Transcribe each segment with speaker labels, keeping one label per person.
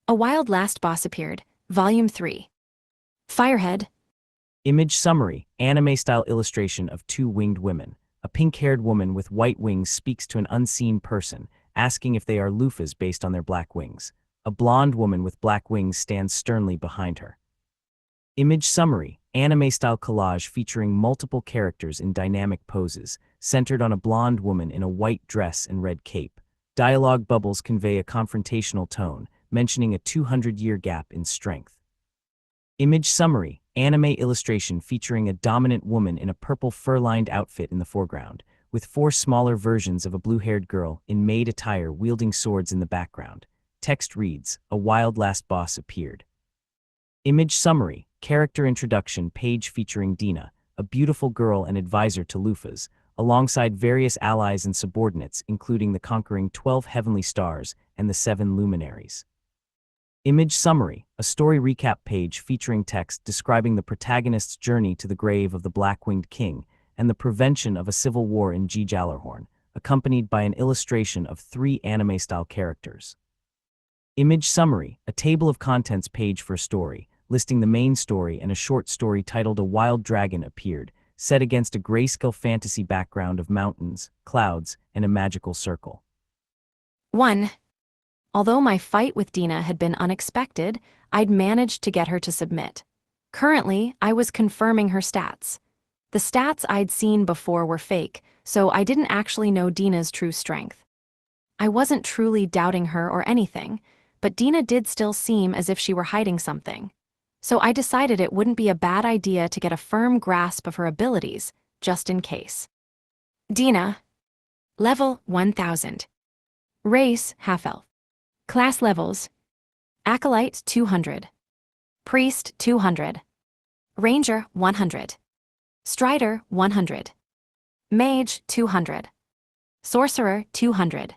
Speaker 1: A wild last boss appeared. Volume 3. Firehead.
Speaker 2: Image summary, anime-style illustration of two winged women. A pink-haired woman with white wings speaks to an unseen person, asking if they are loofahs based on their black wings. A blonde woman with black wings stands sternly behind her. Image summary, anime-style collage featuring multiple characters in dynamic poses, centered on a blonde woman in a white dress and red cape. Dialogue bubbles convey a confrontational tone, mentioning a 200-year gap in strength. Image summary, anime illustration featuring a dominant woman in a purple fur-lined outfit in the foreground, with four smaller versions of a blue-haired girl in maid attire wielding swords in the background. Text reads, "A wild last boss appeared." Image summary, character introduction page featuring Dina, a beautiful girl and advisor to Luffas, alongside various allies and subordinates including the conquering 12 heavenly stars and the 7 luminaries. Image summary, a story recap page featuring text describing the protagonist's journey to the grave of the Black-Winged King and the prevention of a civil war in G. Jallarhorn, accompanied by an illustration of 3 anime-style characters. Image summary, a table of contents page for a story, listing the main story and a short story titled A Wild Dragon Appeared, set against a grayscale fantasy background of mountains, clouds, and a magical circle.
Speaker 1: 1. Although my fight with Dina had been unexpected, I'd managed to get her to submit. Currently, I was confirming her stats. The stats I'd seen before were fake, so I didn't actually know Dina's true strength. I wasn't truly doubting her or anything, but Dina did still seem as if she were hiding something. So I decided it wouldn't be a bad idea to get a firm grasp of her abilities, just in case. Dina. Level 1000. Race, half-elf. Class levels: Acolyte 200, Priest 200, Ranger 100, Strider 100, Mage 200, Sorcerer 200,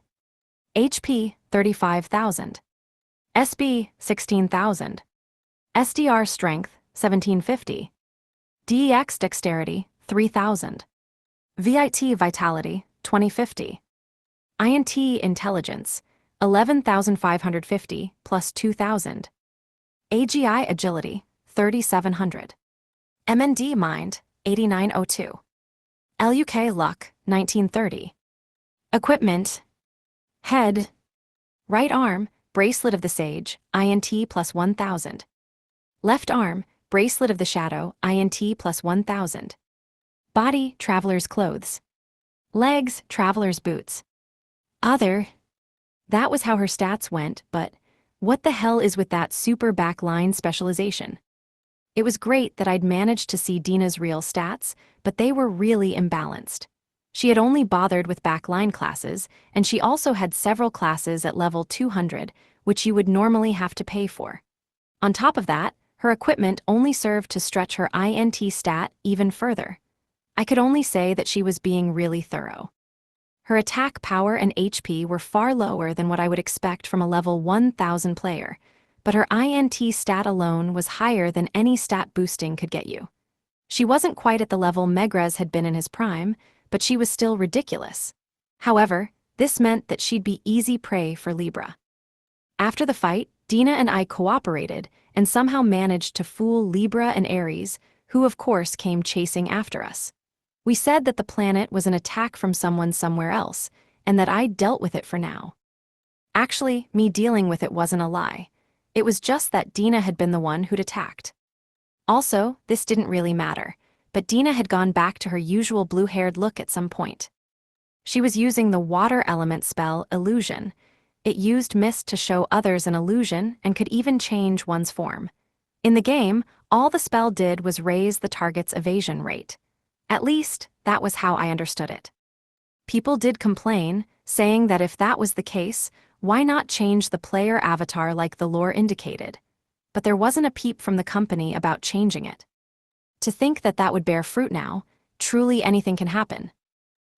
Speaker 1: HP 35,000, SB 16,000, SDR Strength 1750, DEX Dexterity 3000, VIT Vitality 2050, INT Intelligence 11,550 plus 2,000. AGI Agility, 3,700. MND Mind, 8,902. LUK Luck, 1930. Equipment: Head, right arm, Bracelet of the Sage, INT plus 1,000. Left arm, Bracelet of the Shadow, INT plus 1,000. Body, Traveler's Clothes. Legs, Traveler's Boots. Other. That was how her stats went, but what the hell is with that super backline specialization? It was great that I'd managed to see Dina's real stats, but they were really imbalanced. She had only bothered with backline classes, and she also had several classes at level 200, which you would normally have to pay for. On top of that, her equipment only served to stretch her INT stat even further. I could only say that she was being really thorough. Her attack power and HP were far lower than what I would expect from a level 1000 player, but her INT stat alone was higher than any stat boosting could get you. She wasn't quite at the level Megrez had been in his prime, but she was still ridiculous. However, this meant that she'd be easy prey for Libra. After the fight, Dina and I cooperated and somehow managed to fool Libra and Ares, who of course came chasing after us. We said that the planet was an attack from someone somewhere else, and that I dealt with it for now. Actually, me dealing with it wasn't a lie. It was just that Dina had been the one who'd attacked. Also, this didn't really matter, but Dina had gone back to her usual blue-haired look at some point. She was using the water element spell Illusion. It used mist to show others an illusion and could even change one's form. In the game, all the spell did was raise the target's evasion rate. At least, that was how I understood it. People did complain, saying that if that was the case, why not change the player avatar like the lore indicated? But there wasn't a peep from the company about changing it. To think that that would bear fruit now, truly anything can happen.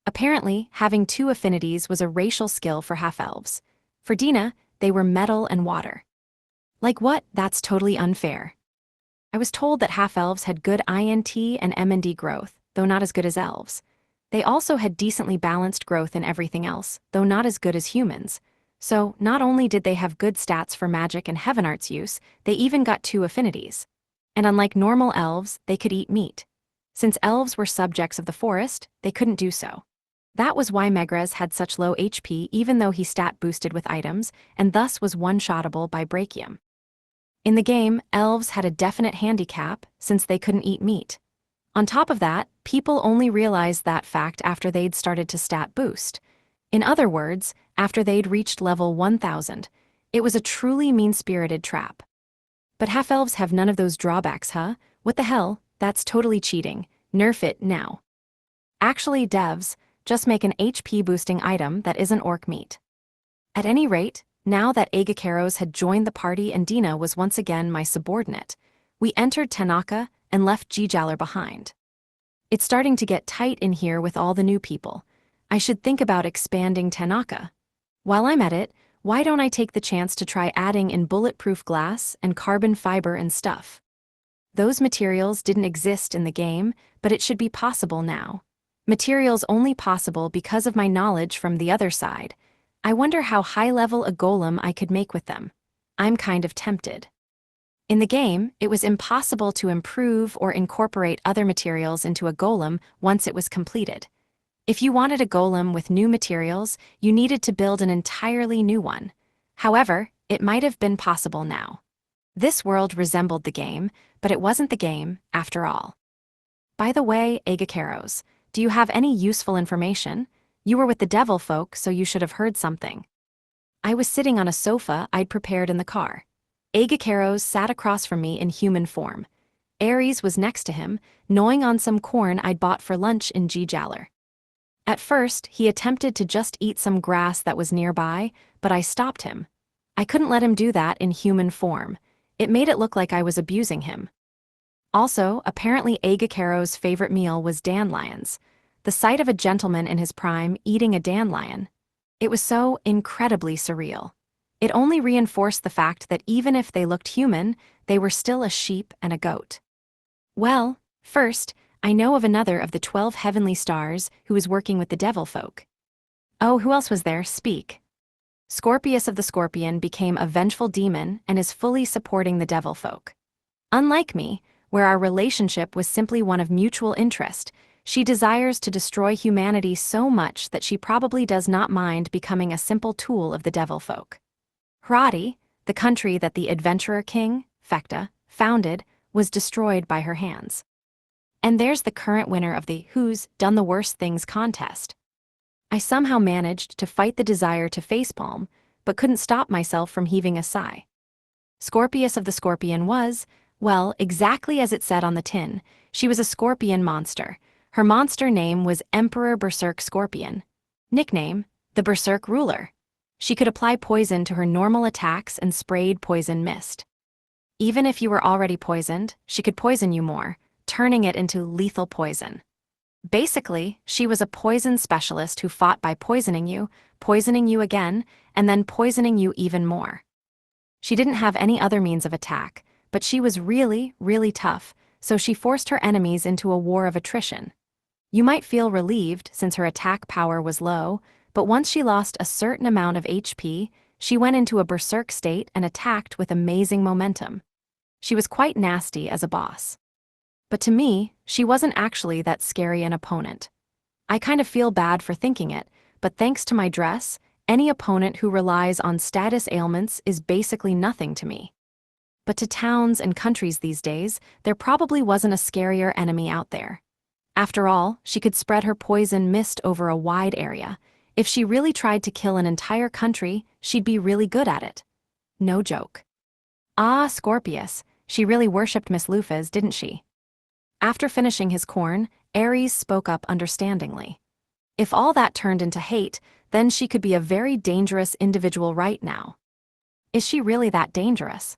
Speaker 1: Apparently, having 2 affinities was a racial skill for half-elves. For Dina, they were metal and water. Like what? That's totally unfair. I was told that half-elves had good INT and MND growth, though not as good as elves. They also had decently balanced growth in everything else, though not as good as humans. So, not only did they have good stats for magic and heaven arts use, they even got 2 affinities. And unlike normal elves, they could eat meat. Since elves were subjects of the forest, they couldn't do so. That was why Megrez had such low HP even though he stat boosted with items, and thus was one-shottable by Brachium. In the game, elves had a definite handicap since they couldn't eat meat. On top of that, people only realized that fact after they'd started to stat boost. In other words, after they'd reached level 1000. It was a truly mean-spirited trap. But half-elves have none of those drawbacks, huh? What the hell? That's totally cheating. Nerf it now. Actually, devs, just make an HP-boosting item that isn't orc meat. At any rate, now that Agakeros had joined the party and Dina was once again my subordinate, we entered Tanaka and left Jijalar behind. It's starting to get tight in here with all the new people. I should think about expanding Tanaka. While I'm at it, why don't I take the chance to try adding in bulletproof glass and carbon fiber and stuff? Those materials didn't exist in the game, but it should be possible now. Materials only possible because of my knowledge from the other side. I wonder how high-level a golem I could make with them. I'm kind of tempted. In the game, it was impossible to improve or incorporate other materials into a golem once it was completed. If you wanted a golem with new materials, you needed to build an entirely new one. However, it might have been possible now. This world resembled the game, but it wasn't the game, after all. By the way, Agakeros, do you have any useful information? You were with the devil folk, so you should have heard something. I was sitting on a sofa I'd prepared in the car. Agakeros sat across from me in human form. Ares was next to him, gnawing on some corn I'd bought for lunch in Jijalar. At first, he attempted to just eat some grass that was nearby, but I stopped him. I couldn't let him do that in human form. It made it look like I was abusing him. Also, apparently Agakeros' favorite meal was dandelions. The sight of a gentleman in his prime eating a dandelion. It was so incredibly surreal. It only reinforced the fact that even if they looked human, they were still a sheep and a goat. Well, first, I know of another of the 12 heavenly stars who is working with the devil folk. Oh, who else was there? Speak. Scorpius of the Scorpion became a vengeful demon and is fully supporting the devil folk. Unlike me, where our relationship was simply one of mutual interest, she desires to destroy humanity so much that she probably does not mind becoming a simple tool of the devil folk. Hradi, the country that the adventurer king, Fekta, founded, was destroyed by her hands. And there's the current winner of the Who's Done the Worst Things contest. I somehow managed to fight the desire to facepalm, but couldn't stop myself from heaving a sigh. Scorpius of the Scorpion was, well, exactly as it said on the tin, she was a scorpion monster. Her monster name was Emperor Berserk Scorpion. Nickname, the Berserk Ruler. She could apply poison to her normal attacks and sprayed poison mist. Even if you were already poisoned, she could poison you more, turning it into lethal poison. Basically, she was a poison specialist who fought by poisoning you again, and then poisoning you even more. She didn't have any other means of attack, but she was really, really tough, so she forced her enemies into a war of attrition. You might feel relieved since her attack power was low, but once she lost a certain amount of HP, she went into a berserk state and attacked with amazing momentum. She was quite nasty as a boss. But to me, she wasn't actually that scary an opponent. I kind of feel bad for thinking it, but thanks to my dress, any opponent who relies on status ailments is basically nothing to me. But to towns and countries these days, there probably wasn't a scarier enemy out there. After all, she could spread her poison mist over a wide area. If she really tried to kill an entire country, she'd be really good at it. No joke. Ah, Scorpius, she really worshipped Miss Lufas, didn't she? After finishing his corn, Ares spoke up understandingly. If all that turned into hate, then she could be a very dangerous individual right now. Is she really that dangerous?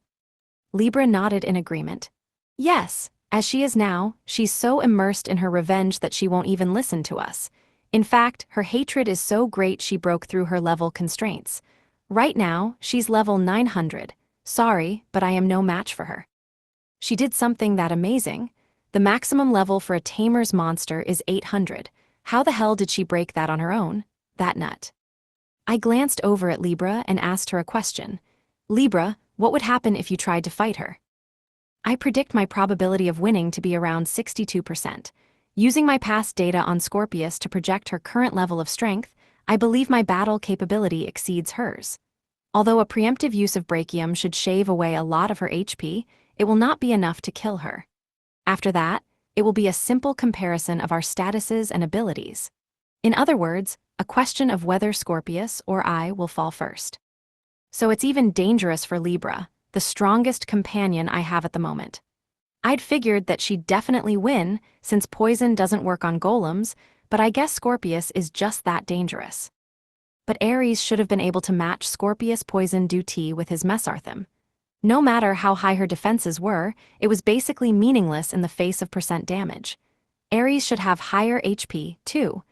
Speaker 1: Libra nodded in agreement. Yes, as she is now, she's so immersed in her revenge that she won't even listen to us. In fact, her hatred is so great she broke through her level constraints. Right now, she's level 900. Sorry, but I am no match for her. She did something that amazing. The maximum level for a tamer's monster is 800. How the hell did she break that on her own? That nut. I glanced over at Libra and asked her a question. Libra, what would happen if you tried to fight her? I predict my probability of winning to be around 62%. Using my past data on Scorpius to project her current level of strength, I believe my battle capability exceeds hers. Although a preemptive use of Brachium should shave away a lot of her HP, it will not be enough to kill her. After that, it will be a simple comparison of our statuses and abilities. In other words, a question of whether Scorpius or I will fall first. So it's even dangerous for Libra, the strongest companion I have at the moment. I'd figured that she'd definitely win, since poison doesn't work on golems, but I guess Scorpius is just that dangerous. But Ares should have been able to match Scorpius' poison duty with his Mesarthim. No matter how high her defenses were, it was basically meaningless in the face of percent damage. Ares should have higher HP, too.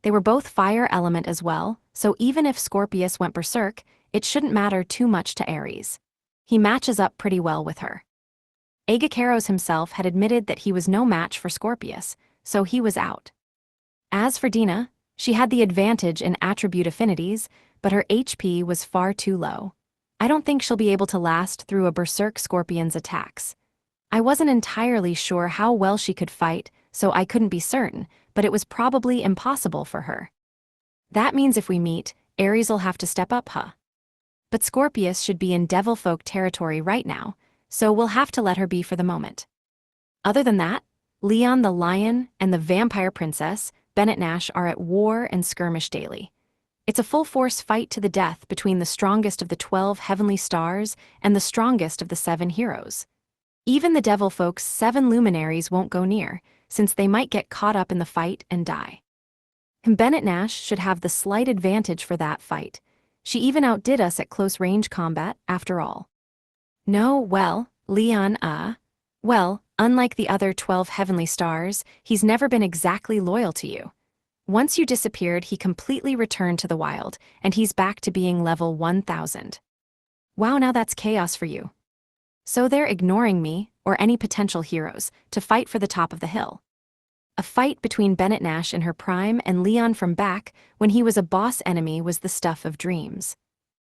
Speaker 1: They were both fire element as well, so even if Scorpius went berserk, it shouldn't matter too much to Ares. He matches up pretty well with her. Agacaros himself had admitted that he was no match for Scorpius, so he was out. As for Dina, she had the advantage in attribute affinities, but her HP was far too low. I don't think she'll be able to last through a berserk scorpion's attacks. I wasn't entirely sure how well she could fight, so I couldn't be certain, but it was probably impossible for her. That means if we meet, Ares will have to step up, huh? But Scorpius should be in Devilfolk territory right now, so we'll have to let her be for the moment. Other than that, Leon the Lion and the Vampire Princess, Bennett Nash, are at war and skirmish daily. It's a full-force fight to the death between the strongest of the 12 heavenly stars and the strongest of the 7 heroes. Even the Devilfolk's 7 luminaries won't go near, since they might get caught up in the fight and die. And Bennett Nash should have the slight advantage for that fight. She even outdid us at close-range combat, after all. No, well, Leon, unlike the other 12 heavenly stars, he's never been exactly loyal to you. Once you disappeared, he completely returned to the wild, and he's back to being level 1000. Wow, now that's chaos for you. So they're ignoring me, or any potential heroes, to fight for the top of the hill. A fight between Bennett Nash in her prime and Leon from back when he was a boss enemy was the stuff of dreams.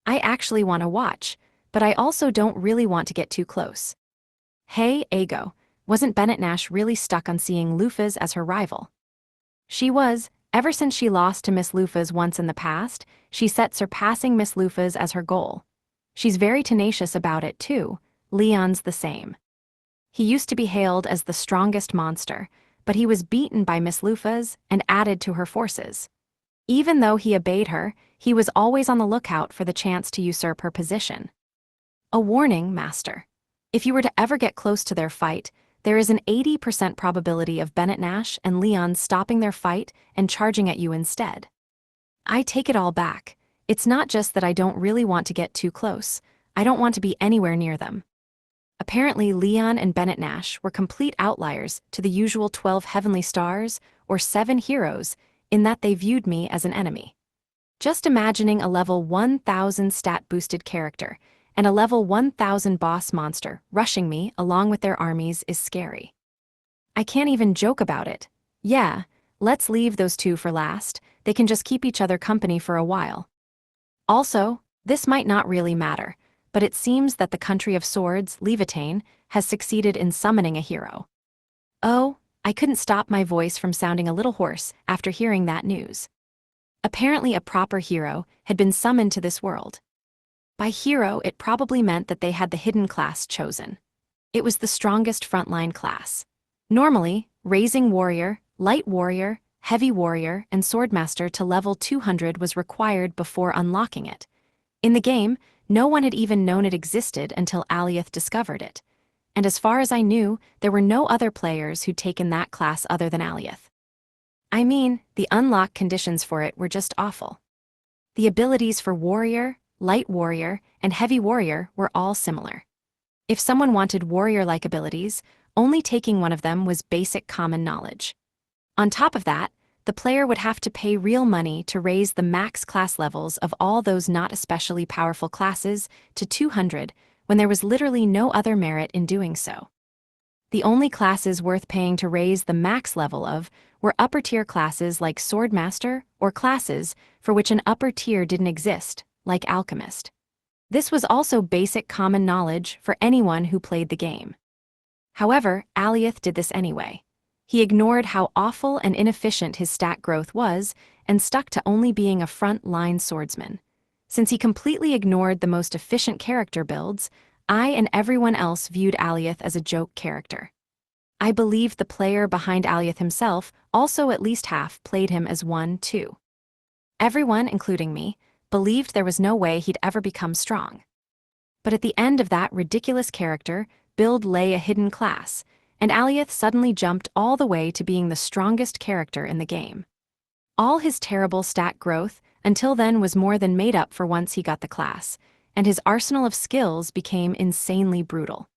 Speaker 1: I actually want to watch, but I also don't really want to get too close. Hey, Ago, wasn't Bennett Nash really stuck on seeing Lufas as her rival? She was. Ever since she lost to Miss Lufas once in the past, she set surpassing Miss Lufas as her goal. She's very tenacious about it too. Leon's the same. He used to be hailed as the strongest monster, but he was beaten by Miss Lufas and added to her forces. Even though he obeyed her, he was always on the lookout for the chance to usurp her position. A warning, Master. If you were to ever get close to their fight, there is an 80% probability of Bennett Nash and Leon stopping their fight and charging at you instead. I take it all back. It's not just that I don't really want to get too close. I don't want to be anywhere near them. Apparently, Leon and Bennett Nash were complete outliers to the usual 12 heavenly stars, or 7 heroes, in that they viewed me as an enemy. Just imagining a level 1000 stat-boosted character and a level 1000 boss monster rushing me along with their armies is scary. I can't even joke about it. Yeah, let's leave those two for last. They can just keep each other company for a while. Also, this might not really matter, but it seems that the Country of Swords, Levitane, has succeeded in summoning a hero. Oh, I couldn't stop my voice from sounding a little hoarse after hearing that news. Apparently a proper hero had been summoned to this world. By hero, it probably meant that they had the hidden class chosen. It was the strongest frontline class. Normally, raising warrior, light warrior, heavy warrior, and swordmaster to level 200 was required before unlocking it. In the game, no one had even known it existed until Alioth discovered it. And as far as I knew, there were no other players who'd taken that class other than Alioth. I mean, the unlock conditions for it were just awful. The abilities for warrior, light warrior, and heavy warrior were all similar. If someone wanted warrior-like abilities, only taking one of them was basic common knowledge. On top of that, the player would have to pay real money to raise the max class levels of all those not especially powerful classes to 200 when there was literally no other merit in doing so. The only classes worth paying to raise the max level of were upper-tier classes like Swordmaster or classes for which an upper tier didn't exist, like Alchemist. This was also basic common knowledge for anyone who played the game. However, Alioth did this anyway. He ignored how awful and inefficient his stat growth was and stuck to only being a front-line swordsman. Since he completely ignored the most efficient character builds, I and everyone else viewed Alioth as a joke character. I believed the player behind Alioth himself also at least half played him as one, too. Everyone, including me, believed there was no way he'd ever become strong. But at the end of that ridiculous character build lay a hidden class, and Alioth suddenly jumped all the way to being the strongest character in the game. All his terrible stat growth until then was more than made up for once he got the class, and his arsenal of skills became insanely brutal.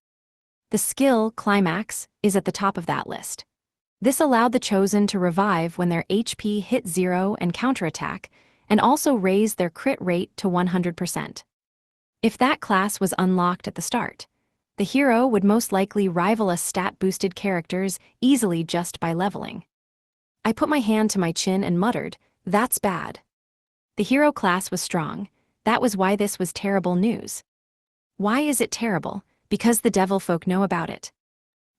Speaker 1: The skill, Climax, is at the top of that list. This allowed the Chosen to revive when their HP hit 0 and counterattack, and also raise their crit rate to 100%. If that class was unlocked at the start, the hero would most likely rival us stat-boosted characters easily just by leveling. I put my hand to my chin and muttered, "That's bad." The hero class was strong. That was why this was terrible news. Why is it terrible? Because the devil folk know about it.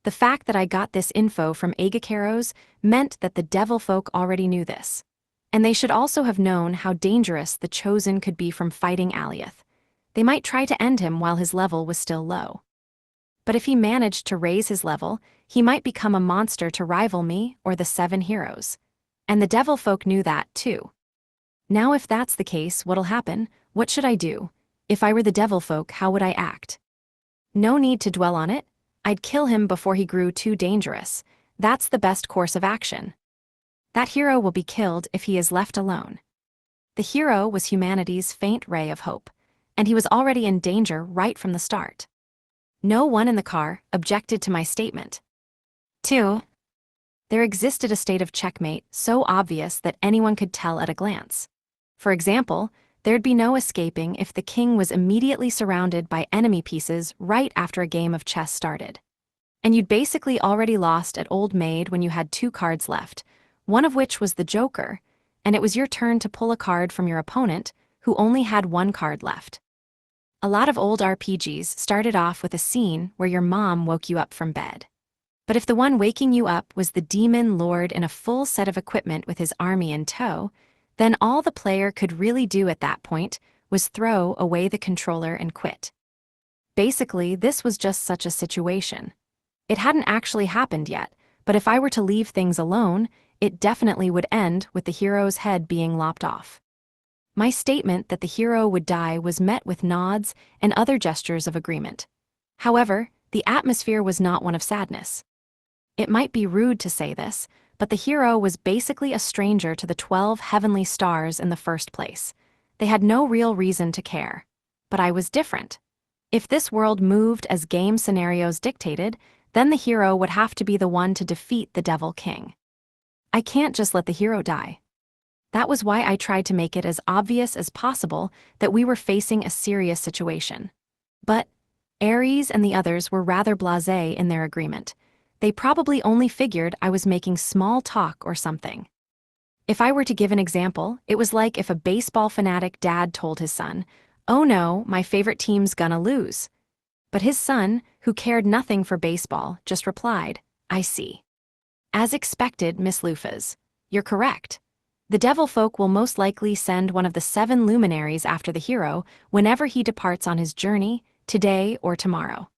Speaker 1: The fact that I got this info from Agakeros meant that the devil folk already knew this. And they should also have known how dangerous the Chosen could be from fighting Alioth. They might try to end him while his level was still low. But if he managed to raise his level, he might become a monster to rival me or the 7 heroes. And the devil folk knew that, too. Now if that's the case, what'll happen? What should I do? If I were the devil folk, how would I act? No need to dwell on it. I'd kill him before he grew too dangerous. That's the best course of action. That hero will be killed if he is left alone. The hero was humanity's faint ray of hope, and he was already in danger right from the start. No one in the car objected to my statement. 2. There existed a state of checkmate so obvious that anyone could tell at a glance. For example, there'd be no escaping if the king was immediately surrounded by enemy pieces right after a game of chess started. And you'd basically already lost at Old Maid when you had 2 cards left, one of which was the Joker, and it was your turn to pull a card from your opponent, who only had 1 card left. A lot of old RPGs started off with a scene where your mom woke you up from bed. But if the one waking you up was the demon lord in a full set of equipment with his army in tow, then all the player could really do at that point was throw away the controller and quit. Basically, this was just such a situation. It hadn't actually happened yet, but if I were to leave things alone, it definitely would end with the hero's head being lopped off. My statement that the hero would die was met with nods and other gestures of agreement. However, the atmosphere was not one of sadness. It might be rude to say this, but the hero was basically a stranger to the 12 heavenly stars in the first place. They had no real reason to care. But I was different. If this world moved as game scenarios dictated, then the hero would have to be the one to defeat the Devil King. I can't just let the hero die. That was why I tried to make it as obvious as possible that we were facing a serious situation. But Ares and the others were rather blasé in their agreement. They probably only figured I was making small talk or something. If I were to give an example, it was like if a baseball fanatic dad told his son, "Oh no, my favorite team's gonna lose." But his son, who cared nothing for baseball, just replied, "I see." As expected, Miss Lufas. You're correct. The devil folk will most likely send one of the 7 luminaries after the hero whenever he departs on his journey, today or tomorrow.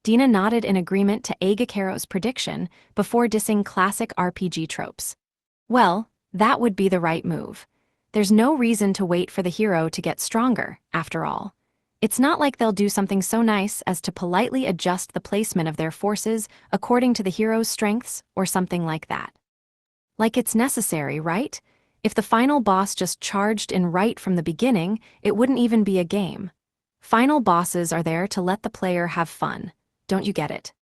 Speaker 1: Dina nodded in agreement to Agakeros' prediction before dissing classic RPG tropes. Well, that would be the right move. There's no reason to wait for the hero to get stronger, after all. It's not like they'll do something so nice as to politely adjust the placement of their forces according to the hero's strengths or something like that. Like it's necessary, right? If the final boss just charged in right from the beginning, it wouldn't even be a game. Final bosses are there to let the player have fun. Don't you get it?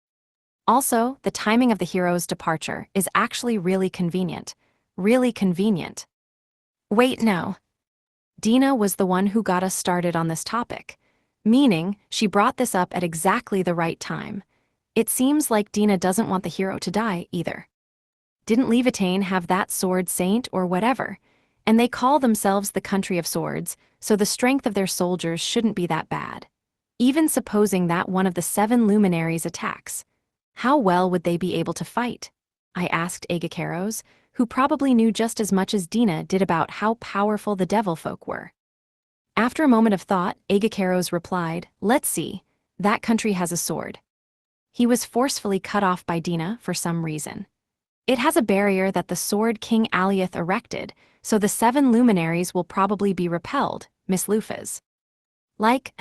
Speaker 1: Also, the timing of the hero's departure is actually really convenient. Really convenient. Wait, no. Dina was the one who got us started on this topic. Meaning, she brought this up at exactly the right time. It seems like Dina doesn't want the hero to die, either. Didn't Levitane have that sword saint or whatever? And they call themselves the Country of Swords, so the strength of their soldiers shouldn't be that bad. Even supposing that one of the 7 luminaries attacks, how well would they be able to fight? I asked Agacaros, who probably knew just as much as Dina did about how powerful the devil folk were. After a moment of thought, Agacaros replied, "Let's see. That country has a sword." He was forcefully cut off by Dina for some reason. It has a barrier that the sword King Aliath erected, so the 7 luminaries will probably be repelled, Miss Lufas. Like,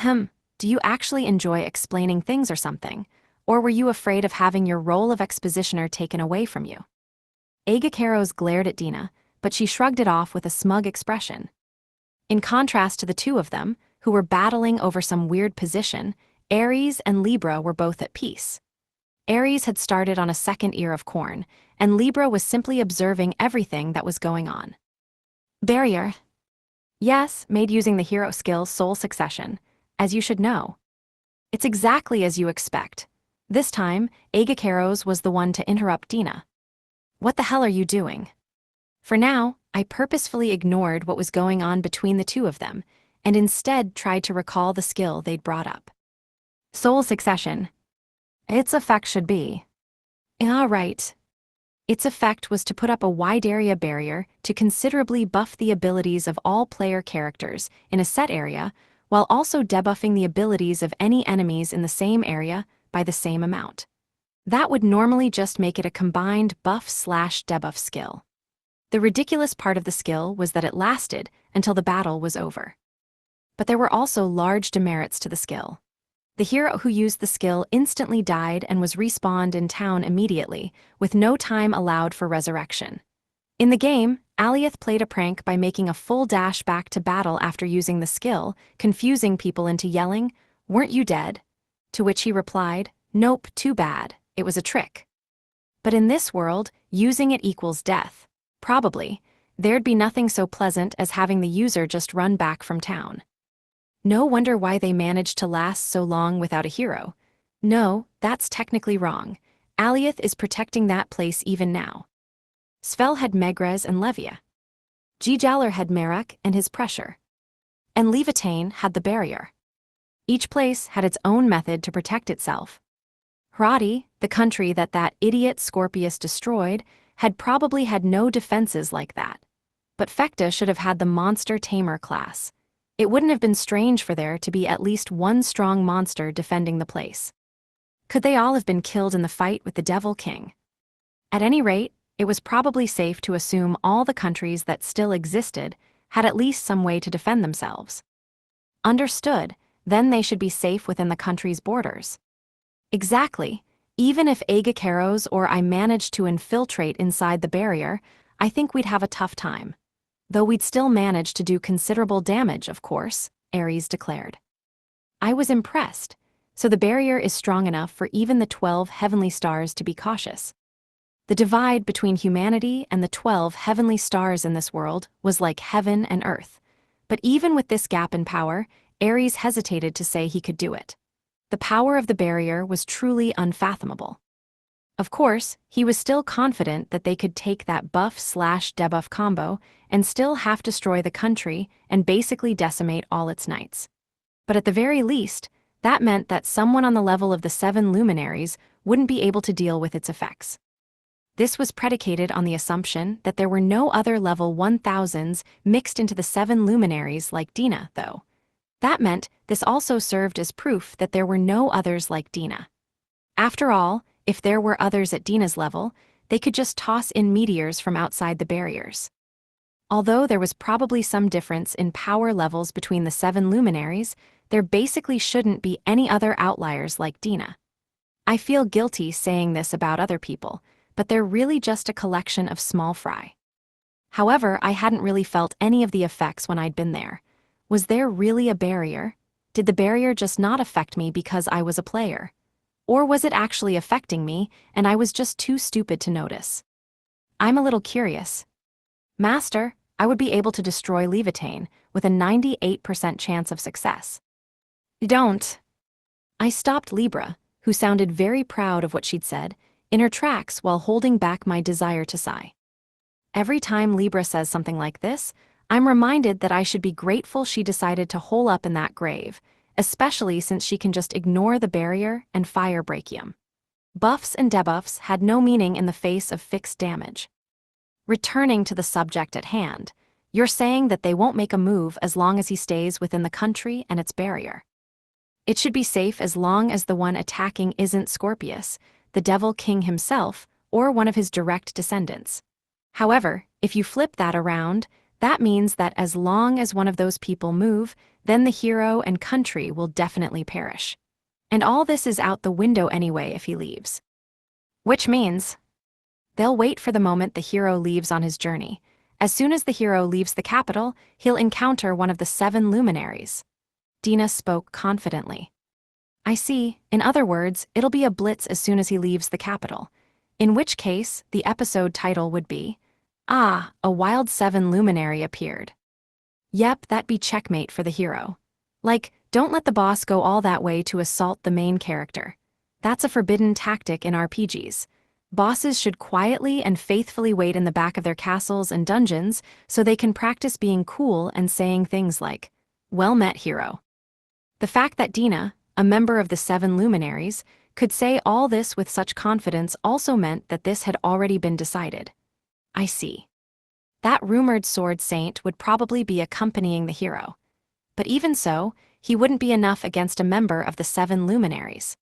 Speaker 1: do you actually enjoy explaining things or something? Or were you afraid of having your role of expositioner taken away from you? Agacaros glared at Dina, but she shrugged it off with a smug expression. In contrast to the two of them, who were battling over some weird position, Ares and Libra were both at peace. Ares had started on a second ear of corn, and Libra was simply observing everything that was going on. Barrier. Yes, made using the hero skill Soul Succession, as you should know. It's exactly as you expect. This time, Agacaros was the one to interrupt Dina. What the hell are you doing? For now, I purposefully ignored what was going on between the two of them, and instead tried to recall the skill they'd brought up. Soul Succession. Its effect should be. Right. Its effect was to put up a wide area barrier to considerably buff the abilities of all player characters in a set area, while also debuffing the abilities of any enemies in the same area by the same amount. That would normally just make it a combined buff/debuff skill. The ridiculous part of the skill was that it lasted until the battle was over. But there were also large demerits to the skill. The hero who used the skill instantly died and was respawned in town immediately, with no time allowed for resurrection. In the game, Aliath played a prank by making a full dash back to battle after using the skill, confusing people into yelling, "Weren't you dead?" To which he replied, "Nope, too bad, it was a trick." But in this world, using it equals death. Probably, there'd be nothing so pleasant as having the user just run back from town. No wonder why they managed to last so long without a hero. No, that's technically wrong. Aliath is protecting that place even now. Svel had Megrez and Levia. Gijaller had Merak and his pressure. And Levitane had the barrier. Each place had its own method to protect itself. Hradi, the country that idiot Scorpius destroyed, had probably had no defenses like that. But Fekta should have had the Monster Tamer class. It wouldn't have been strange for there to be at least one strong monster defending the place. Could they all have been killed in the fight with the Devil King? At any rate, it was probably safe to assume all the countries that still existed had at least some way to defend themselves. Understood, then they should be safe within the country's borders. Exactly. Even if Agacaros or I managed to infiltrate inside the barrier, I think we'd have a tough time. Though we'd still manage to do considerable damage, of course, Ares declared. I was impressed. So the barrier is strong enough for even the 12 heavenly stars to be cautious. The divide between humanity and the 12 heavenly stars in this world was like heaven and earth. But even with this gap in power, Ares hesitated to say he could do it. The power of the barrier was truly unfathomable. Of course, he was still confident that they could take that buff/debuff combo and still half destroy the country and basically decimate all its knights. But at the very least, that meant that someone on the level of the 7 luminaries wouldn't be able to deal with its effects. This was predicated on the assumption that there were no other level 1000s mixed into the 7 luminaries like Dina, though. That meant this also served as proof that there were no others like Dina. After all, if there were others at Dina's level, they could just toss in meteors from outside the barriers. Although there was probably some difference in power levels between the 7 luminaries, there basically shouldn't be any other outliers like Dina. I feel guilty saying this about other people, but they're really just a collection of small fry. However, I hadn't really felt any of the effects when I'd been there. Was there really a barrier? Did the barrier just not affect me because I was a player? Or was it actually affecting me, and I was just too stupid to notice? I'm a little curious. Master, I would be able to destroy Levitane with a 98% chance of success. Don't. I stopped Libra, who sounded very proud of what she'd said, in her tracks while holding back my desire to sigh. Every time Libra says something like this, I'm reminded that I should be grateful she decided to hole up in that grave, especially since she can just ignore the barrier and fire Brachium. Buffs and debuffs had no meaning in the face of fixed damage. Returning to the subject at hand, you're saying that they won't make a move as long as he stays within the country and its barrier. It should be safe as long as the one attacking isn't Scorpius, the Devil King himself, or one of his direct descendants. However, if you flip that around, that means that as long as one of those people move, then the hero and country will definitely perish. And all this is out the window anyway if he leaves. Which means they'll wait for the moment the hero leaves on his journey. As soon as the hero leaves the capital, he'll encounter one of the 7 luminaries. Dina spoke confidently. I see. In other words, it'll be a blitz as soon as he leaves the capital. In which case, the episode title would be, "Ah, a wild 7 luminary appeared." Yep, that'd be checkmate for the hero. Like, don't let the boss go all that way to assault the main character. That's a forbidden tactic in RPGs. Bosses should quietly and faithfully wait in the back of their castles and dungeons so they can practice being cool and saying things like, "Well met, hero." The fact that Dina, a member of the 7 luminaries, could say all this with such confidence also meant that this had already been decided. I see. That rumored sword saint would probably be accompanying the hero. But even so, he wouldn't be enough against a member of the 7 luminaries.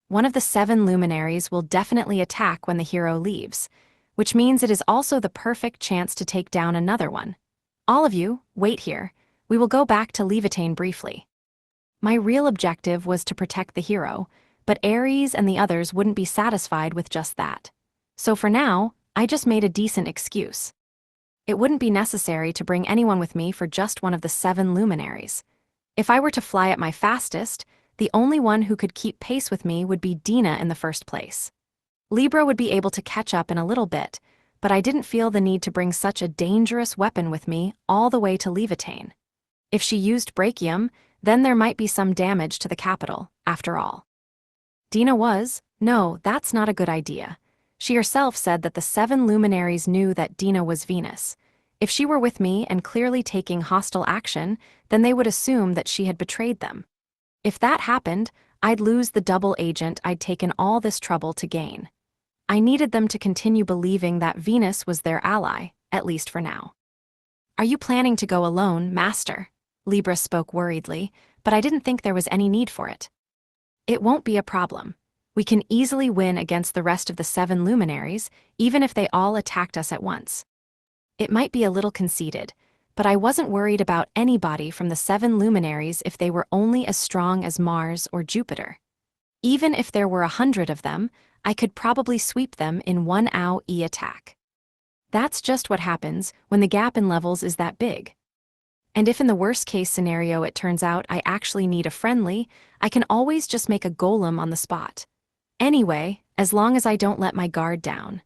Speaker 1: One of the 7 luminaries will definitely attack when the hero leaves, which means it is also the perfect chance to take down another one. All of you, wait here. We will go back to Levitain briefly. My real objective was to protect the hero, but Ares and the others wouldn't be satisfied with just that. So for now, I just made a decent excuse. It wouldn't be necessary to bring anyone with me for just one of the 7 luminaries. If I were to fly at my fastest, the only one who could keep pace with me would be Dina in the first place. Libra would be able to catch up in a little bit, but I didn't feel the need to bring such a dangerous weapon with me all the way to Levitain. If she used Brachium, then there might be some damage to the capital, after all. Dina was, no, that's not a good idea. She herself said that the 7 luminaries knew that Dina was Venus. If she were with me and clearly taking hostile action, then they would assume that she had betrayed them. If that happened, I'd lose the double agent I'd taken all this trouble to gain. I needed them to continue believing that Venus was their ally, at least for now. Are you planning to go alone, Master? Libra spoke worriedly, but I didn't think there was any need for it. It won't be a problem. We can easily win against the rest of the 7 luminaries, even if they all attacked us at once. It might be a little conceited, but I wasn't worried about anybody from the 7 luminaries if they were only as strong as Mars or Jupiter. Even if there were 100 of them, I could probably sweep them in one AoE attack. That's just what happens when the gap in levels is that big. And if in the worst-case scenario it turns out I actually need a friendly, I can always just make a golem on the spot. Anyway, as long as I don't let my guard down.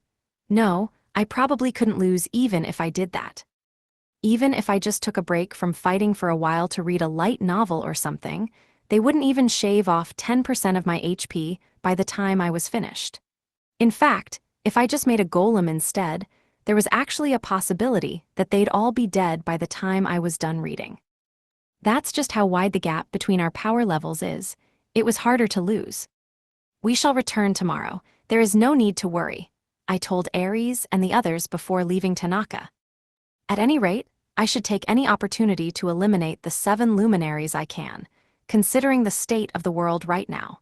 Speaker 1: No, I probably couldn't lose even if I did that. Even if I just took a break from fighting for a while to read a light novel or something, they wouldn't even shave off 10% of my HP by the time I was finished. In fact, if I just made a golem instead, there was actually a possibility that they'd all be dead by the time I was done reading. That's just how wide the gap between our power levels is. It was harder to lose. We shall return tomorrow. There is no need to worry, I told Ares and the others before leaving Tanaka. At any rate, I should take any opportunity to eliminate the 7 luminaries I can, considering the state of the world right now.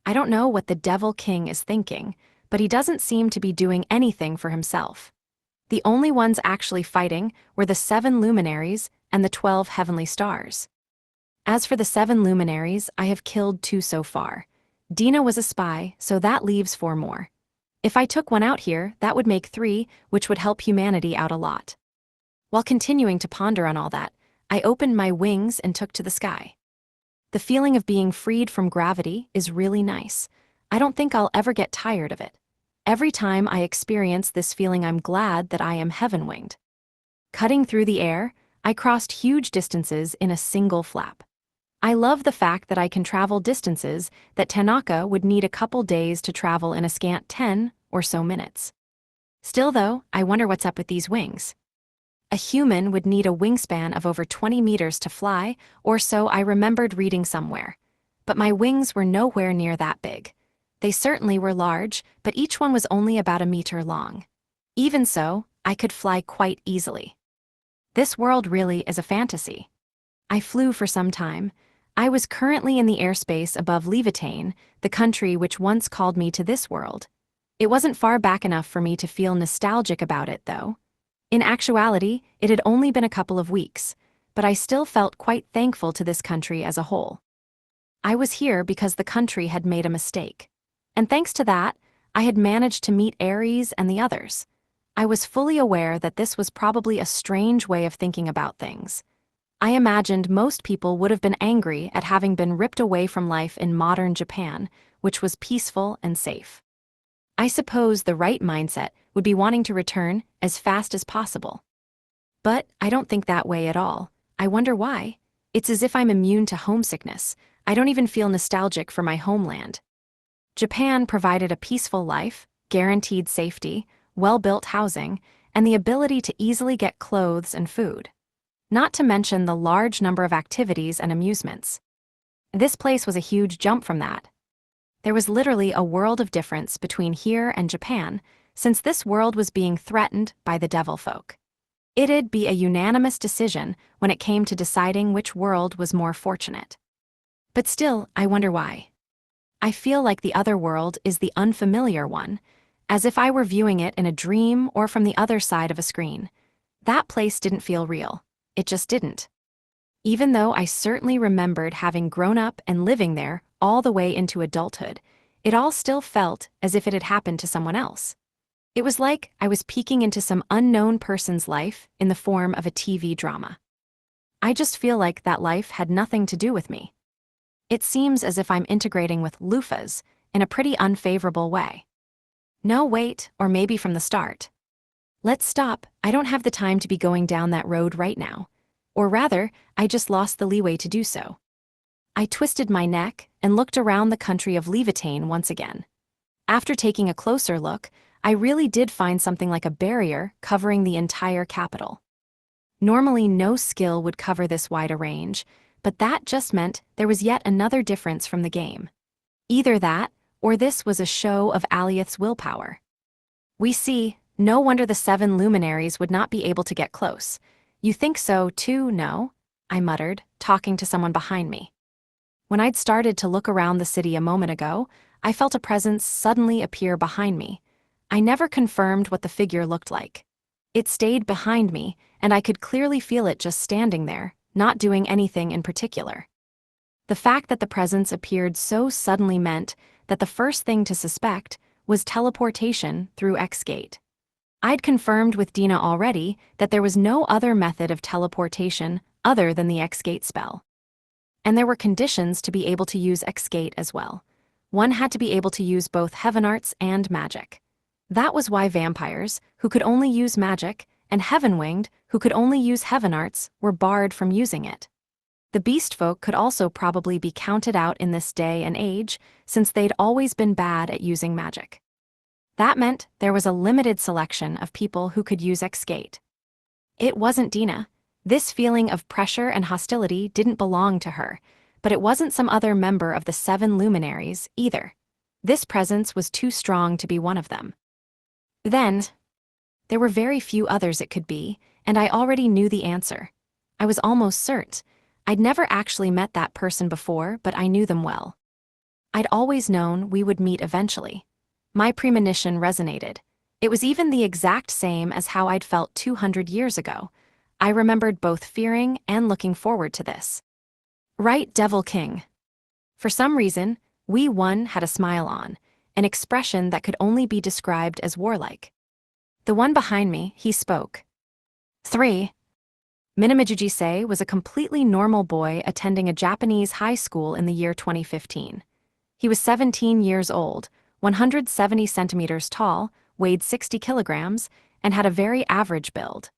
Speaker 1: I don't know what the Devil King is thinking, but he doesn't seem to be doing anything for himself. The only ones actually fighting were the 7 luminaries and the 12 heavenly stars. As for the 7 luminaries, I have killed 2 so far. Dina was a spy, so that leaves 4 more. If I took one out here, that would make 3, which would help humanity out a lot. While continuing to ponder on all that, I opened my wings and took to the sky. The feeling of being freed from gravity is really nice. I don't think I'll ever get tired of it. Every time I experience this feeling, I'm glad that I am heaven-winged. Cutting through the air, I crossed huge distances in a single flap. I love the fact that I can travel distances that Tanaka would need a couple days to travel in a scant 10 or so minutes. Still though, I wonder what's up with these wings. A human would need a wingspan of over 20 meters to fly, or so I remembered reading somewhere. But my wings were nowhere near that big. They certainly were large, but each one was only about a meter long. Even so, I could fly quite easily. This world really is a fantasy. I flew for some time. I was currently in the airspace above Levitain, the country which once called me to this world. It wasn't far back enough for me to feel nostalgic about it, though. In actuality, it had only been a couple of weeks, but I still felt quite thankful to this country as a whole. I was here because the country had made a mistake. And thanks to that, I had managed to meet Ares and the others. I was fully aware that this was probably a strange way of thinking about things. I imagined most people would have been angry at having been ripped away from life in modern Japan, which was peaceful and safe. I suppose the right mindset would be wanting to return as fast as possible. But I don't think that way at all. I wonder why. It's as if I'm immune to homesickness. I don't even feel nostalgic for my homeland. Japan provided a peaceful life, guaranteed safety, well-built housing, and the ability to easily get clothes and food. Not to mention the large number of activities and amusements. This place was a huge jump from that. There was literally a world of difference between here and Japan, since this world was being threatened by the devil folk. It'd be a unanimous decision when it came to deciding which world was more fortunate. But still, I wonder why. I feel like the other world is the unfamiliar one, as if I were viewing it in a dream or from the other side of a screen. That place didn't feel real. It just didn't. Even though I certainly remembered having grown up and living there all the way into adulthood, it all still felt as if it had happened to someone else. It was like I was peeking into some unknown person's life in the form of a TV drama. I just feel like that life had nothing to do with me. It seems as if I'm integrating with loofahs in a pretty unfavorable way. No, wait, or maybe from the start. Let's stop. I don't have the time to be going down that road right now. Or rather, I just lost the leeway to do so. I twisted my neck and looked around the country of Levitain once again. After taking a closer look, I really did find something like a barrier covering the entire capital. Normally, no skill would cover this wide a range, but that just meant there was yet another difference from the game. Either that, or this was a show of Alioth's willpower. We see, no wonder the 7 luminaries would not be able to get close. You think so too, no? I muttered, talking to someone behind me. When I'd started to look around the city a moment ago, I felt a presence suddenly appear behind me. I never confirmed what the figure looked like. It stayed behind me, and I could clearly feel it just standing there, not doing anything in particular. The fact that the presence appeared so suddenly meant that the first thing to suspect was teleportation through X-Gate. I'd confirmed with Dina already that there was no other method of teleportation other than the X-Gate spell. And there were conditions to be able to use X-Gate as well. One had to be able to use both Heaven Arts and magic. That was why vampires, who could only use magic, and Heaven-Winged, who could only use Heaven Arts, were barred from using it. The beast folk could also probably be counted out in this day and age, since they'd always been bad at using magic. That meant there was a limited selection of people who could use X-Gate. It wasn't Dina. This feeling of pressure and hostility didn't belong to her, but it wasn't some other member of the 7 luminaries either. This presence was too strong to be one of them. Then, there were very few others it could be, and I already knew the answer. I was almost certain. I'd never actually met that person before, but I knew them well. I'd always known we would meet eventually. My premonition resonated. It was even the exact same as how I'd felt 200 years ago. I remembered both fearing and looking forward to this. Right, Devil King. For some reason, we one had a smile on, an expression that could only be described as warlike. The one behind me, he spoke. 3. Minamijujise was a completely normal boy attending a Japanese high school in the year 2015. He was 17 years old, 170 centimeters tall, weighed 60 kilograms, and had a very average build.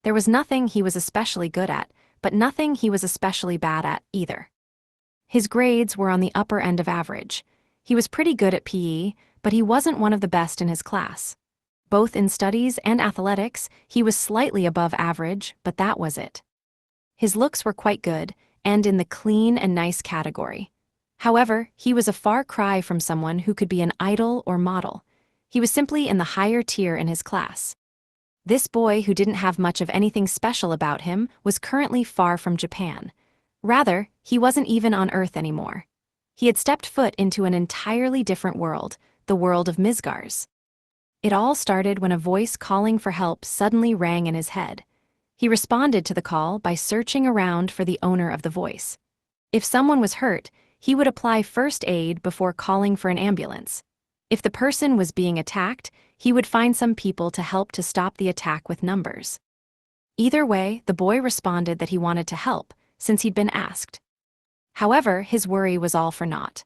Speaker 1: There was nothing he was especially good at, but nothing he was especially bad at either. His grades were on the upper end of average. He was pretty good at PE, but he wasn't one of the best in his class. Both in studies and athletics, he was slightly above average, but that was it. His looks were quite good, and in the clean and nice category. However, he was a far cry from someone who could be an idol or model. He was simply in the higher tier in his class. This boy, who didn't have much of anything special about him, was currently far from Japan. Rather, he wasn't even on Earth anymore. He had stepped foot into an entirely different world, the world of Midgars. It all started when a voice calling for help suddenly rang in his head. He responded to the call by searching around for the owner of the voice. If someone was hurt, he would apply first aid before calling for an ambulance. If the person was being attacked, he would find some people to help to stop the attack with numbers. Either way, the boy responded that he wanted to help, since he'd been asked. However, his worry was all for naught.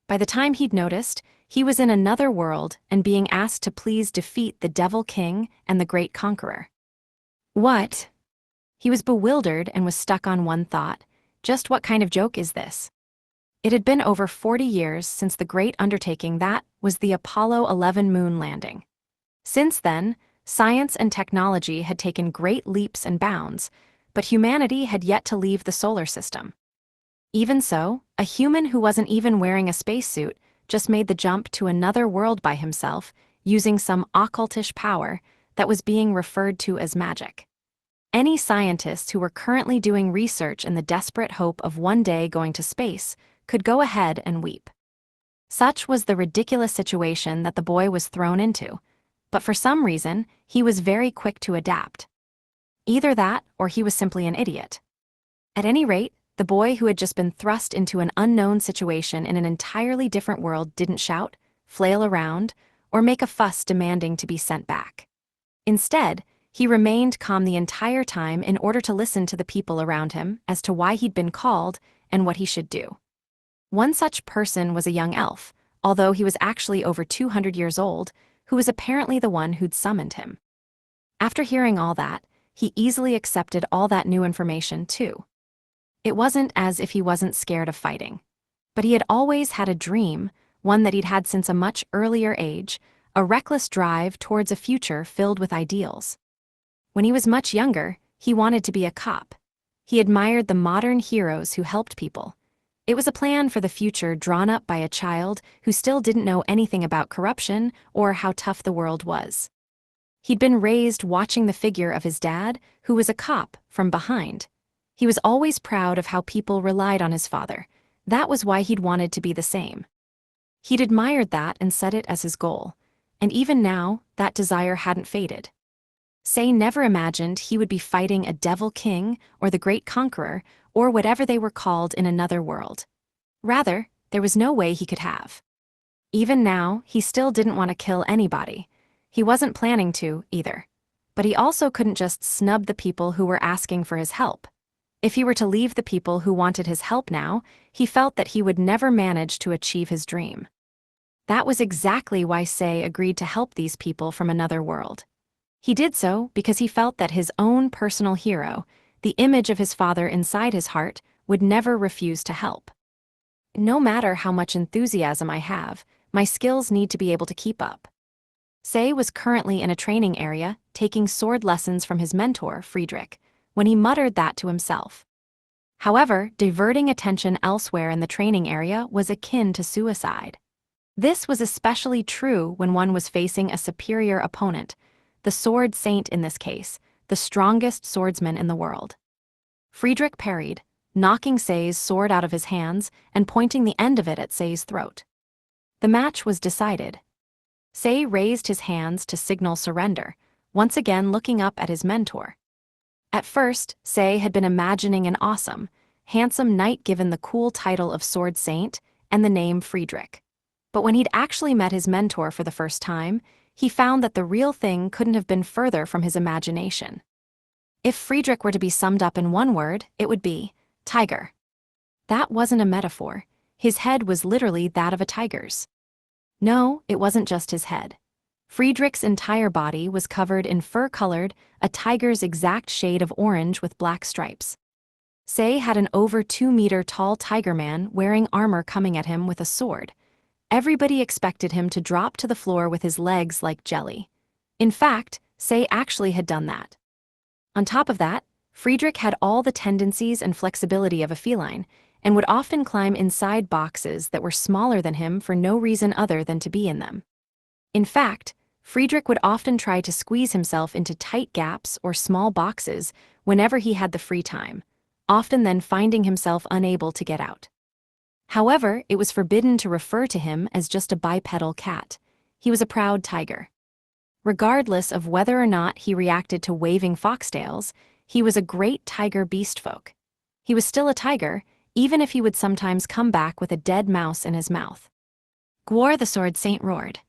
Speaker 1: By the time he'd noticed, he was in another world and being asked to please defeat the Devil King and the Great Conqueror. What? He was bewildered and was stuck on one thought. Just what kind of joke is this? It had been over 40 years since the great undertaking that was the Apollo 11 moon landing. Since then, science and technology had taken great leaps and bounds, but humanity had yet to leave the solar system. Even so, a human who wasn't even wearing a spacesuit just made the jump to another world by himself using some occultish power that was being referred to as magic. Any scientists who were currently doing research in the desperate hope of one day going to space could go ahead and weep. Such was the ridiculous situation that the boy was thrown into, but for some reason, he was very quick to adapt. Either that, or he was simply an idiot. At any rate, the boy who had just been thrust into an unknown situation in an entirely different world didn't shout, flail around, or make a fuss demanding to be sent back. Instead, he remained calm the entire time in order to listen to the people around him as to why he'd been called and what he should do. One such person was a young elf, although he was actually over 200 years old, who was apparently the one who'd summoned him. After hearing all that, he easily accepted all that new information too. It wasn't as if he wasn't scared of fighting. But he had always had a dream, one that he'd had since a much earlier age, a reckless drive towards a future filled with ideals. When he was much younger, he wanted to be a cop. He admired the modern heroes who helped people. It was a plan for the future drawn up by a child who still didn't know anything about corruption or how tough the world was. He'd been raised watching the figure of his dad, who was a cop, from behind. He was always proud of how people relied on his father. That was why he'd wanted to be the same. He'd admired that and set it as his goal. And even now, that desire hadn't faded. Sei never imagined he would be fighting a Devil King or the Great Conqueror or whatever they were called in another world. Rather, there was no way he could have. Even now, he still didn't want to kill anybody. He wasn't planning to, either. But he also couldn't just snub the people who were asking for his help. If he were to leave the people who wanted his help now, he felt that he would never manage to achieve his dream. That was exactly why Sei agreed to help these people from another world. He did so because he felt that his own personal hero, the image of his father inside his heart, would never refuse to help. No matter how much enthusiasm I have, my skills need to be able to keep up. Sei was currently in a training area, taking sword lessons from his mentor, Friedrich, when he muttered that to himself. However, diverting attention elsewhere in the training area was akin to suicide. This was especially true when one was facing a superior opponent, the Sword Saint in this case, the strongest swordsman in the world. Friedrich parried, knocking Sei's sword out of his hands and pointing the end of it at Sei's throat. The match was decided. Sei raised his hands to signal surrender, once again looking up at his mentor. At first, Sei had been imagining an awesome, handsome knight given the cool title of Sword Saint and the name Friedrich. But when he'd actually met his mentor for the first time, he found that the real thing couldn't have been further from his imagination. If Friedrich were to be summed up in one word, it would be tiger. That wasn't a metaphor. His head was literally that of a tiger's. No, it wasn't just his head. Friedrich's entire body was covered in fur-colored, a tiger's exact shade of orange with black stripes. Say had an over 2-meter tall tiger man wearing armor coming at him with a sword. Everybody expected him to drop to the floor with his legs like jelly. In fact, Say actually had done that. On top of that, Friedrich had all the tendencies and flexibility of a feline, and would often climb inside boxes that were smaller than him for no reason other than to be in them. In fact, Friedrich would often try to squeeze himself into tight gaps or small boxes whenever he had the free time, often then finding himself unable to get out. However, it was forbidden to refer to him as just a bipedal cat. He was a proud tiger. Regardless of whether or not he reacted to waving foxtails, he was a great tiger beastfolk. He was still a tiger, even if he would sometimes come back with a dead mouse in his mouth. Gwar the Sword Saint roared.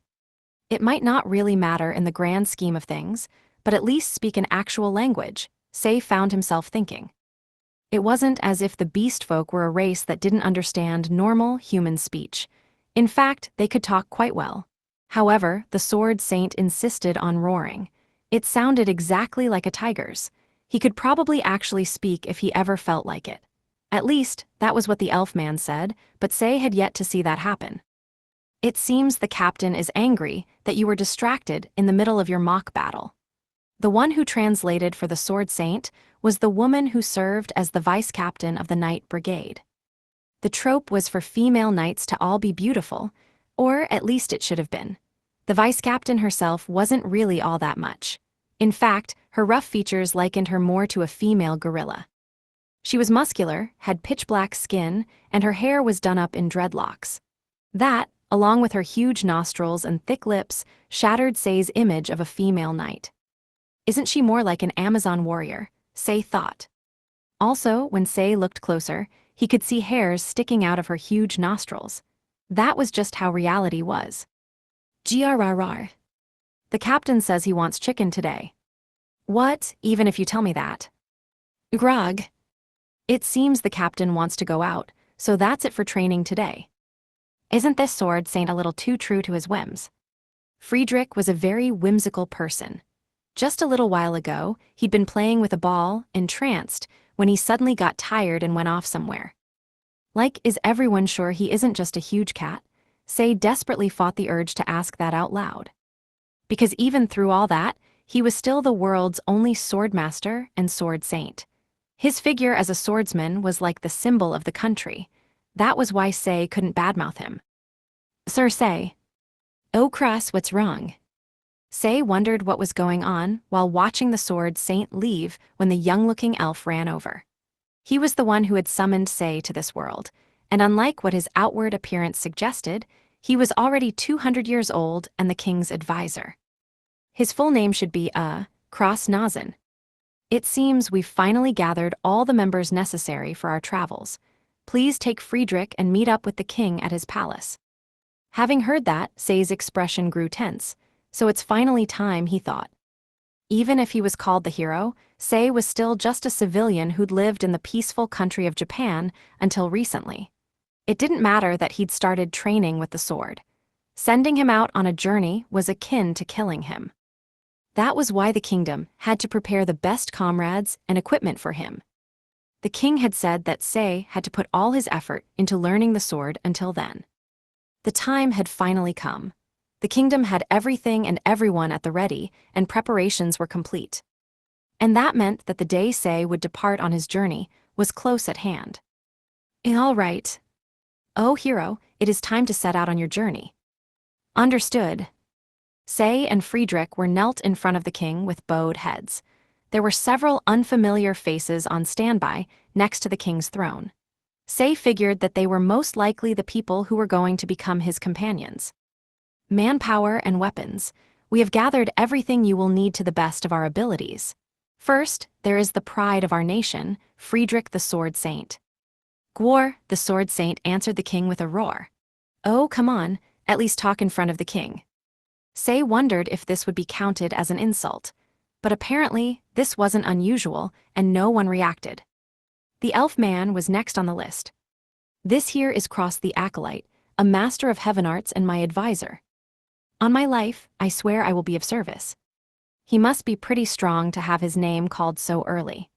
Speaker 1: It might not really matter in the grand scheme of things, but at least speak an actual language, Say found himself thinking. It wasn't as if the beast folk were a race that didn't understand normal human speech. In fact, they could talk quite well. However, the Sword Saint insisted on roaring. It sounded exactly like a tiger's. He could probably actually speak if he ever felt like it. At least, that was what the elf man said, but Say had yet to see that happen. It seems the captain is angry that you were distracted in the middle of your mock battle. The one who translated for the Sword Saint was the woman who served as the vice-captain of the Knight Brigade. The trope was for female knights to all be beautiful, or at least it should have been. The vice-captain herself wasn't really all that much. In fact, her rough features likened her more to a female gorilla. She was muscular, had pitch-black skin, and her hair was done up in dreadlocks. That, along with her huge nostrils and thick lips, shattered Say's image of a female knight. Isn't she more like an Amazon warrior? Say thought. Also, when Say looked closer, he could see hairs sticking out of her huge nostrils. That was just how reality was. Grrr. The captain says he wants chicken today. What, even if you tell me that? Grog. It seems the captain wants to go out, so that's it for training today. Isn't this Sword Saint a little too true to his whims? Friedrich was a very whimsical person. Just a little while ago, he'd been playing with a ball, entranced, when he suddenly got tired and went off somewhere. Like, is everyone sure he isn't just a huge cat? Say desperately fought the urge to ask that out loud. Because even through all that, he was still the world's only swordmaster and sword saint. His figure as a swordsman was like the symbol of the country. That was why Say couldn't badmouth him. Sir Say. Oh Cross, what's wrong? Say wondered what was going on while watching the Sword Saint leave when the young-looking elf ran over. He was the one who had summoned Say to this world, and unlike what his outward appearance suggested, he was already 200 years old and the king's advisor. His full name should be Cross Nazin. It seems we've finally gathered all the members necessary for our travels. Please take Friedrich and meet up with the king at his palace. Having heard that, Say's expression grew tense. So it's finally time, he thought. Even if he was called the hero, Say was still just a civilian who'd lived in the peaceful country of Japan until recently. It didn't matter that he'd started training with the sword. Sending him out on a journey was akin to killing him. That was why the kingdom had to prepare the best comrades and equipment for him. The king had said that Say had to put all his effort into learning the sword until then. The time had finally come. The kingdom had everything and everyone at the ready, and preparations were complete. And that meant that the day Say would depart on his journey was close at hand. All right. Oh, hero, it is time to set out on your journey. Understood. Say and Friedrich were knelt in front of the king with bowed heads. There were several unfamiliar faces on standby next to the king's throne. Say figured that they were most likely the people who were going to become his companions. Manpower and weapons. We have gathered everything you will need to the best of our abilities. First, there is the pride of our nation, Friedrich the Sword Saint. Gwar, the Sword Saint, answered the king with a roar. Oh, come on, at least talk in front of the king. Say wondered if this would be counted as an insult, but apparently this wasn't unusual and no one reacted. The elf man was next on the list. This here is Cross the Acolyte, a master of heaven arts and my advisor. On my life, I swear I will be of service. He must be pretty strong to have his name called so early.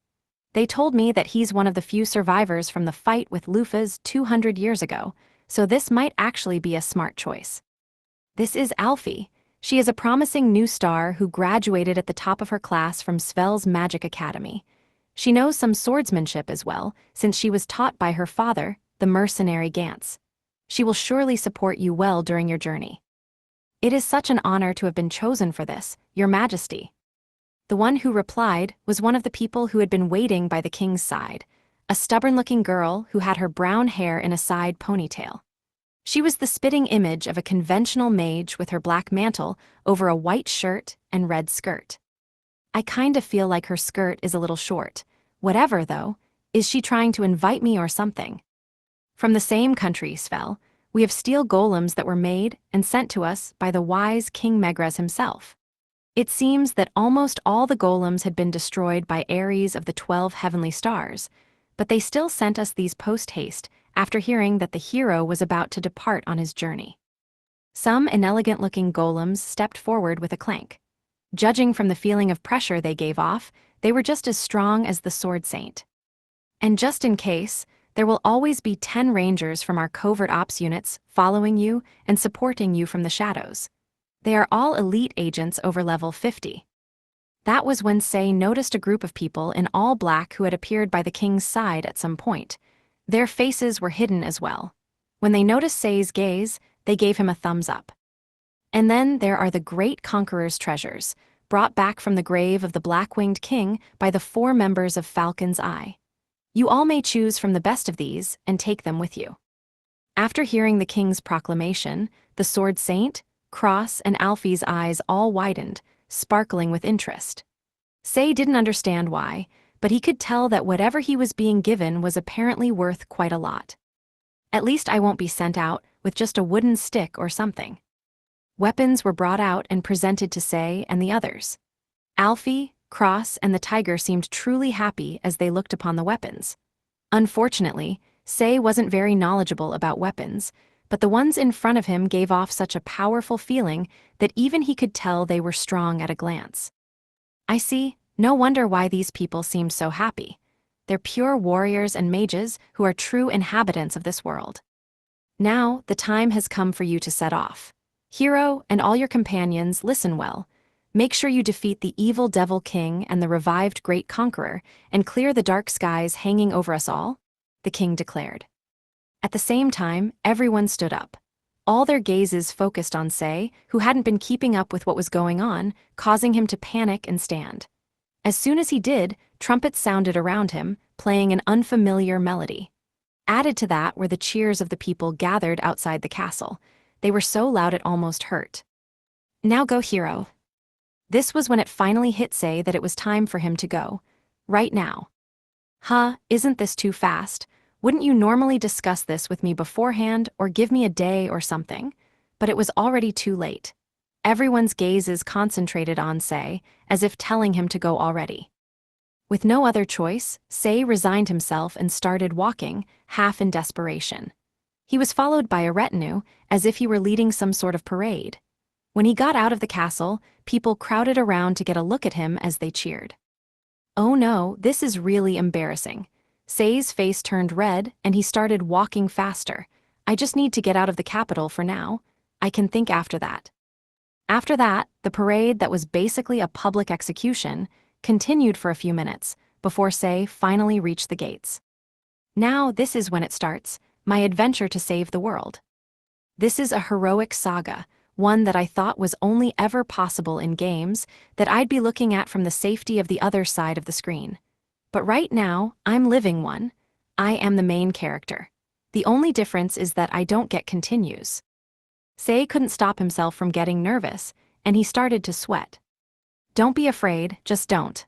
Speaker 1: They told me that he's one of the few survivors from the fight with Lufas 200 years ago, so this might actually be a smart choice. This is Alfie. She is a promising new star who graduated at the top of her class from Svel's Magic Academy. She knows some swordsmanship as well, since she was taught by her father, the mercenary Gantz. She will surely support you well during your journey. It is such an honor to have been chosen for this, Your Majesty. The one who replied was one of the people who had been waiting by the king's side, a stubborn-looking girl who had her brown hair in a side ponytail. She was the spitting image of a conventional mage with her black mantle over a white shirt and red skirt. I kinda feel like her skirt is a little short. Whatever, though, is she trying to invite me or something? From the same country, Svel, we have steel golems that were made and sent to us by the wise King Megrez himself. It seems that almost all the golems had been destroyed by Ares of the 12 heavenly stars, but they still sent us these post-haste after hearing that the hero was about to depart on his journey. Some inelegant-looking golems stepped forward with a clank. Judging from the feeling of pressure they gave off, they were just as strong as the Sword Saint. And just in case, there will always be 10 rangers from our covert ops units following you and supporting you from the shadows. They are all elite agents over level 50. That was when Sei noticed a group of people in all black who had appeared by the king's side at some point. Their faces were hidden as well. When they noticed Sei's gaze, they gave him a thumbs up. And then there are the great conqueror's treasures, brought back from the grave of the black-winged king by the 4 members of Falcon's Eye. You all may choose from the best of these and take them with you. After hearing the king's proclamation, the Sword Saint, Cross, and Alfie's eyes all widened, sparkling with interest. Sei didn't understand why, but he could tell that whatever he was being given was apparently worth quite a lot. At least I won't be sent out with just a wooden stick or something. Weapons were brought out and presented to Sei and the others. Alfie, Cross, and the tiger seemed truly happy as they looked upon the weapons. Unfortunately, Sei wasn't very knowledgeable about weapons, but the ones in front of him gave off such a powerful feeling that even he could tell they were strong at a glance. I see, no wonder why these people seemed so happy. They're pure warriors and mages who are true inhabitants of this world. Now, the time has come for you to set off. Hero and all your companions, listen well. Make sure you defeat the evil Devil King and the revived Great Conqueror and clear the dark skies hanging over us all, the king declared. At the same time, everyone stood up. All their gazes focused on Sei, who hadn't been keeping up with what was going on, causing him to panic and stand. As soon as he did, trumpets sounded around him, playing an unfamiliar melody. Added to that were the cheers of the people gathered outside the castle. They were so loud it almost hurt. Now go, hero. This was when it finally hit Sei that it was time for him to go. Right now. Huh, isn't this too fast? Wouldn't you normally discuss this with me beforehand or give me a day or something? But it was already too late. Everyone's gazes concentrated on Sei, as if telling him to go already. With no other choice, Sei resigned himself and started walking, half in desperation. He was followed by a retinue, as if he were leading some sort of parade. When he got out of the castle, people crowded around to get a look at him as they cheered. Oh no, this is really embarrassing. Sei's face turned red, and he started walking faster. I just need to get out of the capital for now. I can think after that. After that, the parade that was basically a public execution continued for a few minutes, before Sei finally reached the gates. Now this is when it starts, my adventure to save the world. This is a heroic saga, one that I thought was only ever possible in games that I'd be looking at from the safety of the other side of the screen. But right now, I'm living one. I am the main character. The only difference is that I don't get continues. Sei couldn't stop himself from getting nervous, and he started to sweat. Don't be afraid, just don't.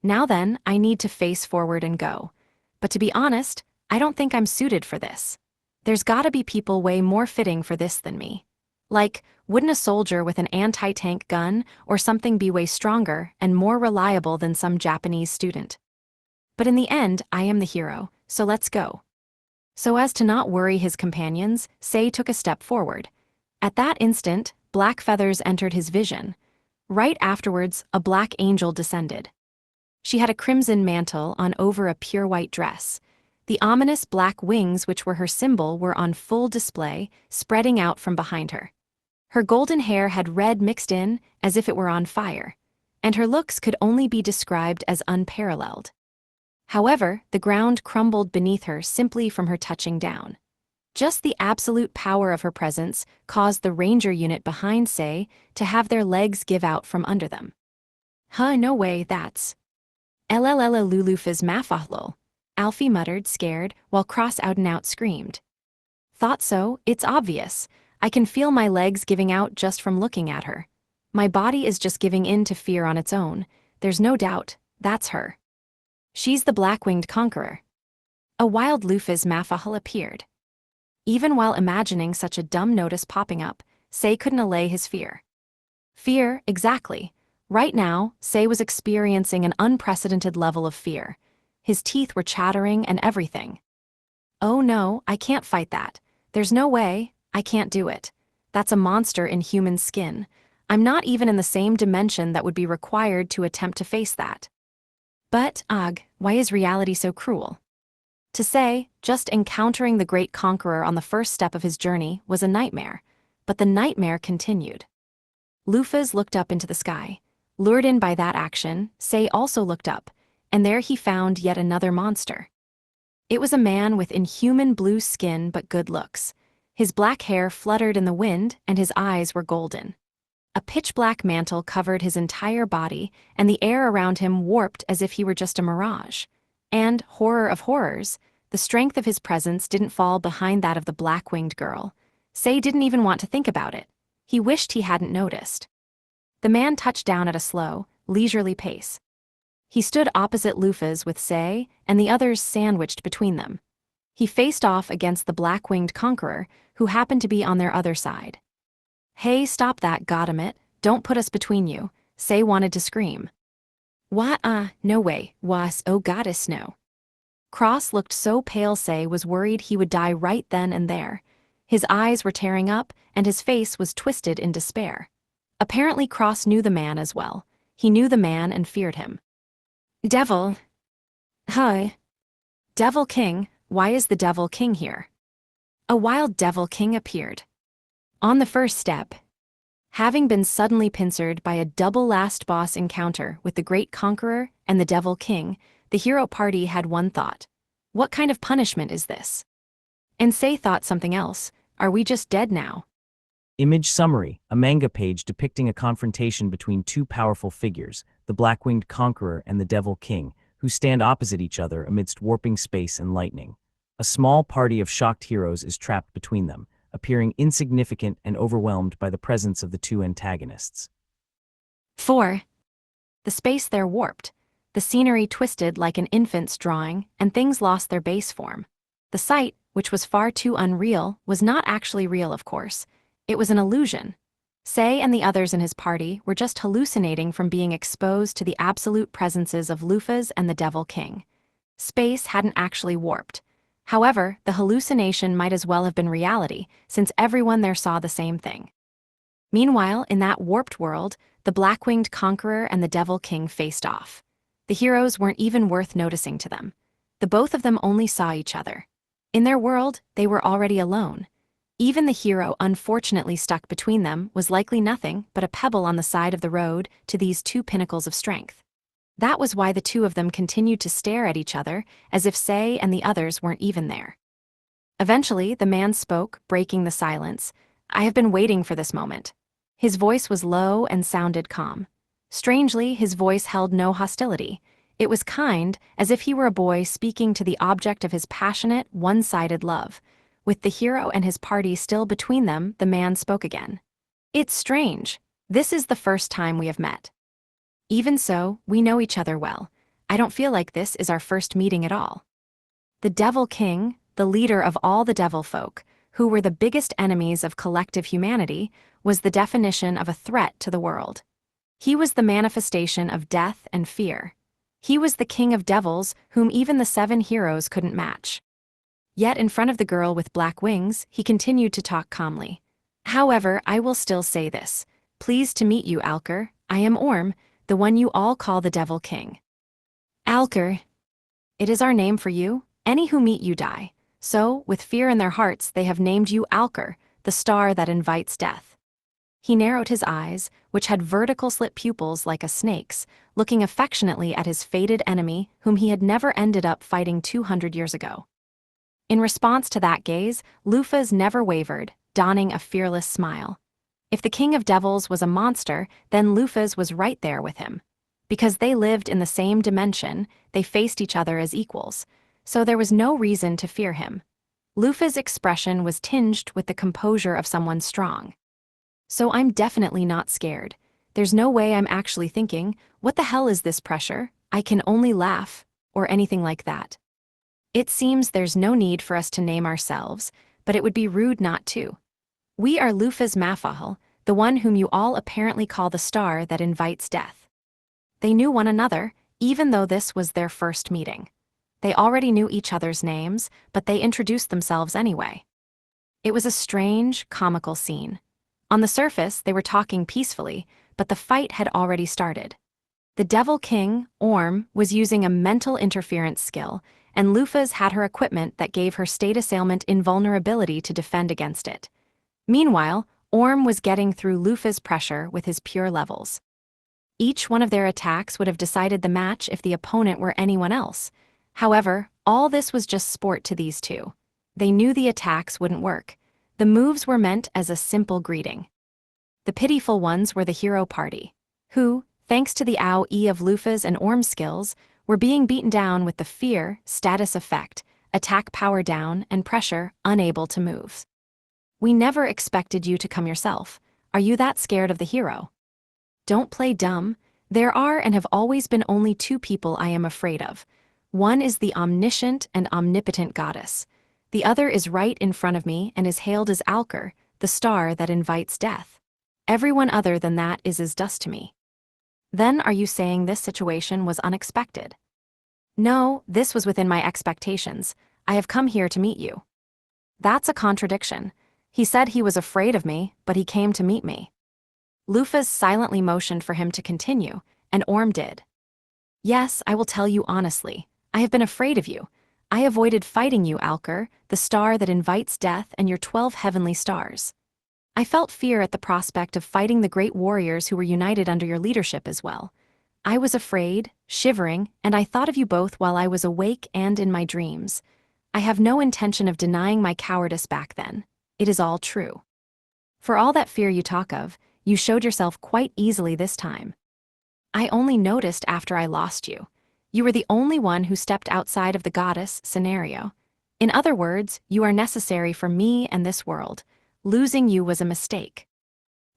Speaker 1: Now then, I need to face forward and go. But to be honest, I don't think I'm suited for this. There's gotta be people way more fitting for this than me. Like, wouldn't a soldier with an anti-tank gun or something be way stronger and more reliable than some Japanese student? But in the end, I am the hero, so let's go. So as to not worry his companions, Sei took a step forward. At that instant, black feathers entered his vision. Right afterwards, a black angel descended. She had a crimson mantle on over a pure white dress. The ominous black wings which were her symbol were on full display, spreading out from behind her. Her golden hair had red mixed in, as if it were on fire, and her looks could only be described as unparalleled. However, the ground crumbled beneath her simply from her touching down. Just the absolute power of her presence caused the ranger unit behind Sei to have their legs give out from under them. Huh, no way, that's LLL Lulufa's mafahlul, Alfie muttered, scared, while Cross out and out screamed. Thought so, it's obvious. I can feel my legs giving out just from looking at her. My body is just giving in to fear on its own. There's no doubt, that's her. She's the black-winged conqueror. A wild Lufa's mafahal appeared. Even while imagining such a dumb notice popping up, Sei couldn't allay his fear. Fear, exactly. Right now, Sei was experiencing an unprecedented level of fear. His teeth were chattering and everything. Oh no, I can't fight that. There's no way, I can't do it. That's a monster in human skin. I'm not even in the same dimension that would be required to attempt to face that. But, ugh, why is reality so cruel? To Sei, just encountering the great conqueror on the first step of his journey was a nightmare, but the nightmare continued. Lufas looked up into the sky. Lured in by that action, Sei also looked up, and there he found yet another monster. It was a man with inhuman blue skin but good looks. His black hair fluttered in the wind, and his eyes were golden. A pitch-black mantle covered his entire body, and the air around him warped as if he were just a mirage. And, horror of horrors, the strength of his presence didn't fall behind that of the black-winged girl. Sei didn't even want to think about it. He wished he hadn't noticed. The man touched down at a slow, leisurely pace. He stood opposite Lufas with Sei and the others sandwiched between them. He faced off against the black-winged conqueror, who happened to be on their other side. Hey, stop that, goddammit, don't put us between you, Sei wanted to scream. What, no way, was, oh goddess no. Cross looked so pale Sei was worried he would die right then and there. His eyes were tearing up, and his face was twisted in despair. Apparently Cross knew the man as well. He knew the man and feared him. Devil. Hi. Devil King, why is the Devil King here? A wild Devil King appeared. On the first step, having been suddenly pincered by a double last boss encounter with the Great Conqueror and the Devil King, the hero party had one thought. What kind of punishment is this? And Sei thought something else. Are we just dead now?
Speaker 2: Image summary, a manga page depicting a confrontation between two powerful figures, the Black-Winged Conqueror and the Devil King, who stand opposite each other amidst warping space and lightning. A small party of shocked heroes is trapped between them, appearing insignificant and overwhelmed by the presence of the two antagonists.
Speaker 1: 4. The space there warped. The scenery twisted like an infant's drawing, and things lost their base form. The sight, which was far too unreal, was not actually real, of course. It was an illusion. Sei and the others in his party were just hallucinating from being exposed to the absolute presences of Lufas and the Devil King. Space hadn't actually warped. However, the hallucination might as well have been reality, since everyone there saw the same thing. Meanwhile, in that warped world, the Black-Winged Conqueror and the Devil King faced off. The heroes weren't even worth noticing to them. The both of them only saw each other. In their world, they were already alone. Even the hero unfortunately stuck between them was likely nothing but a pebble on the side of the road to these two pinnacles of strength. That was why the two of them continued to stare at each other, as if Sei and the others weren't even there. Eventually, the man spoke, breaking the silence. I have been waiting for this moment. His voice was low and sounded calm. Strangely, his voice held no hostility. It was kind, as if he were a boy speaking to the object of his passionate, one-sided love. With the hero and his party still between them, the man spoke again. It's strange. This is the first time we have met. Even so, we know each other well. I don't feel like this is our first meeting at all. The Devil King, the leader of all the devil folk, who were the biggest enemies of collective humanity, was the definition of a threat to the world. He was the manifestation of death and fear. He was the king of devils whom even the 7 heroes couldn't match. Yet in front of the girl with black wings, he continued to talk calmly. However, I will still say this. Pleased to meet you, Alker. I am Orm, the one you all call the Devil King. Alker, it is our name for you. Any who meet you die. So, with fear in their hearts, they have named you Alker, the star that invites death. He narrowed his eyes, which had vertical slit pupils like a snake's, looking affectionately at his fated enemy whom he had never ended up fighting 200 years ago. In response to that gaze, Lufas never wavered, donning a fearless smile. If the King of Devils was a monster, then Lufas was right there with him. Because they lived in the same dimension, they faced each other as equals, so there was no reason to fear him. Lufas' expression was tinged with the composure of someone strong. So I'm definitely not scared. There's no way I'm actually thinking, what the hell is this pressure? I can only laugh, or anything like that. It seems there's no need for us to name ourselves, but it would be rude not to. We are Lufas Mafahal, the one whom you all apparently call the star that invites death. They knew one another, even though this was their first meeting. They already knew each other's names, but they introduced themselves anyway. It was a strange, comical scene. On the surface, they were talking peacefully, but the fight had already started. The Devil King, Orm, was using a mental interference skill, and Lufas had her equipment that gave her status ailment invulnerability to defend against it. Meanwhile, Orm was getting through Lufas' pressure with his pure levels. Each one of their attacks would have decided the match if the opponent were anyone else. However, all this was just sport to these two. They knew the attacks wouldn't work. The moves were meant as a simple greeting. The pitiful ones were the hero party, who, thanks to the AoE of Lufas and Orm's skills, were being beaten down with the fear, status effect, attack power down, and pressure, unable to move. We never expected you to come yourself. Are you that scared of the hero? Don't play dumb. There are and have always been only two people I am afraid of. One is the omniscient and omnipotent goddess. The other is right in front of me and is hailed as Alker, the star that invites death. Everyone other than that is as dust to me. Then are you saying this situation was unexpected? No, this was within my expectations. I have come here to meet you. That's a contradiction. He said he was afraid of me, but he came to meet me. Lufas silently motioned for him to continue, and Orm did. Yes, I will tell you honestly. I have been afraid of you. I avoided fighting you, Alker, the star that invites death and your 12 heavenly stars. I felt fear at the prospect of fighting the great warriors who were united under your leadership as well. I was afraid, shivering, and I thought of you both while I was awake and in my dreams. I have no intention of denying my cowardice back then. It is all true. For all that fear you talk of, you showed yourself quite easily this time. I only noticed after I lost you. You were the only one who stepped outside of the goddess scenario. In other words, you are necessary for me and this world. Losing you was a mistake.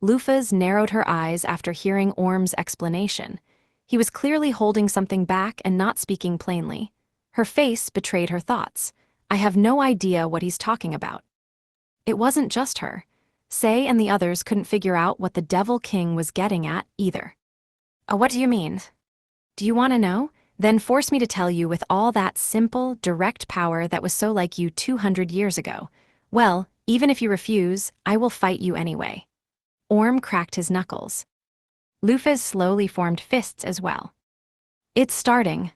Speaker 1: Lufas narrowed her eyes after hearing Orm's explanation. He was clearly holding something back and not speaking plainly. Her face betrayed her thoughts. I have no idea what he's talking about. It wasn't just her. Say and the others couldn't figure out what the Devil King was getting at either. What do you mean? Do you want to know? Then force me to tell you with all that simple, direct power that was so like you 200 years ago. Well, even if you refuse, I will fight you anyway. Orm cracked his knuckles. Lufas slowly formed fists as well. It's starting.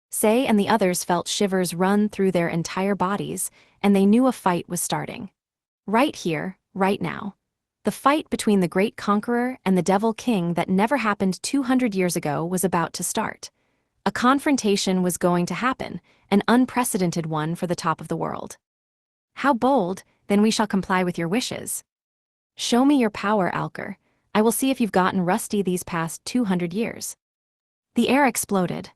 Speaker 1: Say and the others felt shivers run through their entire bodies, and they knew a fight was starting. Right here, right now. The fight between the great conqueror and the Devil King that never happened 200 years ago was about to start. A confrontation was going to happen, an unprecedented one for the top of the world. How bold, then we shall comply with your wishes. Show me your power, Alker. I will see if you've gotten rusty these past 200 years. The air exploded.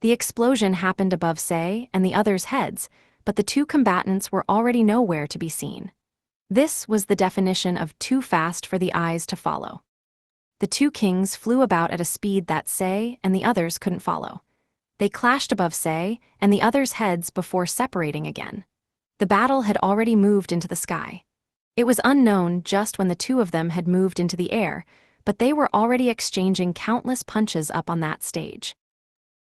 Speaker 1: The explosion happened above Say and the others' heads, but the two combatants were already nowhere to be seen. This was the definition of too fast for the eyes to follow. The two kings flew about at a speed that Say and the others couldn't follow. They clashed above Say and the others' heads before separating again. The battle had already moved into the sky. It was unknown just when the two of them had moved into the air, but they were already exchanging countless punches up on that stage.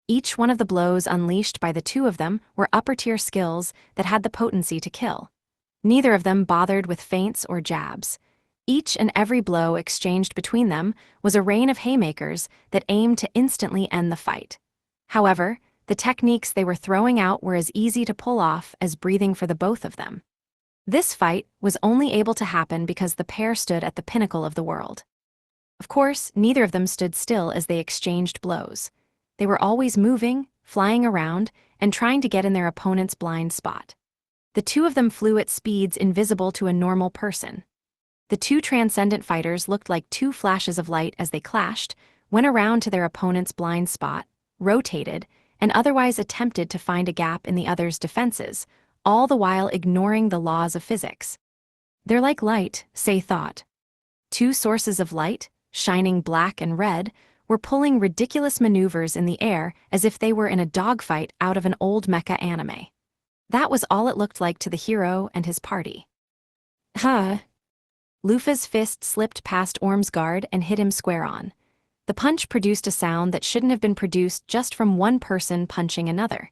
Speaker 1: Each one of the blows unleashed by the two of them were upper-tier skills that had the potency to kill. Neither of them bothered with feints or jabs. Each and every blow exchanged between them was a rain of haymakers that aimed to instantly end the fight. However, the techniques they were throwing out were as easy to pull off as breathing for the both of them. This fight was only able to happen because the pair stood at the pinnacle of the world. Of course, neither of them stood still as they exchanged blows. They were always moving, flying around, and trying to get in their opponent's blind spot. The two of them flew at speeds invisible to a normal person. The two transcendent fighters looked like two flashes of light as they clashed, went around to their opponent's blind spot, rotated, and otherwise attempted to find a gap in the other's defenses, all the while ignoring the laws of physics. They're like light, Sei thought. Two sources of light, shining black and red, were pulling ridiculous maneuvers in the air as if they were in a dogfight out of an old mecha anime. That was all it looked like to the hero and his party. Huh. Lufa's fist slipped past Orm's guard and hit him square on. The punch produced a sound that shouldn't have been produced just from one person punching another.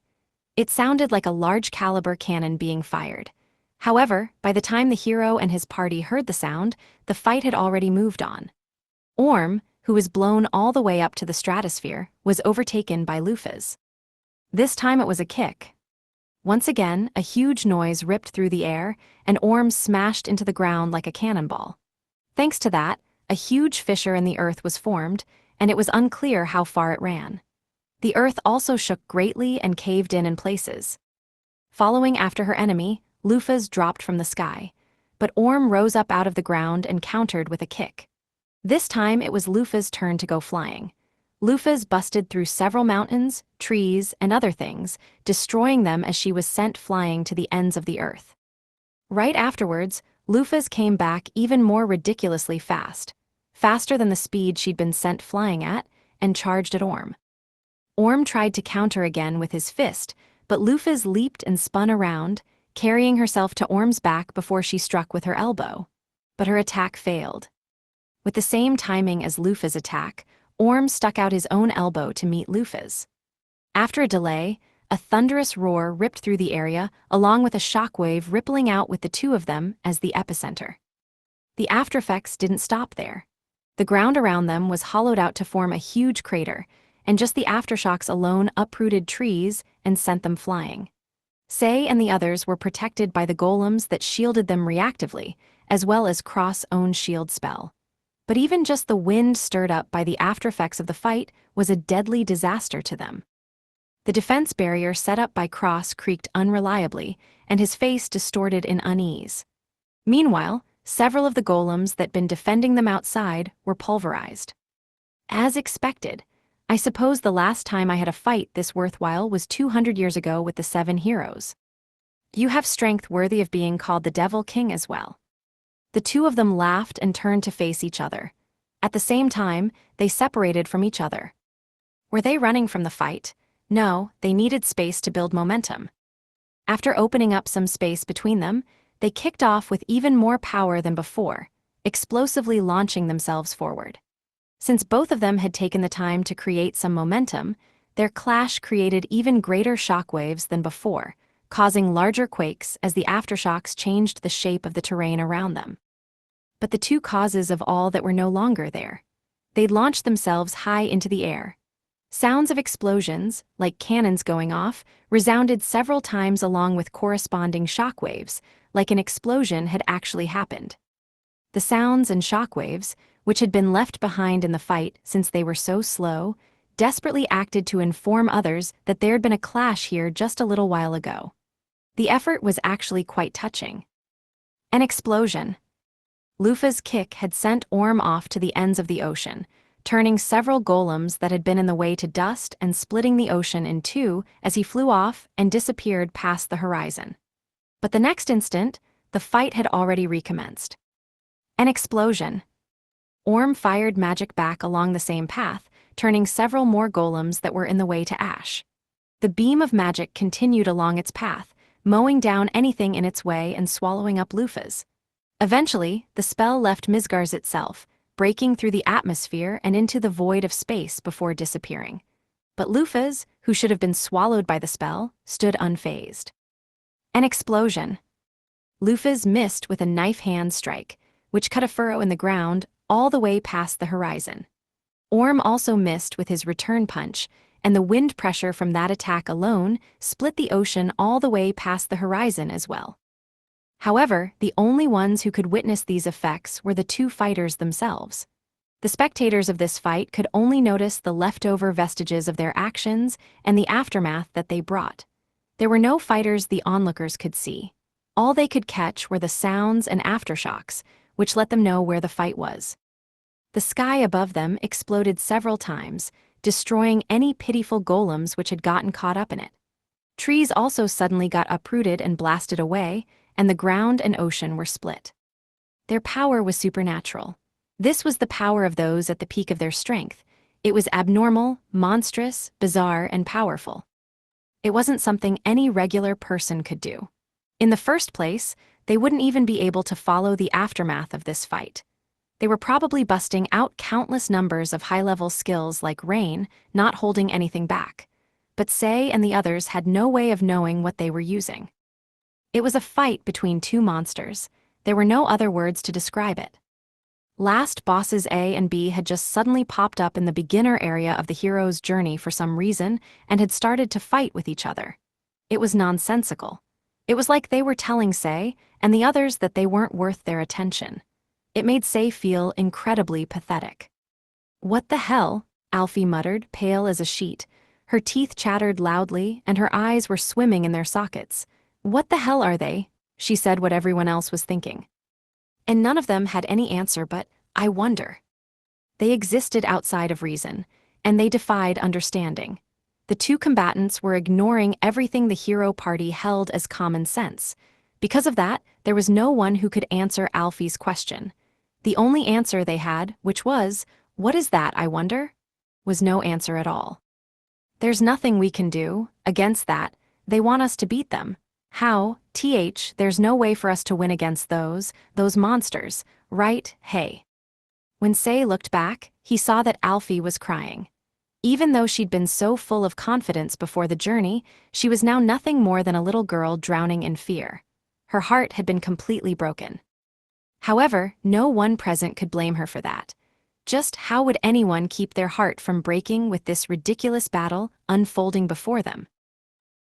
Speaker 1: It sounded like a large-caliber cannon being fired. However, by the time the hero and his party heard the sound, the fight had already moved on. Orm, who was blown all the way up to the stratosphere, was overtaken by Lufa's. This time it was a kick. Once again, a huge noise ripped through the air, and Orm smashed into the ground like a cannonball. Thanks to that, a huge fissure in the earth was formed, and it was unclear how far it ran. The earth also shook greatly and caved in places. Following after her enemy, Lufa's dropped from the sky, but Orm rose up out of the ground and countered with a kick. This time it was Lufa's turn to go flying. Lufa's busted through several mountains, trees, and other things, destroying them as she was sent flying to the ends of the earth. Right afterwards, Lufa's came back even more ridiculously fast, faster than the speed she'd been sent flying at, and charged at Orm. Orm tried to counter again with his fist, but Lufa's leaped and spun around, carrying herself to Orm's back before she struck with her elbow. But her attack failed. With the same timing as Lufa's attack, Orm stuck out his own elbow to meet Lufa's. After a delay, a thunderous roar ripped through the area, along with a shockwave rippling out with the two of them as the epicenter. The aftereffects didn't stop there. The ground around them was hollowed out to form a huge crater, and just the aftershocks alone uprooted trees and sent them flying. Sei and the others were protected by the golems that shielded them reactively, as well as Cross' own shield spell. But even just the wind stirred up by the aftereffects of the fight was a deadly disaster to them. The defense barrier set up by Cross creaked unreliably, and his face distorted in unease. Meanwhile, several of the golems that'd been defending them outside were pulverized. As expected, I suppose the last time I had a fight this worthwhile was 200 years ago with the 7 heroes. You have strength worthy of being called the Devil King as well. The two of them laughed and turned to face each other. At the same time, they separated from each other. Were they running from the fight? No, they needed space to build momentum. After opening up some space between them, they kicked off with even more power than before, explosively launching themselves forward. Since both of them had taken the time to create some momentum, their clash created even greater shockwaves than before, causing larger quakes as the aftershocks changed the shape of the terrain around them. But the two causes of all that were no longer there. They'd launched themselves high into the air. Sounds of explosions, like cannons going off, resounded several times along with corresponding shockwaves, like an explosion had actually happened. The sounds and shockwaves, which had been left behind in the fight since they were so slow, desperately acted to inform others that there'd been a clash here just a little while ago. The effort was actually quite touching. An explosion. Lufa's kick had sent Orm off to the ends of the ocean, turning several golems that had been in the way to dust and splitting the ocean in two as he flew off and disappeared past the horizon. But the next instant, the fight had already recommenced. An explosion. Orm fired magic back along the same path, turning several more golems that were in the way to ash. The beam of magic continued along its path, mowing down anything in its way and swallowing up Lufa's. Eventually, the spell left Midgard's itself, breaking through the atmosphere and into the void of space before disappearing. But Lufa's, who should have been swallowed by the spell, stood unfazed. An explosion. Lufa's missed with a knife hand strike, which cut a furrow in the ground all the way past the horizon. Orm also missed with his return punch, and the wind pressure from that attack alone split the ocean all the way past the horizon as well. However, the only ones who could witness these effects were the two fighters themselves. The spectators of this fight could only notice the leftover vestiges of their actions and the aftermath that they brought. There were no fighters the onlookers could see. All they could catch were the sounds and aftershocks, which let them know where the fight was. The sky above them exploded several times, destroying any pitiful golems which had gotten caught up in it. Trees also suddenly got uprooted and blasted away, and the ground and ocean were split. Their power was supernatural. This was the power of those at the peak of their strength. It was abnormal, monstrous, bizarre, and powerful. It wasn't something any regular person could do. In the first place, they wouldn't even be able to follow the aftermath of this fight. They were probably busting out countless numbers of high-level skills like Rain, not holding anything back. But Sei and the others had no way of knowing what they were using. It was a fight between two monsters. There were no other words to describe it. Last bosses A and B had just suddenly popped up in the beginner area of the hero's journey for some reason and had started to fight with each other. It was nonsensical. It was like they were telling Sei and the others that they weren't worth their attention. It made Sei feel incredibly pathetic. "What the hell?" Alfie muttered, pale as a sheet. Her teeth chattered loudly and her eyes were swimming in their sockets. "What the hell are they?" she said what everyone else was thinking. And none of them had any answer but, "I wonder." They existed outside of reason, and they defied understanding. The two combatants were ignoring everything the hero party held as common sense. Because of that, there was no one who could answer Alfie's question. The only answer they had, which was, "What is that, I wonder?" was no answer at all. "There's nothing we can do against that. They want us to beat them. How? There's no way for us to win against those monsters, right? Hey." When Sei looked back, he saw that Alfie was crying. Even though she'd been so full of confidence before the journey, she was now nothing more than a little girl drowning in fear. Her heart had been completely broken. However, no one present could blame her for that. Just how would anyone keep their heart from breaking with this ridiculous battle unfolding before them?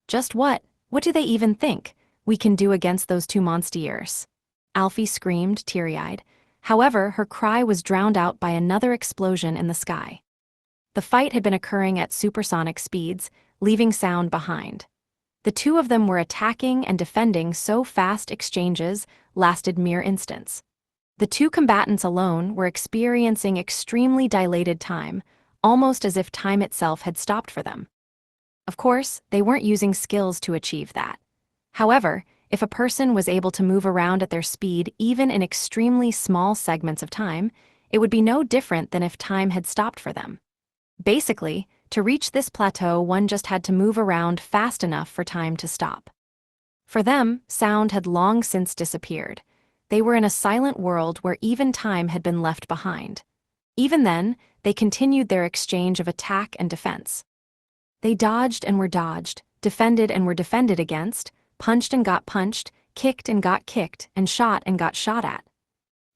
Speaker 1: Just what do they even think we can do against those two monsters? Alfie screamed, teary-eyed. However, her cry was drowned out by another explosion in the sky. The fight had been occurring at supersonic speeds, leaving sound behind. The two of them were attacking and defending so fast exchanges lasted mere instants. The two combatants alone were experiencing extremely dilated time, almost as if time itself had stopped for them. Of course, they weren't using skills to achieve that. However, if a person was able to move around at their speed even in extremely small segments of time, it would be no different than if time had stopped for them. Basically, to reach this plateau, one just had to move around fast enough for time to stop. For them, sound had long since disappeared. They were in a silent world where even time had been left behind. Even then, they continued their exchange of attack and defense. They dodged and were dodged, defended and were defended against, punched and got punched, kicked and got kicked, and shot and got shot at.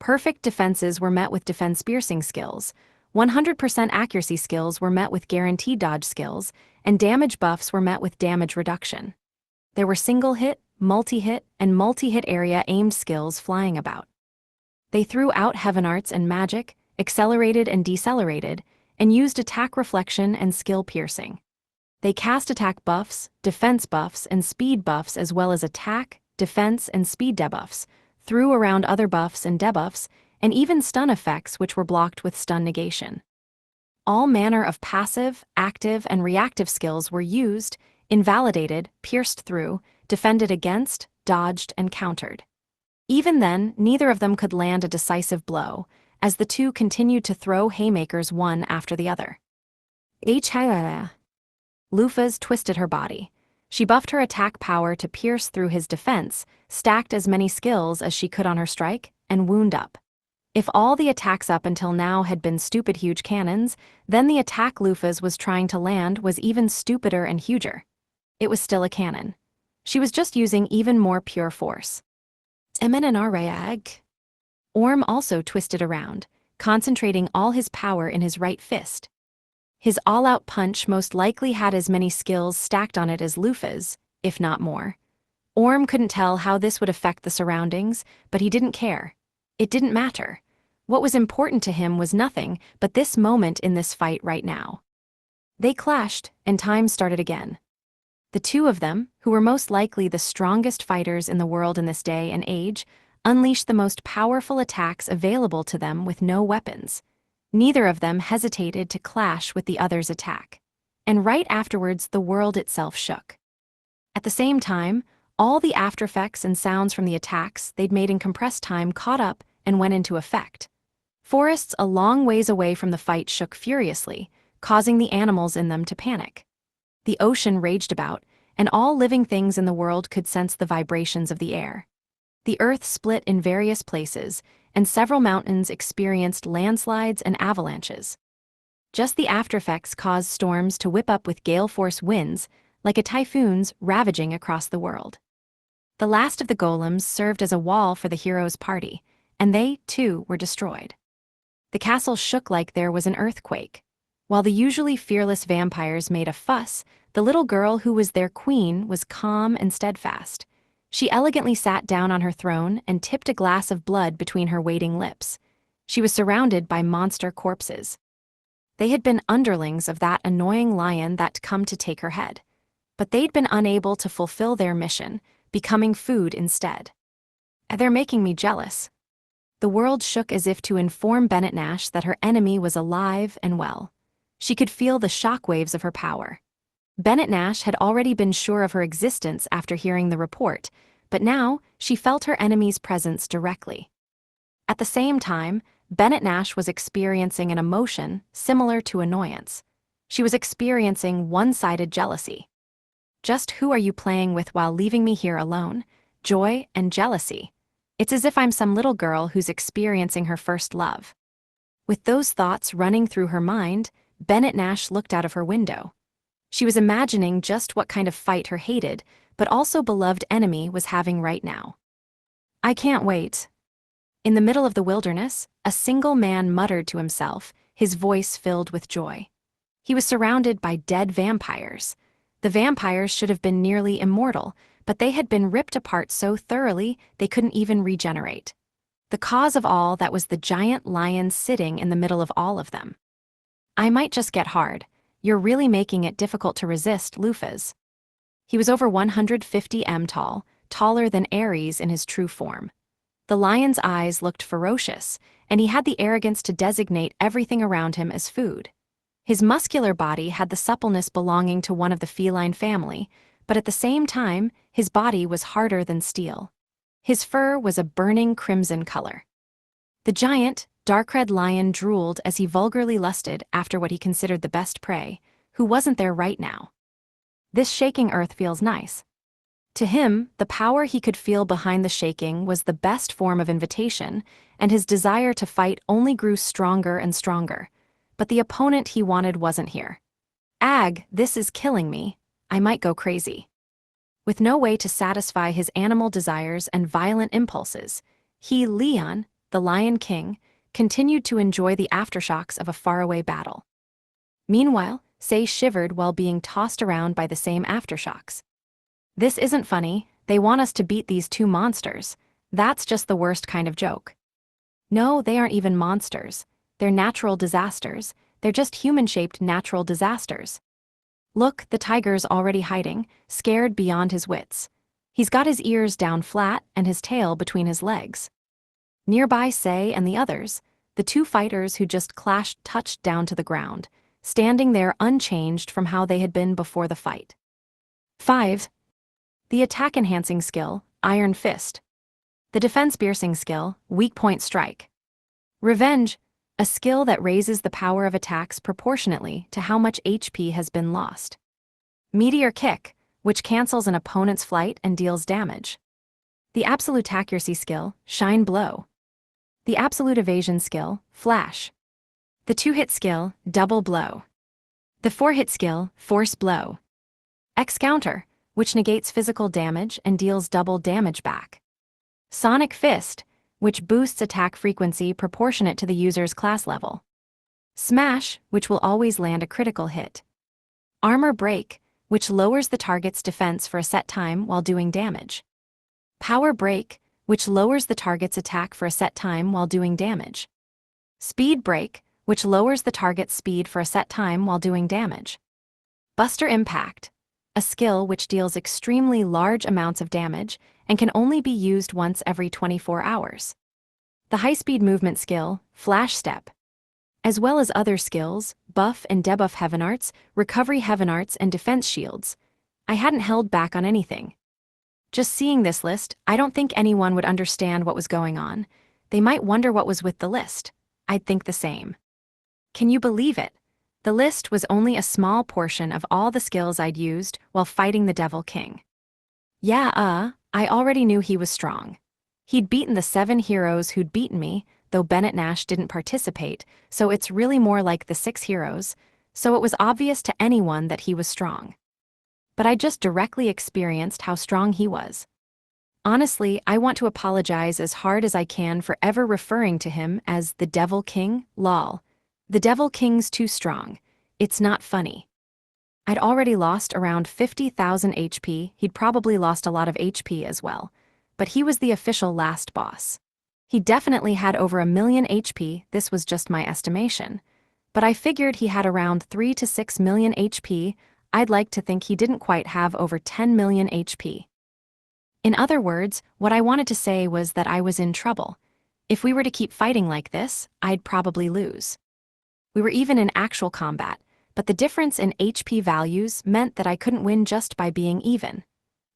Speaker 1: Perfect defenses were met with defense-piercing skills, 100% accuracy skills were met with guaranteed dodge skills, and damage buffs were met with damage reduction. There were single-hit, multi-hit, and multi-hit area-aimed skills flying about. They threw out heaven arts and magic, accelerated and decelerated, and used attack reflection and skill piercing. They cast attack buffs, defense buffs, and speed buffs as well as attack, defense, and speed debuffs, threw around other buffs and debuffs, and even stun effects which were blocked with stun negation. All manner of passive, active, and reactive skills were used, invalidated, pierced through, defended against, dodged, and countered. Even then, neither of them could land a decisive blow, as the two continued to throw haymakers one after the other. Lufas twisted her body. She buffed her attack power to pierce through his defense, stacked as many skills as she could on her strike, and wound up. If all the attacks up until now had been stupid huge cannons, then the attack Lufas was trying to land was even stupider and huger. It was still a cannon. She was just using even more pure force. Orm also twisted around, concentrating all his power in his right fist. His all-out punch most likely had as many skills stacked on it as Lufa's, if not more. Orm couldn't tell how this would affect the surroundings, but he didn't care. It didn't matter. What was important to him was nothing but this moment in this fight right now. They clashed, and time started again. The two of them, who were most likely the strongest fighters in the world in this day and age, unleashed the most powerful attacks available to them with no weapons. Neither of them hesitated to clash with the other's attack. And right afterwards, the world itself shook. At the same time, all the aftereffects and sounds from the attacks they'd made in compressed time caught up and went into effect. Forests a long ways away from the fight shook furiously, causing the animals in them to panic. The ocean raged about, and all living things in the world could sense the vibrations of the air. The earth split in various places, and several mountains experienced landslides and avalanches. Just the aftereffects caused storms to whip up with gale-force winds, like a typhoon's ravaging across the world. The last of the golems served as a wall for the heroes' party, and they, too, were destroyed. The castle shook like there was an earthquake. While the usually fearless vampires made a fuss, the little girl who was their queen was calm and steadfast. She elegantly sat down on her throne and tipped a glass of blood between her waiting lips. She was surrounded by monster corpses. They had been underlings of that annoying lion that'd come to take her head. But they'd been unable to fulfill their mission, becoming food instead. They're making me jealous. The world shook as if to inform Bennett Nash that her enemy was alive and well. She could feel the shockwaves of her power. Bennett Nash had already been sure of her existence after hearing the report, but now she felt her enemy's presence directly. At the same time, Bennett Nash was experiencing an emotion similar to annoyance. She was experiencing one-sided jealousy. Just who are you playing with while leaving me here alone? Joy and jealousy. It's as if I'm some little girl who's experiencing her first love. With those thoughts running through her mind, Bennett Nash looked out of her window. She was imagining just what kind of fight her hated, but also beloved enemy was having right now. I can't wait. In the middle of the wilderness, a single man muttered to himself, his voice filled with joy. He was surrounded by dead vampires. The vampires should have been nearly immortal, but they had been ripped apart so thoroughly they couldn't even regenerate. The cause of all that was the giant lion sitting in the middle of all of them. I might just get hard. You're really making it difficult to resist, Lufa's. He was over 150 m tall, taller than Ares in his true form. The lion's eyes looked ferocious, and he had the arrogance to designate everything around him as food. His muscular body had the suppleness belonging to one of the feline family, but at the same time, his body was harder than steel. His fur was a burning crimson color. The giant, dark-red lion drooled as he vulgarly lusted after what he considered the best prey, who wasn't there right now. This shaking earth feels nice. To him, the power he could feel behind the shaking was the best form of invitation, and his desire to fight only grew stronger and stronger. But the opponent he wanted wasn't here. Ag, this is killing me. I might go crazy. With no way to satisfy his animal desires and violent impulses, he, Leon, the Lion King, continued to enjoy the aftershocks of a faraway battle. Meanwhile, Sei shivered while being tossed around by the same aftershocks. This isn't funny. They want us to beat these two monsters. That's just the worst kind of joke. No, they aren't even monsters. They're natural disasters. They're just human-shaped natural disasters. Look, the tiger's already hiding, scared beyond his wits. He's got his ears down flat and his tail between his legs. Nearby Sei and the others, the two fighters who just clashed touched down to the ground, standing there unchanged from how they had been before the fight. 5. The attack-enhancing skill, Iron Fist. The defense-piercing skill, Weak Point Strike. Revenge, a skill that raises the power of attacks proportionately to how much HP has been lost. Meteor Kick, which cancels an opponent's flight and deals damage. The absolute accuracy skill, Shine Blow. The absolute evasion skill, Flash. The 2-hit skill, Double Blow. The 4-hit skill, Force Blow. X Counter, which negates physical damage and deals double damage back. Sonic Fist, which boosts attack frequency proportionate to the user's class level. Smash, which will always land a critical hit. Armor Break, which lowers the target's defense for a set time while doing damage. Power Break, which lowers the target's attack for a set time while doing damage. Speed Break, which lowers the target's speed for a set time while doing damage. Buster Impact, a skill which deals extremely large amounts of damage and can only be used once every 24 hours. The high-speed movement skill, Flash Step, as well as other skills, buff and debuff Heaven Arts, recovery Heaven Arts, and defense shields. I hadn't held back on anything. Just seeing this list, I don't think anyone would understand what was going on. They might wonder what was with the list. I'd think the same. Can you believe it? The list was only a small portion of all the skills I'd used while fighting the Devil King. Yeah, I already knew he was strong. He'd beaten the 7 heroes who'd beaten me, though Bennett Nash didn't participate, so it's really more like the 6 heroes, so it was obvious to anyone that he was strong. But I just directly experienced how strong he was. Honestly, I want to apologize as hard as I can for ever referring to him as the Devil King, lol. The Devil King's too strong. It's not funny. I'd already lost around 50,000 HP, he'd probably lost a lot of HP as well, but he was the official last boss. He definitely had over 1 million HP, this was just my estimation. But I figured he had around 3 to 6 million HP, I'd like to think he didn't quite have over 10 million HP. In other words, what I wanted to say was that I was in trouble. If we were to keep fighting like this, I'd probably lose. We were even in actual combat, but the difference in HP values meant that I couldn't win just by being even.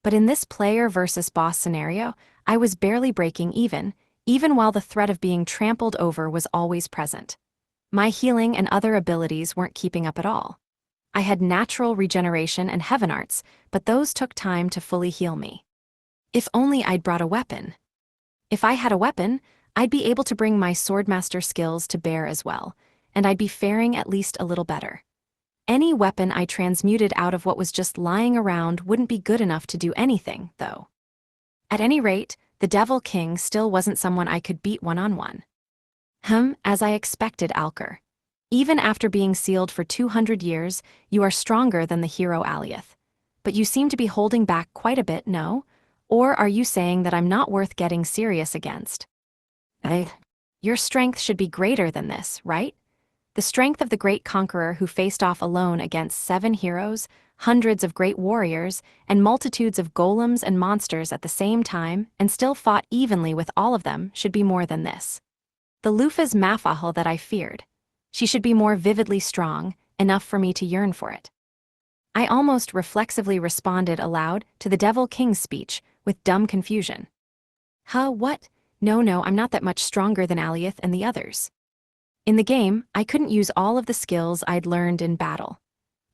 Speaker 1: But in this player versus boss scenario, I was barely breaking even while the threat of being trampled over was always present. My healing and other abilities weren't keeping up at all. I had natural regeneration and Heaven Arts, but those took time to fully heal me. If only I'd brought a weapon. If I had a weapon, I'd be able to bring my Swordmaster skills to bear as well, and I'd be faring at least a little better. Any weapon I transmuted out of what was just lying around wouldn't be good enough to do anything, though. At any rate, the Devil King still wasn't someone I could beat one-on-one. As I expected, Alker. Even after being sealed for 200 years, you are stronger than the hero Alioth. But you seem to be holding back quite a bit, no? Or are you saying that I'm not worth getting serious against? Your strength should be greater than this, right? The strength of the great conqueror who faced off alone against 7 heroes, hundreds of great warriors, and multitudes of golems and monsters at the same time, and still fought evenly with all of them, should be more than this. The Lufa's Mafahel that I feared. She should be more vividly strong, enough for me to yearn for it. I almost reflexively responded aloud to the Devil King's speech, with dumb confusion. What? No, I'm not that much stronger than Alioth and the others. In the game, I couldn't use all of the skills I'd learned in battle.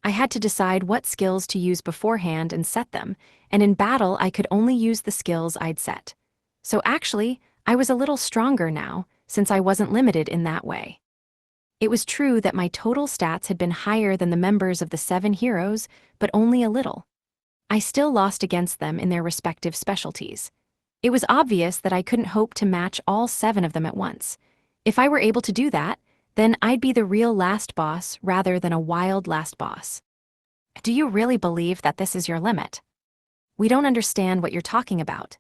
Speaker 1: I had to decide what skills to use beforehand and set them, and in battle I could only use the skills I'd set. So actually, I was a little stronger now, since I wasn't limited in that way. It was true that my total stats had been higher than the members of the 7 heroes, but only a little. I still lost against them in their respective specialties. It was obvious that I couldn't hope to match all 7 of them at once. If I were able to do that, then I'd be the real last boss rather than a wild last boss. Do you really believe that this is your limit? We don't understand what you're talking about.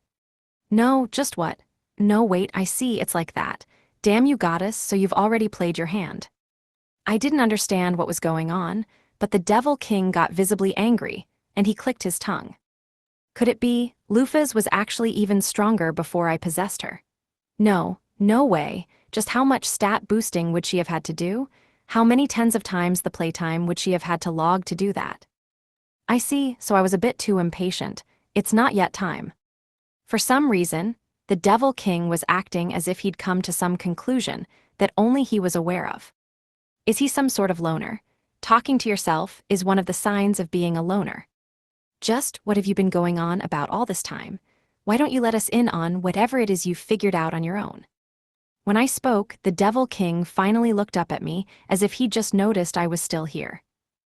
Speaker 1: No, just what? No, wait, I see, it's like that. Damn you, goddess, so you've already played your hand. I didn't understand what was going on, but the Devil King got visibly angry, and he clicked his tongue. Could it be Lufa's was actually even stronger before I possessed her? No way. Just how much stat boosting would she have had to do? How many tens of times the playtime would she have had to log to do that? I see, so I was a bit too impatient. It's not yet time. For some reason, the Devil King was acting as if he'd come to some conclusion that only he was aware of. Is he some sort of loner? Talking to yourself is one of the signs of being a loner. Just what have you been going on about all this time? Why don't you let us in on whatever it is you've figured out on your own? When I spoke, the Devil King finally looked up at me as if he'd just noticed I was still here.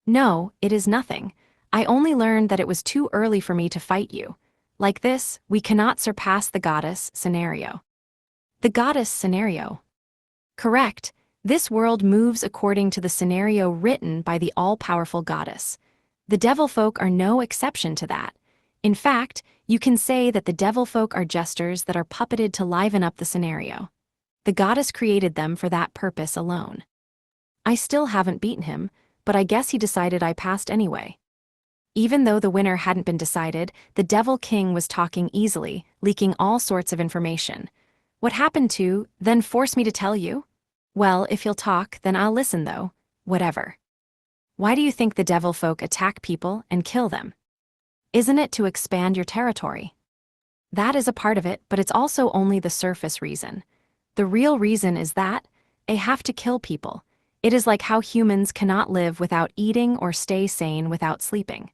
Speaker 1: No, it is nothing. I only learned that it was too early for me to fight you. Like this, we cannot surpass the goddess scenario. The goddess scenario. Correct. This world moves according to the scenario written by the all-powerful goddess. The devil folk are no exception to that. In fact, you can say that the devil folk are jesters that are puppeted to liven up the scenario. The goddess created them for that purpose alone. I still haven't beaten him, but I guess he decided I passed anyway. Even though the winner hadn't been decided, the Devil King was talking easily, leaking all sorts of information. What happened to, then force me to tell you? Well, if he'll talk, then I'll listen though. Whatever. Why do you think the devil folk attack people and kill them? Isn't it to expand your territory? That is a part of it, but it's also only the surface reason. The real reason is that they have to kill people. It is like how humans cannot live without eating or stay sane without sleeping.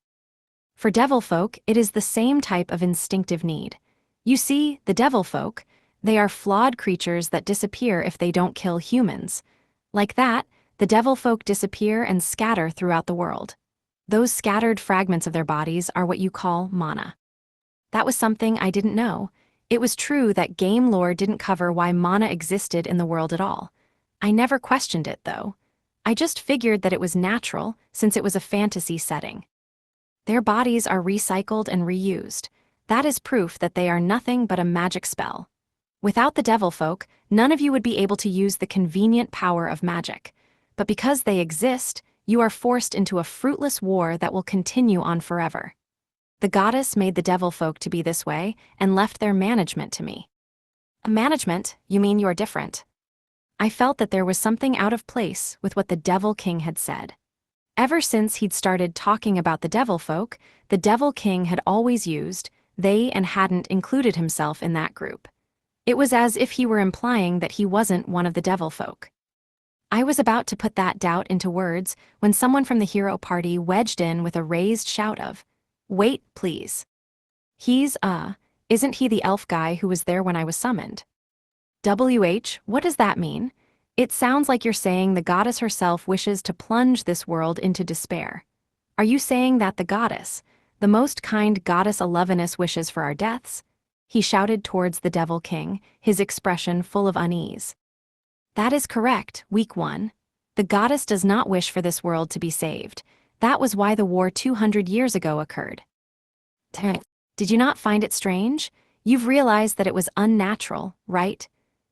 Speaker 1: For devil folk, it is the same type of instinctive need. You see, the devil folk, they are flawed creatures that disappear if they don't kill humans. Like that, the devil folk disappear and scatter throughout the world. Those scattered fragments of their bodies are what you call mana. That was something I didn't know. It was true that game lore didn't cover why mana existed in the world at all. I never questioned it, though. I just figured that it was natural, since it was a fantasy setting. Their bodies are recycled and reused. That is proof that they are nothing but a magic spell. Without the devil folk, none of you would be able to use the convenient power of magic. But because they exist, you are forced into a fruitless war that will continue on forever. The goddess made the devil folk to be this way and left their management to me. Management? You mean you're different? I felt that there was something out of place with what the Devil King had said. Ever since he'd started talking about the devil folk, the Devil King had always used they and hadn't included himself in that group. It was as if he were implying that he wasn't one of the devil folk. I was about to put that doubt into words when someone from the hero party wedged in with a raised shout of, "Wait, please. Isn't he the elf guy who was there when I was summoned?" What does that mean? It sounds like you're saying the goddess herself wishes to plunge this world into despair. Are you saying that the goddess, the most kind goddess Alevinus, wishes for our deaths? He shouted towards the Devil King, his expression full of unease. That is correct, Weak One. The goddess does not wish for this world to be saved. That was why the war 200 years ago occurred. Did you not find it strange? You've realized that it was unnatural, right?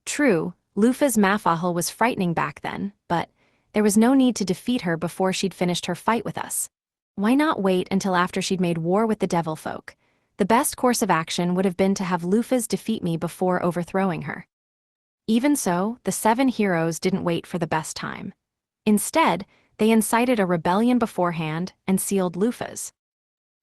Speaker 1: True, Lufa's Mafahel was frightening back then, but there was no need to defeat her before she'd finished her fight with us. Why not wait until after she'd made war with the devil folk? The best course of action would have been to have Lufa's defeat me before overthrowing her. Even so, the 7 heroes didn't wait for the best time. Instead, they incited a rebellion beforehand and sealed Lufa's.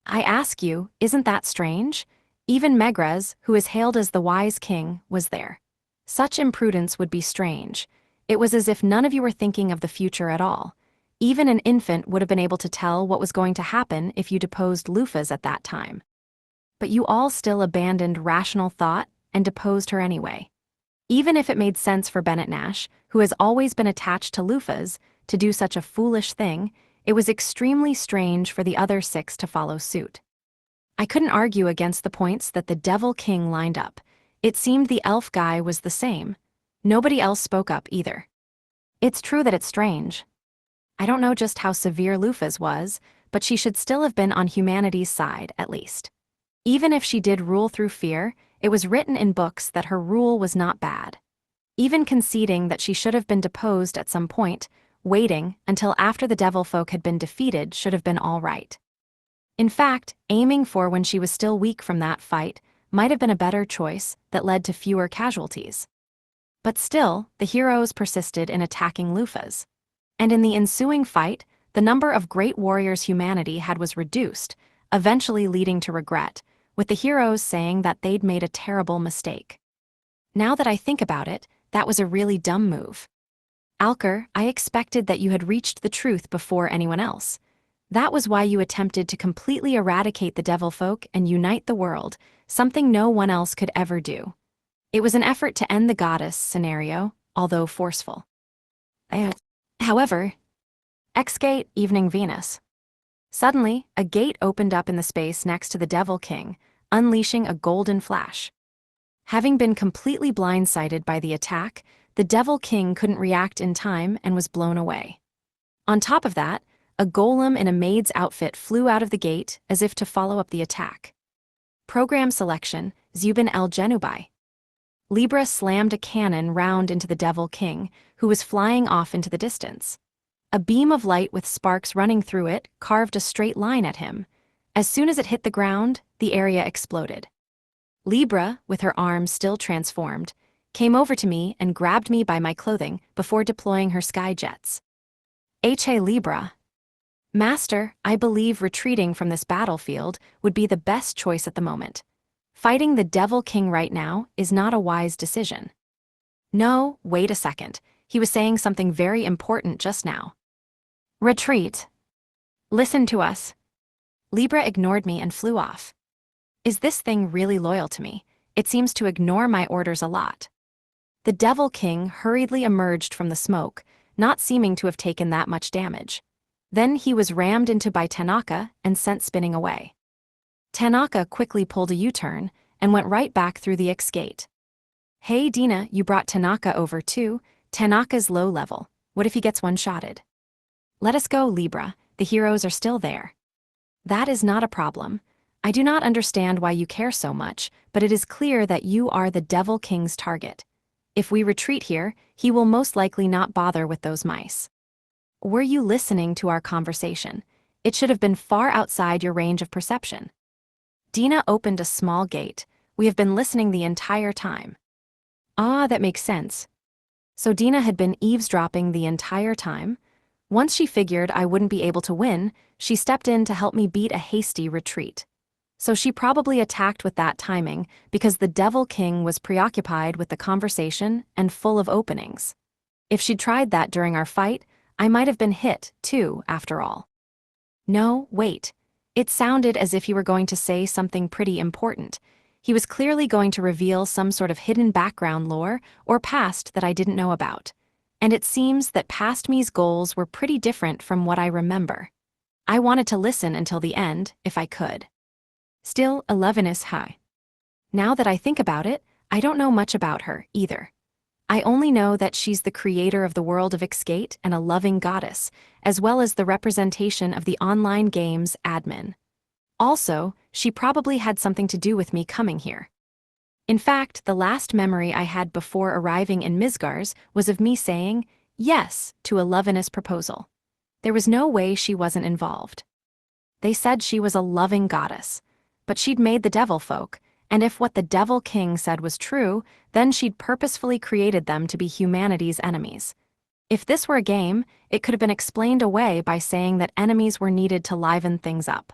Speaker 1: I ask you, isn't that strange? Even Megrez, who is hailed as the wise king, was there. Such imprudence would be strange. It was as if none of you were thinking of the future at all. Even an infant would have been able to tell what was going to happen if you deposed Lufa's at that time. But you all still abandoned rational thought and deposed her anyway. Even if it made sense for Bennett Nash, who has always been attached to Lufa's, to do such a foolish thing, it was extremely strange for the other 6 to follow suit. I couldn't argue against the points that the Devil King lined up. It seemed the elf guy was the same. Nobody else spoke up either. It's true that it's strange. I don't know just how severe Lufa's was, but she should still have been on humanity's side, at least. Even if she did rule through fear, it was written in books that her rule was not bad. Even conceding that she should have been deposed at some point, waiting until after the devil folk had been defeated should have been all right. In fact, aiming for when she was still weak from that fight might have been a better choice that led to fewer casualties. But still, the heroes persisted in attacking Lufa's. And in the ensuing fight, the number of great warriors humanity had was reduced, eventually leading to regret, with the heroes saying that they'd made a terrible mistake. Now that I think about it, that was a really dumb move. Alker, I expected that you had reached the truth before anyone else. That was why you attempted to completely eradicate the devil folk and unite the world, something no one else could ever do. It was an effort to end the goddess scenario, although forceful. However, X-Gate, Evening Venus. Suddenly, a gate opened up in the space next to the Devil King, unleashing a golden flash. Having been completely blindsided by the attack, the Devil King couldn't react in time and was blown away. On top of that, a golem in a maid's outfit flew out of the gate as if to follow up the attack. Program selection, Zubin El Genubai. Libra slammed a cannon round into the Devil King, who was flying off into the distance. A beam of light with sparks running through it carved a straight line at him. As soon as it hit the ground, the area exploded. Libra, with her arms still transformed, came over to me and grabbed me by my clothing before deploying her sky jets. Hey Libra. Master, I believe retreating from this battlefield would be the best choice at the moment. Fighting the Devil King right now is not a wise decision. No, wait a second. He was saying something very important just now. Retreat. Listen to us. Libra ignored me and flew off. Is this thing really loyal to me? It seems to ignore my orders a lot. The Devil King hurriedly emerged from the smoke, not seeming to have taken that much damage. Then he was rammed into by Tanaka and sent spinning away. Tanaka quickly pulled a U-turn and went right back through the X-gate. Hey Dina, you brought Tanaka over too. Tanaka's low level. What if he gets one-shotted? Let us go, Libra. The heroes are still there. That is not a problem. I do not understand why you care so much, but it is clear that you are the Devil King's target. If we retreat here, he will most likely not bother with those mice. Were you listening to our conversation? It should have been far outside your range of perception. Dina opened a small gate. We have been listening the entire time. Ah, that makes sense. So Dina had been eavesdropping the entire time? Once she figured I wouldn't be able to win, she stepped in to help me beat a hasty retreat. So she probably attacked with that timing because the Devil King was preoccupied with the conversation and full of openings. If she'd tried that during our fight, I might have been hit, too, after all. No, wait. It sounded as if you were going to say something pretty important. He was clearly going to reveal some sort of hidden background lore or past that I didn't know about. And it seems that past me's goals were pretty different from what I remember. I wanted to listen until the end, if I could. Still, 11 is high. Now that I think about it, I don't know much about her, either. I only know that she's the creator of the world of X-gate and a loving goddess, as well as the representation of the online game's admin. Also, she probably had something to do with me coming here. In fact, the last memory I had before arriving in Midgar's was of me saying yes to Eleven's proposal. There was no way she wasn't involved. They said she was a loving goddess, but she'd made the devil folk, and if what the Devil King said was true, then she'd purposefully created them to be humanity's enemies. If this were a game, it could have been explained away by saying that enemies were needed to liven things up.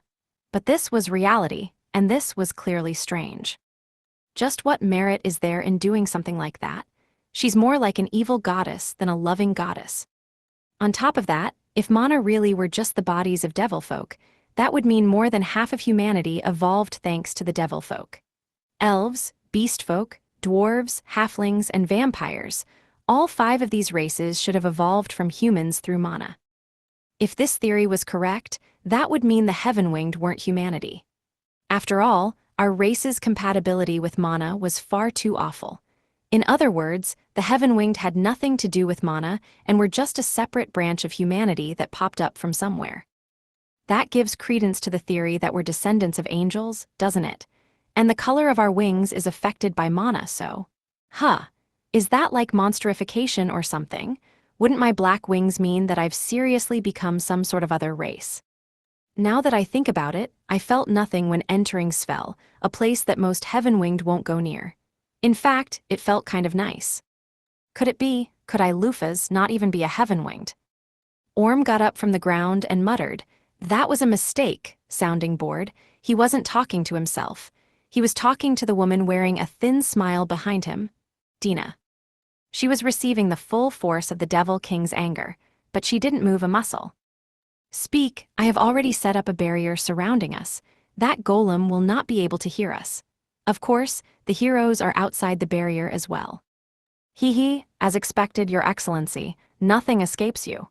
Speaker 1: But this was reality, and this was clearly strange. Just what merit is there in doing something like that? She's more like an evil goddess than a loving goddess. On top of that, if Mana really were just the bodies of devil folk, that would mean more than half of humanity evolved thanks to the devil folk. Elves, beast folk, dwarves, halflings, and vampires, all 5 of these races should have evolved from humans through Mana. If this theory was correct, that would mean the Heaven-Winged weren't humanity. After all, our race's compatibility with Mana was far too awful. In other words, the Heaven-Winged had nothing to do with Mana and were just a separate branch of humanity that popped up from somewhere. That gives credence to the theory that we're descendants of angels, doesn't it? And the color of our wings is affected by Mana, so... Is that like monsterification or something? Wouldn't my black wings mean that I've seriously become some sort of other race? Now that I think about it, I felt nothing when entering Svel, a place that most Heaven-Winged won't go near. In fact, it felt kind of nice. Could it be, could I Lufa's not even be a Heaven-Winged? Orm got up from the ground and muttered, "That was a mistake," sounding bored. He wasn't talking to himself. He was talking to the woman wearing a thin smile behind him, Dina. She was receiving the full force of the Devil King's anger, but she didn't move a muscle. "Speak, I have already set up a barrier surrounding us. That golem will not be able to hear us. Of course, the heroes are outside the barrier as well." "Hee, as expected, Your Excellency, nothing escapes you."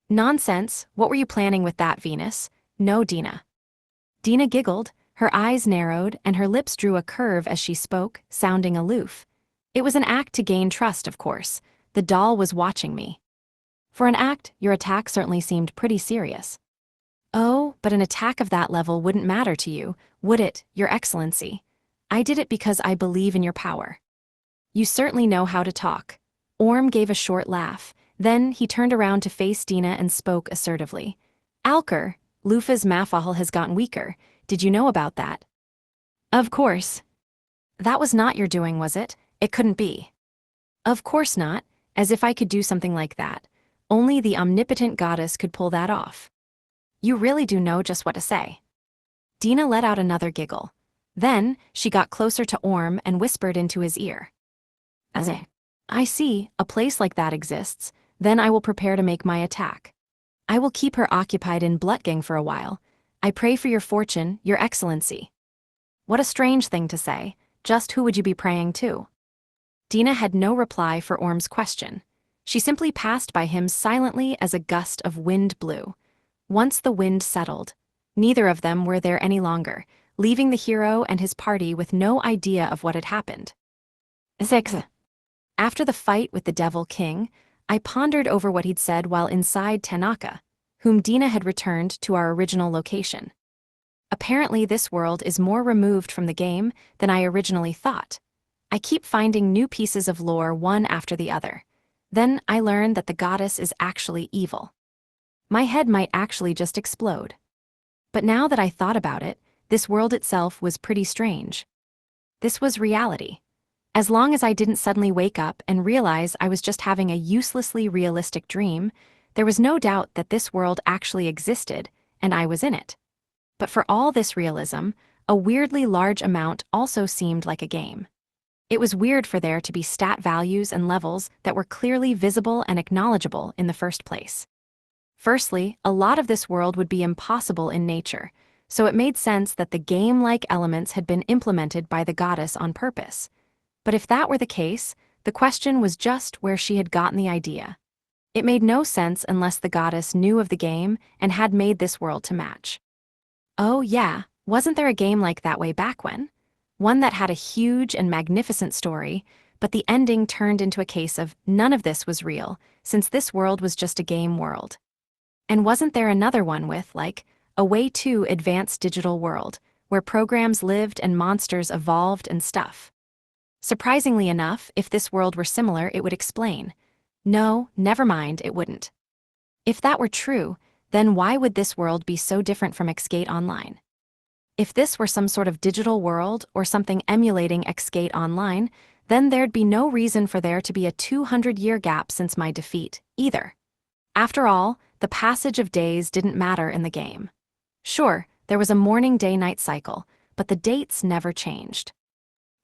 Speaker 1: "Nonsense, what were you planning with that, Venus?" "No, Dina." Dina giggled, her eyes narrowed and her lips drew a curve as she spoke, sounding aloof. It was an act to gain trust, of course. The doll was watching me. For an act, your attack certainly seemed pretty serious. Oh, but an attack of that level wouldn't matter to you, would it, Your Excellency? I did it because I believe in your power. You certainly know how to talk. Orm gave a short laugh. Then he turned around to face Dina and spoke assertively. Alker, Lufa's Mafahal has gotten weaker. Did you know about that? Of course. That was not your doing, was it? It couldn't be. Of course not, as if I could do something like that. Only the omnipotent goddess could pull that off. You really do know just what to say. Dina let out another giggle. Then, she got closer to Orm and whispered into his ear. I see, a place like that exists. Then I will prepare to make my attack. I will keep her occupied in Blutgang for a while. I pray for your fortune, Your Excellency. What a strange thing to say. Just who would you be praying to? Dina had no reply for Orm's question. She simply passed by him silently as a gust of wind blew. Once the wind settled, neither of them were there any longer, leaving the hero and his party with no idea of what had happened. 6. After the fight with the Devil King, I pondered over what he'd said while inside Tanaka, whom Dina had returned to our original location. Apparently this world is more removed from the game than I originally thought. I keep finding new pieces of lore one after the other. Then I learn that the goddess is actually evil. My head might actually just explode. But now that I thought about it, this world itself was pretty strange. This was reality. As long as I didn't suddenly wake up and realize I was just having a uselessly realistic dream, there was no doubt that this world actually existed, and I was in it. But for all this realism, a weirdly large amount also seemed like a game. It was weird for there to be stat values and levels that were clearly visible and acknowledgeable in the first place. Firstly, a lot of this world would be impossible in nature, so it made sense that the game-like elements had been implemented by the goddess on purpose. But if that were the case, the question was just where she had gotten the idea. It made no sense unless the goddess knew of the game and had made this world to match. Oh yeah, wasn't there a game like that way back when? One that had a huge and magnificent story, but the ending turned into a case of none of this was real, since this world was just a game world. And wasn't there another one with, like, a way too advanced digital world, where programs lived and monsters evolved and stuff? Surprisingly enough, if this world were similar, it would explain. No, never mind, it wouldn't. If that were true, then why would this world be so different from Xskate Online? If this were some sort of digital world or something emulating Xskate Online, then there'd be no reason for there to be a 200-year gap since my defeat, either. After all, the passage of days didn't matter in the game. Sure, there was a morning-day-night cycle, but the dates never changed.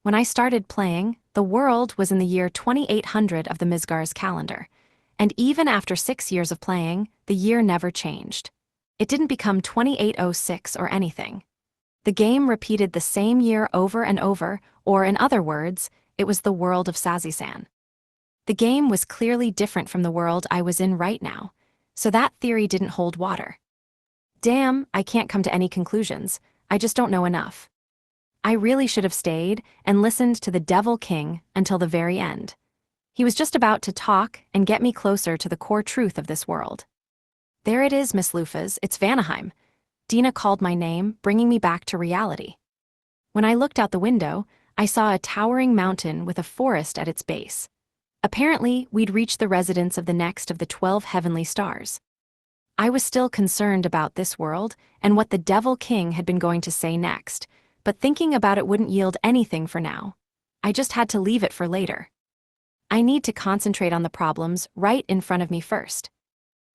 Speaker 1: When I started playing, the world was in the year 2800 of the Mizgar's calendar, and even after 6 years of playing, the year never changed. It didn't become 2806 or anything. The game repeated the same year over and over, or in other words, it was the world of Sazisan. The game was clearly different from the world I was in right now, so that theory didn't hold water. Damn, I can't come to any conclusions. I just don't know enough. I really should have stayed and listened to the Devil King until the very end. He was just about to talk and get me closer to the core truth of this world. There it is, Miss Lufas, it's Vanaheim. Dina called my name, bringing me back to reality. When I looked out the window, I saw a towering mountain with a forest at its base. Apparently, we'd reached the residence of the next of the 12 heavenly stars. I was still concerned about this world and what the Devil King had been going to say next, but thinking about it wouldn't yield anything for now. I just had to leave it for later. I need to concentrate on the problems right in front of me first.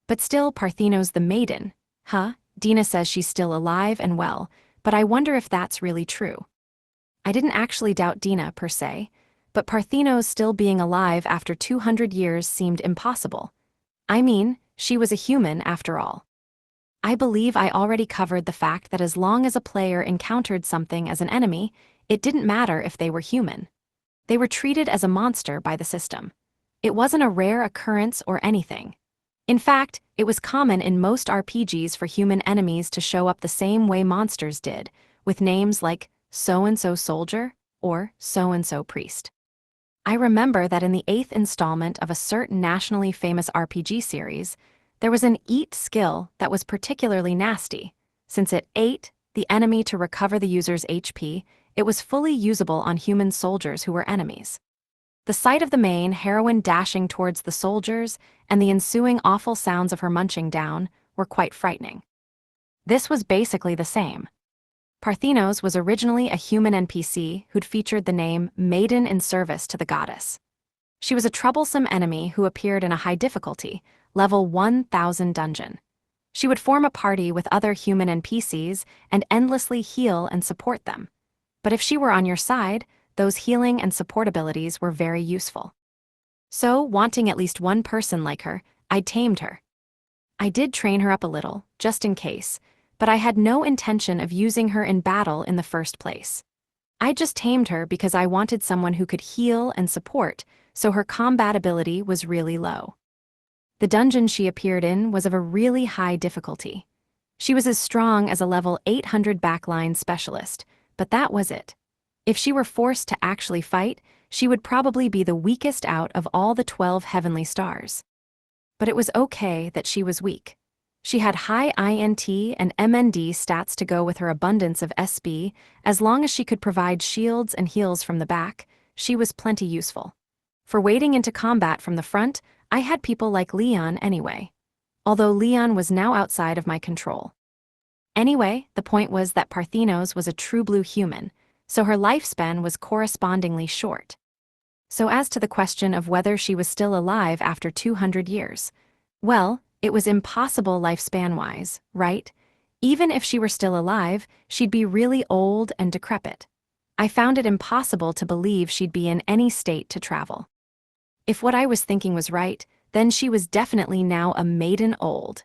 Speaker 1: But still, Parthenos the maiden. Dina says she's still alive and well, but I wonder if that's really true. I didn't actually doubt Dina, per se, but Parthenos still being alive after 200 years seemed impossible. I mean, she was a human after all. I believe I already covered the fact that as long as a player encountered something as an enemy, it didn't matter if they were human. They were treated as a monster by the system. It wasn't a rare occurrence or anything. In fact, it was common in most RPGs for human enemies to show up the same way monsters did, with names like so-and-so soldier or so-and-so priest. I remember that in the 8th installment of a certain nationally famous RPG series, there was an eat skill that was particularly nasty. Since it ate the enemy to recover the user's HP, it was fully usable on human soldiers who were enemies. The sight of the main heroine dashing towards the soldiers and the ensuing awful sounds of her munching down were quite frightening. This was basically the same. Parthenos was originally a human NPC who'd featured the name Maiden in Service to the goddess. She was a troublesome enemy who appeared in a high difficulty, level 1000 dungeon. She would form a party with other human NPCs and endlessly heal and support them. But if she were on your side, those healing and support abilities were very useful. So, wanting at least one person like her, I tamed her. I did train her up a little, just in case, but I had no intention of using her in battle in the first place. I just tamed her because I wanted someone who could heal and support, so her combat ability was really low. The dungeon she appeared in was of a really high difficulty. She was as strong as a level 800 backline specialist, but that was it. If she were forced to actually fight, she would probably be the weakest out of all the 12 heavenly stars. But it was okay that she was weak. She had high INT and MND stats to go with her abundance of SB. As long as she could provide shields and heals from the back, she was plenty useful. For wading into combat from the front, I had people like Leon anyway. Although Leon was now outside of my control. Anyway, the point was that Parthenos was a true blue human, so her lifespan was correspondingly short. So as to the question of whether she was still alive after 200 years, well, it was impossible lifespan-wise, right? Even if she were still alive, she'd be really old and decrepit. I found it impossible to believe she'd be in any state to travel. If what I was thinking was right, then she was definitely now a maiden old.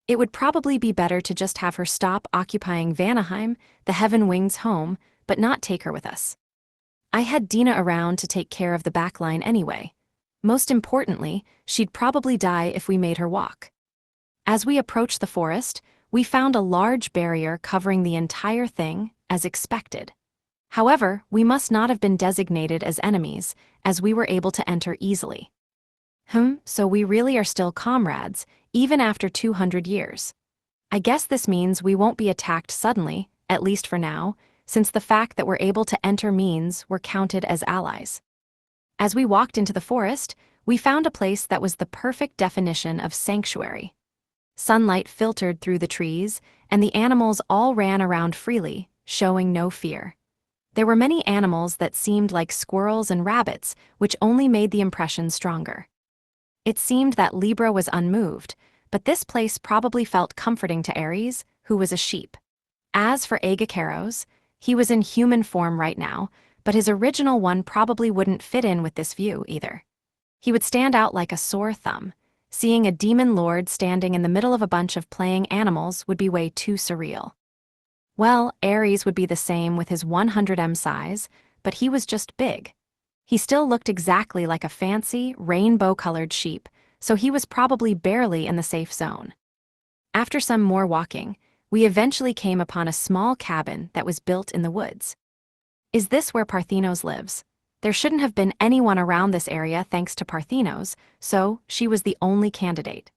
Speaker 1: It would probably be better to just have her stop occupying Vanaheim, the Heaven Wings home, but not take her with us. I had Dina around to take care of the backline anyway. Most importantly, she'd probably die if we made her walk. As we approached the forest, we found a large barrier covering the entire thing, as expected. However, we must not have been designated as enemies, as we were able to enter easily. So we really are still comrades, even after 200 years. I guess this means we won't be attacked suddenly, at least for now, since the fact that we're able to enter means we're counted as allies. As we walked into the forest, we found a place that was the perfect definition of sanctuary. Sunlight filtered through the trees, and the animals all ran around freely, showing no fear. There were many animals that seemed like squirrels and rabbits, which only made the impression stronger. It seemed that Libra was unmoved, but this place probably felt comforting to Ares, who was a sheep. As for Agakeros, he was in human form right now, but his original one probably wouldn't fit in with this view either. He would stand out like a sore thumb. Seeing a demon lord standing in the middle of a bunch of playing animals would be way too surreal. Well, Ares would be the same with his 100M size, but he was just big. He still looked exactly like a fancy, rainbow-colored sheep, so he was probably barely in the safe zone. After some more walking, we eventually came upon a small cabin that was built in the woods. Is this where Parthenos lives? There shouldn't have been anyone around this area thanks to Parthenos, so she was the only candidate.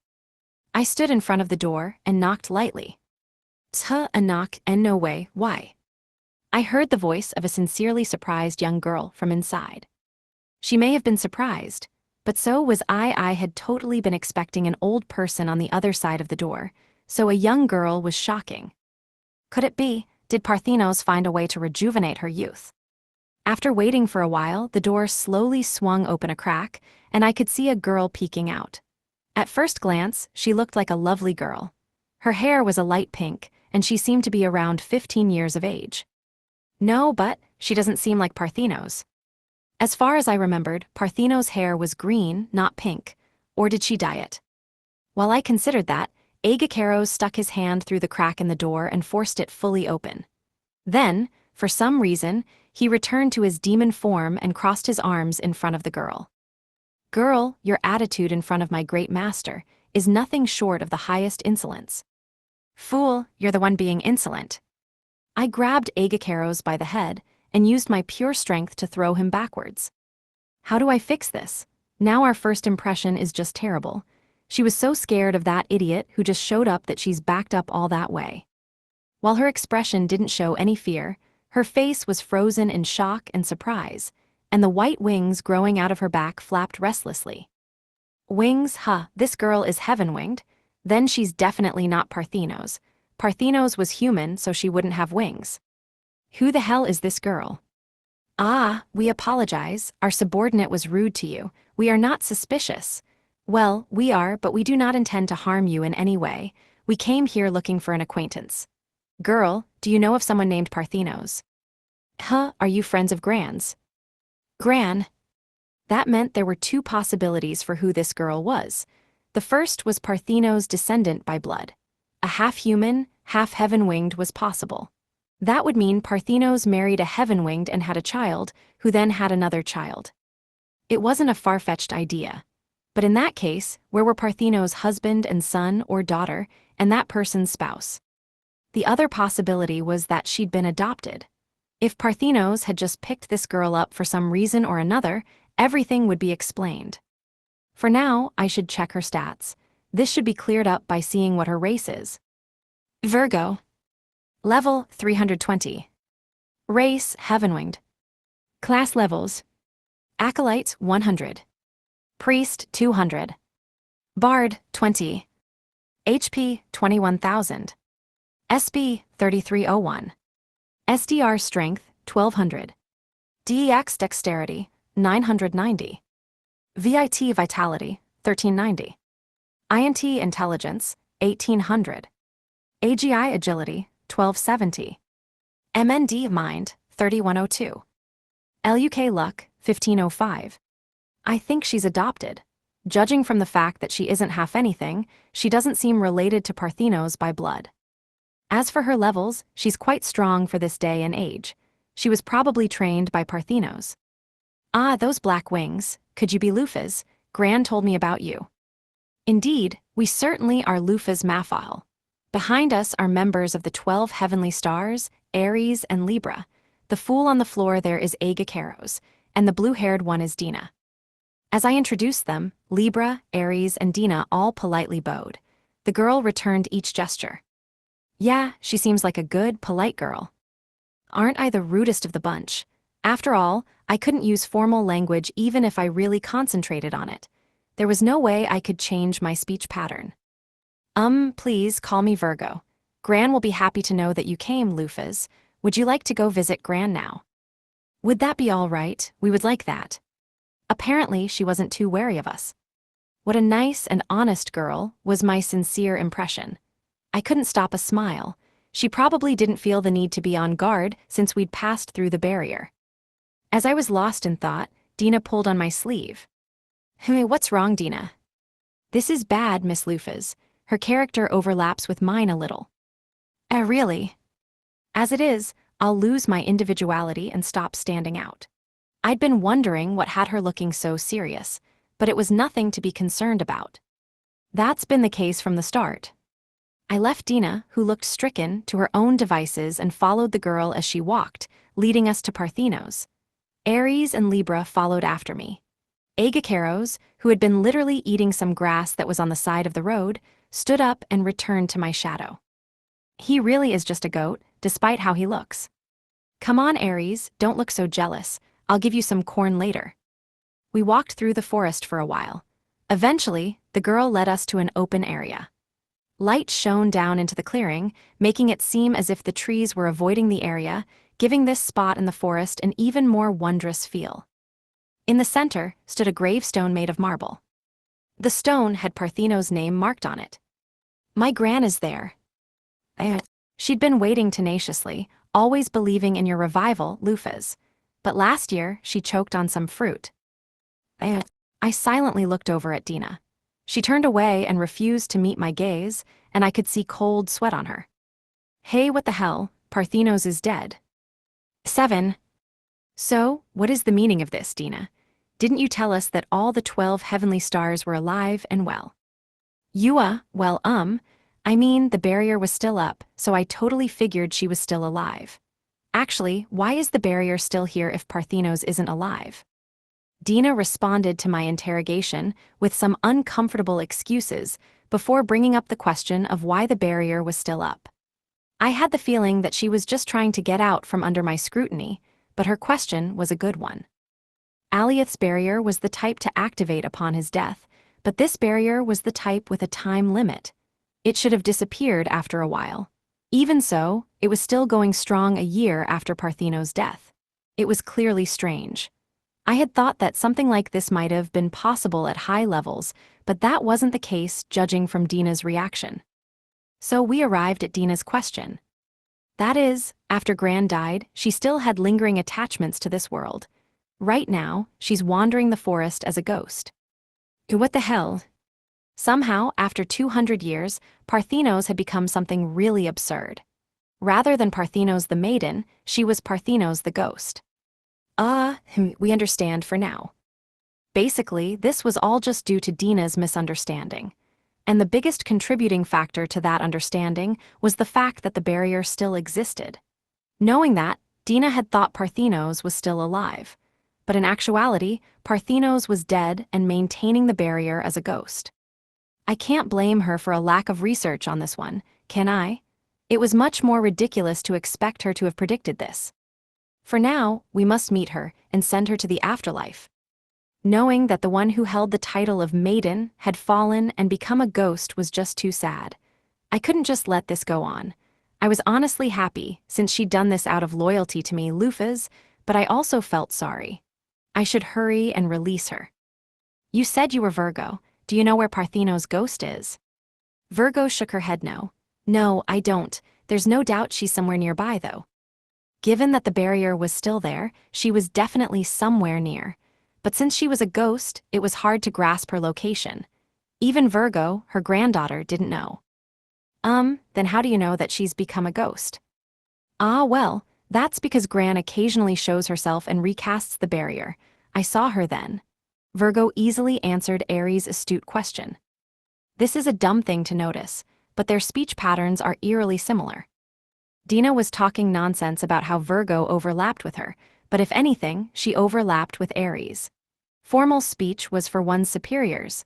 Speaker 1: I stood in front of the door and knocked lightly. A knock and no way, why? I heard the voice of a sincerely surprised young girl from inside. She may have been surprised, but so was I. I had totally been expecting an old person on the other side of the door, so a young girl was shocking. Could it be, did Parthenos find a way to rejuvenate her youth? After waiting for a while, the door slowly swung open a crack, and I could see a girl peeking out. At first glance, she looked like a lovely girl. Her hair was a light pink, and she seemed to be around 15 years of age. No, but she doesn't seem like Parthenos. As far as I remembered, Parthenos' hair was green, not pink. Or did she dye it? While I considered that, Agakeros stuck his hand through the crack in the door and forced it fully open. Then, for some reason, he returned to his demon form and crossed his arms in front of the girl. Girl, your attitude in front of my great master is nothing short of the highest insolence. Fool, you're the one being insolent. I grabbed Agakeros by the head and used my pure strength to throw him backwards. How do I fix this? Now our first impression is just terrible. She was so scared of that idiot who just showed up that she's backed up all that way. While her expression didn't show any fear, her face was frozen in shock and surprise, and the white wings growing out of her back flapped restlessly. Wings, huh, this girl is heaven-winged. Then she's definitely not Parthenos. Parthenos was human, so she wouldn't have wings. Who the hell is this girl? Ah, we apologize, our subordinate was rude to you. We are not suspicious. Well, we are, but we do not intend to harm you in any way. We came here looking for an acquaintance. Girl, do you know of someone named Parthenos? Huh, are you friends of Gran's? Gran? That meant there were two possibilities for who this girl was. The first was Parthenos' descendant by blood. A half-human, half-heaven-winged was possible. That would mean Parthenos married a heaven-winged and had a child, who then had another child. It wasn't a far-fetched idea. But in that case, where were Parthenos' husband and son or daughter, and that person's spouse? The other possibility was that she'd been adopted. If Parthenos had just picked this girl up for some reason or another, everything would be explained. For now, I should check her stats. This should be cleared up by seeing what her race is. Virgo. Level 320. Race heaven-winged. Class levels. Acolyte 100. Priest 200. Bard 20. HP 21,000. SP 3301. SDR strength 1200. DEX dexterity 990. VIT vitality 1390. INT intelligence 1800. AGI agility 1270. MND mind 3102. LUK luck 1505. I think she's adopted. Judging from the fact that she isn't half anything, she doesn't seem related to Parthenos by blood. As for her levels, she's quite strong for this day and age. She was probably trained by Parthenos. Ah, those black wings. Could you be Lufas? Gran told me about you. Indeed, we certainly are Lufas Maphile. Behind us are members of the 12 heavenly stars, Aries and Libra. The fool on the floor there is Agacaros, and the blue-haired one is Dina. As I introduced them, Libra, Aries, and Dina all politely bowed. The girl returned each gesture. Yeah, she seems like a good, polite girl. Aren't I the rudest of the bunch? After all, I couldn't use formal language even if I really concentrated on it. There was no way I could change my speech pattern. Please call me Virgo. Gran will be happy to know that you came, Lufas. Would you like to go visit Gran now? Would that be all right? We would like that. Apparently, she wasn't too wary of us. What a nice and honest girl, was my sincere impression. I couldn't stop a smile. She probably didn't feel the need to be on guard since we'd passed through the barrier. As I was lost in thought, Dina pulled on my sleeve. Hey, what's wrong, Dina? This is bad, Miss Lufas. Her character overlaps with mine a little. Really? As it is, I'll lose my individuality and stop standing out. I'd been wondering what had her looking so serious, but it was nothing to be concerned about. That's been the case from the start. I left Dina, who looked stricken, to her own devices and followed the girl as she walked, leading us to Parthenos. Aries and Libra followed after me. Agacaros, who had been literally eating some grass that was on the side of the road, stood up and returned to my shadow. He really is just a goat, despite how he looks. Come on, Aries, don't look so jealous. I'll give you some corn later. We walked through the forest for a while. Eventually, the girl led us to an open area. Light shone down into the clearing, making it seem as if the trees were avoiding the area, giving this spot in the forest an even more wondrous feel. In the center stood a gravestone made of marble. The stone had Parthenos' name marked on it. My Gran is there. She'd been waiting tenaciously, always believing in your revival, Lufas. But last year, she choked on some fruit. I silently looked over at Dina. She turned away and refused to meet my gaze, and I could see cold sweat on her. Hey, what the hell? Parthenos is dead. 7. So, what is the meaning of this, Dina? Didn't you tell us that all the 12 heavenly stars were alive and well? I mean, the barrier was still up, so I totally figured she was still alive. Actually, why is the barrier still here if Parthenos isn't alive? Dina responded to my interrogation with some uncomfortable excuses before bringing up the question of why the barrier was still up. I had the feeling that she was just trying to get out from under my scrutiny, but her question was a good one. Alioth's barrier was the type to activate upon his death, but this barrier was the type with a time limit. It should have disappeared after a while. Even so, it was still going strong a year after Partheno's death. It was clearly strange. I had thought that something like this might have been possible at high levels, but that wasn't the case judging from Dina's reaction. So we arrived at Dina's question. That is, after Gran died, she still had lingering attachments to this world. Right now, she's wandering the forest as a ghost. What the hell? Somehow, after 200 years, Parthenos had become something really absurd. Rather than Parthenos the maiden, she was Parthenos the ghost. We understand for now. Basically, this was all just due to Dina's misunderstanding. And the biggest contributing factor to that understanding was the fact that the barrier still existed. Knowing that, Dina had thought Parthenos was still alive. But in actuality, Parthenos was dead and maintaining the barrier as a ghost. I can't blame her for a lack of research on this one, can I? It was much more ridiculous to expect her to have predicted this. For now, we must meet her and send her to the afterlife. Knowing that the one who held the title of maiden had fallen and become a ghost was just too sad. I couldn't just let this go on. I was honestly happy, since she'd done this out of loyalty to me, Lufas, but I also felt sorry. I should hurry and release her. You said you were Virgo. Do you know where Parthenos' ghost is? Virgo shook her head no. No, I don't. There's no doubt she's somewhere nearby, though. Given that the barrier was still there, she was definitely somewhere near. But since she was a ghost, it was hard to grasp her location. Even Virgo, her granddaughter, didn't know. Then how do you know that she's become a ghost? Well, that's because Gran occasionally shows herself and recasts the barrier. I saw her then. Virgo easily answered Aries' astute question. This is a dumb thing to notice, but their speech patterns are eerily similar. Dina was talking nonsense about how Virgo overlapped with her, but if anything, she overlapped with Aries. Formal speech was for one's superiors.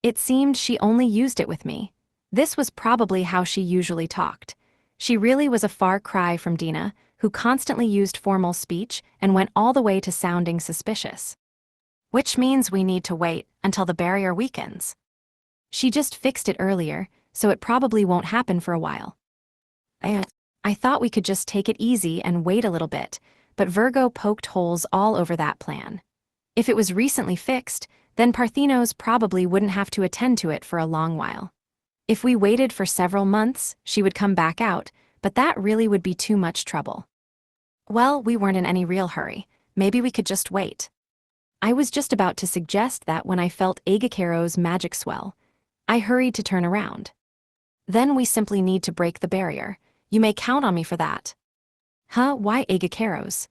Speaker 1: It seemed she only used it with me. This was probably how she usually talked. She really was a far cry from Dina, who constantly used formal speech and went all the way to sounding suspicious. Which means we need to wait until the barrier weakens. She just fixed it earlier, so it probably won't happen for a while. I thought we could just take it easy and wait a little bit, but Virgo poked holes all over that plan. If it was recently fixed, then Parthenos probably wouldn't have to attend to it for a long while. If we waited for several months, she would come back out, but that really would be too much trouble. Well, we weren't in any real hurry. Maybe we could just wait. I was just about to suggest that when I felt Agakero's magic swell. I hurried to turn around. Then we simply need to break the barrier. You may count on me for that. Why Agakero's?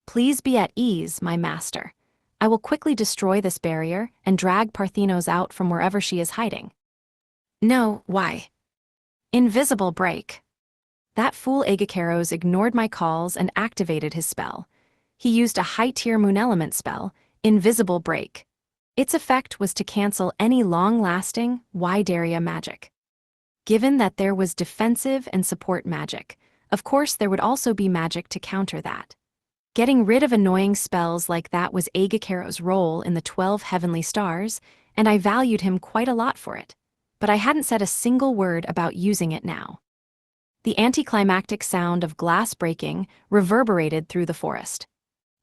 Speaker 1: Please be at ease, my master. I will quickly destroy this barrier and drag Parthenos out from wherever she is hiding. No, why? Invisible break. That fool Agakeros ignored my calls and activated his spell. He used a high-tier moon element spell, Invisible Break. Its effect was to cancel any long-lasting, wide area magic. Given that there was defensive and support magic, of course there would also be magic to counter that. Getting rid of annoying spells like that was Agakero's role in the 12 heavenly stars, and I valued him quite a lot for it. But I hadn't said a single word about using it now. The anticlimactic sound of glass breaking reverberated through the forest.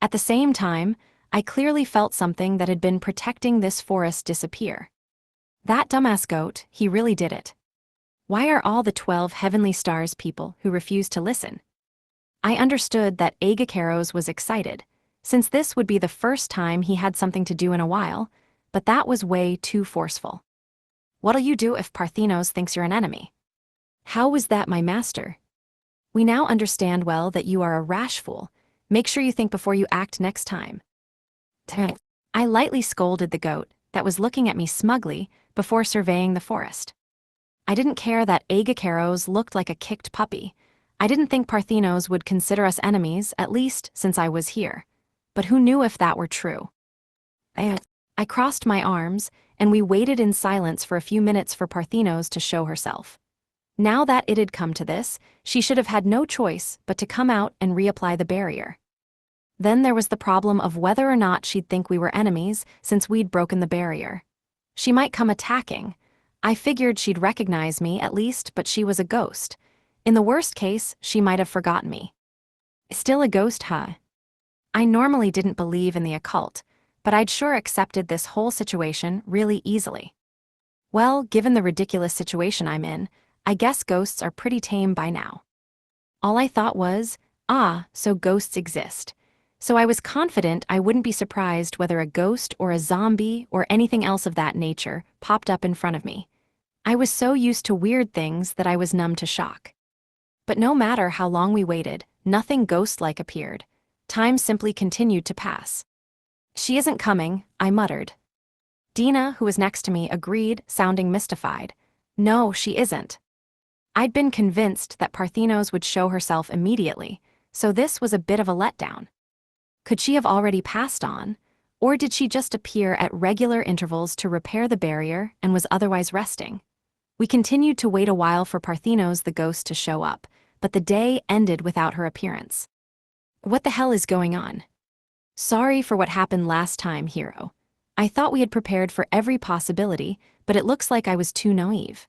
Speaker 1: At the same time, I clearly felt something that had been protecting this forest disappear. That dumbass goat, he really did it. Why are all the 12 heavenly stars people who refused to listen? I understood that Agakeros was excited, since this would be the first time he had something to do in a while, but that was way too forceful. What'll you do if Parthenos thinks you're an enemy? How was that, my master? We now understand well that you are a rash fool. Make sure you think before you act next time. I lightly scolded the goat that was looking at me smugly before surveying the forest. I didn't care that Agakeros looked like a kicked puppy. I didn't think Parthenos would consider us enemies, at least since I was here. But who knew if that were true? I crossed my arms, and we waited in silence for a few minutes for Parthenos to show herself. Now that it had come to this, she should have had no choice but to come out and reapply the barrier. Then there was the problem of whether or not she'd think we were enemies since we'd broken the barrier. She might come attacking. I figured she'd recognize me at least, but she was a ghost. In the worst case, she might have forgotten me. Still a ghost, huh? I normally didn't believe in the occult, but I'd sure accepted this whole situation really easily. Well, given the ridiculous situation I'm in, I guess ghosts are pretty tame by now. All I thought was, so ghosts exist. So I was confident I wouldn't be surprised whether a ghost or a zombie or anything else of that nature popped up in front of me. I was so used to weird things that I was numb to shock. But no matter how long we waited, nothing ghost-like appeared. Time simply continued to pass. "She isn't coming," I muttered. Dina, who was next to me, agreed, sounding mystified. "No, she isn't." I'd been convinced that Parthenos would show herself immediately, so this was a bit of a letdown. Could she have already passed on, or did she just appear at regular intervals to repair the barrier and was otherwise resting? We continued to wait a while for Parthenos the ghost to show up, but the day ended without her appearance. What the hell is going on? Sorry for what happened last time, Hero. I thought we had prepared for every possibility, but it looks like I was too naive.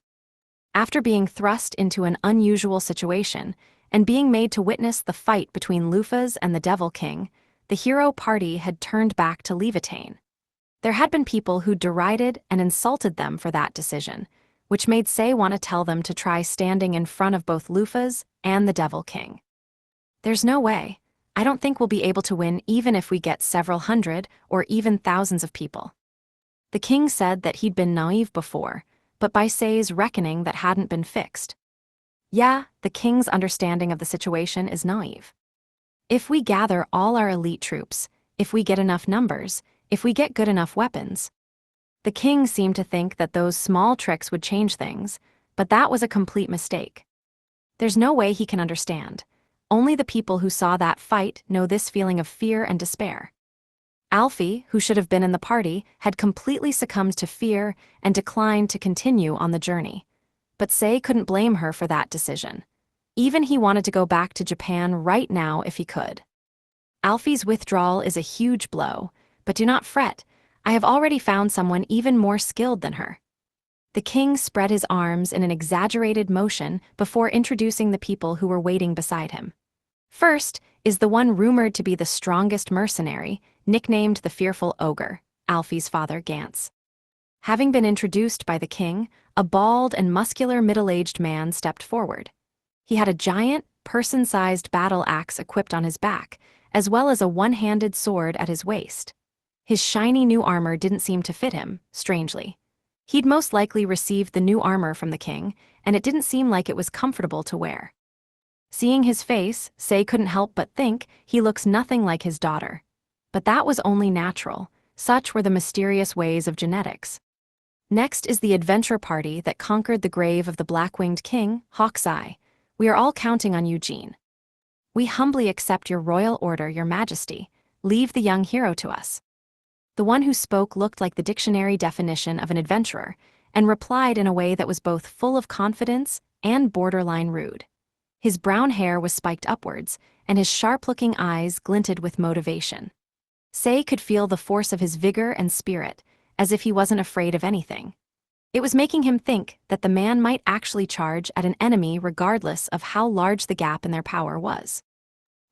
Speaker 1: After being thrust into an unusual situation and being made to witness the fight between Lufas and the Devil King, the hero party had turned back to Levitane. There had been people who derided and insulted them for that decision, which made Say want to tell them to try standing in front of both Lufas and the Devil King. There's no way. I don't think we'll be able to win even if we get several hundred or even thousands of people. The king said that he'd been naive before, but by Say's reckoning that hadn't been fixed. Yeah, the king's understanding of the situation is naive. If we gather all our elite troops, if we get enough numbers, if we get good enough weapons. The king seemed to think that those small tricks would change things, but that was a complete mistake. There's no way he can understand. Only the people who saw that fight know this feeling of fear and despair. Alfie, who should have been in the party, had completely succumbed to fear and declined to continue on the journey. But Say couldn't blame her for that decision. Even he wanted to go back to Japan right now if he could. Alfie's withdrawal is a huge blow, but do not fret, I have already found someone even more skilled than her. The king spread his arms in an exaggerated motion before introducing the people who were waiting beside him. First is the one rumored to be the strongest mercenary, nicknamed the Fearful Ogre, Alfie's father Gantz. Having been introduced by the king, a bald and muscular middle-aged man stepped forward. He had a giant, person-sized battle axe equipped on his back, as well as a one-handed sword at his waist. His shiny new armor didn't seem to fit him, strangely. He'd most likely received the new armor from the king, and it didn't seem like it was comfortable to wear. Seeing his face, Say couldn't help but think he looks nothing like his daughter. But that was only natural. Such were the mysterious ways of genetics. Next is the adventure party that conquered the grave of the black-winged king, Hawk's-Eye. We are all counting on Eugene. We humbly accept your royal order, your majesty. Leave the young hero to us. The one who spoke looked like the dictionary definition of an adventurer, and replied in a way that was both full of confidence and borderline rude. His brown hair was spiked upwards, and his sharp-looking eyes glinted with motivation. Say could feel the force of his vigor and spirit, as if he wasn't afraid of anything. It was making him think that the man might actually charge at an enemy regardless of how large the gap in their power was.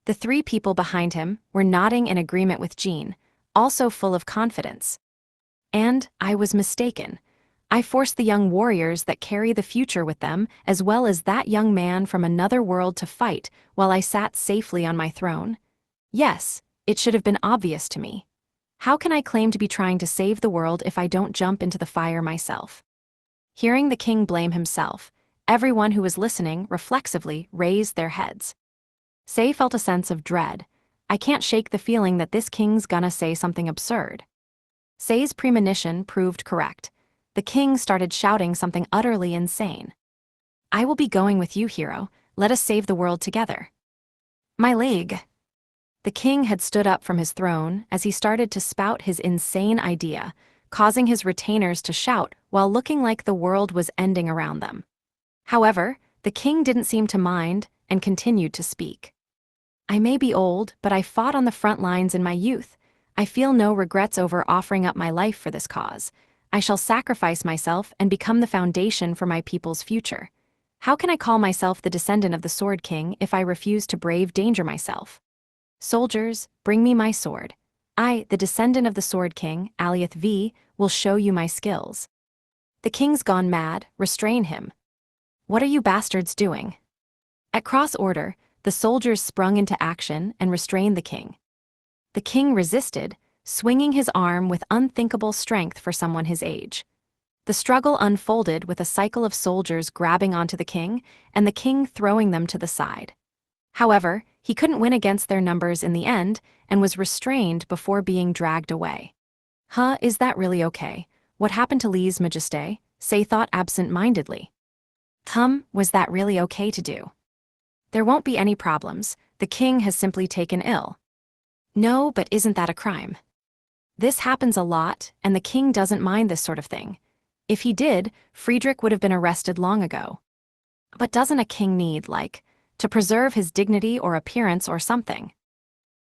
Speaker 1: The three people behind him were nodding in agreement with Jean, also full of confidence. And I was mistaken. I forced the young warriors that carry the future with them, as well as that young man from another world, to fight while I sat safely on my throne. Yes, it should have been obvious to me. How can I claim to be trying to save the world if I don't jump into the fire myself? Hearing the king blame himself, everyone who was listening reflexively raised their heads. Say felt a sense of dread. I can't shake the feeling that this king's gonna say something absurd. Say's premonition proved correct. The king started shouting something utterly insane. "I will be going with you, hero. Let us save the world together." My leg. The king had stood up from his throne as he started to spout his insane idea, causing his retainers to shout while looking like the world was ending around them. However, the king didn't seem to mind and continued to speak. I may be old, but I fought on the front lines in my youth. I feel no regrets over offering up my life for this cause. I shall sacrifice myself and become the foundation for my people's future. How can I call myself the descendant of the Sword King if I refuse to brave danger myself? Soldiers, bring me my sword. I, the descendant of the Sword King, Aliath V, will show you my skills. The king's gone mad, restrain him. What are you bastards doing? At cross order, the soldiers sprung into action and restrained the king. The king resisted, swinging his arm with unthinkable strength for someone his age. The struggle unfolded with a cycle of soldiers grabbing onto the king and the king throwing them to the side. However, he couldn't win against their numbers in the end and was restrained before being dragged away. Is that really okay? What happened to Lise Majesté? Say thought absent-mindedly. Was that really okay to do? There won't be any problems. The king has simply taken ill. No, but isn't that a crime? This happens a lot, and the king doesn't mind this sort of thing. If he did, Friedrich would have been arrested long ago. But doesn't a king need, to preserve his dignity or appearance or something?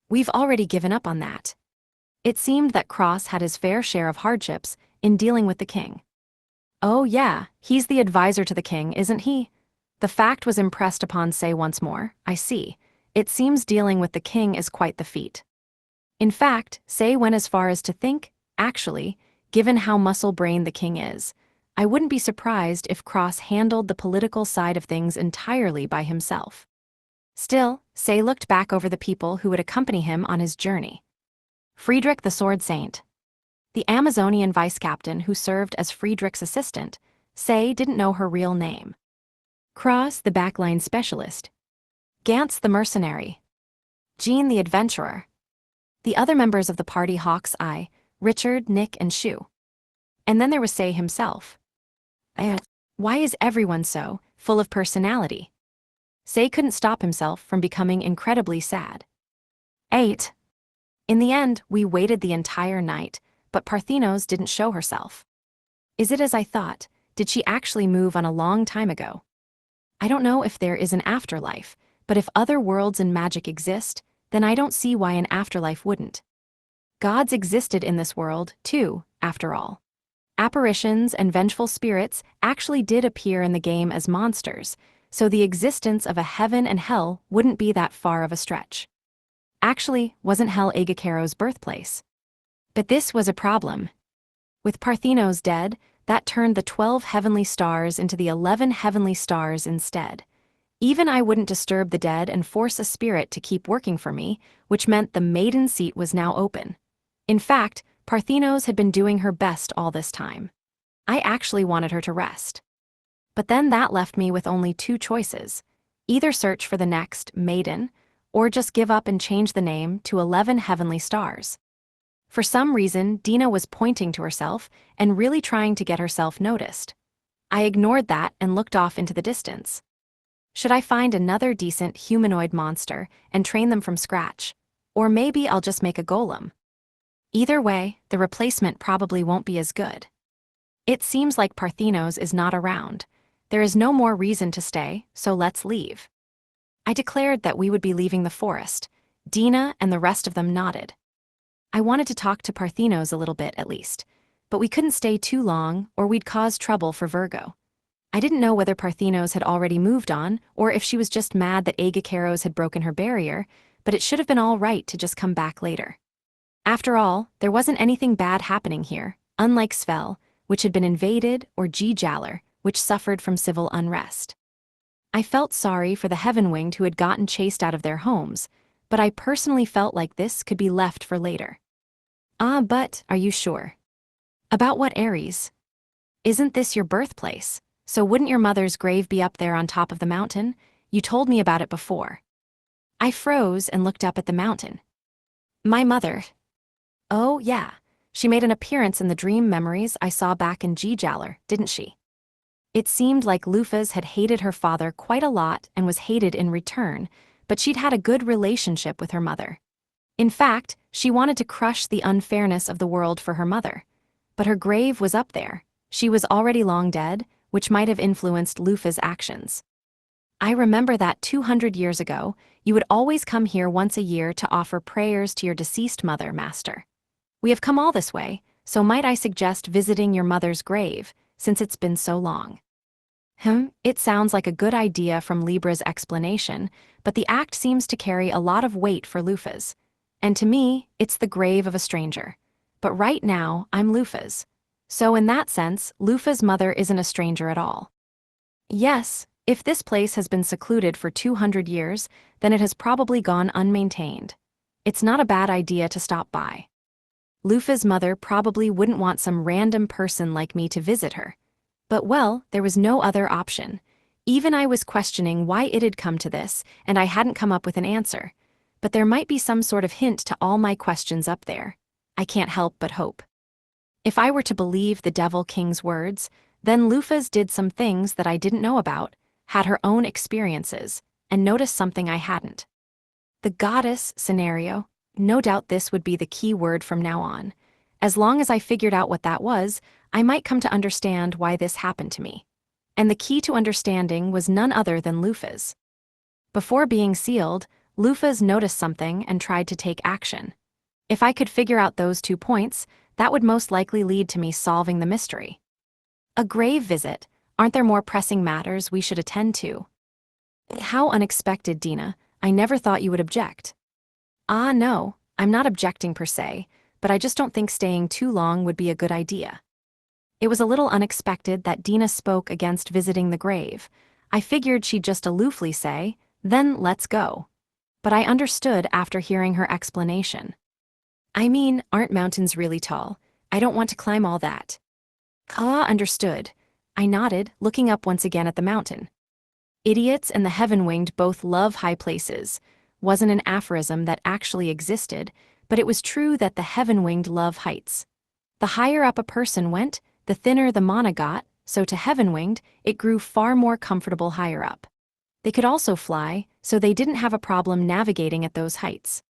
Speaker 1: We've already given up on that. It seemed that Cross had his fair share of hardships in dealing with the king. Oh yeah, he's the advisor to the king, isn't he? The fact was impressed upon Say once more. I see. It seems dealing with the king is quite the feat. In fact, Say went as far as to think, actually, given how muscle-brained the king is, I wouldn't be surprised if Cross handled the political side of things entirely by himself. Still, Say looked back over the people who would accompany him on his journey. Friedrich the Sword Saint. The Amazonian vice-captain who served as Friedrich's assistant, Say didn't know her real name. Cross the backline specialist. Gantz the mercenary. Jean the adventurer. The other members of the party Hawk's Eye, Richard, Nick, and Shu. And then there was Say himself. Why is everyone so full of personality? Say couldn't stop himself from becoming incredibly sad. 8. In the end, we waited the entire night, but Parthenos didn't show herself. Is it as I thought? Did she actually move on a long time ago? I don't know if there is an afterlife, but if other worlds and magic exist, then I don't see why an afterlife wouldn't. Gods existed in this world, too, after all. Apparitions and vengeful spirits actually did appear in the game as monsters, so the existence of a heaven and hell wouldn't be that far of a stretch. Actually, wasn't hell Aegacero's birthplace? But this was a problem. With Parthenos dead, that turned the 12 heavenly stars into the 11 heavenly stars instead. Even I wouldn't disturb the dead and force a spirit to keep working for me, which meant the maiden seat was now open. In fact, Parthenos had been doing her best all this time. I actually wanted her to rest. But then that left me with only two choices: either search for the next maiden, or just give up and change the name to 11 heavenly stars. For some reason, Dina was pointing to herself and really trying to get herself noticed. I ignored that and looked off into the distance. Should I find another decent humanoid monster and train them from scratch? Or maybe I'll just make a golem. Either way, the replacement probably won't be as good. It seems like Parthenos is not around. There is no more reason to stay, so let's leave. I declared that we would be leaving the forest. Dina and the rest of them nodded. I wanted to talk to Parthenos a little bit at least, but we couldn't stay too long or we'd cause trouble for Virgo. I didn't know whether Parthenos had already moved on or if she was just mad that Aegaceros had broken her barrier, but it should have been all right to just come back later. After all, there wasn't anything bad happening here, unlike Svel, which had been invaded, or G-Jaller, which suffered from civil unrest. I felt sorry for the Heavenwinged who had gotten chased out of their homes, but I personally felt like this could be left for later. But are you sure? About what, Ares? Isn't this your birthplace? So wouldn't your mother's grave be up there on top of the mountain? You told me about it before. I froze and looked up at the mountain. My mother. Oh, yeah. She made an appearance in the dream memories I saw back in G-Jaller, didn't she? It seemed like Lufas had hated her father quite a lot and was hated in return, but she'd had a good relationship with her mother. In fact, she wanted to crush the unfairness of the world for her mother. But her grave was up there. She was already long dead, which might have influenced Lufa's actions. I remember that 200 years ago, you would always come here once a year to offer prayers to your deceased mother, Master. We have come all this way, so might I suggest visiting your mother's grave, since it's been so long. It sounds like a good idea from Libra's explanation, but the act seems to carry a lot of weight for Lufa's. And to me, it's the grave of a stranger. But right now, I'm Lufa's. So in that sense, Lufa's mother isn't a stranger at all. Yes, if this place has been secluded for 200 years, then it has probably gone unmaintained. It's not a bad idea to stop by. Lufa's mother probably wouldn't want some random person like me to visit her. But well, there was no other option. Even I was questioning why it had come to this, and I hadn't come up with an answer. But there might be some sort of hint to all my questions up there. I can't help but hope. If I were to believe the Devil King's words, then Lufa's did some things that I didn't know about, had her own experiences, and noticed something I hadn't. The goddess scenario, no doubt this would be the key word from now on. As long as I figured out what that was, I might come to understand why this happened to me. And the key to understanding was none other than Lufa's. Before being sealed, Lufa's noticed something and tried to take action. If I could figure out those 2 points, that would most likely lead to me solving the mystery. A grave visit, aren't there more pressing matters we should attend to? How unexpected, Dina, I never thought you would object. Ah, no, I'm not objecting per se, but I just don't think staying too long would be a good idea. It was a little unexpected that Dina spoke against visiting the grave. I figured she'd just aloofly say, then let's go. But I understood after hearing her explanation. I mean, aren't mountains really tall? I don't want to climb all that. Ah, understood. I nodded, looking up once again at the mountain. Idiots and the heaven-winged both love high places. Wasn't an aphorism that actually existed, but it was true that the heaven-winged love heights. The higher up a person went, the thinner the mana got, so to heaven-winged, it grew far more comfortable higher up. They could also fly, so they didn't have a problem navigating at those heights.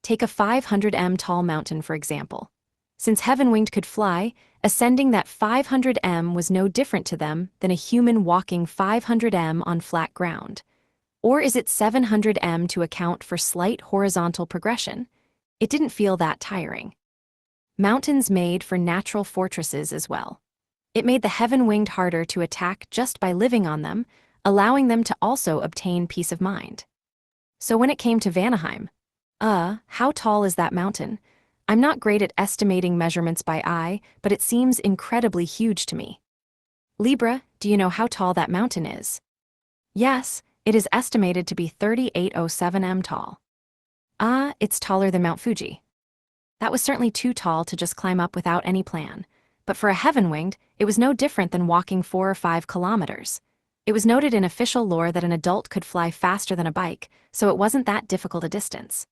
Speaker 1: Take a 500 m tall mountain, for example. Since heaven-winged could fly, ascending that 500 m was no different to them than a human walking 500 m on flat ground. Or is it 700 m to account for slight horizontal progression? It didn't feel that tiring. Mountains made for natural fortresses as well. It made the heaven-winged harder to attack just by living on them, allowing them to also obtain peace of mind. So when it came to Vanaheim, how tall is that mountain? I'm not great at estimating measurements by eye, but it seems incredibly huge to me. Libra, do you know how tall that mountain is? Yes, it is estimated to be 3807 m tall. It's taller than Mount Fuji. That was certainly too tall to just climb up without any plan. But for a heaven-winged, it was no different than walking 4 or 5 kilometers. It was noted in official lore that an adult could fly faster than a bike, so it wasn't that difficult a distance.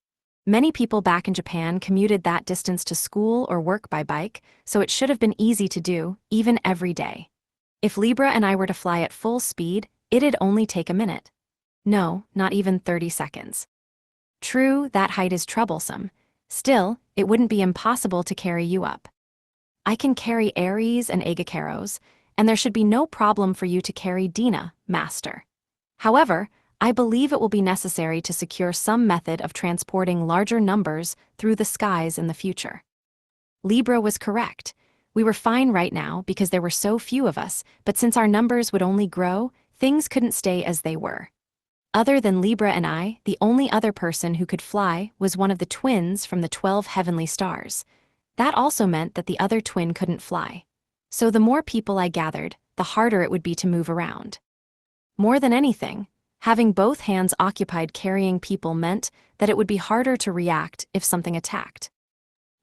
Speaker 1: Many people back in Japan commuted that distance to school or work by bike, so it should have been easy to do, even every day. If Libra and I were to fly at full speed, it'd only take a minute. No, not even 30 seconds. True, that height is troublesome. Still, it wouldn't be impossible to carry you up. I can carry Aries and Agacaros, and there should be no problem for you to carry Dina, Master. However, I believe it will be necessary to secure some method of transporting larger numbers through the skies in the future. Libra was correct. We were fine right now because there were so few of us, but since our numbers would only grow, things couldn't stay as they were. Other than Libra and I, the only other person who could fly was one of the twins from the 12 heavenly stars. That also meant that the other twin couldn't fly. So the more people I gathered, the harder it would be to move around. More than anything, having both hands occupied carrying people meant that it would be harder to react if something attacked.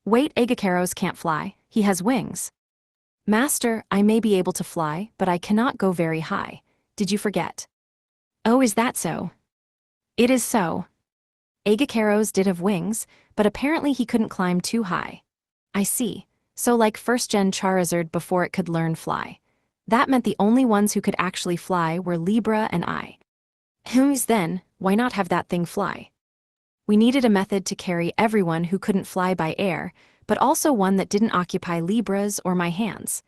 Speaker 1: Wait, Agacaros can't fly, he has wings. Master, I may be able to fly, but I cannot go very high. Did you forget? Oh, is that so? It is so. Agacaros did have wings, but apparently he couldn't climb too high. I see. So like first-gen Charizard before it could learn fly. That meant the only ones who could actually fly were Libra and I. Then, why not have that thing fly? we needed a method to carry everyone who couldn't fly by air, but also one that didn't occupy Libra's or my hands.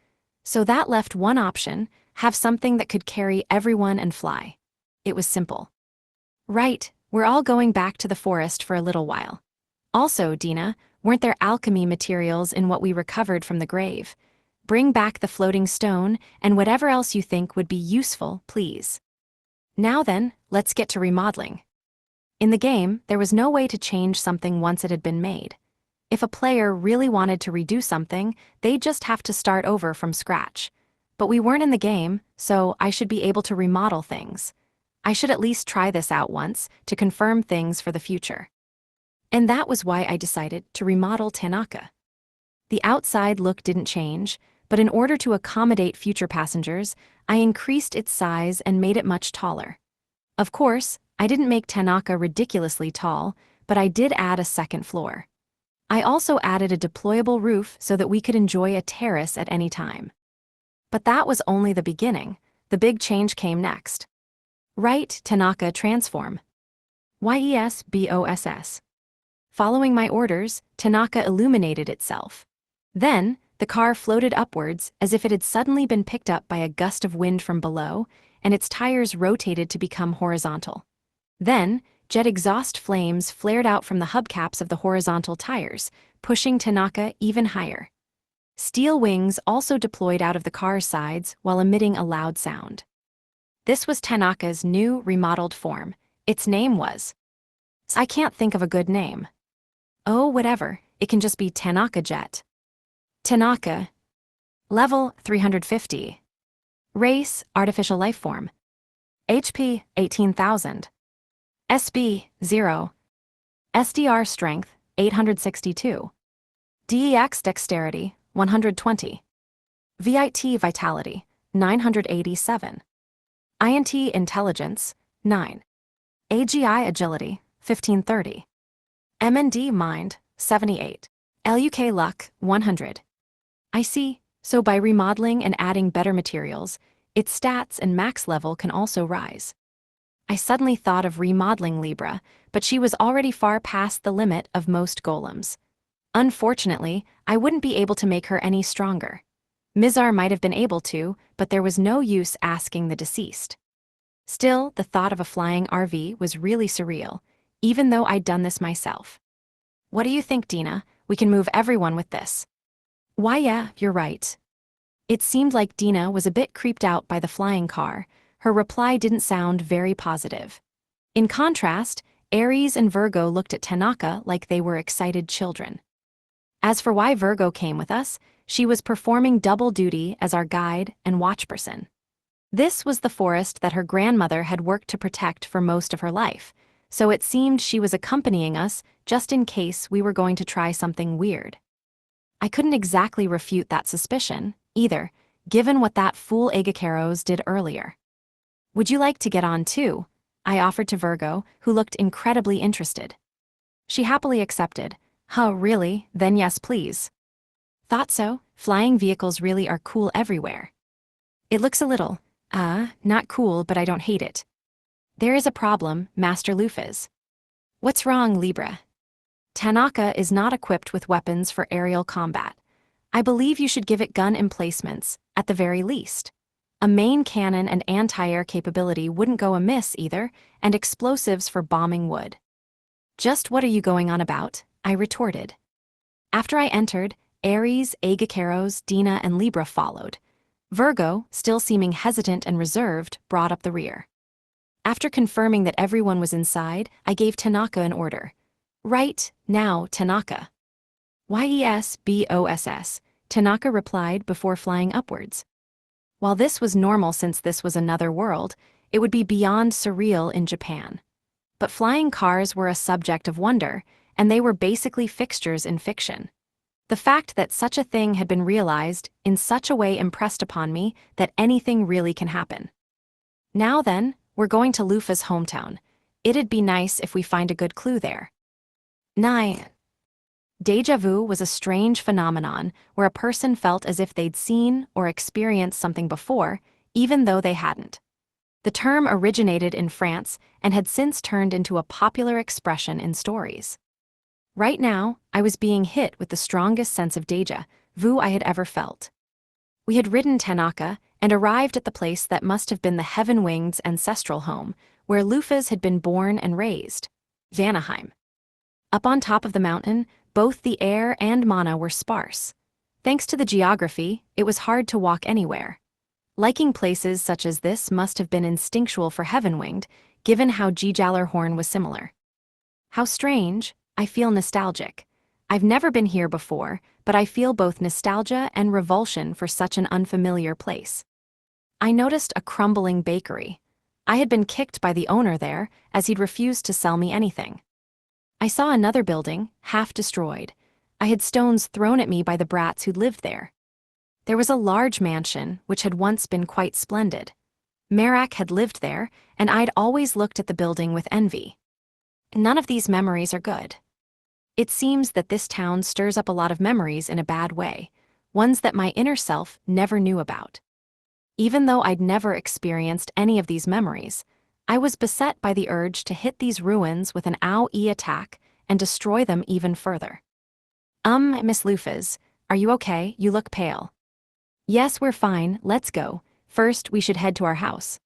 Speaker 1: So that left one option: have something that could carry everyone and fly. It was simple. Right, we're all going back to the forest for a little while. Also, Dina, weren't there alchemy materials in what we recovered from the grave? Bring back the floating stone and whatever else you think would be useful, please. Now then, let's get to remodeling. In the game, there was no way to change something once it had been made. If a player really wanted to redo something, they'd just have to start over from scratch. But we weren't in the game, so I should be able to remodel things. I should at least try this out once to confirm things for the future. And that was why I decided to remodel Tanaka. The outside look didn't change, but in order to accommodate future passengers, I increased its size and made it much taller. Of course, I didn't make Tanaka ridiculously tall, but I did add a second floor. I also added a deployable roof so that we could enjoy a terrace at any time. But that was only the beginning. The big change came next. Right, Tanaka transform. YESBOSS. Following my orders, Tanaka illuminated itself. Then, the car floated upwards as if it had suddenly been picked up by a gust of wind from below, and its tires rotated to become horizontal. Then, jet exhaust flames flared out from the hubcaps of the horizontal tires, pushing Tanaka even higher. Steel wings also deployed out of the car's sides while emitting a loud sound. This was Tanaka's new, remodeled form. Its name was... I can't think of a good name. Oh, whatever, it can just be Tanaka Jet. Tanaka. Level 350. Race, artificial life form. HP, 18,000. SB, 0. SDR strength, 862. DEX dexterity, 120. VIT vitality, 987. INT intelligence, 9. AGI agility, 1530. MND mind, 78. LUK luck, 100. I see, so by remodeling and adding better materials, its stats and max level can also rise. I suddenly thought of remodeling Libra, but she was already far past the limit of most golems. Unfortunately, I wouldn't be able to make her any stronger. Mizar might have been able to, but there was no use asking the deceased. Still, the thought of a flying RV was really surreal, even though I'd done this myself. What do you think, Dina? We can move everyone with this. Why, yeah, you're right. It seemed like Dina was a bit creeped out by the flying car. Her reply didn't sound very positive. In contrast, Aries and Virgo looked at Tanaka like they were excited children. As for why Virgo came with us, she was performing double duty as our guide and watchperson. This was the forest that her grandmother had worked to protect for most of her life, so it seemed she was accompanying us just in case we were going to try something weird. I couldn't exactly refute that suspicion, either, given what that fool Agacaros did earlier. Would you like to get on too? I offered to Virgo, who looked incredibly interested. She happily accepted. Oh, really? Then yes, please. Thought so. Flying vehicles really are cool everywhere. It looks a little, not cool, but I don't hate it. There is a problem, Master Lufas. What's wrong, Libra? Tanaka is not equipped with weapons for aerial combat. I believe you should give it gun emplacements, at the very least. A main cannon and anti-air capability wouldn't go amiss either, and explosives for bombing would. Just what are you going on about? I retorted. After I entered, Aries, Agacaros, Dina, and Libra followed. Virgo, still seeming hesitant and reserved, brought up the rear. After confirming that everyone was inside, I gave Tanaka an order. Right, now, Tanaka. YESBOSS, Tanaka replied before flying upwards. While this was normal since this was another world, it would be beyond surreal in Japan. But flying cars were a subject of wonder, and they were basically fixtures in fiction. The fact that such a thing had been realized in such a way impressed upon me that anything really can happen. Now then, we're going to Lufa's hometown. It'd be nice if we find a good clue there. 9. Déjà vu was a strange phenomenon where a person felt as if they'd seen or experienced something before, even though they hadn't. The term originated in France and had since turned into a popular expression in stories. Right now, I was being hit with the strongest sense of déjà vu I had ever felt. We had ridden Tanaka and arrived at the place that must have been the Heaven-Winged's ancestral home, where Lufas had been born and raised, Vanaheim. Up on top of the mountain, both the air and mana were sparse. Thanks to the geography, it was hard to walk anywhere. Liking places such as this must have been instinctual for Heaven-Winged, given how Gijallarhorn was similar. How strange, I feel nostalgic. I've never been here before, but I feel both nostalgia and revulsion for such an unfamiliar place. I noticed a crumbling bakery. I had been kicked by the owner there, as he'd refused to sell me anything. I saw another building, half destroyed. I had stones thrown at me by the brats who'd lived there. There was a large mansion, which had once been quite splendid. Merak had lived there, and I'd always looked at the building with envy. None of these memories are good. It seems that this town stirs up a lot of memories in a bad way, ones that my inner self never knew about. Even though I'd never experienced any of these memories, I was beset by the urge to hit these ruins with an AoE attack and destroy them even further. Miss Lufas, are you okay? You look pale. Yes, we're fine, let's go. First, we should head to our house.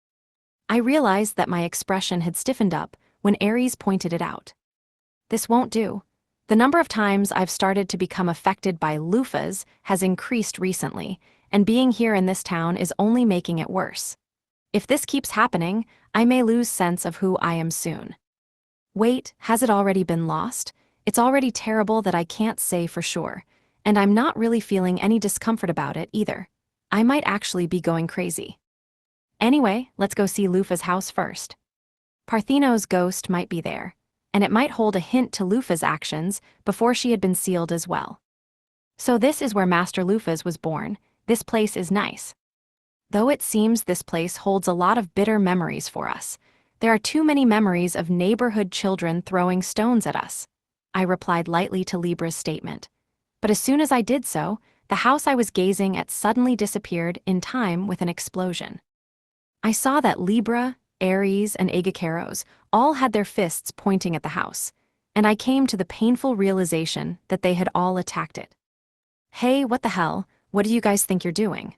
Speaker 1: I realized that my expression had stiffened up when Ares pointed it out. This won't do. The number of times I've started to become affected by Lufas has increased recently, and being here in this town is only making it worse. If this keeps happening, I may lose sense of who I am soon. Wait, has it already been lost? It's already terrible that I can't say for sure, and I'm not really feeling any discomfort about it either. I might actually be going crazy. Anyway, let's go see Lufa's house first. Partheno's ghost might be there, and it might hold a hint to Lufa's actions before she had been sealed as well. So this is where Master Lufas was born. This place is nice. Though it seems this place holds a lot of bitter memories for us, there are too many memories of neighborhood children throwing stones at us. I replied lightly to Libra's statement. But as soon as I did so, the house I was gazing at suddenly disappeared in time with an explosion. I saw that Libra, Ares, and Agakeros all had their fists pointing at the house, and I came to the painful realization that they had all attacked it. Hey, what the hell? What do you guys think you're doing?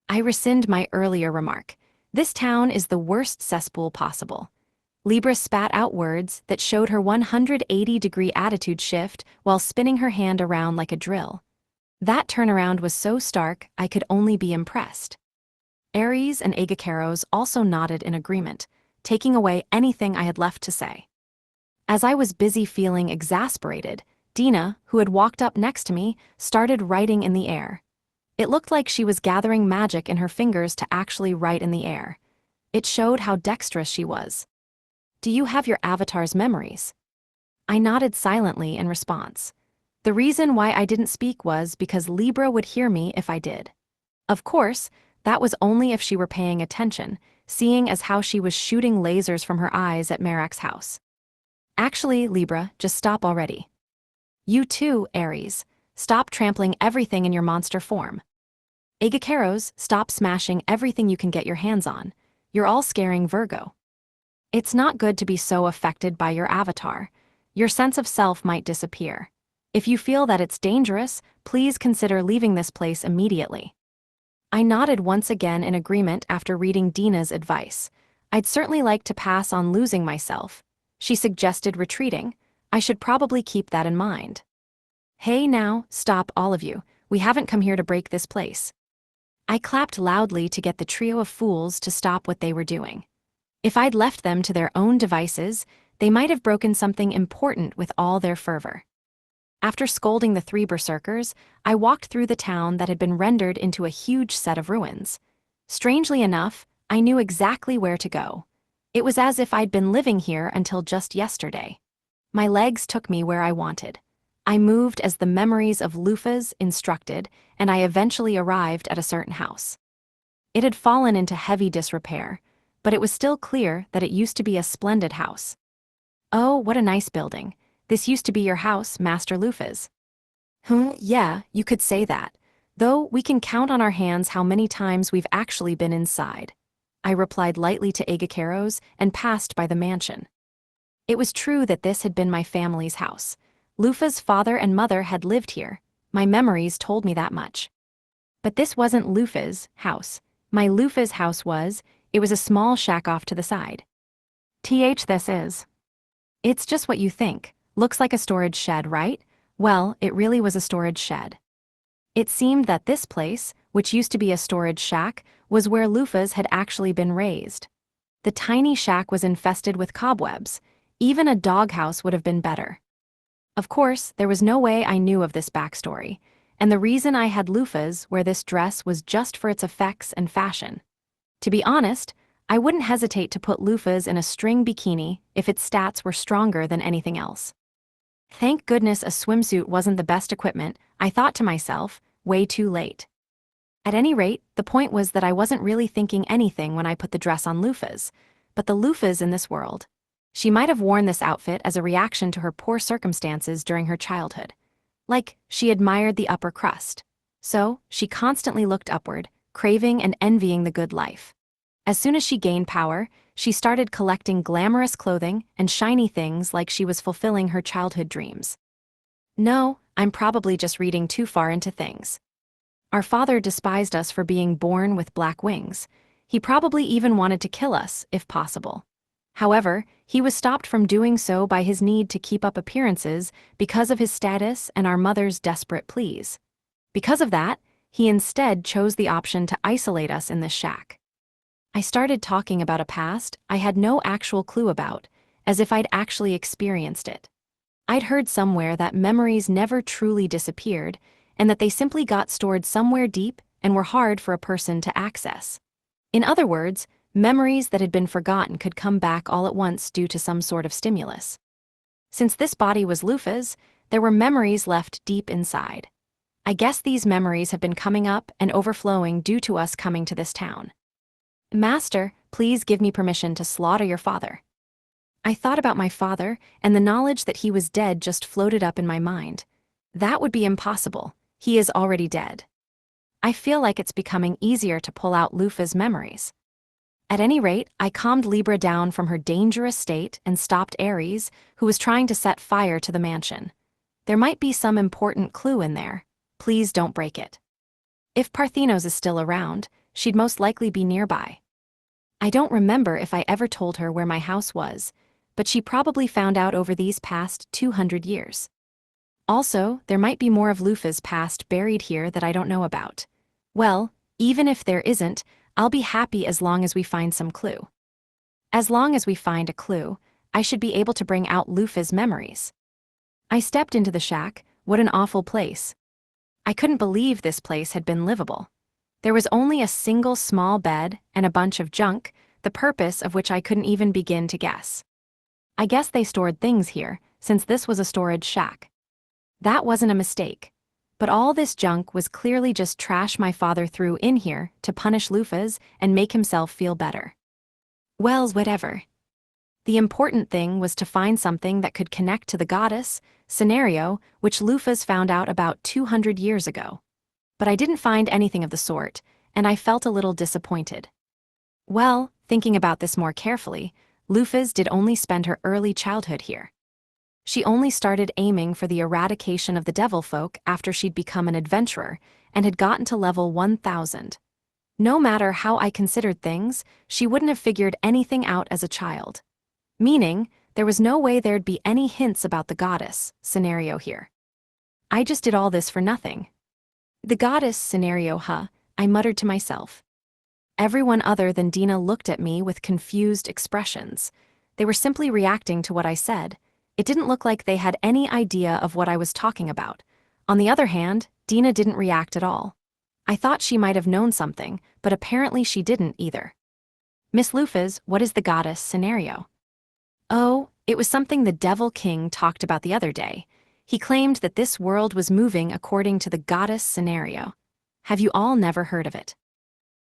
Speaker 1: I rescind my earlier remark. This town is the worst cesspool possible. Libra spat out words that showed her 180-degree attitude shift while spinning her hand around like a drill. That turnaround was so stark, I could only be impressed. Ares and Agakeros also nodded in agreement, taking away anything I had left to say. As I was busy feeling exasperated, Dina, who had walked up next to me, started writing in the air. It looked like she was gathering magic in her fingers to actually write in the air. It showed how dexterous she was. Do you have your avatar's memories? I nodded silently in response. The reason why I didn't speak was because Libra would hear me if I did. Of course, that was only if she were paying attention, seeing as how she was shooting lasers from her eyes at Merak's house. Actually, Libra, just stop already. You too, Ares. Stop trampling everything in your monster form. Agakeros, stop smashing everything you can get your hands on. You're all scaring Virgo. It's not good to be so affected by your avatar. Your sense of self might disappear. If you feel that it's dangerous, please consider leaving this place immediately. I nodded once again in agreement after reading Dina's advice. I'd certainly like to pass on losing myself. She suggested retreating. I should probably keep that in mind. Hey now, stop all of you. We haven't come here to break this place. I clapped loudly to get the trio of fools to stop what they were doing. If I'd left them to their own devices, they might have broken something important with all their fervor. After scolding the three berserkers, I walked through the town that had been rendered into a huge set of ruins. Strangely enough, I knew exactly where to go. It was as if I'd been living here until just yesterday. My legs took me where I wanted. I moved as the memories of Lufas instructed, and I eventually arrived at a certain house. It had fallen into heavy disrepair, but it was still clear that it used to be a splendid house. Oh, what a nice building. This used to be your house, Master Lufas. Yeah, you could say that. Though we can count on our hands how many times we've actually been inside. I replied lightly to Agacaros and passed by the mansion. It was true that this had been my family's house. Lufa's father and mother had lived here. My memories told me that much. But this wasn't Lufa's house. My Lufa's house was, it was a small shack off to the side. This is. It's just what you think. Looks like a storage shed, right? Well, it really was a storage shed. It seemed that this place, which used to be a storage shack, was where Lufa's had actually been raised. The tiny shack was infested with cobwebs. Even a doghouse would have been better. Of course, there was no way I knew of this backstory, and the reason I had Lufa's wear this dress was just for its effects and fashion. To be honest, I wouldn't hesitate to put Lufa's in a string bikini if its stats were stronger than anything else. Thank goodness a swimsuit wasn't the best equipment, I thought to myself, way too late. At any rate, the point was that I wasn't really thinking anything when I put the dress on Lufa's, but the Lufa's in this world. She might have worn this outfit as a reaction to her poor circumstances during her childhood. Like, she admired the upper crust. So, she constantly looked upward, craving and envying the good life. As soon as she gained power, she started collecting glamorous clothing and shiny things like she was fulfilling her childhood dreams. No, I'm probably just reading too far into things. Our father despised us for being born with black wings. He probably even wanted to kill us, if possible. However, he was stopped from doing so by his need to keep up appearances because of his status and our mother's desperate pleas. Because of that, he instead chose the option to isolate us in this shack. I started talking about a past I had no actual clue about, as if I'd actually experienced it. I'd heard somewhere that memories never truly disappeared, and that they simply got stored somewhere deep and were hard for a person to access. In other words, memories that had been forgotten could come back all at once due to some sort of stimulus. Since this body was Lufa's, there were memories left deep inside. I guess these memories have been coming up and overflowing due to us coming to this town. Master, please give me permission to slaughter your father. I thought about my father, and the knowledge that he was dead just floated up in my mind. That would be impossible. He is already dead. I feel like it's becoming easier to pull out Lufa's memories. At any rate, I calmed Libra down from her dangerous state and stopped Ares, who was trying to set fire to the mansion. There might be some important clue in there. Please don't break it. If Parthenos is still around, she'd most likely be nearby. I don't remember if I ever told her where my house was, but she probably found out over these past 200 years. Also, there might be more of Lufa's past buried here that I don't know about. Well, even if there isn't, I'll be happy as long as we find some clue. As long as we find a clue, I should be able to bring out Lufa's memories. I stepped into the shack. What an awful place. I couldn't believe this place had been livable. There was only a single small bed and a bunch of junk, the purpose of which I couldn't even begin to guess. I guess they stored things here, since this was a storage shack. That wasn't a mistake. But all this junk was clearly just trash my father threw in here to punish Lufa's and make himself feel better. Well, whatever. The important thing was to find something that could connect to the goddess scenario, which Lufa's found out about 200 years ago. But I didn't find anything of the sort, and I felt a little disappointed. Well, thinking about this more carefully, Lufa's did only spend her early childhood here. She only started aiming for the eradication of the devil folk after she'd become an adventurer and had gotten to level 1000. No matter how I considered things, she wouldn't have figured anything out as a child. Meaning, there was no way there'd be any hints about the goddess scenario here. I just did all this for nothing. The goddess scenario, huh? I muttered to myself. Everyone other than Dina looked at me with confused expressions. They were simply reacting to what I said. It didn't look like they had any idea of what I was talking about. On the other hand, Dina didn't react at all. I thought she might have known something, but apparently she didn't either. Miss Lufa's, what is the goddess scenario? Oh, it was something the Devil King talked about the other day. He claimed that this world was moving according to the goddess scenario. Have you all never heard of it?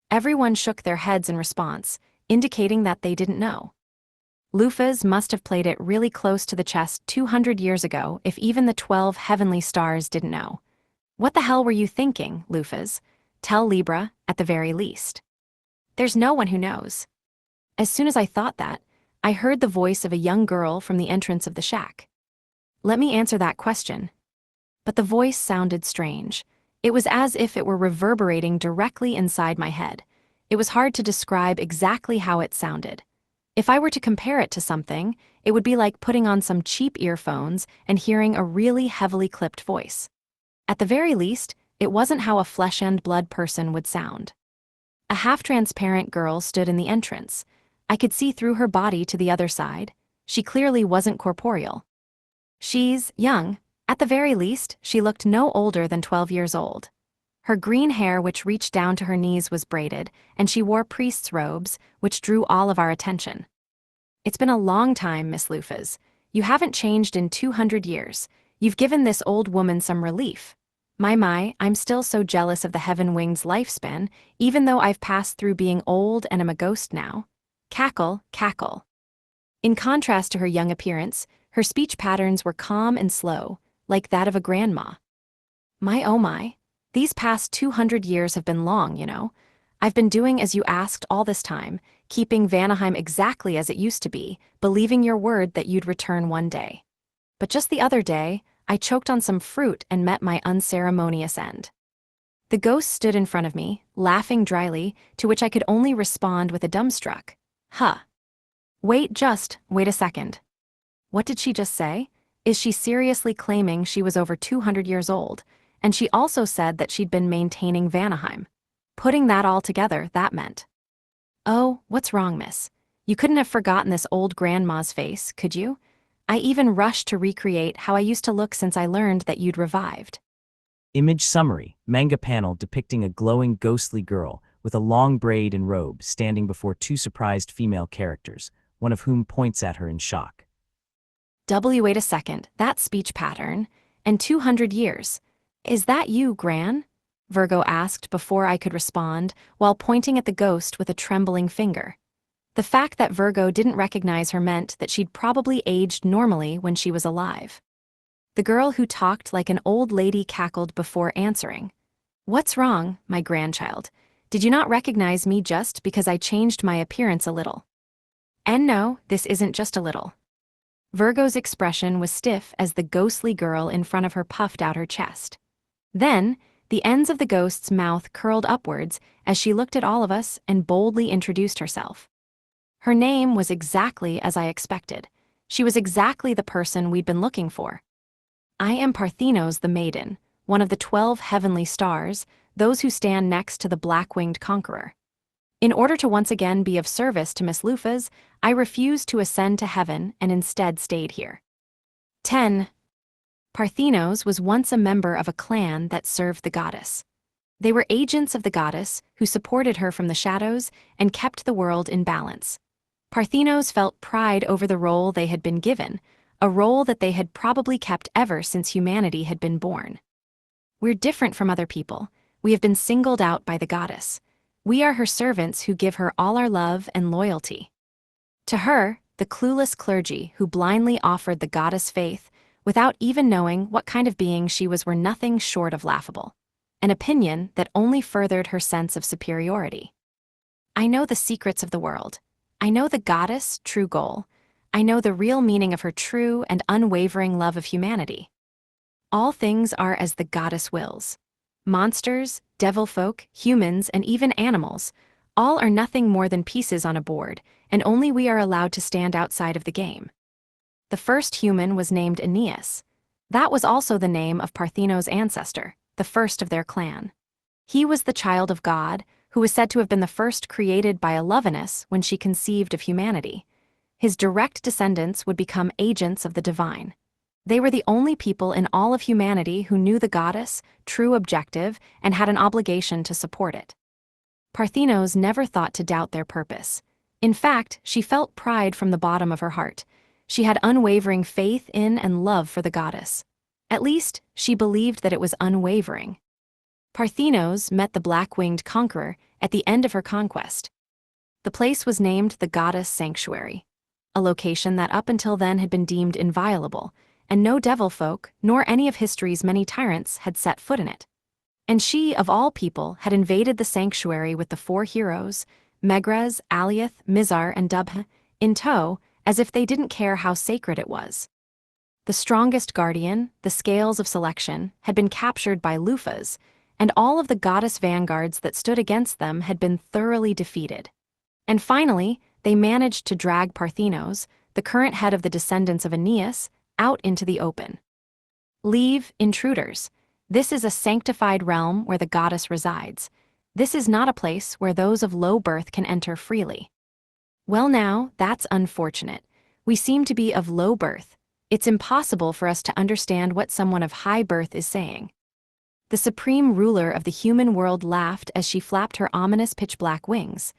Speaker 1: Everyone shook their heads in response, indicating that they didn't know. Lufa's must have played it really close to the chest 200 years ago if even the 12 heavenly stars didn't know. What the hell were you thinking, Lufa's? Tell Libra, at the very least. There's no one who knows. As soon as I thought that, I heard the voice of a young girl from the entrance of the shack. Let me answer that question. But the voice sounded strange. It was as if it were reverberating directly inside my head. It was hard to describe exactly how it sounded. If I were to compare it to something, it would be like putting on some cheap earphones and hearing a really heavily clipped voice. At the very least, it wasn't how a flesh-and-blood person would sound. A half-transparent girl stood in the entrance. I could see through her body to the other side. She clearly wasn't corporeal. She's young. At the very least, she looked no older than 12 years old. Her green hair, which reached down to her knees, was braided, and she wore priest's robes, which drew all of our attention. It's been a long time, Miss Lufas. You haven't changed in 200 years. You've given this old woman some relief. My, I'm still so jealous of the Heaven Wing's lifespan, even though I've passed through being old and am a ghost now. Cackle, cackle. In contrast to her young appearance, her speech patterns were calm and slow, like that of a grandma. My oh my, these past 200 years have been long, you know. I've been doing as you asked all this time, keeping Vanaheim exactly as it used to be, believing your word that you'd return one day. But just the other day, I choked on some fruit and met my unceremonious end. The ghost stood in front of me, laughing dryly, to which I could only respond with a dumbstruck. Huh. Wait a second. What did she just say? Is she seriously claiming she was over 200 years old? And she also said that she'd been maintaining Vanaheim. Putting that all together, that meant. Oh, what's wrong, miss? You couldn't have forgotten this old grandma's face, could you? I even rushed to recreate how I used to look since I learned that you'd revived.
Speaker 2: Image summary, manga panel depicting a glowing ghostly girl with a long braid and robe standing before two surprised female characters, one of whom points at her in shock.
Speaker 1: Wait a second, that speech pattern. And 200 years. Is that you, Gran? Virgo asked before I could respond, while pointing at the ghost with a trembling finger. The fact that Virgo didn't recognize her meant that she'd probably aged normally when she was alive. The girl who talked like an old lady cackled before answering. What's wrong, my grandchild? Did you not recognize me just because I changed my appearance a little? And no, this isn't just a little. Virgo's expression was stiff as the ghostly girl in front of her puffed out her chest. Then, the ends of the ghost's mouth curled upwards as she looked at all of us and boldly introduced herself. Her name was exactly as I expected. She was exactly the person we'd been looking for. I am Parthenos the Maiden, one of the 12 heavenly stars, those who stand next to the black-winged conqueror. In order to once again be of service to Miss Lufas, I refused to ascend to heaven and instead stayed here. 10. Parthenos was once a member of a clan that served the goddess. They were agents of the goddess who supported her from the shadows and kept the world in balance. Parthenos felt pride over the role they had been given, a role that they had probably kept ever since humanity had been born. We're different from other people. We have been singled out by the goddess. We are her servants who give her all our love and loyalty. To her, the clueless clergy who blindly offered the goddess faith without even knowing what kind of being she was were nothing short of laughable, an opinion that only furthered her sense of superiority. I know the secrets of the world. I know the goddess' true goal. I know the real meaning of her true and unwavering love of humanity. All things are as the goddess wills. Monsters, devilfolk, humans, and even animals, all are nothing more than pieces on a board, and only we are allowed to stand outside of the game. The first human was named Aeneas. That was also the name of Parthenos' ancestor, the first of their clan. He was the child of God, who was said to have been the first created by Alovenus when she conceived of humanity. His direct descendants would become agents of the divine. They were the only people in all of humanity who knew the goddess' true objective and had an obligation to support it. Parthenos never thought to doubt their purpose. In fact, she felt pride from the bottom of her heart. She had unwavering faith in and love for the goddess. At least, she believed that it was unwavering. Parthenos met the black-winged conqueror at the end of her conquest. The place was named the Goddess Sanctuary, a location that up until then had been deemed inviolable, and no devilfolk, nor any of history's many tyrants had set foot in it. And she, of all people, had invaded the sanctuary with the 4 heroes, Megrez, Aliath, Mizar, and Dubh, in tow, as if they didn't care how sacred it was. The strongest guardian, the scales of selection, had been captured by Lufas, and all of the goddess vanguards that stood against them had been thoroughly defeated. And finally, they managed to drag Parthenos, the current head of the descendants of Aeneas, out into the open. Leave, intruders. This is a sanctified realm where the goddess resides. This is not a place where those of low birth can enter freely. Well now, that's unfortunate. We seem to be of low birth. It's impossible for us to understand what someone of high birth is saying. The supreme ruler of the human world laughed as she flapped her ominous pitch-black wings.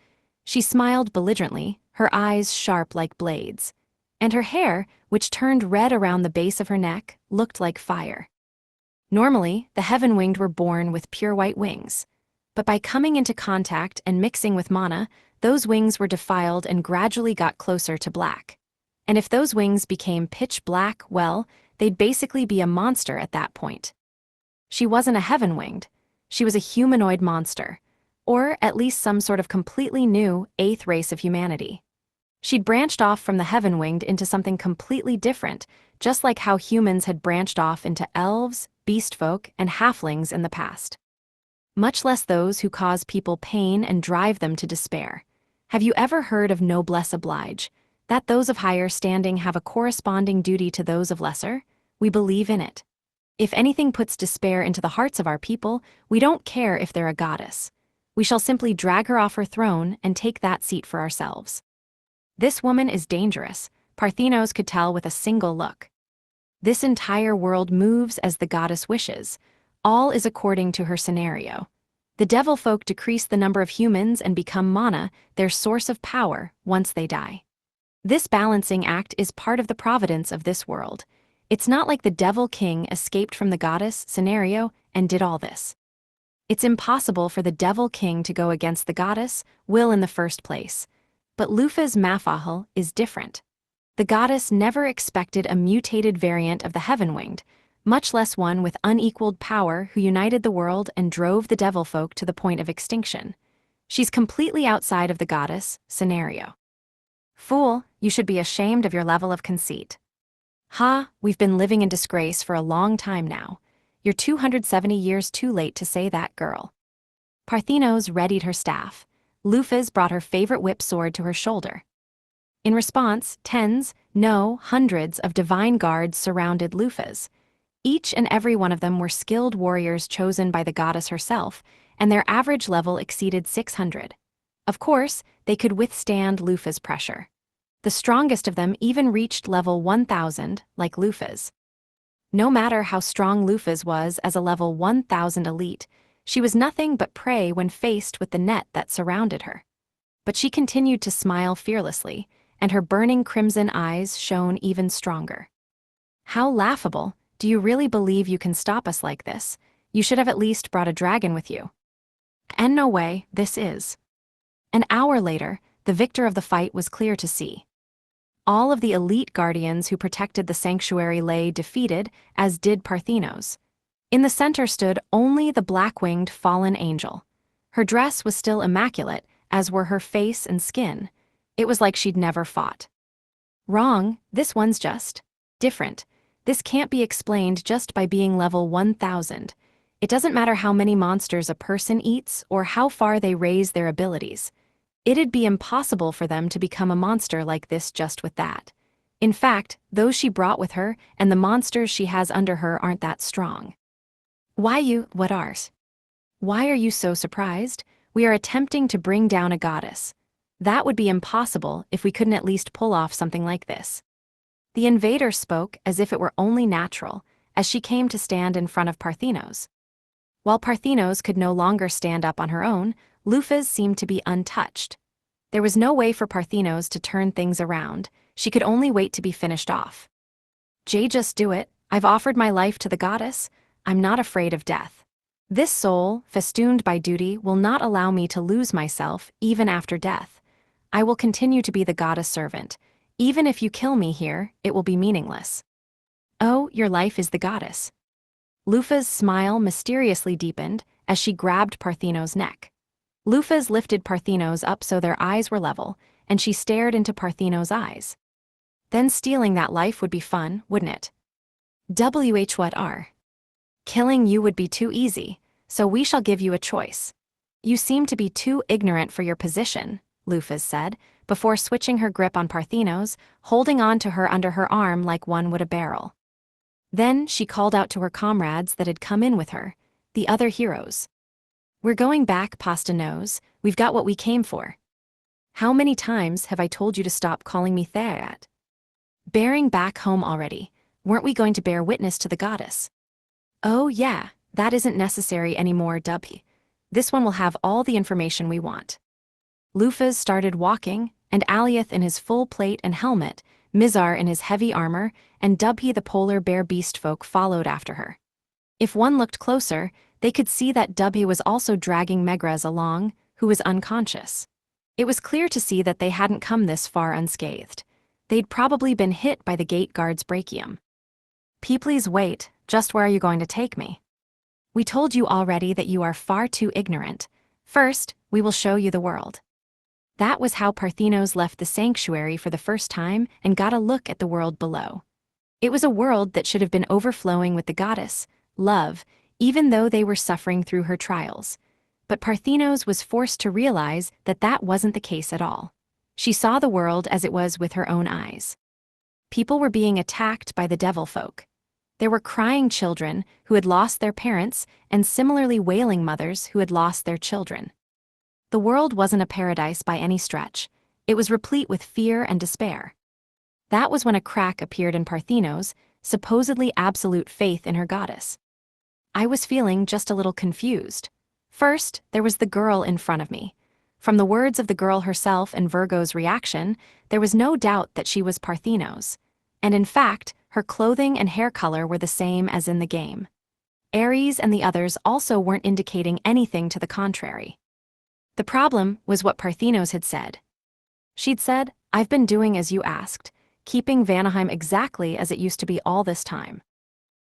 Speaker 1: She smiled belligerently, her eyes sharp like blades. And her hair, which turned red around the base of her neck, looked like fire. Normally, the heaven-winged were born with pure white wings. But by coming into contact and mixing with mana, those wings were defiled and gradually got closer to black. And if those wings became pitch black, well, they'd basically be a monster at that point. She wasn't a heaven-winged. She was a humanoid monster, or at least some sort of completely new, eighth race of humanity. She'd branched off from the heaven-winged into something completely different, just like how humans had branched off into elves, beastfolk, and halflings in the past. Much less those who cause people pain and drive them to despair. Have you ever heard of noblesse oblige? That those of higher standing have a corresponding duty to those of lesser? We believe in it. If anything puts despair into the hearts of our people, we don't care if they're a goddess. We shall simply drag her off her throne and take that seat for ourselves. This woman is dangerous, Parthenos could tell with a single look. This entire world moves as the goddess wishes. All is according to her scenario. The devil folk decrease the number of humans and become mana, their source of power, once they die. This balancing act is part of the providence of this world. It's not like the devil king escaped from the goddess scenario and did all this. It's impossible for the devil king to go against the goddess will in the first place. But Lufa's Mafahal is different. The goddess never expected a mutated variant of the heaven-winged, much less one with unequaled power who united the world and drove the devil folk to the point of extinction. She's completely outside of the goddess scenario. Fool, you should be ashamed of your level of conceit. Ha, we've been living in disgrace for a long time now. You're 270 years too late to say that, girl. Parthenos readied her staff. Lufas brought her favorite whip sword to her shoulder. In response, tens, no, hundreds of divine guards surrounded Lufas. Each and every one of them were skilled warriors chosen by the goddess herself, and their average level exceeded 600. Of course, they could withstand Lufa's pressure. The strongest of them even reached level 1000, like Lufa's. No matter how strong Lufa's was as a level 1000 elite, she was nothing but prey when faced with the net that surrounded her. But she continued to smile fearlessly, and her burning crimson eyes shone even stronger. How laughable! Do you really believe you can stop us like this? You should have at least brought a dragon with you. And no way, this is. An hour later, the victor of the fight was clear to see. All of the elite guardians who protected the sanctuary lay defeated, as did Parthenos. In the center stood only the black-winged fallen angel. Her dress was still immaculate, as were her face and skin. It was like she'd never fought. Wrong, this one's just different. This can't be explained just by being level 1000. It doesn't matter how many monsters a person eats or how far they raise their abilities. It'd be impossible for them to become a monster like this just with that. In fact, those she brought with her and the monsters she has under her aren't that strong. What ours? Why are you so surprised? We are attempting to bring down a goddess. That would be impossible if we couldn't at least pull off something like this. The invader spoke as if it were only natural, as she came to stand in front of Parthenos. While Parthenos could no longer stand up on her own, Lufas seemed to be untouched. There was no way for Parthenos to turn things around. She could only wait to be finished off. Just do it. I've offered my life to the goddess. I'm not afraid of death. This soul, festooned by duty, will not allow me to lose myself, even after death. I will continue to be the goddess servant. Even if you kill me here, it will be meaningless. Oh, your life is the goddess. Lufa's smile mysteriously deepened as she grabbed Parthenos' neck. Lufas lifted Parthenos up so their eyes were level, and she stared into Parthenos' eyes. Then stealing that life would be fun, wouldn't it? What are? Killing you would be too easy, so we shall give you a choice. You seem to be too ignorant for your position, Lufas said, before switching her grip on Parthenos, holding on to her under her arm like one would a barrel. Then she called out to her comrades that had come in with her, the other heroes. We're going back, Pasta Nose. We've got what we came for. How many times have I told you to stop calling me Theat? Bearing back home already. Weren't we going to bear witness to the goddess? Oh yeah, that isn't necessary anymore, Dubhi. This one will have all the information we want. Lufas started walking, and Aliath in his full plate and helmet, Mizar in his heavy armor, and Dubhi the polar bear beast folk followed after her. If one looked closer, they could see that Dubhi was also dragging Megrez along, who was unconscious. It was clear to see that they hadn't come this far unscathed. They'd probably been hit by the gate guard's brachium. Please wait, just where are you going to take me? We told you already that you are far too ignorant. First, we will show you the world. That was how Parthenos left the sanctuary for the first time and got a look at the world below. It was a world that should have been overflowing with the goddess, love, even though they were suffering through her trials. But Parthenos was forced to realize that that wasn't the case at all. She saw the world as it was with her own eyes. People were being attacked by the devil folk. There were crying children who had lost their parents and similarly wailing mothers who had lost their children. The world wasn't a paradise by any stretch. It was replete with fear and despair. That was when a crack appeared in Parthenos' supposedly absolute faith in her goddess. I was feeling just a little confused. First, there was the girl in front of me. From the words of the girl herself and Virgo's reaction, there was no doubt that she was Parthenos. And in fact, her clothing and hair color were the same as in the game. Ares and the others also weren't indicating anything to the contrary. The problem was what Parthenos had said. She'd said, "I've been doing as you asked, keeping Vanaheim exactly as it used to be all this time."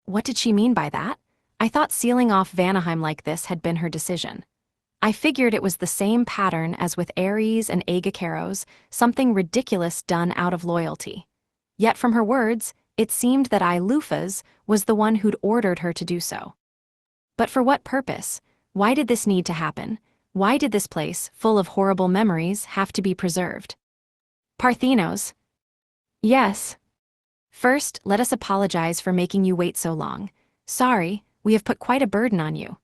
Speaker 1: What did she mean by that? I thought sealing off Vanaheim like this had been her decision. I figured it was the same pattern as with Ares and Agacaros, something ridiculous done out of loyalty. Yet from her words, it seemed that Lufas was the one who'd ordered her to do so. But for what purpose? Why did this need to happen? Why did this place, full of horrible memories, have to be preserved? Parthenos. Yes. First, let us apologize for making you wait so long. Sorry, we have put quite a burden on you.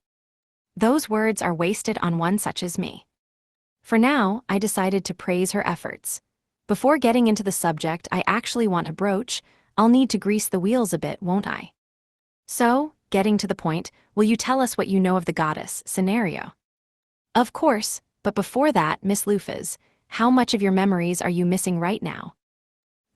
Speaker 1: Those words are wasted on one such as me. For now, I decided to praise her efforts. Before getting into the subject I actually want to broach, I'll need to grease the wheels a bit, won't I? So, getting to the point, will you tell us what you know of the goddess, Scenario? Of course, but before that, Miss Lufas, how much of your memories are you missing right now?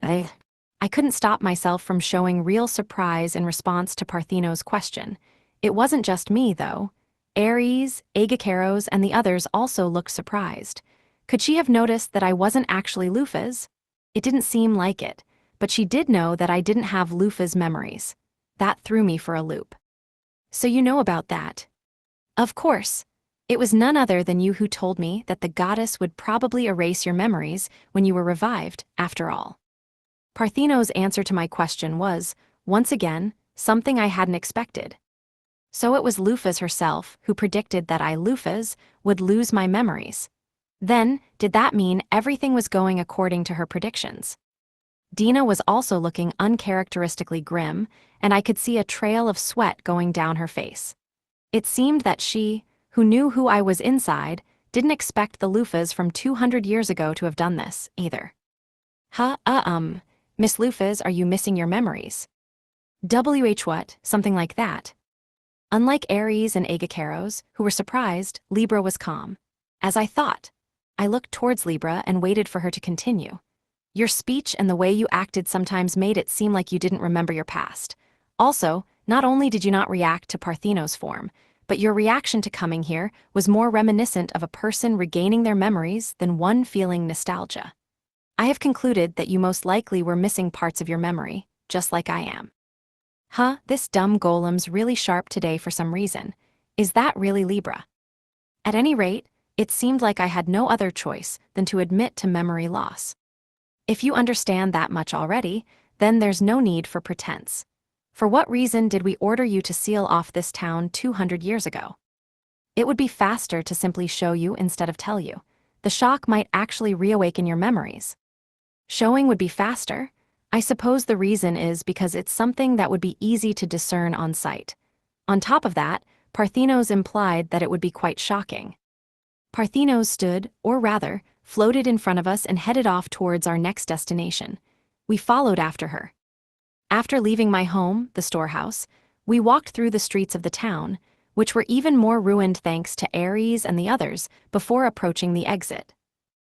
Speaker 1: I couldn't stop myself from showing real surprise in response to Parthenos' question. It wasn't just me, though. Ares, Agacaros, and the others also looked surprised. Could she have noticed that I wasn't actually Lufas? It didn't seem like it, but she did know that I didn't have Lufas' memories. That threw me for a loop. So you know about that? Of course. It was none other than you who told me that the goddess would probably erase your memories when you were revived, after all. Parthenos' answer to my question was, once again, something I hadn't expected. So it was Lufas herself who predicted that Lufas would lose my memories. Then, did that mean everything was going according to her predictions? Dina was also looking uncharacteristically grim, and I could see a trail of sweat going down her face. It seemed that she, who knew who I was inside, didn't expect the Lufas from 200 years ago to have done this, either. Miss Lufas, are you missing your memories? What, something like that. Unlike Ares and Agacaros, who were surprised, Libra was calm. As I thought. I looked towards Libra and waited for her to continue. Your speech and the way you acted sometimes made it seem like you didn't remember your past. Also, not only did you not react to Parthenos' form, but your reaction to coming here was more reminiscent of a person regaining their memories than one feeling nostalgia. I have concluded that you most likely were missing parts of your memory, just like I am. This dumb golem's really sharp today for some reason. Is that really Libra? At any rate, It seemed like I had no other choice than to admit to memory loss. If you understand that much already, then there's no need for pretense. For what reason did we order you to seal off this town 200 years ago? It would be faster to simply show you instead of tell you. The shock might actually reawaken your memories. Showing would be faster. I suppose the reason is because it's something that would be easy to discern on sight. On top of that, Parthenos implied that it would be quite shocking. Parthenos stood, or rather, floated in front of us and headed off towards our next destination. We followed after her. After leaving my home, the storehouse, we walked through the streets of the town, which were even more ruined thanks to Ares and the others, before approaching the exit.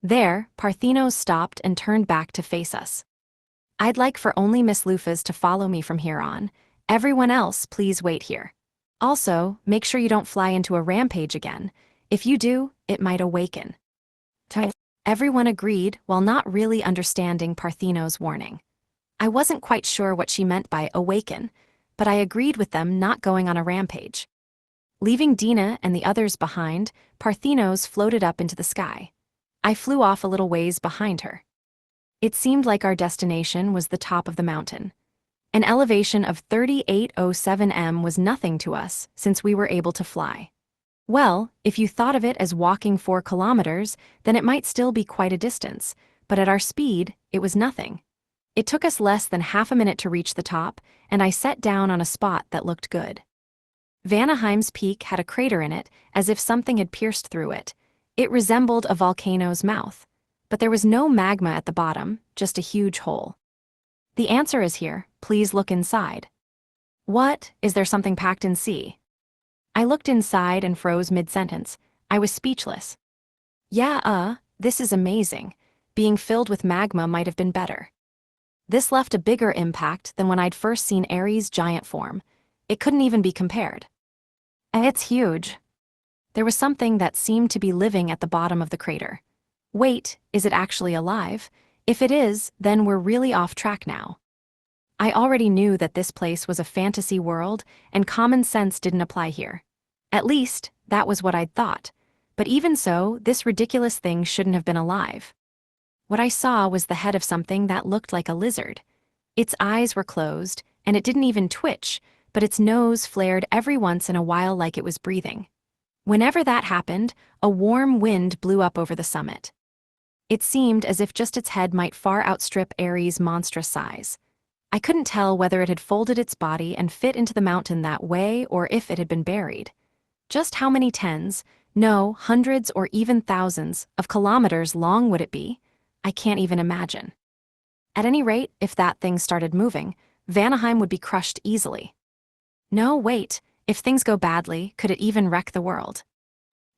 Speaker 1: There, Parthenos stopped and turned back to face us. I'd like for only Miss Lufas to follow me from here on. Everyone else, please wait here. Also, make sure you don't fly into a rampage again. If you do, it might awaken. Everyone agreed while not really understanding Parthenos' warning. I wasn't quite sure what she meant by awaken, but I agreed with them not going on a rampage. Leaving Dina and the others behind, Parthenos floated up into the sky. I flew off a little ways behind her. It seemed like our destination was the top of the mountain. An elevation of 3807 m was nothing to us since we were able to fly. Well, if you thought of it as walking 4 kilometers, then it might still be quite a distance, but at our speed, it was nothing. It took us less than half a minute to reach the top, and I sat down on a spot that looked good. Vanaheim's peak had a crater in it, as if something had pierced through it. It resembled a volcano's mouth, but there was no magma at the bottom, just a huge hole. The answer is here, please look inside. What, is there something packed in sea? I looked inside and froze mid-sentence. I was speechless. Yeah, this is amazing. Being filled with magma might have been better. This left a bigger impact than when I'd first seen Ares' giant form. It couldn't even be compared. It's huge. There was something that seemed to be living at the bottom of the crater. Wait, is it actually alive? If it is, then we're really off track now. I already knew that this place was a fantasy world, and common sense didn't apply here. At least, that was what I'd thought. But even so, this ridiculous thing shouldn't have been alive. What I saw was the head of something that looked like a lizard. Its eyes were closed, and it didn't even twitch, but its nose flared every once in a while like it was breathing. Whenever that happened, a warm wind blew up over the summit. It seemed as if just its head might far outstrip Ares' monstrous size. I couldn't tell whether it had folded its body and fit into the mountain that way or if it had been buried. Just how many tens, no, hundreds or even thousands of kilometers long would it be? I can't even imagine. At any rate, if that thing started moving, Vanaheim would be crushed easily. No, wait, if things go badly, could it even wreck the world?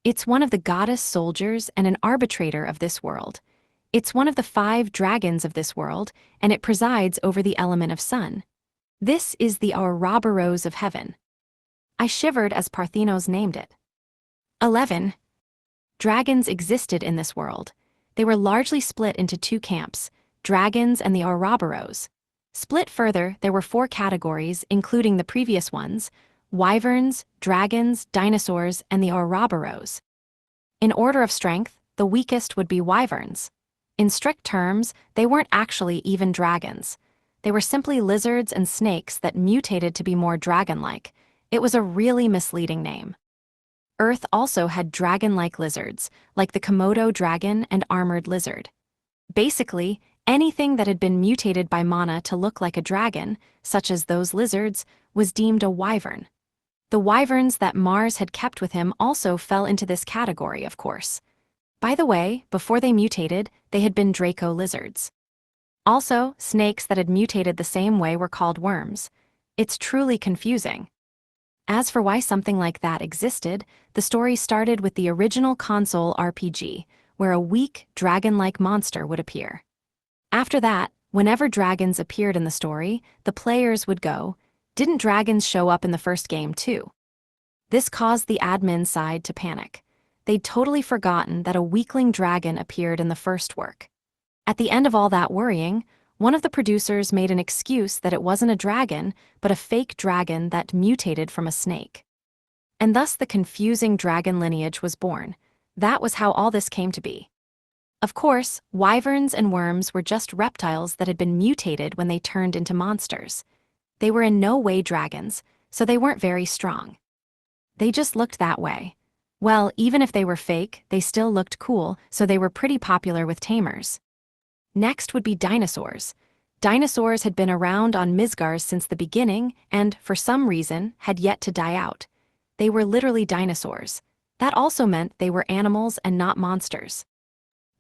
Speaker 1: It's one of the goddess soldiers and an arbitrator of this world. It's one of the 5 dragons of this world, and it presides over the element of sun. This is the Ouroboros of heaven. I shivered as Parthenos named it. 11. Dragons existed in this world. They were largely split into 2 camps, dragons and the Ouroboros. Split further, there were 4 categories, including the previous ones: wyverns, dragons, dinosaurs, and the Ouroboros. In order of strength, the weakest would be wyverns. In strict terms, they weren't actually even dragons. They were simply lizards and snakes that mutated to be more dragon-like. It was a really misleading name. Earth also had dragon-like lizards, like the Komodo dragon and armored lizard. Basically, anything that had been mutated by Mana to look like a dragon, such as those lizards, was deemed a wyvern. The wyverns that Mars had kept with him also fell into this category, of course. By the way, before they mutated, they had been Draco lizards. Also, snakes that had mutated the same way were called worms. It's truly confusing. As for why something like that existed, the story started with the original console RPG, where a weak, dragon-like monster would appear. After that, whenever dragons appeared in the story, the players would go, "Didn't dragons show up in the first game too?" This caused the admin side to panic. They'd totally forgotten that a weakling dragon appeared in the first work. At the end of all that worrying, one of the producers made an excuse that it wasn't a dragon, but a fake dragon that mutated from a snake. And thus the confusing dragon lineage was born. That was how all this came to be. Of course, wyverns and worms were just reptiles that had been mutated when they turned into monsters. They were in no way dragons, so they weren't very strong. They just looked that way. Well, even if they were fake, they still looked cool, so they were pretty popular with tamers. Next would be dinosaurs. Dinosaurs had been around on Midgard since the beginning and, for some reason, had yet to die out. They were literally dinosaurs. That also meant they were animals and not monsters.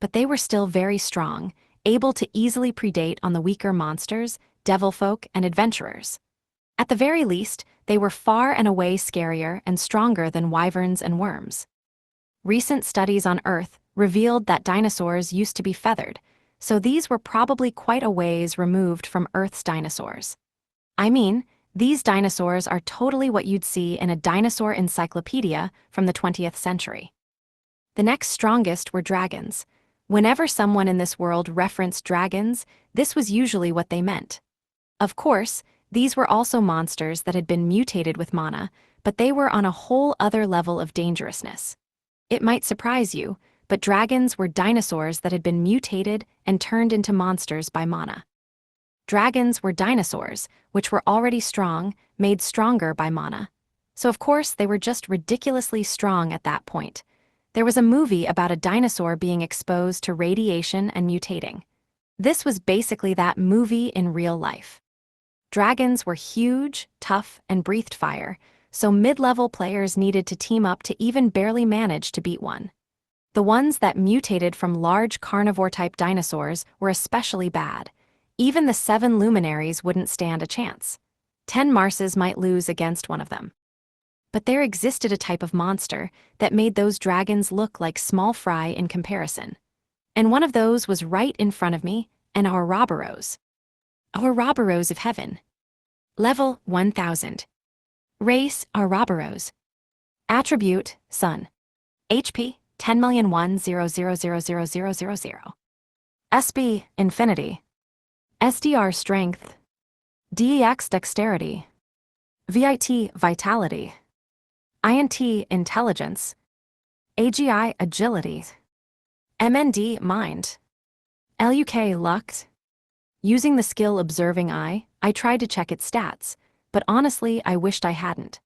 Speaker 1: But they were still very strong, able to easily predate on the weaker monsters, devilfolk, and adventurers. At the very least, they were far and away scarier and stronger than wyverns and worms. Recent studies on Earth revealed that dinosaurs used to be feathered, so these were probably quite a ways removed from Earth's dinosaurs. I mean, these dinosaurs are totally what you'd see in a dinosaur encyclopedia from the 20th century. The next strongest were dragons. Whenever someone in this world referenced dragons, this was usually what they meant. Of course, these were also monsters that had been mutated with mana, but they were on a whole other level of dangerousness. It might surprise you, but dragons were dinosaurs that had been mutated and turned into monsters by mana. Dragons were dinosaurs, which were already strong, made stronger by mana. So of course they were just ridiculously strong at that point. There was a movie about a dinosaur being exposed to radiation and mutating. This was basically that movie in real life. Dragons were huge, tough, and breathed fire, so mid-level players needed to team up to even barely manage to beat one. The ones that mutated from large carnivore-type dinosaurs were especially bad. Even the 7 luminaries wouldn't stand a chance. 10 Marses might lose against one of them. But there existed a type of monster that made those dragons look like small fry in comparison. And one of those was right in front of me, an Ouroboros. Ouroboros of heaven. Level 1000. Race Ouroboros. Attribute Sun. HP 10,001,000,000. SB Infinity. SDR Strength. DEX Dexterity. VIT Vitality. INT Intelligence. AGI Agility. MND Mind. LUK Luck. Using the skill Observing Eye, I tried to check its stats, but honestly I wished I hadn't.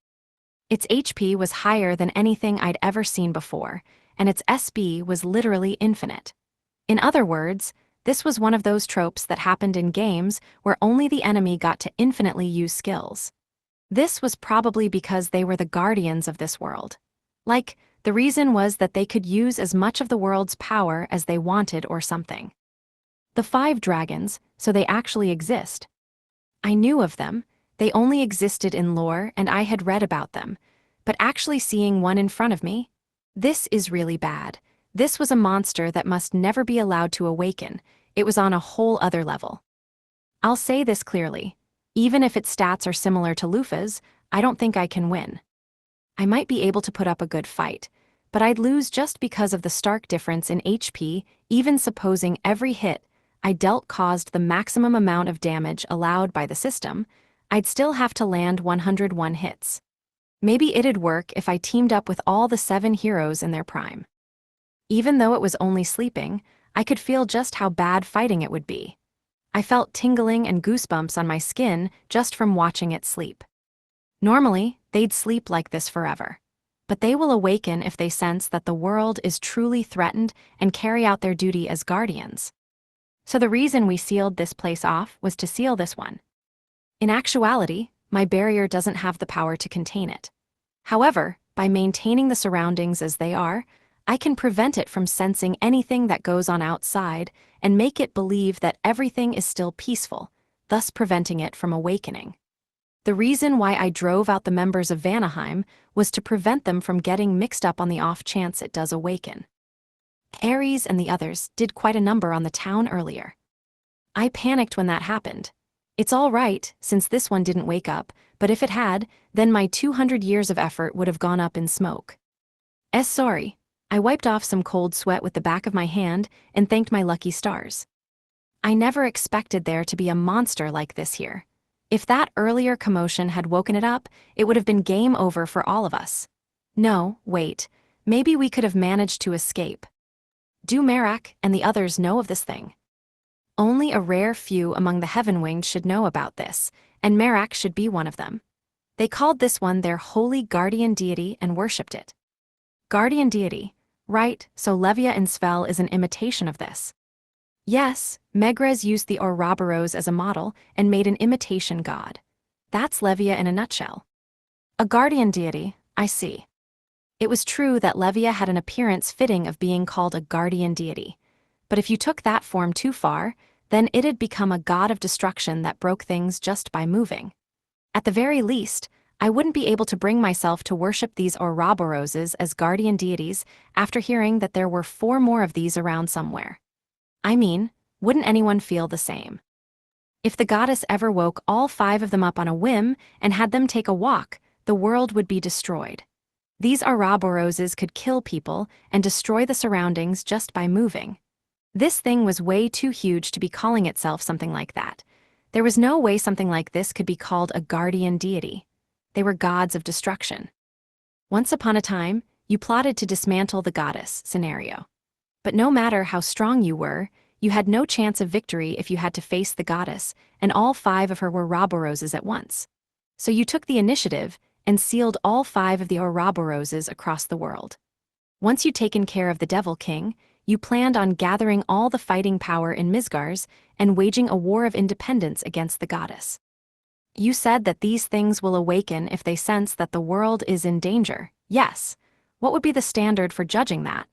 Speaker 1: Its HP was higher than anything I'd ever seen before, and its SB was literally infinite. In other words, this was one of those tropes that happened in games where only the enemy got to infinitely use skills. This was probably because they were the guardians of this world. Like, the reason was that they could use as much of the world's power as they wanted or something. The 5 dragons, so they actually exist. I knew of them, they only existed in lore and I had read about them, but actually seeing one in front of me? This is really bad. This was a monster that must never be allowed to awaken. It was on a whole other level. I'll say this clearly. Even if its stats are similar to Lufa's, I don't think I can win. I might be able to put up a good fight, but I'd lose just because of the stark difference in HP, even supposing every hit I dealt caused the maximum amount of damage allowed by the system. I'd still have to land 101 hits. Maybe it'd work if I teamed up with all the 7 heroes in their prime. Even though it was only sleeping, I could feel just how bad fighting it would be. I felt tingling and goosebumps on my skin just from watching it sleep. Normally, they'd sleep like this forever. But they will awaken if they sense that the world is truly threatened and carry out their duty as guardians. So the reason we sealed this place off was to seal this one. In actuality, my barrier doesn't have the power to contain it. However, by maintaining the surroundings as they are, I can prevent it from sensing anything that goes on outside and make it believe that everything is still peaceful, thus preventing it from awakening. The reason why I drove out the members of Vanaheim was to prevent them from getting mixed up on the off chance it does awaken. Ares and the others did quite a number on the town earlier. I panicked when that happened. It's all right, since this one didn't wake up, but if it had, then my 200 years of effort would have gone up in smoke. Sorry. I wiped off some cold sweat with the back of my hand and thanked my lucky stars. I never expected there to be a monster like this here. If that earlier commotion had woken it up, it would have been game over for all of us. No, wait. maybe we could have managed to escape. Do Merak and the others know of this thing? Only a rare few among the Heaven-Winged should know about this, and Merak should be one of them. They called this one their holy guardian deity and worshipped it. Guardian deity, right, so Levia in Svel is an imitation of this. Yes, Megrez used the Ouroboros as a model and made an imitation god. That's Levia in a nutshell. A guardian deity, I see. It was true that Levia had an appearance fitting of being called a guardian deity. But if you took that form too far, then it'd become a god of destruction that broke things just by moving. At the very least, I wouldn't be able to bring myself to worship these Ouroboroses as guardian deities after hearing that there were 4 more of these around somewhere. I mean, wouldn't anyone feel the same? If the goddess ever woke all 5 of them up on a whim and had them take a walk, the world would be destroyed. These Ouroboroses could kill people and destroy the surroundings just by moving. This thing was way too huge to be calling itself something like that. There was no way something like this could be called a guardian deity. They were gods of destruction. Once upon a time, you plotted to dismantle the goddess scenario. But no matter how strong you were, you had no chance of victory if you had to face the goddess and all 5 of her Ouroboroses at once. So you took the initiative and sealed all 5 of the Ouroboroses across the world. Once you'd taken care of the Devil King, you planned on gathering all the fighting power in Midgars and waging a war of independence against the goddess. You said that these things will awaken if they sense that the world is in danger. Yes. What would be the standard for judging that?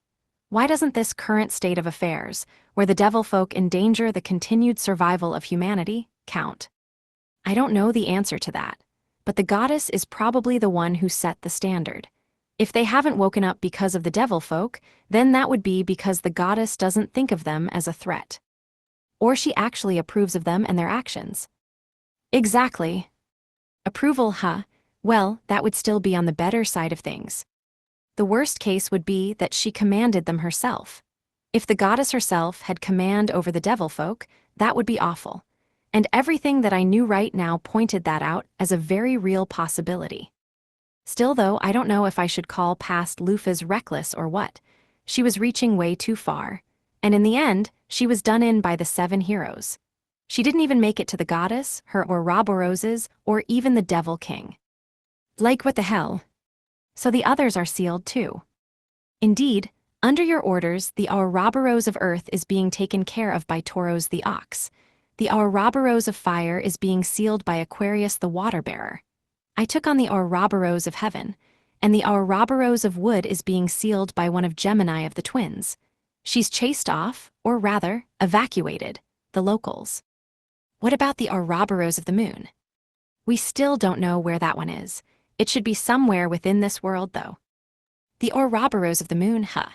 Speaker 1: Why doesn't this current state of affairs, where the devil folk endanger the continued survival of humanity, count? I don't know the answer to that, but the goddess is probably the one who set the standard. If they haven't woken up because of the devil folk, then that would be because the goddess doesn't think of them as a threat. Or she actually approves of them and their actions. Exactly. Approval, huh? Well, that would still be on the better side of things. The worst case would be that she commanded them herself. If the goddess herself had command over the devil folk, that would be awful. And everything that I knew right now pointed that out as a very real possibility. Still though, I don't know if I should call past Lufa's reckless or what. She was reaching way too far. And in the end, she was done in by the 7 heroes. She didn't even make it to the goddess, her Ouroboroses, or even the Devil King. Like what the hell? So the others are sealed too. Indeed, under your orders, the Ouroboros of Earth is being taken care of by Tauros the Ox. The Ouroboros of Fire is being sealed by Aquarius the Water-Bearer. I took on the Ouroboros of Heaven, and the Ouroboros of Wood is being sealed by one of Gemini of the twins. She's chased off, or rather, evacuated, the locals. What about the Ouroboros of the Moon? We still don't know where that one is. It should be somewhere within this world, though. The Ouroboros of the Moon, huh?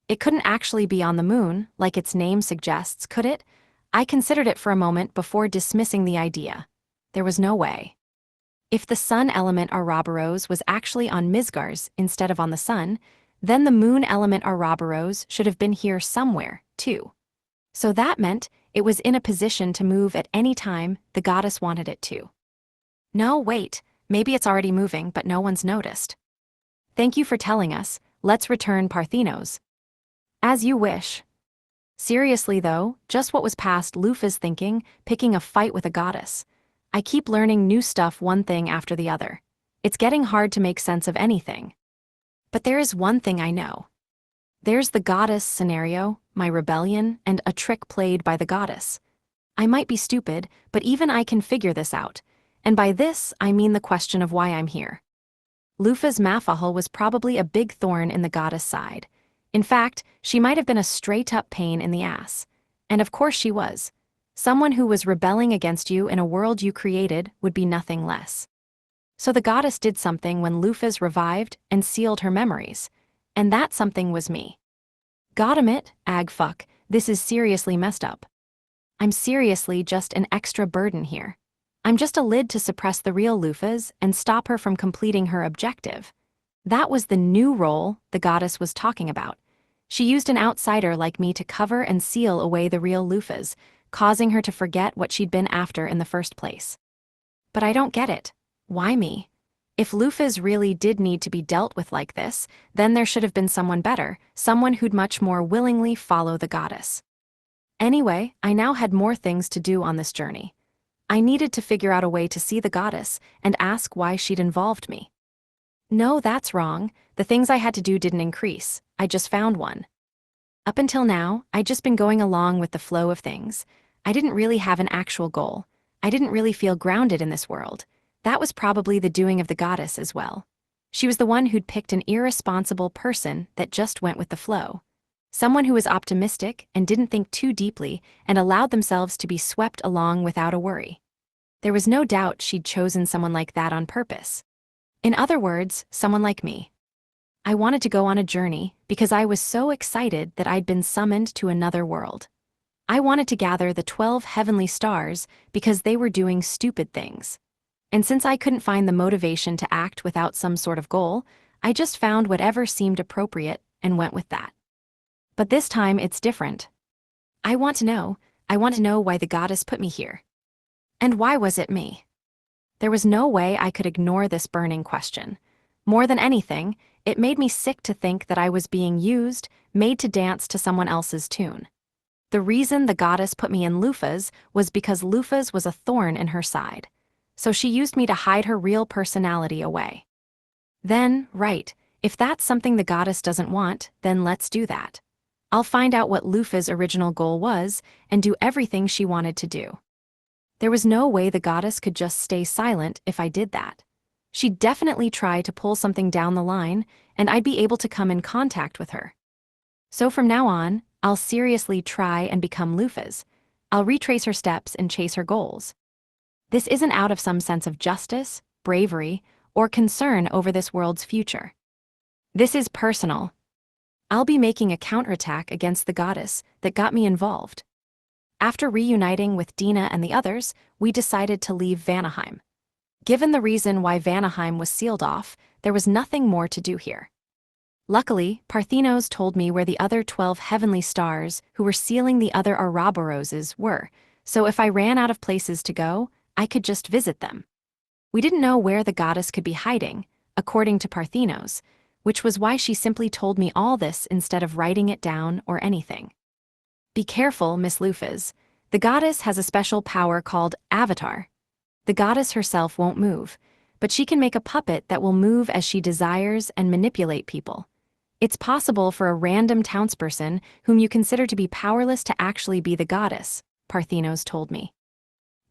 Speaker 1: It couldn't actually be on the moon, like its name suggests, could it? I considered it for a moment before dismissing the idea. There was no way. If the sun element Ouroboros was actually on Midgars instead of on the sun, then the moon element Ouroboros should have been here somewhere, too. So that meant it was in a position to move at any time the goddess wanted it to. No, wait. Maybe it's already moving, but no one's noticed. Thank you for telling us. Let's return Parthenos. As you wish. Seriously though, just what was past Lufa's thinking, picking a fight with a goddess. I keep learning new stuff one thing after the other. It's getting hard to make sense of anything. But there is one thing I know. There's the goddess scenario, my rebellion, and a trick played by the goddess. I might be stupid, but even I can figure this out. And by this, I mean the question of why I'm here. Lufa's Mafahal was probably a big thorn in the goddess' side. In fact, she might have been a straight-up pain in the ass. And of course she was. Someone who was rebelling against you in a world you created would be nothing less. So the goddess did something when Lufa's revived and sealed her memories. And that something was me. Goddammit, fuck, this is seriously messed up. I'm seriously just an extra burden here. I'm just a lid to suppress the real Lufas and stop her from completing her objective. That was the new role the goddess was talking about. She used an outsider like me to cover and seal away the real Lufas, causing her to forget what she'd been after in the first place. But I don't get it. Why me? If Lufas really did need to be dealt with like this, then there should have been someone better, someone who'd much more willingly follow the goddess. Anyway, I now had more things to do on this journey. I needed to figure out a way to see the goddess and ask why she'd involved me. No, that's wrong. The things I had to do didn't increase. I just found one. Up until now, I'd just been going along with the flow of things. I didn't really have an actual goal. I didn't really feel grounded in this world. That was probably the doing of the goddess as well. She was the one who'd picked an irresponsible person that just went with the flow. Someone who was optimistic and didn't think too deeply and allowed themselves to be swept along without a worry. There was no doubt she'd chosen someone like that on purpose. In other words, someone like me. I wanted to go on a journey because I was so excited that I'd been summoned to another world. I wanted to gather the 12 heavenly stars because they were doing stupid things. And since I couldn't find the motivation to act without some sort of goal, I just found whatever seemed appropriate and went with that. But this time it's different. I want to know why the goddess put me here. And why was it me? There was no way I could ignore this burning question. More than anything, it made me sick to think that I was being used, made to dance to someone else's tune. The reason the goddess put me in Lufas was because Lufas was a thorn in her side. So she used me to hide her real personality away. Then, right, if that's something the goddess doesn't want, then let's do that. I'll find out what Lufa's original goal was and do everything she wanted to do. There was no way the goddess could just stay silent if I did that. She'd definitely try to pull something down the line, and I'd be able to come in contact with her. So from now on, I'll seriously try and become Lufa's. I'll retrace her steps and chase her goals. This isn't out of some sense of justice, bravery, or concern over this world's future. This is personal. I'll be making a counterattack against the goddess that got me involved. After reuniting with Dina and the others, we decided to leave Vanaheim. Given the reason why Vanaheim was sealed off, there was nothing more to do here. Luckily, Parthenos told me where the other 12 heavenly stars who were sealing the other Ouroboroses were, so if I ran out of places to go, I could just visit them. We didn't know where the goddess could be hiding, according to Parthenos, which was why she simply told me all this instead of writing it down or anything. Be careful, Miss Lufas. The goddess has a special power called Avatar. The goddess herself won't move, but she can make a puppet that will move as she desires and manipulate people. It's possible for a random townsperson whom you consider to be powerless to actually be the goddess, Parthenos told me.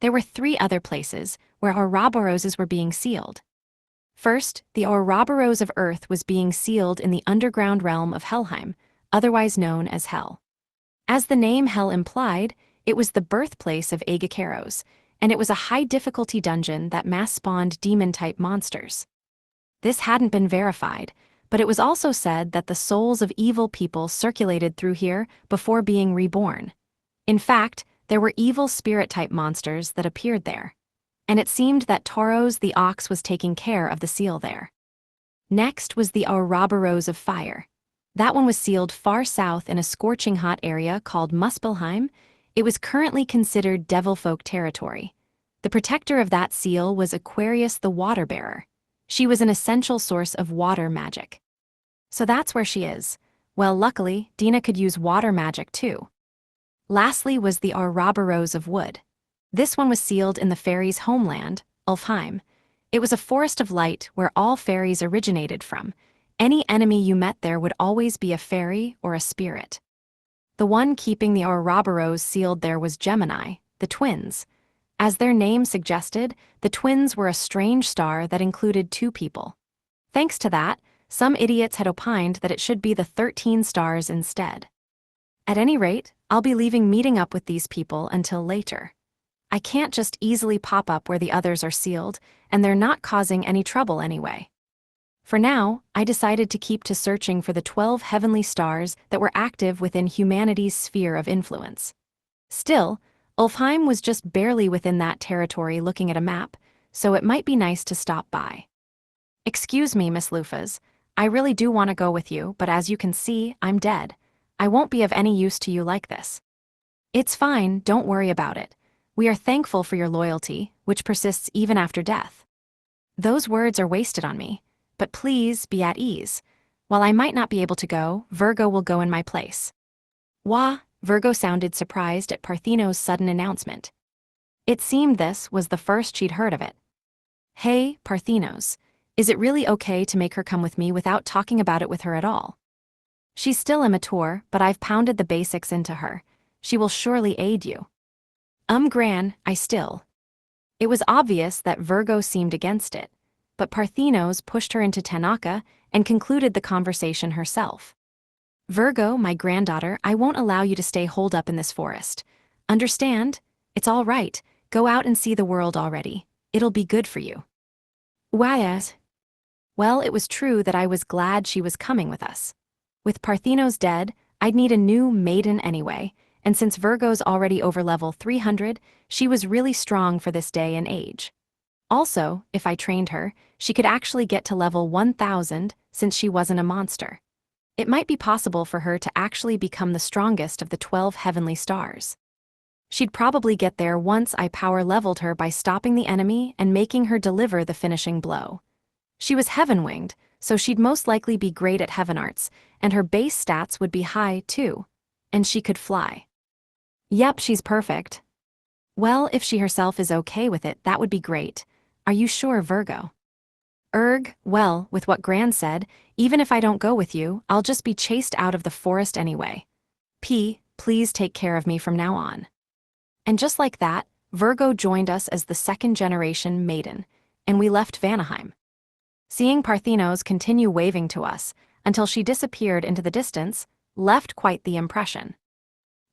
Speaker 1: There were 3 other places where Ouroboroses were being sealed. First, the Ouroboros of Earth was being sealed in the underground realm of Helheim, otherwise known as Hell. As the name Hell implied, it was the birthplace of Agakeros, and it was a high-difficulty dungeon that mass-spawned demon-type monsters. This hadn't been verified, but it was also said that the souls of evil people circulated through here before being reborn. In fact, there were evil spirit-type monsters that appeared there. And it seemed that Tauros the ox was taking care of the seal there. Next was the Ouroboros of Fire. That one was sealed far south in a scorching hot area called Muspelheim. It was currently considered devilfolk territory. The protector of that seal was Aquarius the Water Bearer. She was an essential source of water magic. So that's where she is. Well, luckily, Dina could use water magic too. Lastly was the Ouroboros of Wood. This one was sealed in the fairies' homeland, Ulfheim. It was a forest of light where all fairies originated from. Any enemy you met there would always be a fairy or a spirit. The one keeping the Ouroboros sealed there was Gemini, the twins. As their name suggested, the twins were a strange star that included 2 people. Thanks to that, some idiots had opined that it should be the 13 stars instead. At any rate, I'll be leaving meeting up with these people until later. I can't just easily pop up where the others are sealed, and they're not causing any trouble anyway. For now, I decided to keep to searching for the 12 heavenly stars that were active within humanity's sphere of influence. Still, Ulfheim was just barely within that territory looking at a map, so it might be nice to stop by. Excuse me, Miss Lufas. I really do want to go with you, but as you can see, I'm dead. I won't be of any use to you like this. It's fine, don't worry about it. We are thankful for your loyalty, which persists even after death. Those words are wasted on me, but please be at ease. While I might not be able to go, Virgo will go in my place. Wah, Virgo sounded surprised at Partheno's sudden announcement. It seemed this was the first she'd heard of it. Hey, Parthenos, is it really okay to make her come with me without talking about it with her at all? She's still immature, but I've pounded the basics into her. She will surely aid you. Gran, I still. It was obvious that Virgo seemed against it, but Parthenos pushed her into Tanaka and concluded the conversation herself. Virgo, my granddaughter, I won't allow you to stay holed up in this forest. Understand? It's all right. Go out and see the world already. It'll be good for you. Why? Well, it was true that I was glad she was coming with us. With Parthenos dead, I'd need a new maiden anyway, and since Virgo's already over level 300, she was really strong for this day and age. Also, if I trained her, she could actually get to level 1000 since she wasn't a monster. It might be possible for her to actually become the strongest of the 12 heavenly stars. She'd probably get there once I power leveled her by stopping the enemy and making her deliver the finishing blow. She was heaven-winged, so she'd most likely be great at heaven arts, and her base stats would be high too. And she could fly. Yep, she's perfect. Well, if she herself is okay with it, that would be great. Are you sure, Virgo? Well, with what Gran said, even if I don't go with you, I'll just be chased out of the forest anyway. Please take care of me from now on. And just like that, Virgo joined us as the second-generation maiden, and we left Vanaheim. Seeing Parthenos continue waving to us until she disappeared into the distance left quite the impression.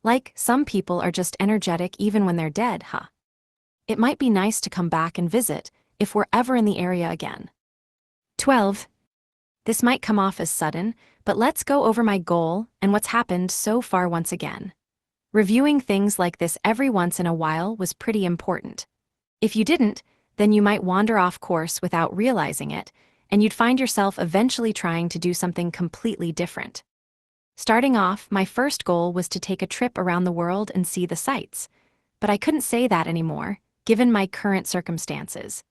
Speaker 1: Like, some people are just energetic even when they're dead, huh? It might be nice to come back and visit if we're ever in the area again. 12. This might come off as sudden, but let's go over my goal and what's happened so far once again. Reviewing things like this every once in a while was pretty important. If you didn't, then you might wander off course without realizing it, and you'd find yourself eventually trying to do something completely different. Starting off, my first goal was to take a trip around the world and see the sights. But I couldn't say that anymore, given my current circumstances.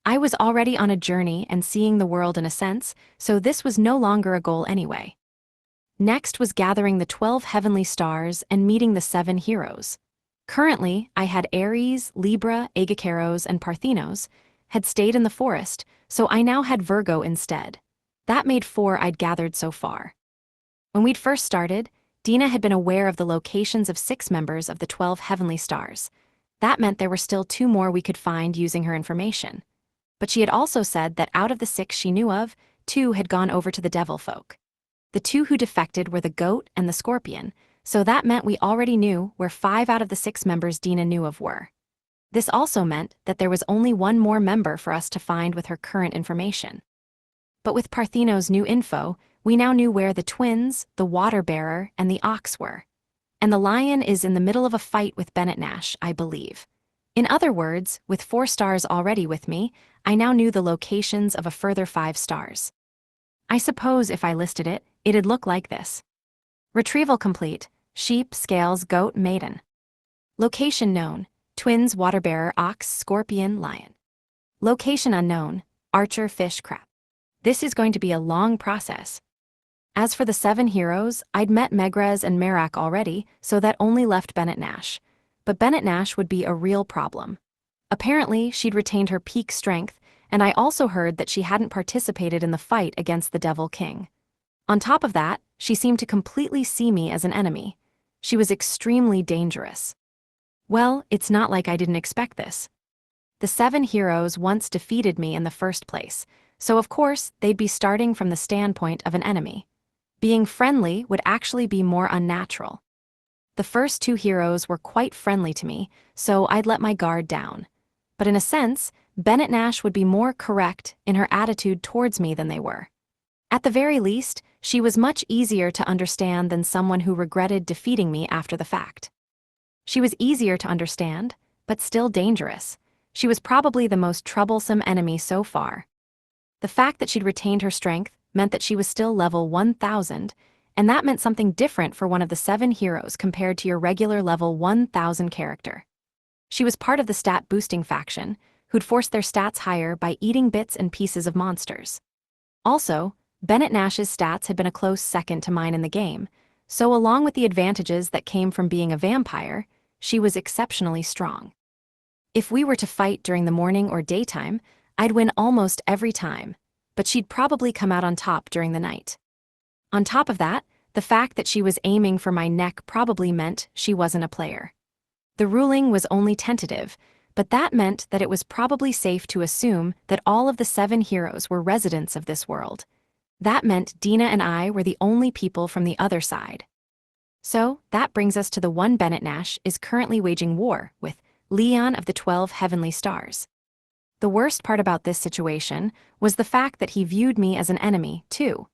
Speaker 1: I was already on a journey and seeing the world in a sense, so this was no longer a goal anyway. Next was gathering the 12 heavenly stars and meeting the 7 heroes. Currently, I had Aries, Libra, Agacaros, and Parthenos, had stayed in the forest, so I now had Virgo instead. That made 4 I'd gathered so far. When we'd first started, Dina had been aware of the locations of 6 members of the 12 heavenly stars. That meant there were still 2 more we could find using her information. But she had also said that out of the 6 she knew of, 2 had gone over to the devil folk. The 2 who defected were the goat and the scorpion, so that meant we already knew where 5 out of the 6 members Dina knew of were. This also meant that there was only 1 more member for us to find with her current information. But with Parthenos' new info, we now knew where the twins, the water bearer, and the ox were. And the lion is in the middle of a fight with Bennett Nash, I believe. In other words, with 4 stars already with me, I now knew the locations of a further 5 stars. I suppose if I listed it, it'd look like this. Retrieval complete: sheep, scales, goat, maiden. Location known: twins, water bearer, ox, scorpion, lion. Location unknown: archer, fish, crab. This is going to be a long process. As for the 7 heroes, I'd met Megrez and Merak already, so that only left Bennett Nash. But Bennett Nash would be a real problem. Apparently, she'd retained her peak strength, and I also heard that she hadn't participated in the fight against the Devil King. On top of that, she seemed to completely see me as an enemy. She was extremely dangerous. Well, it's not like I didn't expect this. The 7 heroes once defeated me in the first place, so of course they'd be starting from the standpoint of an enemy. Being friendly would actually be more unnatural. The first 2 heroes were quite friendly to me, so I'd let my guard down. But in a sense, Bennett Nash would be more correct in her attitude towards me than they were. At the very least, she was much easier to understand than someone who regretted defeating me after the fact. She was easier to understand, but still dangerous. She was probably the most troublesome enemy so far. The fact that she'd retained her strength meant that she was still level 1000, and that meant something different for one of the 7 heroes compared to your regular level 1000 character. She was part of the stat boosting faction, who'd forced their stats higher by eating bits and pieces of monsters. Also, Bennett Nash's stats had been a close second to mine in the game, so along with the advantages that came from being a vampire, she was exceptionally strong. If we were to fight during the morning or daytime, I'd win almost every time, but she'd probably come out on top during the night. On top of that, the fact that she was aiming for my neck probably meant she wasn't a player. The ruling was only tentative, but that meant that it was probably safe to assume that all of the 7 heroes were residents of this world. That meant Dina and I were the only people from the other side. So, that brings us to the one Bennett Nash is currently waging war with, Leon of the 12 Heavenly Stars. The worst part about this situation was the fact that he viewed me as an enemy, too.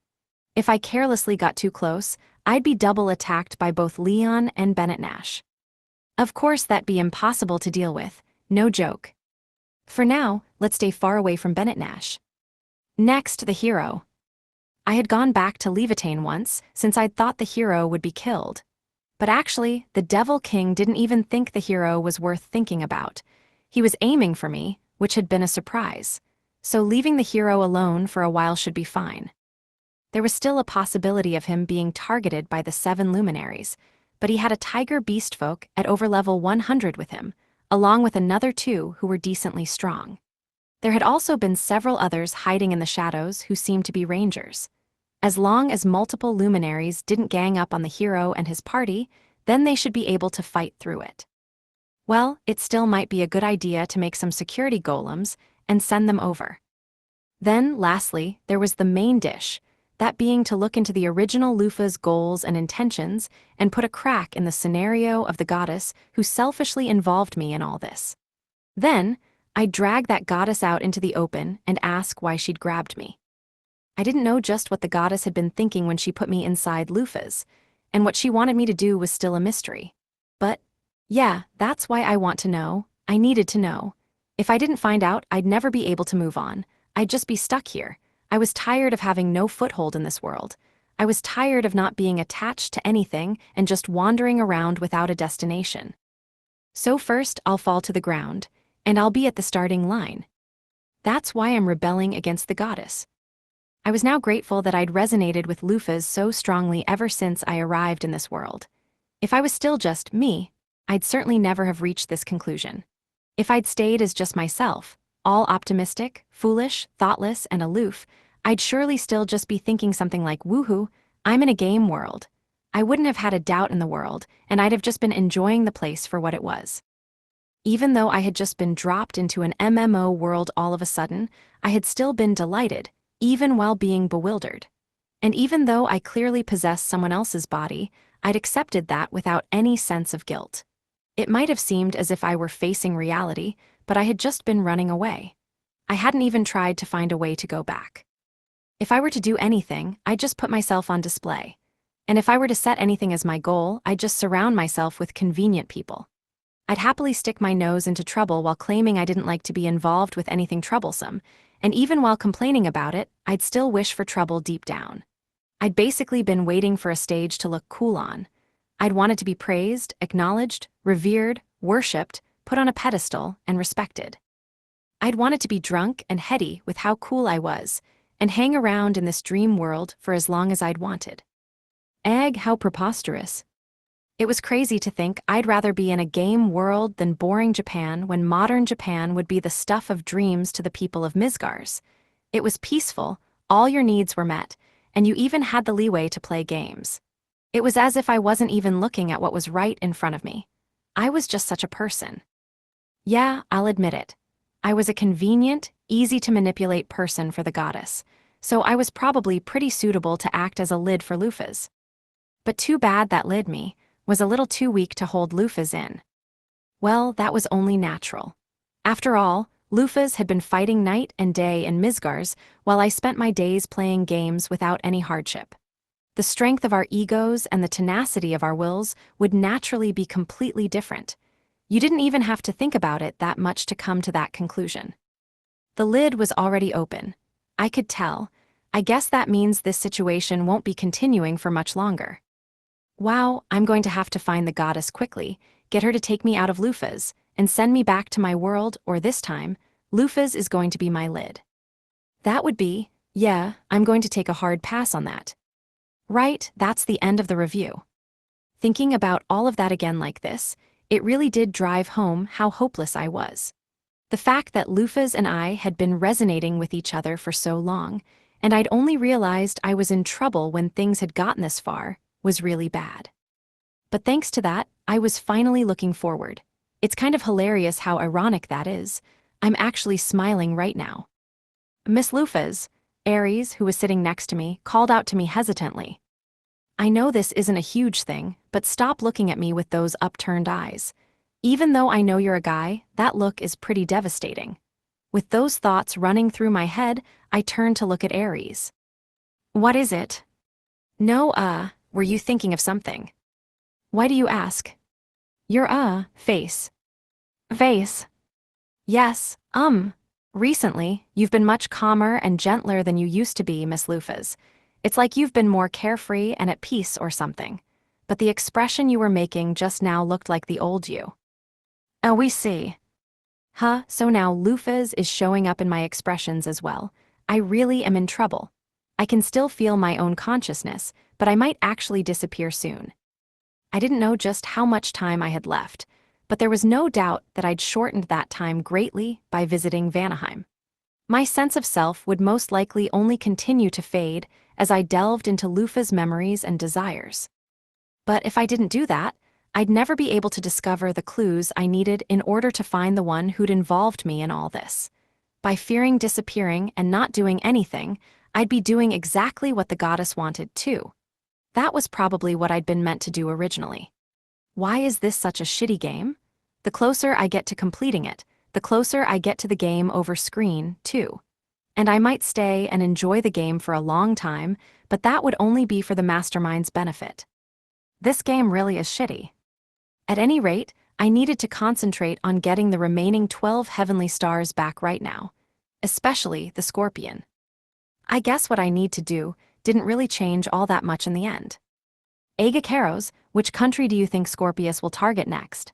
Speaker 1: If I carelessly got too close, I'd be double attacked by both Leon and Bennett Nash. Of course, that'd be impossible to deal with, no joke. For now, let's stay far away from Bennett Nash. Next, the hero. I had gone back to Levitane once, since I'd thought the hero would be killed. But actually, the Devil King didn't even think the hero was worth thinking about. He was aiming for me, which had been a surprise. So leaving the hero alone for a while should be fine. There was still a possibility of him being targeted by the 7 luminaries, but he had a tiger beast folk at over level 100 with him, along with another 2 who were decently strong. There had also been several others hiding in the shadows who seemed to be rangers. As long as multiple luminaries didn't gang up on the hero and his party, then they should be able to fight through it. Well, it still might be a good idea to make some security golems and send them over. Then, lastly, there was the main dish, that being to look into the original Lufa's goals and intentions and put a crack in the scenario of the goddess who selfishly involved me in all this. Then, I'd drag that goddess out into the open and ask why she'd grabbed me. I didn't know just what the goddess had been thinking when she put me inside Lufa's, and what she wanted me to do was still a mystery. But, yeah, that's why I want to know. I needed to know. If I didn't find out, I'd never be able to move on. I'd just be stuck here. I was tired of having no foothold in this world. I was tired of not being attached to anything and just wandering around without a destination. So first, I'll fall to the ground, and I'll be at the starting line. That's why I'm rebelling against the goddess. I was now grateful that I'd resonated with Lufa's so strongly ever since I arrived in this world. If I was still just me, I'd certainly never have reached this conclusion. If I'd stayed as just myself, all optimistic, foolish, thoughtless, and aloof, I'd surely still just be thinking something like, woohoo, I'm in a game world. I wouldn't have had a doubt in the world, and I'd have just been enjoying the place for what it was. Even though I had just been dropped into an MMO world all of a sudden, I had still been delighted, even while being bewildered. And even though I clearly possessed someone else's body, I'd accepted that without any sense of guilt. It might have seemed as if I were facing reality, but I had just been running away. I hadn't even tried to find a way to go back. If I were to do anything, I'd just put myself on display. And if I were to set anything as my goal, I'd just surround myself with convenient people. I'd happily stick my nose into trouble while claiming I didn't like to be involved with anything troublesome, and even while complaining about it, I'd still wish for trouble deep down. I'd basically been waiting for a stage to look cool on. I'd wanted to be praised, acknowledged, revered, worshipped, put on a pedestal, and respected. I'd wanted to be drunk and heady with how cool I was, and hang around in this dream world for as long as I'd wanted. Egg, how preposterous. It was crazy to think I'd rather be in a game world than boring Japan when modern Japan would be the stuff of dreams to the people of Midgars. It was peaceful, all your needs were met, and you even had the leeway to play games. It was as if I wasn't even looking at what was right in front of me. I was just such a person. Yeah, I'll admit it. I was a convenient, easy-to-manipulate person for the goddess, so I was probably pretty suitable to act as a lid for Lufa's. But too bad that lid me was a little too weak to hold Lufa's in. Well, that was only natural. After all, Lufa's had been fighting night and day in Midgars while I spent my days playing games without any hardship. The strength of our egos and the tenacity of our wills would naturally be completely different. You didn't even have to think about it that much to come to that conclusion. The lid was already open. I could tell. I guess that means this situation won't be continuing for much longer. Wow, I'm going to have to find the goddess quickly, get her to take me out of Lufa's, and send me back to my world, or this time, Lufas is going to be my lid. That would be, yeah, I'm going to take a hard pass on that. Right, that's the end of the review. Thinking about all of that again like this, it really did drive home how hopeless I was. The fact that Lufas and I had been resonating with each other for so long, and I'd only realized I was in trouble when things had gotten this far, was really bad. But thanks to that, I was finally looking forward. It's kind of hilarious how ironic that is. I'm actually smiling right now. Miss Lufas, Aries, who was sitting next to me, called out to me hesitantly. I know this isn't a huge thing, but stop looking at me with those upturned eyes. Even though I know you're a guy, that look is pretty devastating. With those thoughts running through my head, I turned to look at Aries. What is it? No, were you thinking of something? Why do you ask? Your, face. Face. Yes, recently, you've been much calmer and gentler than you used to be, Miss Lufas. It's like you've been more carefree and at peace or something. But the expression you were making just now looked like the old you. Oh, we see. Huh, so now Lufas is showing up in my expressions as well. I really am in trouble. I can still feel my own consciousness, but I might actually disappear soon. I didn't know just how much time I had left, but there was no doubt that I'd shortened that time greatly by visiting Vanaheim. My sense of self would most likely only continue to fade as I delved into Lufa's memories and desires. But if I didn't do that, I'd never be able to discover the clues I needed in order to find the one who'd involved me in all this. By fearing disappearing and not doing anything, I'd be doing exactly what the goddess wanted too. That was probably what I'd been meant to do originally. Why is this such a shitty game? The closer I get to completing it, the closer I get to the game over screen, too. And I might stay and enjoy the game for a long time, but that would only be for the mastermind's benefit. This game really is shitty. At any rate, I needed to concentrate on getting the remaining 12 heavenly stars back right now, especially the Scorpion. I guess what I need to do didn't really change all that much in the end. Agacaros, which country do you think Scorpius will target next?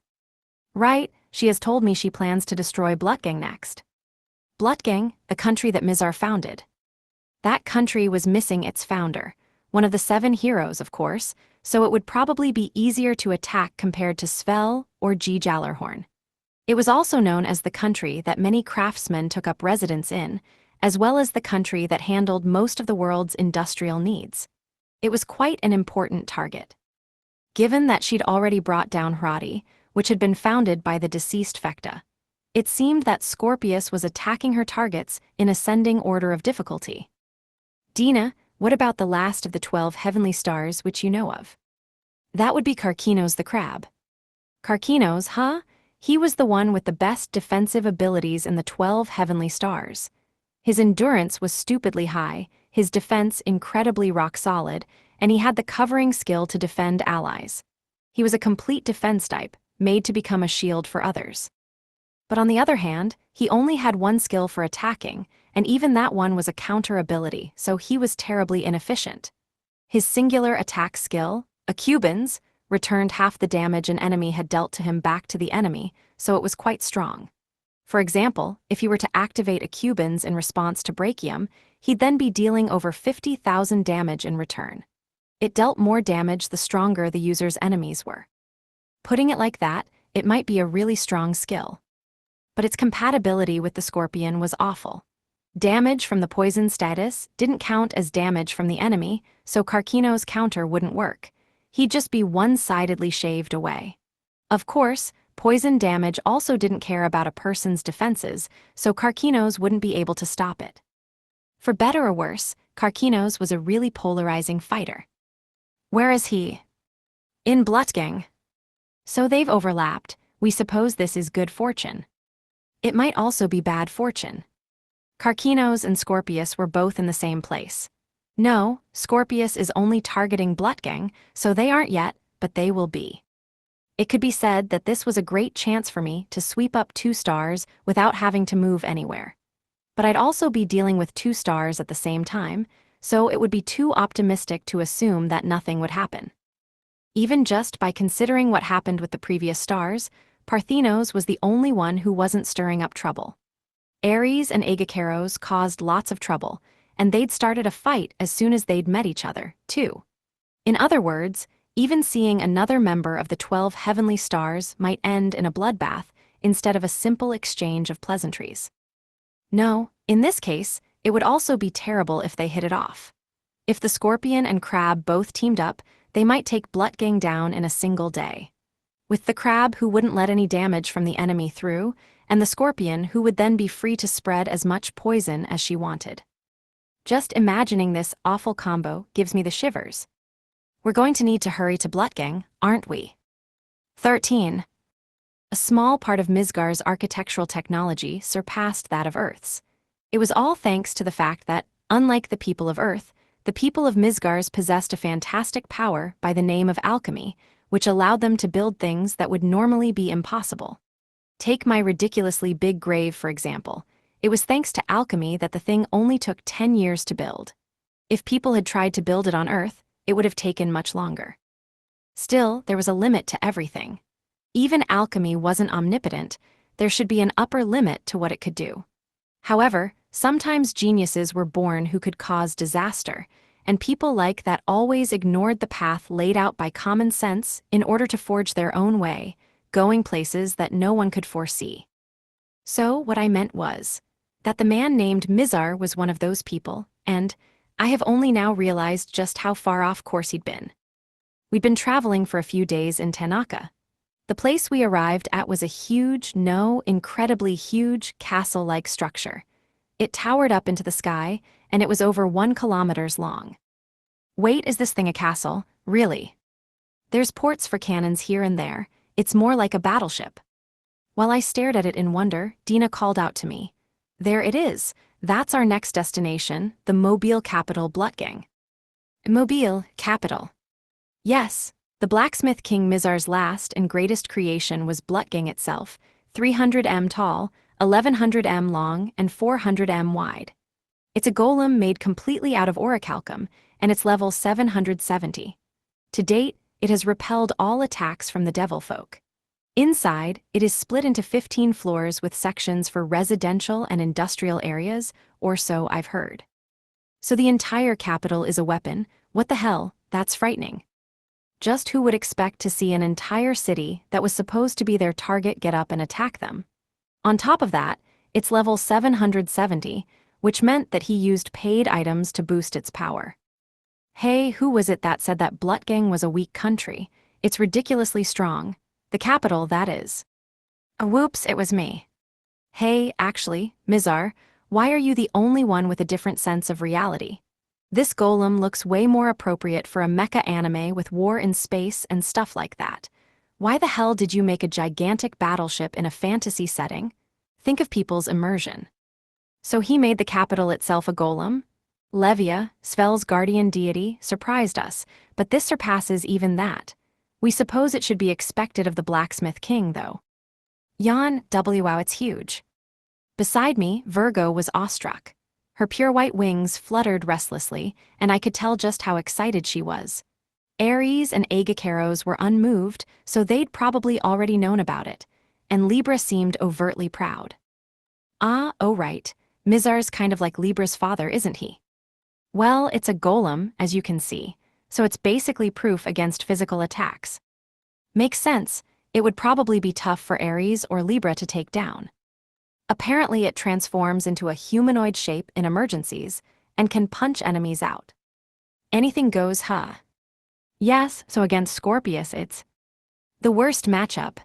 Speaker 1: Right, she has told me she plans to destroy Blutgang next. Blutgang, a country that Mizar founded. That country was missing its founder, one of the 7 heroes, of course, so it would probably be easier to attack compared to Svel or G. Jallarhorn. It was also known as the country that many craftsmen took up residence in, as well as the country that handled most of the world's industrial needs. It was quite an important target. Given that she'd already brought down Hradi, which had been founded by the deceased Fekta, it seemed that Scorpius was attacking her targets in ascending order of difficulty. Dina, what about the last of the 12 heavenly stars which you know of? That would be Karkinos the crab. Karkinos, huh? He was the one with the best defensive abilities in the 12 heavenly stars. His endurance was stupidly high, his defense incredibly rock-solid, and he had the covering skill to defend allies. He was a complete defense type, made to become a shield for others. But on the other hand, he only had one skill for attacking, and even that one was a counter ability, so he was terribly inefficient. His singular attack skill, a Cubans, returned half the damage an enemy had dealt to him back to the enemy, so it was quite strong. For example, if he were to activate a Cubans in response to Brachium, he'd then be dealing over 50,000 damage in return. It dealt more damage the stronger the user's enemies were. Putting it like that, it might be a really strong skill. But its compatibility with the Scorpion was awful. Damage from the poison status didn't count as damage from the enemy, so Karkinos' counter wouldn't work. He'd just be one-sidedly shaved away. Of course, poison damage also didn't care about a person's defenses, so Karkinos wouldn't be able to stop it. For better or worse, Karkinos was a really polarizing fighter. Where is he? In Blutgang. So they've overlapped. We suppose this is good fortune. It might also be bad fortune. Karkinos and Scorpius were both in the same place. No, Scorpius is only targeting Blutgang, so they aren't yet, but they will be. It could be said that this was a great chance for me to sweep up 2 stars without having to move anywhere. But I'd also be dealing with 2 stars at the same time, so it would be too optimistic to assume that nothing would happen. Even just by considering what happened with the previous stars, Parthenos was the only one who wasn't stirring up trouble. Ares and Aegakeros caused lots of trouble, and they'd started a fight as soon as they'd met each other, too. In other words, even seeing another member of the 12 heavenly stars might end in a bloodbath instead of a simple exchange of pleasantries. No, in this case, it would also be terrible if they hit it off. If the Scorpion and Crab both teamed up, they might take Blutgang down in a single day. With the Crab who wouldn't let any damage from the enemy through, and the Scorpion who would then be free to spread as much poison as she wanted. Just imagining this awful combo gives me the shivers. We're going to need to hurry to Blutgang, aren't we? 13. A small part of Midgar's architectural technology surpassed that of Earth's. It was all thanks to the fact that, unlike the people of Earth, the people of Midgar's possessed a fantastic power by the name of alchemy, which allowed them to build things that would normally be impossible. Take my ridiculously big grave, for example. It was thanks to alchemy that the thing only took 10 years to build. If people had tried to build it on Earth, it would have taken much longer. Still, there was a limit to everything. Even alchemy wasn't omnipotent. There should be an upper limit to what it could do. However, sometimes geniuses were born who could cause disaster, and people like that always ignored the path laid out by common sense in order to forge their own way, going places that no one could foresee. So what I meant was that the man named Mizar was one of those people, and I have only now realized just how far off course he'd been. We'd been traveling for a few days in Tanaka. The place we arrived at was a huge, incredibly huge, castle-like structure. It towered up into the sky, and it was over 1 kilometer long. Wait, is this thing a castle? Really? There's ports for cannons here and there. It's more like a battleship. While I stared at it in wonder, Dina called out to me. There it is. That's our next destination, the Mobile capital Blutgang. Mobile, capital. Yes, the blacksmith king Mizar's last and greatest creation was Blutgang itself, 300 m tall, 1100 m long, and 400 m wide. It's a golem made completely out of orichalcum, and it's level 770. To date, it has repelled all attacks from the devil folk. Inside, it is split into 15 floors with sections for residential and industrial areas, or so I've heard. So the entire capital is a weapon. What the hell, that's frightening. Just who would expect to see an entire city that was supposed to be their target get up and attack them? On top of that, it's level 770, which meant that he used paid items to boost its power. Hey, who was it that said that Blutgang was a weak country? It's ridiculously strong. The capital, that is. Whoops, it was me. Hey, actually, Mizar, why are you the only one with a different sense of reality? This golem looks way more appropriate for a mecha anime with war in space and stuff like that. Why the hell did you make a gigantic battleship in a fantasy setting? Think of people's immersion. So he made the capital itself a golem? Levia, Svel's guardian deity, surprised us, but this surpasses even that. We suppose it should be expected of the blacksmith king, though. Wow, it's huge. Beside me, Virgo was awestruck. Her pure white wings fluttered restlessly, and I could tell just how excited she was. Ares and Aegakeros were unmoved, so they'd probably already known about it, and Libra seemed overtly proud. Oh right, Mizar's kind of like Libra's father, isn't he? Well, it's a golem, as you can see, so it's basically proof against physical attacks. Makes sense, it would probably be tough for Ares or Libra to take down. Apparently it transforms into a humanoid shape in emergencies and can punch enemies out. Anything goes, huh? Yes, so against Scorpius it's the worst matchup.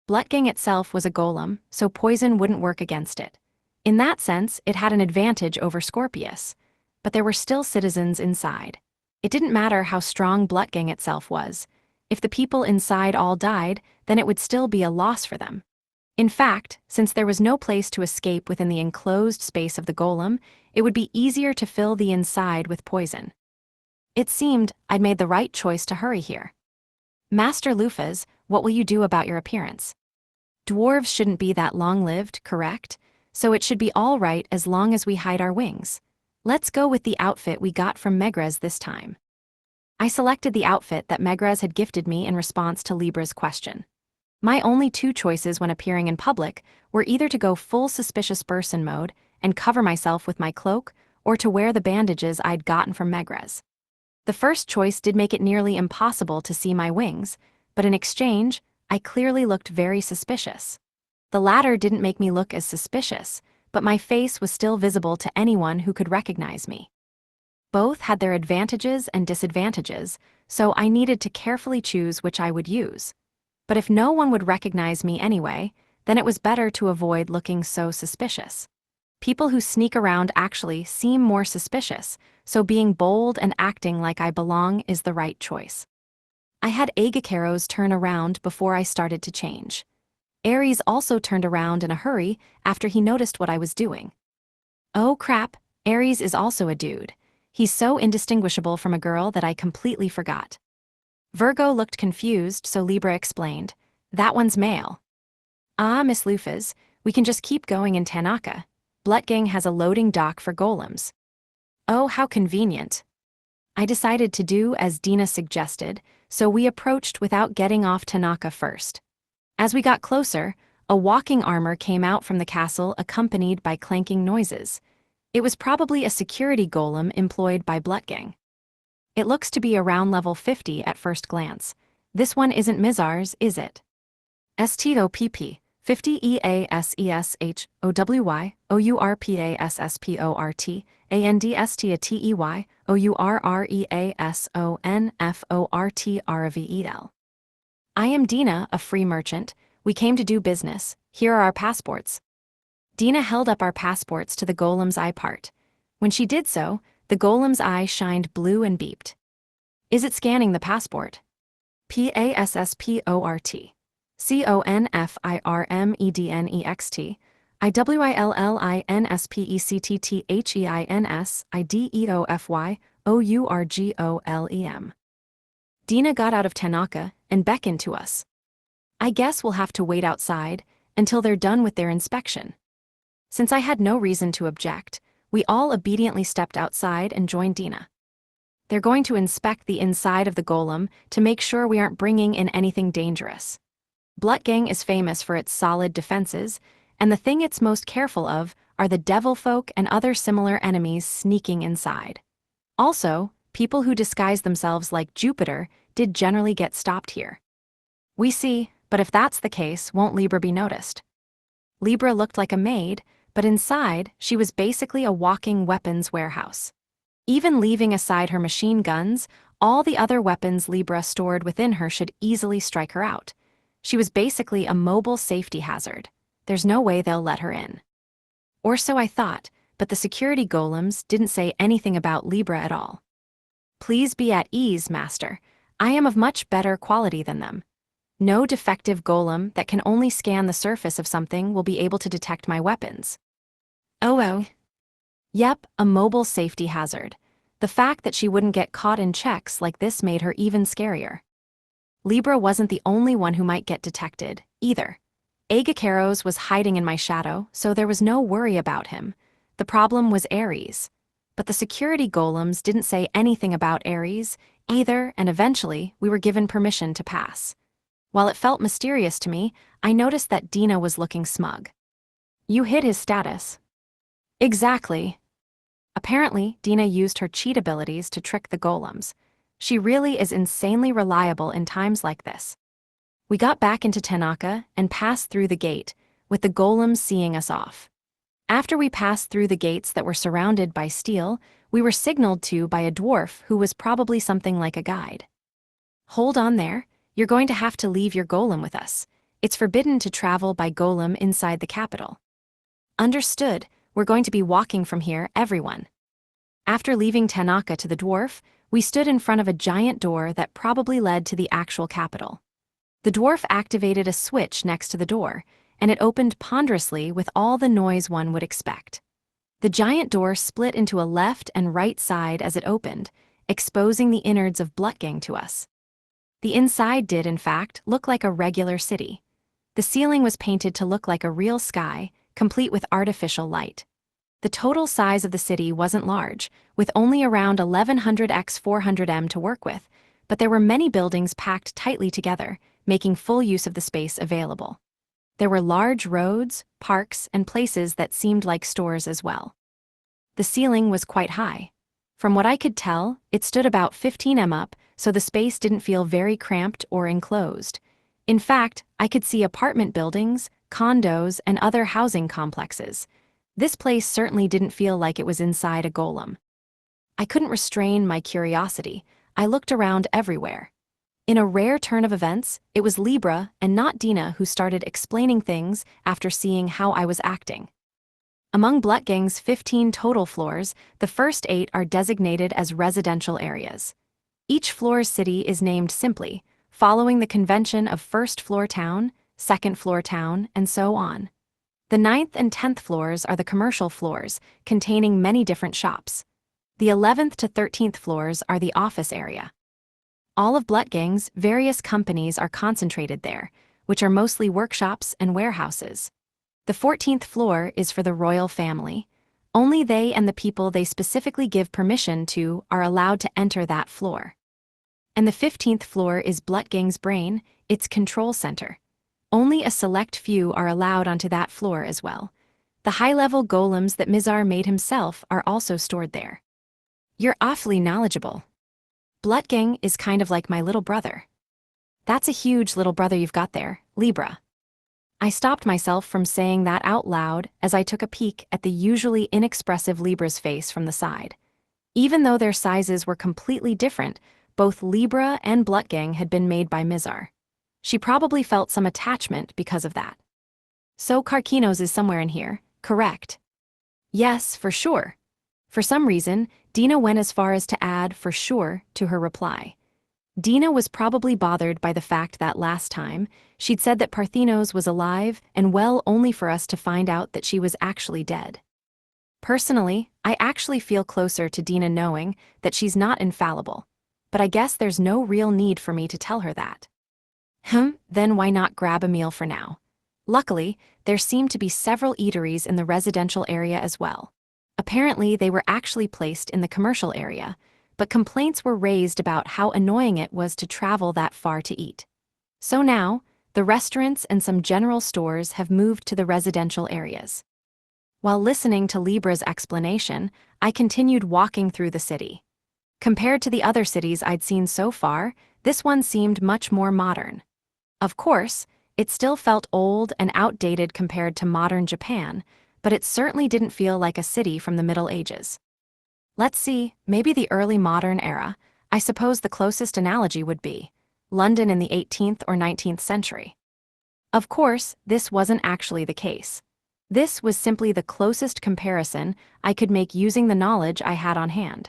Speaker 1: Blutgang itself was a golem, so poison wouldn't work against it. In that sense, it had an advantage over Scorpius, but there were still citizens inside. It didn't matter how strong Blutgang itself was. If the people inside all died, then it would still be a loss for them. In fact, since there was no place to escape within the enclosed space of the golem, it would be easier to fill the inside with poison. It seemed I'd made the right choice to hurry here. Master Lufas, what will you do about your appearance? Dwarves shouldn't be that long-lived, correct? So it should be all right as long as we hide our wings. Let's go with the outfit we got from Megrez this time. I selected the outfit that Megrez had gifted me in response to Libra's question. My only two choices when appearing in public were either to go full suspicious person mode and cover myself with my cloak, or to wear the bandages I'd gotten from Megrez. The first choice did make it nearly impossible to see my wings, but in exchange, I clearly looked very suspicious. The latter didn't make me look as suspicious, but my face was still visible to anyone who could recognize me. Both had their advantages and disadvantages, so I needed to carefully choose which I would use. But if no one would recognize me anyway, then it was better to avoid looking so suspicious. People who sneak around actually seem more suspicious, so being bold and acting like I belong is the right choice. I had Agakeros turn around before I started to change. Ares also turned around in a hurry after he noticed what I was doing. Oh crap, Ares is also a dude. He's so indistinguishable from a girl that I completely forgot. Virgo looked confused, so Libra explained, "That one's male." "Ah, Miss Lufas, we can just keep going in Tanaka. Blutgang has a loading dock for golems." "Oh, how convenient." I decided to do as Dina suggested, so we approached without getting off Tanaka first. As we got closer, a walking armor came out from the castle accompanied by clanking noises. It was probably a security golem employed by Blutgang. It looks to be around level 50 at first glance. This one isn't Mizar's, is it? STOPP, 50 EASESH, OWY, OURPASSPORT, ANDSTATEY, OURREASONFORTRVEL. "I am Dina, a free merchant. We came to do business. Here are our passports." Dina held up our passports to the golem's eye part. When she did so, the golem's eye shined blue and beeped. "Is it scanning the passport?" "PASSPORT. CONFIRMEDNEXT. IWILLINSPECTTHEINSIDEOFY Dina got out of Tanaka and beckoned to us. I guess we'll have to wait outside until they're done with their inspection. Since I had no reason to object, we all obediently stepped outside and joined Dina. They're going to inspect the inside of the golem to make sure we aren't bringing in anything dangerous. Blutgang is famous for its solid defenses, and the thing it's most careful of are the devil folk and other similar enemies sneaking inside. Also, people who disguise themselves like Jupiter did generally get stopped here. We see, but if that's the case, won't Libra be noticed? Libra looked like a maid, but inside, she was basically a walking weapons warehouse. Even leaving aside her machine guns, all the other weapons Libra stored within her should easily strike her out. She was basically a mobile safety hazard. There's no way they'll let her in. Or so I thought, but the security golems didn't say anything about Libra at all. "Please be at ease, Master. I am of much better quality than them. No defective golem that can only scan the surface of something will be able to detect my weapons." Oh. Yep, a mobile safety hazard. The fact that she wouldn't get caught in checks like this made her even scarier. Libra wasn't the only one who might get detected, either. Agakeros was hiding in my shadow, so there was no worry about him. The problem was Ares. But the security golems didn't say anything about Ares, either, and eventually, we were given permission to pass. While it felt mysterious to me, I noticed that Dina was looking smug. "You hid his status." "Exactly." Apparently, Dina used her cheat abilities to trick the golems. She really is insanely reliable in times like this. We got back into Tanaka and passed through the gate, with the golems seeing us off. After we passed through the gates that were surrounded by steel, we were signaled to by a dwarf who was probably something like a guide. "Hold on there, you're going to have to leave your golem with us. It's forbidden to travel by golem inside the capital." "Understood, we're going to be walking from here, everyone." After leaving Tanaka to the dwarf, we stood in front of a giant door that probably led to the actual capital. The dwarf activated a switch next to the door, and it opened ponderously with all the noise one would expect. The giant door split into a left and right side as it opened, exposing the innards of Blutgang to us. The inside did, in fact, look like a regular city. The ceiling was painted to look like a real sky, complete with artificial light. The total size of the city wasn't large, with only around 1100 x 400 m to work with, but there were many buildings packed tightly together, making full use of the space available. There were large roads, parks, and places that seemed like stores as well. The ceiling was quite high. From what I could tell, it stood about 15 m up, so the space didn't feel very cramped or enclosed. In fact, I could see apartment buildings, condos, and other housing complexes. This place certainly didn't feel like it was inside a golem. I couldn't restrain my curiosity. I looked around everywhere. In a rare turn of events, it was Libra and not Dina who started explaining things after seeing how I was acting. Among Blutgang's 15 total floors, the first 8 are designated as residential areas. Each floor's city is named simply, following the convention of first floor town, second floor town, and so on. The 9th and 10th floors are the commercial floors, containing many different shops. The 11th to 13th floors are the office area. All of Blutgang's various companies are concentrated there, which are mostly workshops and warehouses. The 14th floor is for the royal family. Only they and the people they specifically give permission to are allowed to enter that floor. And the 15th floor is Blutgang's brain, its control center. Only a select few are allowed onto that floor as well. The high-level golems that Mizar made himself are also stored there. You're awfully knowledgeable. Blutgang is kind of like my little brother. That's a huge little brother you've got there, Libra. I stopped myself from saying that out loud as I took a peek at the usually inexpressive Libra's face from the side. Even though their sizes were completely different, both Libra and Blutgang had been made by Mizar. She probably felt some attachment because of that. So Karkinos is somewhere in here, correct? Yes, for sure. For some reason, Dina went as far as to add "for sure" to her reply. Dina was probably bothered by the fact that last time, she'd said that Parthenos was alive and well only for us to find out that she was actually dead. Personally, I actually feel closer to Dina knowing that she's not infallible, but I guess there's no real need for me to tell her that. Then why not grab a meal for now? Luckily, there seemed to be several eateries in the residential area as well. Apparently, they were actually placed in the commercial area, but complaints were raised about how annoying it was to travel that far to eat. So now, the restaurants and some general stores have moved to the residential areas. While listening to Libra's explanation, I continued walking through the city. Compared to the other cities I'd seen so far, this one seemed much more modern. Of course, it still felt old and outdated compared to modern Japan, but it certainly didn't feel like a city from the Middle Ages. Let's see, maybe the early modern era. I suppose the closest analogy would be London in the 18th or 19th century. Of course, this wasn't actually the case. This was simply the closest comparison I could make using the knowledge I had on hand.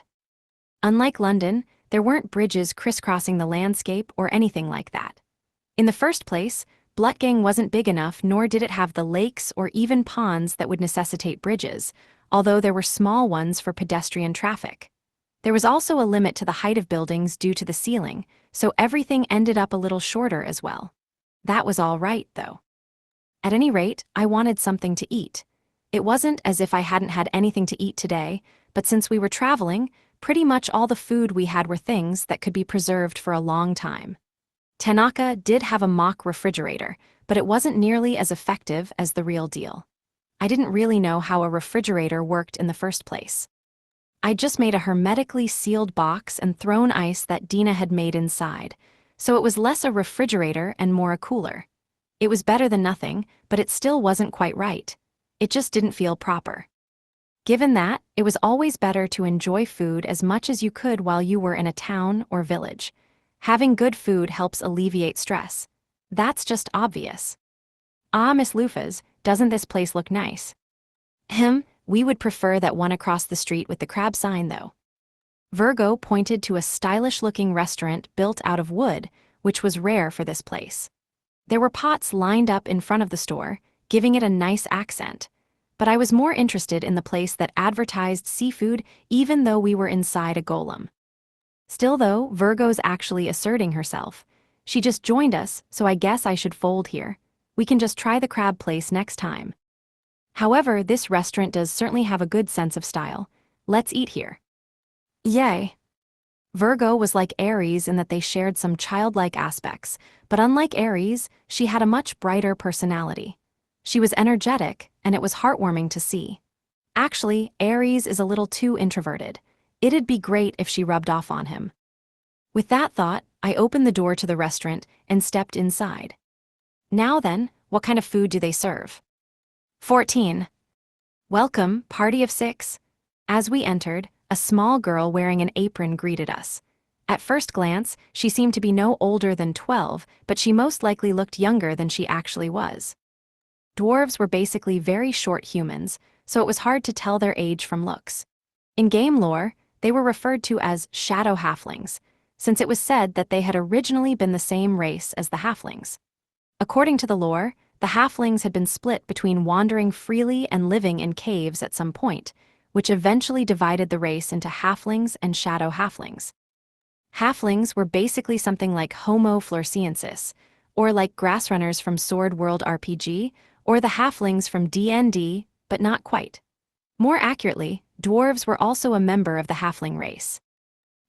Speaker 1: Unlike London, there weren't bridges crisscrossing the landscape or anything like that. In the first place, Blutgang wasn't big enough, nor did it have the lakes or even ponds that would necessitate bridges, although there were small ones for pedestrian traffic. There was also a limit to the height of buildings due to the ceiling, so everything ended up a little shorter as well. That was all right, though. At any rate, I wanted something to eat. It wasn't as if I hadn't had anything to eat today, but since we were traveling, pretty much all the food we had were things that could be preserved for a long time. Tanaka did have a mock refrigerator, but it wasn't nearly as effective as the real deal. I didn't really know how a refrigerator worked in the first place. I'd just made a hermetically sealed box and thrown ice that Dina had made inside, so it was less a refrigerator and more a cooler. It was better than nothing, but it still wasn't quite right. It just didn't feel proper. Given that, it was always better to enjoy food as much as you could while you were in a town or village. Having good food helps alleviate stress. That's just obvious. Ah, Miss Lufas, doesn't this place look nice? We would prefer that one across the street with the crab sign, though. Virgo pointed to a stylish-looking restaurant built out of wood, which was rare for this place. There were pots lined up in front of the store, giving it a nice accent. But I was more interested in the place that advertised seafood even though we were inside a golem. Still though, Virgo's actually asserting herself. She just joined us, so I guess I should fold here. We can just try the crab place next time. However, this restaurant does certainly have a good sense of style. Let's eat here. Yay. Virgo was like Aries in that they shared some childlike aspects, but unlike Aries, she had a much brighter personality. She was energetic, and it was heartwarming to see. Actually, Aries is a little too introverted. It'd be great if she rubbed off on him. With that thought, I opened the door to the restaurant and stepped inside. Now then, what kind of food do they serve? 14. Welcome, party of 6. As we entered, a small girl wearing an apron greeted us. At first glance, she seemed to be no older than 12, but she most likely looked younger than she actually was. Dwarves were basically very short humans, so it was hard to tell their age from looks. In game lore, they were referred to as shadow halflings, since it was said that they had originally been the same race as the halflings. According to the lore, the halflings had been split between wandering freely and living in caves at some point, which eventually divided the race into halflings and shadow halflings. Halflings were basically something like Homo floresiensis, or like grassrunners from Sword World RPG, or the halflings from D&D, but not quite. More accurately, dwarves were also a member of the halfling race.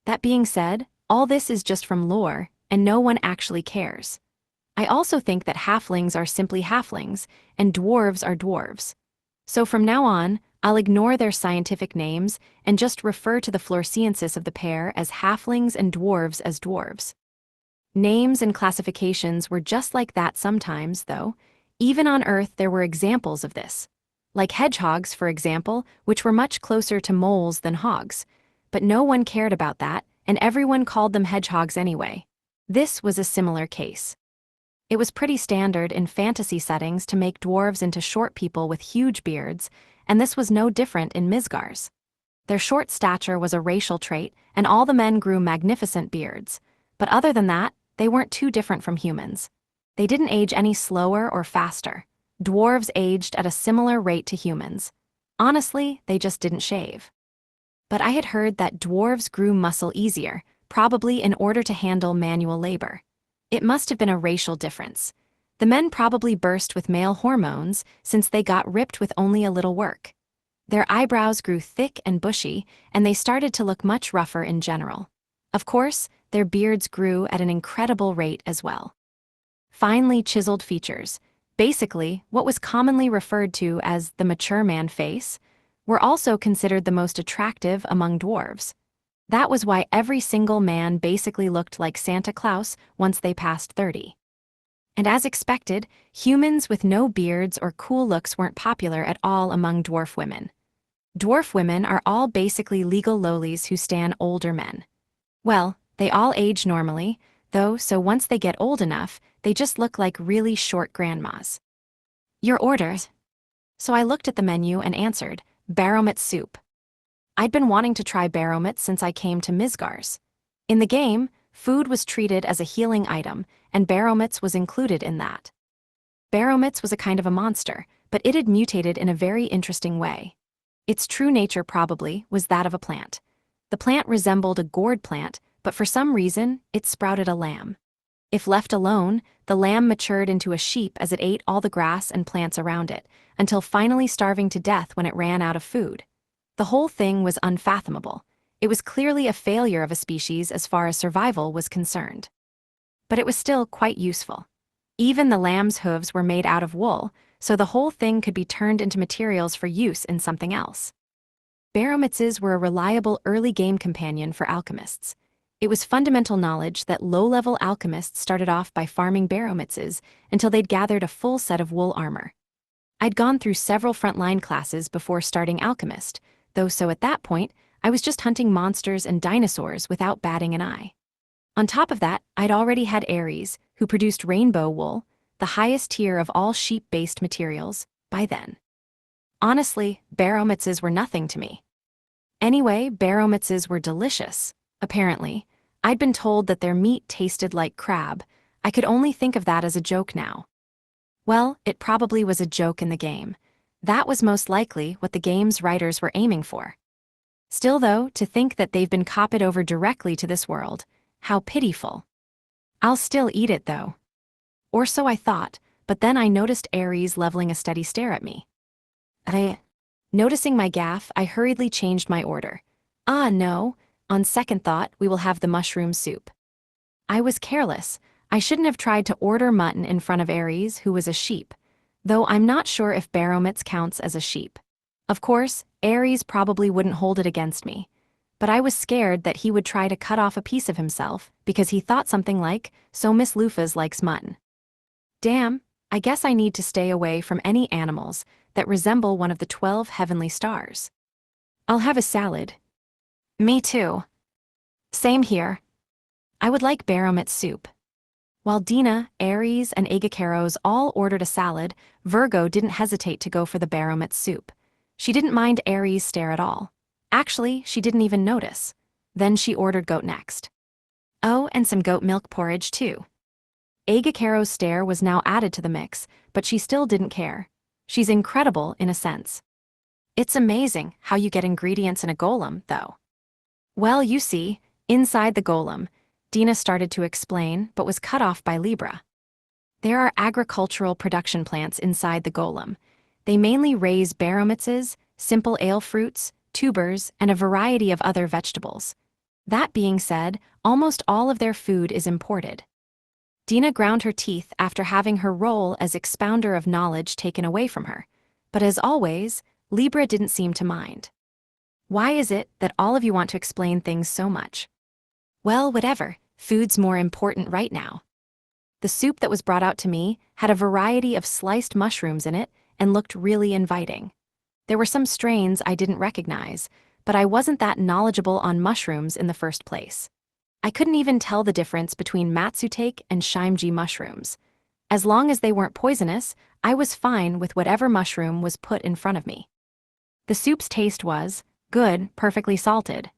Speaker 1: That being said, all this is just from lore, and no one actually cares. I also think that halflings are simply halflings, and dwarves are dwarves. So from now on, I'll ignore their scientific names and just refer to the floresiensis of the pair as halflings and dwarves as dwarves. Names and classifications were just like that sometimes, though. Even on Earth there were examples of this. Like hedgehogs, for example, which were much closer to moles than hogs. But no one cared about that, and everyone called them hedgehogs anyway. This was a similar case. It was pretty standard in fantasy settings to make dwarves into short people with huge beards, and this was no different in Midgars. Their short stature was a racial trait, and all the men grew magnificent beards. But other than that, they weren't too different from humans. They didn't age any slower or faster. Dwarves aged at a similar rate to humans. Honestly, they just didn't shave. But I had heard that dwarves grew muscle easier, probably in order to handle manual labor. It must have been a racial difference. The men probably burst with male hormones since they got ripped with only a little work. Their eyebrows grew thick and bushy, and they started to look much rougher in general. Of course, their beards grew at an incredible rate as well. Finely chiseled features, basically what was commonly referred to as the mature man face, were also considered the most attractive among dwarves. That was why every single man basically looked like Santa Claus once they passed 30. And as expected, humans with no beards or cool looks weren't popular at all among dwarf women. Dwarf women are all basically legal lowlies who stan older men. Well, they all age normally, though, so once they get old enough, they just look like really short grandmas. Your orders? So I looked at the menu and answered, Baromut soup. I'd been wanting to try Baromut since I came to Midgars. In the game, food was treated as a healing item, and Baromuts was included in that. Baromuts was a kind of a monster, but it had mutated in a very interesting way. Its true nature probably was that of a plant. The plant resembled a gourd plant, but for some reason, it sprouted a lamb. If left alone, the lamb matured into a sheep as it ate all the grass and plants around it, until finally starving to death when it ran out of food. The whole thing was unfathomable. It was clearly a failure of a species as far as survival was concerned. But it was still quite useful. Even the lamb's hooves were made out of wool, so the whole thing could be turned into materials for use in something else. Baromutses were a reliable early game companion for alchemists. It was fundamental knowledge that low-level alchemists started off by farming Baromutses until they'd gathered a full set of wool armor. I'd gone through several frontline classes before starting alchemist, though so at that point, I was just hunting monsters and dinosaurs without batting an eye. On top of that, I'd already had Ares, who produced rainbow wool, the highest tier of all sheep-based materials, by then. Honestly, Baromutses were nothing to me. Anyway, Baromutses were delicious, apparently. I'd been told that their meat tasted like crab. I could only think of that as a joke now. Well, it probably was a joke in the game. That was most likely what the game's writers were aiming for. Still though, to think that they've been copied over directly to this world, how pitiful. I'll still eat it though. Or so I thought, but then I noticed Ares leveling a steady stare at me. Noticing my gaffe, I hurriedly changed my order. Ah no, On second thought, we will have the mushroom soup. I was careless. I shouldn't have tried to order mutton in front of Ares, who was a sheep. Though I'm not sure if Baromitz counts as a sheep. Of course, Ares probably wouldn't hold it against me. But I was scared that he would try to cut off a piece of himself because he thought something like, so Miss Lufas likes mutton. Damn, I guess I need to stay away from any animals that resemble one of the 12 heavenly stars. I'll have a salad. Me too. Same here. I would like Baromitz soup. While Dina, Ares, and Agacaros all ordered a salad, Virgo didn't hesitate to go for the Baromitz soup. She didn't mind Ares' stare at all. Actually, she didn't even notice. Then she ordered goat next. Oh, and some goat milk porridge too. Agacaros' stare was now added to the mix, but she still didn't care. She's incredible in a sense. It's amazing how you get ingredients in a golem, though. Well, you see, inside the golem, Dina started to explain, but was cut off by Libra. There are agricultural production plants inside the golem. They mainly raise baromitzes, simple ale fruits, tubers, and a variety of other vegetables. That being said, almost all of their food is imported. Dina ground her teeth after having her role as expounder of knowledge taken away from her. But as always, Libra didn't seem to mind. Why is it that all of you want to explain things so much? Well, whatever, food's more important right now. The soup that was brought out to me had a variety of sliced mushrooms in it and looked really inviting. There were some strains I didn't recognize, but I wasn't that knowledgeable on mushrooms in the first place. I couldn't even tell the difference between matsutake and shimji mushrooms. As long as they weren't poisonous, I was fine with whatever mushroom was put in front of me. The soup's taste was good, perfectly salted.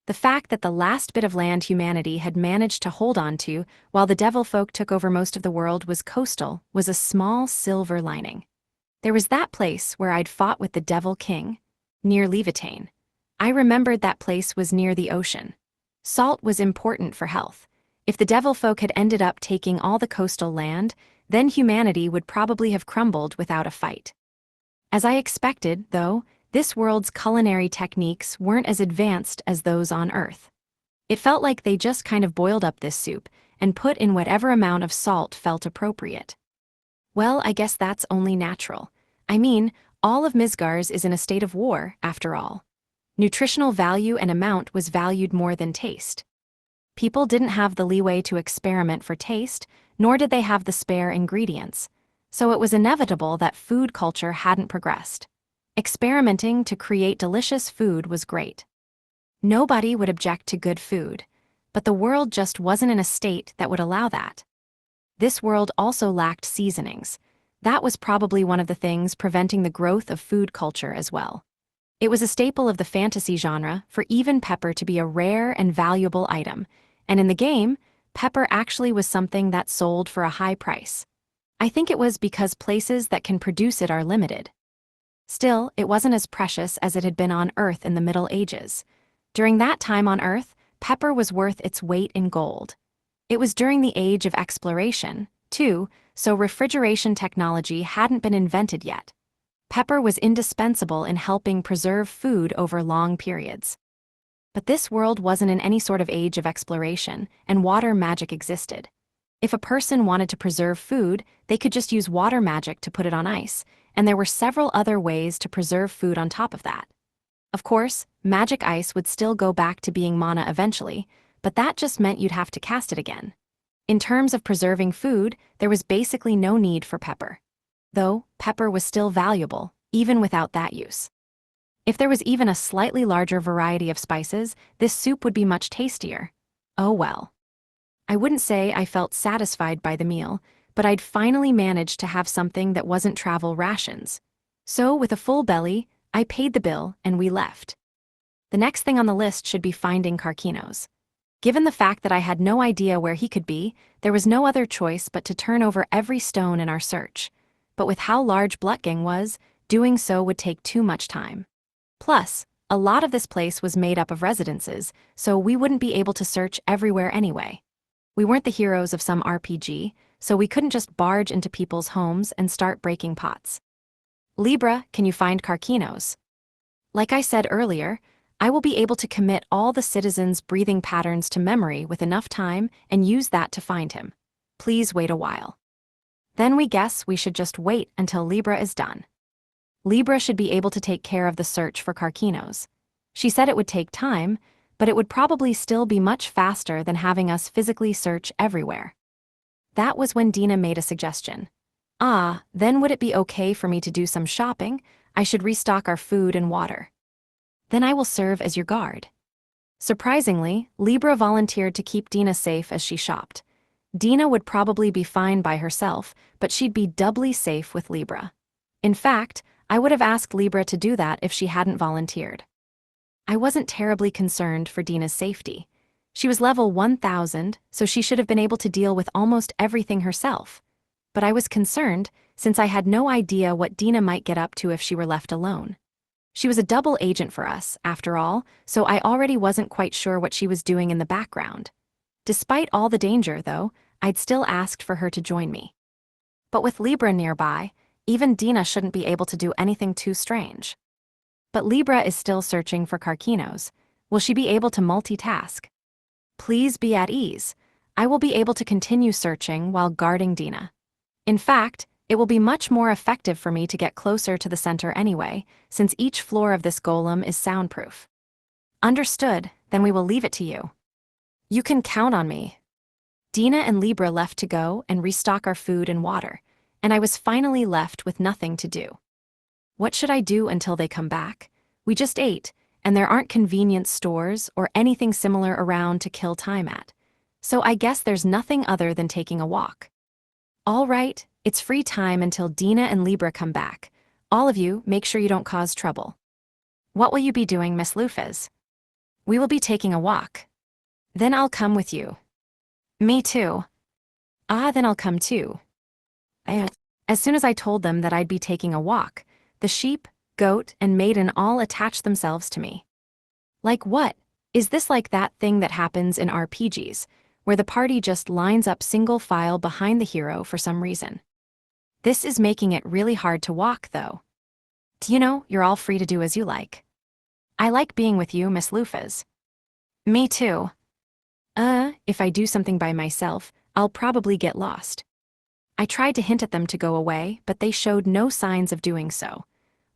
Speaker 1: The fact that the last bit of land humanity had managed to hold on to while the devil folk took over most of the world was coastal was a small silver lining. There was that place where I'd fought with the Devil King, near Levitane. I remembered that place was near the ocean. Salt was important for health. If the devil folk had ended up taking all the coastal land, then humanity would probably have crumbled without a fight. As I expected, though, this world's culinary techniques weren't as advanced as those on Earth. It felt like they just kind of boiled up this soup and put in whatever amount of salt felt appropriate. Well, I guess that's only natural. I mean, all of Misgars is in a state of war, after all. Nutritional value and amount was valued more than taste. People didn't have the leeway to experiment for taste, nor did they have the spare ingredients. So it was inevitable that food culture hadn't progressed. Experimenting to create delicious food was great. Nobody would object to good food, but the world just wasn't in a state that would allow that. This world also lacked seasonings. That was probably one of the things preventing the growth of food culture as well. It was a staple of the fantasy genre for even pepper to be a rare and valuable item, and in the game, pepper actually was something that sold for a high price. I think it was because places that can produce it are limited. Still, it wasn't as precious as it had been on Earth in the Middle Ages. During that time on Earth, pepper was worth its weight in gold. It was during the age of exploration, too, so refrigeration technology hadn't been invented yet. Pepper was indispensable in helping preserve food over long periods. But this world wasn't in any sort of age of exploration, and water magic existed. If a person wanted to preserve food, they could just use water magic to put it on ice, and there were several other ways to preserve food on top of that. Of course, magic ice would still go back to being mana eventually, but that just meant you'd have to cast it again. In terms of preserving food, there was basically no need for pepper. Though, pepper was still valuable, even without that use. If there was even a slightly larger variety of spices, this soup would be much tastier. Oh well. I wouldn't say I felt satisfied by the meal, but I'd finally managed to have something that wasn't travel rations. So, with a full belly, I paid the bill and we left. The next thing on the list should be finding Karkinos. Given the fact that I had no idea where he could be, there was no other choice but to turn over every stone in our search. But with how large Blutgang was, doing so would take too much time. Plus, a lot of this place was made up of residences, so we wouldn't be able to search everywhere anyway. We weren't the heroes of some RPG, so we couldn't just barge into people's homes and start breaking pots. Libra, can you find Karkinos? Like I said earlier, I will be able to commit all the citizens' breathing patterns to memory with enough time and use that to find him. Please wait a while. Then we guess we should just wait until Libra is done. Libra should be able to take care of the search for Carquinos. She said it would take time, but it would probably still be much faster than having us physically search everywhere. That was when Dina made a suggestion. Then would it be okay for me to do some shopping? I should restock our food and water. Then I will serve as your guard. Surprisingly, Libra volunteered to keep Dina safe as she shopped. Dina would probably be fine by herself, but she'd be doubly safe with Libra. In fact, I would have asked Libra to do that if she hadn't volunteered. I wasn't terribly concerned for Dina's safety. She was level 1000, so she should have been able to deal with almost everything herself. But I was concerned, since I had no idea what Dina might get up to if she were left alone. She was a double agent for us, after all, so I already wasn't quite sure what she was doing in the background. Despite all the danger, though, I'd still asked for her to join me. But with Libra nearby, even Dina shouldn't be able to do anything too strange. But Libra is still searching for Carquinos. Will she be able to multitask? Please be at ease. I will be able to continue searching while guarding Dina. In fact, it will be much more effective for me to get closer to the center anyway, since each floor of this golem is soundproof. Understood, then we will leave it to you. You can count on me. Dina and Libra left to go and restock our food and water, and I was finally left with nothing to do. What should I do until they come back? We just ate, and there aren't convenience stores or anything similar around to kill time at. So I guess there's nothing other than taking a walk. All right, it's free time until Dina and Libra come back. All of you, make sure you don't cause trouble. What will you be doing, Miss Lufas? We will be taking a walk. Then I'll come with you. Me too. Then I'll come too. As soon as I told them that I'd be taking a walk, the sheep, goat, and maiden all attached themselves to me. Like what? Is this like that thing that happens in RPGs, where the party just lines up single file behind the hero for some reason? This is making it really hard to walk, though. You know, you're all free to do as you like. I like being with you, Miss Lufas. Me too. If I do something by myself, I'll probably get lost. I tried to hint at them to go away, but they showed no signs of doing so.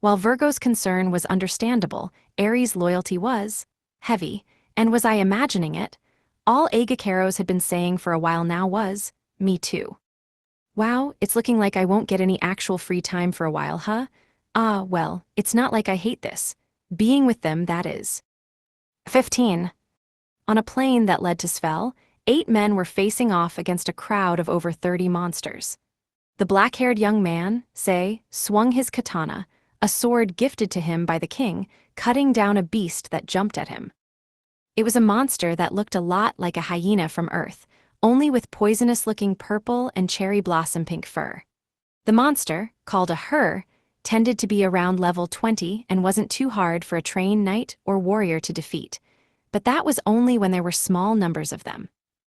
Speaker 1: While Virgo's concern was understandable, Aries' loyalty was heavy, and was I imagining it? All Agacaros had been saying for a while now was, me too. Wow, it's looking like I won't get any actual free time for a while, huh? Well, it's not like I hate this. Being with them, that is. 15. On a plane that led to Svel, 8 men were facing off against a crowd of over 30 monsters. The black-haired young man, Say, swung his katana, a sword gifted to him by the king, cutting down a beast that jumped at him. It was a monster that looked a lot like a hyena from Earth, only with poisonous-looking purple and cherry blossom pink fur. The monster, called a her, tended to be around level 20 and wasn't too hard for a trained knight or warrior to defeat. But that was only when there were small numbers of them.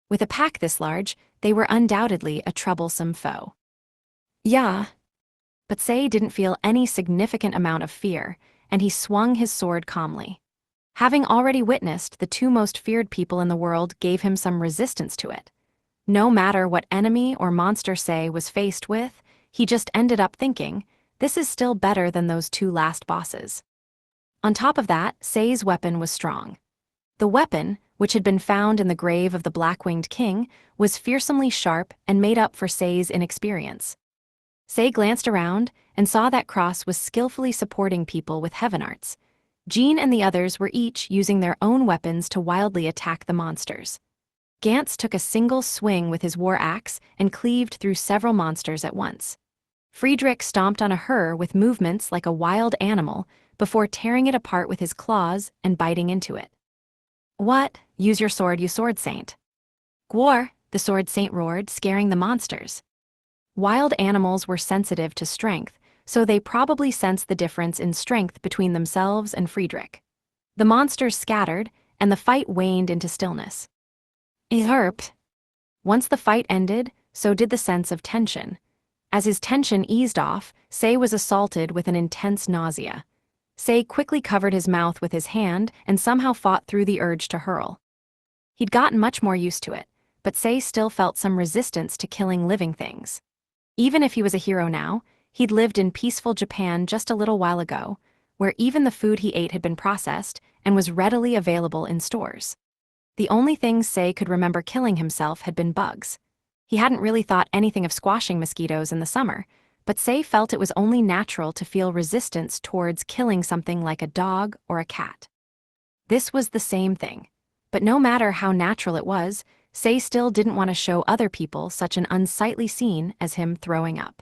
Speaker 1: With a pack this large, they were undoubtedly a troublesome foe. Yeah. But Say didn't feel any significant amount of fear, and he swung his sword calmly. Having already witnessed the 2 most feared people in the world gave him some resistance to it. No matter what enemy or monster Say was faced with, he just ended up thinking, this is still better than those 2 last bosses. On top of that, Say's weapon was strong. The weapon, which had been found in the grave of the Black-Winged King, was fearsomely sharp and made up for Say's inexperience. Say glanced around and saw that Cross was skillfully supporting people with heaven arts. Jean and the others were each using their own weapons to wildly attack the monsters. Gantz took a single swing with his war axe and cleaved through several monsters at once. Friedrich stomped on a her with movements like a wild animal before tearing it apart with his claws and biting into it. What? Use your sword, you sword saint. Gwar, the sword saint roared, scaring the monsters. Wild animals were sensitive to strength, so they probably sensed the difference in strength between themselves and Friedrich. The monsters scattered, and the fight waned into stillness. Herp. Once the fight ended, so did the sense of tension. As his tension eased off, Say was assaulted with an intense nausea. Sei quickly covered his mouth with his hand and somehow fought through the urge to hurl. He'd gotten much more used to it, but Sei still felt some resistance to killing living things. Even if he was a hero now, he'd lived in peaceful Japan just a little while ago, where even the food he ate had been processed and was readily available in stores. The only things Sei could remember killing himself had been bugs. He hadn't really thought anything of squashing mosquitoes in the summer, but Sei felt it was only natural to feel resistance towards killing something like a dog or a cat. This was the same thing, but no matter how natural it was, Sei still didn't want to show other people such an unsightly scene as him throwing up.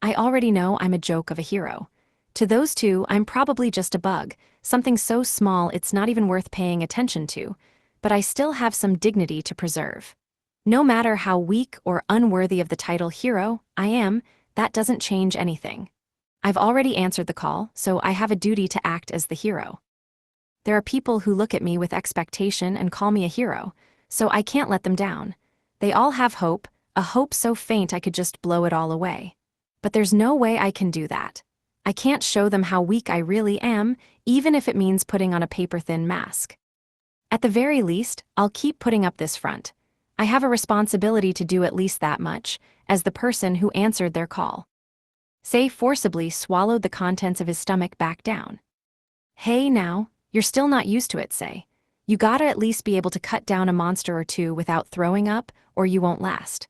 Speaker 1: I already know I'm a joke of a hero. To those two, I'm probably just a bug, something so small it's not even worth paying attention to, but I still have some dignity to preserve. No matter how weak or unworthy of the title hero I am, that doesn't change anything. I've already answered the call, so I have a duty to act as the hero. There are people who look at me with expectation and call me a hero, so I can't let them down. They all have hope, a hope so faint I could just blow it all away. But there's no way I can do that. I can't show them how weak I really am, even if it means putting on a paper-thin mask. At the very least, I'll keep putting up this front. I have a responsibility to do at least that much, as the person who answered their call. Sei forcibly swallowed the contents of his stomach back down. Hey now, you're still not used to it, Sei. You gotta at least be able to cut down a monster or two without throwing up, or you won't last.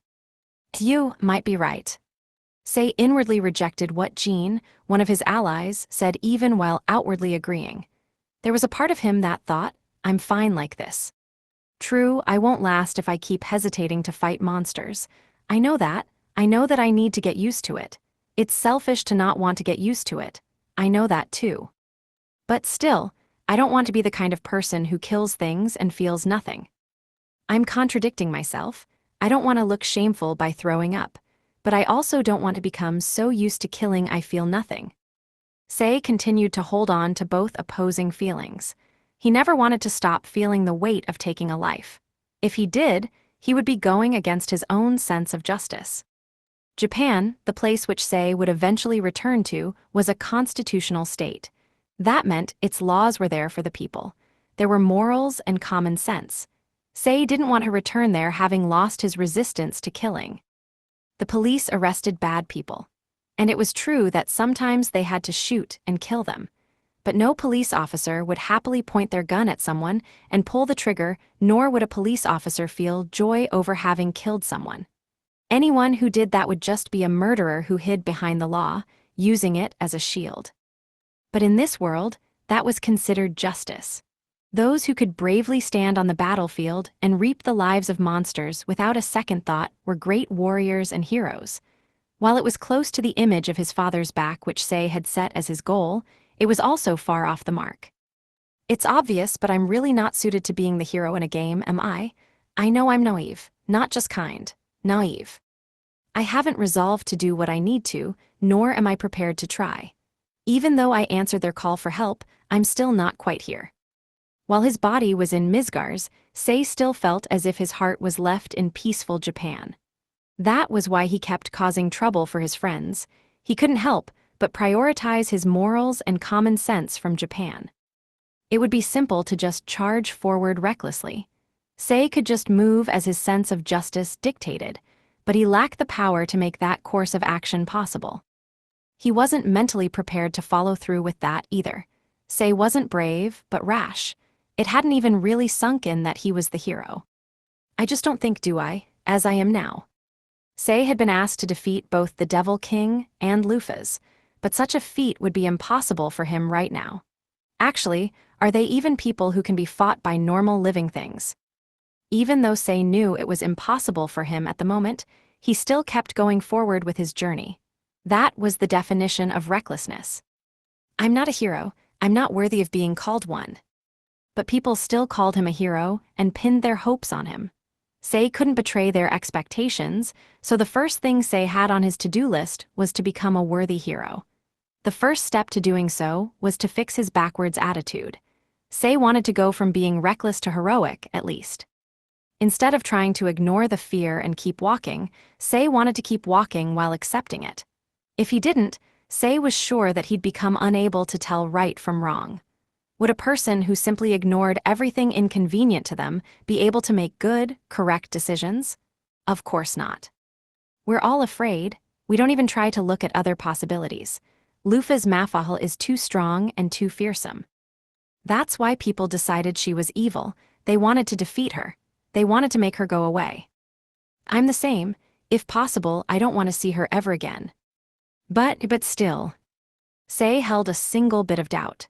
Speaker 1: You might be right. Sei inwardly rejected what Jean, one of his allies, said even while outwardly agreeing. There was a part of him that thought, I'm fine like this. True, I won't last if I keep hesitating to fight monsters. I know that. I know that I need to get used to it. It's selfish to not want to get used to it. I know that too. But still, I don't want to be the kind of person who kills things and feels nothing. I'm contradicting myself. I don't want to look shameful by throwing up, but I also don't want to become so used to killing I feel nothing. Sei continued to hold on to both opposing feelings. He never wanted to stop feeling the weight of taking a life. If he did, he would be going against his own sense of justice. Japan, the place which Sei would eventually return to, was a constitutional state. That meant its laws were there for the people. There were morals and common sense. Sei didn't want to return there having lost his resistance to killing. The police arrested bad people. And it was true that sometimes they had to shoot and kill them. But no police officer would happily point their gun at someone and pull the trigger, nor would a police officer feel joy over having killed someone. Anyone who did that would just be a murderer who hid behind the law, using it as a shield. But in this world, that was considered justice. Those who could bravely stand on the battlefield and reap the lives of monsters without a second thought were great warriors and heroes. While it was close to the image of his father's back which Sei had set as his goal, it was also far off the mark. It's obvious, but I'm really not suited to being the hero in a game, am I? I know I'm naive, not just kind, naive. I haven't resolved to do what I need to, nor am I prepared to try. Even though I answered their call for help, I'm still not quite here. While his body was in Midgard's, Sei still felt as if his heart was left in peaceful Japan. That was why he kept causing trouble for his friends. He couldn't help but prioritize his morals and common sense from Japan. It would be simple to just charge forward recklessly. Sei could just move as his sense of justice dictated, but he lacked the power to make that course of action possible. He wasn't mentally prepared to follow through with that either. Sei wasn't brave, but rash. It hadn't even really sunk in that he was the hero. I just don't think, do I, as I am now. Sei had been asked to defeat both the Devil King and Luffy's, but such a feat would be impossible for him right now. Actually, are they even people who can be fought by normal living things? Even though Sei knew it was impossible for him at the moment, he still kept going forward with his journey. That was the definition of recklessness. I'm not a hero, I'm not worthy of being called one. But people still called him a hero and pinned their hopes on him. Sei couldn't betray their expectations, so the first thing Sei had on his to-do list was to become a worthy hero. The first step to doing so was to fix his backwards attitude. Sei wanted to go from being reckless to heroic, at least. Instead of trying to ignore the fear and keep walking, Sei wanted to keep walking while accepting it. If he didn't, Say was sure that he'd become unable to tell right from wrong. Would a person who simply ignored everything inconvenient to them be able to make good, correct decisions? Of course not. We're all afraid. We don't even try to look at other possibilities. Lufa's Mafahal is too strong and too fearsome. That's why people decided she was evil. They wanted to defeat her. They wanted to make her go away. I'm the same. If possible, I don't want to see her ever again. But still. Say held a single bit of doubt.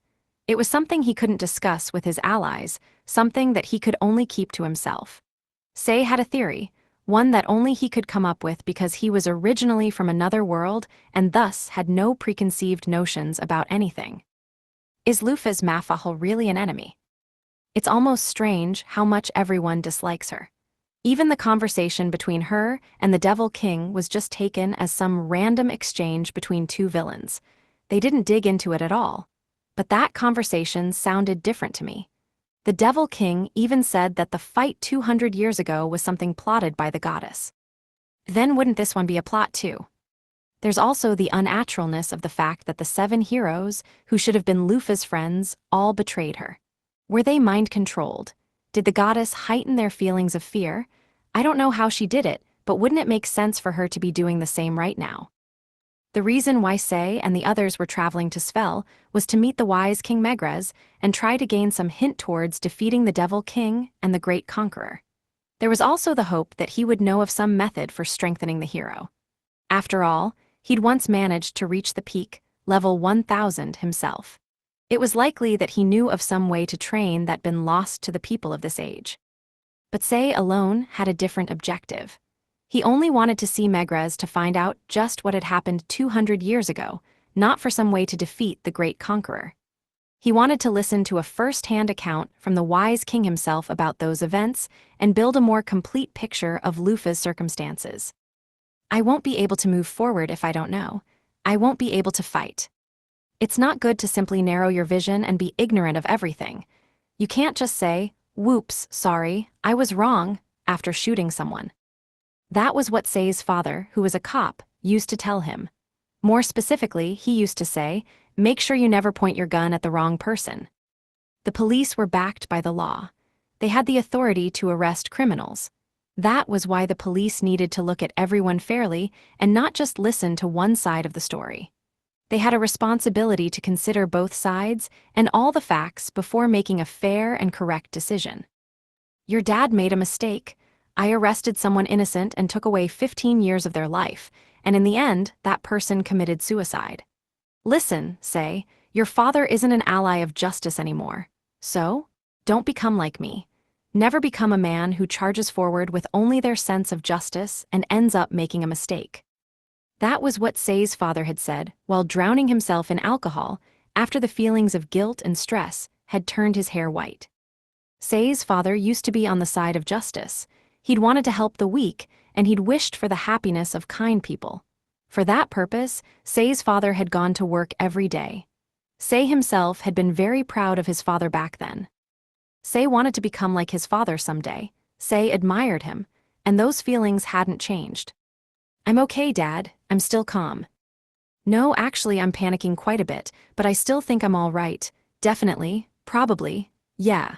Speaker 1: It was something he couldn't discuss with his allies, something that he could only keep to himself. Say had a theory, one that only he could come up with because he was originally from another world and thus had no preconceived notions about anything. Is Lufa's Mafahal really an enemy? It's almost strange how much everyone dislikes her. Even the conversation between her and the Devil King was just taken as some random exchange between two villains. They didn't dig into it at all. But that conversation sounded different to me. The Devil King even said that the fight 200 years ago was something plotted by the goddess. Then wouldn't this one be a plot too? There's also the unnaturalness of the fact that the 7 heroes, who should have been Lufa's friends, all betrayed her. Were they mind-controlled? Did the goddess heighten their feelings of fear? I don't know how she did it, but wouldn't it make sense for her to be doing the same right now? The reason why Say and the others were traveling to Svel was to meet the wise King Megrez and try to gain some hint towards defeating the Devil King and the Great Conqueror. There was also the hope that he would know of some method for strengthening the hero. After all, he'd once managed to reach the peak, level 1000 himself. It was likely that he knew of some way to train that'd been lost to the people of this age. But Say alone had a different objective. He only wanted to see Megrez to find out just what had happened 200 years ago, not for some way to defeat the Great Conqueror. He wanted to listen to a first-hand account from the wise king himself about those events and build a more complete picture of Lufa's circumstances. I won't be able to move forward if I don't know. I won't be able to fight. It's not good to simply narrow your vision and be ignorant of everything. You can't just say, "Whoops, sorry, I was wrong," after shooting someone. That was what Say's father, who was a cop, used to tell him. More specifically, he used to say, "Make sure you never point your gun at the wrong person." The police were backed by the law. They had the authority to arrest criminals. That was why the police needed to look at everyone fairly and not just listen to one side of the story. They had a responsibility to consider both sides and all the facts before making a fair and correct decision. Your dad made a mistake. I arrested someone innocent and took away 15 years of their life, and in the end, that person committed suicide. Listen, Say, your father isn't an ally of justice anymore. So, don't become like me. Never become a man who charges forward with only their sense of justice and ends up making a mistake. That was what Say's father had said while drowning himself in alcohol after the feelings of guilt and stress had turned his hair white. Say's father used to be on the side of justice. He'd wanted to help the weak, and he'd wished for the happiness of kind people. For that purpose, Say's father had gone to work every day. Say himself had been very proud of his father back then. Say wanted to become like his father someday. Say admired him, and those feelings hadn't changed. "I'm okay, Dad. I'm still calm." "No, actually, I'm panicking quite a bit, but I still think I'm all right. Definitely, probably, yeah.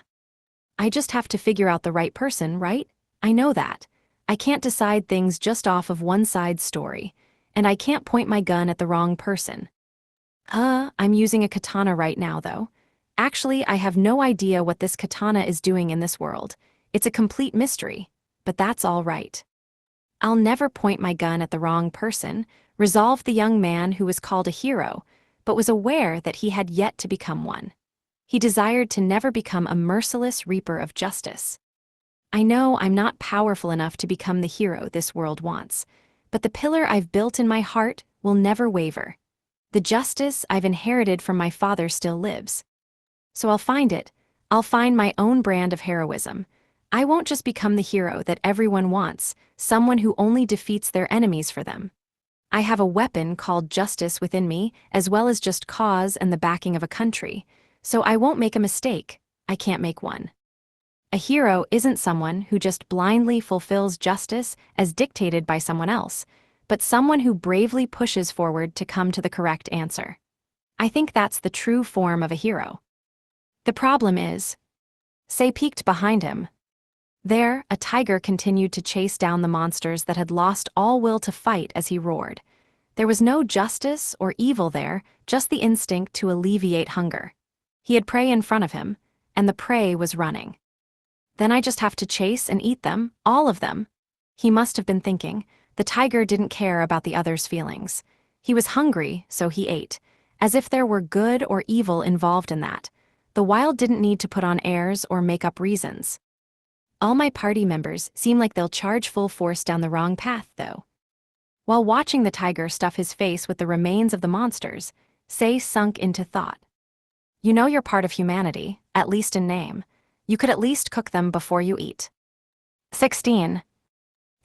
Speaker 1: I just have to figure out the right person, right? I know that. I can't decide things just off of one side's story, and I can't point my gun at the wrong person. I'm using a katana right now, though. Actually, I have no idea what this katana is doing in this world. It's a complete mystery, but that's all right. I'll never point my gun at the wrong person," resolved the young man who was called a hero, but was aware that he had yet to become one. He desired to never become a merciless reaper of justice. "I know I'm not powerful enough to become the hero this world wants, but the pillar I've built in my heart will never waver. The justice I've inherited from my father still lives. So I'll find it. I'll find my own brand of heroism. I won't just become the hero that everyone wants, someone who only defeats their enemies for them. I have a weapon called justice within me, as well as just cause and the backing of a country, so I won't make a mistake. I can't make one. A hero isn't someone who just blindly fulfills justice as dictated by someone else, but someone who bravely pushes forward to come to the correct answer. I think that's the true form of a hero. The problem is, Say peeked behind him. There, a tiger continued to chase down the monsters that had lost all will to fight as he roared. There was no justice or evil there, just the instinct to alleviate hunger. He had prey in front of him, and the prey was running. Then I just have to chase and eat them, all of them. He must have been thinking. The tiger didn't care about the others' feelings. He was hungry, so he ate, as if there were good or evil involved in that. The wild didn't need to put on airs or make up reasons. All my party members seem like they'll charge full force down the wrong path, though. While watching the tiger stuff his face with the remains of the monsters, Say sunk into thought. You know you're part of humanity, at least in name. You could at least cook them before you eat. 16.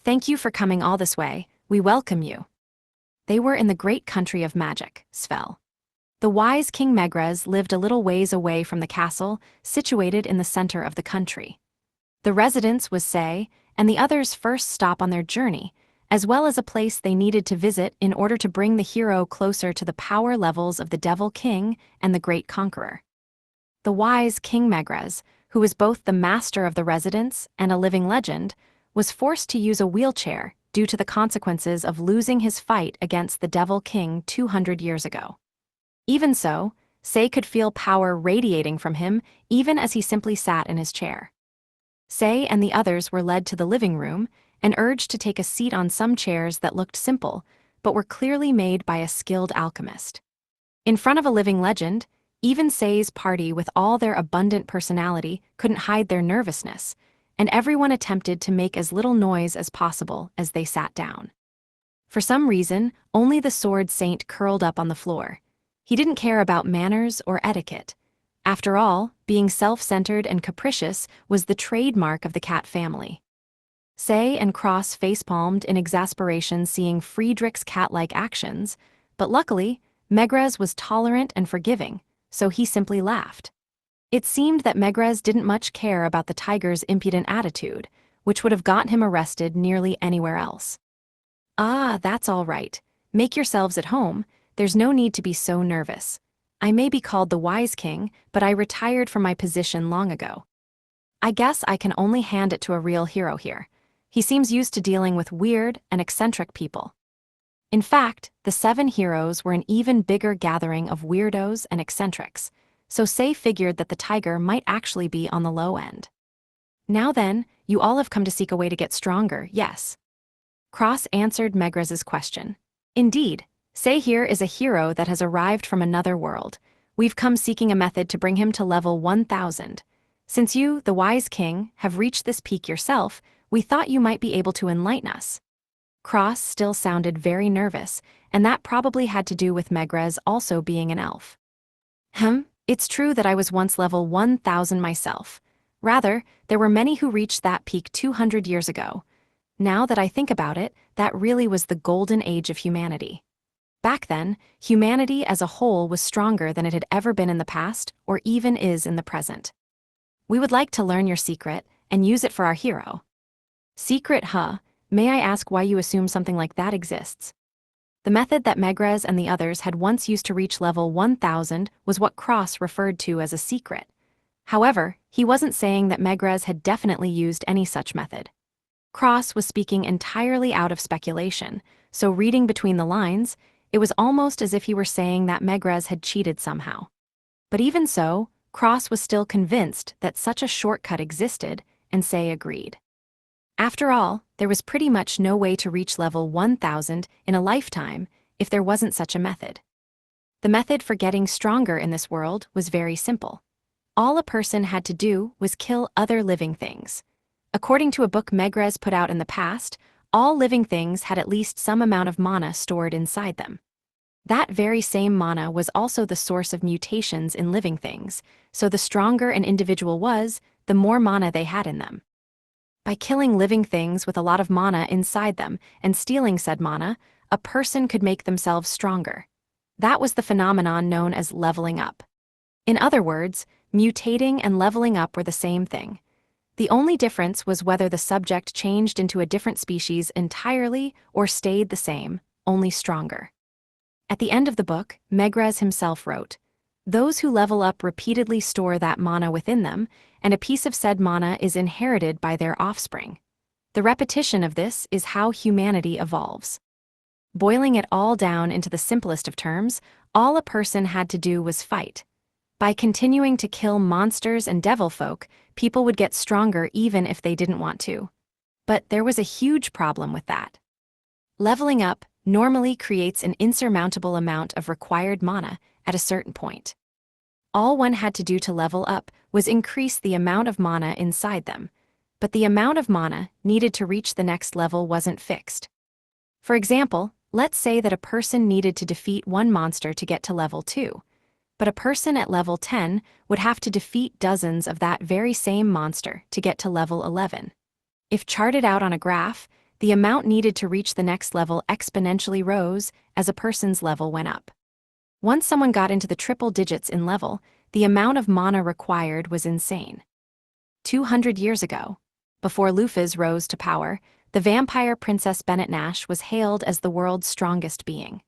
Speaker 1: Thank you for coming all this way, we welcome you. They were in the great country of magic, Svel. The wise King Megrez lived a little ways away from the castle, situated in the center of the country. The residence was Say and the others' first stop on their journey, as well as a place they needed to visit in order to bring the hero closer to the power levels of the Devil King and the Great Conqueror. The wise King Megrez, who was both the master of the residence and a living legend, was forced to use a wheelchair due to the consequences of losing his fight against the Devil King 200 years ago. Even so, Say could feel power radiating from him even as he simply sat in his chair. Say and the others were led to the living room and urged to take a seat on some chairs that looked simple, but were clearly made by a skilled alchemist. In front of a living legend, even Say's party with all their abundant personality couldn't hide their nervousness, and everyone attempted to make as little noise as possible as they sat down. For some reason, only the Sword Saint curled up on the floor. He didn't care about manners or etiquette. After all, being self-centered and capricious was the trademark of the cat family. Say and Cross facepalmed in exasperation seeing Friedrich's cat-like actions, but luckily, Megrez was tolerant and forgiving, so he simply laughed. It seemed that Megrez didn't much care about the tiger's impudent attitude, which would have gotten him arrested nearly anywhere else. Ah, that's all right. Make yourselves at home. There's no need to be so nervous. I may be called the Wise King, but I retired from my position long ago. I guess I can only hand it to a real hero here. He seems used to dealing with weird and eccentric people. In fact, the 7 heroes were an even bigger gathering of weirdos and eccentrics, so Say figured that the tiger might actually be on the low end. Now then, you all have come to seek a way to get stronger, yes? Cross answered Megrez's question. Indeed. Say here is a hero that has arrived from another world. We've come seeking a method to bring him to level 1000. Since you, the Wise King, have reached this peak yourself, we thought you might be able to enlighten us. Cross still sounded very nervous, and that probably had to do with Megrez also being an elf. It's true that I was once level 1000 myself. Rather, there were many who reached that peak 200 years ago. Now that I think about it, that really was the golden age of humanity. Back then, humanity as a whole was stronger than it had ever been in the past or even is in the present. We would like to learn your secret and use it for our hero. Secret, huh? May I ask why you assume something like that exists? The method that Megrez and the others had once used to reach level 1000 was what Cross referred to as a secret. However, he wasn't saying that Megrez had definitely used any such method. Cross was speaking entirely out of speculation, so reading between the lines, it was almost as if he were saying that Megrez had cheated somehow. But even so, Cross was still convinced that such a shortcut existed, and Say agreed. After all, there was pretty much no way to reach level 1000 in a lifetime if there wasn't such a method. The method for getting stronger in this world was very simple. All a person had to do was kill other living things. According to a book Megrez put out in the past, all living things had at least some amount of mana stored inside them. That very same mana was also the source of mutations in living things, so the stronger an individual was, the more mana they had in them. By killing living things with a lot of mana inside them and stealing said mana, a person could make themselves stronger. That was the phenomenon known as leveling up. In other words, mutating and leveling up were the same thing. The only difference was whether the subject changed into a different species entirely or stayed the same, only stronger. At the end of the book, Megrez himself wrote, "Those who level up repeatedly store that mana within them, and a piece of said mana is inherited by their offspring. The repetition of this is how humanity evolves." Boiling it all down into the simplest of terms, all a person had to do was fight. By continuing to kill monsters and devil folk, people would get stronger even if they didn't want to. But there was a huge problem with that. Leveling up normally creates an insurmountable amount of required mana at a certain point. All one had to do to level up was increase the amount of mana inside them, but the amount of mana needed to reach the next level wasn't fixed. For example, let's say that a person needed to defeat one monster to get to level 2, but a person at level 10 would have to defeat dozens of that very same monster to get to level 11. If charted out on a graph, the amount needed to reach the next level exponentially rose as a person's level went up. Once someone got into the triple digits in level, the amount of mana required was insane. 200 years ago, before Luphas rose to power, the vampire Princess Bennett Nash was hailed as the world's strongest being.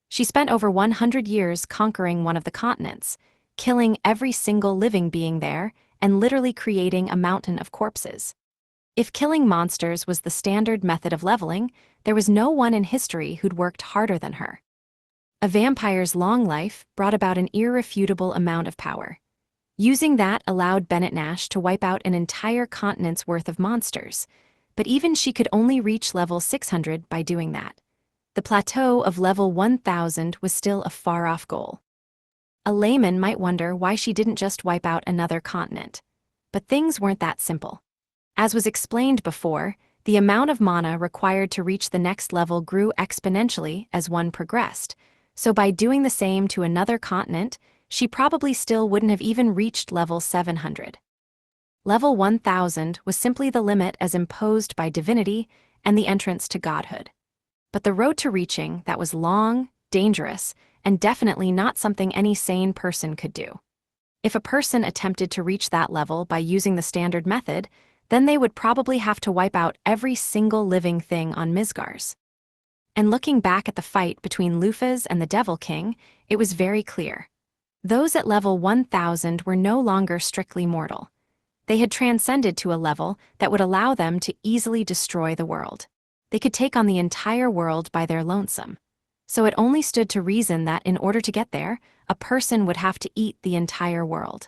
Speaker 1: She spent over 100 years conquering one of the continents, killing every single living being there, and literally creating a mountain of corpses. If killing monsters was the standard method of leveling, there was no one in history who'd worked harder than her. A vampire's long life brought about an irrefutable amount of power. Using that allowed Bennett Nash to wipe out an entire continent's worth of monsters, but even she could only reach level 600 by doing that. The plateau of level 1000 was still a far-off goal. A layman might wonder why she didn't just wipe out another continent. But things weren't that simple. As was explained before, the amount of mana required to reach the next level grew exponentially as one progressed, so by doing the same to another continent, she probably still wouldn't have even reached level 700. Level 1000 was simply the limit as imposed by divinity and the entrance to godhood. But the road to reaching that was long, dangerous, and definitely not something any sane person could do. If a person attempted to reach that level by using the standard method, then they would probably have to wipe out every single living thing on Mizgars. And looking back at the fight between Luphas and the Devil King, it was very clear. Those at level 1000 were no longer strictly mortal. They had transcended to a level that would allow them to easily destroy the world. They could take on the entire world by their lonesome. So it only stood to reason that in order to get there, a person would have to eat the entire world.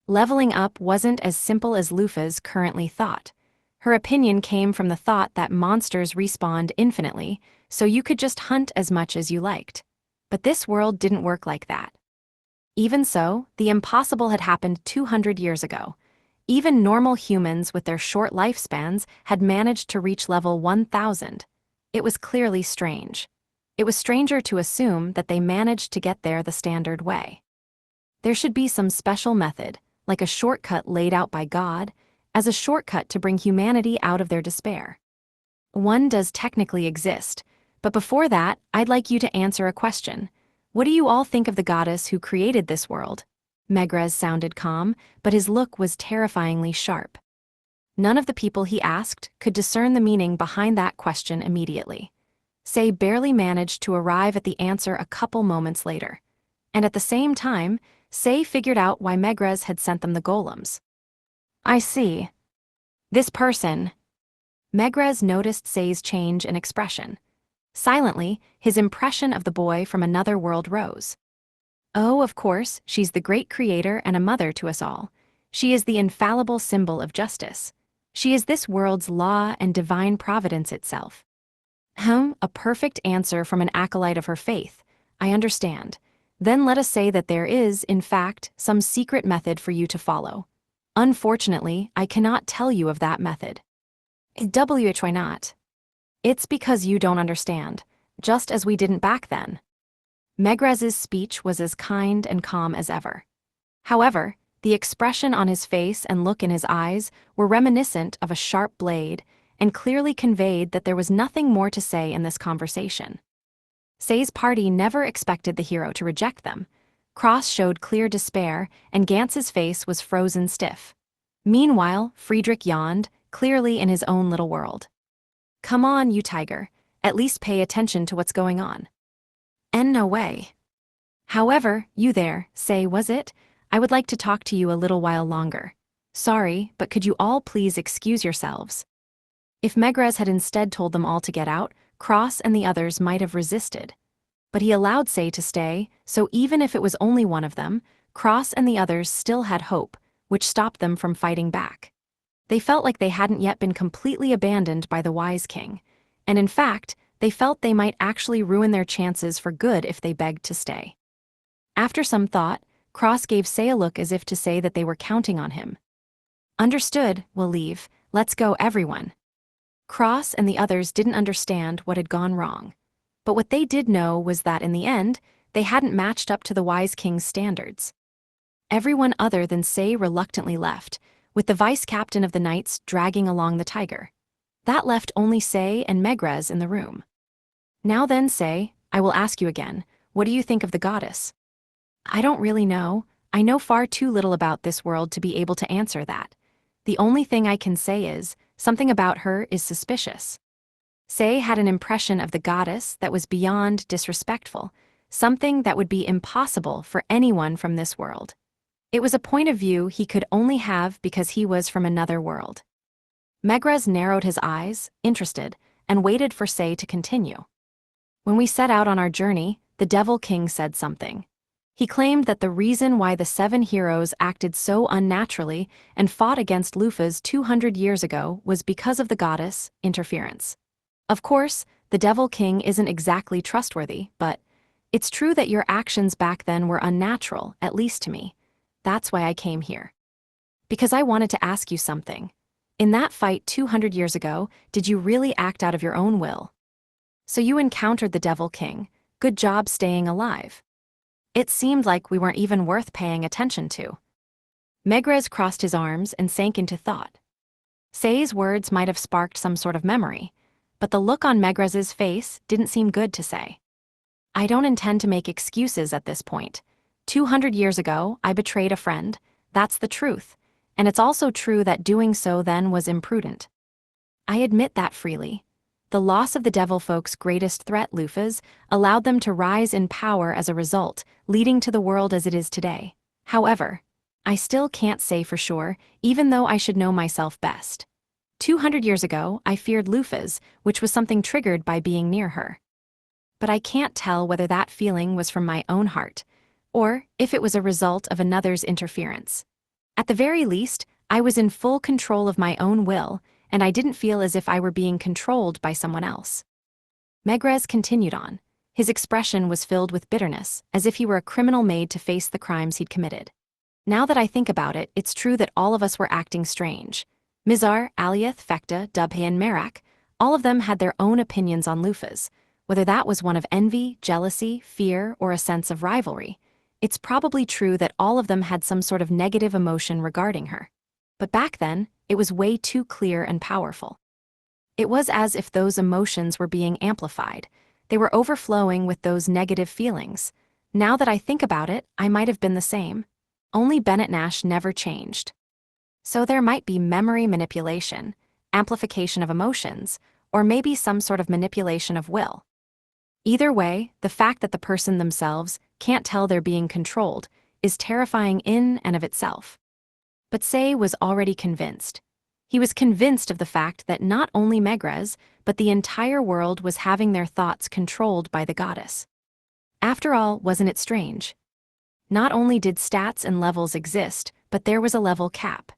Speaker 1: Leveling up wasn't as simple as Luphas currently thought. Her opinion came from the thought that monsters respawned infinitely, so you could just hunt as much as you liked. But this world didn't work like that. Even so, the impossible had happened 200 years ago. Even normal humans with their short lifespans had managed to reach level 1000. It was clearly strange. It was stranger to assume that they managed to get there the standard way. There should be some special method, like a shortcut laid out by God, as a shortcut to bring humanity out of their despair. One does technically exist, but before that, I'd like you to answer a question. What do you all think of the goddess who created this world? Megrez sounded calm, but his look was terrifyingly sharp. None of the people he asked could discern the meaning behind that question immediately. Say barely managed to arrive at the answer a couple moments later. And at the same time, Say figured out why Megrez had sent them the golems. I see. This person. Megrez noticed Say's change in expression. Silently, his impression of the boy from another world rose. Oh, of course, she's the great creator and a mother to us all. She is the infallible symbol of justice. She is this world's law and divine providence itself. A perfect answer from an acolyte of her faith. I understand. Then let us say that there is, in fact, some secret method for you to follow. Unfortunately, I cannot tell you of that method. Why not? It's because you don't understand, just as we didn't back then. Megrez's speech was as kind and calm as ever. However, the expression on his face and look in his eyes were reminiscent of a sharp blade and clearly conveyed that there was nothing more to say in this conversation. Say's party never expected the hero to reject them. Cross showed clear despair, and Gantz's face was frozen stiff. Meanwhile, Friedrich yawned, clearly in his own little world. Come on, you tiger. At least pay attention to what's going on. And no way. However, you there, say, was it? I would like to talk to you a little while longer. Sorry, but could you all please excuse yourselves? If Megrez had instead told them all to get out, Cross and the others might have resisted. But he allowed Say to stay, so even if it was only one of them, Cross and the others still had hope, which stopped them from fighting back. They felt like they hadn't yet been completely abandoned by the Wise King, and in fact, they felt they might actually ruin their chances for good if they begged to stay. After some thought, Cross gave Say a look as if to say that they were counting on him. Understood, we'll leave, let's go everyone. Cross and the others didn't understand what had gone wrong, but what they did know was that in the end, they hadn't matched up to the Wise King's standards. Everyone other than Say reluctantly left, with the vice-captain of the knights dragging along the tiger. That left only Say and Megrez in the room. Now then, Say, I will ask you again, what do you think of the goddess? I don't really know. I know far too little about this world to be able to answer that. The only thing I can say is, something about her is suspicious. Say had an impression of the goddess that was beyond disrespectful, something that would be impossible for anyone from this world. It was a point of view he could only have because he was from another world. Megrez narrowed his eyes, interested, and waited for Say to continue. When we set out on our journey, the Devil King said something. He claimed that the reason why the 7 heroes acted so unnaturally and fought against Lufas 200 years ago was because of the goddess' interference. Of course, the Devil King isn't exactly trustworthy, but it's true that your actions back then were unnatural, at least to me. That's why I came here. Because I wanted to ask you something. In that fight 200 years ago, did you really act out of your own will? So you encountered the Devil King. Good job staying alive. It seemed like we weren't even worth paying attention to. Megrez crossed his arms and sank into thought. Say's words might have sparked some sort of memory, but the look on Megrez's face didn't seem good to Say. I don't intend to make excuses at this point. 200 years ago, I betrayed a friend. That's the truth. And it's also true that doing so then was imprudent. I admit that freely. The loss of the Devil Folk's greatest threat, Lufas, allowed them to rise in power as a result, leading to the world as it is today. However, I still can't say for sure, even though I should know myself best. 200 years ago, I feared Lufas, which was something triggered by being near her. But I can't tell whether that feeling was from my own heart, or if it was a result of another's interference. At the very least, I was in full control of my own will, and I didn't feel as if I were being controlled by someone else. Megrez continued on. His expression was filled with bitterness, as if he were a criminal made to face the crimes he'd committed. Now that I think about it, it's true that all of us were acting strange. Mizar, Aliath, Fekta, Dubhe, and Merak, all of them had their own opinions on Lufas. Whether that was one of envy, jealousy, fear, or a sense of rivalry, it's probably true that all of them had some sort of negative emotion regarding her. But back then, it was way too clear and powerful. It was as if those emotions were being amplified. They were overflowing with those negative feelings. Now that I think about it, I might have been the same. Only Bennett Nash never changed. So there might be memory manipulation, amplification of emotions, or maybe some sort of manipulation of will. Either way, the fact that the person themselves can't tell they're being controlled is terrifying in and of itself. But Say was already convinced. He was convinced of the fact that not only Megrez, but the entire world was having their thoughts controlled by the goddess. After all, wasn't it strange? Not only did stats and levels exist, but there was a level cap.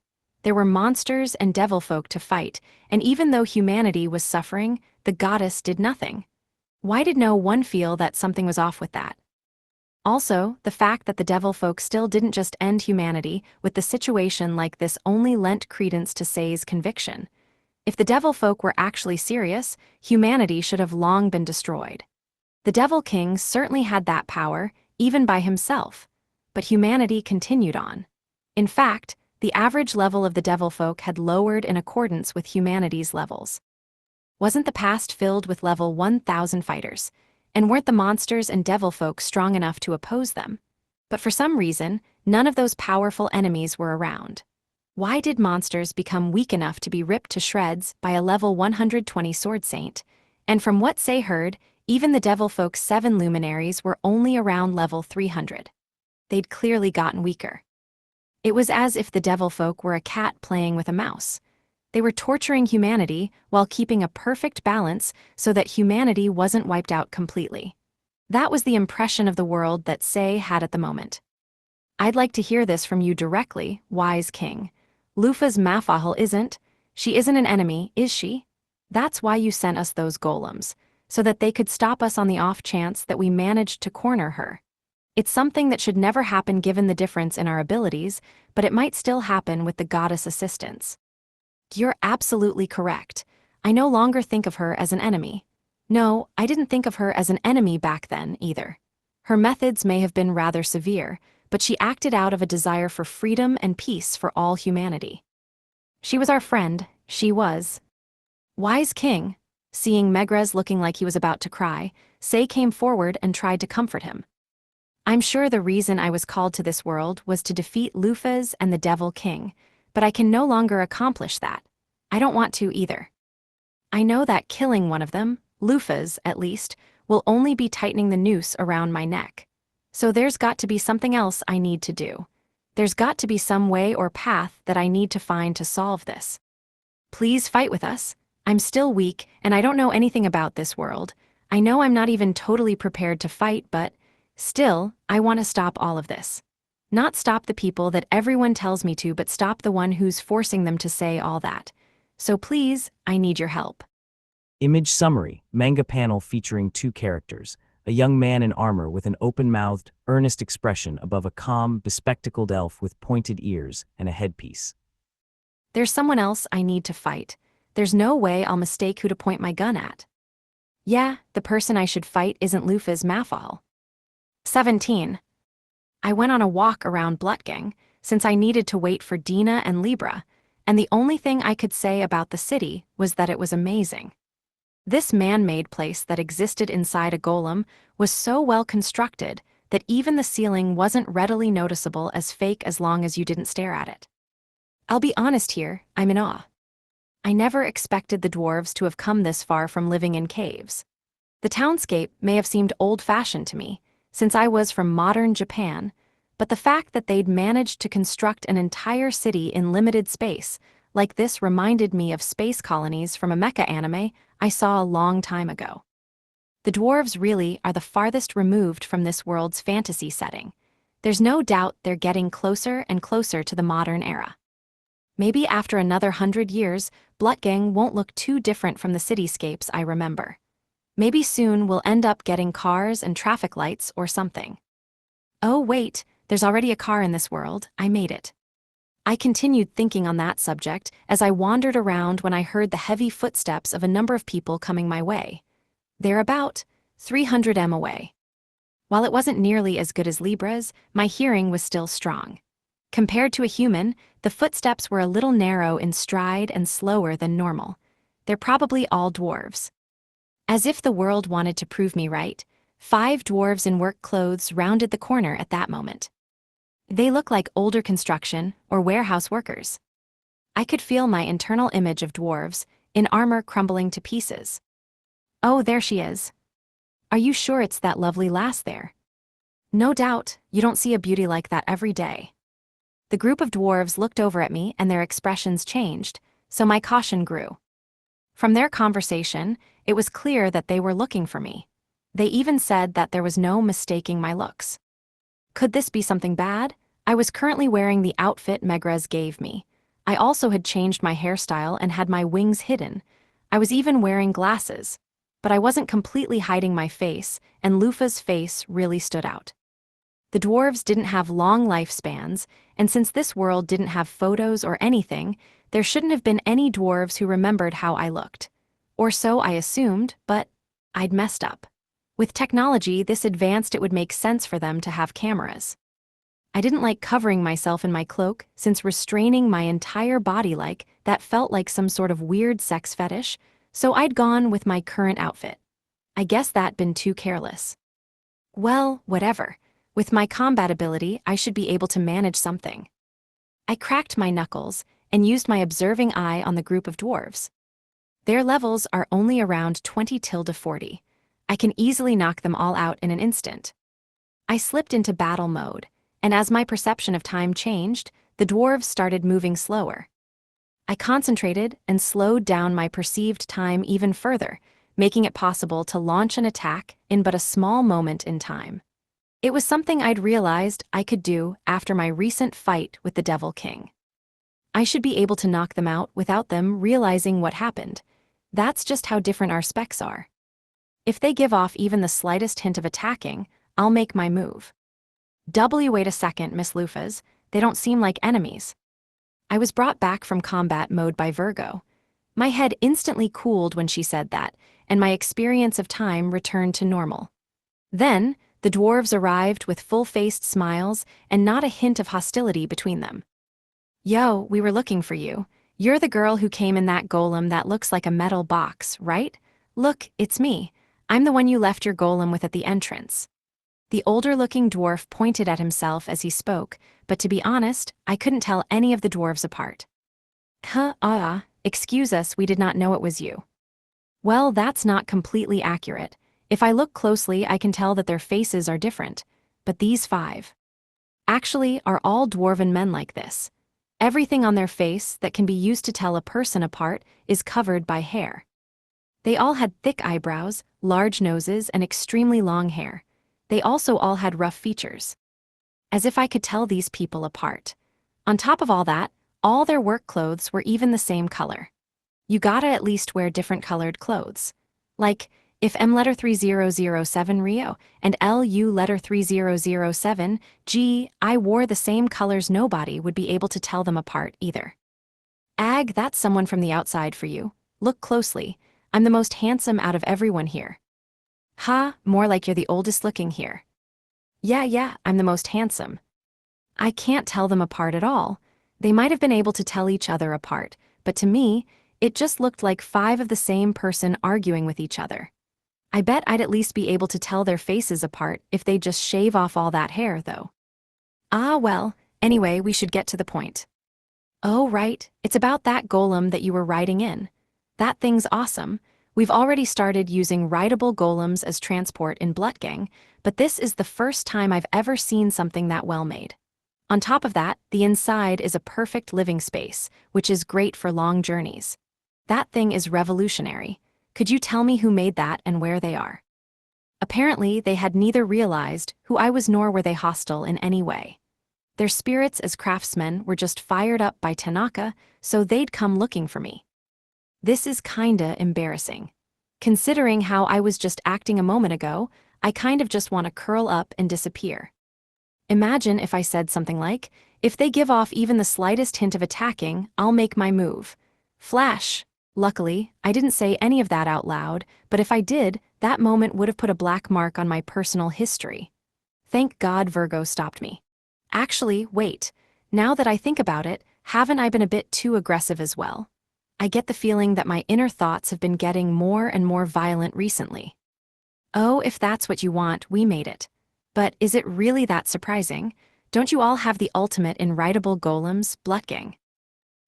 Speaker 1: There were monsters and devil folk to fight, and even though humanity was suffering, the goddess did nothing. Why did no one feel that something was off with that? Also, the fact that the devil folk still didn't just end humanity with the situation like this only lent credence to Say's conviction. If the devil folk were actually serious, humanity should have long been destroyed. The Devil King certainly had that power, even by himself, but humanity continued on. In fact, the average level of the devil folk had lowered in accordance with humanity's levels. Wasn't the past filled with level 1000 fighters? And weren't the monsters and devil folk strong enough to oppose them? But for some reason, none of those powerful enemies were around. Why did monsters become weak enough to be ripped to shreds by a level 120 sword saint? And from what Say heard, even the Devilfolk's 7 luminaries were only around level 300. They'd clearly gotten weaker. It was as if the Devilfolk were a cat playing with a mouse. They were torturing humanity while keeping a perfect balance so that humanity wasn't wiped out completely. That was the impression of the world that Say had at the moment. I'd like to hear this from you directly, wise king. Lufa's Mafahal isn't. She isn't an enemy, is she? That's why you sent us those golems, so that they could stop us on the off chance that we managed to corner her. It's something that should never happen given the difference in our abilities, but it might still happen with the goddess' assistance. You're absolutely correct. I no longer think of her as an enemy. No, I didn't think of her as an enemy back then, either. Her methods may have been rather severe, but she acted out of a desire for freedom and peace for all humanity. She was our friend, she was. Wise king, seeing Megrez looking like he was about to cry, Say came forward and tried to comfort him. I'm sure the reason I was called to this world was to defeat Lufas and the Devil King, but I can no longer accomplish that. I don't want to either. I know that killing one of them, Lufas at least, will only be tightening the noose around my neck. So there's got to be something else I need to do. There's got to be some way or path that I need to find to solve this. Please fight with us. I'm still weak, and I don't know anything about this world. I know I'm not even totally prepared to fight, but still, I want to stop all of this. Not stop the people that everyone tells me to, but stop the one who's forcing them to say all that. So please, I need your help.
Speaker 2: Image summary, manga panel featuring 2 characters, a young man in armor with an open-mouthed, earnest expression above a calm, bespectacled elf with pointed ears and a headpiece.
Speaker 1: There's someone else I need to fight. There's no way I'll mistake who to point my gun at. Yeah, the person I should fight isn't Lufa's Mafahal. 17. I went on a walk around Blutgang, since I needed to wait for Dina and Libra, and the only thing I could say about the city was that it was amazing. This man-made place that existed inside a golem was so well constructed that even the ceiling wasn't readily noticeable as fake as long as you didn't stare at it. I'll be honest here, I'm in awe. I never expected the dwarves to have come this far from living in caves. The townscape may have seemed old-fashioned to me, since I was from modern Japan, but the fact that they'd managed to construct an entire city in limited space, like this, reminded me of space colonies from a mecha anime I saw a long time ago. The dwarves really are the farthest removed from this world's fantasy setting. There's no doubt they're getting closer and closer to the modern era. Maybe after another 100 years, Blutgang won't look too different from the cityscapes I remember. Maybe soon we'll end up getting cars and traffic lights or something. Oh wait, there's already a car in this world, I made it. I continued thinking on that subject as I wandered around when I heard the heavy footsteps of a number of people coming my way. They're about 300 m away. While it wasn't nearly as good as Libra's, my hearing was still strong. Compared to a human, the footsteps were a little narrow in stride and slower than normal. They're probably all dwarves. As if the world wanted to prove me right, 5 dwarves in work clothes rounded the corner at that moment. They look like older construction or warehouse workers. I could feel my internal image of dwarves, in armor, crumbling to pieces. Oh, there she is. Are you sure it's that lovely lass there? No doubt, you don't see a beauty like that every day. The group of dwarves looked over at me and their expressions changed, so my caution grew. From their conversation, it was clear that they were looking for me. They even said that there was no mistaking my looks. Could this be something bad? I was currently wearing the outfit Megrez gave me. I also had changed my hairstyle and had my wings hidden. I was even wearing glasses. But I wasn't completely hiding my face, and Lufa's face really stood out. The dwarves didn't have long lifespans, and since this world didn't have photos or anything, there shouldn't have been any dwarves who remembered how I looked. Or so I assumed, but I'd messed up. With technology this advanced, it would make sense for them to have cameras. I didn't like covering myself in my cloak, since restraining my entire body that felt like some sort of weird sex fetish, so I'd gone with my current outfit. I guess that'd been too careless. Well, whatever. With my combat ability, I should be able to manage something. I cracked my knuckles and used my observing eye on the group of dwarves. Their levels are only around 20-40. I can easily knock them all out in an instant. I slipped into battle mode, and as my perception of time changed, the dwarves started moving slower. I concentrated and slowed down my perceived time even further, making it possible to launch an attack in but a small moment in time. It was something I'd realized I could do after my recent fight with the Devil King. I should be able to knock them out without them realizing what happened. That's just how different our specs are. If they give off even the slightest hint of attacking, I'll make my move. Wait a second, Miss Lufas, they don't seem like enemies. I was brought back from combat mode by Virgo. My head instantly cooled when she said that, and my experience of time returned to normal. Then, the dwarves arrived with full-faced smiles and not a hint of hostility between them. Yo, we were looking for you. You're the girl who came in that golem that looks like a metal box, right? Look, it's me. I'm the one you left your golem with at the entrance. The older-looking dwarf pointed at himself as he spoke, but to be honest, I couldn't tell any of the dwarves apart. Excuse us, we did not know it was you. Well, that's not completely accurate. If I look closely, I can tell that their faces are different, but these 5 actually are all dwarven men like this. Everything on their face that can be used to tell a person apart is covered by hair. They all had thick eyebrows, large noses, and extremely long hair. They also all had rough features. As if I could tell these people apart. On top of all that, all their work clothes were even the same color. You gotta at least wear different colored clothes. Like, if M letter 3007 Rio and LU letter 3007 G, I wore the same colors, nobody would be able to tell them apart either. That's someone from the outside for you. Look closely. I'm the most handsome out of everyone here. More like you're the oldest looking here. Yeah, I'm the most handsome. I can't tell them apart at all. They might have been able to tell each other apart, but to me, it just looked like 5 of the same person arguing with each other. I bet I'd at least be able to tell their faces apart if they just shave off all that hair, though. Well, anyway, we should get to the point. Oh, right, it's about that golem that you were riding in. That thing's awesome. We've already started using rideable golems as transport in Blutgang, but this is the first time I've ever seen something that well made. On top of that, the inside is a perfect living space, which is great for long journeys. That thing is revolutionary. Could you tell me who made that and where they are? Apparently, they had neither realized who I was nor were they hostile in any way. Their spirits as craftsmen were just fired up by Tanaka, so they'd come looking for me. This is kinda embarrassing. Considering how I was just acting a moment ago, I kind of just want to curl up and disappear. Imagine if I said something like, if they give off even the slightest hint of attacking, I'll make my move. Flash! Luckily, I didn't say any of that out loud, but if I did, that moment would have put a black mark on my personal history. Thank God Virgo stopped me. Actually, wait. Now that I think about it, haven't I been a bit too aggressive as well? I get the feeling that my inner thoughts have been getting more and more violent recently. Oh, if that's what you want, we made it. But is it really that surprising? Don't you all have the ultimate in rideable golems, Blutgang?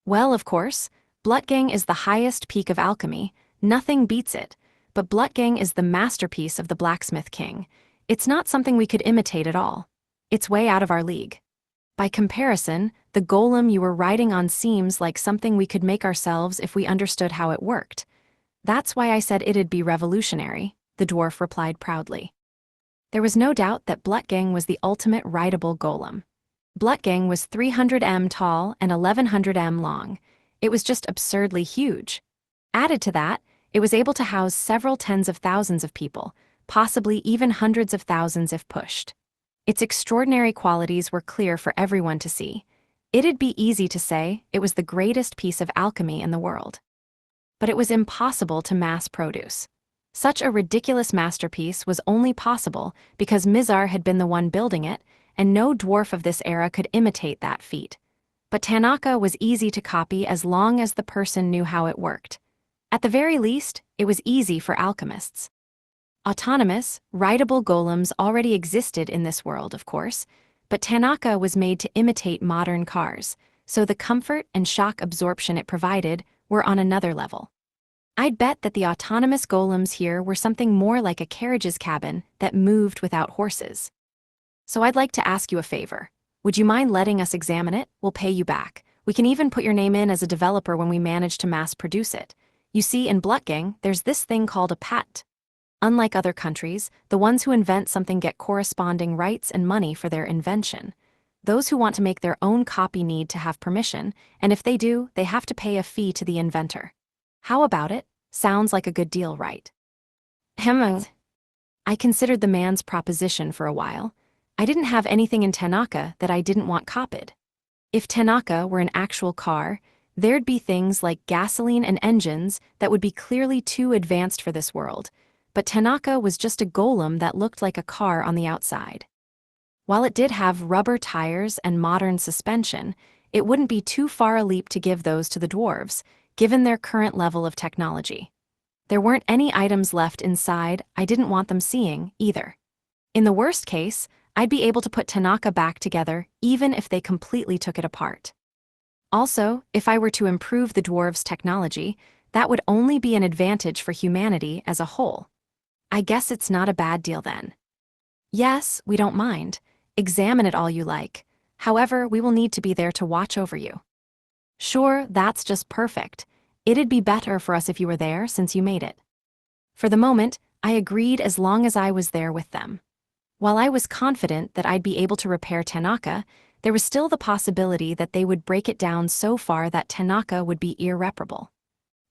Speaker 1: Well, of course. Blutgang is the highest peak of alchemy, nothing beats it, but Blutgang is the masterpiece of the Blacksmith King. It's not something we could imitate at all. It's way out of our league. By comparison, the golem you were riding on seems like something we could make ourselves if we understood how it worked. That's why I said it'd be revolutionary, the dwarf replied proudly. There was no doubt that Blutgang was the ultimate rideable golem. Blutgang was 300 m tall and 1100 m long. It was just absurdly huge. Added to that, it was able to house several tens of thousands of people, possibly even hundreds of thousands if pushed. Its extraordinary qualities were clear for everyone to see. It'd be easy to say it was the greatest piece of alchemy in the world. But it was impossible to mass produce. Such a ridiculous masterpiece was only possible because Mizar had been the one building it, and no dwarf of this era could imitate that feat. But Tanaka was easy to copy as long as the person knew how it worked. At the very least, it was easy for alchemists. Autonomous, rideable golems already existed in this world, of course, but Tanaka was made to imitate modern cars, so the comfort and shock absorption it provided were on another level. I'd bet that the autonomous golems here were something more like a carriage's cabin that moved without horses. So I'd like to ask you a favor. Would you mind letting us examine it? We'll pay you back. We can even put your name in as a developer when we manage to mass produce it. You see, in Blutgang, there's this thing called a patent. Unlike other countries, the ones who invent something get corresponding rights and money for their invention. Those who want to make their own copy need to have permission, and if they do, they have to pay a fee to the inventor. How about it? Sounds like a good deal, right? I considered the man's proposition for a while. I didn't have anything in Tanaka that I didn't want copied. If Tanaka were an actual car, there'd be things like gasoline and engines that would be clearly too advanced for this world, but Tanaka was just a golem that looked like a car on the outside. While it did have rubber tires and modern suspension, it wouldn't be too far a leap to give those to the dwarves, given their current level of technology. There weren't any items left inside I didn't want them seeing, either. In the worst case, I'd be able to put Tanaka back together even if they completely took it apart. Also, if I were to improve the dwarves' technology, that would only be an advantage for humanity as a whole. I guess it's not a bad deal then. Yes, we don't mind. Examine it all you like. However, we will need to be there to watch over you. Sure, that's just perfect. It'd be better for us if you were there since you made it. For the moment, I agreed as long as I was there with them. While I was confident that I'd be able to repair Tanaka, there was still the possibility that they would break it down so far that Tanaka would be irreparable.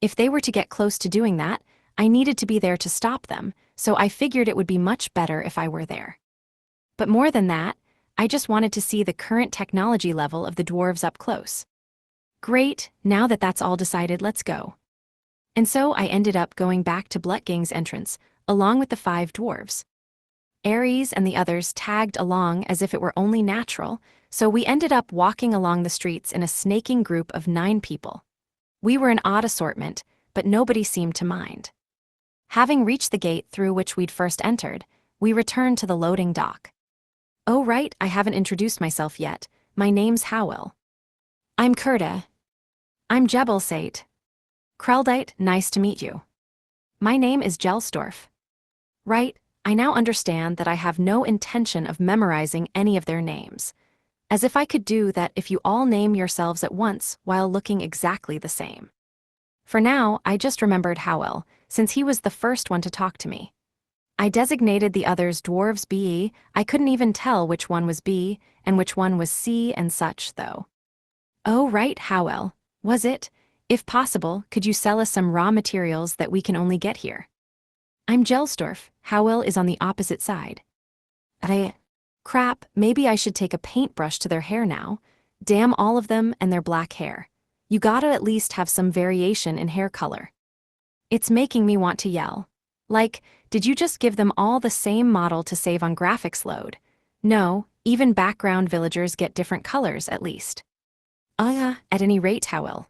Speaker 1: If they were to get close to doing that, I needed to be there to stop them, so I figured it would be much better if I were there. But more than that, I just wanted to see the current technology level of the dwarves up close. Great, now that that's all decided, let's go. And so I ended up going back to Blutgang's entrance, along with the 5 dwarves. Ares and the others tagged along as if it were only natural, so we ended up walking along the streets in a snaking group of 9 people. We were an odd assortment, but nobody seemed to mind. Having reached the gate through which we'd first entered, we returned to the loading dock. Oh right, I haven't introduced myself yet. My name's Howell. I'm Kurta. I'm Jebelsate. Kreldite, nice to meet you. My name is Gelsdorf. Right, I now understand that I have no intention of memorizing any of their names. As if I could do that if you all name yourselves at once while looking exactly the same. For now, I just remembered Howell, since he was the first one to talk to me. I designated the others dwarves B. I couldn't even tell which one was B and which one was C and such, though. Oh right, Howell. Was it? If possible, could you sell us some raw materials that we can only get here? I'm Gelsdorf. Howell is on the opposite side. Crap, maybe I should take a paintbrush to their hair now. Damn all of them and their black hair. You gotta at least have some variation in hair color. It's making me want to yell. Like, did you just give them all the same model to save on graphics load? No, even background villagers get different colors at least. At any rate, Howell.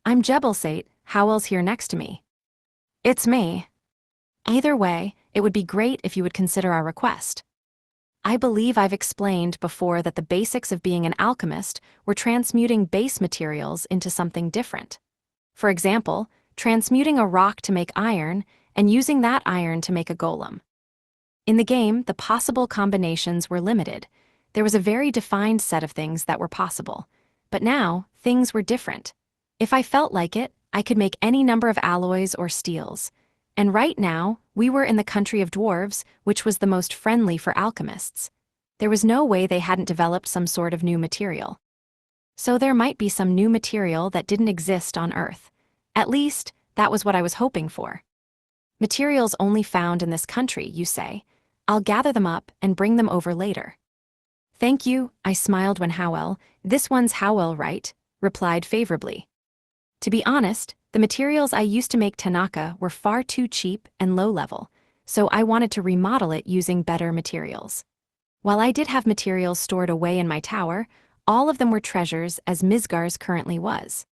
Speaker 1: I'm Jebelsate. Howell's here next to me. It's me. Either way, it would be great if you would consider our request. I believe I've explained before that the basics of being an alchemist were transmuting base materials into something different. For example, transmuting a rock to make iron and using that iron to make a golem. In the game, the possible combinations were limited. There was a very defined set of things that were possible. But now, things were different. If I felt like it, I could make any number of alloys or steels. And right now, we were in the country of dwarves, which was the most friendly for alchemists. There was no way they hadn't developed some sort of new material. So there might be some new material that didn't exist on Earth. At least, that was what I was hoping for. Materials only found in this country, you say. I'll gather them up and bring them over later. Thank you, I smiled when Howell, this one's Howell, right, replied favorably. To be honest, the materials I used to make Tanaka were far too cheap and low-level, so I wanted to remodel it using better materials. While I did have materials stored away in my tower, all of them were treasures as Misgar's currently was.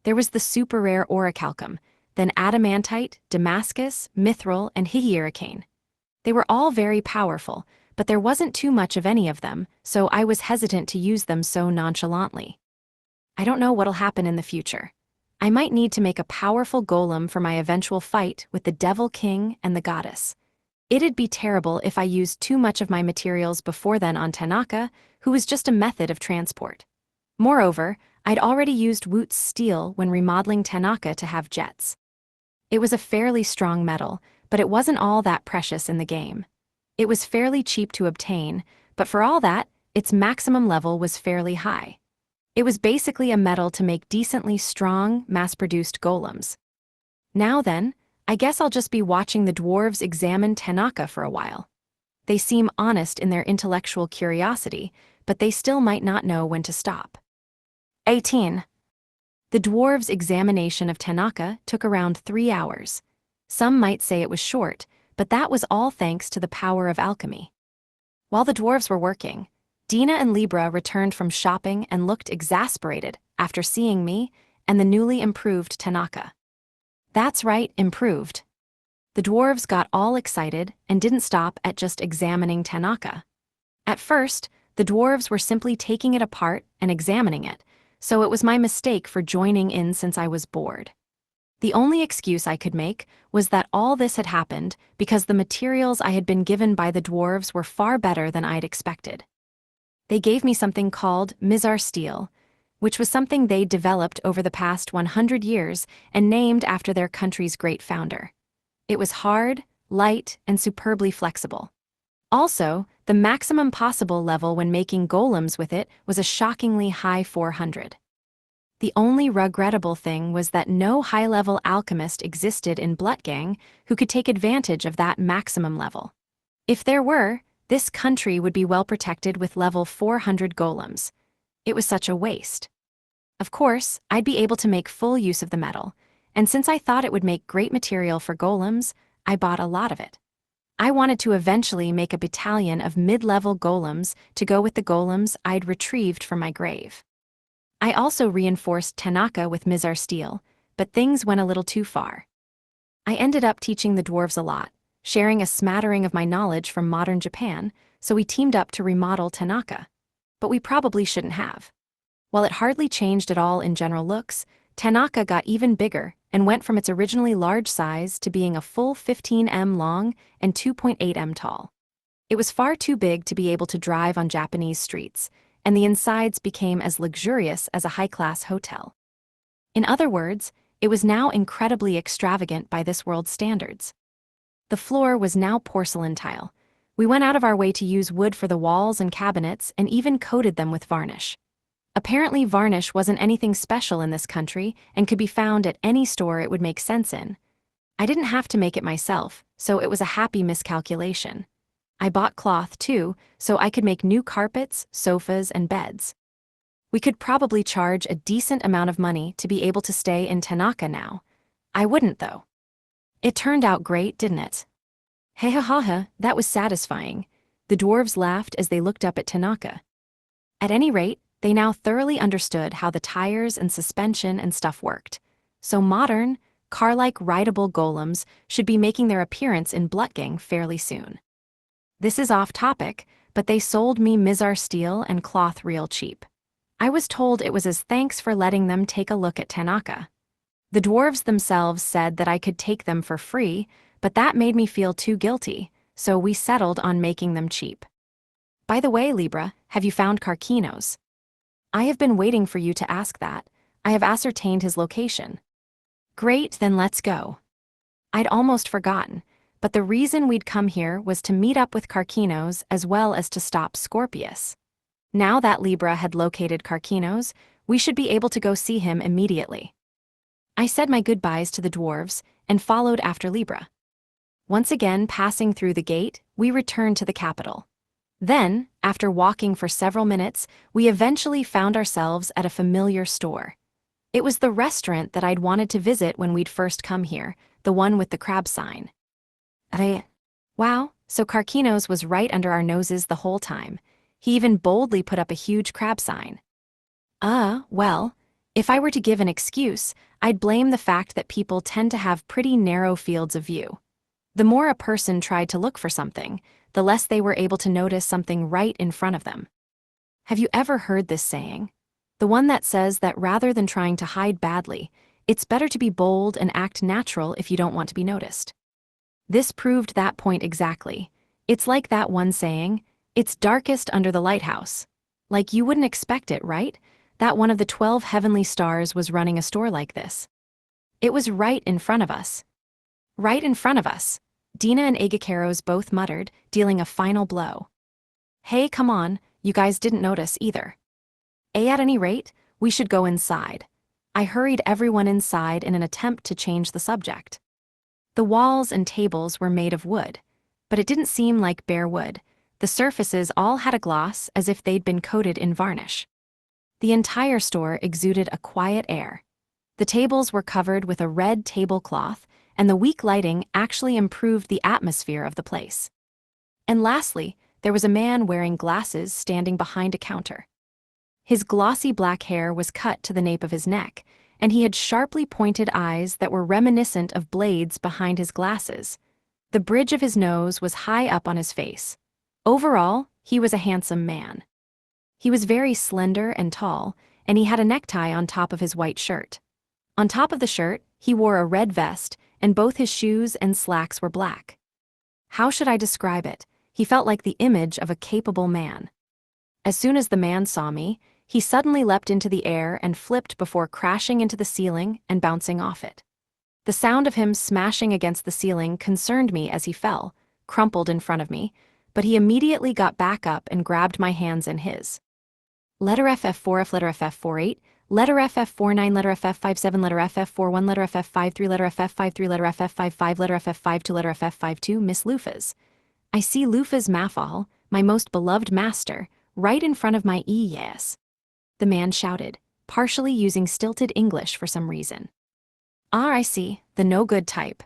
Speaker 1: There was the super-rare orichalcum, then adamantite, Damascus, mithril, and hierarchane. They were all very powerful, but there wasn't too much of any of them, so I was hesitant to use them so nonchalantly. I don't know what'll happen in the future. I might need to make a powerful golem for my eventual fight with the Devil King and the goddess. It'd be terrible if I used too much of my materials before then on Tanaka, who was just a method of transport. Moreover, I'd already used Woot's steel when remodeling Tanaka to have jets. It was a fairly strong metal, but it wasn't all that precious in the game. It was fairly cheap to obtain, but for all that, its maximum level was fairly high. It was basically a metal to make decently strong, mass-produced golems. Now then, I guess I'll just be watching the dwarves examine Tanaka for a while. They seem honest in their intellectual curiosity, but they still might not know when to stop. 18. The dwarves' examination of Tanaka took around 3 hours. Some might say it was short, but that was all thanks to the power of alchemy. While the dwarves were working, Dina and Libra returned from shopping and looked exasperated after seeing me and the newly improved Tanaka. That's right, improved. The dwarves got all excited and didn't stop at just examining Tanaka. At first, the dwarves were simply taking it apart and examining it, so it was my mistake for joining in since I was bored. The only excuse I could make was that all this had happened because the materials I had been given by the dwarves were far better than I'd expected. They gave me something called Mizar steel, which was something they'd developed over the past 100 years and named after their country's great founder. It was hard, light, and superbly flexible. Also, the maximum possible level when making golems with it was a shockingly high 400. The only regrettable thing was that no high-level alchemist existed in Blutgang who could take advantage of that maximum level. If there were, this country would be well protected with level 400 golems. It was such a waste. Of course, I'd be able to make full use of the metal, and since I thought it would make great material for golems, I bought a lot of it. I wanted to eventually make a battalion of mid-level golems to go with the golems I'd retrieved from my grave. I also reinforced Tanaka with Mizar steel, but things went a little too far. I ended up teaching the dwarves a lot, sharing a smattering of my knowledge from modern Japan, so we teamed up to remodel Tanaka. But we probably shouldn't have. While it hardly changed at all in general looks, Tanaka got even bigger and went from its originally large size to being a full 15 m long and 2.8 m tall. It was far too big to be able to drive on Japanese streets, and the insides became as luxurious as a high-class hotel. In other words, it was now incredibly extravagant by this world's standards. The floor was now porcelain tile. We went out of our way to use wood for the walls and cabinets and even coated them with varnish. Apparently, varnish wasn't anything special in this country and could be found at any store it would make sense in. I didn't have to make it myself, so it was a happy miscalculation. I bought cloth, too, so I could make new carpets, sofas, and beds. We could probably charge a decent amount of money to be able to stay in Tanaka now. I wouldn't, though. It turned out great, didn't it? Hey ha ha ha, that was satisfying. The dwarves laughed as they looked up at Tanaka. At any rate, they now thoroughly understood how the tires and suspension and stuff worked. So modern, car-like rideable golems should be making their appearance in Blutgang fairly soon. This is off topic, but they sold me Mizar steel and cloth real cheap. I was told it was as thanks for letting them take a look at Tanaka. The dwarves themselves said that I could take them for free, but that made me feel too guilty, so we settled on making them cheap. By the way, Libra, have you found Karkinos? I have been waiting for you to ask that. I have ascertained his location. Great, then let's go. I'd almost forgotten, but the reason we'd come here was to meet up with Karkinos as well as to stop Scorpius. Now that Libra had located Karkinos, we should be able to go see him immediately. I said my goodbyes to the dwarves and followed after Libra. Once again passing through the gate, we returned to the capital. Then, after walking for several minutes, we eventually found ourselves at a familiar store. It was the restaurant that I'd wanted to visit when we'd first come here, the one with the crab sign. Wow, so Karkinos was right under our noses the whole time. He even boldly put up a huge crab sign. Well, if I were to give an excuse, I'd blame the fact that people tend to have pretty narrow fields of view. The more a person tried to look for something, the less they were able to notice something right in front of them. Have you ever heard this saying? The one that says that rather than trying to hide badly, it's better to be bold and act natural if you don't want to be noticed. This proved that point exactly. It's like that one saying, "It's darkest under the lighthouse." Like you wouldn't expect it, right? That one of the 12 heavenly stars was running a store like this. It was right in front of us. Right in front of us. Dina and Agacaros both muttered, dealing a final blow. Hey, come on, you guys didn't notice either. At any rate, we should go inside. I hurried everyone inside in an attempt to change the subject. The walls and tables were made of wood, but it didn't seem like bare wood. The surfaces all had a gloss as if they'd been coated in varnish. The entire store exuded a quiet air. The tables were covered with a red tablecloth, and the weak lighting actually improved the atmosphere of the place. And lastly, there was a man wearing glasses standing behind a counter. His glossy black hair was cut to the nape of his neck, and he had sharply pointed eyes that were reminiscent of blades behind his glasses. The bridge of his nose was high up on his face. Overall, he was a handsome man. He was very slender and tall, and he had a necktie on top of his white shirt. On top of the shirt, he wore a red vest, and both his shoes and slacks were black. How should I describe it? He felt like the image of a capable man. As soon as the man saw me, he suddenly leapt into the air and flipped before crashing into the ceiling and bouncing off it. The sound of him smashing against the ceiling concerned me as he fell, crumpled in front of me, but he immediately got back up and grabbed my hands in his. Letter FF4F, letter FF48, letter FF49, letter FF57, letter FF41, letter FF53, letter FF53, letter FF55, letter FF52, letter FF52, Miss Lufas. I see Lufas Mafal, my most beloved master, right in front of my yes. The man shouted, partially using stilted English for some reason. Ah, I see, the no-good type.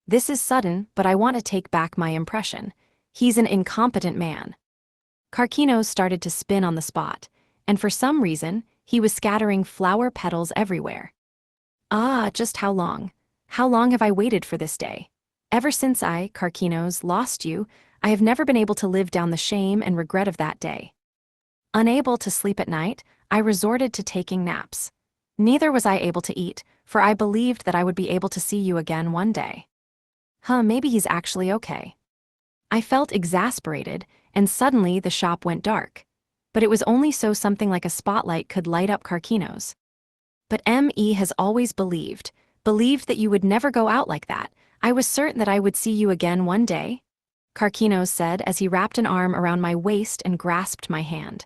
Speaker 1: This is sudden, but I want to take back my impression. He's an incompetent man. Karkinos started to spin on the spot, and for some reason, he was scattering flower petals everywhere. Ah, just how long? How long have I waited for this day? Ever since I, Karkinos, lost you, I have never been able to live down the shame and regret of that day. Unable to sleep at night, I resorted to taking naps. Neither was I able to eat, for I believed that I would be able to see you again one day. Maybe he's actually okay. I felt exasperated, and suddenly the shop went dark. But it was only so something like a spotlight could light up Karkinos. But M.E. has always believed that you would never go out like that. I was certain that I would see you again one day, Karkinos said as he wrapped an arm around my waist and grasped my hand.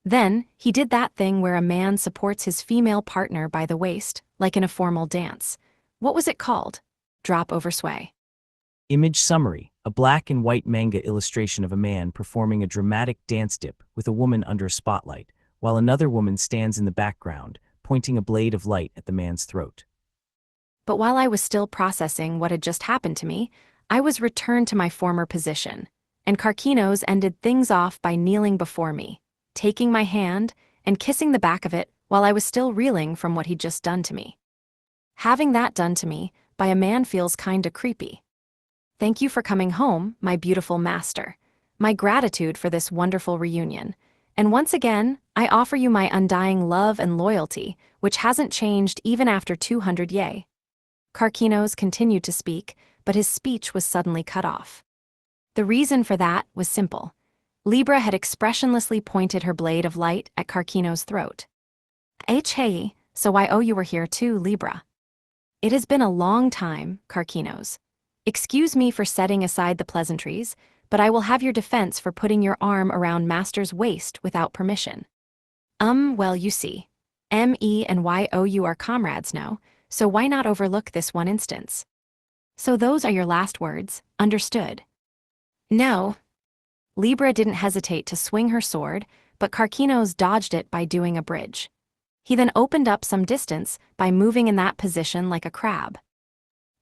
Speaker 1: Then, he did that thing where a man supports his female partner by the waist, like in a formal dance. What was it called? Drop over sway.
Speaker 2: Image summary: a black and white manga illustration of a man performing a dramatic dance dip with a woman under a spotlight, while another woman stands in the background, pointing a blade of light at the man's throat.
Speaker 1: But while I was still processing what had just happened to me, I was returned to my former position, and Karkinos ended things off by kneeling before me, taking my hand and kissing the back of it while I was still reeling from what he'd just done to me. Having that done to me by a man feels kinda creepy. Thank you for coming home, my beautiful master. My gratitude for this wonderful reunion. And once again, I offer you my undying love and loyalty, which hasn't changed even after 200 yay. Karkinos continued to speak, but his speech was suddenly cut off. The reason for that was simple. Libra had expressionlessly pointed her blade of light at Karkinos' throat. Hey, so I owe you were here too, Libra. It has been a long time, Karkinos. Excuse me for setting aside the pleasantries, but I will have your defense for putting your arm around Master's waist without permission. Well, you see, M.E. and Y.O.U. are comrades now, so why not overlook this one instance? So those are your last words, understood? No. Libra didn't hesitate to swing her sword, but Karkinos dodged it by doing a bridge. He then opened up some distance by moving in that position like a crab.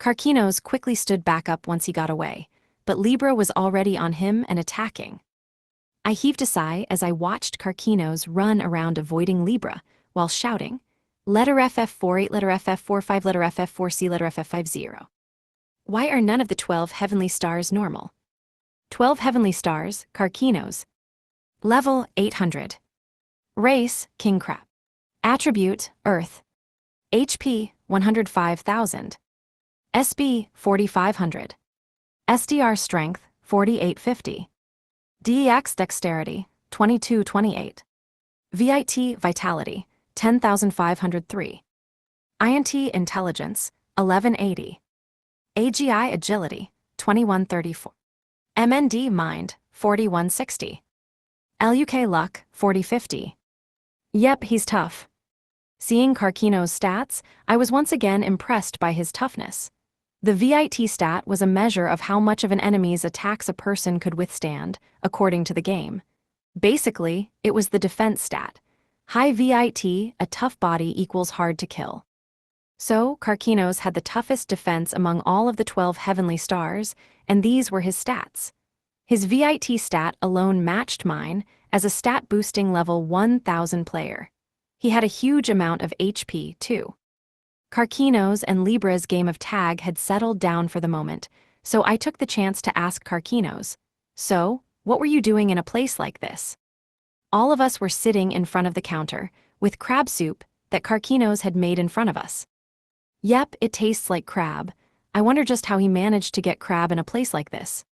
Speaker 1: Karkinos quickly stood back up once he got away, but Libra was already on him and attacking. I heaved a sigh as I watched Karkinos run around avoiding Libra, while shouting, letter FF48, letter FF45, letter FF4C, letter FF50. Why are none of the 12 heavenly stars normal? 12 heavenly stars, Karkinos. Level 800. Race, King Crab. Attribute, Earth. HP, 105,000. SB, 4,500. SDR Strength, 4,850. DEX Dexterity, 2,228. VIT Vitality, 10,503. INT Intelligence, 1180. AGI Agility, 2134. MND Mind, 4160. LUK Luck, 4050. Yep, he's tough. Seeing Karkino's stats, I was once again impressed by his toughness. The VIT stat was a measure of how much of an enemy's attacks a person could withstand, according to the game. Basically, it was the defense stat. High VIT, a tough body equals hard to kill. So, Karkinos had the toughest defense among all of the 12 heavenly stars, and these were his stats. His VIT stat alone matched mine as a stat-boosting level 1000 player. He had a huge amount of HP, too. Karkinos and Libra's game of tag had settled down for the moment, so I took the chance to ask Karkinos, "So, what were you doing in a place like this?" All of us were sitting in front of the counter, with crab soup that Karkinos had made in front of us. Yep, it tastes like crab. I wonder just how he managed to get crab in a place like this.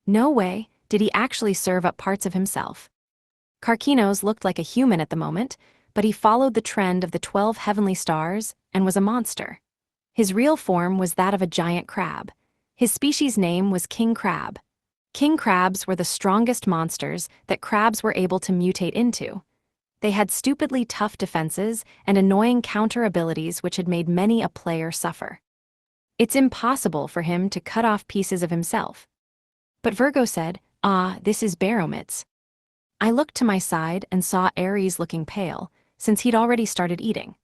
Speaker 1: No way did he actually serve up parts of himself. Karkinos looked like a human at the moment, but he followed the trend of the 12 heavenly stars and was a monster. His real form was that of a giant crab. His species name was king crab. King crabs were the strongest monsters that crabs were able to mutate into. They had stupidly tough defenses and annoying counter abilities which had made many a player suffer. It's impossible for him to cut off pieces of himself. But Virgo said, "Ah, this is Baromitz." I looked to my side and saw Ares looking pale, since he'd already started eating.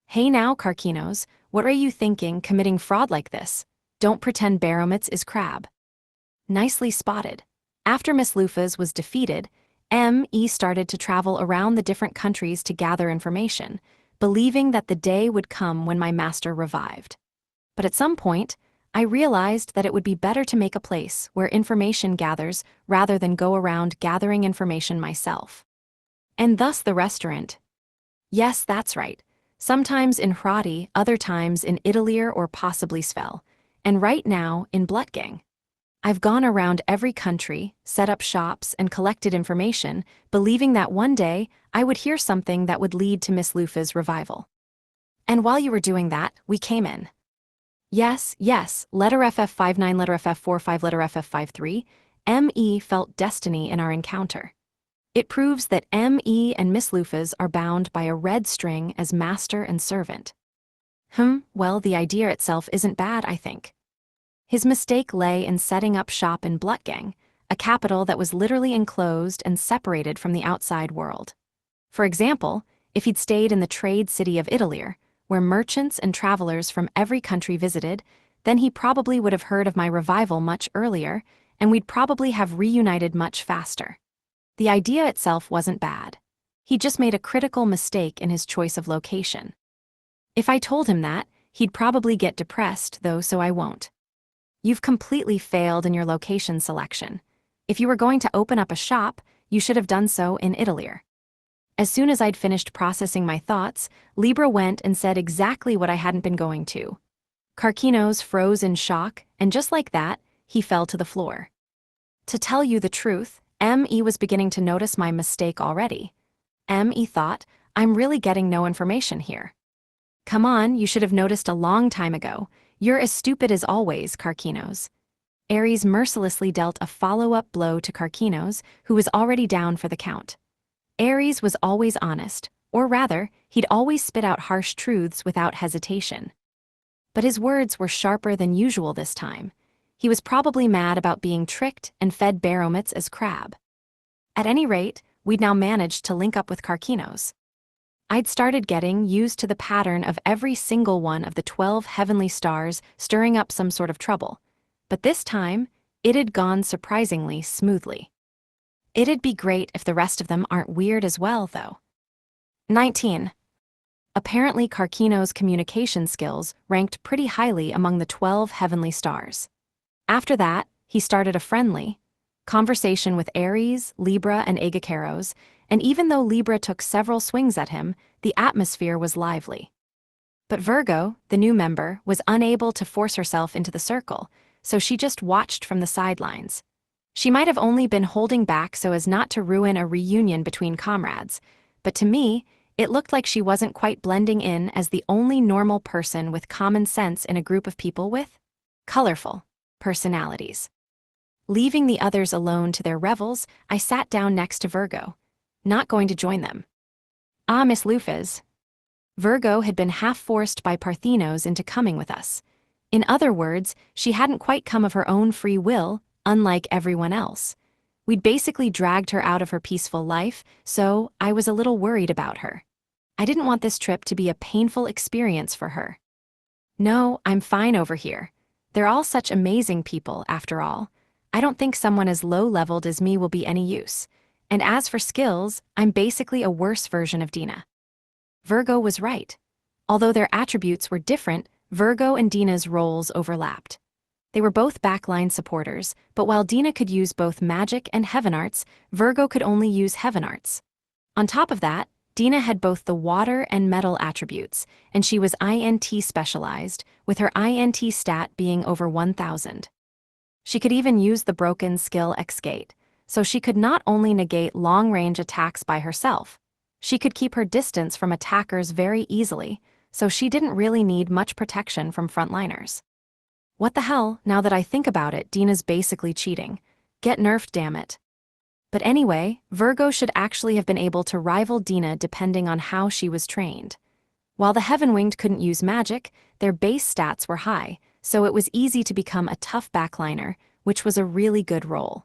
Speaker 1: "Hey now, Karkinos, what are you thinking committing fraud like this? Don't pretend Baromitz is crab." Nicely spotted. After Miss Lufas was defeated, M.E. started to travel around the different countries to gather information, believing that the day would come when my master revived. But at some point, I realized that it would be better to make a place where information gathers rather than go around gathering information myself. And thus the restaurant. Yes, that's right. Sometimes in Hradi, other times in Italir or possibly Svel, and right now in Blutgang. I've gone around every country, set up shops, and collected information, believing that one day I would hear something that would lead to Miss Lufa's revival. And while you were doing that, we came in. Yes, letter FF59, letter FF45, letter FF53, M.E. felt destiny in our encounter. It proves that M.E. and Miss Lufas are bound by a red string as master and servant. Well, the idea itself isn't bad, I think. His mistake lay in setting up shop in Blutgang, a capital that was literally enclosed and separated from the outside world. For example, if he'd stayed in the trade city of Italir, where merchants and travelers from every country visited, then he probably would have heard of my revival much earlier, and we'd probably have reunited much faster. The idea itself wasn't bad. He just made a critical mistake in his choice of location. If I told him that, he'd probably get depressed, though, so I won't. You've completely failed in your location selection. If you were going to open up a shop, you should have done so in Italir. As soon as I'd finished processing my thoughts, Libra went and said exactly what I hadn't been going to. Karkinos froze in shock, and just like that, he fell to the floor. To tell you the truth, M.E. was beginning to notice my mistake already. M.E. thought, I'm really getting no information here. Come on, you should have noticed a long time ago. You're as stupid as always, Karkinos. Ares mercilessly dealt a follow-up blow to Karkinos, who was already down for the count. Ares was always honest, or rather, he'd always spit out harsh truths without hesitation. But his words were sharper than usual this time. He was probably mad about being tricked and fed Baromitz as crab. At any rate, we'd now managed to link up with Karkinos. I'd started getting used to the pattern of every single one of the 12 heavenly stars stirring up some sort of trouble. But this time, it had gone surprisingly smoothly. It'd be great if the rest of them aren't weird as well, though. 19. Apparently, Karkinos' communication skills ranked pretty highly among the 12 heavenly stars. After that, he started a friendly conversation with Ares, Libra, and Agacaros, and even though Libra took several swings at him, the atmosphere was lively. But Virgo, the new member, was unable to force herself into the circle, so she just watched from the sidelines. She might have only been holding back so as not to ruin a reunion between comrades, but to me, it looked like she wasn't quite blending in as the only normal person with common sense in a group of people with colorful personalities. Leaving the others alone to their revels, I sat down next to Virgo, not going to join them. "Ah, Miss Lufez." Virgo had been half-forced by Parthenos into coming with us. In other words, she hadn't quite come of her own free will, unlike everyone else. We'd basically dragged her out of her peaceful life, so I was a little worried about her. I didn't want this trip to be a painful experience for her. "No, I'm fine over here. They're all such amazing people, after all. I don't think someone as low-leveled as me will be any use. And as for skills, I'm basically a worse version of Dina." Virgo was right. Although their attributes were different, Virgo and Dina's roles overlapped. They were both backline supporters, but while Dina could use both magic and heaven arts, Virgo could only use heaven arts. On top of that, Dina had both the water and metal attributes, and she was INT specialized, with her INT stat being over 1,000. She could even use the broken skill Xgate, so she could not only negate long-range attacks by herself, she could keep her distance from attackers very easily, so she didn't really need much protection from frontliners. What the hell, now that I think about it, Dina's basically cheating. Get nerfed, damn it. But anyway, Virgo should actually have been able to rival Dina depending on how she was trained. While the Heaven-Winged couldn't use magic, their base stats were high, so it was easy to become a tough backliner, which was a really good role.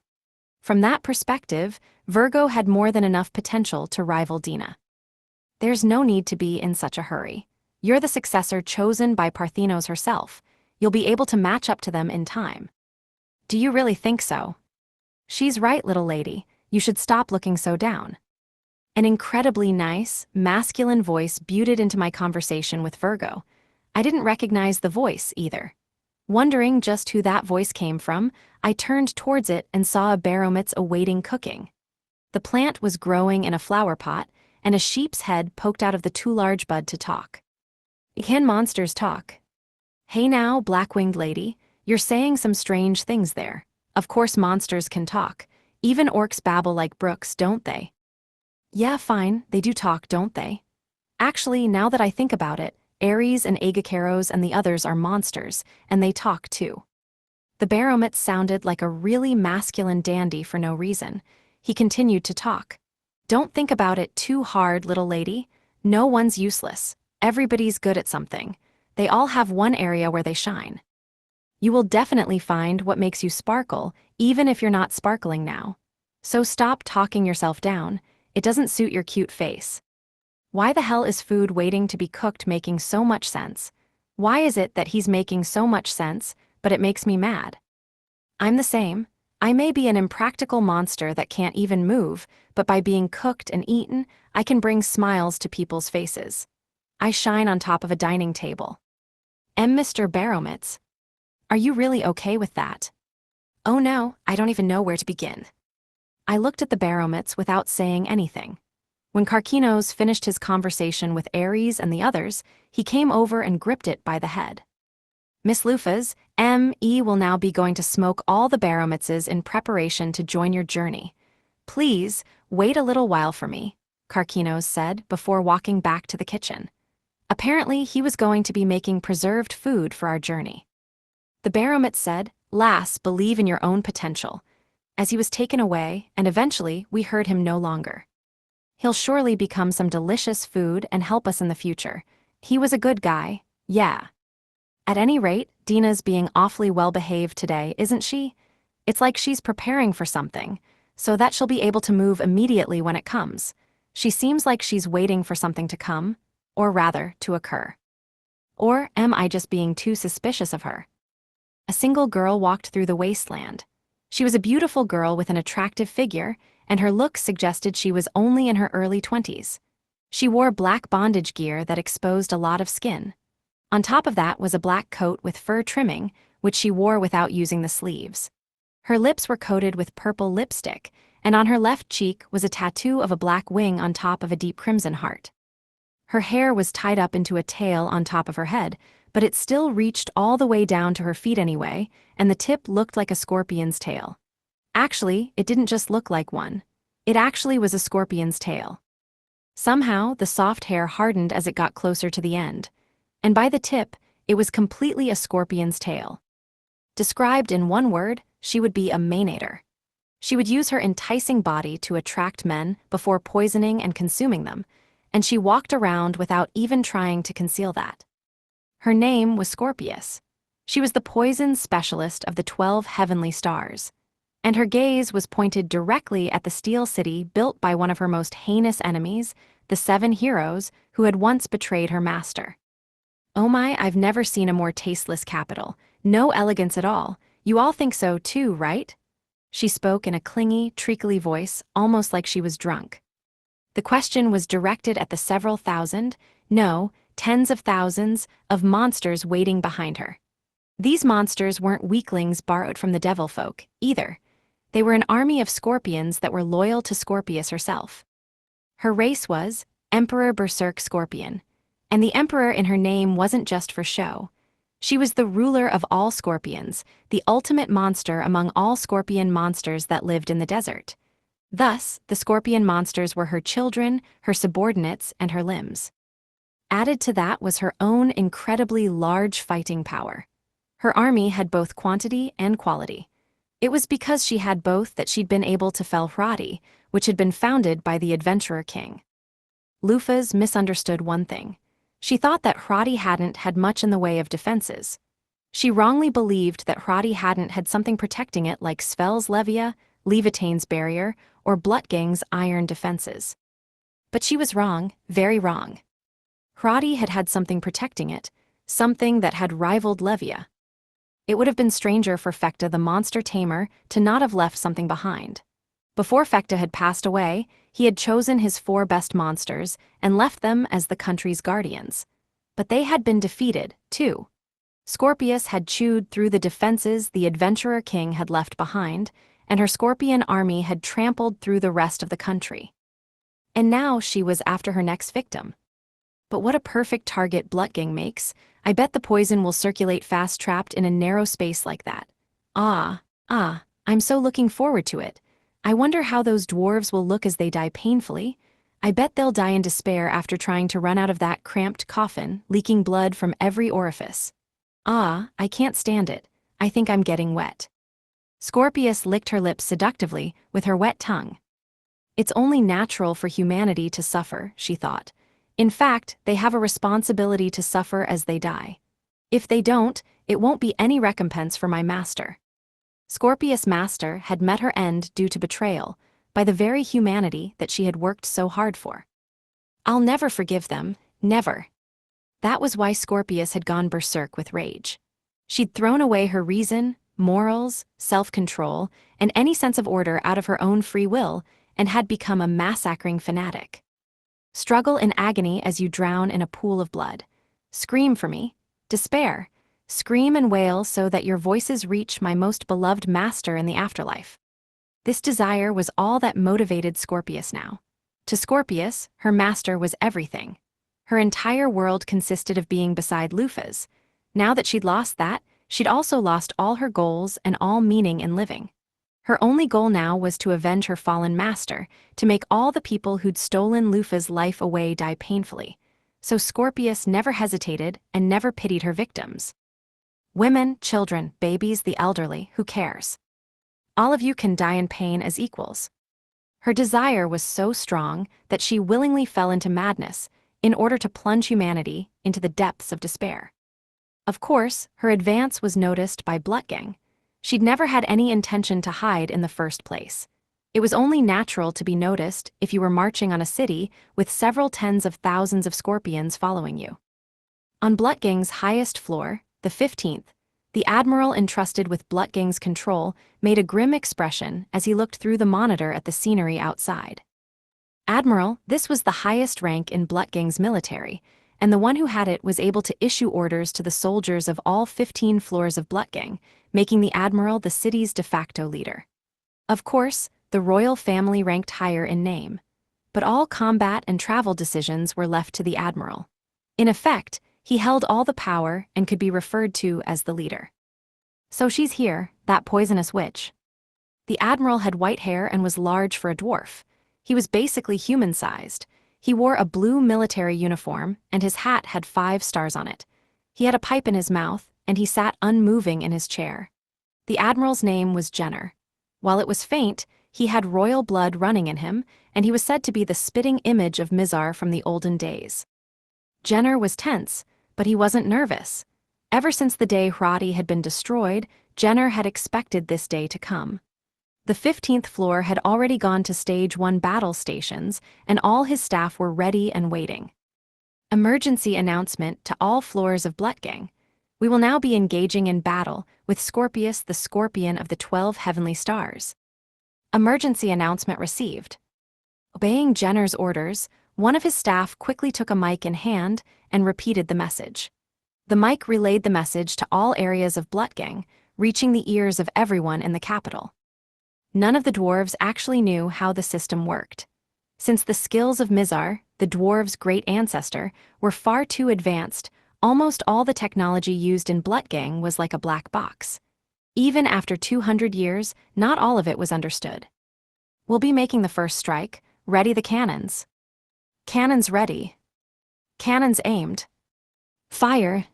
Speaker 1: From that perspective, Virgo had more than enough potential to rival Dina. There's no need to be in such a hurry. You're the successor chosen by Parthenos herself. You'll be able to match up to them in time. Do you really think so? She's right, little lady. You should stop looking so down. An incredibly nice, masculine voice buted into my conversation with Virgo. I didn't recognize the voice either. Wondering just who that voice came from, I turned towards it and saw a Baromitz awaiting cooking. The plant was growing in a flower pot, and a sheep's head poked out of the too large bud to talk. Can monsters talk? Hey now, black-winged lady, you're saying some strange things there. Of course monsters can talk. Even orcs babble like brooks, don't they? Yeah, fine, they do talk, don't they? Actually, now that I think about it, Ares and Agacaros and the others are monsters, and they talk too. The Baromitz sounded like a really masculine dandy for no reason. He continued to talk. Don't think about it too hard, little lady. No one's useless. Everybody's good at something. They all have one area where they shine. You will definitely find what makes you sparkle, even if you're not sparkling now. So stop talking yourself down. It doesn't suit your cute face. Why the hell is food waiting to be cooked making so much sense? Why is it that he's making so much sense, but it makes me mad? I'm the same. I may be an impractical monster that can't even move, but by being cooked and eaten, I can bring smiles to people's faces. I shine on top of a dining table. Mr. Baromitz, are you really okay with that? Oh no, I don't even know where to begin. I looked at the Baromitz without saying anything. When Karkinos finished his conversation with Ares and the others, he came over and gripped it by the head. Miss Lufez, M.E. will now be going to smoke all the Baromitzes in preparation to join your journey. Please, wait a little while for me, Karkinos said before walking back to the kitchen. Apparently, he was going to be making preserved food for our journey. The Baromitz said, Lass, believe in your own potential. As he was taken away, and eventually we heard him no longer. He'll surely become some delicious food and help us in the future. He was a good guy, yeah. At any rate, Dina's being awfully well-behaved today, isn't she? It's like she's preparing for something, so that she'll be able to move immediately when it comes. She seems like she's waiting for something to come, or rather, to occur. Or am I just being too suspicious of her? A single girl walked through the wasteland. She was a beautiful girl with an attractive figure, and her looks suggested she was only in her early 20s. She wore black bondage gear that exposed a lot of skin. On top of that was a black coat with fur trimming, which she wore without using the sleeves. Her lips were coated with purple lipstick, and on her left cheek was a tattoo of a black wing on top of a deep crimson heart. Her hair was tied up into a tail on top of her head, but it still reached all the way down to her feet anyway, and the tip looked like a scorpion's tail. Actually, it didn't just look like one. It actually was a scorpion's tail. Somehow, the soft hair hardened as it got closer to the end, and by the tip, it was completely a scorpion's tail. Described in one word, she would be a Maneater. She would use her enticing body to attract men before poisoning and consuming them, and she walked around without even trying to conceal that. Her name was Scorpius. She was the poison specialist of the 12 heavenly stars, and her gaze was pointed directly at the Steel City built by one of her most heinous enemies, the 7 heroes who had once betrayed her master. Oh my, I've never seen a more tasteless capital. No elegance at all. You all think so too, right? She spoke in a clingy, treacly voice, almost like she was drunk. The question was directed at the several thousand, no, tens of thousands, of monsters waiting behind her. These monsters weren't weaklings borrowed from the devil folk, either. They were an army of scorpions that were loyal to Scorpius herself. Her race was Emperor Berserk Scorpion, and the emperor in her name wasn't just for show. She was the ruler of all scorpions, the ultimate monster among all scorpion monsters that lived in the desert. Thus, the scorpion monsters were her children, her subordinates, and her limbs. Added to that was her own incredibly large fighting power. Her army had both quantity and quality. It was because she had both that she'd been able to fell Hradi, which had been founded by the Adventurer King. Lufaz misunderstood one thing. She thought that Hradi hadn't had much in the way of defenses. She wrongly believed that Hradi hadn't had something protecting it like Svel's Levia, Levitane's barrier, or Blutgang's iron defenses. But she was wrong, very wrong. Hradi had had something protecting it, something that had rivaled Levia. It would have been stranger for Fekta the monster tamer to not have left something behind. Before Fekta had passed away, he had chosen his 4 best monsters and left them as the country's guardians. But they had been defeated, too. Scorpius had chewed through the defenses the Adventurer King had left behind, and her scorpion army had trampled through the rest of the country. And now she was after her next victim. But what a perfect target Blutgang makes. I bet the poison will circulate fast trapped in a narrow space like that. I'm so looking forward to it. I wonder how those dwarves will look as they die painfully. I bet they'll die in despair after trying to run out of that cramped coffin, leaking blood from every orifice. I can't stand it. I think I'm getting wet. Scorpius licked her lips seductively with her wet tongue. It's only natural for humanity to suffer, she thought. In fact, they have a responsibility to suffer as they die. If they don't, it won't be any recompense for my master. Scorpius' master had met her end due to betrayal, by the very humanity that she had worked so hard for. I'll never forgive them, never. That was why Scorpius had gone berserk with rage. She'd thrown away her reason, morals, self-control, and any sense of order out of her own free will, and had become a massacring fanatic. Struggle in agony as you drown in a pool of blood. Scream for me. Despair. Scream and wail so that your voices reach my most beloved master in the afterlife. This desire was all that motivated Scorpius now. To Scorpius, her master was everything. Her entire world consisted of being beside Lufaz. Now that she'd lost that, she'd also lost all her goals and all meaning in living. Her only goal now was to avenge her fallen master, to make all the people who'd stolen Lufaz's life away die painfully. So Scorpius never hesitated and never pitied her victims. Women, children, babies, the elderly, who cares? All of you can die in pain as equals. Her desire was so strong that she willingly fell into madness in order to plunge humanity into the depths of despair. Of course, her advance was noticed by Blutgang. She'd never had any intention to hide in the first place. It was only natural to be noticed if you were marching on a city with several tens of thousands of scorpions following you. On Blutgang's highest floor, the 15th, the admiral entrusted with Blutgang's control made a grim expression as he looked through the monitor at the scenery outside. Admiral, this was the highest rank in Blutgang's military, and the one who had it was able to issue orders to the soldiers of all 15 floors of Blutgang, making the admiral the city's de facto leader. Of course, the royal family ranked higher in name. But all combat and travel decisions were left to the admiral. In effect, he held all the power and could be referred to as the leader. So she's here, that poisonous witch. The admiral had white hair and was large for a dwarf. He was basically human-sized. He wore a blue military uniform, and his hat had 5 stars on it. He had a pipe in his mouth, and he sat unmoving in his chair. The admiral's name was Jenner. While it was faint, he had royal blood running in him, and he was said to be the spitting image of Mizar from the olden days. Jenner was tense, but he wasn't nervous. Ever since the day Hrati had been destroyed, Jenner had expected this day to come. The 15th floor had already gone to Stage 1 battle stations, and all his staff were ready and waiting. Emergency announcement to all floors of Blutgang. We will now be engaging in battle with Scorpius the Scorpion of the 12 Heavenly Stars. Emergency announcement received. Obeying Jenner's orders, one of his staff quickly took a mic in hand and repeated the message. The mic relayed the message to all areas of Blutgang, reaching the ears of everyone in the capital. None of the dwarves actually knew how the system worked. Since the skills of Mizar, the dwarves' great ancestor, were far too advanced, almost all the technology used in Blutgang was like a black box. Even after 200 years, not all of it was understood. We'll be making the first strike. Ready the cannons. Cannons ready. Cannons aimed. Fire.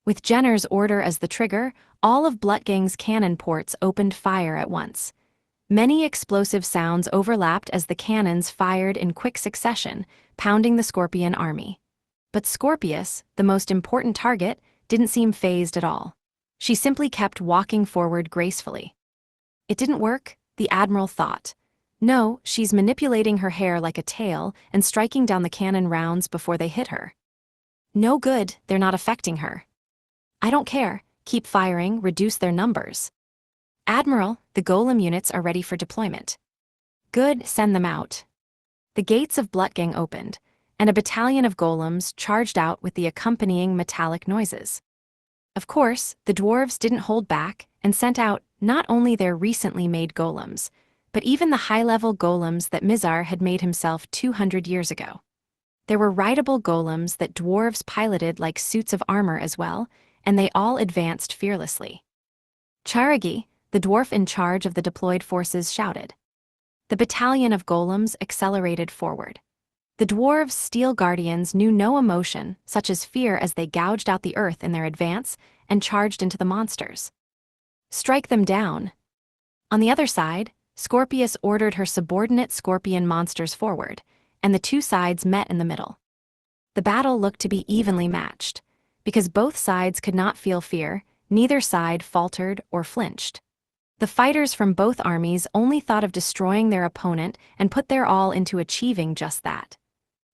Speaker 1: With Jenner's order as the trigger, all of Blutgang's cannon ports opened fire at once. Many explosive sounds overlapped as the cannons fired in quick succession, pounding the Scorpion army. But Scorpius, the most important target, didn't seem fazed at all. She simply kept walking forward gracefully. It didn't work, the admiral thought. No, she's manipulating her hair like a tail and striking down the cannon rounds before they hit her. No good, they're not affecting her. I don't care, keep firing, reduce their numbers. Admiral, the golem units are ready for deployment. Good, send them out. The gates of Blutgang opened, and a battalion of golems charged out with the accompanying metallic noises. Of course, the dwarves didn't hold back and sent out not only their recently made golems, but even the high-level golems that Mizar had made himself 200 years ago. There were rideable golems that dwarves piloted like suits of armor as well, and they all advanced fearlessly. Charagi, the dwarf in charge of the deployed forces, shouted. The battalion of golems accelerated forward. The dwarves' steel guardians knew no emotion, such as fear, as they gouged out the earth in their advance and charged into the monsters. Strike them down. On the other side, Scorpius ordered her subordinate scorpion monsters forward, and the two sides met in the middle. The battle looked to be evenly matched. Because both sides could not feel fear, neither side faltered or flinched. The fighters from both armies only thought of destroying their opponent and put their all into achieving just that.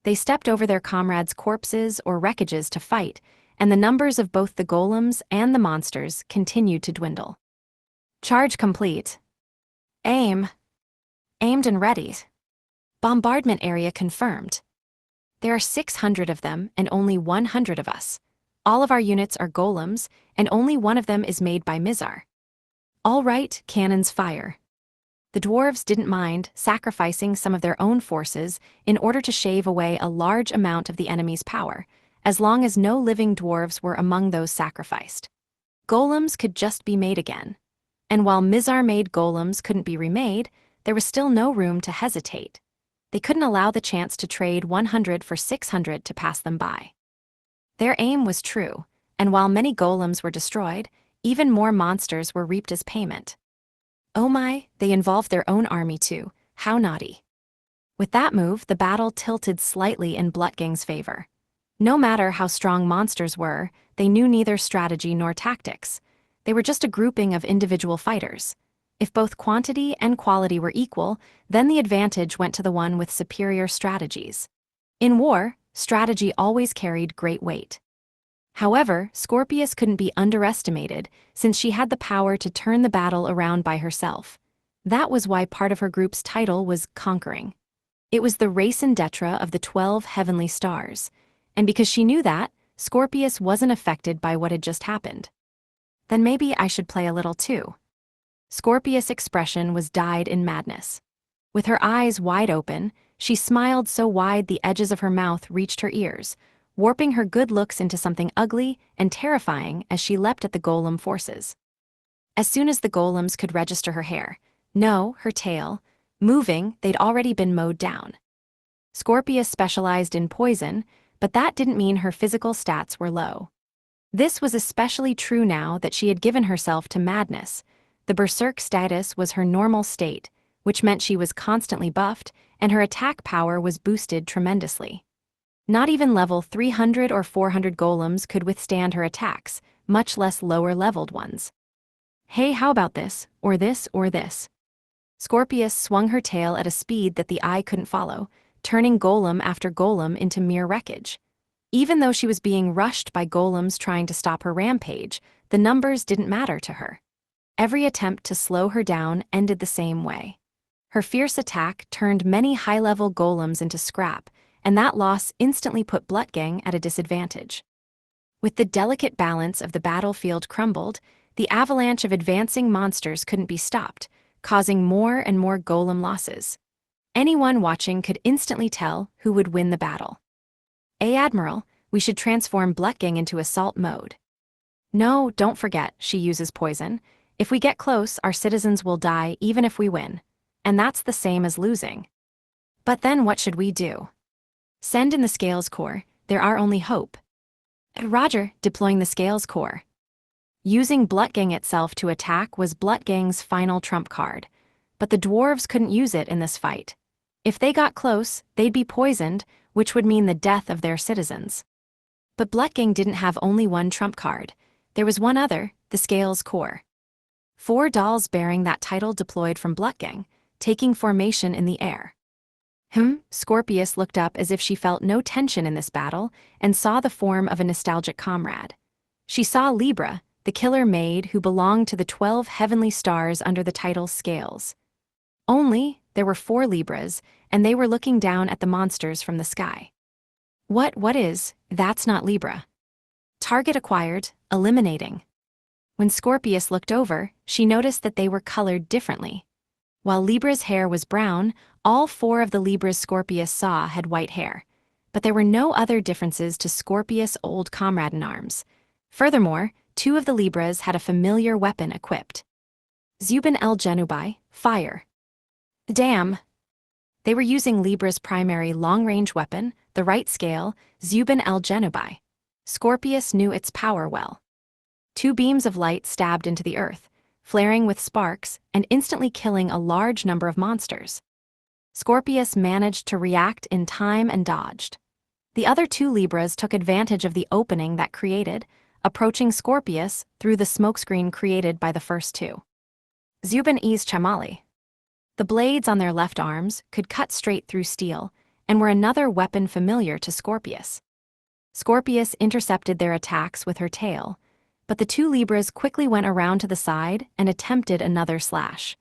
Speaker 1: They stepped over their comrades' corpses or wreckages to fight, and the numbers of both the golems and the monsters continued to dwindle. Charge complete. Aim. Aimed and ready. Bombardment area confirmed. There are 600 of them and only 100 of us. All of our units are golems, and only one of them is made by Mizar. All right, cannons fire. The dwarves didn't mind sacrificing some of their own forces in order to shave away a large amount of the enemy's power, as long as no living dwarves were among those sacrificed. Golems could just be made again. And while Mizar-made golems couldn't be remade, there was still no room to hesitate. They couldn't allow the chance to trade 100 for 600 to pass them by. Their aim was true, and while many golems were destroyed, even more monsters were reaped as payment. Oh my, they involved their own army too, how naughty. With that move, the battle tilted slightly in Blutgang's favor. No matter how strong monsters were, they knew neither strategy nor tactics. They were just a grouping of individual fighters. If both quantity and quality were equal, then the advantage went to the one with superior strategies. In war, strategy always carried great weight. However, Scorpius couldn't be underestimated since she had the power to turn the battle around by herself. That was why part of her group's title was Conquering. It was the raison d'etre of the 12 Heavenly Stars, and because she knew that, Scorpius wasn't affected by what had just happened. Then maybe I should play a little too. Scorpius' expression was dyed in madness. With her eyes wide open, she smiled so wide the edges of her mouth reached her ears, warping her good looks into something ugly and terrifying as she leapt at the golem forces. As soon as the golems could register her hair, no, her tail, moving, they'd already been mowed down. Scorpius specialized in poison, but that didn't mean her physical stats were low. This was especially true now that she had given herself to madness. The berserk status was her normal state, which meant she was constantly buffed, and her attack power was boosted tremendously. Not even level 300 or 400 golems could withstand her attacks, much less lower-leveled ones. Hey, how about this, or this, or this? Scorpius swung her tail at a speed that the eye couldn't follow, turning golem after golem into mere wreckage. Even though she was being rushed by golems trying to stop her rampage, the numbers didn't matter to her. Every attempt to slow her down ended the same way. Her fierce attack turned many high-level golems into scrap, and that loss instantly put Blutgang at a disadvantage. With the delicate balance of the battlefield crumbled, the avalanche of advancing monsters couldn't be stopped, causing more and more golem losses. Anyone watching could instantly tell who would win the battle. Admiral, we should transform Blutgang into assault mode. No, don't forget, she uses poison. If we get close, our citizens will die even if we win. And that's the same as losing. But then what should we do? Send in the Scales Core, there are only hope. Roger, deploying the Scales Core. Using Blutgang itself to attack was Blutgang's final trump card, but the dwarves couldn't use it in this fight. If they got close, they'd be poisoned, which would mean the death of their citizens. But Blutgang didn't have only one trump card. There was one other, the Scales Core. 4 dolls bearing that title deployed from Blutgang, taking formation in the air. Scorpius looked up as if she felt no tension in this battle and saw the form of a nostalgic comrade. She saw Libra, the killer maid who belonged to the 12 heavenly stars under the title Scales. Only, there were 4 Libras, and they were looking down at the monsters from the sky. That's not Libra. Target acquired, eliminating. When Scorpius looked over, she noticed that they were colored differently. While Libra's hair was brown, all 4 of the Libras Scorpius saw had white hair, but there were no other differences to Scorpius' old comrade-in-arms. Furthermore, 2 of the Libras had a familiar weapon equipped. Zubin el Genubai, fire. Damn! They were using Libra's primary long-range weapon, the right scale, Zubin el Genubai. Scorpius knew its power well. 2 beams of light stabbed into the earth, flaring with sparks and instantly killing a large number of monsters. Scorpius managed to react in time and dodged. The other 2 Libras took advantage of the opening that created, approaching Scorpius through the smokescreen created by the first 2. Zubin-es Chamali. The blades on their left arms could cut straight through steel and were another weapon familiar to Scorpius. Scorpius intercepted their attacks with her tail, but the 2 Libras quickly went around to the side and attempted another slash.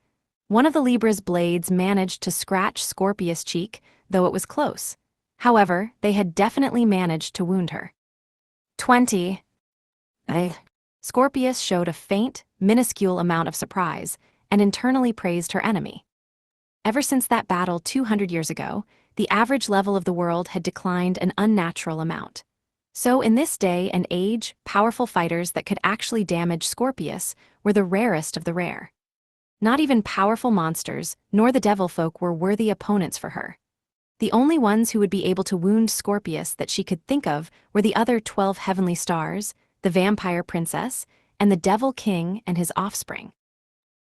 Speaker 1: One of the Libra's blades managed to scratch Scorpius' cheek, though it was close. However, they had definitely managed to wound her. 20. Scorpius showed a faint, minuscule amount of surprise and internally praised her enemy. Ever since that battle 200 years ago, the average level of the world had declined an unnatural amount. So in this day and age, powerful fighters that could actually damage Scorpius were the rarest of the rare. Not even powerful monsters, nor the devil folk were worthy opponents for her. The only ones who would be able to wound Scorpius that she could think of were the other 12 heavenly stars, the vampire princess, and the devil king and his offspring.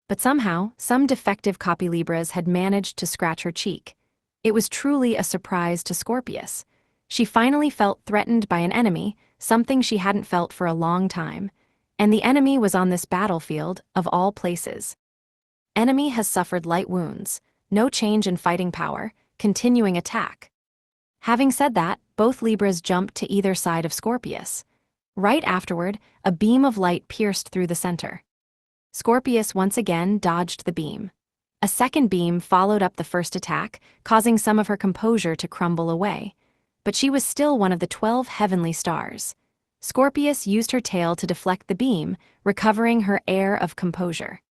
Speaker 1: But somehow, some defective copy Libras had managed to scratch her cheek. It was truly a surprise to Scorpius. She finally felt threatened by an enemy, something she hadn't felt for a long time, and the enemy was on this battlefield, of all places. Enemy has suffered light wounds, no change in fighting power, continuing attack. Having said that, both Libras jumped to either side of Scorpius. Right afterward, a beam of light pierced through the center. Scorpius once again dodged the beam. A second beam followed up the first attack, causing some of her composure to crumble away. But she was still one of the 12 heavenly stars. Scorpius used her tail to deflect the beam, recovering her air of composure.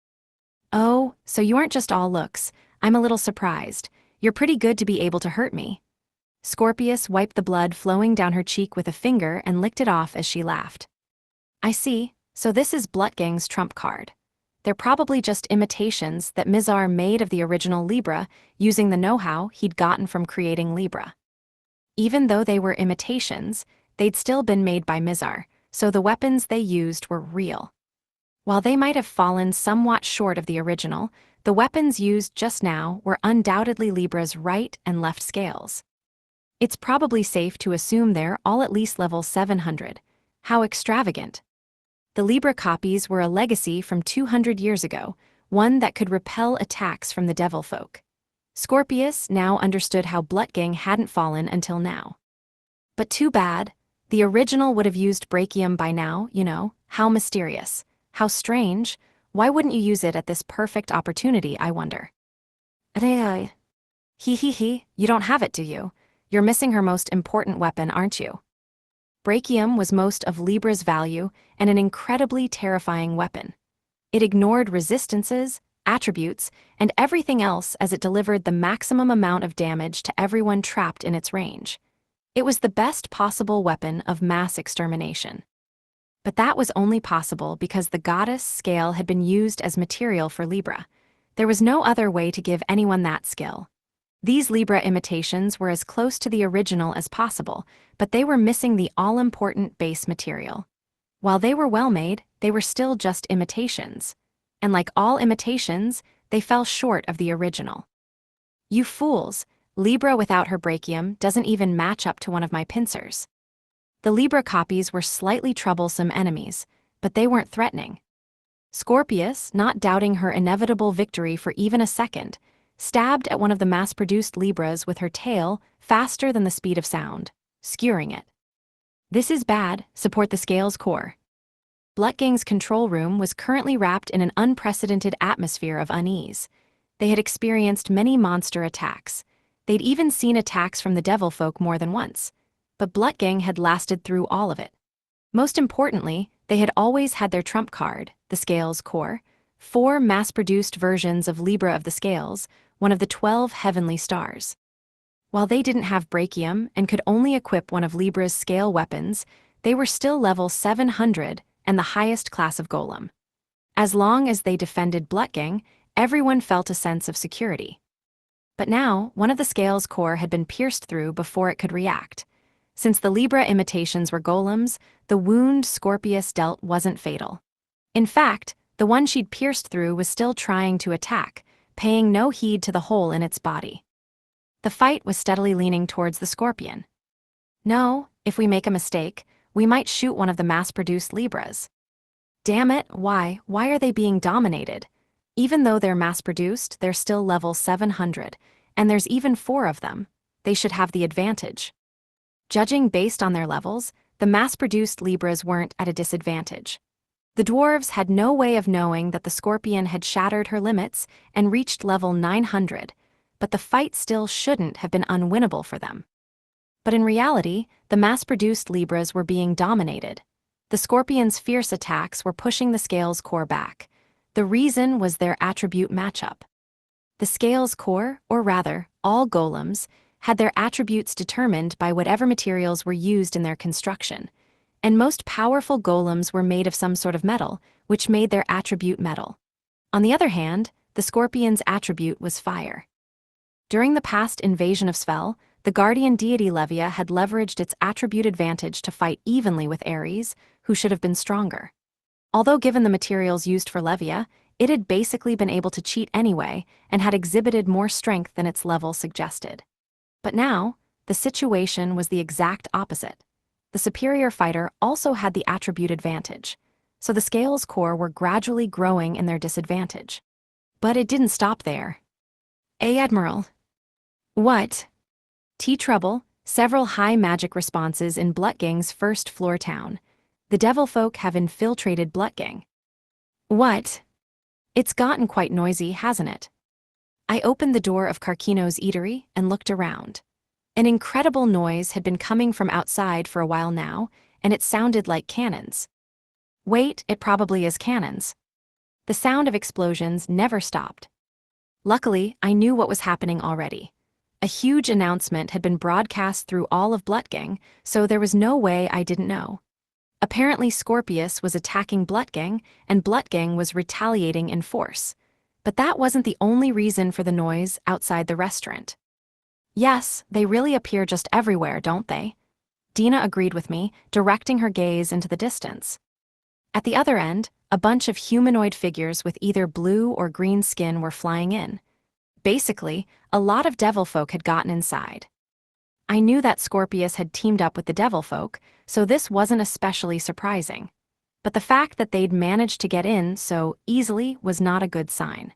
Speaker 1: Oh, so you aren't just all looks. I'm a little surprised. You're pretty good to be able to hurt me. Scorpius wiped the blood flowing down her cheek with a finger and licked it off as she laughed. I see, so this is Blutgang's trump card. They're probably just imitations that Mizar made of the original Libra using the know-how he'd gotten from creating Libra. Even though they were imitations, they'd still been made by Mizar, so the weapons they used were real. While they might have fallen somewhat short of the original, the weapons used just now were undoubtedly Libra's right and left scales. It's probably safe to assume they're all at least level 700. How extravagant. The Libra copies were a legacy from 200 years ago, one that could repel attacks from the devil folk. Scorpius now understood how Blutgang hadn't fallen until now. But too bad. The original would have used brachium by now, you know. How mysterious. How strange. Why wouldn't you use it at this perfect opportunity, I wonder? Hee hee hee, you don't have it, do you? You're missing her most important weapon, aren't you? Brachium was most of Libra's value and an incredibly terrifying weapon. It ignored resistances, attributes, and everything else as it delivered the maximum amount of damage to everyone trapped in its range. It was the best possible weapon of mass extermination. But that was only possible because the goddess scale had been used as material for Libra. There was no other way to give anyone that skill. These Libra imitations were as close to the original as possible, but they were missing the all-important base material. While they were well-made, they were still just imitations. And like all imitations, they fell short of the original. You fools! Libra without her brachium doesn't even match up to one of my pincers. The Libra copies were slightly troublesome enemies, but they weren't threatening. Scorpius, not doubting her inevitable victory for even a second, stabbed at one of the mass-produced Libras with her tail faster than the speed of sound, skewering it. This is bad, support the scales core. Blutgang's control room was currently wrapped in an unprecedented atmosphere of unease. They had experienced many monster attacks. They'd even seen attacks from the devil folk more than once. But Blutgang had lasted through all of it. Most importantly, they had always had their trump card, the Scales Core, 4 mass-produced versions of Libra of the Scales, one of the 12 heavenly stars. While they didn't have brachium and could only equip one of Libra's scale weapons, they were still level 700 and the highest class of golem. As long as they defended Blutgang, everyone felt a sense of security. But now, one of the Scales Core had been pierced through before it could react. Since the Libra imitations were golems, the wound Scorpius dealt wasn't fatal. In fact, the one she'd pierced through was still trying to attack, paying no heed to the hole in its body. The fight was steadily leaning towards the scorpion. No, if we make a mistake, we might shoot one of the mass-produced Libras. Damn it, why are they being dominated? Even though they're mass-produced, they're still level 700, and there's even 4 of them. They should have the advantage. Judging based on their levels, the mass-produced Libras weren't at a disadvantage. The dwarves had no way of knowing that the scorpion had shattered her limits and reached level 900, but the fight still shouldn't have been unwinnable for them. But in reality, the mass-produced Libras were being dominated. The scorpion's fierce attacks were pushing the Scales Core back. The reason was their attribute matchup. The Scales Core, or rather, all golems, had their attributes determined by whatever materials were used in their construction, and most powerful golems were made of some sort of metal, which made their attribute metal. On the other hand, the scorpion's attribute was fire. During the past invasion of Svel, the guardian deity Levia had leveraged its attribute advantage to fight evenly with Ares, who should have been stronger. Although given the materials used for Levia, it had basically been able to cheat anyway and had exhibited more strength than its level suggested. But now, the situation was the exact opposite. The superior fighter also had the attribute advantage, so the Scales Core were gradually growing in their disadvantage. But it didn't stop there. Admiral. What? T-Trouble, several high magic responses in Blutgang's first floor town. The devil folk have infiltrated Blutgang. What? It's gotten quite noisy, hasn't it? I opened the door of Karkino's eatery and looked around. An incredible noise had been coming from outside for a while now, and it sounded like cannons. Wait, it probably is cannons. The sound of explosions never stopped. Luckily, I knew what was happening already. A huge announcement had been broadcast through all of Blutgang, so there was no way I didn't know. Apparently Scorpius was attacking Blutgang, and Blutgang was retaliating in force. But that wasn't the only reason for the noise outside the restaurant. Yes, they really appear just everywhere, don't they? Dina agreed with me, directing her gaze into the distance. At the other end, a bunch of humanoid figures with either blue or green skin were flying in. Basically, a lot of devilfolk had gotten inside. I knew that Scorpius had teamed up with the devilfolk, so this wasn't especially surprising. But the fact that they'd managed to get in so easily was not a good sign.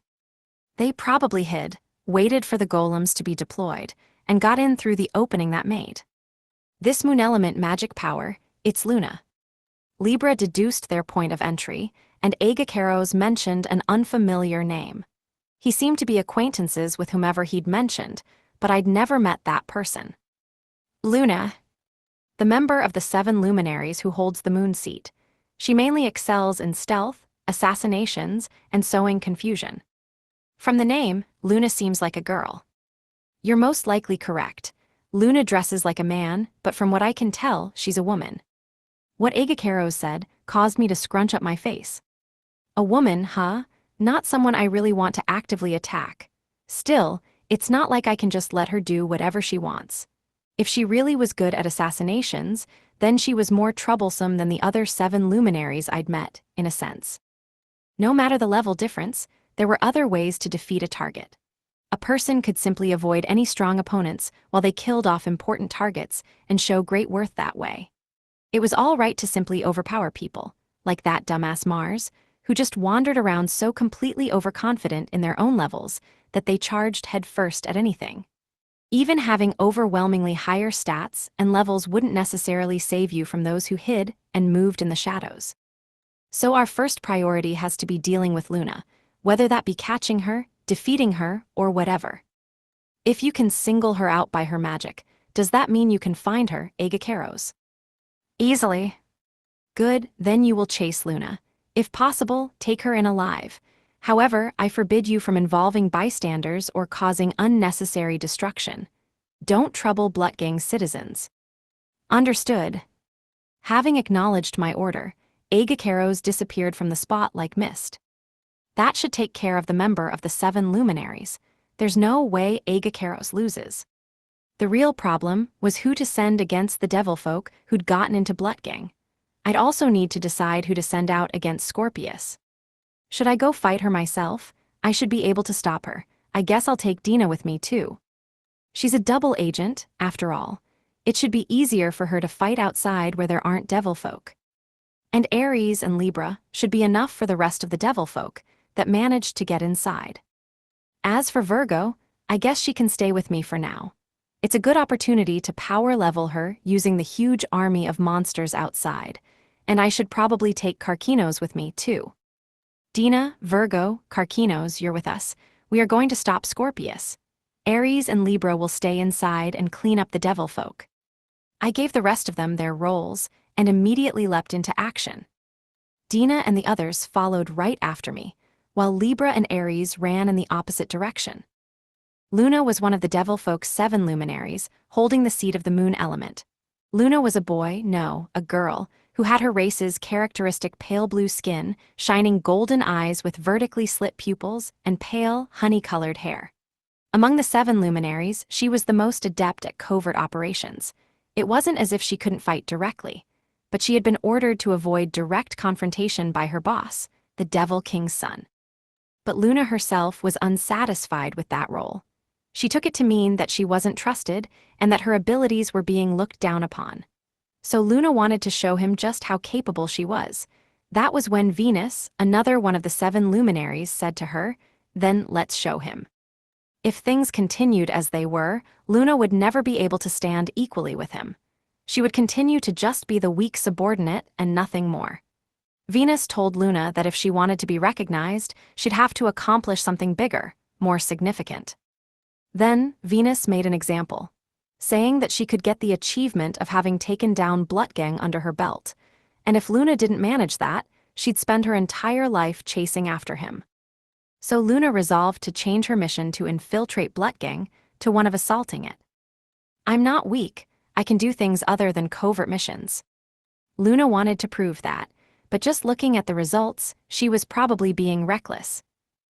Speaker 1: They probably hid, waited for the golems to be deployed, and got in through the opening that made. This moon element magic power, it's Luna. Libra deduced their point of entry, and Agacaros mentioned an unfamiliar name. He seemed to be acquaintances with whomever he'd mentioned, but I'd never met that person. Luna, the member of the 7 luminaries who holds the moon seat. She mainly excels in stealth, assassinations, and sowing confusion. From the name, Luna seems like a girl. You're most likely correct. Luna dresses like a man, but from what I can tell, she's a woman. What Agacaros said caused me to scrunch up my face. A woman, huh? Not someone I really want to actively attack. Still, it's not like I can just let her do whatever she wants. If she really was good at assassinations, then she was more troublesome than the other 7 luminaries I'd met, in a sense. No matter the level difference, there were other ways to defeat a target. A person could simply avoid any strong opponents while they killed off important targets and show great worth that way. It was all right to simply overpower people, like that dumbass Mars, who just wandered around so completely overconfident in their own levels that they charged headfirst at anything. Even having overwhelmingly higher stats and levels wouldn't necessarily save you from those who hid and moved in the shadows. So our first priority has to be dealing with Luna, whether that be catching her, defeating her, or whatever. If you can single her out by her magic, does that mean you can find her, Agacaros? Easily. Good, then you will chase Luna. If possible, take her in alive. However, I forbid you from involving bystanders or causing unnecessary destruction. Don't trouble Blutgang's citizens. Understood. Having acknowledged my order, Agacaros disappeared from the spot like mist. That should take care of the member of the 7 luminaries. There's no way Agacaros loses. The real problem was who to send against the devilfolk who'd gotten into Blutgang. I'd also need to decide who to send out against Scorpius. Should I go fight her myself? I should be able to stop her. I guess I'll take Dina with me too. She's a double agent, after all. It should be easier for her to fight outside where there aren't devilfolk. And Ares and Libra should be enough for the rest of the devilfolk that managed to get inside. As for Virgo, I guess she can stay with me for now. It's a good opportunity to power level her using the huge army of monsters outside, and I should probably take Karkinos with me too. Dina, Virgo, Karkinos, you're with us. We are going to stop Scorpius. Ares and Libra will stay inside and clean up the devilfolk. I gave the rest of them their roles and immediately leapt into action. Dina and the others followed right after me, while Libra and Ares ran in the opposite direction. Luna was one of the devilfolk's 7 luminaries, holding the seat of the moon element. Luna was a boy, no, a girl, who had her race's characteristic pale blue skin, shining golden eyes with vertically slit pupils, and pale, honey-colored hair. Among the 7 luminaries, she was the most adept at covert operations. It wasn't as if she couldn't fight directly, but she had been ordered to avoid direct confrontation by her boss, the Devil King's son. But Luna herself was unsatisfied with that role. She took it to mean that she wasn't trusted and that her abilities were being looked down upon. So Luna wanted to show him just how capable she was. That was when Venus, another one of the 7 luminaries, said to her, "Then let's show him." If things continued as they were, Luna would never be able to stand equally with him. She would continue to just be the weak subordinate and nothing more. Venus told Luna that if she wanted to be recognized, she'd have to accomplish something bigger, more significant. Then, Venus made an example, saying that she could get the achievement of having taken down Blutgang under her belt, and if Luna didn't manage that, she'd spend her entire life chasing after him. So Luna resolved to change her mission to infiltrate Blutgang to one of assaulting it. I'm not weak, I can do things other than covert missions. Luna wanted to prove that, but just looking at the results, she was probably being reckless.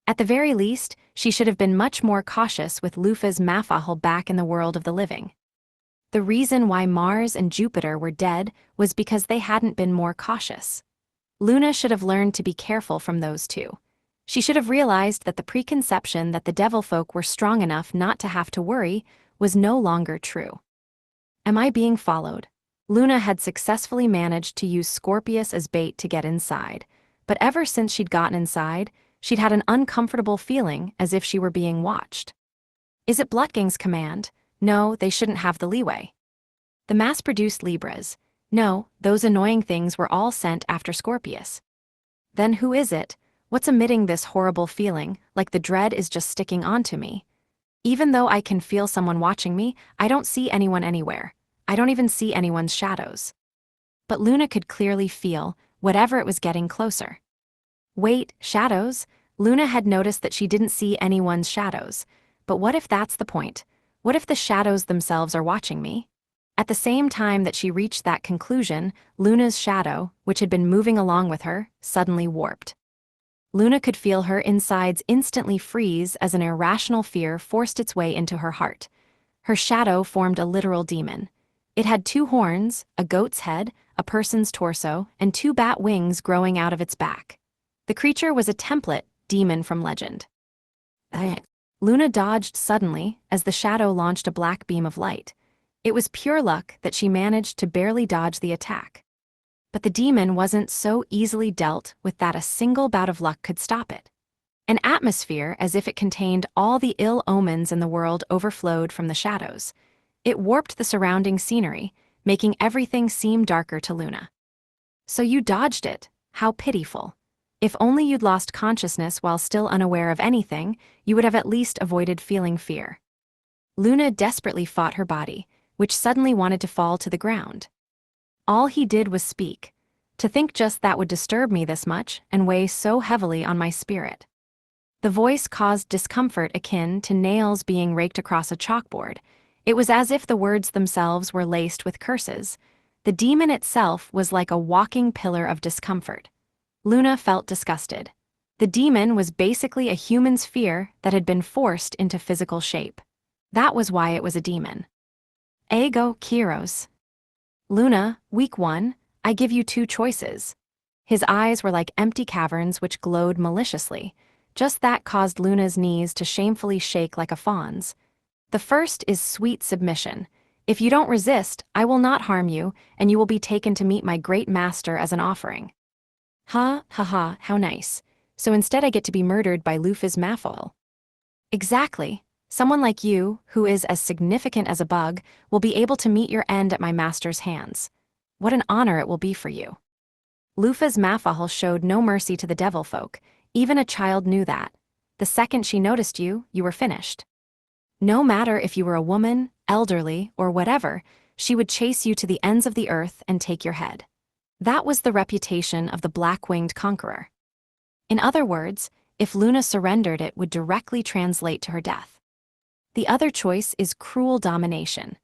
Speaker 1: At the very least, she should have been much more cautious with Lufa's Mafahel back in the world of the living. The reason why Mars and Jupiter were dead was because they hadn't been more cautious. Luna should have learned to be careful from those two. She should have realized that the preconception that the Devilfolk were strong enough not to have to worry was no longer true. Am I being followed? Luna had successfully managed to use Scorpius as bait to get inside, but ever since she'd gotten inside, she'd had an uncomfortable feeling as if she were being watched. Is it Blutgang's command? No, they shouldn't have the leeway. The mass-produced Libras? No, those annoying things were all sent after Scorpius. Then who is it? What's emitting this horrible feeling, like the dread is just sticking onto me? Even though I can feel someone watching me, I don't see anyone anywhere. I don't even see anyone's shadows. But Luna could clearly feel whatever it was getting closer. Wait, shadows? Luna had noticed that she didn't see anyone's shadows. But what if that's the point? What if the shadows themselves are watching me? At the same time that she reached that conclusion, Luna's shadow, which had been moving along with her, suddenly warped. Luna could feel her insides instantly freeze as an irrational fear forced its way into her heart. Her shadow formed a literal demon. It had 2 horns, a goat's head, a person's torso, and 2 bat wings growing out of its back. The creature was a template demon from legend. Luna dodged suddenly as the shadow launched a black beam of light. It was pure luck that she managed to barely dodge the attack. But the demon wasn't so easily dealt with that a single bout of luck could stop it. An atmosphere as if it contained all the ill omens in the world overflowed from the shadows. It warped the surrounding scenery, making everything seem darker to Luna. So you dodged it, how pitiful. If only you'd lost consciousness while still unaware of anything, you would have at least avoided feeling fear. Luna desperately fought her body, which suddenly wanted to fall to the ground. All he did was speak. To think just that would disturb me this much and weigh so heavily on my spirit. The voice caused discomfort akin to nails being raked across a chalkboard. It was as if the words themselves were laced with curses. The demon itself was like a walking pillar of discomfort. Luna felt disgusted. The demon was basically a human's fear that had been forced into physical shape. That was why it was a demon. Ego Kyros. Luna, weak one, I give you 2 choices. His eyes were like empty caverns which glowed maliciously. Just that caused Luna's knees to shamefully shake like a fawn's. The first is sweet submission. If you don't resist, I will not harm you, and you will be taken to meet my great master as an offering. Ha, ha, ha, how nice. So instead I get to be murdered by Lufa's Mafahel. Exactly. Someone like you, who is as significant as a bug, will be able to meet your end at my master's hands. What an honor it will be for you. Lufa's Mafahel showed no mercy to the Devilfolk. Even a child knew that. The second she noticed you, you were finished. No matter if you were a woman, elderly, or whatever, she would chase you to the ends of the earth and take your head. That was the reputation of the black-winged conqueror. In other words, if Luna surrendered, it would directly translate to her death. The other choice is cruel domination.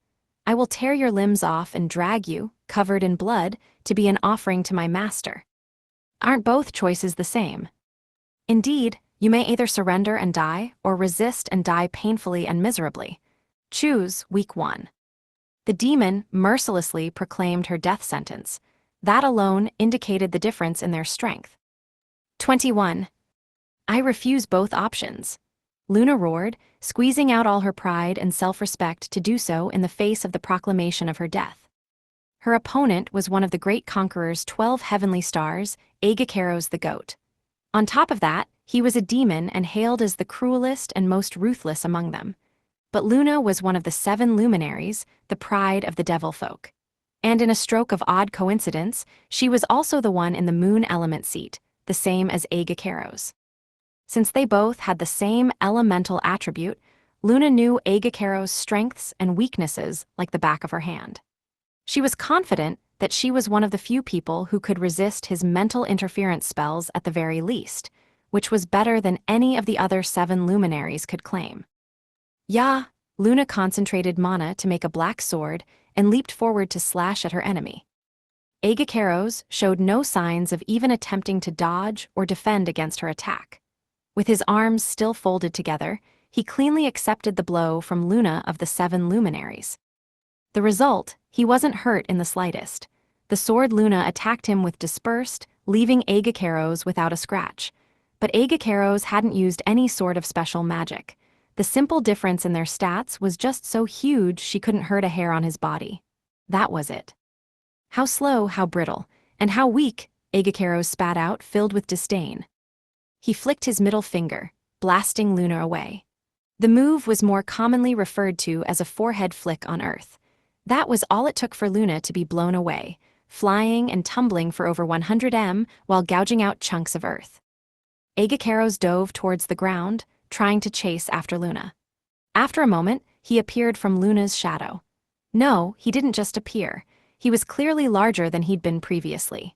Speaker 1: I will tear your limbs off and drag you, covered in blood, to be an offering to my master. Aren't both choices the same? Indeed, you may either surrender and die, or resist and die painfully and miserably. Choose, weak one. The demon mercilessly proclaimed her death sentence. That alone indicated the difference in their strength. 21. I refuse both options. Luna roared, squeezing out all her pride and self-respect to do so in the face of the proclamation of her death. Her opponent was one of the great conqueror's 12 heavenly stars, Aegakeros the goat. On top of that, he was a demon and hailed as the cruelest and most ruthless among them. But Luna was one of the 7 luminaries, the pride of the Devilfolk. And in a stroke of odd coincidence, she was also the one in the moon element seat, the same as Aegakeros. Since they both had the same elemental attribute, Luna knew Aegakeros' strengths and weaknesses like the back of her hand. She was confident that she was one of the few people who could resist his mental interference spells at the very least, which was better than any of the other 7 luminaries could claim. Yeah, Luna concentrated mana to make a black sword and leaped forward to slash at her enemy. Aegakeros showed no signs of even attempting to dodge or defend against her attack. With his arms still folded together, he cleanly accepted the blow from Luna of the 7 luminaries. The result, he wasn't hurt in the slightest. The sword Luna attacked him with dispersed, leaving Aegakeros without a scratch. But Aegakeros hadn't used any sort of special magic. The simple difference in their stats was just so huge she couldn't hurt a hair on his body. That was it. How slow, how brittle, and how weak, Aegakeros spat out, filled with disdain. He flicked his middle finger, blasting Luna away. The move was more commonly referred to as a forehead flick on Earth. That was all it took for Luna to be blown away, flying and tumbling for over 100 m while gouging out chunks of Earth. Aegakeros dove towards the ground, trying to chase after Luna. After a moment, he appeared from Luna's shadow. No, he didn't just appear. He was clearly larger than he'd been previously.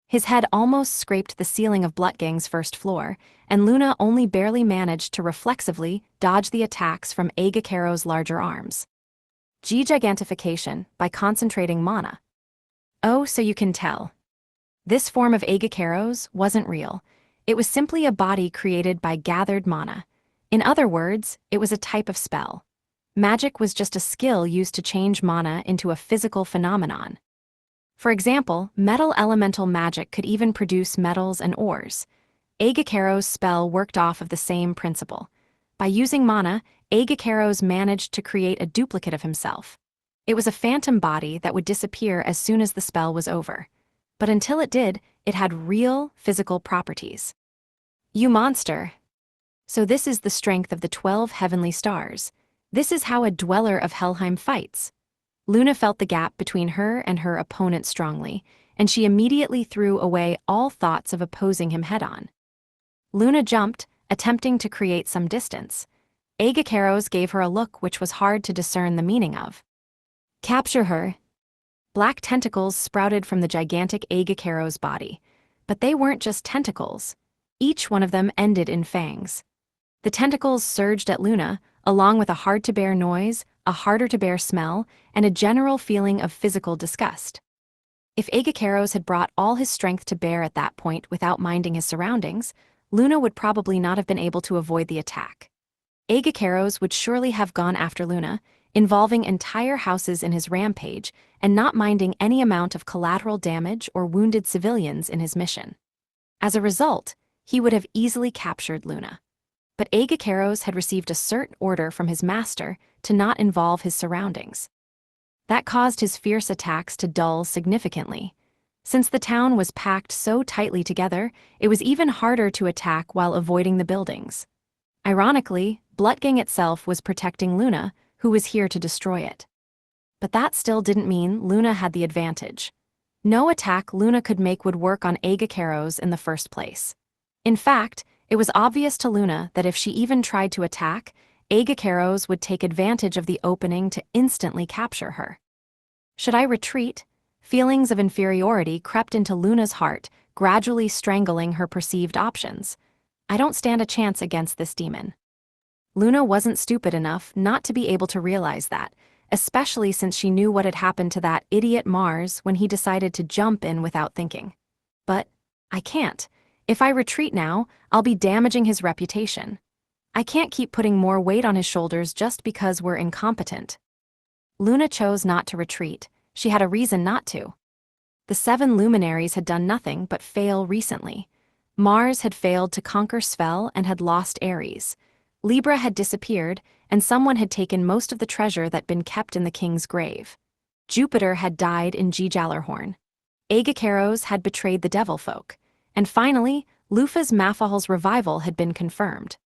Speaker 1: His head almost scraped the ceiling of Blutgang's first floor, and Luna only barely managed to reflexively dodge the attacks from Aegakeros' larger arms. Gigantification by concentrating mana. Oh, so you can tell. This form of Aegakeros wasn't real. It was simply a body created by gathered mana. In other words, it was a type of spell. Magic was just a skill used to change mana into a physical phenomenon. For example, metal elemental magic could even produce metals and ores. Aegakeros' spell worked off of the same principle. By using mana, Aegakeros managed to create a duplicate of himself. It was a phantom body that would disappear as soon as the spell was over. But until it did, it had real, physical properties. You monster! So this is the strength of the 12 heavenly stars. This is how a dweller of Helheim fights. Luna felt the gap between her and her opponent strongly, and she immediately threw away all thoughts of opposing him head-on. Luna jumped, attempting to create some distance. Aegakeros gave her a look which was hard to discern the meaning of. Capture her! Black tentacles sprouted from the gigantic Aegakeros' body, but they weren't just tentacles. Each one of them ended in fangs. The tentacles surged at Luna, along with a hard-to-bear noise, a harder-to-bear smell, and a general feeling of physical disgust. If Aegakeros had brought all his strength to bear at that point without minding his surroundings, Luna would probably not have been able to avoid the attack. Aegakeros would surely have gone after Luna, involving entire houses in his rampage and not minding any amount of collateral damage or wounded civilians in his mission. As a result, he would have easily captured Luna. But Aegakeros had received a cert order from his master to not involve his surroundings. That caused his fierce attacks to dull significantly. Since the town was packed so tightly together, it was even harder to attack while avoiding the buildings. Ironically, Blutgang itself was protecting Luna, who was here to destroy it. But that still didn't mean Luna had the advantage. No attack Luna could make would work on Aegakeros in the first place. In fact, it was obvious to Luna that if she even tried to attack, Aegakeros would take advantage of the opening to instantly capture her. Should I retreat? Feelings of inferiority crept into Luna's heart, gradually strangling her perceived options. I don't stand a chance against this demon. Luna wasn't stupid enough not to be able to realize that, especially since she knew what had happened to that idiot Mars when he decided to jump in without thinking. But I can't. If I retreat now, I'll be damaging his reputation. I can't keep putting more weight on his shoulders just because we're incompetent. Luna chose not to retreat. She had a reason not to. The 7 luminaries had done nothing but fail recently. Mars had failed to conquer Svel and had lost Ares. Libra had disappeared, and someone had taken most of the treasure that'd been kept in the king's grave. Jupiter had died in Gijallarhorn. Aegakeros had betrayed the Devilfolk. And finally, Lufa's Mafahal's revival had been confirmed.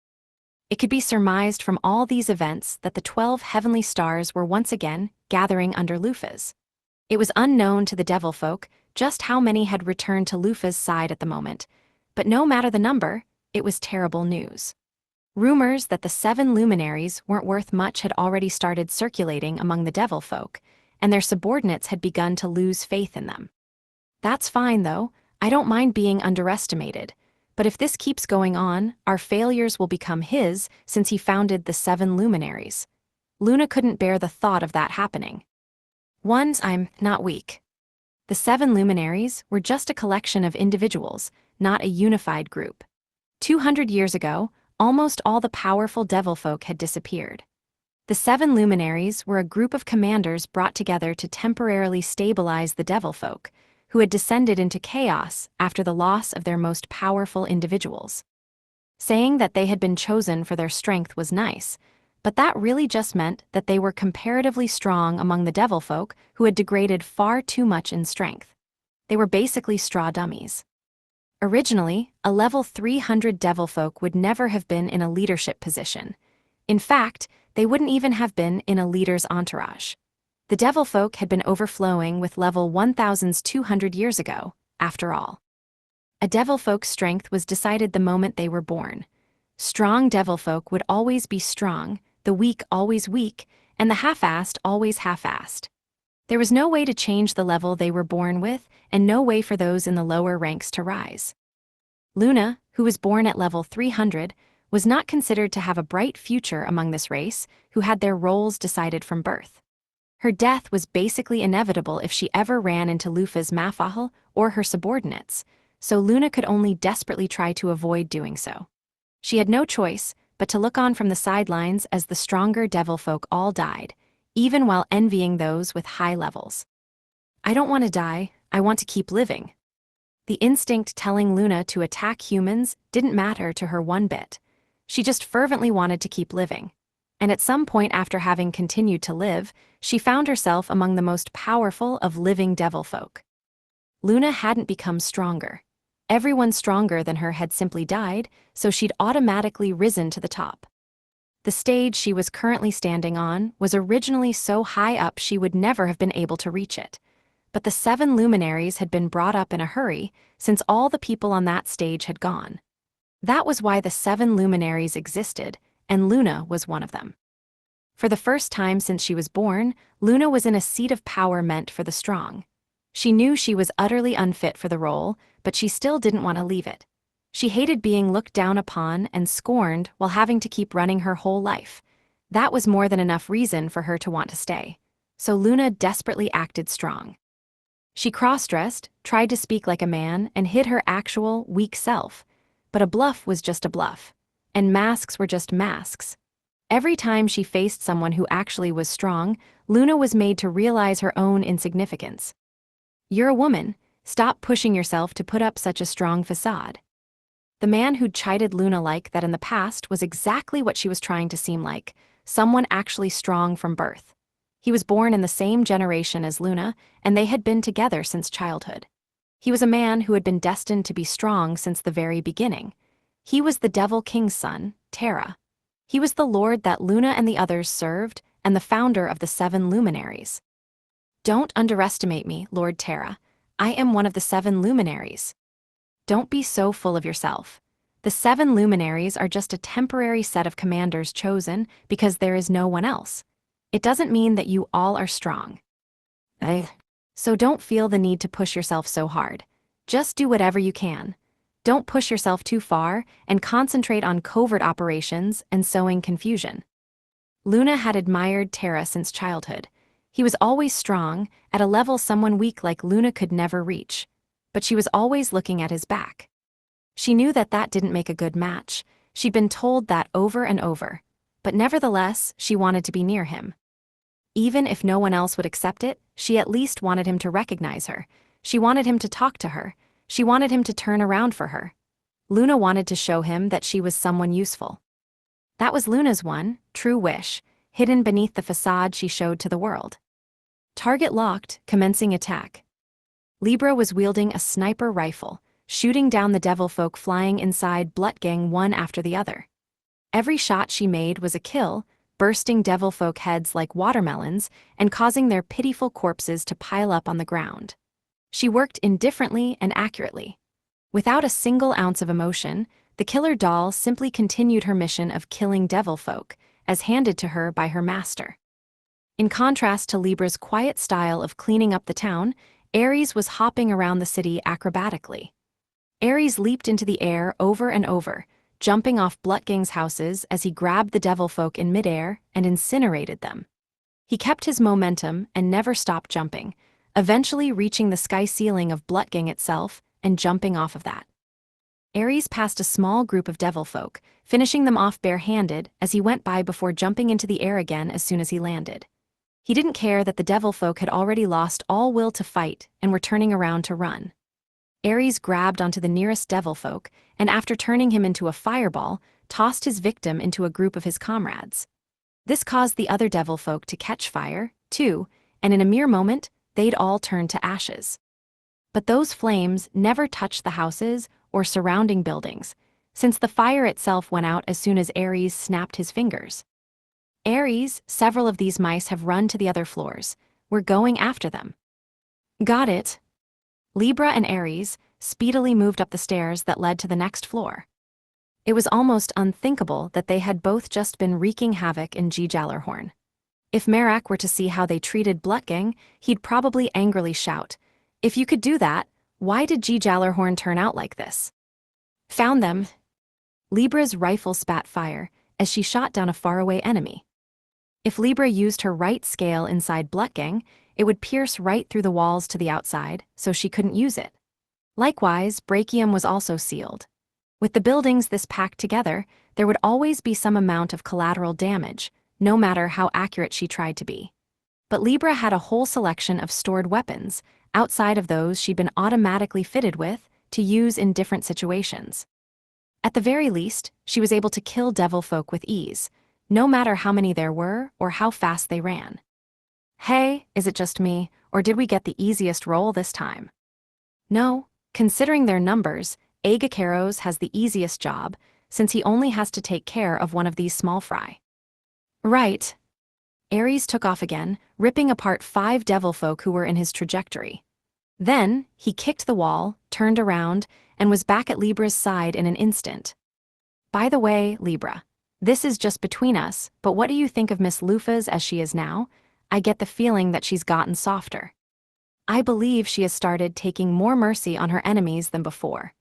Speaker 1: It could be surmised from all these events that the 12 heavenly stars were once again gathering under Lufa's. It was unknown to the Devilfolk just how many had returned to Lufa's side at the moment, but no matter the number, it was terrible news. Rumors that the 7 luminaries weren't worth much had already started circulating among the Devilfolk, and their subordinates had begun to lose faith in them. That's fine, though. I don't mind being underestimated. But if this keeps going on, our failures will become his, since he founded the 7 luminaries. Luna couldn't bear the thought of that happening. I'm not weak. The 7 luminaries were just a collection of individuals, not a unified group. 200 years ago, almost all the powerful devilfolk had disappeared. The 7 luminaries were a group of commanders brought together to temporarily stabilize the devilfolk, who had descended into chaos after the loss of their most powerful individuals. Saying that they had been chosen for their strength was nice, but that really just meant that they were comparatively strong among the devilfolk who had degraded far too much in strength. They were basically straw dummies. Originally, a level 300 devilfolk would never have been in a leadership position. In fact, they wouldn't even have been in a leader's entourage. The devilfolk had been overflowing with level 1000s 200 years ago, after all. A devilfolk's strength was decided the moment they were born. Strong devilfolk would always be strong, the weak always weak, and the half-assed always half-assed. There was no way to change the level they were born with, and no way for those in the lower ranks to rise. Luna, who was born at level 300, was not considered to have a bright future among this race, who had their roles decided from birth. Her death was basically inevitable if she ever ran into Lufa's Mafahel or her subordinates, so Luna could only desperately try to avoid doing so. She had no choice but to look on from the sidelines as the stronger devilfolk all died, even while envying those with high levels. I don't want to die, I want to keep living. The instinct telling Luna to attack humans didn't matter to her one bit. She just fervently wanted to keep living. And at some point after having continued to live, she found herself among the most powerful of living devilfolk. Luna hadn't become stronger. Everyone stronger than her had simply died, so she'd automatically risen to the top. The stage she was currently standing on was originally so high up she would never have been able to reach it. But the 7 luminaries had been brought up in a hurry, since all the people on that stage had gone. That was why the 7 luminaries existed, and Luna was one of them. For the first time since she was born, Luna was in a seat of power meant for the strong. She knew she was utterly unfit for the role, but she still didn't want to leave it. She hated being looked down upon and scorned while having to keep running her whole life. That was more than enough reason for her to want to stay. So Luna desperately acted strong. She cross-dressed, tried to speak like a man, and hid her actual, weak self. But a bluff was just a bluff. And masks were just masks. Every time she faced someone who actually was strong, Luna was made to realize her own insignificance. You're a woman, stop pushing yourself to put up such a strong facade. The man who'd chided Luna like that in the past was exactly what she was trying to seem like, someone actually strong from birth. He was born in the same generation as Luna, and they had been together since childhood. He was a man who had been destined to be strong since the very beginning. He was the Devil King's son, Terra. He was the lord that Luna and the others served, and the founder of the 7 luminaries. Don't underestimate me, Lord Terra. I am one of the 7 luminaries. Don't be so full of yourself. The 7 luminaries are just a temporary set of commanders chosen because there is no one else. It doesn't mean that you all are strong. So don't feel the need to push yourself so hard. Just do whatever you can. Don't push yourself too far and concentrate on covert operations and sowing confusion. Luna had admired Terra since childhood. He was always strong, at a level someone weak like Luna could never reach. But she was always looking at his back. She knew that that didn't make a good match. She'd been told that over and over. But nevertheless, she wanted to be near him. Even if no one else would accept it, she at least wanted him to recognize her. She wanted him to talk to her. She wanted him to turn around for her. Luna wanted to show him that she was someone useful. That was Luna's one, true wish, hidden beneath the facade she showed to the world. Target locked, commencing attack. Libra was wielding a sniper rifle, shooting down the devilfolk flying inside Blutgang one after the other. Every shot she made was a kill, bursting devilfolk heads like watermelons and causing their pitiful corpses to pile up on the ground. She worked indifferently and accurately. Without a single ounce of emotion, the killer doll simply continued her mission of killing devilfolk, as handed to her by her master. In contrast to Libra's quiet style of cleaning up the town, Ares was hopping around the city acrobatically. Ares leaped into the air over and over, jumping off Blutgang's houses as he grabbed the devil folk in midair and incinerated them. He kept his momentum and never stopped jumping, eventually reaching the sky ceiling of Blutgang itself and jumping off of that. Ares passed a small group of devil folk, finishing them off bare-handed as he went by before jumping into the air again as soon as he landed. He didn't care that the devil folk had already lost all will to fight and were turning around to run. Ares grabbed onto the nearest devil folk and, after turning him into a fireball, tossed his victim into a group of his comrades. This caused the other devil folk to catch fire, too, and in a mere moment, they'd all turned to ashes. But those flames never touched the houses or surrounding buildings, since the fire itself went out as soon as Ares snapped his fingers. Ares, several of these mice have run to the other floors. We're going after them. Got it. Libra and Ares speedily moved up the stairs that led to the next floor. It was almost unthinkable that they had both just been wreaking havoc in Gjallarhorn. If Merak were to see how they treated Blutgang, he'd probably angrily shout, "If you could do that, why did Gjallarhorn turn out like this?" Found them. Libra's rifle spat fire as she shot down a faraway enemy. If Libra used her right scale inside Blutgang, it would pierce right through the walls to the outside, so she couldn't use it. Likewise, Brachium was also sealed. With the buildings this packed together, there would always be some amount of collateral damage, no matter how accurate she tried to be. But Libra had a whole selection of stored weapons, outside of those she'd been automatically fitted with, to use in different situations. At the very least, she was able to kill devil folk with ease, no matter how many there were or how fast they ran. Hey, is it just me, or did we get the easiest roll this time? No, considering their numbers, Agacaros has the easiest job, since he only has to take care of one of these small fry. Right. Ares took off again, ripping apart 5 devil folk who were in his trajectory. Then, he kicked the wall, turned around, and was back at Libra's side in an instant. By the way, Libra, this is just between us, but what do you think of Miss Lufas as she is now? I get the feeling that she's gotten softer. I believe she has started taking more mercy on her enemies than before.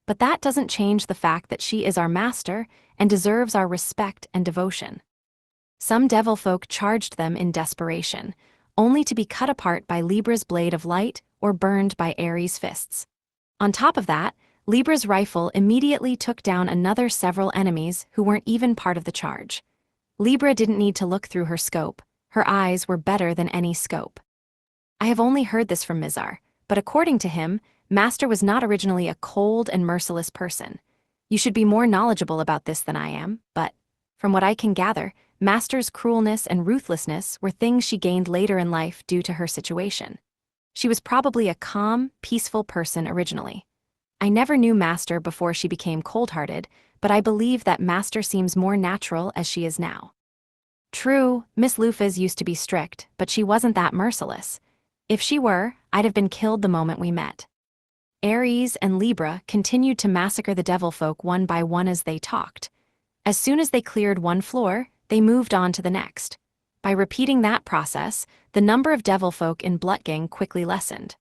Speaker 1: But that doesn't change the fact that she is our master and deserves our respect and devotion. Some devil folk charged them in desperation, only to be cut apart by Libra's blade of light or burned by Ares' fists. On top of that, Libra's rifle immediately took down another several enemies who weren't even part of the charge. Libra didn't need to look through her scope. Her eyes were better than any scope. I have only heard this from Mizar, but according to him, Master was not originally a cold and merciless person. You should be more knowledgeable about this than I am, but, from what I can gather, Master's cruelness and ruthlessness were things she gained later in life due to her situation. She was probably a calm, peaceful person originally. I never knew Master before she became cold-hearted, but I believe that Master seems more natural as she is now. True, Miss Lufas used to be strict, but she wasn't that merciless. If she were, I'd have been killed the moment we met. Ares and Libra continued to massacre the devil folk one by one as they talked. As soon as they cleared one floor, they moved on to the next. By repeating that process, the number of devil folk in Blutgang quickly lessened.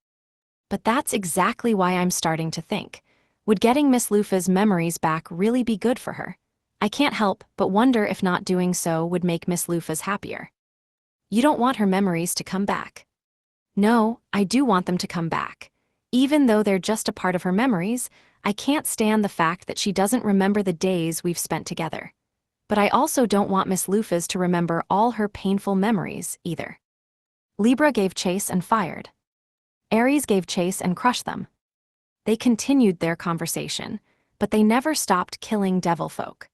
Speaker 1: But that's exactly why I'm starting to think. Would getting Miss Lufas' memories back really be good for her? I can't help but wonder if not doing so would make Miss Lufas happier. You don't want her memories to come back. No, I do want them to come back. Even though they're just a part of her memories, I can't stand the fact that she doesn't remember the days we've spent together. But I also don't want Miss Lufas to remember all her painful memories, either. Libra gave chase and fired. Ares gave chase and crushed them. They continued their conversation, but they never stopped killing devil folk.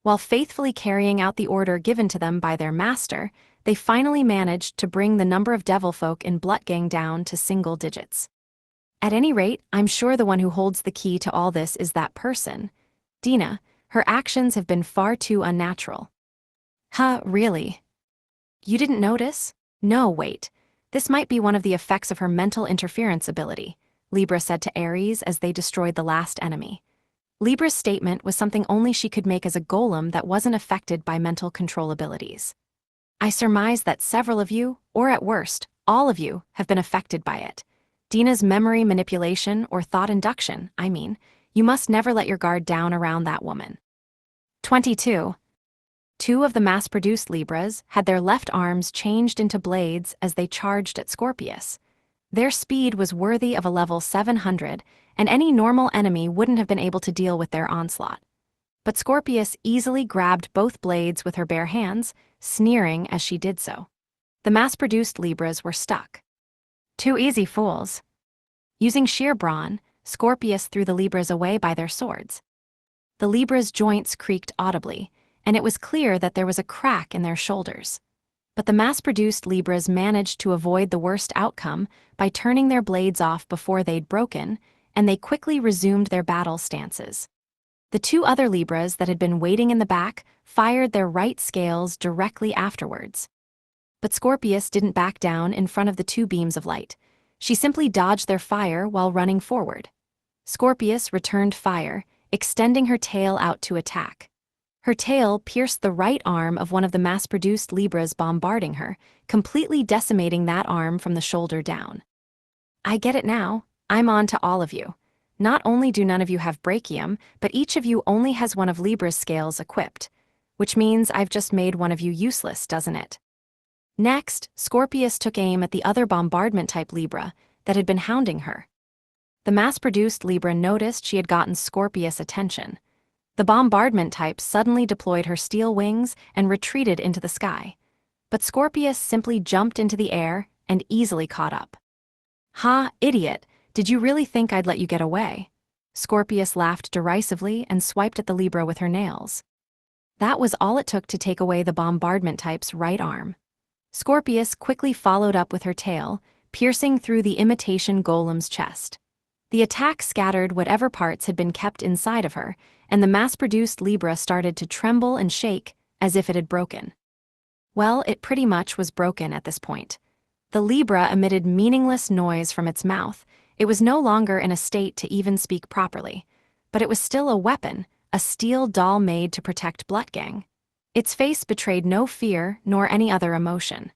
Speaker 1: While faithfully carrying out the order given to them by their master, they finally managed to bring the number of devil folk in Blutgang down to single digits. At any rate, I'm sure the one who holds the key to all this is that person. Dina, her actions have been far too unnatural. Huh, really? You didn't notice? No, wait. This might be one of the effects of her mental interference ability, Libra said to Ares as they destroyed the last enemy. Libra's statement was something only she could make as a golem that wasn't affected by mental control abilities. I surmise that several of you, or at worst, all of you, have been affected by it. Dina's memory manipulation or thought induction, I mean. You must never let your guard down around that woman. 22. Two of the mass-produced Libras had their left arms changed into blades as they charged at Scorpius. Their speed was worthy of a level 700, and any normal enemy wouldn't have been able to deal with their onslaught. But Scorpius easily grabbed both blades with her bare hands, sneering as she did so. The mass-produced Libras were stuck. Two easy fools. Using sheer brawn, Scorpius threw the Libras away by their swords. The Libras' joints creaked audibly, and it was clear that there was a crack in their shoulders. But the mass-produced Libras managed to avoid the worst outcome by turning their blades off before they'd broken, and they quickly resumed their battle stances. The two other Libras that had been waiting in the back fired their right scales directly afterwards. But Scorpius didn't back down in front of the two beams of light. She simply dodged their fire while running forward. Scorpius returned fire, extending her tail out to attack. Her tail pierced the right arm of one of the mass-produced Libras bombarding her, completely decimating that arm from the shoulder down. I get it now. I'm on to all of you. Not only do none of you have brachium, but each of you only has one of Libra's scales equipped, which means I've just made one of you useless, doesn't it? Next, Scorpius took aim at the other bombardment-type Libra that had been hounding her. The mass-produced Libra noticed she had gotten Scorpius' attention. The bombardment type suddenly deployed her steel wings and retreated into the sky. But Scorpius simply jumped into the air and easily caught up. "Ha, idiot, did you really think I'd let you get away?" Scorpius laughed derisively and swiped at the Libra with her nails. That was all it took to take away the bombardment type's right arm. Scorpius quickly followed up with her tail, piercing through the imitation golem's chest. The attack scattered whatever parts had been kept inside of her, and the mass-produced Libra started to tremble and shake as if it had broken. Well, it pretty much was broken at this point. The Libra emitted meaningless noise from its mouth. It was no longer in a state to even speak properly. But it was still a weapon, a steel doll made to protect Blutgang. Its face betrayed no fear nor any other emotion.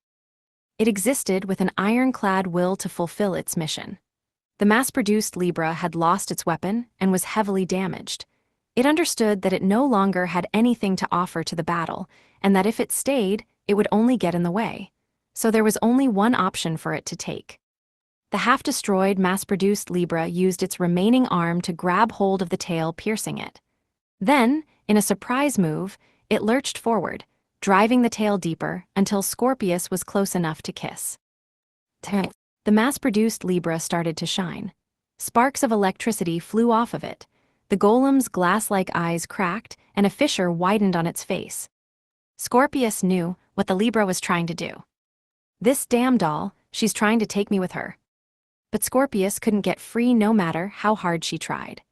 Speaker 1: It existed with an ironclad will to fulfill its mission. The mass-produced Libra had lost its weapon and was heavily damaged. It understood that it no longer had anything to offer to the battle, and that if it stayed, it would only get in the way. So there was only one option for it to take. The half-destroyed, mass-produced Libra used its remaining arm to grab hold of the tail piercing it. Then, in a surprise move, it lurched forward, driving the tail deeper until Scorpius was close enough to kiss. The mass-produced Libra started to shine. Sparks of electricity flew off of it. The golem's glass-like eyes cracked, and a fissure widened on its face. Scorpius knew what the Libra was trying to do. "This damn doll, she's trying to take me with her." But Scorpius couldn't get free no matter how hard she tried.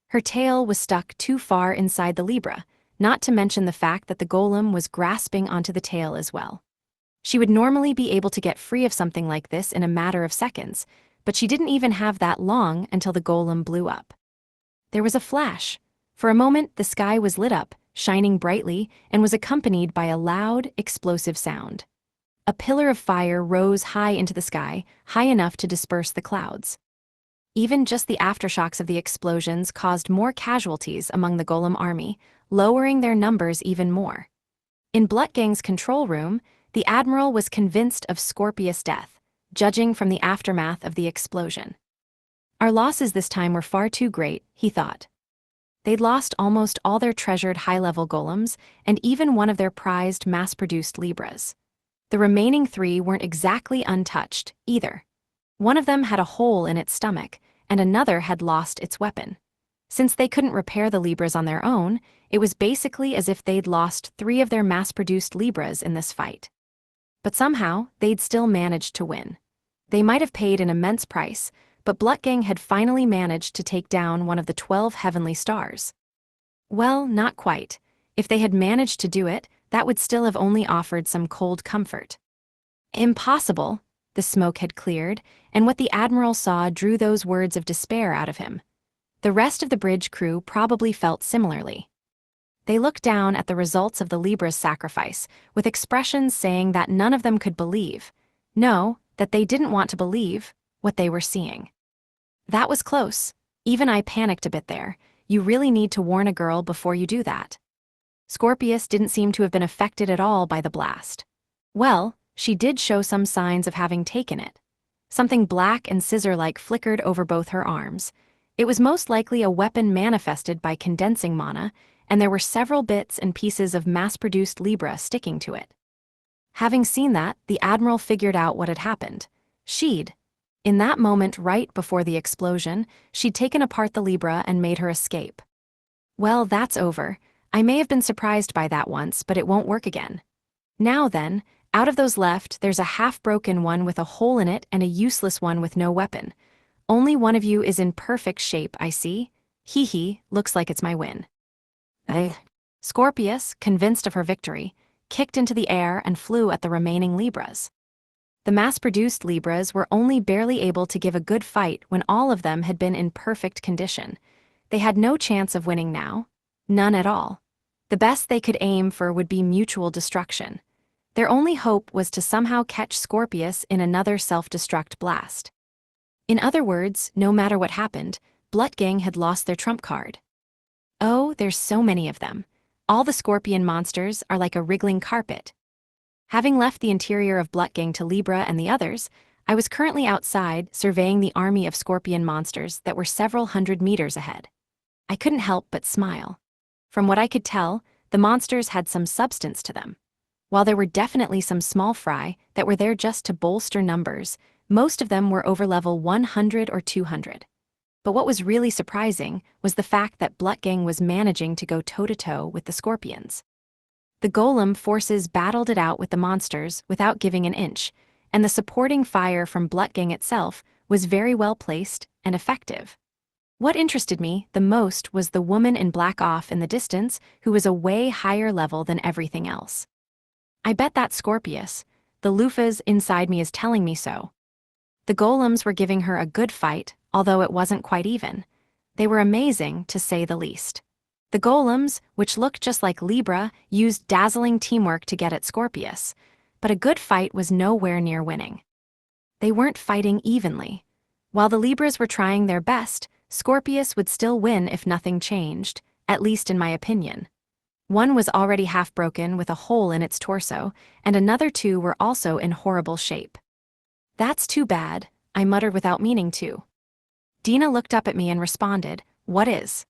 Speaker 1: Her tail was stuck too far inside the Libra, not to mention the fact that the golem was grasping onto the tail as well. She would normally be able to get free of something like this in a matter of seconds, but she didn't even have that long until the golem blew up. There was a flash. For a moment, the sky was lit up, shining brightly, and was accompanied by a loud, explosive sound. A pillar of fire rose high into the sky, high enough to disperse the clouds. Even just the aftershocks of the explosions caused more casualties among the golem army, lowering their numbers even more. In Blutgang's control room, the Admiral was convinced of Scorpius' death, judging from the aftermath of the explosion. Our losses this time were far too great, he thought. They'd lost almost all their treasured high-level golems, and even one of their prized mass-produced Libras. The remaining three weren't exactly untouched, either. One of them had a hole in its stomach, and another had lost its weapon. Since they couldn't repair the Libras on their own, it was basically as if they'd lost 3 of their mass-produced Libras in this fight. But somehow, they'd still managed to win. They might have paid an immense price, but Blutgang had finally managed to take down one of the 12 heavenly stars. Well, not quite. If they had managed to do it, that would still have only offered some cold comfort. Impossible! The smoke had cleared, and what the Admiral saw drew those words of despair out of him. The rest of the bridge crew probably felt similarly. They looked down at the results of the Libra's sacrifice, with expressions saying that none of them could believe. No, that they didn't want to believe what they were seeing. That was close. Even I panicked a bit there. You really need to warn a girl before you do that. Scorpius didn't seem to have been affected at all by the blast. Well, she did show some signs of having taken it. Something black and scissor-like flickered over both her arms. It was most likely a weapon manifested by condensing mana, and there were several bits and pieces of mass-produced Libra sticking to it. Having seen that, the Admiral figured out what had happened. In that moment right before the explosion, she'd taken apart the Libra and made her escape. Well, that's over. I may have been surprised by that once, but it won't work again. Now then, out of those left, there's a half-broken one with a hole in it and a useless one with no weapon. Only one of you is in perfect shape, I see. Hee, looks like it's my win. Scorpius, convinced of her victory, kicked into the air and flew at the remaining Libras. The mass-produced Libras were only barely able to give a good fight when all of them had been in perfect condition. They had no chance of winning now. None at all. The best they could aim for would be mutual destruction. Their only hope was to somehow catch Scorpius in another self-destruct blast. In other words, no matter what happened, Blutgang had lost their trump card. Oh, there's so many of them. All the scorpion monsters are like a wriggling carpet. Having left the interior of Blutgang to Libra and the others, I was currently outside surveying the army of scorpion monsters that were several hundred meters ahead. I couldn't help but smile. From what I could tell, the monsters had some substance to them. While there were definitely some small fry that were there just to bolster numbers, most of them were over level 100 or 200. But what was really surprising was the fact that Blutgang was managing to go toe-to-toe with the scorpions. The golem forces battled it out with the monsters without giving an inch, and the supporting fire from Blutgang itself was very well placed and effective. What interested me the most was the woman in black off in the distance who was a way higher level than everything else. I bet that's Scorpius. The loofahs inside me is telling me so. The golems were giving her a good fight, although it wasn't quite even. They were amazing, to say the least. The golems, which looked just like Libra, used dazzling teamwork to get at Scorpius, but a good fight was nowhere near winning. They weren't fighting evenly. While the Libras were trying their best, Scorpius would still win if nothing changed, at least in my opinion. One was already half broken with a hole in its torso, and another two were also in horrible shape. That's too bad, I muttered without meaning to. Dina looked up at me and responded, "What is?"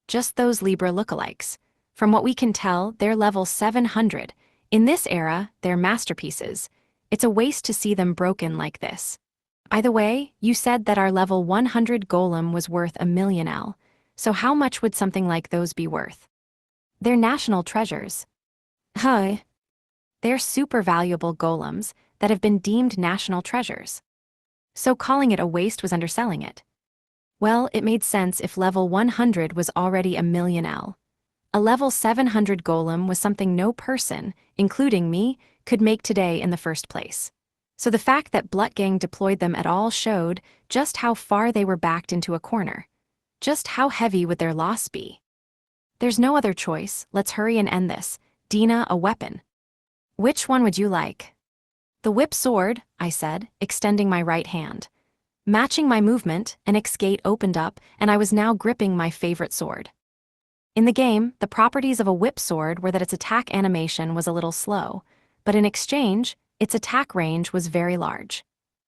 Speaker 1: "Just those Libra lookalikes. From what we can tell, they're level 700. In this era, they're masterpieces. It's a waste to see them broken like this. By the way, you said that our level 100 golem was worth 1,000,000 L. So how much would something like those be worth?" "They're national treasures." "Hi. They're super valuable golems that have been deemed national treasures. So calling it a waste was underselling it." Well, it made sense if level 100 was already 1,000,000 L. A level 700 golem was something no person, including me, could make today in the first place. So the fact that Blutgang deployed them at all showed just how far they were backed into a corner. Just how heavy would their loss be? "There's no other choice, let's hurry and end this. Dina, a weapon." "Which one would you like?" "The whip sword," I said, extending my right hand. Matching my movement, an X-gate opened up, and I was now gripping my favorite sword. In the game, the properties of a whip sword were that its attack animation was a little slow, but in exchange, its attack range was very large.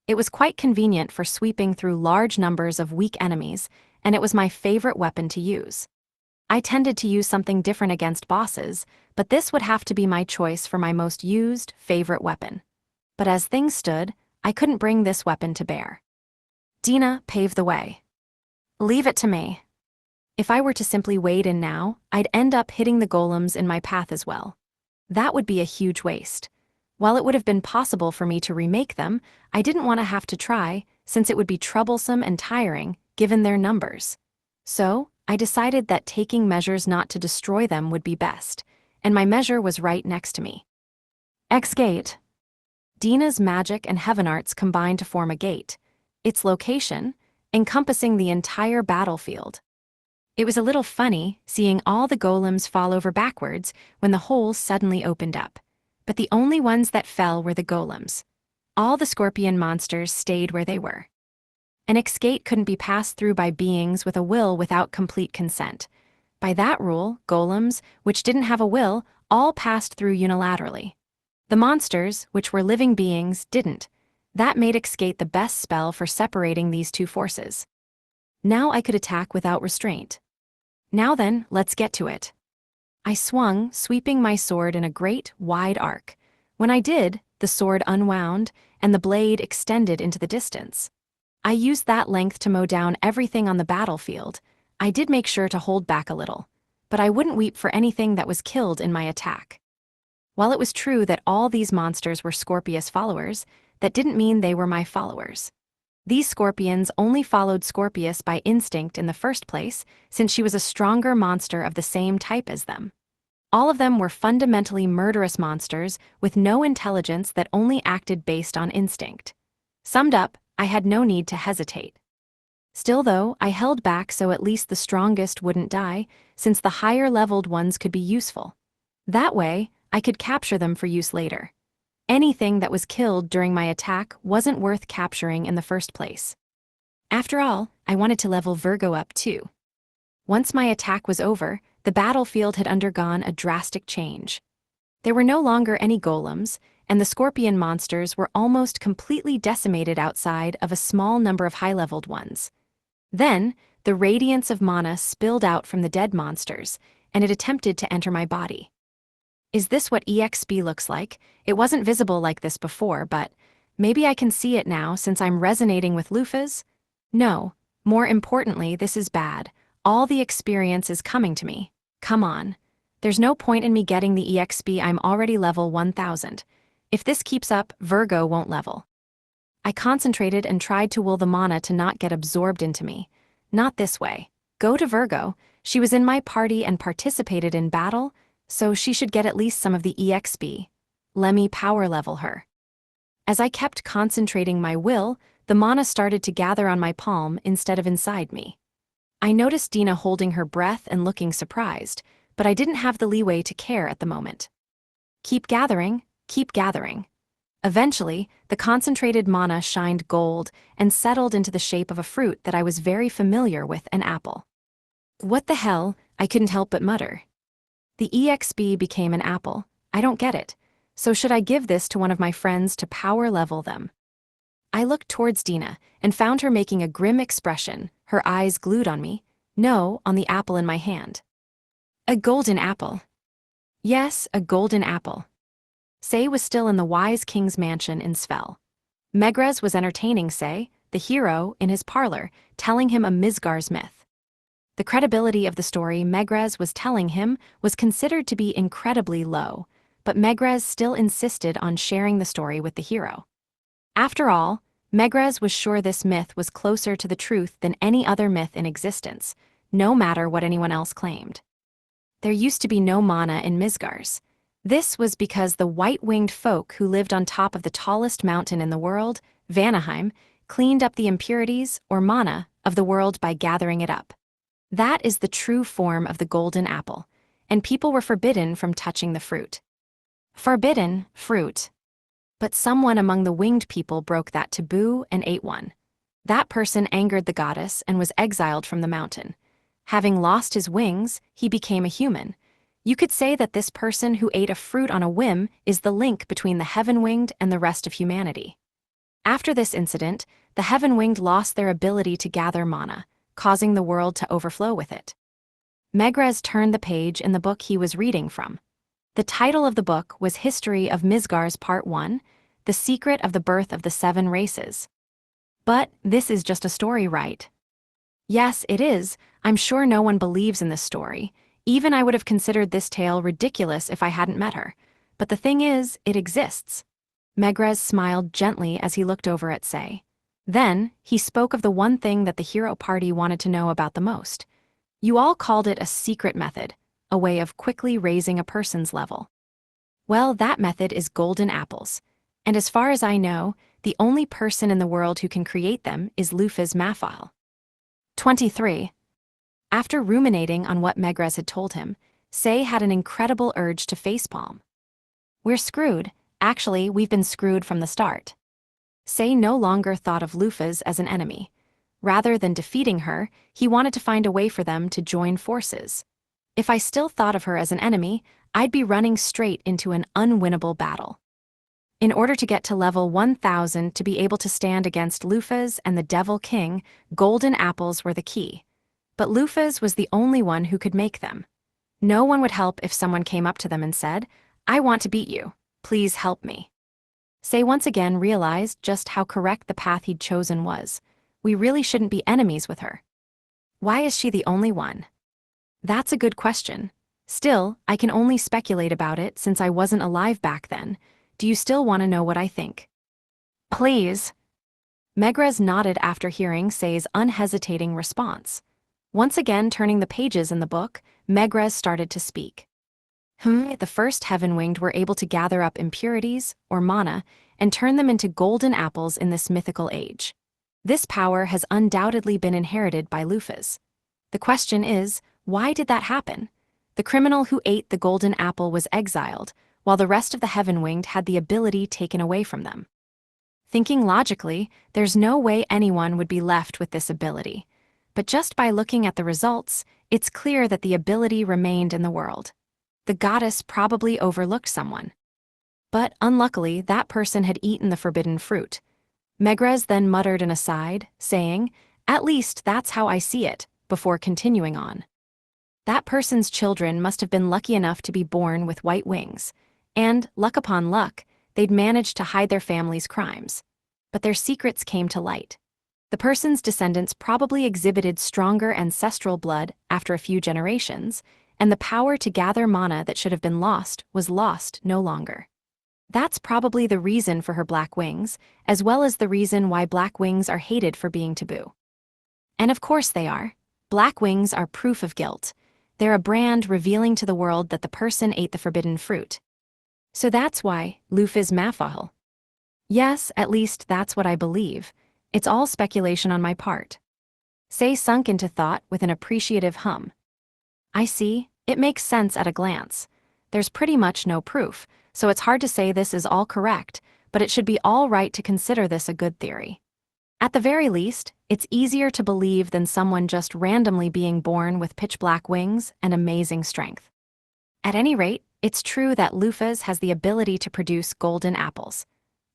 Speaker 1: It was quite convenient for sweeping through large numbers of weak enemies, and it was my favorite weapon to use. I tended to use something different against bosses, but this would have to be my choice for my most used, favorite weapon. But as things stood, I couldn't bring this weapon to bear. Dina paved the way. "Leave it to me." If I were to simply wade in now, I'd end up hitting the golems in my path as well. That would be a huge waste. While it would have been possible for me to remake them, I didn't want to have to try, since it would be troublesome and tiring, given their numbers. So, I decided that taking measures not to destroy them would be best, and my measure was right next to me. X-gate. Dina's magic and heaven arts combined to form a gate. Its location, encompassing the entire battlefield. It was a little funny seeing all the golems fall over backwards when the hole suddenly opened up. But the only ones that fell were the golems. All the scorpion monsters stayed where they were. An escape couldn't be passed through by beings with a will without complete consent. By that rule, golems, which didn't have a will, all passed through unilaterally. The monsters, which were living beings, didn't. That made escape the best spell for separating these two forces. Now I could attack without restraint. Now then, let's get to it. I swung, sweeping my sword in a great, wide arc. When I did, the sword unwound, and the blade extended into the distance. I used that length to mow down everything on the battlefield. I did make sure to hold back a little, but I wouldn't weep for anything that was killed in my attack. While it was true that all these monsters were Scorpius followers, that didn't mean they were my followers. These scorpions only followed Scorpius by instinct in the first place, since she was a stronger monster of the same type as them. All of them were fundamentally murderous monsters with no intelligence that only acted based on instinct. Summed up, I had no need to hesitate. Still though, I held back so at least the strongest wouldn't die, since the higher-leveled ones could be useful. That way, I could capture them for use later. Anything that was killed during my attack wasn't worth capturing in the first place. After all, I wanted to level Virgo up too. Once my attack was over, the battlefield had undergone a drastic change. There were no longer any golems, and the scorpion monsters were almost completely decimated outside of a small number of high-leveled ones. Then, the radiance of mana spilled out from the dead monsters, and it attempted to enter my body. Is this what EXP looks like? It wasn't visible like this before, but maybe I can see it now since I'm resonating with loofahs? No, more importantly, this is bad. All the experience is coming to me. Come on. There's no point in me getting the EXP, I'm already level 1000. If this keeps up, Virgo won't level. I concentrated and tried to will the mana to not get absorbed into me. Not this way. Go to Virgo. She was in my party and participated in battle, so she should get at least some of the EXP. Let me power level her. As I kept concentrating my will, the mana started to gather on my palm instead of inside me. I noticed Dina holding her breath and looking surprised, but I didn't have the leeway to care at the moment. Keep gathering, keep gathering. Eventually, the concentrated mana shined gold and settled into the shape of a fruit that I was very familiar with, an apple. What the hell? I couldn't help but mutter. The EXP became an apple. I don't get it. So should I give this to one of my friends to power level them? I looked towards Dina and found her making a grim expression, her eyes glued on me. No, on the apple in my hand. A golden apple. Yes, a golden apple. Say was still in the wise king's mansion in Svel. Megrez was entertaining Say, the hero, in his parlor, telling him a Mizgar's myth. The credibility of the story Megrez was telling him was considered to be incredibly low, but Megrez still insisted on sharing the story with the hero. After all, Megrez was sure this myth was closer to the truth than any other myth in existence, no matter what anyone else claimed. There used to be no mana in Mizgars. This was because the white-winged folk who lived on top of the tallest mountain in the world, Vanaheim, cleaned up the impurities, or mana, of the world by gathering it up. That is the true form of the golden apple, and people were forbidden from touching the fruit. Forbidden fruit. But someone among the winged people broke that taboo and ate one. That person angered the goddess and was exiled from the mountain. Having lost his wings, he became a human. You could say that this person who ate a fruit on a whim is the link between the heaven-winged and the rest of humanity. After this incident, the heaven-winged lost their ability to gather mana, causing the world to overflow with it. Megrez turned the page in the book he was reading from. The title of the book was History of Mizgars Part 1, The Secret of the Birth of the Seven Races. But this is just a story, right? Yes, it is. I'm sure no one believes in this story. Even I would have considered this tale ridiculous if I hadn't met her. But the thing is, it exists. Megrez smiled gently as he looked over at Say. Then, he spoke of the one thing that the hero party wanted to know about the most. You all called it a secret method, a way of quickly raising a person's level. Well, that method is golden apples. And as far as I know, the only person in the world who can create them is Lufas Mafal. 23. After ruminating on what Megrez had told him, Say had an incredible urge to facepalm. We're screwed. Actually, we've been screwed from the start. Say no longer thought of Lufaz as an enemy. Rather than defeating her, he wanted to find a way for them to join forces. If I still thought of her as an enemy, I'd be running straight into an unwinnable battle. In order to get to level 1000 to be able to stand against Lufaz and the Devil King, golden apples were the key. But Lufaz was the only one who could make them. No one would help if someone came up to them and said, "I want to beat you. Please help me." Say once again realized just how correct the path he'd chosen was. We really shouldn't be enemies with her. Why is she the only one? That's a good question. Still, I can only speculate about it since I wasn't alive back then. Do you still want to know what I think? Please. Megrez nodded after hearing Say's unhesitating response. Once again turning the pages in the book, Megrez started to speak. The first Heaven-Winged were able to gather up impurities, or mana, and turn them into golden apples in this mythical age. This power has undoubtedly been inherited by Lufaz. The question is, why did that happen? The criminal who ate the golden apple was exiled, while the rest of the Heaven-Winged had the ability taken away from them. Thinking logically, there's no way anyone would be left with this ability. But just by looking at the results, it's clear that the ability remained in the world. The goddess probably overlooked someone. But unluckily, that person had eaten the forbidden fruit. Megrez then muttered an aside, saying, "At least that's how I see it," before continuing on. That person's children must have been lucky enough to be born with white wings. And, luck upon luck, they'd managed to hide their family's crimes. But their secrets came to light. The person's descendants probably exhibited stronger ancestral blood after a few generations, and the power to gather mana that should have been lost was lost no longer. That's probably the reason for her black wings, as well as the reason why black wings are hated for being taboo. And of course they are. Black wings are proof of guilt. They're a brand revealing to the world that the person ate the forbidden fruit. So that's why Lufaz Mafahal. Yes, at least that's what I believe. It's all speculation on my part. Say sunk into thought with an appreciative hum. I see, it makes sense at a glance. There's pretty much no proof, so it's hard to say this is all correct, but it should be all right to consider this a good theory. At the very least, it's easier to believe than someone just randomly being born with pitch-black wings and amazing strength. At any rate, it's true that Lufaz has the ability to produce golden apples.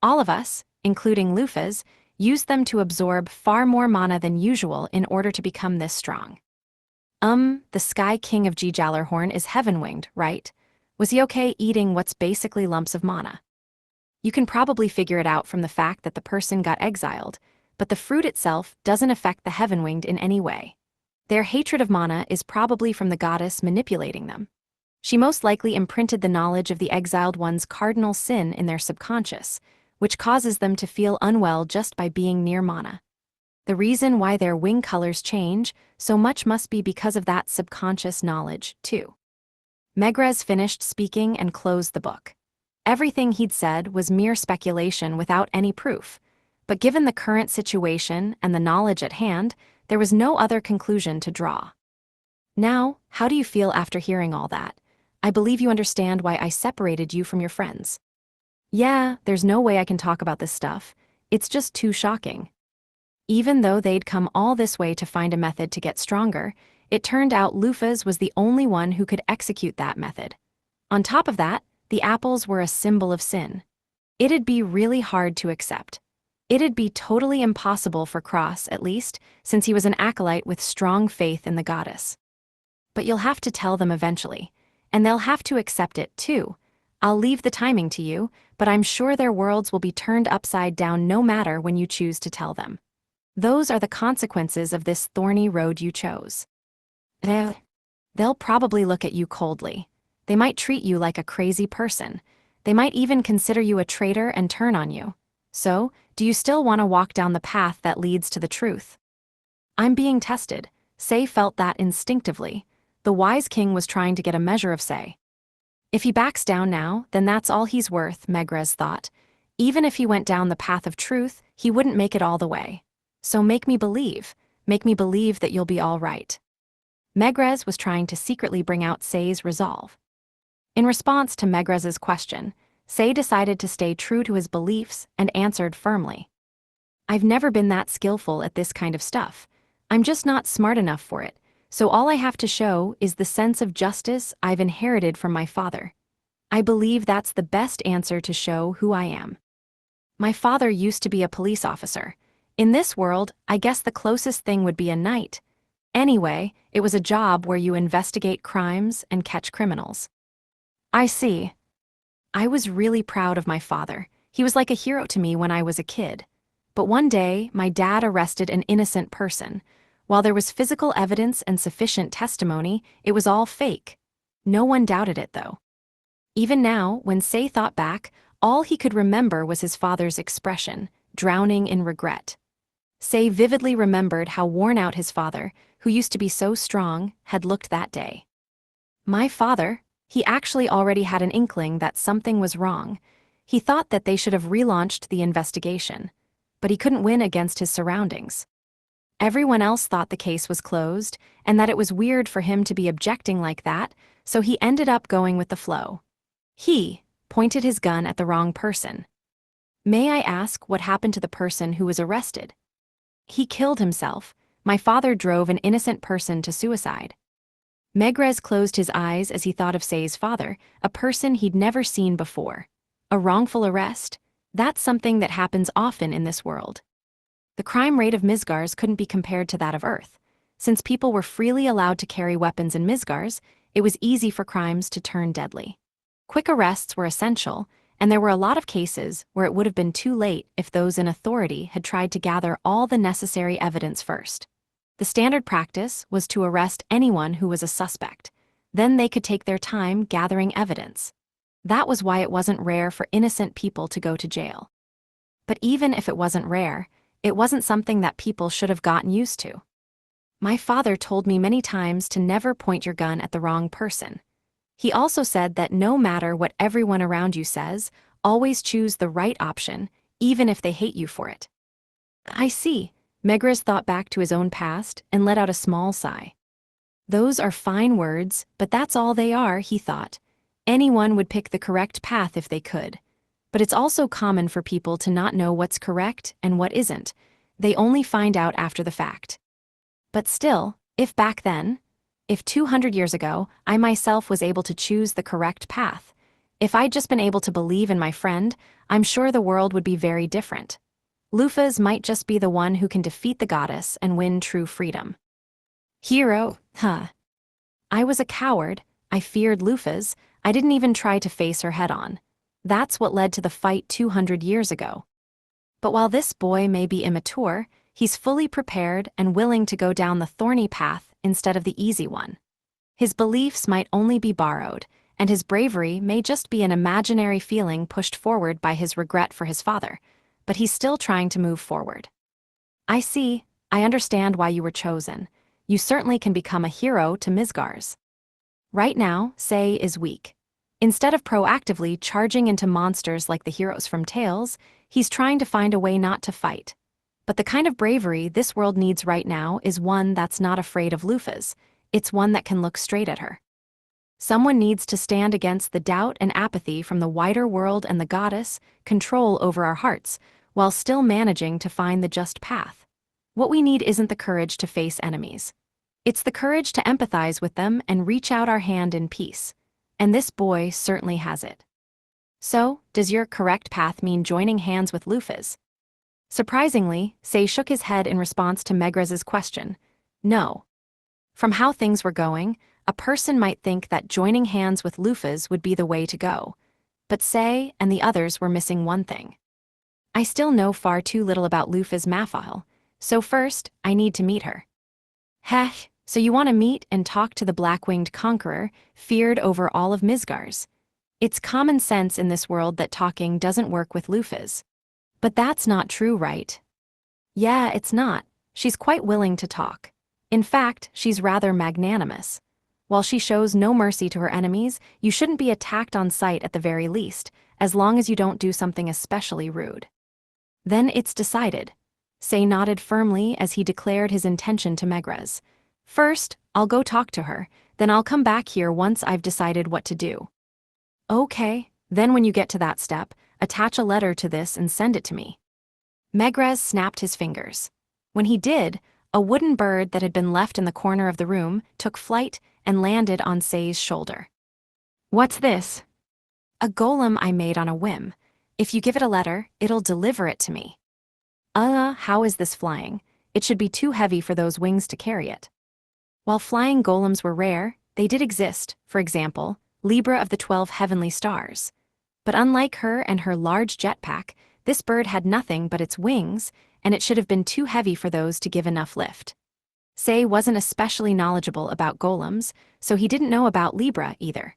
Speaker 1: All of us, including Lufaz, use them to absorb far more mana than usual in order to become this strong. The Sky King of Djalaghorn is Heaven-Winged, right? Was he okay eating what's basically lumps of mana? You can probably figure it out from the fact that the person got exiled, but the fruit itself doesn't affect the Heaven-Winged in any way. Their hatred of mana is probably from the goddess manipulating them. She most likely imprinted the knowledge of the exiled one's cardinal sin in their subconscious, which causes them to feel unwell just by being near mana. The reason why their wing colors change so much must be because of that subconscious knowledge, too. Megrez finished speaking and closed the book. Everything he'd said was mere speculation without any proof, but given the current situation and the knowledge at hand, there was no other conclusion to draw. Now, how do you feel after hearing all that? I believe you understand why I separated you from your friends. Yeah, there's no way I can talk about this stuff. It's just too shocking. Even though they'd come all this way to find a method to get stronger, it turned out Lufaz was the only one who could execute that method. On top of that, the apples were a symbol of sin. It'd be really hard to accept. It'd be totally impossible for Cross, at least, since he was an acolyte with strong faith in the goddess. But you'll have to tell them eventually, and they'll have to accept it too. I'll leave the timing to you, but I'm sure their worlds will be turned upside down no matter when you choose to tell them. Those are the consequences of this thorny road you chose. They'll probably look at you coldly. They might treat you like a crazy person. They might even consider you a traitor and turn on you. So, do you still want to walk down the path that leads to the truth? I'm being tested. Say felt that instinctively. The wise king was trying to get a measure of Say. If he backs down now, then that's all he's worth, Megrez thought. Even if he went down the path of truth, he wouldn't make it all the way. So make me believe that you'll be all right. Megrez was trying to secretly bring out Say's resolve. In response to Megrez's question, Say decided to stay true to his beliefs and answered firmly. I've never been that skillful at this kind of stuff. I'm just not smart enough for it, so all I have to show is the sense of justice I've inherited from my father. I believe that's the best answer to show who I am. My father used to be a police officer. In this world, I guess the closest thing would be a knight. Anyway, it was a job where you investigate crimes and catch criminals. I see. I was really proud of my father. He was like a hero to me when I was a kid. But one day, my dad arrested an innocent person. While there was physical evidence and sufficient testimony, it was all fake. No one doubted it, though. Even now, when Say thought back, all he could remember was his father's expression, drowning in regret. Say vividly remembered how worn out his father, who used to be so strong, had looked that day. My father, he actually already had an inkling that something was wrong. He thought that they should have relaunched the investigation, but he couldn't win against his surroundings. Everyone else thought the case was closed, and that it was weird for him to be objecting like that, so he ended up going with the flow. He pointed his gun at the wrong person. May I ask what happened to the person who was arrested? He killed himself. My father drove an innocent person to suicide. Megrez closed his eyes as he thought of Say's father, a person he'd never seen before. A wrongful arrest? That's something that happens often in this world. The crime rate of Mizgars couldn't be compared to that of Earth. Since people were freely allowed to carry weapons in Mizgars, it was easy for crimes to turn deadly. Quick arrests were essential, and there were a lot of cases where it would have been too late if those in authority had tried to gather all the necessary evidence first. The standard practice was to arrest anyone who was a suspect. Then they could take their time gathering evidence. That was why it wasn't rare for innocent people to go to jail. But even if it wasn't rare, it wasn't something that people should have gotten used to. My father told me many times to never point your gun at the wrong person. He also said that no matter what everyone around you says, always choose the right option, even if they hate you for it. I see. Megrez thought back to his own past and let out a small sigh. Those are fine words, but that's all they are, he thought. Anyone would pick the correct path if they could. But it's also common for people to not know what's correct and what isn't. They only find out after the fact. But still, if back then, if 200 years ago, I myself was able to choose the correct path, if I'd just been able to believe in my friend, I'm sure the world would be very different. Lufas might just be the one who can defeat the goddess and win true freedom. Hero, huh? I was a coward, I feared Lufas, I didn't even try to face her head-on. That's what led to the fight 200 years ago. But while this boy may be immature, he's fully prepared and willing to go down the thorny path instead of the easy one. His beliefs might only be borrowed, and his bravery may just be an imaginary feeling pushed forward by his regret for his father, but he's still trying to move forward. I see, I understand why you were chosen. You certainly can become a hero to Mizgars. Right now, Say is weak. Instead of proactively charging into monsters like the heroes from Tales, he's trying to find a way not to fight. But the kind of bravery this world needs right now is one that's not afraid of Lufas. It's one that can look straight at her. Someone needs to stand against the doubt and apathy from the wider world and the goddess, control over our hearts, while still managing to find the just path. What we need isn't the courage to face enemies. It's the courage to empathize with them and reach out our hand in peace. And this boy certainly has it. So, does your correct path mean joining hands with Lufas? Surprisingly, Say shook his head in response to Megrez's question. No. From how things were going, a person might think that joining hands with Lufas would be the way to go. But Say and the others were missing one thing. I still know far too little about Lufas Mafal, so first, I need to meet her. Heh, so you want to meet and talk to the black-winged conqueror, feared over all of Mizgars. It's common sense in this world that talking doesn't work with Lufas. But that's not true, right? Yeah, it's not. She's quite willing to talk. In fact, she's rather magnanimous. While she shows no mercy to her enemies, you shouldn't be attacked on sight at the very least, as long as you don't do something especially rude. Then it's decided. Say nodded firmly as he declared his intention to Megrez. First, I'll go talk to her, then I'll come back here once I've decided what to do. Okay, then when you get to that step, attach a letter to this and send it to me. Megrez snapped his fingers. When he did, a wooden bird that had been left in the corner of the room took flight and landed on Say's shoulder. What's this? A golem I made on a whim. If you give it a letter, it'll deliver it to me. How is this flying? It should be too heavy for those wings to carry it. While flying golems were rare, they did exist, for example, Libra of the 12 heavenly stars. But unlike her and her large jetpack, this bird had nothing but its wings, and it should have been too heavy for those to give enough lift. Say wasn't especially knowledgeable about golems, so he didn't know about Libra either.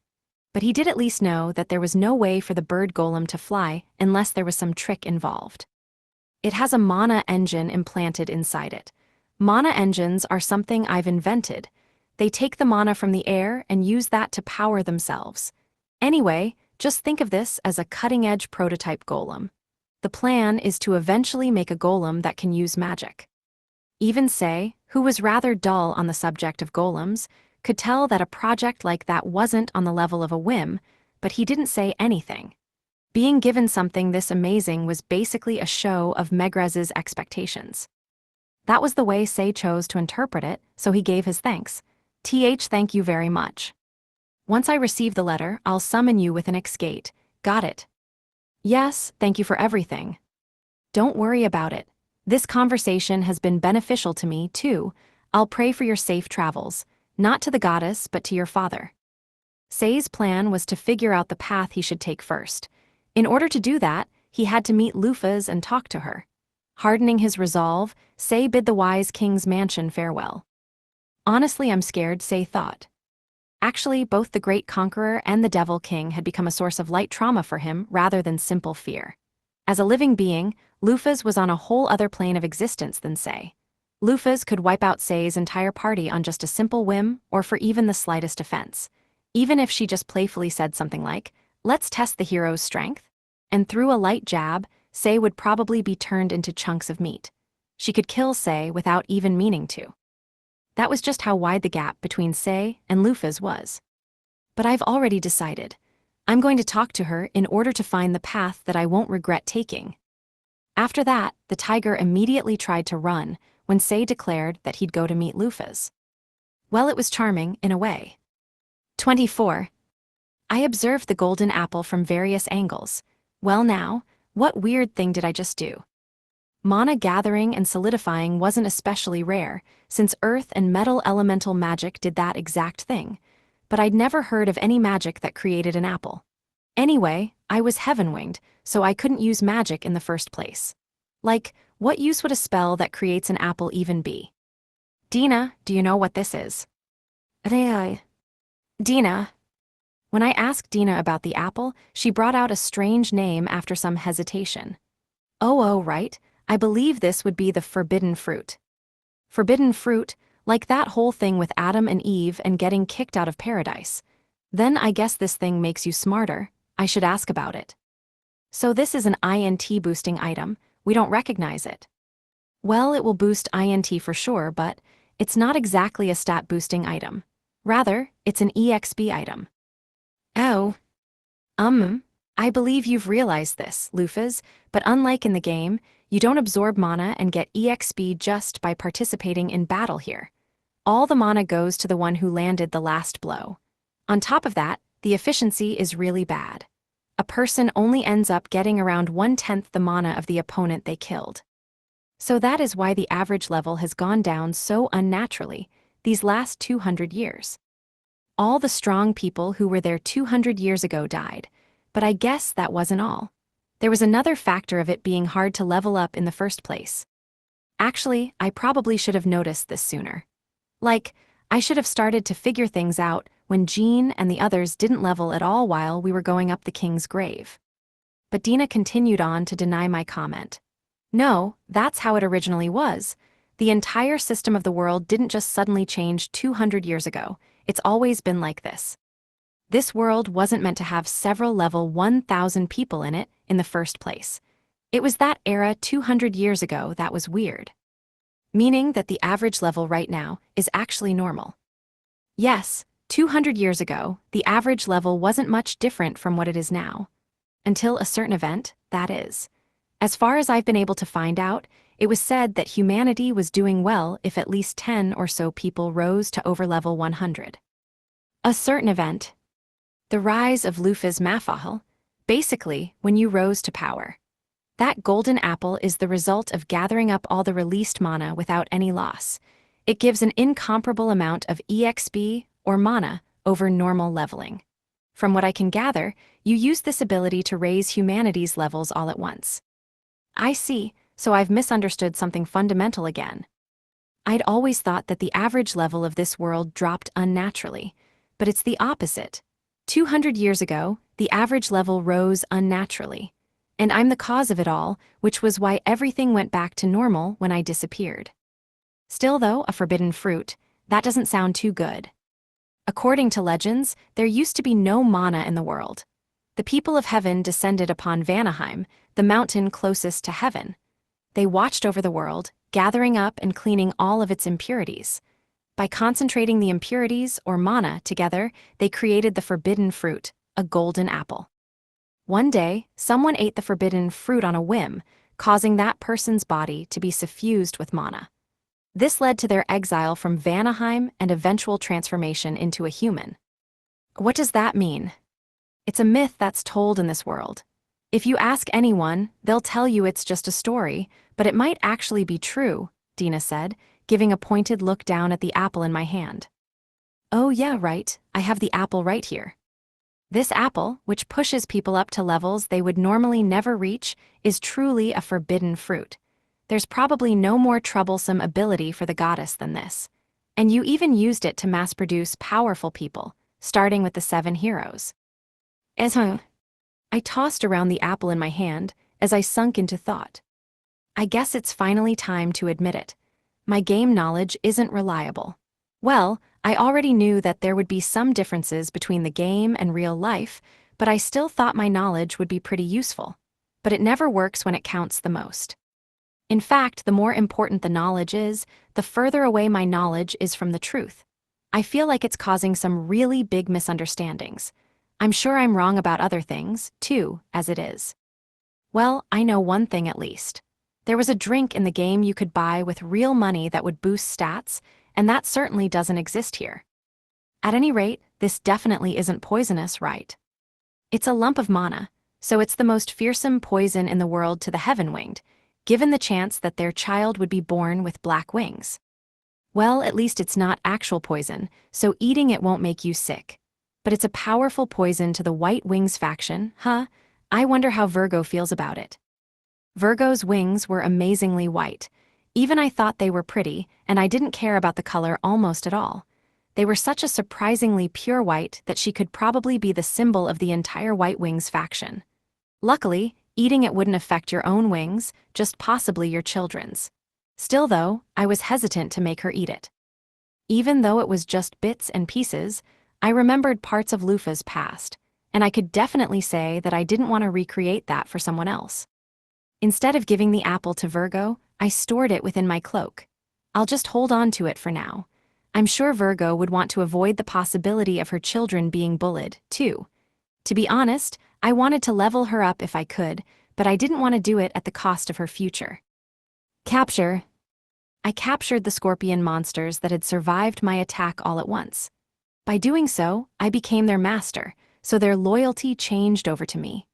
Speaker 1: But he did at least know that there was no way for the bird golem to fly unless there was some trick involved. It has a mana engine implanted inside it. Mana engines are something I've invented. They take the mana from the air and use that to power themselves. Anyway, just think of this as a cutting-edge prototype golem. The plan is to eventually make a golem that can use magic. Even Say, who was rather dull on the subject of golems, could tell that a project like that wasn't on the level of a whim, but he didn't say anything. Being given something this amazing was basically a show of Megrez's expectations. That was the way Say chose to interpret it, so he gave his thanks. Thank you very much. Once I receive the letter, I'll summon you with an X-Gate. Got it? Yes, thank you for everything. Don't worry about it. This conversation has been beneficial to me, too. I'll pray for your safe travels, not to the goddess, but to your father. Say's plan was to figure out the path he should take first. In order to do that, he had to meet Lufaz and talk to her. Hardening his resolve, Say bid the wise king's mansion farewell. Honestly, I'm scared, Say thought. Actually, both the great conqueror and the devil king had become a source of light trauma for him rather than simple fear. As a living being, Lufaz was on a whole other plane of existence than Say. Lufaz could wipe out Say's entire party on just a simple whim or for even the slightest offense. Even if she just playfully said something like, "Let's test the hero's strength," and threw a light jab, Say would probably be turned into chunks of meat. She could kill Say without even meaning to. That was just how wide the gap between Say and Lufaz was. But I've already decided. I'm going to talk to her in order to find the path that I won't regret taking. After that, the tiger immediately tried to run when Say declared that he'd go to meet Lufaz. Well, it was charming, in a way. 24. I observed the golden apple from various angles. Well now, what weird thing did I just do? Mana gathering and solidifying wasn't especially rare, since earth and metal elemental magic did that exact thing. But I'd never heard of any magic that created an apple. Anyway, I was heaven-winged, so I couldn't use magic in the first place. Like, what use would a spell that creates an apple even be? Dina, do you know what this is? Dina. When I asked Dina about the apple, she brought out a strange name after some hesitation. Oh, right, I believe this would be the forbidden fruit. Forbidden fruit, like that whole thing with Adam and Eve and getting kicked out of paradise. Then I guess this thing makes you smarter. I should ask about it. So this is an INT boosting item. We don't recognize it. Well, it will boost INT for sure, but it's not exactly a stat boosting item. Rather, it's an EXP item. Oh. I believe you've realized this, Lufaz, but unlike in the game, you don't absorb mana and get EXP just by participating in battle here. All the mana goes to the one who landed the last blow. On top of that, the efficiency is really bad. A person only ends up getting around 1/10 the mana of the opponent they killed. So that is why the average level has gone down so unnaturally these last 200 years. All the strong people who were there 200 years ago died, but I guess that wasn't all. There was another factor of it being hard to level up in the first place. Actually, I probably should have noticed this sooner. Like, I should have started to figure things out when Jean and the others didn't level at all while we were going up the king's grave. But Dina continued on to deny my comment. No, that's how it originally was. The entire system of the world didn't just suddenly change 200 years ago. It's always been like this. This world wasn't meant to have several level 1,000 people in it in the first place. It was that era 200 years ago that was weird. meaning that the average level right now is actually normal. Yes, 200 years ago, the average level wasn't much different from what it is now. Until a certain event, that is. As far as I've been able to find out, it was said that humanity was doing well if at least 10 or so people rose to over level 100. A certain event. The rise of Lufa's Mafahal, basically, when you rose to power. That golden apple is the result of gathering up all the released mana without any loss. It gives an incomparable amount of EXP, or mana, over normal leveling. From what I can gather, you use this ability to raise humanity's levels all at once. I see, so I've misunderstood something fundamental again. I'd always thought that the average level of this world dropped unnaturally, but it's the opposite. 200 years ago, the average level rose unnaturally. And I'm the cause of it all, which was why everything went back to normal when I disappeared. Still though, a forbidden fruit, that doesn't sound too good. According to legends, there used to be no mana in the world. The people of heaven descended upon Vanaheim, the mountain closest to heaven. They watched over the world, gathering up and cleaning all of its impurities. By concentrating the impurities, or mana, together, they created the forbidden fruit, a golden apple. One day, someone ate the forbidden fruit on a whim, causing that person's body to be suffused with mana. This led to their exile from Vanaheim and eventual transformation into a human. What does that mean? It's a myth that's told in this world. If you ask anyone, they'll tell you it's just a story, but it might actually be true, Dina said, giving a pointed look down at the apple in my hand. Oh yeah, right, I have the apple right here. This apple, which pushes people up to levels they would normally never reach, is truly a forbidden fruit. There's probably no more troublesome ability for the goddess than this. And you even used it to mass-produce powerful people, starting with the 7 heroes. I tossed around the apple in my hand as I sunk into thought. I guess it's finally time to admit it. My game knowledge isn't reliable. Well, I already knew that there would be some differences between the game and real life, but I still thought my knowledge would be pretty useful. But it never works when it counts the most. In fact, the more important the knowledge is, the further away my knowledge is from the truth. I feel like it's causing some really big misunderstandings. I'm sure I'm wrong about other things, too, as it is. Well, I know one thing at least. There was a drink in the game you could buy with real money that would boost stats, and that certainly doesn't exist here. At any rate, this definitely isn't poisonous, right? It's a lump of mana, so it's the most fearsome poison in the world to the Heaven-Winged, given the chance that their child would be born with black wings. Well, at least it's not actual poison, so eating it won't make you sick. But it's a powerful poison to the White Wings faction, huh? I wonder how Virgo feels about it. Virgo's wings were amazingly white. Even I thought they were pretty, and I didn't care about the color almost at all. They were such a surprisingly pure white that she could probably be the symbol of the entire White Wings faction. Luckily, eating it wouldn't affect your own wings, just possibly your children's. Still though, I was hesitant to make her eat it. Even though it was just bits and pieces, I remembered parts of Lufa's past, and I could definitely say that I didn't want to recreate that for someone else. Instead of giving the apple to Virgo, I stored it within my cloak. I'll just hold on to it for now. I'm sure Virgo would want to avoid the possibility of her children being bullied, too. To be honest, I wanted to level her up if I could, but I didn't want to do it at the cost of her future. Capture. I captured the scorpion monsters that had survived my attack all at once. By doing so, I became their master, so their loyalty changed over to me.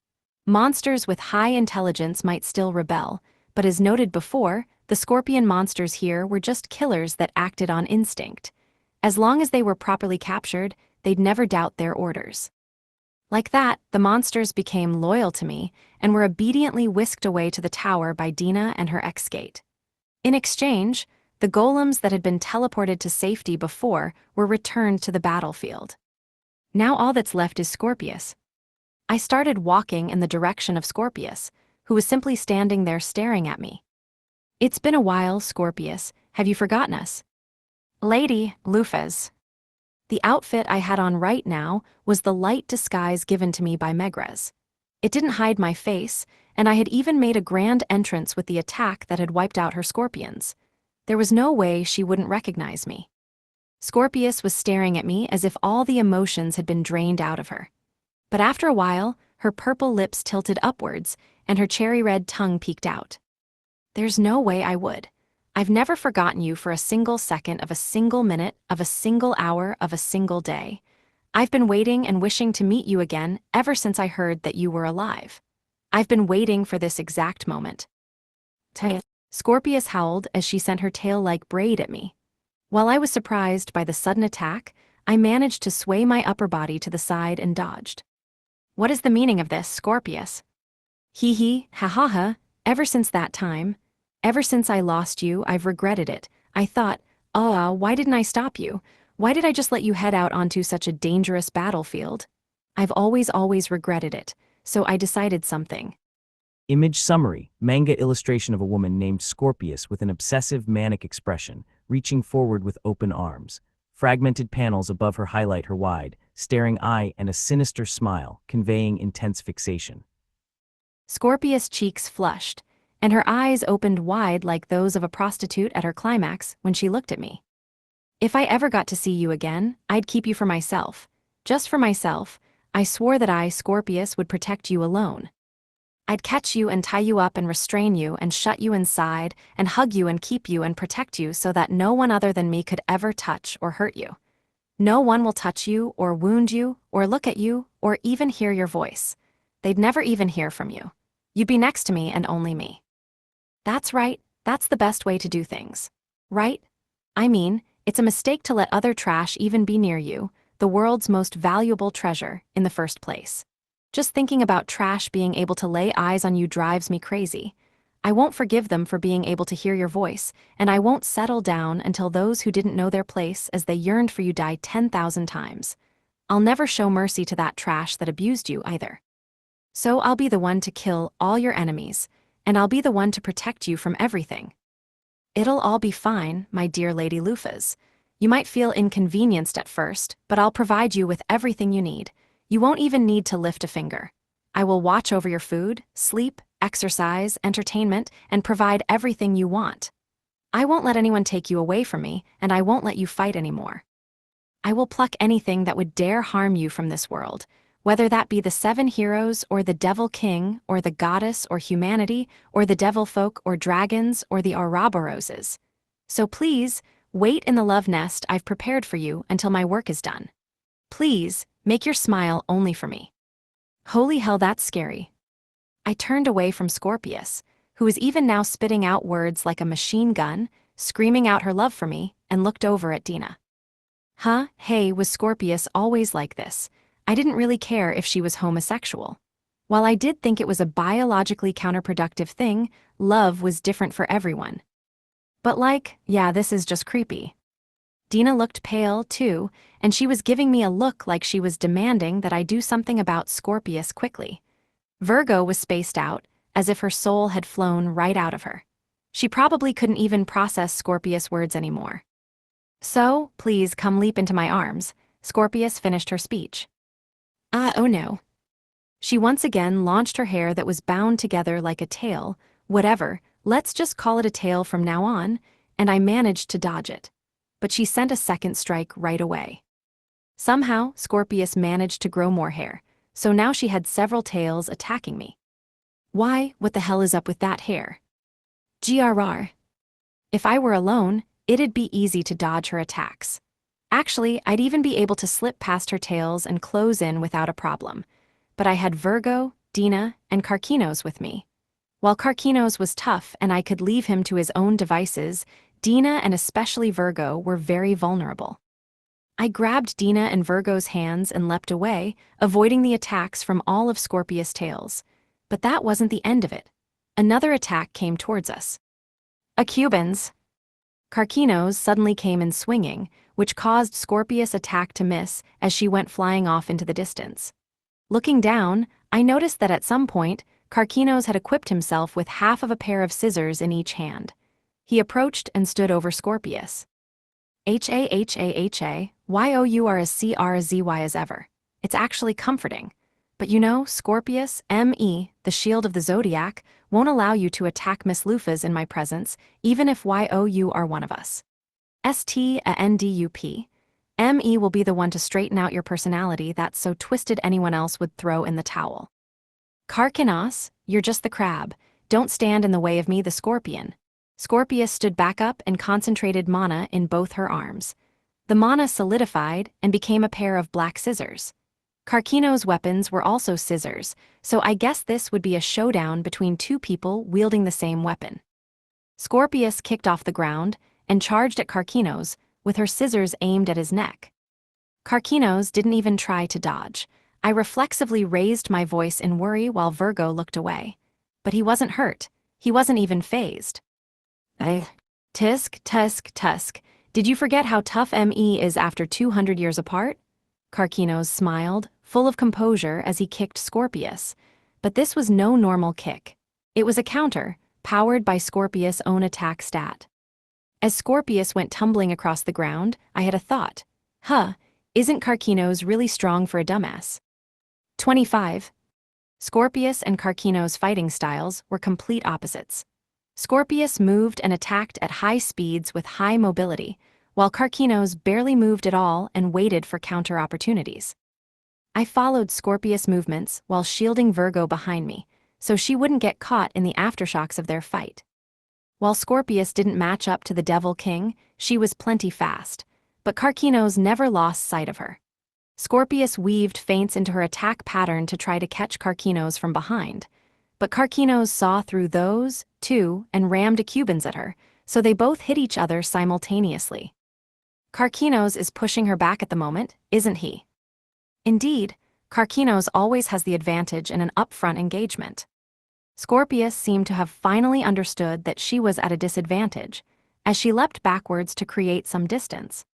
Speaker 1: Monsters with high intelligence might still rebel, but as noted before, the scorpion monsters here were just killers that acted on instinct. As long as they were properly captured, they'd never doubt their orders. Like that, the monsters became loyal to me and were obediently whisked away to the tower by Dina and her ex-skate. In exchange, the golems that had been teleported to safety before were returned to the battlefield. Now all that's left is Scorpius. I started walking in the direction of Scorpius, who was simply standing there staring at me. It's been a while, Scorpius. Have you forgotten us? Lady Lufas. The outfit I had on right now was the light disguise given to me by Megrez. It didn't hide my face, and I had even made a grand entrance with the attack that had wiped out her scorpions. There was no way she wouldn't recognize me. Scorpius was staring at me as if all the emotions had been drained out of her. But after a while, her purple lips tilted upwards, and her cherry-red tongue peeked out. There's no way I would. I've never forgotten you for a single second of a single minute, of a single hour, of a single day. I've been waiting and wishing to meet you again ever since I heard that you were alive. I've been waiting for this exact moment. Scorpius howled as she sent her tail-like braid at me. While I was surprised by the sudden attack, I managed to sway my upper body to the side and dodged. What is the meaning of this, Scorpius? Hee, ha ha ha, ever since that time, ever since I lost you, I've regretted it. I thought, oh, why didn't I stop you? Why did I just let you head out onto such a dangerous battlefield? I've always regretted it, so I decided something.
Speaker 2: Image summary, manga illustration of a woman named Scorpius with an obsessive manic expression, reaching forward with open arms. Fragmented panels above her highlight her wide, staring eye and a sinister smile, conveying intense fixation.
Speaker 1: Scorpius' cheeks flushed, and her eyes opened wide like those of a prostitute at her climax when she looked at me. If I ever got to see you again, I'd keep you for myself. Just for myself, I swore that I, Scorpius, would protect you alone. I'd catch you and tie you up and restrain you and shut you inside and hug you and keep you and protect you so that no one other than me could ever touch or hurt you. No one will touch you or wound you or look at you or even hear your voice. They'd never even hear from you. You'd be next to me and only me. That's right, that's the best way to do things. Right? I mean, it's a mistake to let other trash even be near you, the world's most valuable treasure, in the first place. Just thinking about trash being able to lay eyes on you drives me crazy. I won't forgive them for being able to hear your voice, and I won't settle down until those who didn't know their place as they yearned for you die 10,000 times. I'll never show mercy to that trash that abused you either. So I'll be the one to kill all your enemies, and I'll be the one to protect you from everything. It'll all be fine, my dear Lady Lufas. You might feel inconvenienced at first, but I'll provide you with everything you need. You won't even need to lift a finger. I will watch over your food, sleep, exercise, entertainment, and provide everything you want. I won't let anyone take you away from me, and I won't let you fight anymore. I will pluck anything that would dare harm you from this world, whether that be the 7 heroes or the Devil King or the goddess or humanity or the devil folk or dragons or the Ouroboroses. So please, wait in the love nest I've prepared for you until my work is done. Please, make your smile only for me. Holy hell, that's scary. I turned away from Scorpius, who was even now spitting out words like a machine gun, screaming out her love for me, and looked over at Dina. Hey, was Scorpius always like this? I didn't really care if she was homosexual. While I did think it was a biologically counterproductive thing, love was different for everyone. But this is just creepy. Dina looked pale, too, and she was giving me a look like she was demanding that I do something about Scorpius quickly. Virgo was spaced out, as if her soul had flown right out of her. She probably couldn't even process Scorpius' words anymore. So, please come leap into my arms, Scorpius finished her speech. Oh no. She once again launched her hair that was bound together like a tail, whatever, let's just call it a tail from now on, and I managed to dodge it. But she sent a second strike right away. Somehow, Scorpius managed to grow more hair, so now she had several tails attacking me. Why, what the hell is up with that hair? GRR. If I were alone, it'd be easy to dodge her attacks. Actually, I'd even be able to slip past her tails and close in without a problem. But I had Virgo, Dina, and Karkinos with me. While Karkinos was tough and I could leave him to his own devices, Dina and especially Virgo were very vulnerable. I grabbed Dina and Virgo's hands and leapt away, avoiding the attacks from all of Scorpius' tails. But that wasn't the end of it. Another attack came towards us. A Cubans. Karkinos suddenly came in swinging, which caused Scorpius' attack to miss as she went flying off into the distance. Looking down, I noticed that at some point, Karkinos had equipped himself with half of a pair of scissors in each hand. He approached and stood over Scorpius. HAHAHA, YOURSCRZY as ever. It's actually comforting. But you know, Scorpius, M.E., the shield of the zodiac, won't allow you to attack Miss Lufas in my presence, even if you are one of us. STANDUP. M.E. will be the one to straighten out your personality that's so twisted anyone else would throw in the towel. Karkinos, you're just the crab. Don't stand in the way of me, the scorpion. Scorpius stood back up and concentrated mana in both her arms. The mana solidified and became a pair of black scissors. Karkinos' weapons were also scissors, so I guess this would be a showdown between two people wielding the same weapon. Scorpius kicked off the ground and charged at Karkinos, with her scissors aimed at his neck. Karkinos didn't even try to dodge. I reflexively raised my voice in worry while Virgo looked away. But he wasn't hurt. He wasn't even fazed. Tusk. Did you forget how tough ME is after 200 years apart? Karkinos smiled, full of composure as he kicked Scorpius. But this was no normal kick. It was a counter, powered by Scorpius' own attack stat. As Scorpius went tumbling across the ground, I had a thought. Isn't Karkinos really strong for a dumbass? 25. Scorpius and Karkinos' fighting styles were complete opposites. Scorpius moved and attacked at high speeds with high mobility, while Karkinos barely moved at all and waited for counter opportunities. I followed Scorpius' movements while shielding Virgo behind me, so she wouldn't get caught in the aftershocks of their fight. While Scorpius didn't match up to the Devil King, she was plenty fast, but Karkinos never lost sight of her. Scorpius weaved feints into her attack pattern to try to catch Karkinos from behind, but Karkinos saw through those, too, and rammed a Cubans at her, so they both hit each other simultaneously. Karkinos is pushing her back at the moment, isn't he? Indeed, Karkinos always has the advantage in an upfront engagement. Scorpius seemed to have finally understood that she was at a disadvantage, as she leapt backwards to create some distance.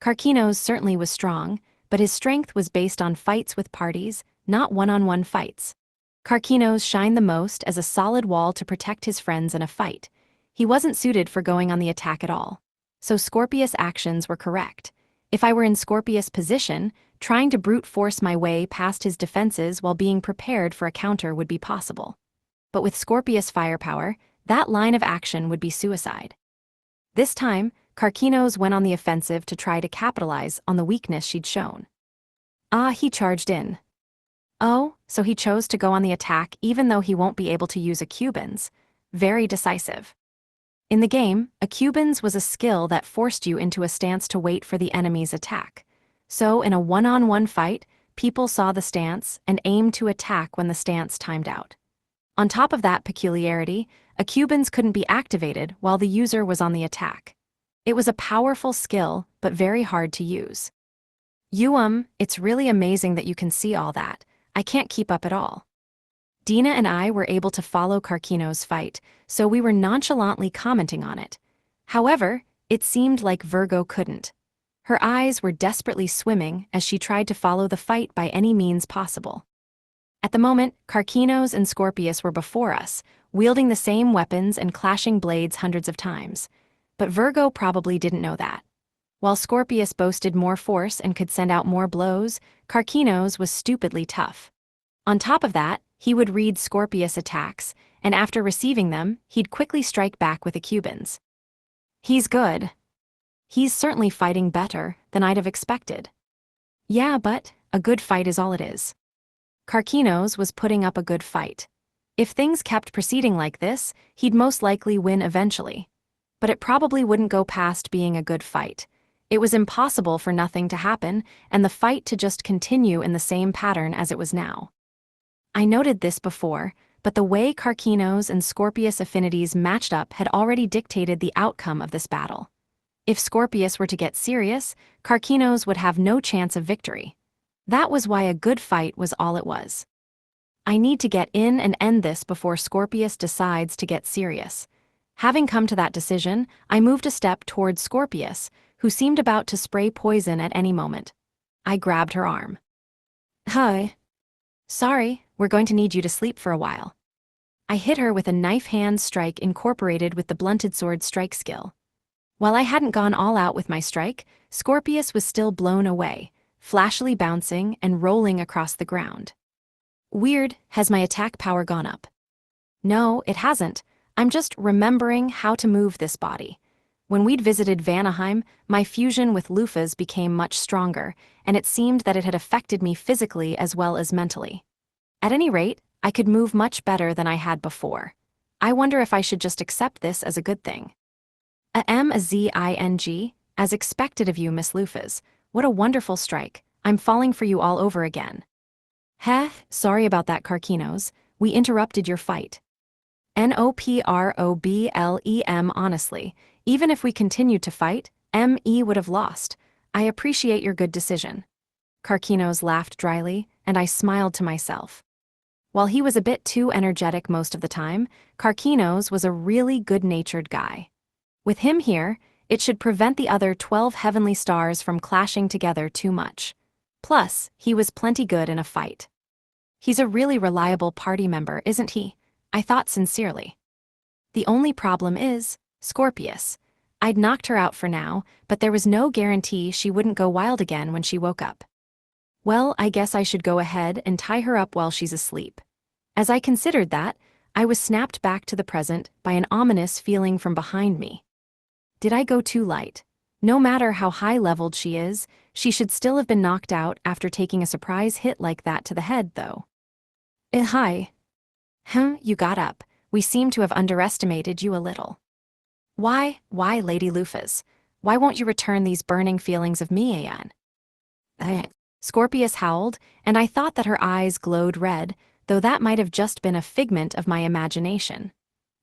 Speaker 1: Karkinos certainly was strong, but his strength was based on fights with parties, not one-on-one fights. Karkinos shined the most as a solid wall to protect his friends in a fight. He wasn't suited for going on the attack at all. So Scorpius' actions were correct. If I were in Scorpius' position, trying to brute force my way past his defenses while being prepared for a counter would be possible. But with Scorpius' firepower, that line of action would be suicide. This time, Karkinos went on the offensive to try to capitalize on the weakness she'd shown. He charged in. Oh, so he chose to go on the attack even though he won't be able to use a Cubans. Very decisive. In the game, a Cubans was a skill that forced you into a stance to wait for the enemy's attack. So in a one-on-one fight, people saw the stance and aimed to attack when the stance timed out. On top of that peculiarity, a Cubans couldn't be activated while the user was on the attack. It was a powerful skill, but very hard to use. It's really amazing that you can see all that. I can't keep up at all. Dina and I were able to follow Karkinos' fight, so we were nonchalantly commenting on it. However, it seemed like Virgo couldn't. Her eyes were desperately swimming as she tried to follow the fight by any means possible. At the moment, Karkinos and Scorpius were before us, wielding the same weapons and clashing blades hundreds of times. But Virgo probably didn't know that. While Scorpius boasted more force and could send out more blows, Karkinos was stupidly tough. On top of that, he would read Scorpius' attacks, and after receiving them, he'd quickly strike back with the Cubans. He's good. He's certainly fighting better than I'd have expected. Yeah, but a good fight is all it is. Karkinos was putting up a good fight. If things kept proceeding like this, he'd most likely win eventually. But it probably wouldn't go past being a good fight. It was impossible for nothing to happen, and the fight to just continue in the same pattern as it was now. I noted this before, but the way Karkinos and Scorpius affinities matched up had already dictated the outcome of this battle. If Scorpius were to get serious, Karkinos would have no chance of victory. That was why a good fight was all it was. I need to get in and end this before Scorpius decides to get serious. Having come to that decision, I moved a step towards Scorpius, who seemed about to spray poison at any moment. I grabbed her arm. Hi. Sorry, we're going to need you to sleep for a while. I hit her with a knife hand strike incorporated with the blunted sword strike skill. While I hadn't gone all out with my strike, Scorpius was still blown away, flashily bouncing and rolling across the ground. Weird, has my attack power gone up? No, it hasn't. I'm just remembering how to move this body. When we'd visited Vanaheim, my fusion with Lufa's became much stronger, and it seemed that it had affected me physically as well as mentally. At any rate, I could move much better than I had before. I wonder if I should just accept this as a good thing. A-M-A-Z-I-N-G, as expected of you, Miss Lufas. What a wonderful strike. I'm falling for you all over again. Heh, sorry about that, Karkinos. We interrupted your fight. Noproblem. Honestly, even if we continued to fight, ME would have lost. I appreciate your good decision. Karkinos laughed dryly, and I smiled to myself. While he was a bit too energetic most of the time, Karkinos was a really good-natured guy. With him here, it should prevent the other 12 heavenly stars from clashing together too much. Plus, he was plenty good in a fight. He's a really reliable party member, isn't he? I thought sincerely. The only problem is Scorpius. I'd knocked her out for now, but there was no guarantee she wouldn't go wild again when she woke up. Well, I guess I should go ahead and tie her up while she's asleep. As I considered that, I was snapped back to the present by an ominous feeling from behind me. Did I go too light? No matter how high-leveled she is, she should still have been knocked out after taking a surprise hit like that to the head, though. Hi. You got up. We seem to have underestimated you a little. Why, Lady Lufas? Why won't you return these burning feelings of me, Ayan? Scorpius howled, and I thought that her eyes glowed red, though that might have just been a figment of my imagination.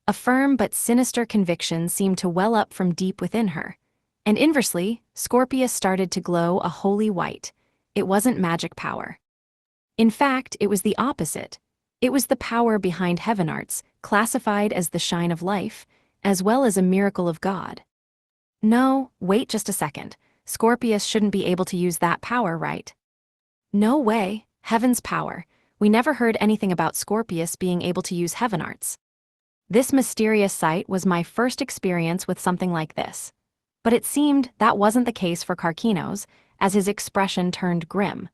Speaker 1: A firm but sinister conviction seemed to well up from deep within her. And inversely, Scorpius started to glow a holy white. It wasn't magic power. In fact, it was the opposite. It was the power behind heaven arts, classified as the shine of life, as well as a miracle of God. No, wait just a second. Scorpius shouldn't be able to use that power, right? No way, heaven's power. We never heard anything about Scorpius being able to use heaven arts. This mysterious sight was my first experience with something like this. But it seemed that wasn't the case for Karkinos, as his expression turned grim.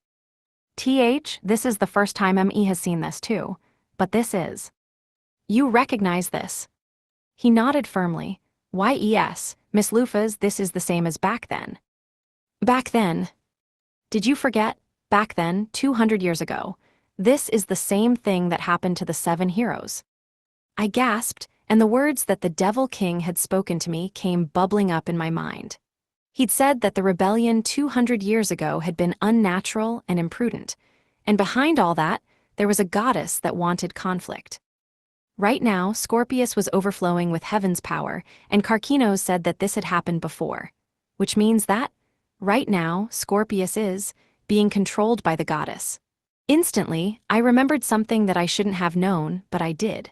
Speaker 1: This is the first time ME has seen this too, but this is. You recognize this? He nodded firmly. Yes, Miss Lufas, this is the same as back then. Back then? Did you forget? Back then, 200 years ago. This is the same thing that happened to the 7 heroes. I gasped, and the words that the Devil King had spoken to me came bubbling up in my mind. He'd said that the rebellion 200 years ago had been unnatural and imprudent, and behind all that, there was a goddess that wanted conflict. Right now, Scorpius was overflowing with heaven's power, and Karkinos said that this had happened before, which means that, right now, Scorpius is being controlled by the goddess. Instantly, I remembered something that I shouldn't have known, but I did.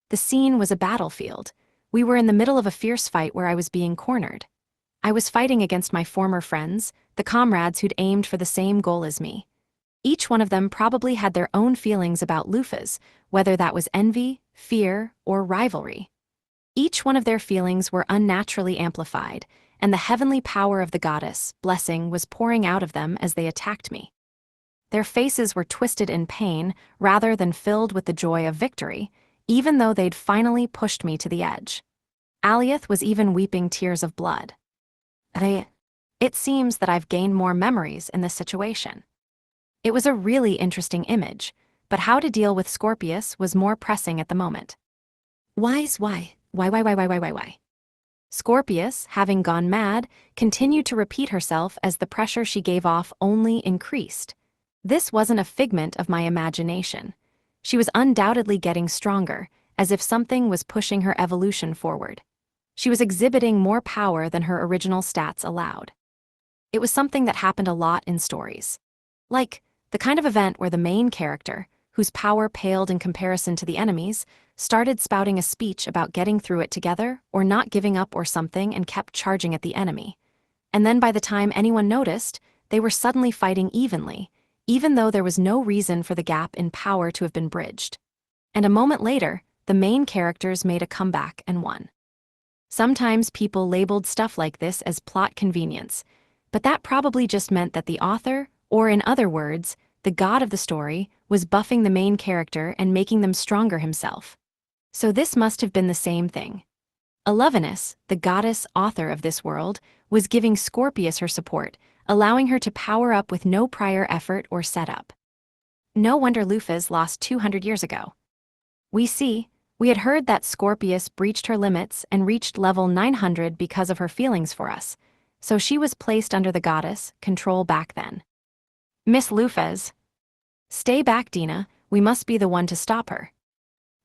Speaker 1: The scene was a battlefield. We were in the middle of a fierce fight where I was being cornered. I was fighting against my former friends, the comrades who'd aimed for the same goal as me. Each one of them probably had their own feelings about Lufas, whether that was envy, fear, or rivalry. Each one of their feelings were unnaturally amplified, and the heavenly power of the goddess, blessing, was pouring out of them as they attacked me. Their faces were twisted in pain rather than filled with the joy of victory, even though they'd finally pushed me to the edge. Aliath was even weeping tears of blood. It seems that I've gained more memories in this situation. It was a really interesting image, but how to deal with Scorpius was more pressing at the moment. Why? Scorpius, having gone mad, continued to repeat herself as the pressure she gave off only increased. This wasn't a figment of my imagination. She was undoubtedly getting stronger, as if something was pushing her evolution forward. She was exhibiting more power than her original stats allowed. It was something that happened a lot in stories. Like, the kind of event where the main character, whose power paled in comparison to the enemies, started spouting a speech about getting through it together or not giving up or something and kept charging at the enemy. And then by the time anyone noticed, they were suddenly fighting evenly, even though there was no reason for the gap in power to have been bridged. And a moment later, the main characters made a comeback and won. Sometimes people labeled stuff like this as plot convenience, but that probably just meant that the author, or in other words, the god of the story, was buffing the main character and making them stronger himself. So this must have been the same thing. Alevinus, the goddess author of this world, was giving Scorpius her support, allowing her to power up with no prior effort or setup. No wonder Lufas lost 200 years ago. We had heard that Scorpius breached her limits and reached level 900 because of her feelings for us, so she was placed under the goddess control back then. Miss Lufas. Stay back, Dina, we must be the one to stop her.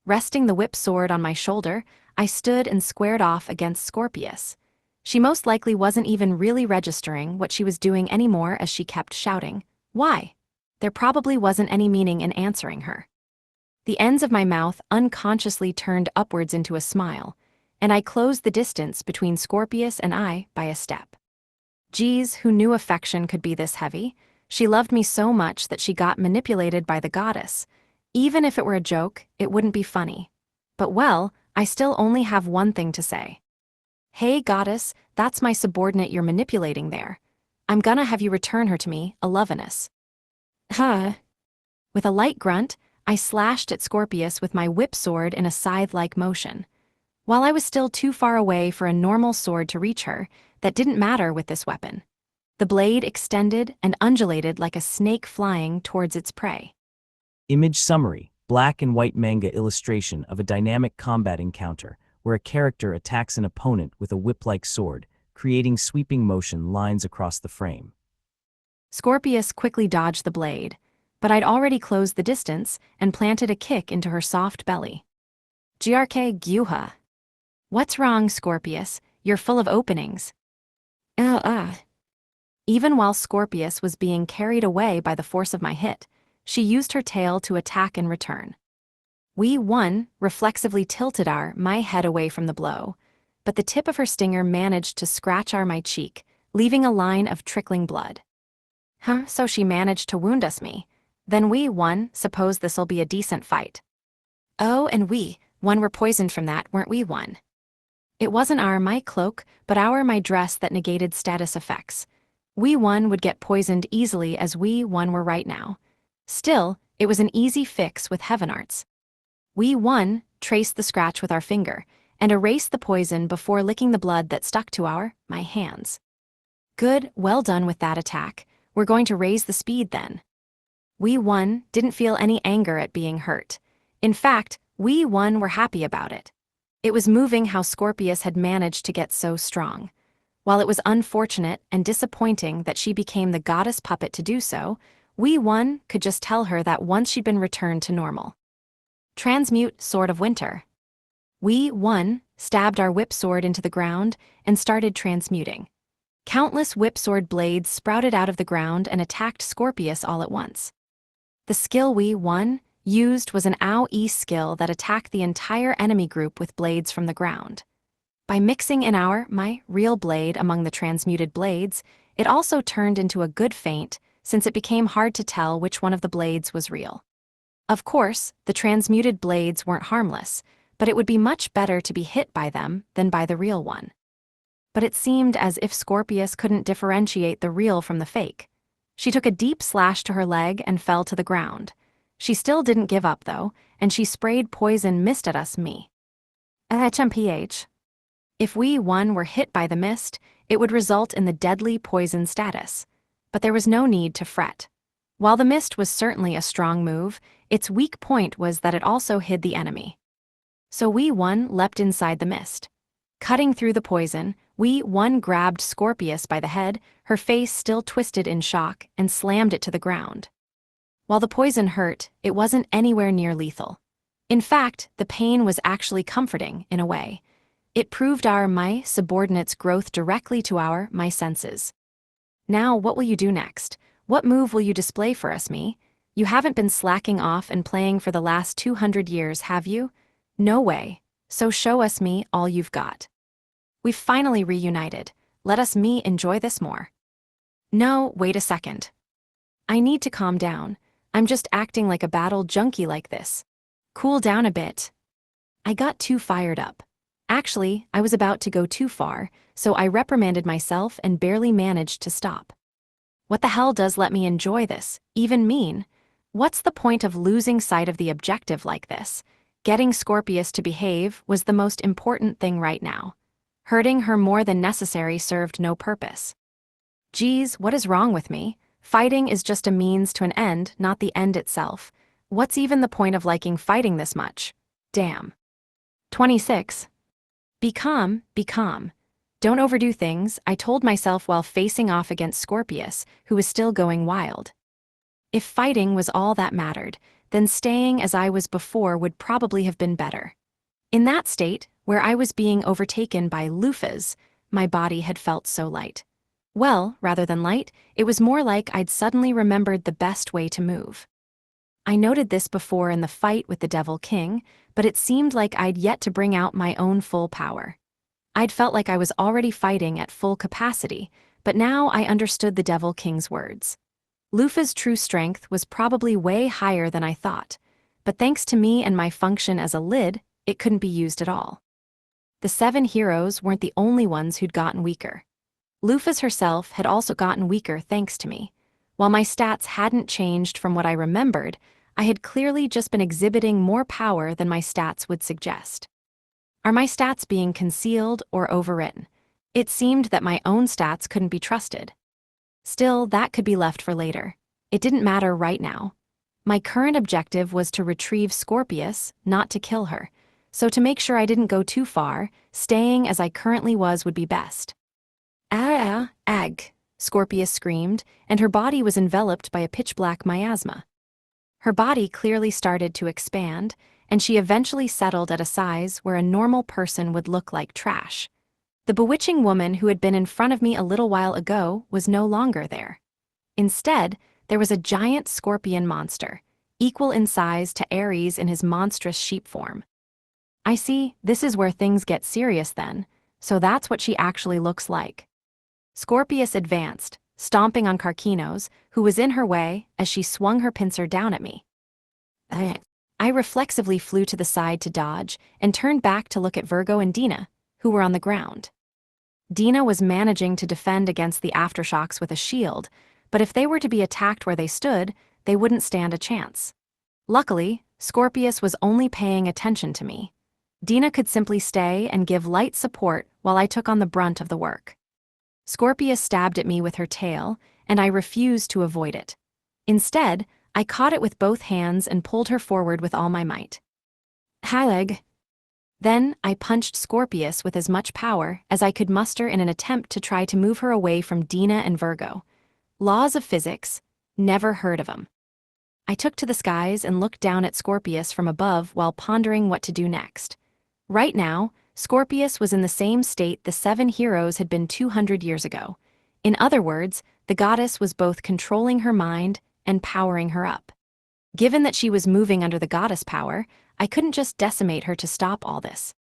Speaker 1: Resting the whip sword on my shoulder, I stood and squared off against Scorpius. She most likely wasn't even really registering what she was doing anymore as she kept shouting, "Why?" There probably wasn't any meaning in answering her. The ends of my mouth unconsciously turned upwards into a smile, and I closed the distance between Scorpius and I by a step. Geez, who knew affection could be this heavy? She loved me so much that she got manipulated by the goddess. Even if it were a joke, it wouldn't be funny. But well, I still only have one thing to say. Hey goddess, that's my subordinate you're manipulating there. I'm gonna have you return her to me, Alevinus. Huh. With a light grunt, I slashed at Scorpius with my whip sword in a scythe-like motion. While I was still too far away for a normal sword to reach her, that didn't matter with this weapon. The blade extended and undulated like a snake flying towards its prey.
Speaker 2: Image summary: black and white manga illustration of a dynamic combat encounter where a character attacks an opponent with a whip-like sword, creating sweeping motion lines across the frame.
Speaker 1: Scorpius quickly dodged the blade, but I'd already closed the distance and planted a kick into her soft belly. GRK Gyuha. What's wrong, Scorpius? You're full of openings. Even while Scorpius was being carried away by the force of my hit, she used her tail to attack in return. We reflexively tilted my head away from the blow, but the tip of her stinger managed to scratch my cheek, leaving a line of trickling blood. So she managed to wound me. Then suppose this'll be a decent fight. Oh, and were poisoned from that, weren't we? It wasn't my cloak, but my dress that negated status effects. We would get poisoned easily as we were right now. Still, it was an easy fix with Heaven Arts. We traced the scratch with our finger and erased the poison before licking the blood that stuck to my hands. Good, well done with that attack. We're going to raise the speed then. We didn't feel any anger at being hurt. In fact, we were happy about it. It was moving how Scorpius had managed to get so strong. While it was unfortunate and disappointing that she became the goddess puppet to do so, we could just tell her that once she'd been returned to normal. Transmute Sword of Winter. We stabbed our whip sword into the ground and started transmuting. Countless whip sword blades sprouted out of the ground and attacked Scorpius all at once. The skill we used was an AoE skill that attacked the entire enemy group with blades from the ground. By mixing in my real blade among the transmuted blades, it also turned into a good feint, since it became hard to tell which one of the blades was real. Of course, the transmuted blades weren't harmless, but it would be much better to be hit by them than by the real one. But it seemed as if Scorpius couldn't differentiate the real from the fake. She took a deep slash to her leg and fell to the ground. She still didn't give up, though, and she sprayed poison mist at me. HMPH. If we were hit by the mist, it would result in the deadly poison status. But there was no need to fret. While the mist was certainly a strong move, its weak point was that it also hid the enemy. So we leapt inside the mist. Cutting through the poison, we grabbed Scorpius by the head, her face still twisted in shock, and slammed it to the ground. While the poison hurt, it wasn't anywhere near lethal. In fact, the pain was actually comforting, in a way. It proved my subordinate's growth directly to my senses. Now, what will you do next? What move will you display for us, me? You haven't been slacking off and playing for the last 200 years, have you? No way. So show us, me, all you've got. We've finally reunited. Let us, me, enjoy this more. No, wait a second. I need to calm down. I'm just acting like a battle junkie like this. Cool down a bit. I got too fired up. Actually, I was about to go too far, so I reprimanded myself and barely managed to stop. What the hell does let me enjoy this, even mean? What's the point of losing sight of the objective like this? Getting Scorpius to behave was the most important thing right now. Hurting her more than necessary served no purpose. Geez, what is wrong with me? Fighting is just a means to an end, not the end itself. What's even the point of liking fighting this much? Damn. 26. Be calm, be calm. Don't overdo things, I told myself while facing off against Scorpius, who was still going wild. If fighting was all that mattered, then staying as I was before would probably have been better. In that state, where I was being overtaken by loofahs, my body had felt so light. Well, rather than light, it was more like I'd suddenly remembered the best way to move. I noted this before in the fight with the Devil King, but it seemed like I'd yet to bring out my own full power. I'd felt like I was already fighting at full capacity, but now I understood the Devil King's words. Lufa's true strength was probably way higher than I thought, but thanks to me and my function as a lid, it couldn't be used at all. The 7 heroes weren't the only ones who'd gotten weaker. Lufa's herself had also gotten weaker thanks to me. While my stats hadn't changed from what I remembered, I had clearly just been exhibiting more power than my stats would suggest. Are my stats being concealed or overwritten? It seemed that my own stats couldn't be trusted. Still, that could be left for later. It didn't matter right now. My current objective was to retrieve Scorpius, not to kill her. So to make sure I didn't go too far, staying as I currently was would be best. Ag, Scorpius screamed, and her body was enveloped by a pitch-black miasma. Her body clearly started to expand, and she eventually settled at a size where a normal person would look like trash. The bewitching woman who had been in front of me a little while ago was no longer there. Instead, there was a giant scorpion monster, equal in size to Ares in his monstrous sheep form. I see, this is where things get serious then, so that's what she actually looks like. Scorpius advanced, stomping on Karkinos, who was in her way as she swung her pincer down at me. I reflexively flew to the side to dodge and turned back to look at Virgo and Dina, who were on the ground. Dina was managing to defend against the aftershocks with a shield, but if they were to be attacked where they stood, they wouldn't stand a chance. Luckily, Scorpius was only paying attention to me. Dina could simply stay and give light support while I took on the brunt of the work. Scorpius stabbed at me with her tail, and I refused to avoid it. Instead, I caught it with both hands and pulled her forward with all my might. Haleg. Then I punched Scorpius with as much power as I could muster in an attempt to try to move her away from Dina and Virgo. Laws of physics, never heard of them. I took to the skies and looked down at Scorpius from above while pondering what to do next. Right now, Scorpius was in the same state the 7 heroes had been 200 years ago. In other words, the goddess was both controlling her mind and powering her up. Given that she was moving under the goddess power, I couldn't just decimate her to stop all this.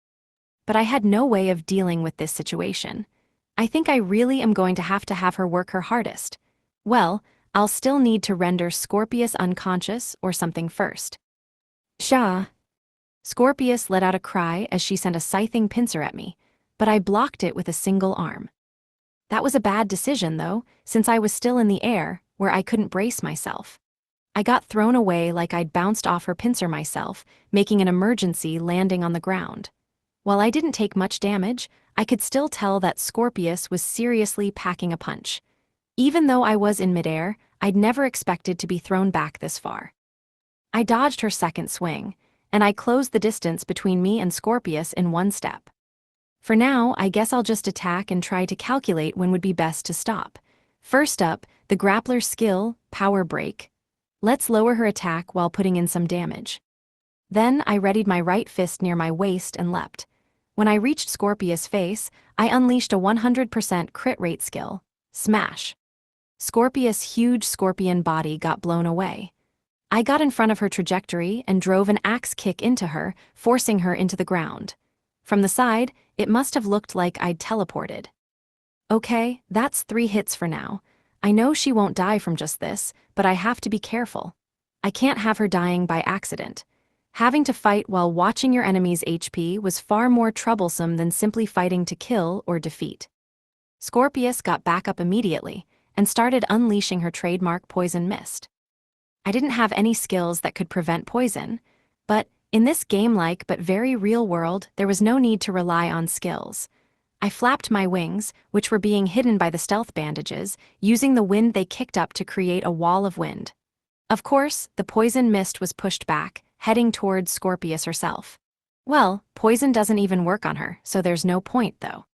Speaker 1: But I had no way of dealing with this situation. I think I really am going to have her work her hardest. Well, I'll still need to render Scorpius unconscious or something first. Shah. Scorpius let out a cry as she sent a scything pincer at me, but I blocked it with a single arm. That was a bad decision, though, since I was still in the air, where I couldn't brace myself. I got thrown away like I'd bounced off her pincer myself, making an emergency landing on the ground. While I didn't take much damage, I could still tell that Scorpius was seriously packing a punch. Even though I was in midair, I'd never expected to be thrown back this far. I dodged her second swing, and I closed the distance between me and Scorpius in one step. For now, I guess I'll just attack and try to calculate when would be best to stop. First up, the grappler's skill, Power Break. Let's lower her attack while putting in some damage. Then I readied my right fist near my waist and leapt. When I reached Scorpius' face, I unleashed a 100% crit rate skill, Smash. Scorpius' huge scorpion body got blown away. I got in front of her trajectory and drove an axe kick into her, forcing her into the ground. From the side, it must have looked like I'd teleported. Okay, that's 3 hits for now. I know she won't die from just this, but I have to be careful. I can't have her dying by accident. Having to fight while watching your enemy's HP was far more troublesome than simply fighting to kill or defeat. Scorpius got back up immediately and started unleashing her trademark poison mist. I didn't have any skills that could prevent poison, but in this game-like but very real world, there was no need to rely on skills. I flapped my wings, which were being hidden by the stealth bandages, using the wind they kicked up to create a wall of wind. Of course, the poison mist was pushed back, heading towards Scorpius herself. Well, poison doesn't even work on her, so there's no point, though.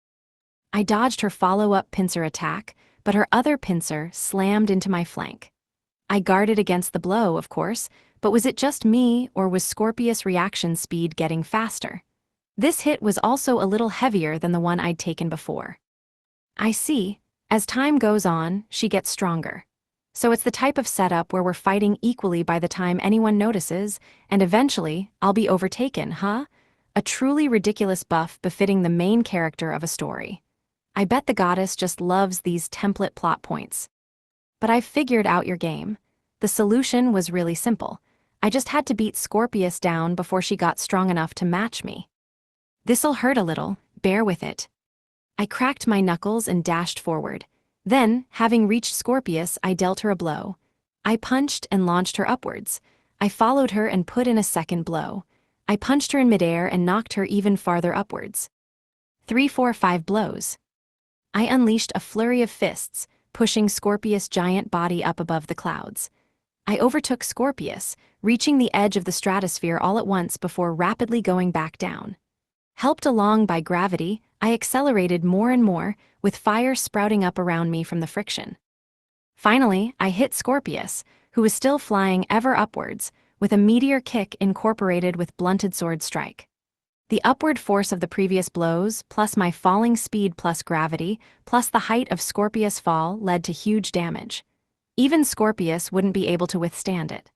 Speaker 1: I dodged her follow-up pincer attack, but her other pincer slammed into my flank. I guarded against the blow, of course, but was it just me, or was Scorpius' reaction speed getting faster? This hit was also a little heavier than the one I'd taken before. I see. As time goes on, she gets stronger. So it's the type of setup where we're fighting equally by the time anyone notices, and eventually, I'll be overtaken, huh? A truly ridiculous buff befitting the main character of a story. I bet the goddess just loves these template plot points. But I've figured out your game. The solution was really simple. I just had to beat Scorpius down before she got strong enough to match me. This'll hurt a little, bear with it. I cracked my knuckles and dashed forward. Then, having reached Scorpius, I dealt her a blow. I punched and launched her upwards. I followed her and put in a second blow. I punched her in midair and knocked her even farther upwards. 3, 4, 5 blows. I unleashed a flurry of fists, pushing Scorpius' giant body up above the clouds. I overtook Scorpius, reaching the edge of the stratosphere all at once before rapidly going back down. Helped along by gravity, I accelerated more and more, with fire sprouting up around me from the friction. Finally, I hit Scorpius, who was still flying ever upwards, with a meteor kick incorporated with blunted sword strike. The upward force of the previous blows, plus my falling speed plus gravity, plus the height of Scorpius' fall led to huge damage. Even Scorpius wouldn't be able to withstand it.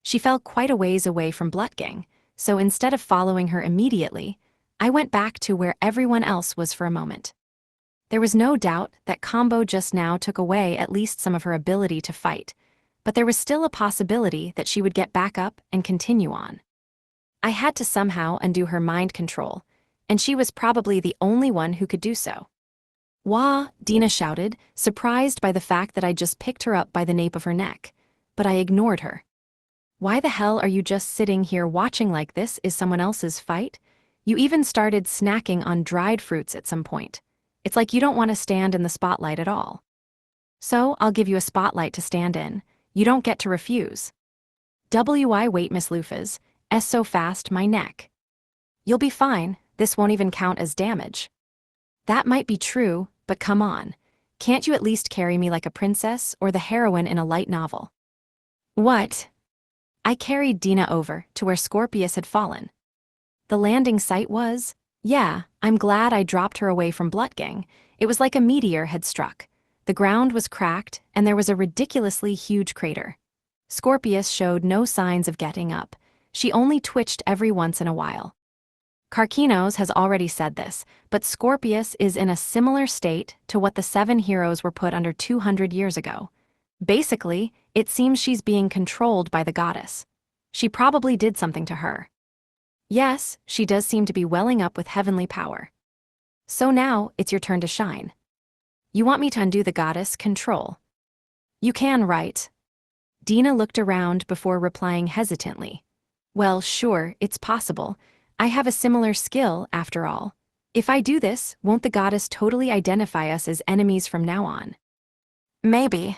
Speaker 1: She fell quite a ways away from Blutgang, so instead of following her immediately, I went back to where everyone else was for a moment. There was no doubt that combo just now took away at least some of her ability to fight, but there was still a possibility that she would get back up and continue on. I had to somehow undo her mind control, and she was probably the only one who could do so. "Wah!" Dina shouted, surprised by the fact that I just picked her up by the nape of her neck, but I ignored her. "Why the hell are you just sitting here watching like this is someone else's fight? You even started snacking on dried fruits at some point. It's like you don't want to stand in the spotlight at all. So I'll give you a spotlight to stand in. You don't get to refuse." Wait, Miss Lufas, S so fast my neck. "You'll be fine, this won't even count as damage." "That might be true, but come on. Can't you at least carry me like a princess or the heroine in a light novel?" "What?" I carried Dina over to where Scorpius had fallen. The landing site was, yeah, I'm glad I dropped her away from Blutgang. It was like a meteor had struck. The ground was cracked, and there was a ridiculously huge crater. Scorpius showed no signs of getting up. She only twitched every once in a while. Karkinos has already said this, but Scorpius is in a similar state to what the 7 heroes were put under 200 years ago. Basically, it seems she's being controlled by the goddess. She probably did something to her. Yes, she does seem to be welling up with heavenly power. So now, it's your turn to shine. You want me to undo the goddess control? You can, right? Dina looked around before replying hesitantly. Well, sure, it's possible. I have a similar skill, after all. If I do this, won't the goddess totally identify us as enemies from now on? Maybe.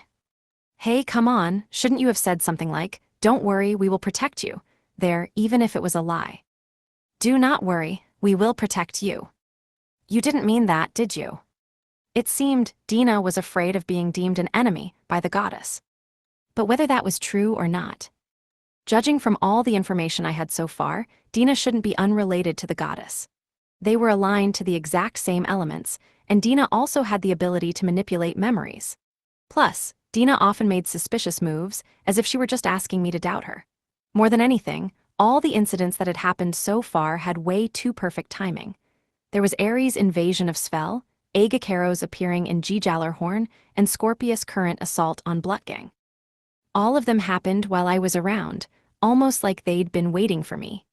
Speaker 1: Hey, come on, shouldn't you have said something like, "Don't worry, we will protect you," there, even if it was a lie? Do not worry, we will protect you. You didn't mean that, did you? It seemed Dina was afraid of being deemed an enemy by the goddess. But whether that was true or not, judging from all the information I had so far, Dina shouldn't be unrelated to the goddess. They were aligned to the exact same elements, and Dina also had the ability to manipulate memories. Plus, Dina often made suspicious moves, as if she were just asking me to doubt her. More than anything, all the incidents that had happened so far had way too perfect timing. There was Ares' invasion of Svel, Aegakeros appearing in Gijallarhorn, and Scorpius' current assault on Blutgang. All of them happened while I was around, almost like they'd been waiting for me.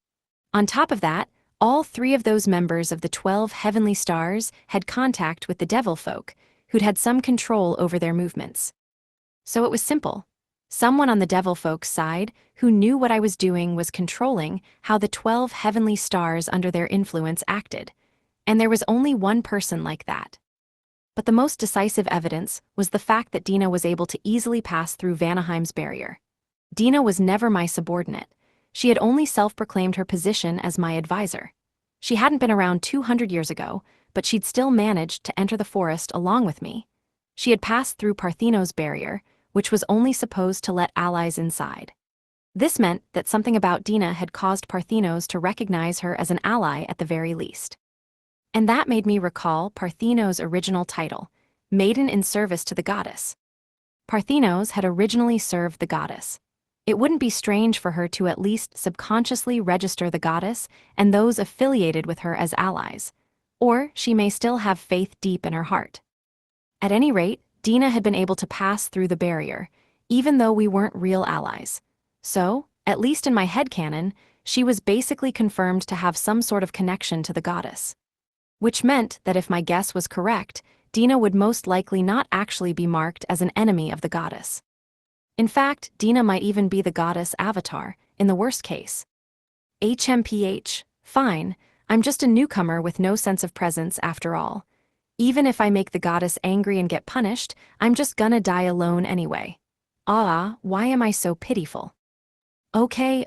Speaker 1: On top of that, all 3 of those members of the 12 heavenly stars had contact with the devil folk, who'd had some control over their movements. So it was simple. Someone on the devil folk's side who knew what I was doing was controlling how the 12 heavenly stars under their influence acted. And there was only one person like that. But the most decisive evidence was the fact that Dina was able to easily pass through Vanaheim's barrier. Dina was never my subordinate. She had only self-proclaimed her position as my advisor. She hadn't been around 200 years ago, but she'd still managed to enter the forest along with me. She had passed through Parthenos' barrier, which was only supposed to let allies inside. This meant that something about Dina had caused Parthenos to recognize her as an ally at the very least. And that made me recall Parthenos' original title, Maiden in Service to the Goddess. Parthenos had originally served the goddess. It wouldn't be strange for her to at least subconsciously register the goddess and those affiliated with her as allies. Or she may still have faith deep in her heart. At any rate, Dina had been able to pass through the barrier, even though we weren't real allies. So, at least in my headcanon, she was basically confirmed to have some sort of connection to the goddess. Which meant that if my guess was correct, Dina would most likely not actually be marked as an enemy of the goddess. In fact, Dina might even be the goddess avatar, in the worst case. HMPH, fine, I'm just a newcomer with no sense of presence after all. Even if I make the goddess angry and get punished, I'm just gonna die alone anyway. Why am I so pitiful? Okay,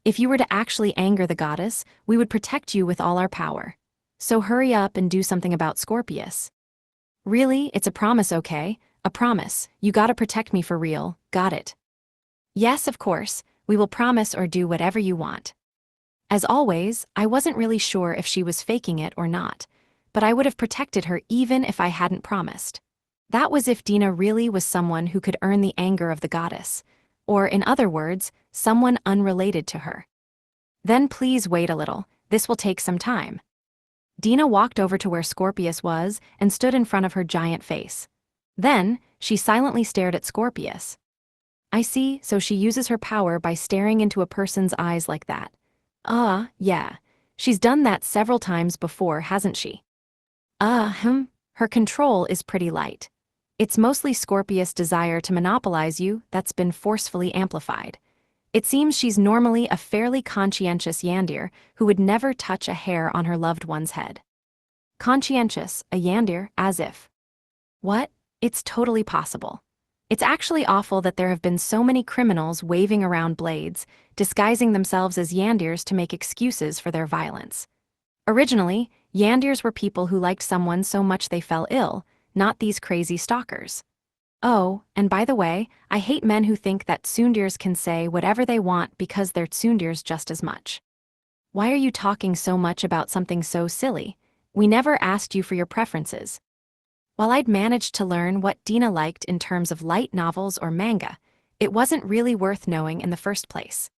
Speaker 1: if you were to actually anger the goddess, we would protect you with all our power. So hurry up and do something about Scorpius. Really, it's a promise, okay? A promise. You gotta protect me for real, got it? Yes, of course, we will promise or do whatever you want. As always, I wasn't really sure if she was faking it or not, but I would have protected her even if I hadn't promised. That was if Dina really was someone who could earn the anger of the goddess, or in other words, someone unrelated to her. Then please wait a little, this will take some time. Dina walked over to where Scorpius was and stood in front of her giant face. Then, she silently stared at Scorpius. I see, so she uses her power by staring into a person's eyes like that. Yeah. She's done that several times before, hasn't she? Her control is pretty light. It's mostly Scorpius' desire to monopolize you that's been forcefully amplified. It seems she's normally a fairly conscientious Yandir who would never touch a hair on her loved one's head. Conscientious, a Yandir, as if. What? It's totally possible. It's actually awful that there have been so many criminals waving around blades, disguising themselves as Yandirs to make excuses for their violence. Originally, Yandirs were people who liked someone so much they fell ill, not these crazy stalkers. Oh, and by the way, I hate men who think that Tsundirs can say whatever they want because they're Tsundirs just as much. Why are you talking so much about something so silly? We never asked you for your preferences. While I'd managed to learn what Dina liked in terms of light novels or manga, it wasn't really worth knowing in the first place.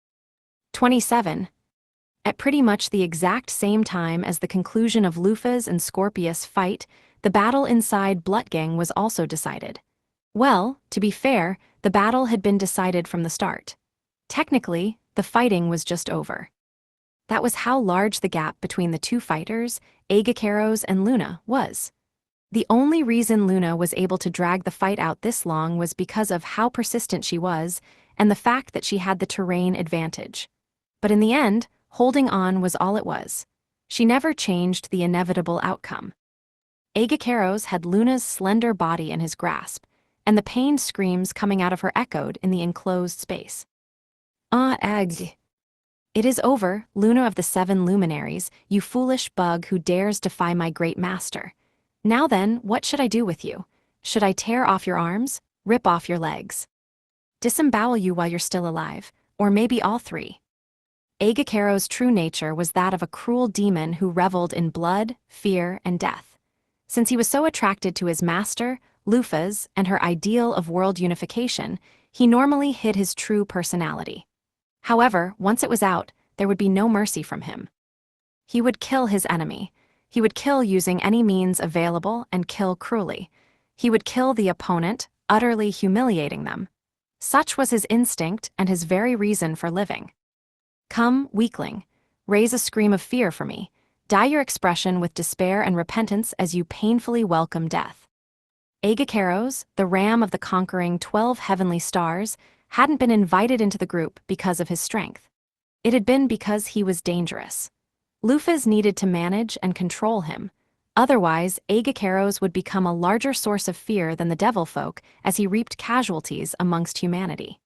Speaker 1: 27. At pretty much the exact same time as the conclusion of Lufa's and Scorpius' fight, the battle inside Blutgang was also decided. Well, to be fair, the battle had been decided from the start. Technically, the fighting was just over. That was how large the gap between the two fighters, Aegakeros and Luna, was. The only reason Luna was able to drag the fight out this long was because of how persistent she was and the fact that she had the terrain advantage. But in the end, holding on was all it was. She never changed the inevitable outcome. Aegakeros had Luna's slender body in his grasp, and the pained screams coming out of her echoed in the enclosed space. Ag. It is over, Luna of the 7 luminaries, you foolish bug who dares defy my great master. Now then, what should I do with you? Should I tear off your arms? Rip off your legs? Disembowel you while you're still alive, or maybe all three? Aegakeros' true nature was that of a cruel demon who reveled in blood, fear, and death. Since he was so attracted to his master, Lufa's, and her ideal of world unification, he normally hid his true personality. However, once it was out, there would be no mercy from him. He would kill his enemy. He would kill using any means available and kill cruelly. He would kill the opponent, utterly humiliating them. Such was his instinct and his very reason for living. Come, weakling, raise a scream of fear for me. Dye your expression with despair and repentance as you painfully welcome death. Aegacaros, the ram of the conquering 12 heavenly stars, hadn't been invited into the group because of his strength. It had been because he was dangerous. Lufas needed to manage and control him. Otherwise, Aegacaros would become a larger source of fear than the devil folk as he reaped casualties amongst humanity.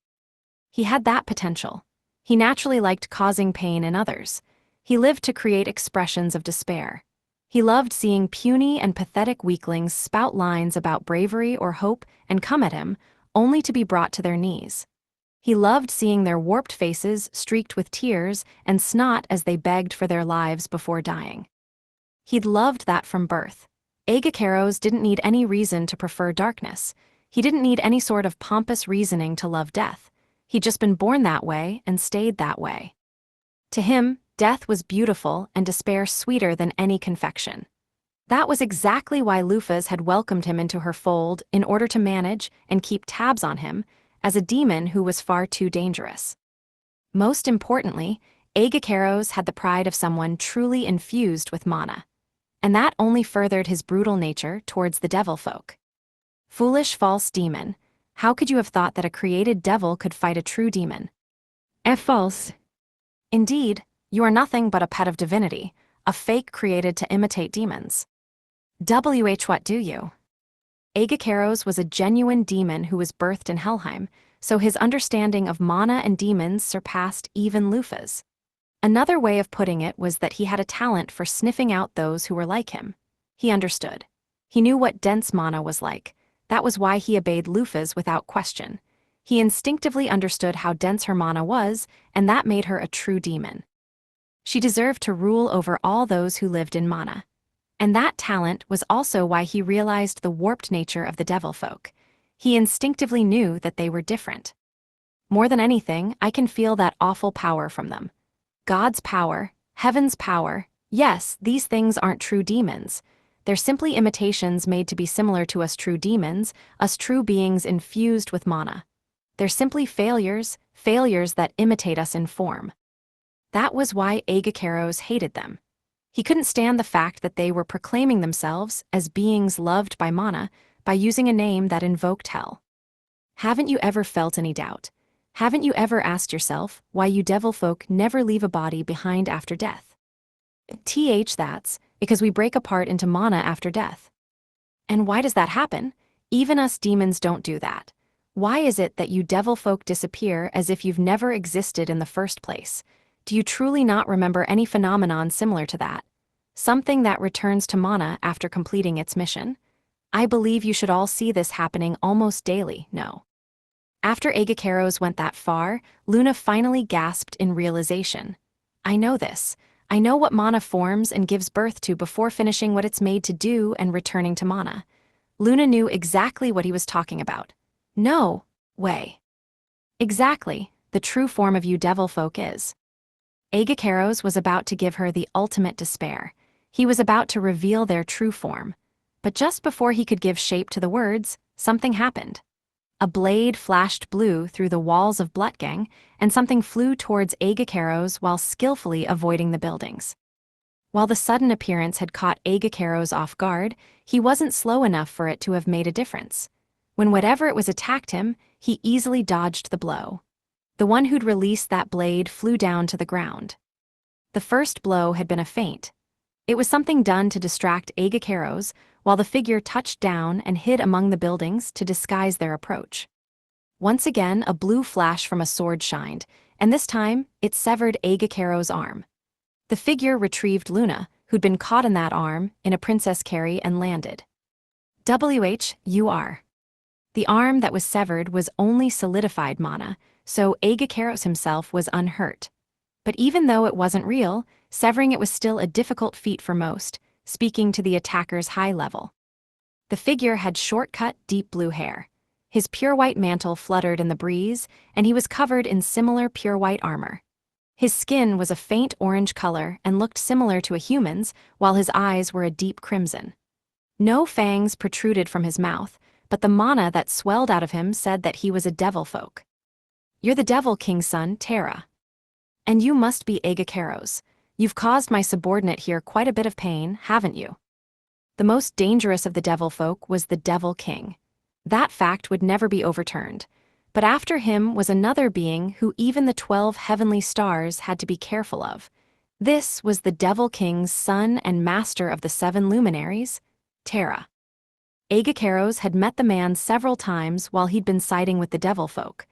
Speaker 1: He had that potential. He naturally liked causing pain in others. He lived to create expressions of despair. He loved seeing puny and pathetic weaklings spout lines about bravery or hope and come at him, only to be brought to their knees. He loved seeing their warped faces streaked with tears and snot as they begged for their lives before dying. He'd loved that from birth. Aegacaros didn't need any reason to prefer darkness. He didn't need any sort of pompous reasoning to love death. He'd just been born that way and stayed that way. To him, death was beautiful and despair sweeter than any confection. That was exactly why Lufas had welcomed him into her fold in order to manage and keep tabs on him as a demon who was far too dangerous. Most importantly, Aegacaros had the pride of someone truly infused with mana. And that only furthered his brutal nature towards the devil folk. Foolish false demon, how could you have thought that a created devil could fight a true demon? False. Indeed, you are nothing but a pet of divinity, a fake created to imitate demons. What do you? Aegacaros was a genuine demon who was birthed in Helheim, so his understanding of mana and demons surpassed even Lufas. Another way of putting it was that he had a talent for sniffing out those who were like him. He understood. He knew what dense mana was like. That was why he obeyed Lufas without question. He instinctively understood how dense her mana was, and that made her a true demon. She deserved to rule over all those who lived in mana. And that talent was also why he realized the warped nature of the devil folk. He instinctively knew that they were different. More than anything, I can feel that awful power from them. God's power, heaven's power. Yes, these things aren't true demons. They're simply imitations made to be similar to us true demons, us true beings infused with mana. They're simply failures that imitate us in form. That was why Aegacaros hated them. He couldn't stand the fact that they were proclaiming themselves as beings loved by mana by using a name that invoked hell. Haven't you ever felt any doubt? Haven't you ever asked yourself why you devil folk never leave a body behind after death? That's because we break apart into mana after death. And why does that happen? Even us demons don't do that. Why is it that you devil folk disappear as if you've never existed in the first place? Do you truly not remember any phenomenon similar to that? Something that returns to mana after completing its mission? I believe you should all see this happening almost daily, no? After Aegacaros went that far, Luna finally gasped in realization. I know this. I know what mana forms and gives birth to before finishing what it's made to do and returning to mana. Luna knew exactly what he was talking about. No way. Exactly, the true form of you devil folk is. Aegacaros was about to give her the ultimate despair. He was about to reveal their true form. But just before he could give shape to the words, something happened. A blade flashed blue through the walls of Blutgang, and something flew towards Aegacaros while skillfully avoiding the buildings. While the sudden appearance had caught Aegacaros off guard, he wasn't slow enough for it to have made a difference. When whatever it was attacked him, he easily dodged the blow. The one who'd released that blade flew down to the ground. The first blow had been a feint. It was something done to distract Aegacaros, while the figure touched down and hid among the buildings to disguise their approach. Once again, a blue flash from a sword shined, and this time, it severed Aegacaros' arm. The figure retrieved Luna, who'd been caught in that arm, in a princess carry and landed. The arm that was severed was only solidified mana, so Aegacaros himself was unhurt. But even though it wasn't real, severing it was still a difficult feat for most, speaking to the attacker's high level. The figure had short-cut, deep blue hair. His pure white mantle fluttered in the breeze, and he was covered in similar pure white armor. His skin was a faint orange color and looked similar to a human's, while his eyes were a deep crimson. No fangs protruded from his mouth, but the mana that swelled out of him said that he was a devil folk. You're the devil king's son, Terra. And you must be Aegacaros. You've caused my subordinate here quite a bit of pain, haven't you? The most dangerous of the devil folk was the Devil King. That fact would never be overturned. But after him was another being who even the 12 heavenly stars had to be careful of. This was the Devil King's son and master of the 7 luminaries, Terra. Agacaros had met the man several times while he'd been siding with the devil folk,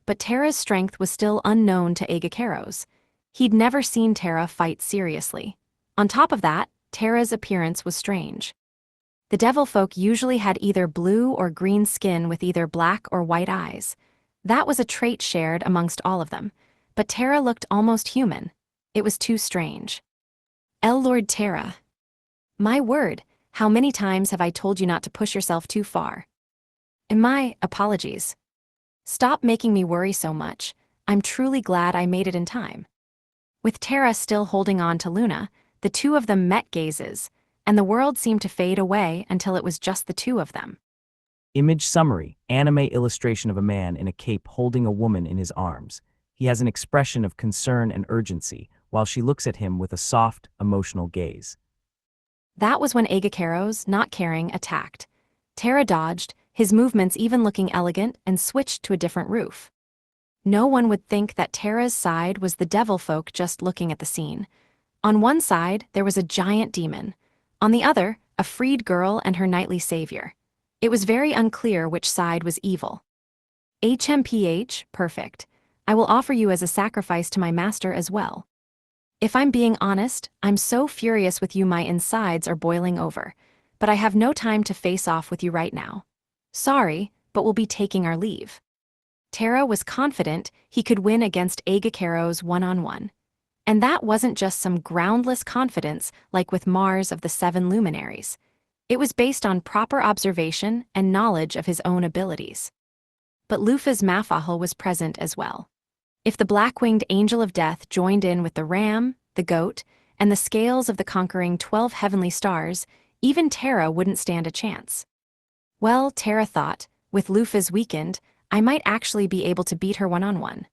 Speaker 1: but Terra's strength was still unknown to Agacaros. He'd never seen Terra fight seriously. On top of that, Terra's appearance was strange. The devil folk usually had either blue or green skin with either black or white eyes. That was a trait shared amongst all of them, but Terra looked almost human. It was too strange. Lord Terra. My word, how many times have I told you not to push yourself too far? My apologies. Stop making me worry so much. I'm truly glad I made it in time. With Terra still holding on to Luna, the two of them met gazes, and the world seemed to fade away until it was just the two of them.
Speaker 2: Image summary, anime illustration of a man in a cape holding a woman in his arms. He has an expression of concern and urgency, while she looks at him with a soft, emotional gaze.
Speaker 1: That was when Agacaros, not caring, attacked. Terra dodged, his movements even looking elegant, and switched to a different roof. No one would think that Terra's side was the devil folk just looking at the scene. On one side, there was a giant demon. On the other, a freed girl and her knightly savior. It was very unclear which side was evil. HMPH, perfect. I will offer you as a sacrifice to my master as well. If I'm being honest, I'm so furious with you my insides are boiling over, but I have no time to face off with you right now. Sorry, but we'll be taking our leave. Terra was confident he could win against Agacaros one-on-one. And that wasn't just some groundless confidence like with Mars of the 7 luminaries. It was based on proper observation and knowledge of his own abilities. But Lufa's Mafahal was present as well. If the black-winged angel of death joined in with the ram, the goat, and the scales of the conquering 12 heavenly stars, even Terra wouldn't stand a chance. Well, Terra thought, with Lufa's weakened, I might actually be able to beat her one-on-one.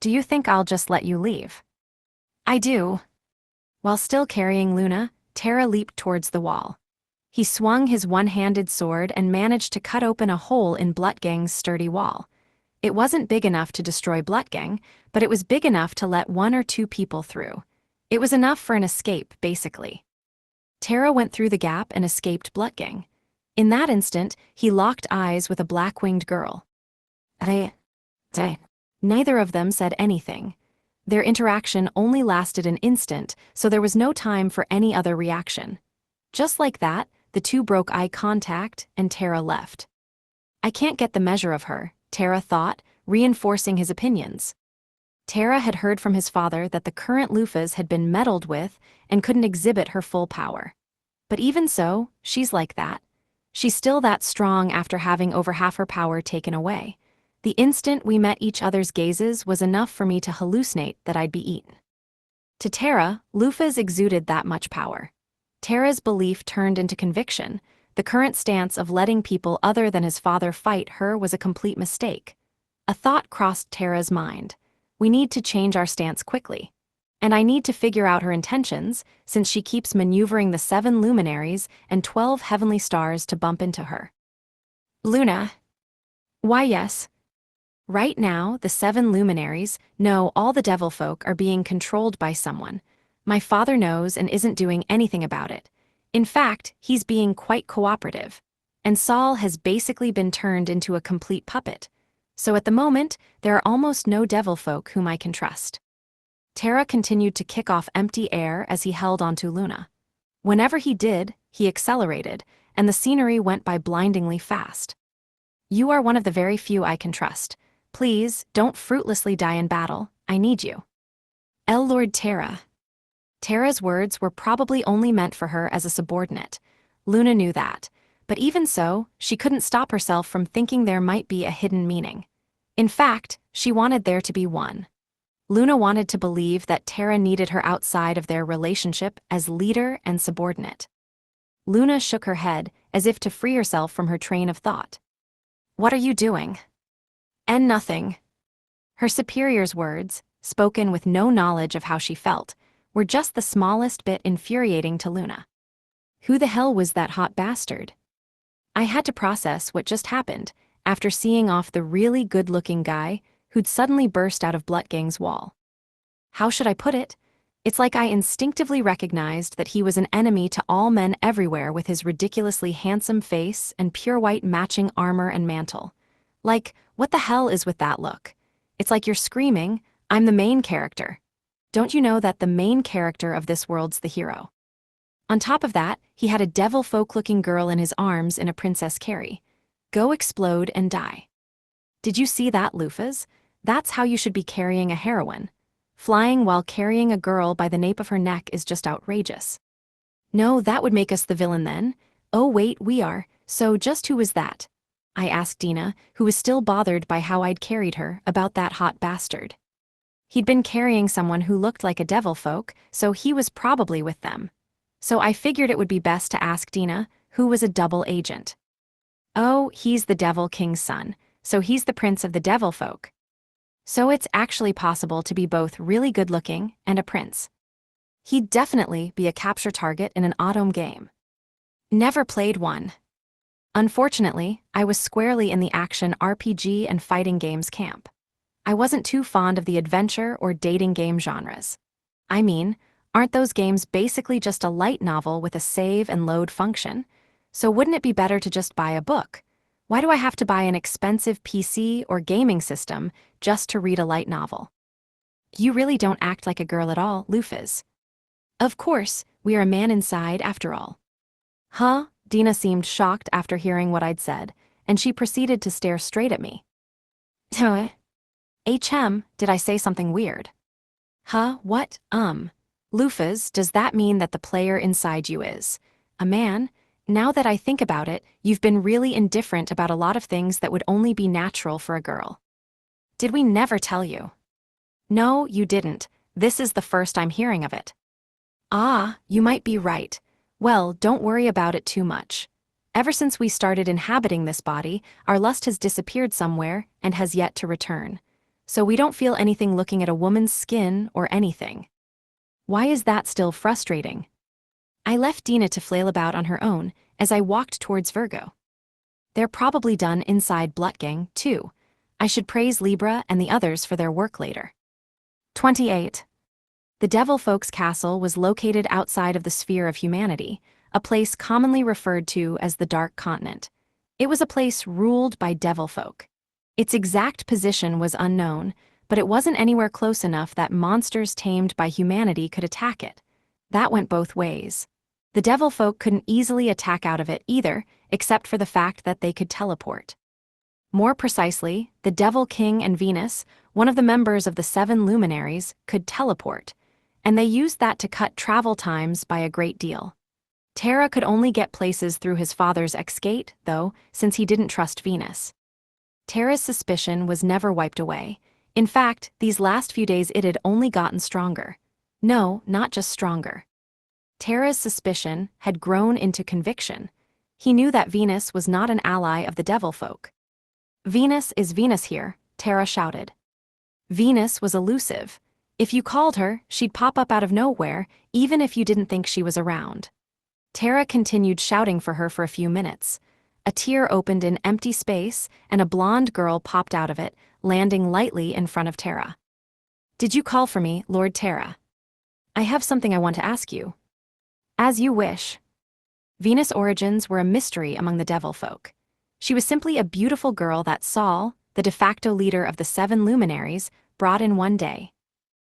Speaker 1: Do you think I'll just let you leave? I do. While still carrying Luna, Terra leaped towards the wall. He swung his one-handed sword and managed to cut open a hole in Blutgang's sturdy wall. It wasn't big enough to destroy Blutgang, but it was big enough to let 1 or 2 people through. It was enough for an escape, basically. Terra went through the gap and escaped Blutgang. In that instant, he locked eyes with a black-winged girl. Neither of them said anything. Their interaction only lasted an instant, so there was no time for any other reaction. Just like that, the two broke eye contact, and Terra left. I can't get the measure of her, Terra thought, reinforcing his opinions. Terra had heard from his father that the current Lufas had been meddled with and couldn't exhibit her full power. But even so, she's like that. She's still that strong after having over half her power taken away. The instant we met each other's gazes was enough for me to hallucinate that I'd be eaten. To Terra, Lufas exuded that much power. Terra's belief turned into conviction. The current stance of letting people other than his father fight her was a complete mistake. A thought crossed Terra's mind. We need to change our stance quickly. And I need to figure out her intentions, since she keeps maneuvering the 7 luminaries and 12 heavenly stars to bump into her. Luna. Why yes. Right now, the 7 luminaries, no, all the devil folk are being controlled by someone. My father knows and isn't doing anything about it. In fact, he's being quite cooperative. And Saul has basically been turned into a complete puppet. So at the moment, there are almost no devil folk whom I can trust. Terra continued to kick off empty air as he held onto Luna. Whenever he did, he accelerated, and the scenery went by blindingly fast. You are one of the very few I can trust. Please, don't fruitlessly die in battle. I need you. Lord Terra. Terra's words were probably only meant for her as a subordinate. Luna knew that. But even so, she couldn't stop herself from thinking there might be a hidden meaning. In fact, she wanted there to be one. Luna wanted to believe that Terra needed her outside of their relationship as leader and subordinate. Luna shook her head, as if to free herself from her train of thought. What are you doing? And nothing. Her superior's words, spoken with no knowledge of how she felt, were just the smallest bit infuriating to Luna. Who the hell was that hot bastard? I had to process what just happened after seeing off the really good-looking guy who'd suddenly burst out of Blutgang's wall. How should I put it? It's like I instinctively recognized that he was an enemy to all men everywhere with his ridiculously handsome face and pure white matching armor and mantle. Like, what the hell is with that look? It's like you're screaming, "I'm the main character." Don't you know that the main character of this world's the hero? On top of that, he had a devil-folk-looking girl in his arms in a Princess Carrie. Go explode and die. Did you see that, Lufas? That's how you should be carrying a heroine. Flying while carrying a girl by the nape of her neck is just outrageous. No, that would make us the villain then. Oh wait, we are. So just who was that? I asked Dina, who was still bothered by how I'd carried her, about that hot bastard. He'd been carrying someone who looked like a devil folk, so he was probably with them. So I figured it would be best to ask Dina, who was a double agent. Oh, he's the Devil King's son, so he's the prince of the devil folk. So it's actually possible to be both really good-looking and a prince. He'd definitely be a capture target in an autumn game. Never played one. Unfortunately, I was squarely in the action RPG and fighting games camp. I wasn't too fond of the adventure or dating game genres. I mean, aren't those games basically just a light novel with a save and load function? So wouldn't it be better to just buy a book? Why do I have to buy an expensive PC or gaming system just to read a light novel? You really don't act like a girl at all, Lufas. Of course, we are a man inside after all. Huh? Dina seemed shocked after hearing what I'd said, and she proceeded to stare straight at me. Did I say something weird? Huh, what? Lufas, does that mean that the player inside you is a man? Now that I think about it, you've been really indifferent about a lot of things that would only be natural for a girl. Did we never tell you? No, you didn't. This is the first I'm hearing of it. Ah, you might be right. Well, don't worry about it too much. Ever since we started inhabiting this body, our lust has disappeared somewhere and has yet to return. So we don't feel anything looking at a woman's skin or anything. Why is that still frustrating? I left Dina to flail about on her own as I walked towards Virgo. They're probably done inside Blutgang, too. I should praise Libra and the others for their work later. 28. The Devil Folk's castle was located outside of the sphere of humanity, a place commonly referred to as the Dark Continent. It was a place ruled by devil folk. Its exact position was unknown, but it wasn't anywhere close enough that monsters tamed by humanity could attack it. That went both ways. The devil folk couldn't easily attack out of it either, except for the fact that they could teleport. More precisely, the Devil King and Venus, one of the members of the Seven Luminaries, could teleport, and they used that to cut travel times by a great deal. Terra could only get places through his father's X-Gate, though, since he didn't trust Venus. Terra's suspicion was never wiped away. In fact, these last few days it had only gotten stronger. No, not just stronger. Terra's suspicion had grown into conviction. He knew that Venus was not an ally of the devil folk. Venus is Venus here, Terra shouted. Venus was elusive. If you called her, she'd pop up out of nowhere, even if you didn't think she was around. Terra continued shouting for her for a few minutes. A tear opened in empty space, and a blonde girl popped out of it, landing lightly in front of Terra. Did you call for me, Lord Terra? I have something I want to ask you. As you wish. Venus' origins were a mystery among the devil folk. She was simply a beautiful girl that Sol, the de facto leader of the Seven Luminaries, brought in one day.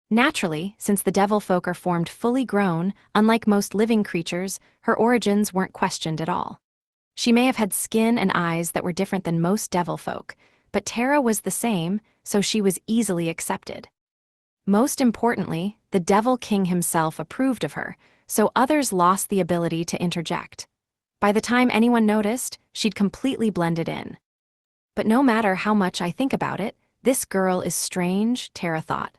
Speaker 1: Naturally, since the devil folk are formed fully grown, unlike most living creatures, her origins weren't questioned at all. She may have had skin and eyes that were different than most devil folk, but Terra was the same, so she was easily accepted. Most importantly, the Devil King himself approved of her, so others lost the ability to interject. By the time anyone noticed, she'd completely blended in. But no matter how much I think about it, this girl is strange, Terra thought.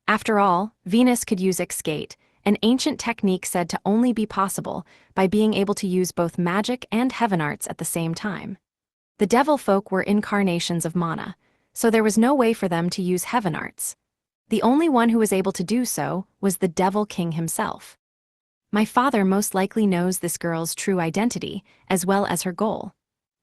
Speaker 1: After all, Venus could use X-Gate, an ancient technique said to only be possible by being able to use both magic and heaven arts at the same time. The devil folk were incarnations of mana, so there was no way for them to use heaven arts. The only one who was able to do so was the Devil King himself. My father most likely knows this girl's true identity, as well as her goal.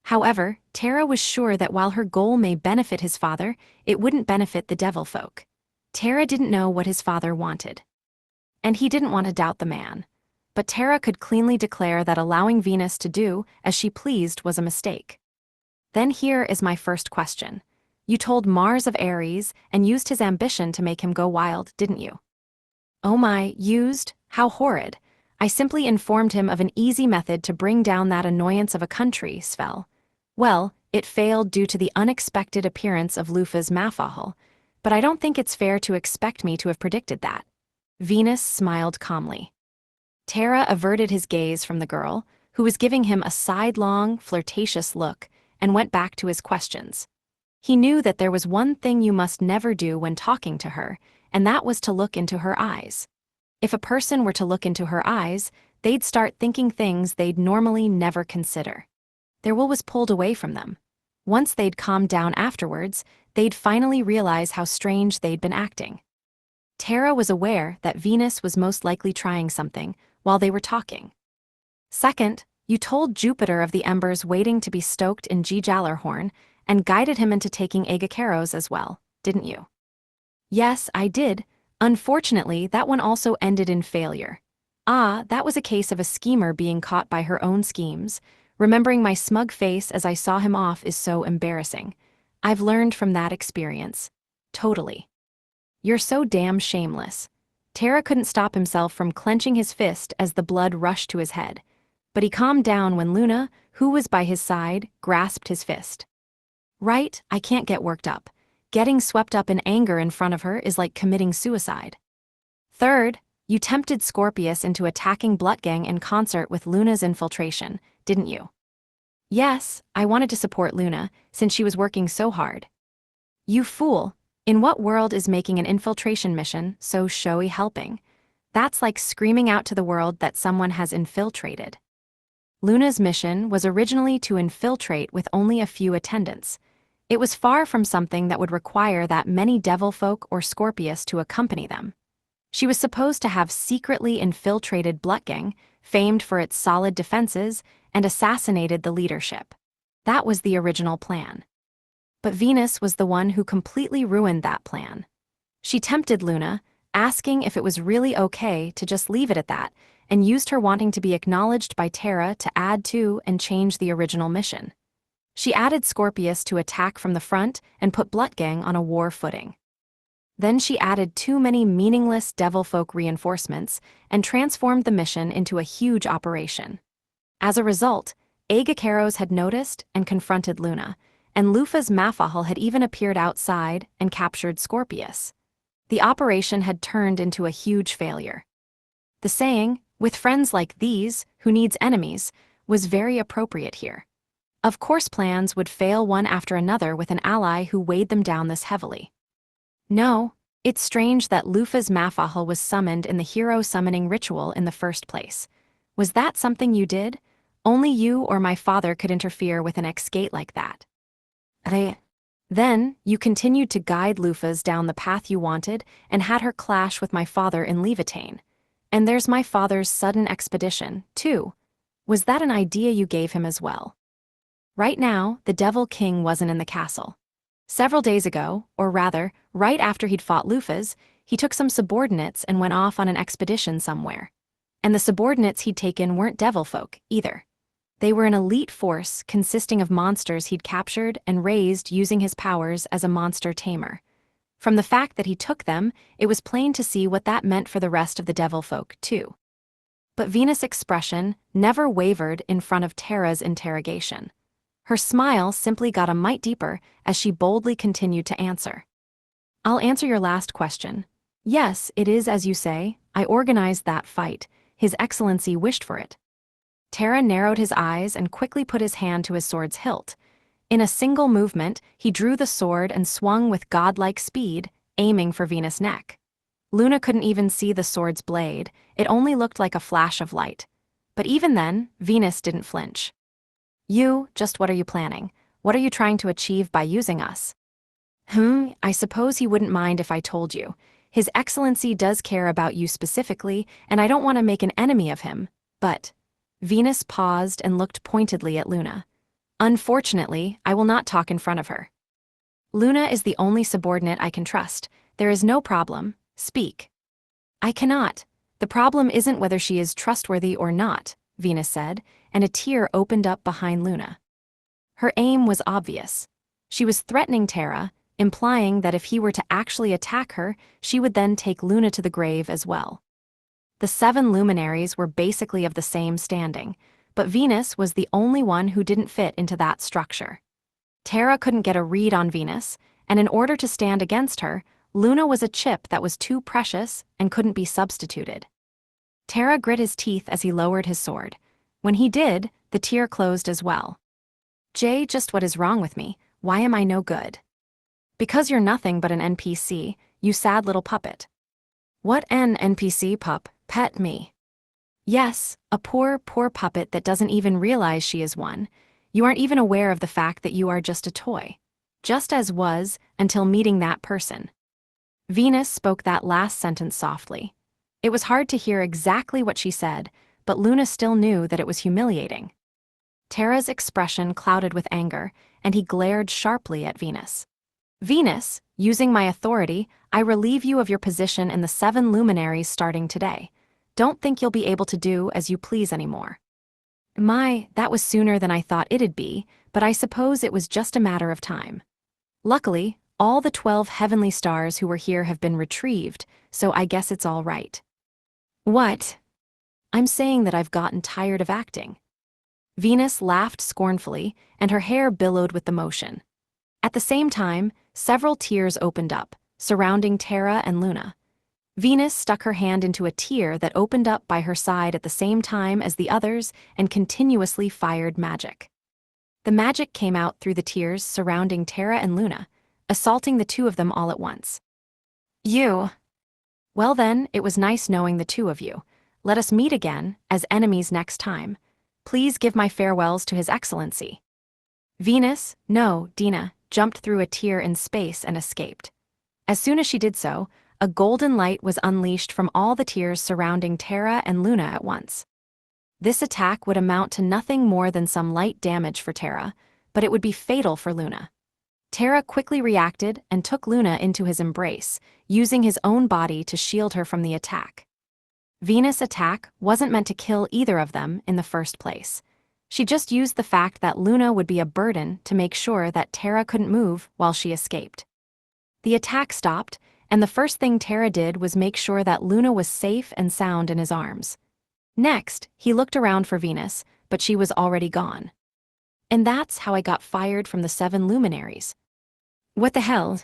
Speaker 1: However, Tara was sure that while her goal may benefit his father, it wouldn't benefit the devil folk. Tara didn't know what his father wanted. And he didn't want to doubt the man. But Tara could cleanly declare that allowing Venus to do as she pleased was a mistake. Then here is my first question. You told Mars of Aries and used his ambition to make him go wild, didn't you? Oh my, used? How horrid. I simply informed him of an easy method to bring down that annoyance of a country, Svel. Well, it failed due to the unexpected appearance of Lufa's Mafahal, but I don't think it's fair to expect me to have predicted that. Venus smiled calmly. Tara averted his gaze from the girl, who was giving him a sidelong, flirtatious look, and went back to his questions. He knew that there was one thing you must never do when talking to her, and that was to look into her eyes. If a person were to look into her eyes, they'd start thinking things they'd normally never consider. Their will was pulled away from them. Once they'd calmed down afterwards, they'd finally realize how strange they'd been acting. Tara was aware that Venus was most likely trying something while they were talking. Second, you told Jupiter of the embers waiting to be stoked in Gijallarhorn and guided him into taking Agacaros as well, didn't you? Yes, I did. Unfortunately, that one also ended in failure. That was a case of a schemer being caught by her own schemes. Remembering my smug face as I saw him off is so embarrassing. I've learned from that experience. Totally. You're so damn shameless. Tara couldn't stop himself from clenching his fist as the blood rushed to his head. But he calmed down when Luna, who was by his side, grasped his fist. Right, I can't get worked up. Getting swept up in anger in front of her is like committing suicide. Third, you tempted Scorpius into attacking Blutgang in concert with Luna's infiltration, didn't you? Yes, I wanted to support Luna, since she was working so hard. You fool, in what world is making an infiltration mission so showy helping? That's like screaming out to the world that someone has infiltrated. Luna's mission was originally to infiltrate with only a few attendants. It was far from something that would require that many devilfolk or Scorpius to accompany them. She was supposed to have secretly infiltrated Blutgang, famed for its solid defenses, and assassinated the leadership. That was the original plan. But Venus was the one who completely ruined that plan. She tempted Luna, asking if it was really okay to just leave it at that, and used her wanting to be acknowledged by Tara to add to and change the original mission. She added Scorpius to attack from the front and put Blutgang on a war footing. Then she added too many meaningless devilfolk reinforcements and transformed the mission into a huge operation. As a result, Agacaros had noticed and confronted Luna, and Lufa's Mafahal had even appeared outside and captured Scorpius. The operation had turned into a huge failure. The saying, "With friends like these, who needs enemies," was very appropriate here. Of course, plans would fail one after another with an ally who weighed them down this heavily. No, it's strange that Lufa's Mafahal was summoned in the hero summoning ritual in the first place. Was that something you did? Only you or my father could interfere with an ex-gate like that. Then, you continued to guide Lufa's down the path you wanted and had her clash with my father in Levitane. And there's my father's sudden expedition, too. Was that an idea you gave him as well? Right now, the Devil King wasn't in the castle. Several days ago, or rather, right after he'd fought Lufa's, he took some subordinates and went off on an expedition somewhere. And the subordinates he'd taken weren't devilfolk, either. They were an elite force consisting of monsters he'd captured and raised using his powers as a monster tamer. From the fact that he took them, it was plain to see what that meant for the rest of the devilfolk, too. But Venus' expression never wavered in front of Tara's interrogation. Her smile simply got a mite deeper as she boldly continued to answer. I'll answer your last question. Yes, it is as you say, I organized that fight. His Excellency wished for it. Tara narrowed his eyes and quickly put his hand to his sword's hilt. In a single movement, he drew the sword and swung with godlike speed, aiming for Venus' neck. Luna couldn't even see the sword's blade, it only looked like a flash of light. But even then, Venus didn't flinch. Just what are you planning? What are you trying to achieve by using us? I suppose he wouldn't mind if I told you. His Excellency does care about you specifically, and I don't want to make an enemy of him, but... Venus paused and looked pointedly at Luna. Unfortunately, I will not talk in front of her. Luna is the only subordinate I can trust. There is no problem. Speak. I cannot. The problem isn't whether she is trustworthy or not, Venus said, and a tear opened up behind Luna. Her aim was obvious. She was threatening Terra, implying that if he were to actually attack her, she would then take Luna to the grave as well. The 7 luminaries were basically of the same standing, but Venus was the only one who didn't fit into that structure. Terra couldn't get a read on Venus, and in order to stand against her, Luna was a chip that was too precious and couldn't be substituted. Terra grit his teeth as he lowered his sword. When he did, the tear closed as well. Jay, just what is wrong with me? Why am I no good? Because you're nothing but an NPC, you sad little puppet. What an NPC pup, pet me. Yes, a poor puppet that doesn't even realize she is one. You aren't even aware of the fact that you are just a toy. Just as was, until meeting that person. Venus spoke that last sentence softly. It was hard to hear exactly what she said, but Luna still knew that it was humiliating. Terra's expression clouded with anger, and he glared sharply at Venus. Venus, using my authority, I relieve you of your position in the 7 luminaries starting today. Don't think you'll be able to do as you please anymore. That was sooner than I thought it'd be, but I suppose it was just a matter of time. Luckily, all the 12 heavenly stars who were here have been retrieved, so I guess it's all right. What? I'm saying that I've gotten tired of acting. Venus laughed scornfully, and her hair billowed with the motion. At the same time, several tears opened up, surrounding Terra and Luna. Venus stuck her hand into a tear that opened up by her side at the same time as the others and continuously fired magic. The magic came out through the tears surrounding Terra and Luna, assaulting the 2 of them all at once. You. Well then, it was nice knowing the 2 of you. Let us meet again, as enemies next time. Please give my farewells to His Excellency. Venus, no, Dina, jumped through a tear in space and escaped. As soon as she did so, a golden light was unleashed from all the tears surrounding Terra and Luna at once. This attack would amount to nothing more than some light damage for Terra, but it would be fatal for Luna. Terra quickly reacted and took Luna into his embrace, using his own body to shield her from the attack. Venus' attack wasn't meant to kill either of them in the first place. She just used the fact that Luna would be a burden to make sure that Terra couldn't move while she escaped. The attack stopped, and the first thing Terra did was make sure that Luna was safe and sound in his arms. Next, he looked around for Venus, but she was already gone. And that's how I got fired from the 7 luminaries. What the hell?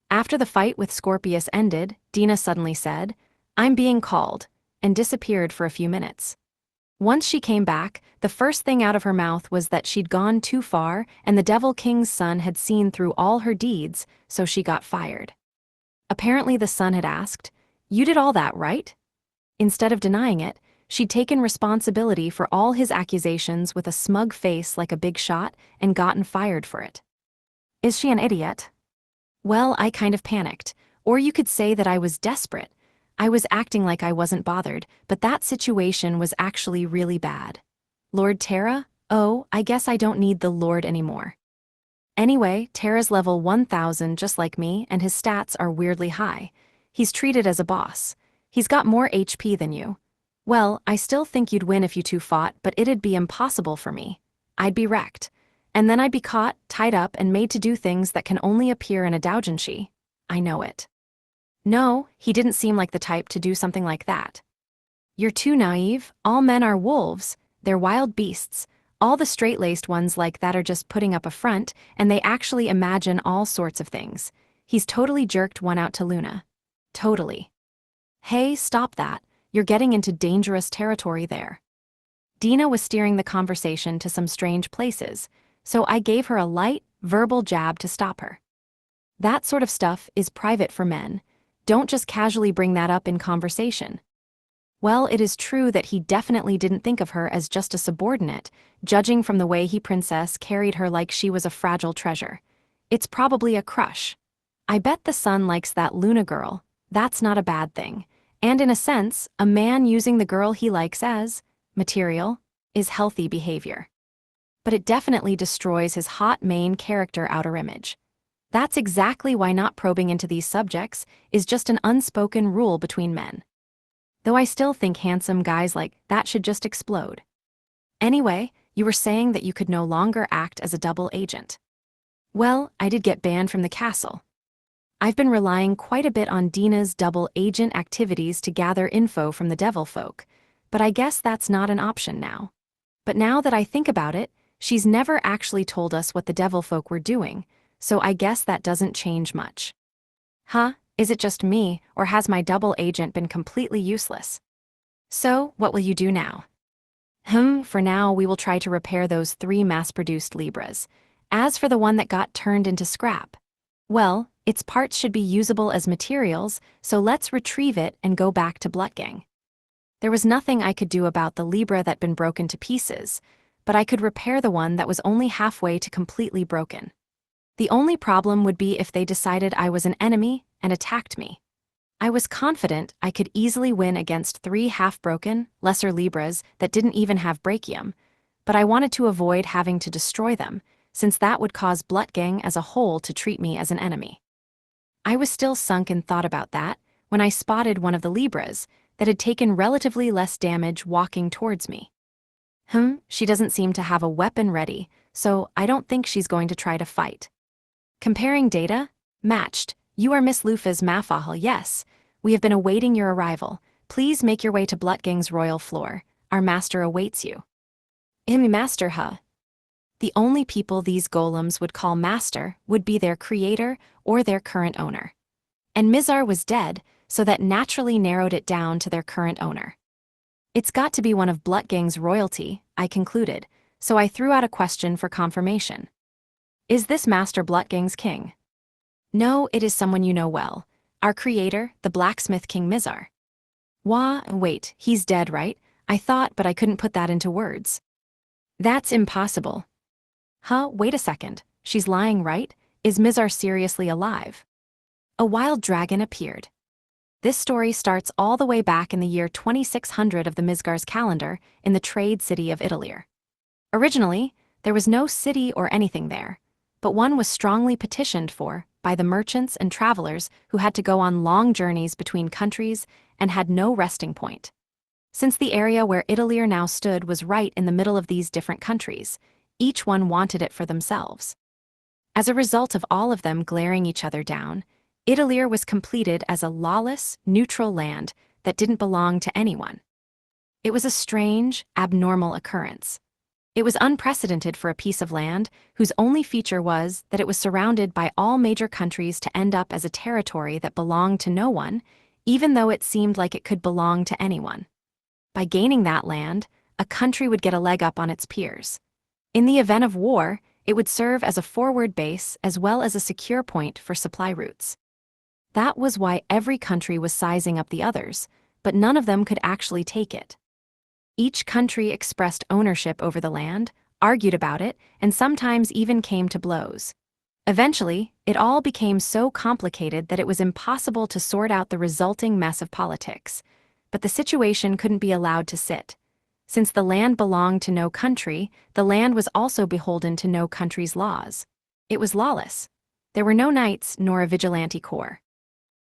Speaker 1: After the fight with Scorpius ended, Dina suddenly said, "I'm being called," and disappeared for a few minutes. Once she came back, the first thing out of her mouth was that she'd gone too far and the Devil King's son had seen through all her deeds, so she got fired. Apparently the son had asked, "You did all that, right?" Instead of denying it, she'd taken responsibility for all his accusations with a smug face like a big shot and gotten fired for it. Is she an idiot? Well, I kind of panicked, or you could say that I was desperate. I was acting like I wasn't bothered, but that situation was actually really bad. Lord Terra? Oh, I guess I don't need the Lord anymore. Anyway, Terra's level 1000 just like me, and his stats are weirdly high. He's treated as a boss. He's got more HP than you. Well, I still think you'd win if you 2 fought, but it'd be impossible for me. I'd be wrecked. And then I'd be caught, tied up, and made to do things that can only appear in a doujinshi. I know it. No, he didn't seem like the type to do something like that. You're too naive. All men are wolves. They're wild beasts. All the straight-laced ones like that are just putting up a front, and they actually imagine all sorts of things. He's totally jerked one out to Luna. Totally. Hey, stop that. You're getting into dangerous territory there. Dina was steering the conversation to some strange places, so I gave her a light, verbal jab to stop her. That sort of stuff is private for men. Don't just casually bring that up in conversation. Well, it is true that he definitely didn't think of her as just a subordinate, judging from the way he princess carried her like she was a fragile treasure. It's probably a crush. I bet the son likes that Luna girl. That's not a bad thing. And in a sense, a man using the girl he likes as material is healthy behavior. But it definitely destroys his hot main character outer image. That's exactly why not probing into these subjects is just an unspoken rule between men. Though I still think handsome guys like that should just explode. Anyway, you were saying that you could no longer act as a double agent. Well, I did get banned from the castle. I've been relying quite a bit on Dina's double agent activities to gather info from the devil folk, but I guess that's not an option now. But now that I think about it, she's never actually told us what the devil folk were doing, so I guess that doesn't change much. Huh? Is it just me, or has my double agent been completely useless? So, what will you do now? For now we will try to repair those 3 mass-produced Libras. As for the one that got turned into scrap, well, its parts should be usable as materials, so let's retrieve it and go back to Blutgang. There was nothing I could do about the Libra that'd been broken to pieces, but I could repair the one that was only halfway to completely broken. The only problem would be if they decided I was an enemy and attacked me. I was confident I could easily win against 3 half-broken, lesser Libras that didn't even have brachium, but I wanted to avoid having to destroy them, since that would cause Blutgang as a whole to treat me as an enemy. I was still sunk in thought about that when I spotted one of the Libras that had taken relatively less damage walking towards me. She doesn't seem to have a weapon ready, so I don't think she's going to try to fight. Comparing data? Matched. You are Miss Lufa's Mafahal, yes. We have been awaiting your arrival. Please make your way to Blutgang's royal floor. Our master awaits you. Master, huh? The only people these golems would call master would be their creator or their current owner. And Mizar was dead, so that naturally narrowed it down to their current owner. It's got to be one of Blutgang's royalty, I concluded, so I threw out a question for confirmation. Is this Master Blutgang's king? No, it is someone you know well. Our creator, the blacksmith King Mizar. Wait, he's dead, right? I thought, but I couldn't put that into words. That's impossible. Wait a second. She's lying, right? Is Mizar seriously alive? A wild dragon appeared. This story starts all the way back in the year 2600 of the Mizgar's calendar in the trade city of Idalir. Originally, there was no city or anything there, but one was strongly petitioned for by the merchants and travelers who had to go on long journeys between countries and had no resting point. Since the area where Idalir now stood was right in the middle of these different countries, each one wanted it for themselves. As a result of all of them glaring each other down, Idalir was completed as a lawless, neutral land that didn't belong to anyone. It was a strange, abnormal occurrence. It was unprecedented for a piece of land whose only feature was that it was surrounded by all major countries to end up as a territory that belonged to no one, even though it seemed like it could belong to anyone. By gaining that land, a country would get a leg up on its peers. In the event of war, it would serve as a forward base as well as a secure point for supply routes. That was why every country was sizing up the others, but none of them could actually take it. Each country expressed ownership over the land, argued about it, and sometimes even came to blows. Eventually, it all became so complicated that it was impossible to sort out the resulting mess of politics. But the situation couldn't be allowed to sit. Since the land belonged to no country, the land was also beholden to no country's laws. It was lawless. There were no knights nor a vigilante corps.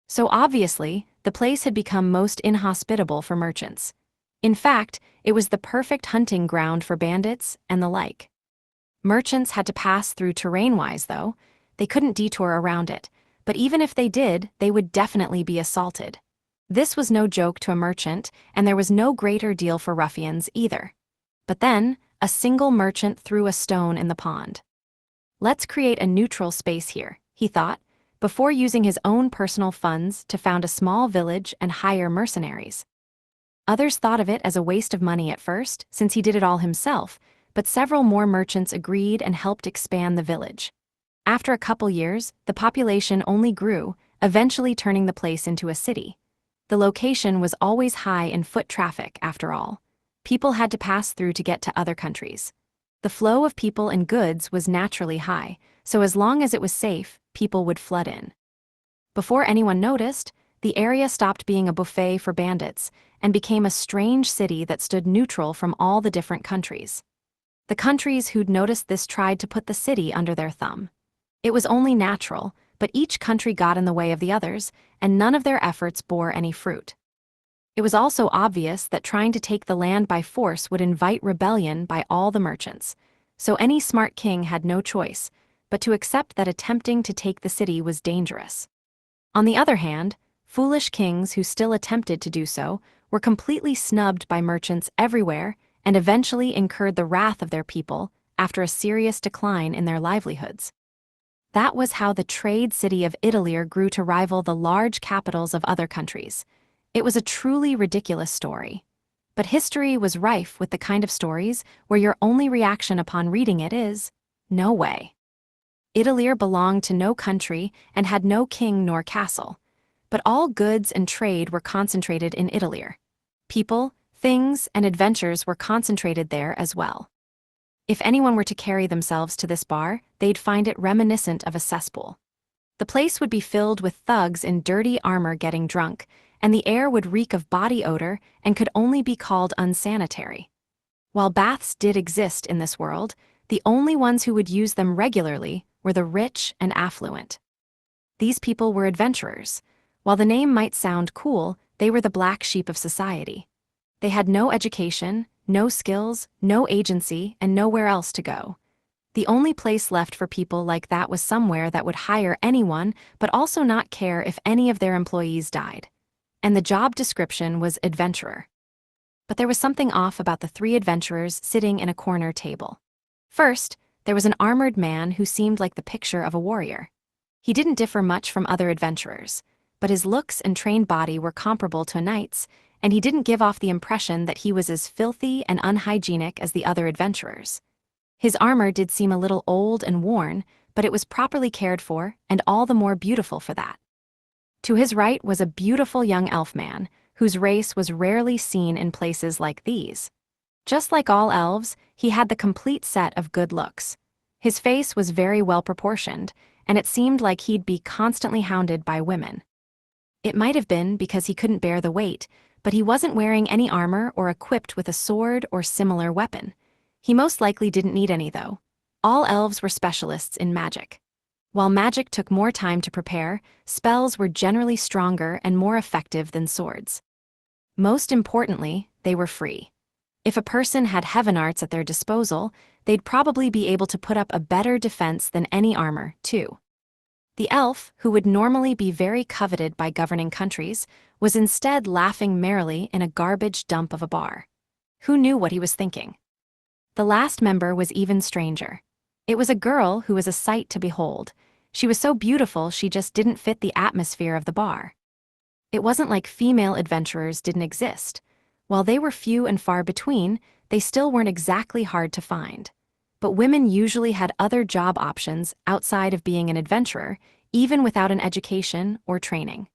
Speaker 1: So obviously, the place had become most inhospitable for merchants. In fact, it was the perfect hunting ground for bandits and the like. Merchants had to pass through terrain-wise, though. They couldn't detour around it, but even if they did, they would definitely be assaulted. This was no joke to a merchant, and there was no greater deal for ruffians either. But then, a single merchant threw a stone in the pond. Let's create a neutral space here, he thought, before using his own personal funds to found a small village and hire mercenaries. Others thought of it as a waste of money at first, since he did it all himself, but several more merchants agreed and helped expand the village. After a couple years, the population only grew, eventually turning the place into a city. The location was always high in foot traffic, after all. People had to pass through to get to other countries. The flow of people and goods was naturally high, so as long as it was safe, people would flood in. Before anyone noticed, the area stopped being a buffet for bandits and became a strange city that stood neutral from all the different countries. The countries who'd noticed this tried to put the city under their thumb. It was only natural, but each country got in the way of the others, and none of their efforts bore any fruit. It was also obvious that trying to take the land by force would invite rebellion by all the merchants, so any smart king had no choice but to accept that attempting to take the city was dangerous. On the other hand, foolish kings who still attempted to do so were completely snubbed by merchants everywhere and eventually incurred the wrath of their people after a serious decline in their livelihoods. That was how the trade city of Italir grew to rival the large capitals of other countries. It was a truly ridiculous story. But history was rife with the kind of stories where your only reaction upon reading it is, no way. Italir belonged to no country and had no king nor castle, but all goods and trade were concentrated in Italir. People, things, and adventures were concentrated there as well. If anyone were to carry themselves to this bar, they'd find it reminiscent of a cesspool. The place would be filled with thugs in dirty armor getting drunk, and the air would reek of body odor and could only be called unsanitary. While baths did exist in this world, the only ones who would use them regularly were the rich and affluent. These people were adventurers. While the name might sound cool, they were the black sheep of society. They had no education, no skills, no agency, and nowhere else to go. The only place left for people like that was somewhere that would hire anyone but also not care if any of their employees died. And the job description was adventurer. But there was something off about the three adventurers sitting in a corner table. First, there was an armored man who seemed like the picture of a warrior. He didn't differ much from other adventurers, but his looks and trained body were comparable to a knight's, and he didn't give off the impression that he was as filthy and unhygienic as the other adventurers. His armor did seem a little old and worn, but it was properly cared for, and all the more beautiful for that. To his right was a beautiful young elf man, whose race was rarely seen in places like these. Just like all elves, he had the complete set of good looks. His face was very well proportioned, and it seemed like he'd be constantly hounded by women. It might have been because he couldn't bear the weight, but he wasn't wearing any armor or equipped with a sword or similar weapon. He most likely didn't need any, though. All elves were specialists in magic. While magic took more time to prepare, spells were generally stronger and more effective than swords. Most importantly, they were free. If a person had heaven arts at their disposal, they'd probably be able to put up a better defense than any armor, too. The elf, who would normally be very coveted by governing countries, was instead laughing merrily in a garbage dump of a bar. Who knew what he was thinking? The last member was even stranger. It was a girl who was a sight to behold. She was so beautiful she just didn't fit the atmosphere of the bar. It wasn't like female adventurers didn't exist. While they were few and far between, they still weren't exactly hard to find. But women usually had other job options outside of being an adventurer, even without an education or training.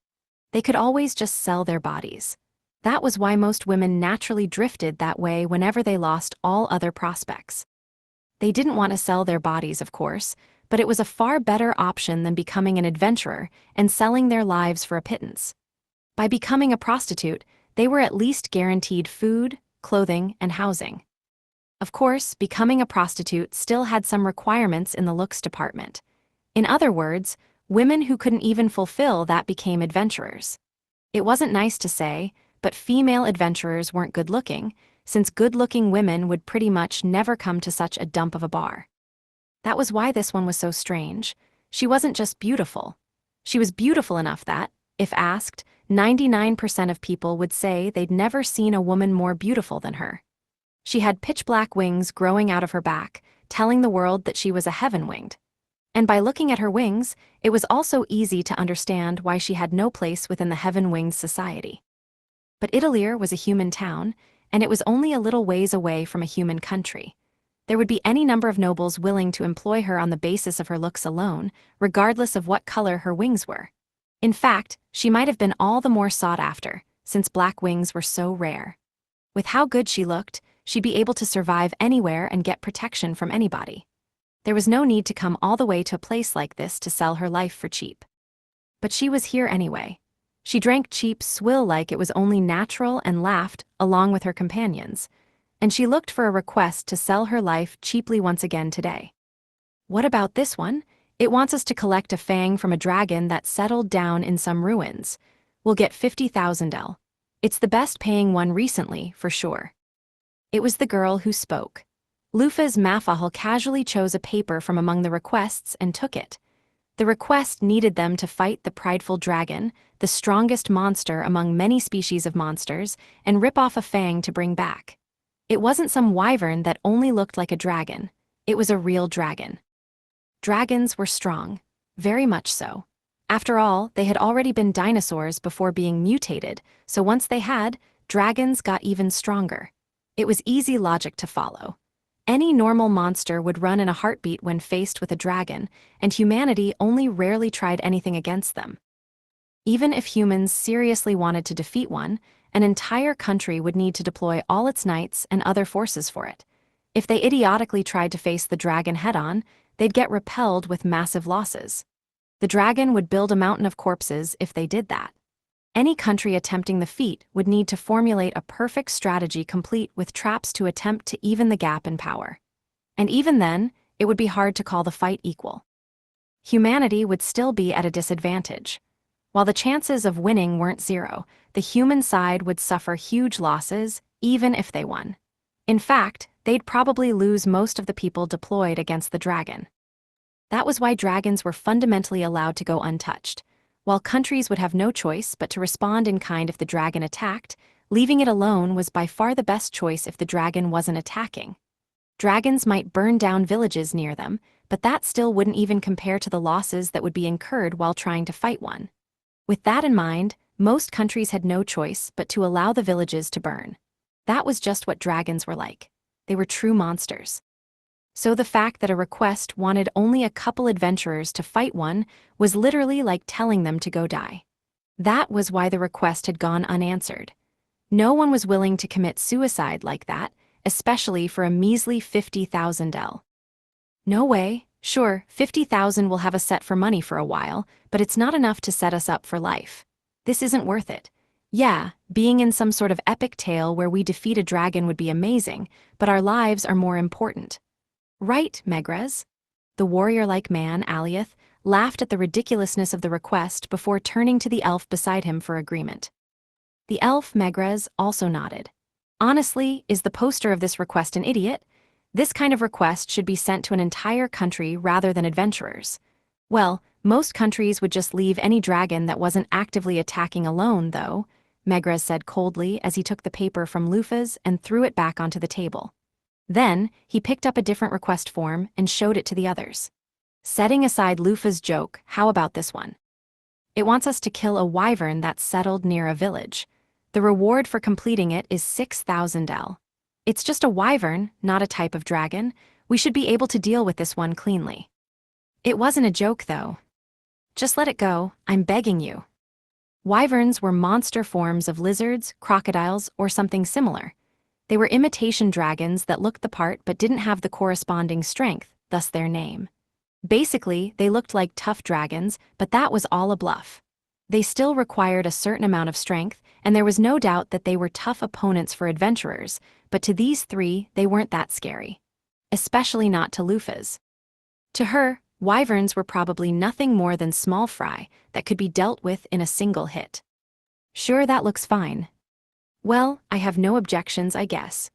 Speaker 1: They could always just sell their bodies. That was why most women naturally drifted that way whenever they lost all other prospects. They didn't want to sell their bodies, of course, but it was a far better option than becoming an adventurer and selling their lives for a pittance. By becoming a prostitute, they were at least guaranteed food, clothing, and housing. Of course, becoming a prostitute still had some requirements in the looks department. In other words, women who couldn't even fulfill that became adventurers. It wasn't nice to say, but female adventurers weren't good-looking, since good-looking women would pretty much never come to such a dump of a bar. That was why this one was so strange. She wasn't just beautiful. She was beautiful enough that, if asked, 99% of people would say they'd never seen a woman more beautiful than her. She had pitch-black wings growing out of her back, telling the world that she was a heaven-winged. And by looking at her wings, it was also easy to understand why she had no place within the heaven-winged society. But Italir was a human town, and it was only a little ways away from a human country. There would be any number of nobles willing to employ her on the basis of her looks alone, regardless of what color her wings were. In fact, she might have been all the more sought after, since black wings were so rare. With how good she looked, she'd be able to survive anywhere and get protection from anybody. There was no need to come all the way to a place like this to sell her life for cheap. But she was here anyway. She drank cheap swill like it was only natural and laughed along with her companions. And she looked for a request to sell her life cheaply once again today. What about this one? It wants us to collect a fang from a dragon that settled down in some ruins. We'll get 50,000 L. It's the best paying one recently, for sure. It was the girl who spoke. Lufas Mafahal casually chose a paper from among the requests and took it. The request needed them to fight the prideful dragon, the strongest monster among many species of monsters, and rip off a fang to bring back. It wasn't some wyvern that only looked like a dragon. It was a real dragon. Dragons were strong. Very much so. After all, they had already been dinosaurs before being mutated, so once they had, dragons got even stronger. It was easy logic to follow. Any normal monster would run in a heartbeat when faced with a dragon, and humanity only rarely tried anything against them. Even if humans seriously wanted to defeat one, an entire country would need to deploy all its knights and other forces for it. If they idiotically tried to face the dragon head-on, they'd get repelled with massive losses. The dragon would build a mountain of corpses if they did that. Any country attempting the feat would need to formulate a perfect strategy complete with traps to attempt to even the gap in power. And even then, it would be hard to call the fight equal. Humanity would still be at a disadvantage. While the chances of winning weren't zero, the human side would suffer huge losses, even if they won. In fact, they'd probably lose most of the people deployed against the dragon. That was why dragons were fundamentally allowed to go untouched. While countries would have no choice but to respond in kind if the dragon attacked, leaving it alone was by far the best choice if the dragon wasn't attacking. Dragons might burn down villages near them, but that still wouldn't even compare to the losses that would be incurred while trying to fight one. With that in mind, most countries had no choice but to allow the villages to burn. That was just what dragons were like. They were true monsters. So the fact that a request wanted only a couple adventurers to fight one was literally like telling them to go die. That was why the request had gone unanswered. No one was willing to commit suicide like that, especially for a measly 50,000 L. No way. Sure, 50,000 will have us set for money for a while, but it's not enough to set us up for life. This isn't worth it. Yeah, being in some sort of epic tale where we defeat a dragon would be amazing, but our lives are more important. Right, Megrez? The warrior-like man, Aliath, laughed at the ridiculousness of the request before turning to the elf beside him for agreement. The elf, Megrez, also nodded. Honestly, is the poster of this request an idiot? This kind of request should be sent to an entire country rather than adventurers. Well, most countries would just leave any dragon that wasn't actively attacking alone, though, Megrez said coldly as he took the paper from Lufas and threw it back onto the table. Then, he picked up a different request form and showed it to the others. Setting aside Lufas' joke, how about this one? It wants us to kill a wyvern that's settled near a village. The reward for completing it is 6,000 L. It's just a wyvern, not a type of dragon. We should be able to deal with this one cleanly. It wasn't a joke, though. Just let it go, I'm begging you. Wyverns were monster forms of lizards, crocodiles, or something similar. They were imitation dragons that looked the part but didn't have the corresponding strength, thus their name. Basically, they looked like tough dragons, but that was all a bluff. They still required a certain amount of strength, and there was no doubt that they were tough opponents for adventurers, but to these three, they weren't that scary. Especially not to Lufas. To her, wyverns were probably nothing more than small fry that could be dealt with in a single hit. Sure, that looks fine. Well, I have no objections, I guess.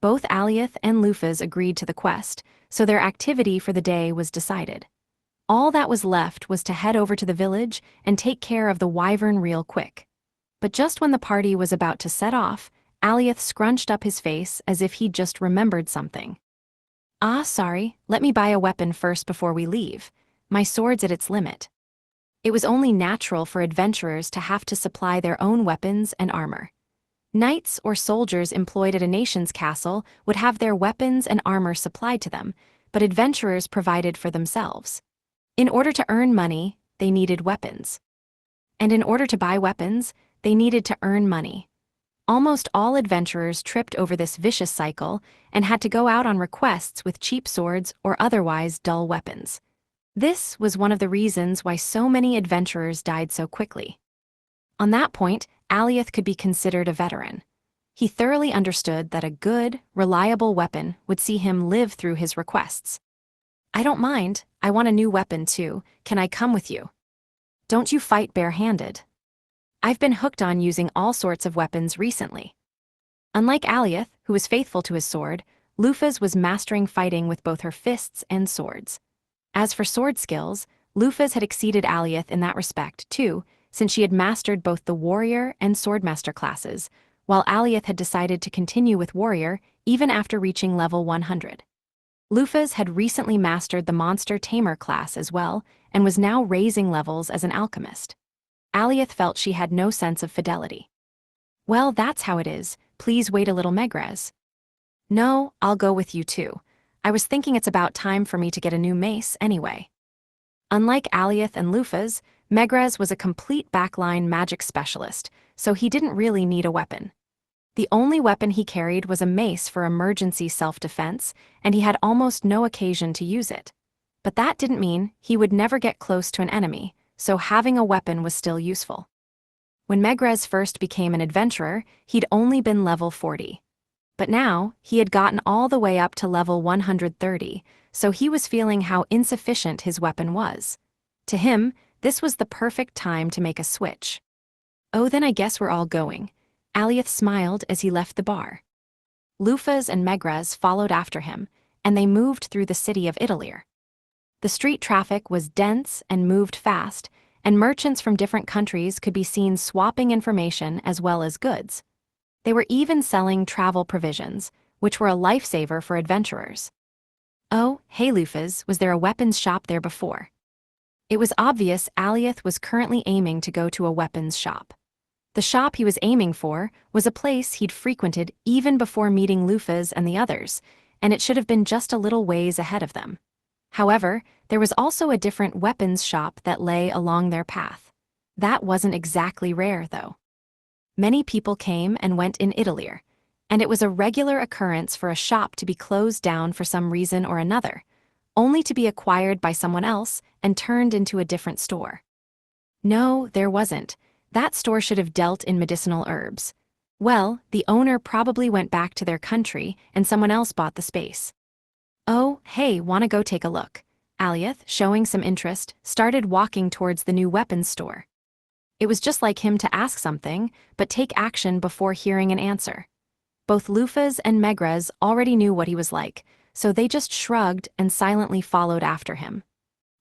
Speaker 1: Both Aliath and Lufas agreed to the quest, so their activity for the day was decided. All that was left was to head over to the village and take care of the wyvern real quick. But just when the party was about to set off, Aliath scrunched up his face as if he'd just remembered something. Ah, sorry, let me buy a weapon first before we leave. My sword's at its limit. It was only natural for adventurers to have to supply their own weapons and armor. Knights or soldiers employed at a nation's castle would have their weapons and armor supplied to them, but adventurers provided for themselves. In order to earn money, they needed weapons. And in order to buy weapons, they needed to earn money. Almost all adventurers tripped over this vicious cycle and had to go out on requests with cheap swords or otherwise dull weapons. This was one of the reasons why so many adventurers died so quickly. On that point, Alioth could be considered a veteran. He thoroughly understood that a good, reliable weapon would see him live through his requests. "I don't mind, I want a new weapon too, can I come with you? Don't you fight barehanded? I've been hooked on using all sorts of weapons recently." Unlike Alioth, who was faithful to his sword, Lufaz was mastering fighting with both her fists and swords. As for sword skills, Lufaz had exceeded Alioth in that respect too, since she had mastered both the warrior and swordmaster classes, while Alioth had decided to continue with warrior even after reaching level 100. Lufaz had recently mastered the monster tamer class as well, and was now raising levels as an alchemist. Alioth felt she had no sense of fidelity. "Well, that's how it is, please wait a little, Megrez." "No, I'll go with you too. I was thinking it's about time for me to get a new mace anyway." Unlike Alioth and Lufaz, Megrez was a complete backline magic specialist, so he didn't really need a weapon. The only weapon he carried was a mace for emergency self-defense, and he had almost no occasion to use it. But that didn't mean he would never get close to an enemy, so having a weapon was still useful. When Megrez first became an adventurer, he'd only been level 40. But now, he had gotten all the way up to level 130, so he was feeling how insufficient his weapon was. To him, this was the perfect time to make a switch. "Oh, then I guess we're all going." Alioth smiled as he left the bar. Lufaz and Megrez followed after him, and they moved through the city of Idalir. The street traffic was dense and moved fast, and merchants from different countries could be seen swapping information as well as goods. They were even selling travel provisions, which were a lifesaver for adventurers. "Oh, hey Lufaz, was there a weapons shop there before?" It was obvious Alioth was currently aiming to go to a weapons shop. The shop he was aiming for was a place he'd frequented even before meeting Lufaz and the others, and it should have been just a little ways ahead of them. However, there was also a different weapons shop that lay along their path. That wasn't exactly rare, though. Many people came and went in Idalir, and it was a regular occurrence for a shop to be closed down for some reason or another, only to be acquired by someone else and turned into a different store. No, there wasn't. That store should have dealt in medicinal herbs. Well, the owner probably went back to their country and someone else bought the space. "Oh, hey, wanna go take a look?" Alioth, showing some interest, started walking towards the new weapons store. It was just like him to ask something, but take action before hearing an answer. Both Lufaz and Megrez already knew what he was like, so they just shrugged and silently followed after him.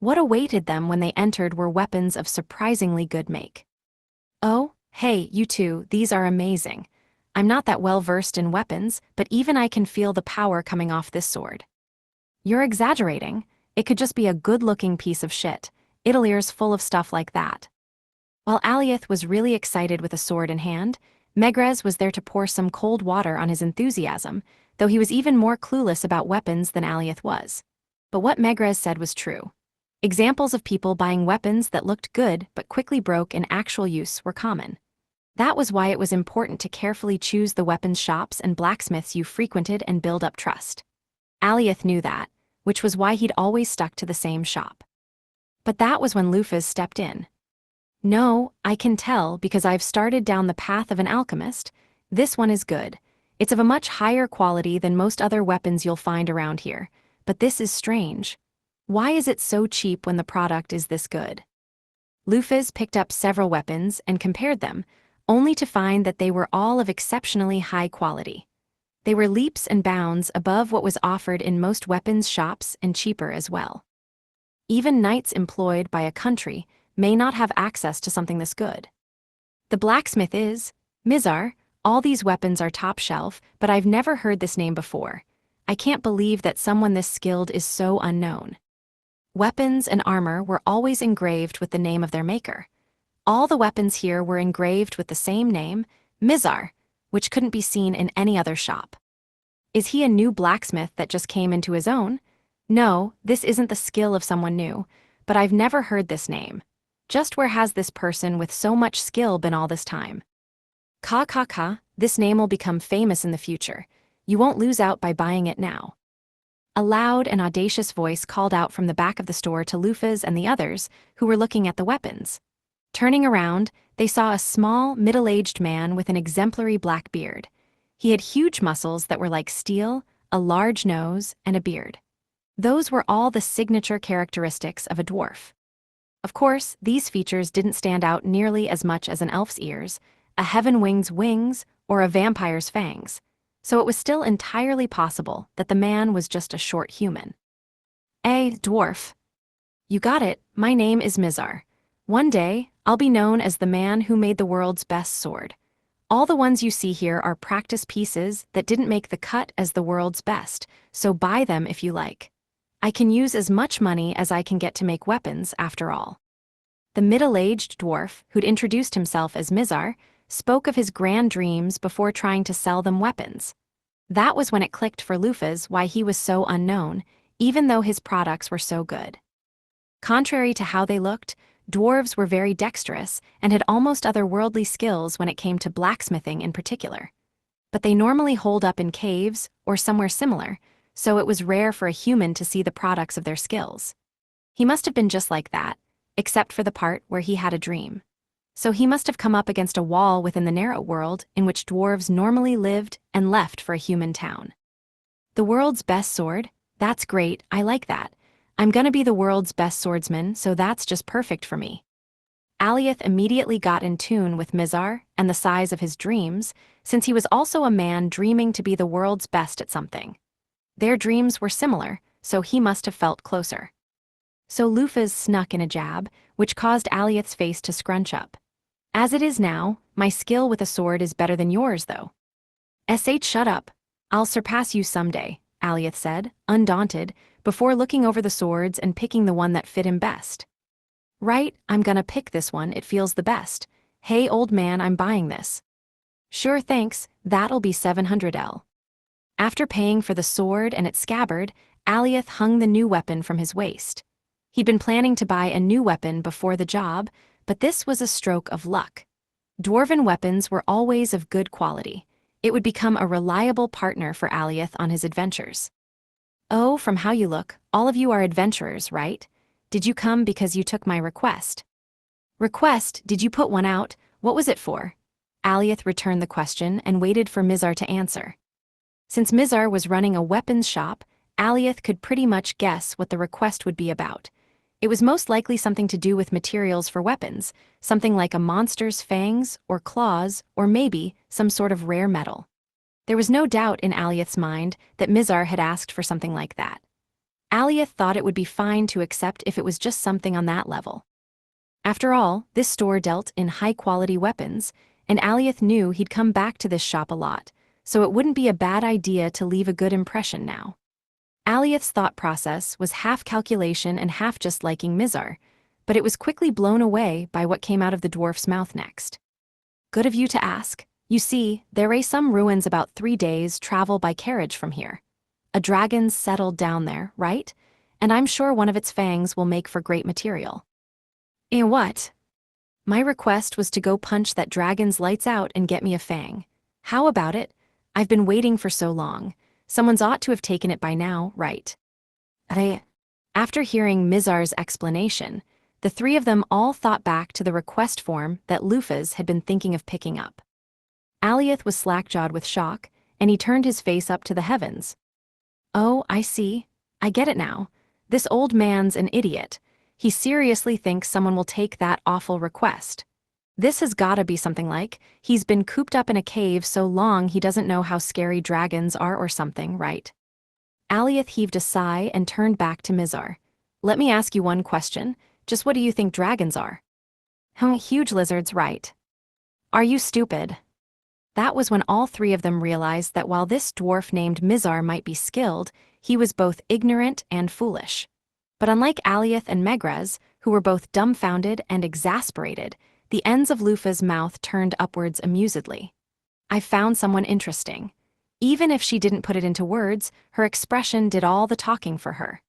Speaker 1: What awaited them when they entered were weapons of surprisingly good make. "Oh, hey, you two, these are amazing. I'm not that well versed in weapons, but even I can feel the power coming off this sword." "You're exaggerating. It could just be a good-looking piece of shit. Idalir's full of stuff like that." While Alioth was really excited with a sword in hand, Megrez was there to pour some cold water on his enthusiasm, though he was even more clueless about weapons than Alioth was. But what Megrez said was true. Examples of people buying weapons that looked good but quickly broke in actual use were common. That was why it was important to carefully choose the weapons shops and blacksmiths you frequented and build up trust. Alioth knew that, which was why he'd always stuck to the same shop. But that was when Lufaz stepped in. "No, I can tell because I've started down the path of an alchemist. This one is good. It's of a much higher quality than most other weapons you'll find around here, but this is strange. Why is it so cheap when the product is this good?" Lufaz picked up several weapons and compared them, only to find that they were all of exceptionally high quality. They were leaps and bounds above what was offered in most weapons shops and cheaper as well. Even knights employed by a country may not have access to something this good. "The blacksmith is Mizar. All these weapons are top shelf, but I've never heard this name before. I can't believe that someone this skilled is so unknown." Weapons and armor were always engraved with the name of their maker. All the weapons here were engraved with the same name, Mizar, which couldn't be seen in any other shop. Is he a new blacksmith that just came into his own? No, this isn't the skill of someone new, but I've never heard this name. Just where has this person with so much skill been all this time? This name will become famous in the future. You won't lose out by buying it now." A loud and audacious voice called out from the back of the store to Lufaz and the others, who were looking at the weapons. Turning around, they saw a small, middle-aged man with an exemplary black beard. He had huge muscles that were like steel, a large nose, and a beard. Those were all the signature characteristics of a dwarf. Of course, these features didn't stand out nearly as much as an elf's ears, a heavenwing's wings, or a vampire's fangs, so it was still entirely possible that the man was just a short human. Dwarf. You got it, my name is Mizar. One day, I'll be known as the man who made the world's best sword. All the ones you see here are practice pieces that didn't make the cut as the world's best, so buy them if you like. I can use as much money as I can get to make weapons, after all. The middle-aged dwarf, who'd introduced himself as Mizar, spoke of his grand dreams before trying to sell them weapons. That was when it clicked for Lufas why he was so unknown, even though his products were so good. Contrary to how they looked, dwarves were very dexterous and had almost otherworldly skills when it came to blacksmithing in particular. But they normally holed up in caves or somewhere similar, so it was rare for a human to see the products of their skills. He must have been just like that, except for the part where he had a dream. So he must have come up against a wall within the narrow world in which dwarves normally lived and left for a human town. The world's best sword? That's great, I like that. I'm gonna be the world's best swordsman, so that's just perfect for me. Alioth immediately got in tune with Mizar and the size of his dreams, since he was also a man dreaming to be the world's best at something. Their dreams were similar, so he must have felt closer. So Lufas snuck in a jab, which caused Alioth's face to scrunch up. As it is now, my skill with a sword is better than yours, though. Shut up. I'll surpass you someday, Alioth said, undaunted, before looking over the swords and picking the one that fit him best. Right, I'm gonna pick this one, it feels the best. Hey old man, I'm buying this. Sure thanks, that'll be 700 L. After paying for the sword and its scabbard, Alioth hung the new weapon from his waist. He'd been planning to buy a new weapon before the job, but this was a stroke of luck. Dwarven weapons were always of good quality. It would become a reliable partner for Alioth on his adventures. Oh, from how you look, all of you are adventurers, right? Did you come because you took my request? Request? Did you put one out? What was it for? Alioth returned the question and waited for Mizar to answer. Since Mizar was running a weapons shop, Alioth could pretty much guess what the request would be about. It was most likely something to do with materials for weapons, something like a monster's fangs or claws, or maybe some sort of rare metal. There was no doubt in Alioth's mind that Mizar had asked for something like that. Alioth thought it would be fine to accept if it was just something on that level. After all, this store dealt in high-quality weapons, and Alioth knew he'd come back to this shop a lot, so it wouldn't be a bad idea to leave a good impression now. Alioth's thought process was half calculation and half just liking Mizar, but it was quickly blown away by what came out of the dwarf's mouth next. Good of you to ask. You see, there are some ruins about 3 days' travel by carriage from here. A dragon's settled down there, right? And I'm sure one of its fangs will make for great material. And what? My request was to go punch that dragon's lights out and get me a fang. How about it? I've been waiting for so long. Someone's ought to have taken it by now, right? After hearing Mizar's explanation, the three of them all thought back to the request form that Lufas had been thinking of picking up. Alioth was slack-jawed with shock, and he turned his face up to the heavens. Oh, I see. I get it now. This old man's an idiot. He seriously thinks someone will take that awful request. This has gotta be something like, he's been cooped up in a cave so long he doesn't know how scary dragons are or something, right? Alioth heaved a sigh and turned back to Mizar. Let me ask you one question. Just what do you think dragons are? Huge lizards, right? Are you stupid? That was when all three of them realized that while this dwarf named Mizar might be skilled, he was both ignorant and foolish. But unlike Alioth and Megrez, who were both dumbfounded and exasperated, the ends of Lufa's mouth turned upwards amusedly. I found someone interesting. Even if she didn't put it into words, her expression did all the talking for her.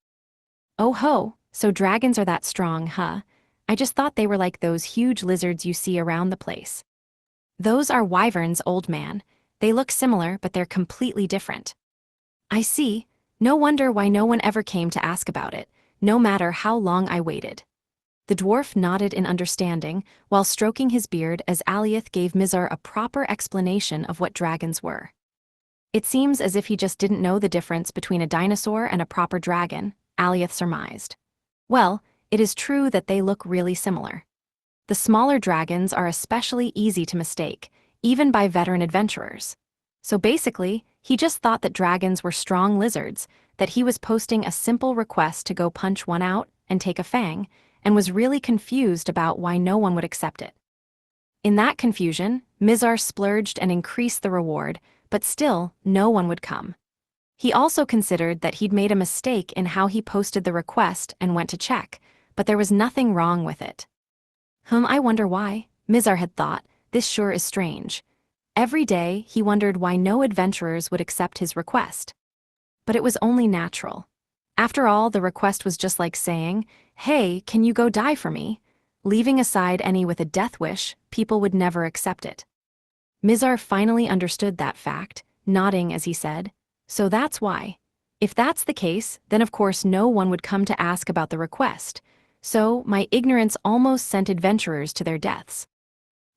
Speaker 1: Oh ho, so dragons are that strong, huh? I just thought they were like those huge lizards you see around the place. Those are wyverns, old man. They look similar, but they're completely different. I see. No wonder why no one ever came to ask about it, no matter how long I waited. The dwarf nodded in understanding, while stroking his beard as Alioth gave Mizar a proper explanation of what dragons were. It seems as if he just didn't know the difference between a dinosaur and a proper dragon, Alioth surmised. Well, it is true that they look really similar. The smaller dragons are especially easy to mistake, even by veteran adventurers. So basically, he just thought that dragons were strong lizards, that he was posting a simple request to go punch one out and take a fang, and was really confused about why no one would accept it. In that confusion, Mizar splurged and increased the reward, but still, no one would come. He also considered that he'd made a mistake in how he posted the request and went to check, but there was nothing wrong with it. I wonder why, Mizar had thought. This sure is strange. Every day, he wondered why no adventurers would accept his request. But it was only natural. After all, the request was just like saying, "Hey, can you go die for me?" Leaving aside any with a death wish, people would never accept it. Mizar finally understood that fact, nodding as he said, "So that's why. If that's the case, then of course no one would come to ask about the request. So, my ignorance almost sent adventurers to their deaths."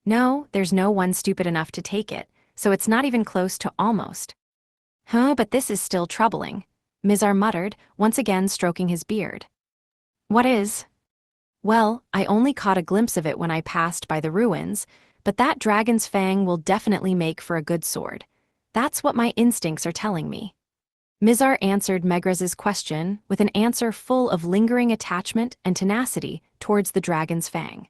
Speaker 1: No, there's no one stupid enough to take it, so it's not even close to almost. But this is still troubling, Mizar muttered, once again stroking his beard. What is? Well, I only caught a glimpse of it when I passed by the ruins, but that dragon's fang will definitely make for a good sword. That's what my instincts are telling me. Mizar answered Megraz's question with an answer full of lingering attachment and tenacity towards the dragon's fang.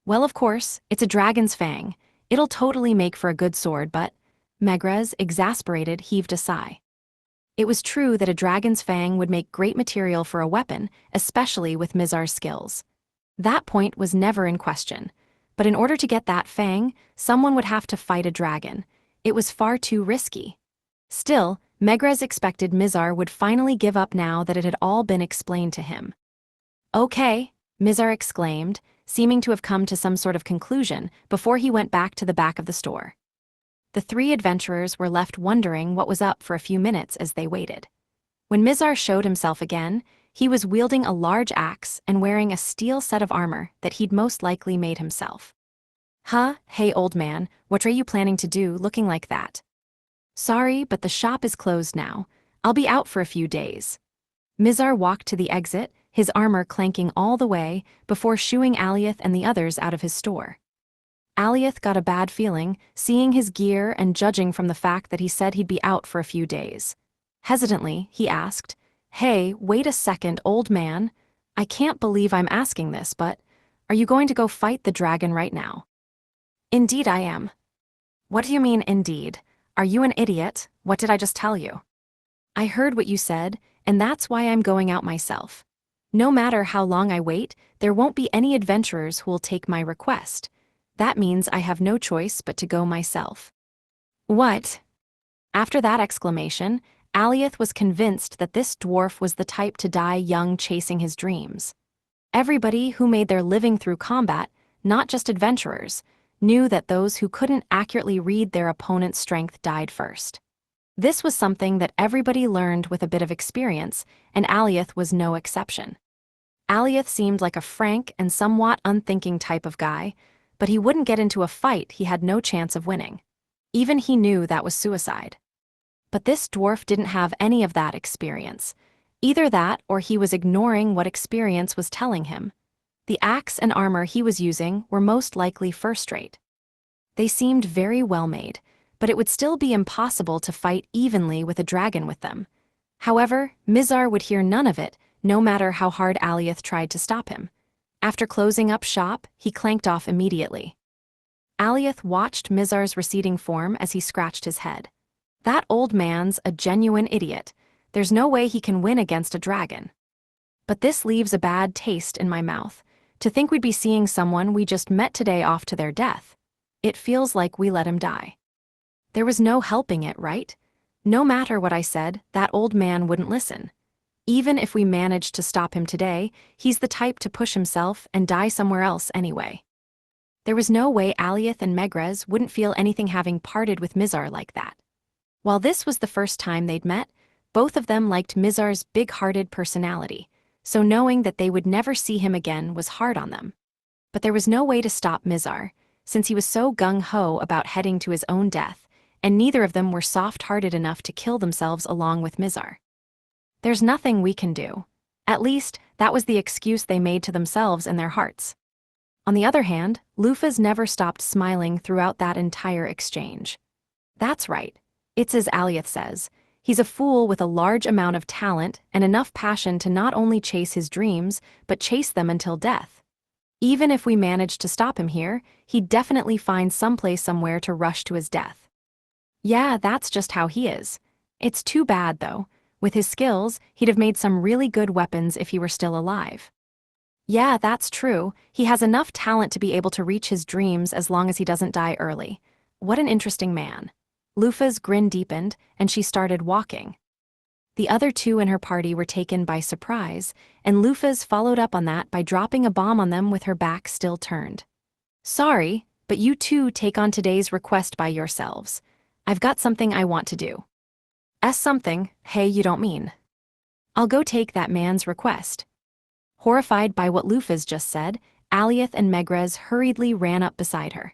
Speaker 1: Well, of course, it's a dragon's fang. It'll totally make for a good sword, but Megraz, exasperated, heaved a sigh. It was true that a dragon's fang would make great material for a weapon, especially with Mizar's skills. That point was never in question. But in order to get that fang, someone would have to fight a dragon. It was far too risky. Still, Megraz expected Mizar would finally give up now that it had all been explained to him. "Okay," Mizar exclaimed, seeming to have come to some sort of conclusion before he went back to the back of the store. The three adventurers were left wondering what was up for a few minutes as they waited. When Mizar showed himself again, he was wielding a large axe and wearing a steel set of armor that he'd most likely made himself. Hey old man, what are you planning to do looking like that?" "Sorry, but the shop is closed now. I'll be out for a few days." Mizar walked to the exit, his armor clanking all the way, before shooing Alioth and the others out of his store. Alioth got a bad feeling, seeing his gear and judging from the fact that he said he'd be out for a few days. Hesitantly, he asked, "Hey, wait a second, old man. I can't believe I'm asking this, but are you going to go fight the dragon right now?" "Indeed I am." "What do you mean, indeed? Are you an idiot? What did I just tell you?" "I heard what you said, and that's why I'm going out myself. No matter how long I wait, there won't be any adventurers who will take my request. That means I have no choice but to go myself." "What?" After that exclamation, Alioth was convinced that this dwarf was the type to die young chasing his dreams. Everybody who made their living through combat, not just adventurers, knew that those who couldn't accurately read their opponent's strength died first. This was something that everybody learned with a bit of experience, and Alioth was no exception. Alioth seemed like a frank and somewhat unthinking type of guy, but he wouldn't get into a fight he had no chance of winning. Even he knew that was suicide. But this dwarf didn't have any of that experience. Either that or he was ignoring what experience was telling him. The axe and armor he was using were most likely first-rate. They seemed very well made, but it would still be impossible to fight evenly with a dragon with them. However, Mizar would hear none of it, no matter how hard Alioth tried to stop him. After closing up shop, he clanked off immediately. Alioth watched Mizar's receding form as he scratched his head. That old man's a genuine idiot. There's no way he can win against a dragon. But this leaves a bad taste in my mouth. To think we'd be seeing someone we just met today off to their death. It feels like we let him die. There was no helping it, right? No matter what I said, that old man wouldn't listen. Even if we managed to stop him today, he's the type to push himself and die somewhere else anyway. There was no way Alioth and Megraz wouldn't feel anything having parted with Mizar like that. While this was the first time they'd met, both of them liked Mizar's big-hearted personality, so knowing that they would never see him again was hard on them. But there was no way to stop Mizar, since he was so gung-ho about heading to his own death, and neither of them were soft-hearted enough to kill themselves along with Mizar. There's nothing we can do. At least, that was the excuse they made to themselves in their hearts. On the other hand, Lufaz never stopped smiling throughout that entire exchange. That's right. It's as Alioth says. He's a fool with a large amount of talent and enough passion to not only chase his dreams, but chase them until death. Even if we managed to stop him here, he'd definitely find someplace somewhere to rush to his death. Yeah, that's just how he is. It's too bad, though. With his skills, he'd have made some really good weapons if he were still alive. Yeah, that's true. He has enough talent to be able to reach his dreams as long as he doesn't die early. What an interesting man. Lufaz grin deepened, and she started walking. The other two in her party were taken by surprise, and Lufaz followed up on that by dropping a bomb on them with her back still turned. Sorry, but you two take on today's request by yourselves. I've got something I want to do. Something, hey, you don't mean. I'll go take that man's request. Horrified by what Lufaz just said, Alioth and Megrez hurriedly ran up beside her.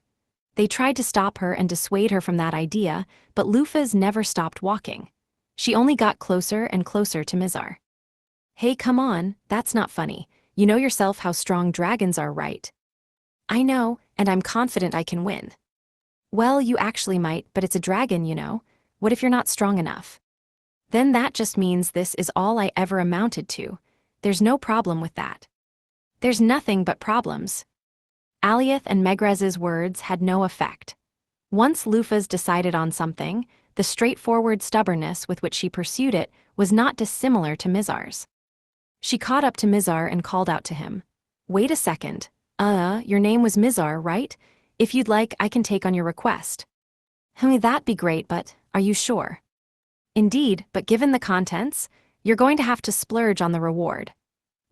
Speaker 1: They tried to stop her and dissuade her from that idea, but Lufaz never stopped walking. She only got closer and closer to Mizar. Hey, come on, that's not funny. You know yourself how strong dragons are, right? I know, and I'm confident I can win. Well, you actually might, but it's a dragon, you know. What if you're not strong enough? Then that just means this is all I ever amounted to. There's no problem with that. There's nothing but problems. Alioth and Megrez's words had no effect. Once Lufaz decided on something, the straightforward stubbornness with which she pursued it was not dissimilar to Mizar's. She caught up to Mizar and called out to him. Wait a second. Your name was Mizar, right? If you'd like, I can take on your request. That'd be great, but are you sure? Indeed, but given the contents, you're going to have to splurge on the reward.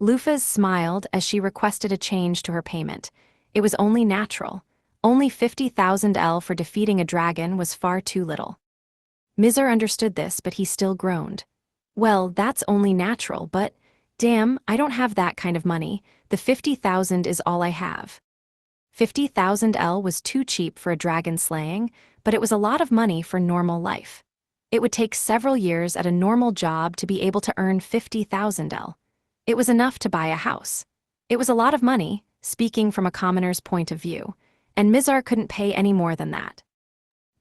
Speaker 1: Lufaz smiled as she requested a change to her payment. It was only natural. Only 50,000 L for defeating a dragon was far too little. Mizar understood this, but he still groaned. Well, that's only natural, but damn, I don't have that kind of money. The 50,000 is all I have. 50,000 L was too cheap for a dragon slaying, but it was a lot of money for normal life. It would take several years at a normal job to be able to earn 50,000 L. It was enough to buy a house. It was a lot of money, speaking from a commoner's point of view, and Mizar couldn't pay any more than that.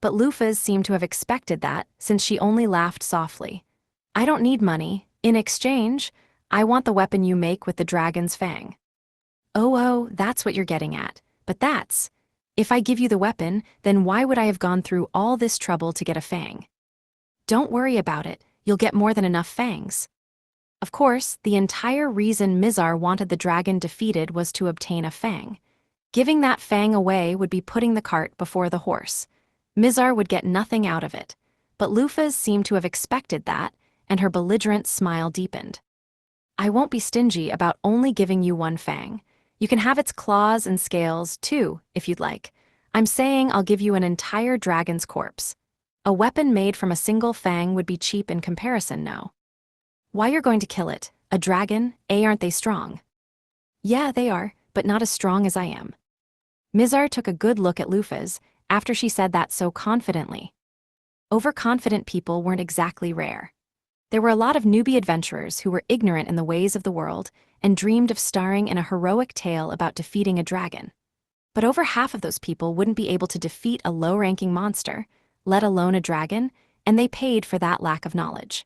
Speaker 1: But Lufaz seemed to have expected that, since she only laughed softly. I don't need money. In exchange, I want the weapon you make with the dragon's fang. Oh, that's what you're getting at. But that's... If I give you the weapon, then why would I have gone through all this trouble to get a fang? Don't worry about it, you'll get more than enough fangs. Of course, the entire reason Mizar wanted the dragon defeated was to obtain a fang. Giving that fang away would be putting the cart before the horse. Mizar would get nothing out of it, but Lufaz seemed to have expected that, and her belligerent smile deepened. I won't be stingy about only giving you one fang. You can have its claws and scales, too, if you'd like. I'm saying I'll give you an entire dragon's corpse. A weapon made from a single fang would be cheap in comparison, no? Why you're going to kill it? A dragon? Aren't they strong? Yeah, they are, but not as strong as I am. Mizar took a good look at Lufaz after she said that so confidently. Overconfident people weren't exactly rare. There were a lot of newbie adventurers who were ignorant in the ways of the world and dreamed of starring in a heroic tale about defeating a dragon. But over half of those people wouldn't be able to defeat a low-ranking monster, let alone a dragon, and they paid for that lack of knowledge.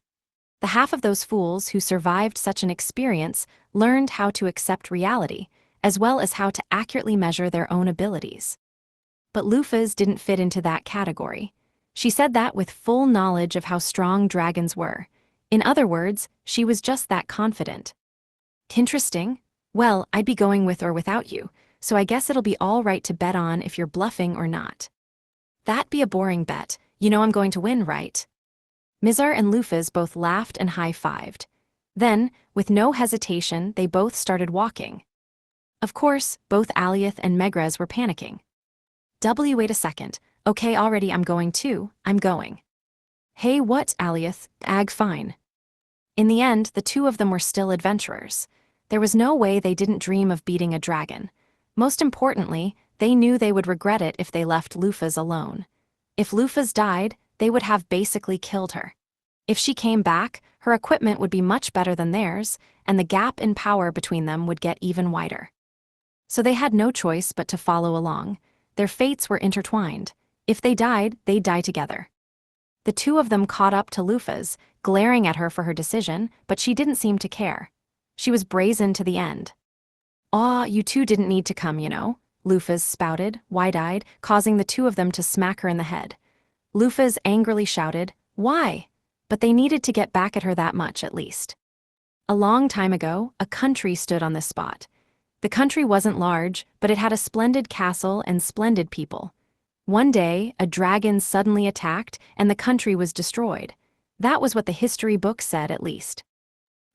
Speaker 1: The half of those fools who survived such an experience learned how to accept reality, as well as how to accurately measure their own abilities. But Lufaz didn't fit into that category. She said that with full knowledge of how strong dragons were. In other words, she was just that confident. Interesting. Well, I'd be going with or without you, so I guess it'll be all right to bet on if you're bluffing or not. That'd be a boring bet. You know I'm going to win, right? Mizar and Lufaz both laughed and high-fived. Then, with no hesitation, they both started walking. Of course, both Alioth and Megrez were panicking. Wait a second. Okay, already I'm going too. I'm going. Hey, what, Alioth? Fine. In the end, the two of them were still adventurers. There was no way they didn't dream of beating a dragon. Most importantly, they knew they would regret it if they left Lufas alone. If Lufas died, they would have basically killed her. If she came back, her equipment would be much better than theirs, and the gap in power between them would get even wider. So they had no choice but to follow along. Their fates were intertwined. If they died, they'd die together. The two of them caught up to Lufas, glaring at her for her decision, but she didn't seem to care. She was brazen to the end. "Aw, you two didn't need to come, you know," Lufas spouted, wide-eyed, causing the two of them to smack her in the head. Lufas angrily shouted, "Why?" But they needed to get back at her that much, at least. A long time ago, a country stood on this spot. The country wasn't large, but it had a splendid castle and splendid people. One day, a dragon suddenly attacked, and the country was destroyed. That was what the history books said, at least.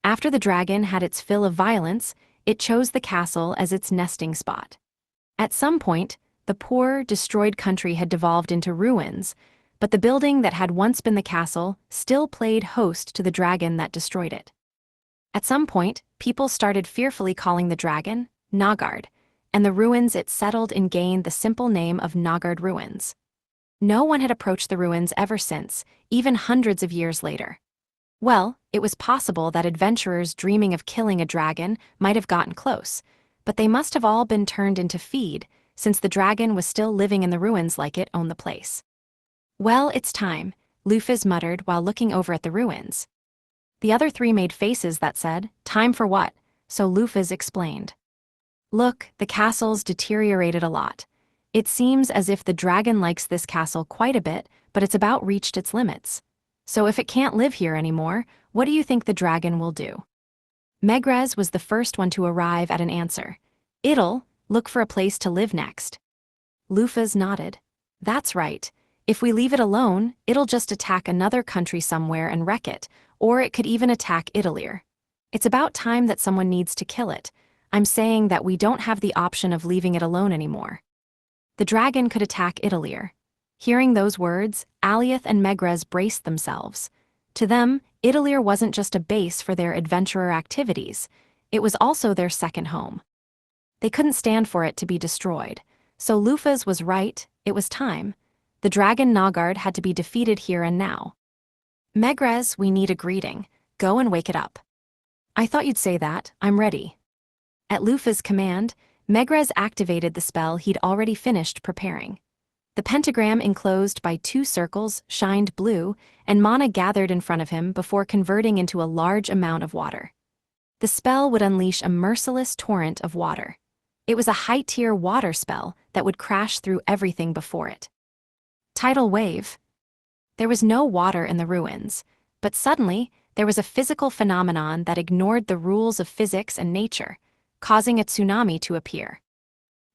Speaker 1: After the dragon had its fill of violence, it chose the castle as its nesting spot. At some point, the poor, destroyed country had devolved into ruins, but the building that had once been the castle still played host to the dragon that destroyed it. At some point, people started fearfully calling the dragon Noggard, and the ruins it settled in gained the simple name of Noggard Ruins. No one had approached the ruins ever since, even hundreds of years later. Well, it was possible that adventurers dreaming of killing a dragon might have gotten close, but they must have all been turned into feed, since the dragon was still living in the ruins like it owned the place. "Well, it's time," Lufas muttered while looking over at the ruins. The other three made faces that said, "Time for what?" So Lufas explained. "Look, the castle's deteriorated a lot. It seems as if the dragon likes this castle quite a bit, but it's about reached its limits. So if it can't live here anymore, what do you think the dragon will do?" Megrez was the first one to arrive at an answer. "It'll look for a place to live next." Lufas nodded. "That's right. If we leave it alone, it'll just attack another country somewhere and wreck it, or it could even attack Idalir. It's about time that someone needs to kill it. I'm saying that we don't have the option of leaving it alone anymore. The dragon could attack Idalir." Hearing those words, Aliath and Megrez braced themselves. To them, Idalir wasn't just a base for their adventurer activities, it was also their second home. They couldn't stand for it to be destroyed, so Lufas was right, it was time. The dragon Noggard had to be defeated here and now. "Megrez, we need a greeting. Go and wake it up." "I thought you'd say that. I'm ready." At Lufas' command, Megrez activated the spell he'd already finished preparing. The pentagram enclosed by two circles shined blue, and mana gathered in front of him before converting into a large amount of water. The spell would unleash a merciless torrent of water. It was a high-tier water spell that would crash through everything before it. Tidal wave. There was no water in the ruins, but suddenly there was a physical phenomenon that ignored the rules of physics and nature, causing a tsunami to appear.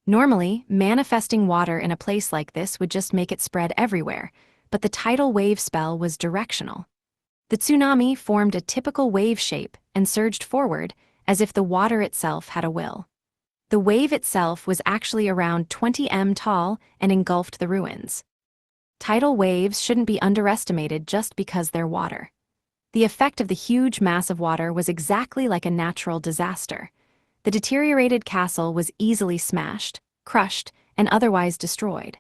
Speaker 1: Normally, manifesting water in a place like this would just make it spread everywhere, but the tidal wave spell was directional. The tsunami formed a typical wave shape and surged forward as if the water itself had a will. The wave itself was actually around 20 m tall and engulfed the ruins. Tidal waves shouldn't be underestimated just because they're water. The effect of the huge mass of water was exactly like a natural disaster. The deteriorated castle was easily smashed, crushed, and otherwise destroyed.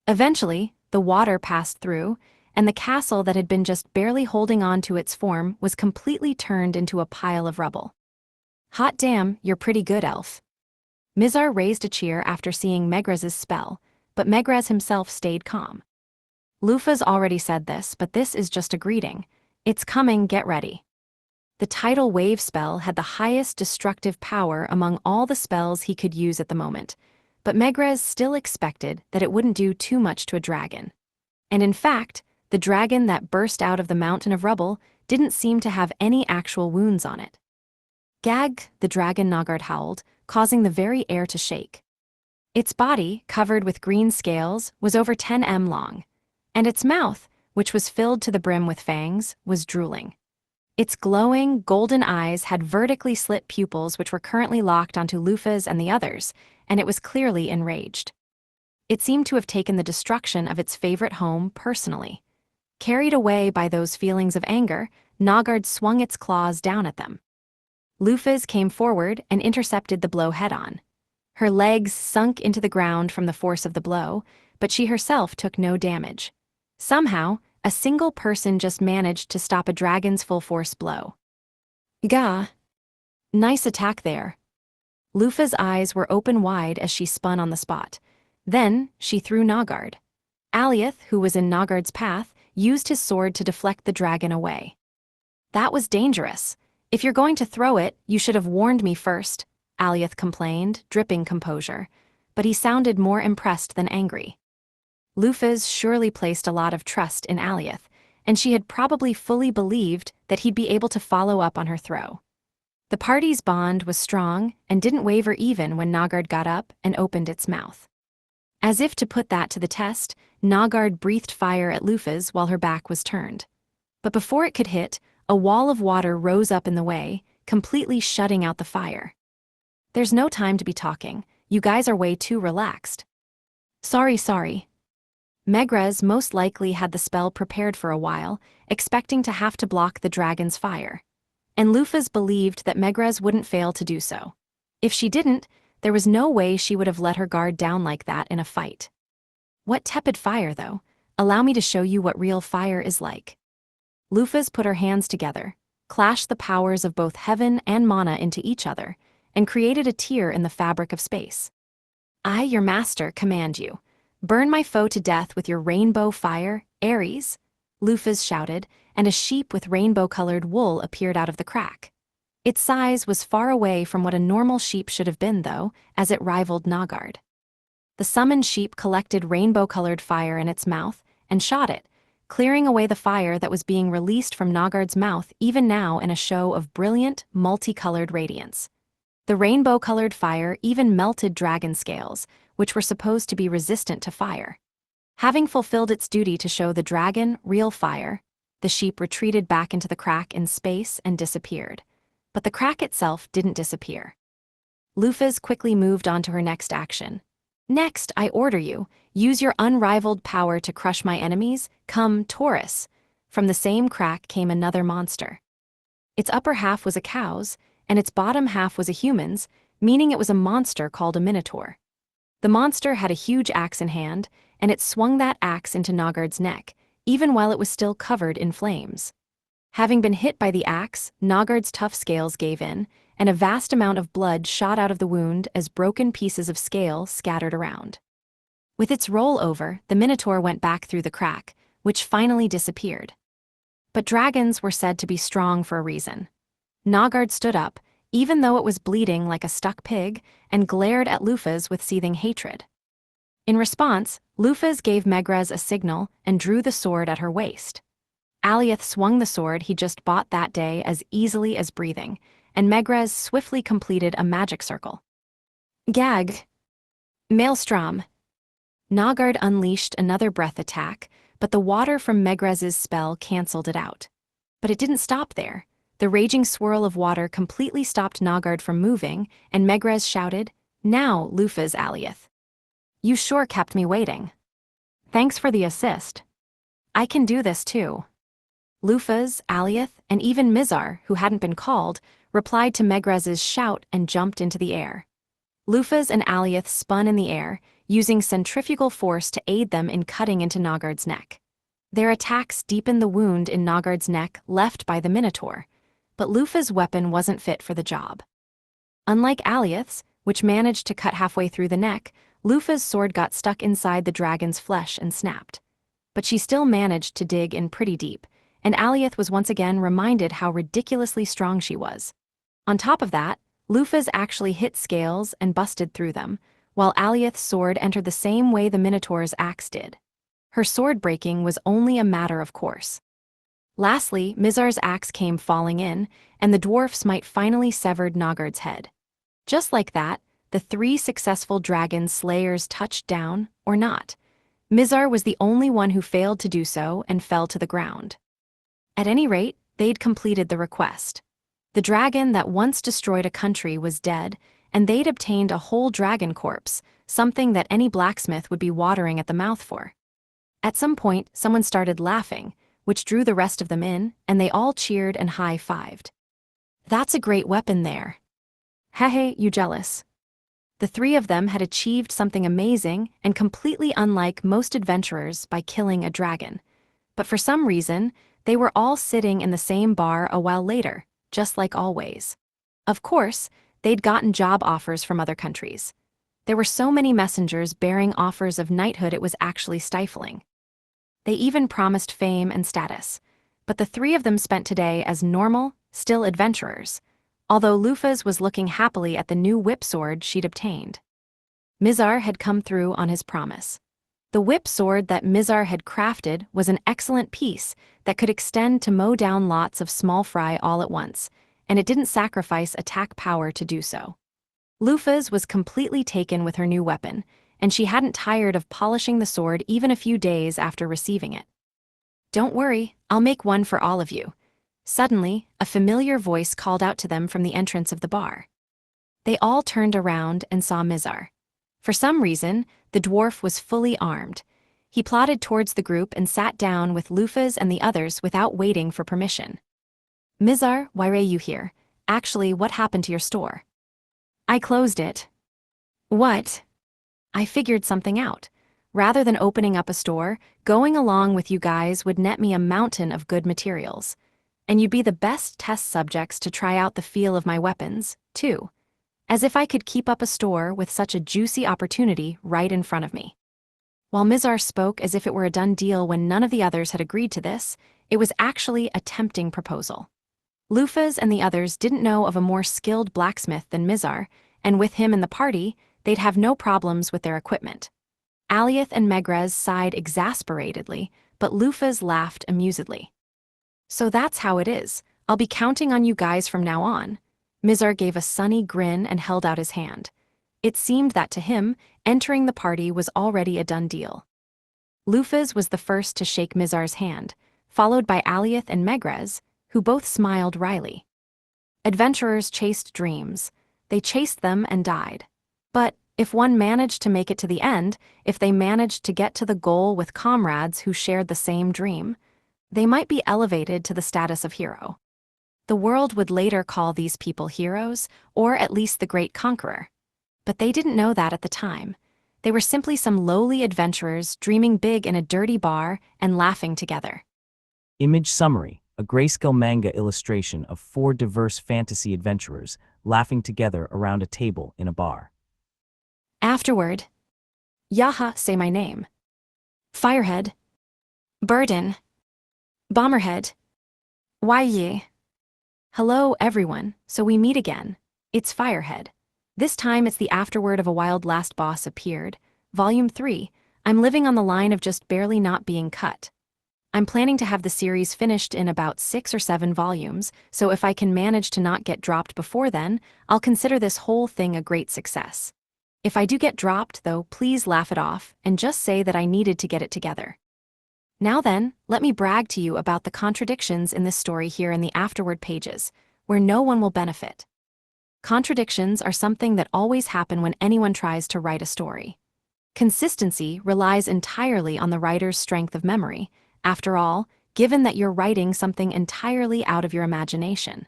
Speaker 1: Eventually, the water passed through, and the castle that had been just barely holding on to its form was completely turned into a pile of rubble. "Hot damn, you're pretty good, elf." Mizar raised a cheer after seeing Megrez's spell, but Megrez himself stayed calm. "Lufas already said this, but this is just a greeting. It's coming, get ready." The tidal wave spell had the highest destructive power among all the spells he could use at the moment, but Megrez still expected that it wouldn't do too much to a dragon. And in fact, the dragon that burst out of the mountain of rubble didn't seem to have any actual wounds on it. "Gag," the dragon Noggard howled, causing the very air to shake. Its body, covered with green scales, was over 10 m long, and its mouth, which was filled to the brim with fangs, was drooling. Its glowing, golden eyes had vertically slit pupils which were currently locked onto Lufas and the others, and it was clearly enraged. It seemed to have taken the destruction of its favorite home personally. Carried away by those feelings of anger, Noggard swung its claws down at them. Lufaz came forward and intercepted the blow head-on. Her legs sunk into the ground from the force of the blow, but she herself took no damage. Somehow, a single person just managed to stop a dragon's full-force blow. Gah! Nice attack there. Lufaz's eyes were open wide as she spun on the spot. Then, she threw Nagard. Alioth, who was in Nagard's path, used his sword to deflect the dragon away. That was dangerous. If you're going to throw it, you should have warned me first, Alioth complained, dripping composure, but he sounded more impressed than angry. Lufaz surely placed a lot of trust in Alioth, and she had probably fully believed that he'd be able to follow up on her throw. The party's bond was strong and didn't waver even when Nagard got up and opened its mouth. As if to put that to the test, Nagard breathed fire at Lufaz while her back was turned. But before it could hit, a wall of water rose up in the way, completely shutting out the fire. There's no time to be talking. You guys are way too relaxed. Sorry. Megrez most likely had the spell prepared for a while, expecting to have to block the dragon's fire. And Lufaz believed that Megrez wouldn't fail to do so. If she didn't, there was no way she would have let her guard down like that in a fight. What tepid fire, though. Allow me to show you what real fire is like. Lufaz put her hands together, clashed the powers of both heaven and mana into each other, and created a tear in the fabric of space. I, your master, command you. Burn my foe to death with your rainbow fire, Ares, Lufaz shouted, and a sheep with rainbow-colored wool appeared out of the crack. Its size was far away from what a normal sheep should have been, though, as it rivaled Nagard. The summoned sheep collected rainbow-colored fire in its mouth and shot it, clearing away the fire that was being released from Nagard's mouth even now in a show of brilliant, multicolored radiance. The rainbow-colored fire even melted dragon scales, which were supposed to be resistant to fire. Having fulfilled its duty to show the dragon real fire, the sheep retreated back into the crack in space and disappeared. But the crack itself didn't disappear. Lufaz quickly moved on to her next action. Next, I order you, use your unrivaled power to crush my enemies. Come, Taurus. From the same crack came another monster. Its upper half was a cow's, and its bottom half was a human's, meaning it was a monster called a minotaur. The monster had a huge axe in hand, and it swung that axe into Nagard's neck, even while it was still covered in flames. Having been hit by the axe, Nagard's tough scales gave in, and a vast amount of blood shot out of the wound as broken pieces of scale scattered around. With its roll over, the minotaur went back through the crack, which finally disappeared. But dragons were said to be strong for a reason. Nagard stood up, even though it was bleeding like a stuck pig, and glared at Lufaz with seething hatred. In response, Lufaz gave Megrez a signal and drew the sword at her waist. Alioth swung the sword he just bought that day as easily as breathing, and Megrez swiftly completed a magic circle. Gag. Maelstrom. Nagard unleashed another breath attack, but the water from Megrez's spell canceled it out. But it didn't stop there. The raging swirl of water completely stopped Nagard from moving, and Megrez shouted, "Now, Lufaz, Alioth. You sure kept me waiting. Thanks for the assist. I can do this too." Lufaz, Alioth, and even Mizar, who hadn't been called, replied to Megrez's shout and jumped into the air. Lufaz and Alioth spun in the air, using centrifugal force to aid them in cutting into Nagard's neck. Their attacks deepened the wound in Nagard's neck left by the Minotaur, but Lufaz's weapon wasn't fit for the job. Unlike Alioth's, which managed to cut halfway through the neck, Lufaz's sword got stuck inside the dragon's flesh and snapped. But she still managed to dig in pretty deep, and Alioth was once again reminded how ridiculously strong she was. On top of that, Lufaz actually hit scales and busted through them, while Alioth's sword entered the same way the Minotaur's axe did. Her sword breaking was only a matter of course. Lastly, Mizar's axe came falling in, and the dwarf's might finally severed Nagard's head. Just like that, the 3 successful dragon slayers touched down, or not. Mizar was the only one who failed to do so and fell to the ground. At any rate, they'd completed the request. The dragon that once destroyed a country was dead, and they'd obtained a whole dragon corpse, something that any blacksmith would be watering at the mouth for. At some point, someone started laughing, which drew the rest of them in, and they all cheered and high-fived. That's a great weapon there. Hehe, you jealous. The three of them had achieved something amazing and completely unlike most adventurers by killing a dragon. But for some reason, they were all sitting in the same bar a while later, just like always. Of course, they'd gotten job offers from other countries. There were so many messengers bearing offers of knighthood it was actually stifling. They even promised fame and status. But the three of them spent today as normal, still adventurers, although Lufas was looking happily at the new whip sword she'd obtained. Mizar had come through on his promise. The whip sword that Mizar had crafted was an excellent piece that could extend to mow down lots of small fry all at once, and it didn't sacrifice attack power to do so. Lufas was completely taken with her new weapon, and she hadn't tired of polishing the sword even a few days after receiving it. "Don't worry, I'll make one for all of you." Suddenly, a familiar voice called out to them from the entrance of the bar. They all turned around and saw Mizar. For some reason, the dwarf was fully armed. He plodded towards the group and sat down with Lufas and the others without waiting for permission. "Mizar, why are you here? Actually, what happened to your store?" "I closed it." "What?" "I figured something out. Rather than opening up a store, going along with you guys would net me a mountain of good materials. And you'd be the best test subjects to try out the feel of my weapons, too. As if I could keep up a store with such a juicy opportunity right in front of me." While Mizar spoke as if it were a done deal when none of the others had agreed to this, it was actually a tempting proposal. Lufas and the others didn't know of a more skilled blacksmith than Mizar, and with him in the party, they'd have no problems with their equipment. Aliath and Megrez sighed exasperatedly, but Lufas laughed amusedly. "So that's how it is. I'll be counting on you guys from now on." Mizar gave a sunny grin and held out his hand. It seemed that to him, entering the party was already a done deal. Lufas was the first to shake Mizar's hand, followed by Aliath and Megrez, who both smiled wryly. Adventurers chased dreams. They chased them and died. But if one managed to make it to the end, if they managed to get to the goal with comrades who shared the same dream, they might be elevated to the status of hero. The world would later call these people heroes, or at least the great conqueror. But they didn't know that at the time. They were simply some lowly adventurers dreaming big in a dirty bar and laughing together.
Speaker 2: Image summary: a grayscale manga illustration of four diverse fantasy adventurers laughing together around a table in a bar.
Speaker 1: Afterward. Yaha, say my name. Firehead. Burden. Bomberhead. Why ye? Hello, everyone, so we meet again. It's Firehead. This time it's the afterword of a wild last boss appeared. Volume 3. I'm living on the line of just barely not being cut. I'm planning to have the series finished in about 6 or 7 volumes, so if I can manage to not get dropped before then, I'll consider this whole thing a great success. If I do get dropped, though, please laugh it off and just say that I needed to get it together. Now then, let me brag to you about the contradictions in this story here in the afterward pages, where no one will benefit. Contradictions are something that always happen when anyone tries to write a story. Consistency relies entirely on the writer's strength of memory, after all, given that you're writing something entirely out of your imagination.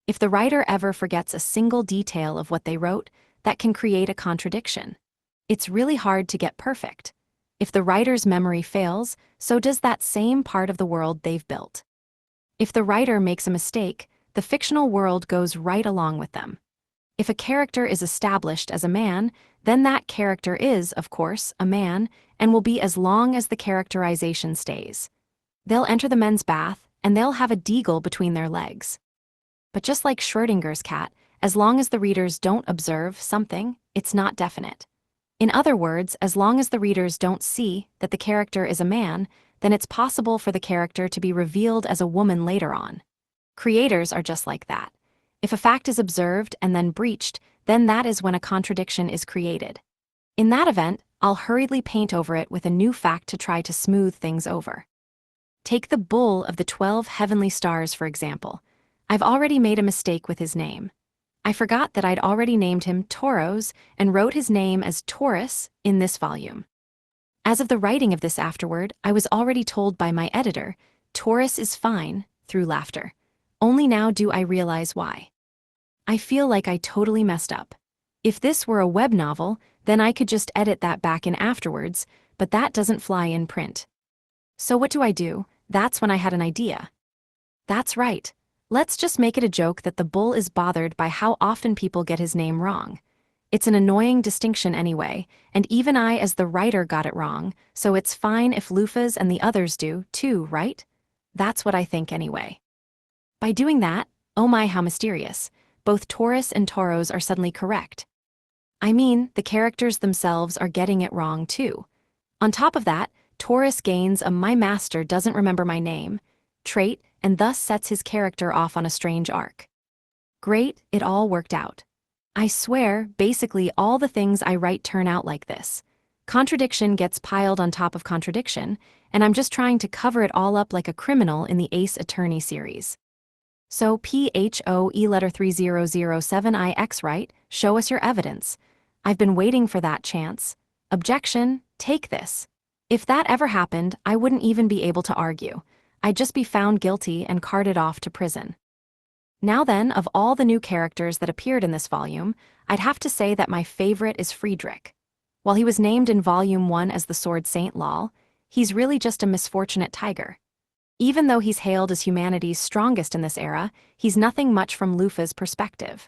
Speaker 1: If the writer ever forgets a single detail of what they wrote, that can create a contradiction. It's really hard to get perfect. If the writer's memory fails, so does that same part of the world they've built. If the writer makes a mistake, the fictional world goes right along with them. If a character is established as a man, then that character is, of course, a man, and will be as long as the characterization stays. They'll enter the men's bath, and they'll have a deagle between their legs. But just like Schrödinger's cat, as long as the readers don't observe something, it's not definite. In other words, as long as the readers don't see that the character is a man, then it's possible for the character to be revealed as a woman later on. Creators are just like that. If a fact is observed and then breached, then that is when a contradiction is created. In that event, I'll hurriedly paint over it with a new fact to try to smooth things over. Take the bull of the 12 heavenly stars, for example. I've already made a mistake with his name. I forgot that I'd already named him Tauros and wrote his name as Taurus in this volume. As of the writing of this afterward, I was already told by my editor, Taurus is fine, through laughter. Only now do I realize why. I feel like I totally messed up. If this were a web novel, then I could just edit that back in afterwards, but that doesn't fly in print. So what do? That's when I had an idea. That's right. Let's just make it a joke that the bull is bothered by how often people get his name wrong. It's an annoying distinction anyway, and even I as the writer got it wrong, so it's fine if Lufas and the others do, too, right? That's what I think anyway. By doing that, oh my how mysterious, both Taurus and Tauros are suddenly correct. I mean, the characters themselves are getting it wrong too. On top of that, Taurus gains a "my master doesn't remember my name" trait and thus sets his character off on a strange arc. Great, it all worked out. I swear, basically all the things I write turn out like this. Contradiction gets piled on top of contradiction, and I'm just trying to cover it all up like a criminal in the Ace Attorney series. So PHOE letter 3007IX, right? Show us your evidence. I've been waiting for that chance. Objection, take this. If that ever happened, I wouldn't even be able to argue. I'd just be found guilty and carted off to prison. Now then, of all the new characters that appeared in this volume, I'd have to say that my favorite is Friedrich. While he was named in Volume 1 as the Sword Saint lol, he's really just a misfortunate tiger. Even though he's hailed as humanity's strongest in this era, he's nothing much from Lufa's perspective.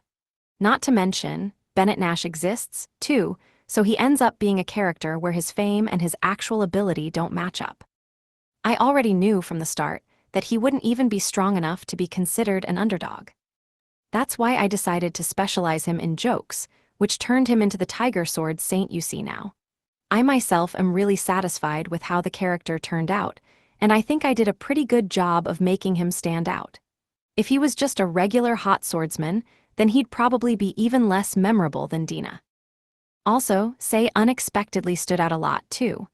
Speaker 1: Not to mention, Bennett Nash exists, too, so he ends up being a character where his fame and his actual ability don't match up. I already knew from the start that he wouldn't even be strong enough to be considered an underdog. That's why I decided to specialize him in jokes, which turned him into the Tiger Sword Saint you see now. I myself am really satisfied with how the character turned out, and I think I did a pretty good job of making him stand out. If he was just a regular hot swordsman, then he'd probably be even less memorable than Dina. Also, Sei unexpectedly stood out a lot, too.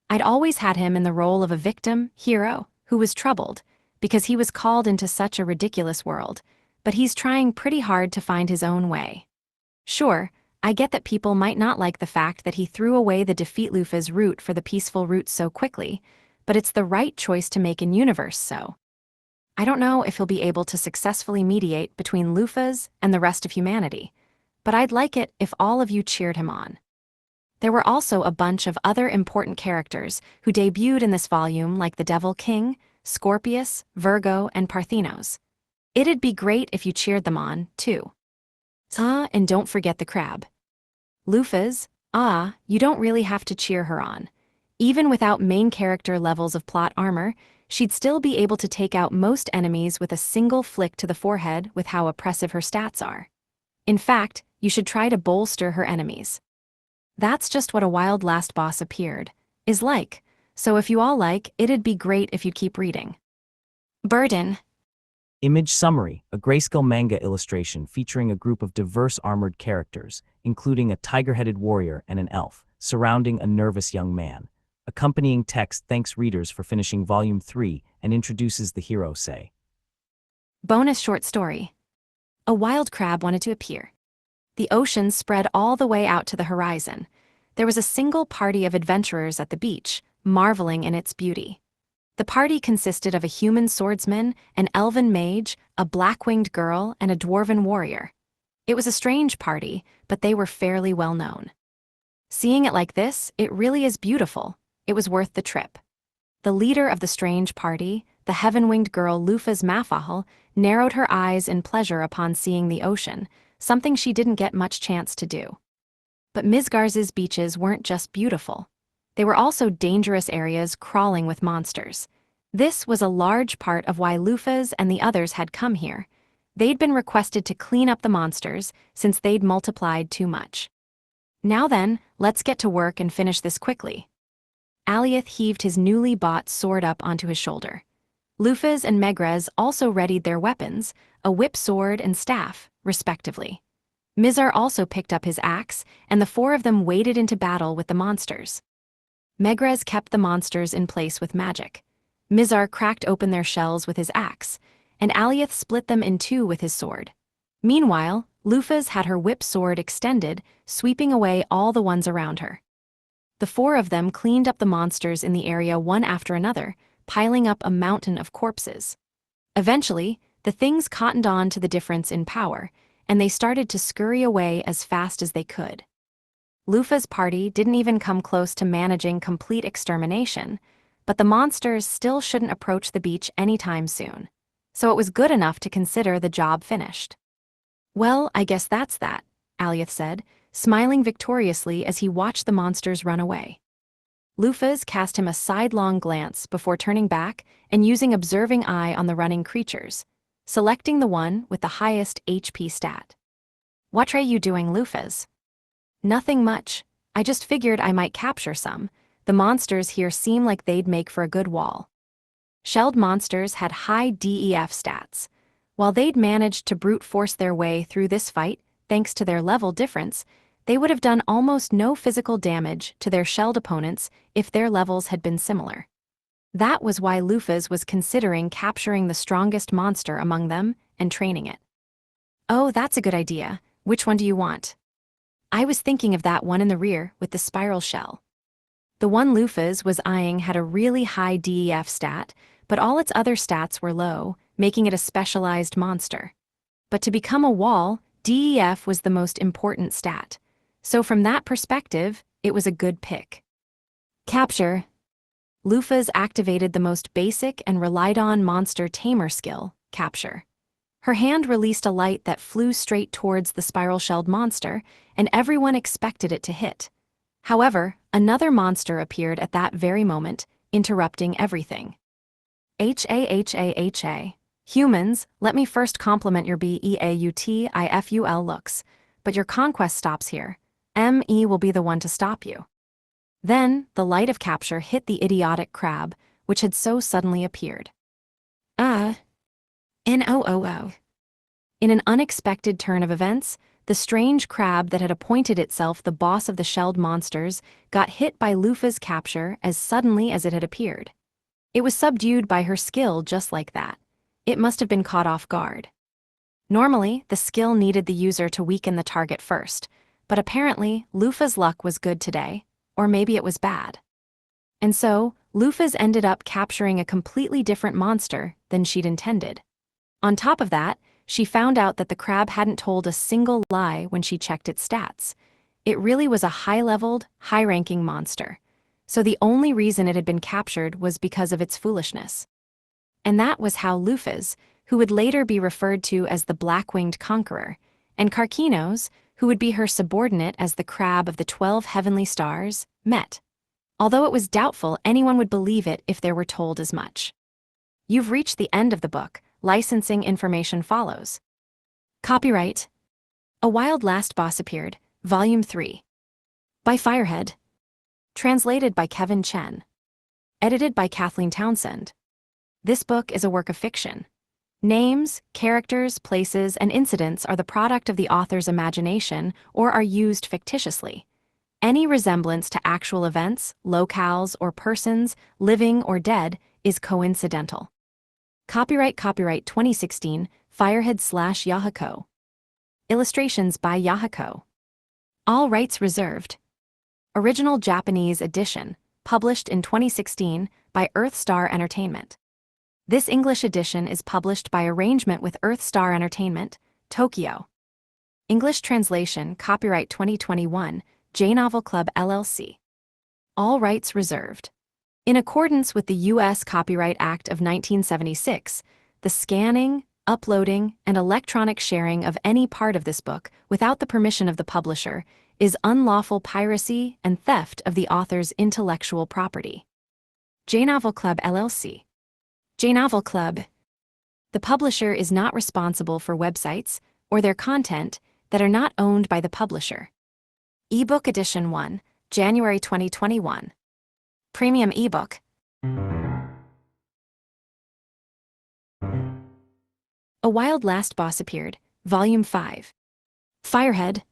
Speaker 1: I'd always had him in the role of a victim, hero, who was troubled, because he was called into such a ridiculous world, but he's trying pretty hard to find his own way. Sure, I get that people might not like the fact that he threw away the defeat Lufa's route for the peaceful route so quickly, but it's the right choice to make in universe, so. I don't know if he'll be able to successfully mediate between Lufa's and the rest of humanity, but I'd like it if all of you cheered him on. There were also a bunch of other important characters who debuted in this volume like the Devil King, Scorpius, Virgo, and Parthenos. It'd be great if you cheered them on, too. And don't forget the crab. Lufa's, you don't really have to cheer her on. Even without main character levels of plot armor, she'd still be able to take out most enemies with a single flick to the forehead with how oppressive her stats are. In fact, you should try to bolster her enemies. That's just what a wild last boss appeared is like, so if you all like, it'd be great if you'd keep reading. Burden.
Speaker 2: Image summary, a grayscale manga illustration featuring a group of diverse armored characters, including a tiger-headed warrior and an elf, surrounding a nervous young man. Accompanying text thanks readers for finishing Volume 3 and introduces the hero Sei.
Speaker 1: Bonus short story. A wild crab wanted to appear. The ocean spread all the way out to the horizon. There was a single party of adventurers at the beach, marveling in its beauty. The party consisted of a human swordsman, an elven mage, a black-winged girl, and a dwarven warrior. It was a strange party, but they were fairly well known. Seeing it like this, it really is beautiful. It was worth the trip. The leader of the strange party, the heaven-winged girl Lufa's Mafahal, narrowed her eyes in pleasure upon seeing the ocean, something she didn't get much chance to do. But Misgarz's beaches weren't just beautiful. They were also dangerous areas crawling with monsters. This was a large part of why Lufa's and the others had come here. They'd been requested to clean up the monsters since they'd multiplied too much. Now then, let's get to work and finish this quickly. Aliath heaved his newly bought sword up onto his shoulder. Lufas and Megrez also readied their weapons, a whip sword and staff, respectively. Mizar also picked up his axe, and the four of them waded into battle with the monsters. Megrez kept the monsters in place with magic. Mizar cracked open their shells with his axe, and Aliath split them in two with his sword. Meanwhile, Lufas had her whip sword extended, sweeping away all the ones around her. The four of them cleaned up the monsters in the area one after another, piling up a mountain of corpses. Eventually, the things cottoned on to the difference in power, and they started to scurry away as fast as they could. Lufa's party didn't even come close to managing complete extermination, but the monsters still shouldn't approach the beach anytime soon, so it was good enough to consider the job finished. "Well, I guess that's that," Alioth said, smiling victoriously as he watched the monsters run away. Lufas cast him a sidelong glance before turning back and using observing eye on the running creatures, selecting the one with the highest HP stat. "What are you doing, Lufas?" "Nothing much. I just figured I might capture some. The monsters here seem like they'd make for a good wall." Shelled monsters had high DEF stats. While they'd managed to brute force their way through this fight thanks to their level difference, they would have done almost no physical damage to their shelled opponents if their levels had been similar. That was why Lufas was considering capturing the strongest monster among them and training it. "Oh, that's a good idea. Which one do you want?" "I was thinking of that one in the rear with the spiral shell." The one Lufas was eyeing had a really high DEF stat, but all its other stats were low, making it a specialized monster. But to become a wall, DEF was the most important stat. So from that perspective, it was a good pick. "Capture." Lufas activated the most basic and relied-on monster tamer skill, capture. Her hand released a light that flew straight towards the spiral-shelled monster, and everyone expected it to hit. However, another monster appeared at that very moment, interrupting everything. "HA. Humans, let me first compliment your BEAUTIFUL looks, but your conquest stops here. ME will be the one to stop you." Then, the light of capture hit the idiotic crab, which had so suddenly appeared. NOOO. In an unexpected turn of events, the strange crab that had appointed itself the boss of the shelled monsters got hit by Lufa's capture as suddenly as it had appeared. It was subdued by her skill just like that. It must have been caught off guard. Normally, the skill needed the user to weaken the target first, but apparently, Lufa's luck was good today, or maybe it was bad. And so, Lufas ended up capturing a completely different monster than she'd intended. On top of that, she found out that the crab hadn't told a single lie when she checked its stats. It really was a high-leveled, high-ranking monster. So the only reason it had been captured was because of its foolishness. And that was how Lufas, who would later be referred to as the Black-Winged Conqueror, and Karkinos, who would be her subordinate as the Crab of the 12 Heavenly Stars, met. Although it was doubtful anyone would believe it if they were told as much. You've reached the end of the book. Licensing information follows. Copyright. A Wild Last Boss Appeared, Volume 3. By Firehead. Translated by Kevin Chen. Edited by Kathleen Townsend. This book is a work of fiction. Names, characters, places, and incidents are the product of the author's imagination or are used fictitiously. Any resemblance to actual events, locales, or persons, living or dead, is coincidental. Copyright 2016, Firehead/Yahako. Illustrations by Yahako. All rights reserved. Original Japanese edition, published in 2016 by Earthstar Entertainment. This English edition is published by arrangement with Earthstar Entertainment, Tokyo. English translation copyright 2021, J-Novel Club LLC. All rights reserved. In accordance with the U.S. Copyright Act of 1976, the scanning, uploading, and electronic sharing of any part of this book without the permission of the publisher is unlawful piracy and theft of the author's intellectual property. J-Novel Club LLC. J-Novel Club. The publisher is not responsible for websites or their content that are not owned by the publisher. Ebook Edition 1, January 2021. Premium ebook. A Wild Last Boss Appeared, Volume 5. Firehead.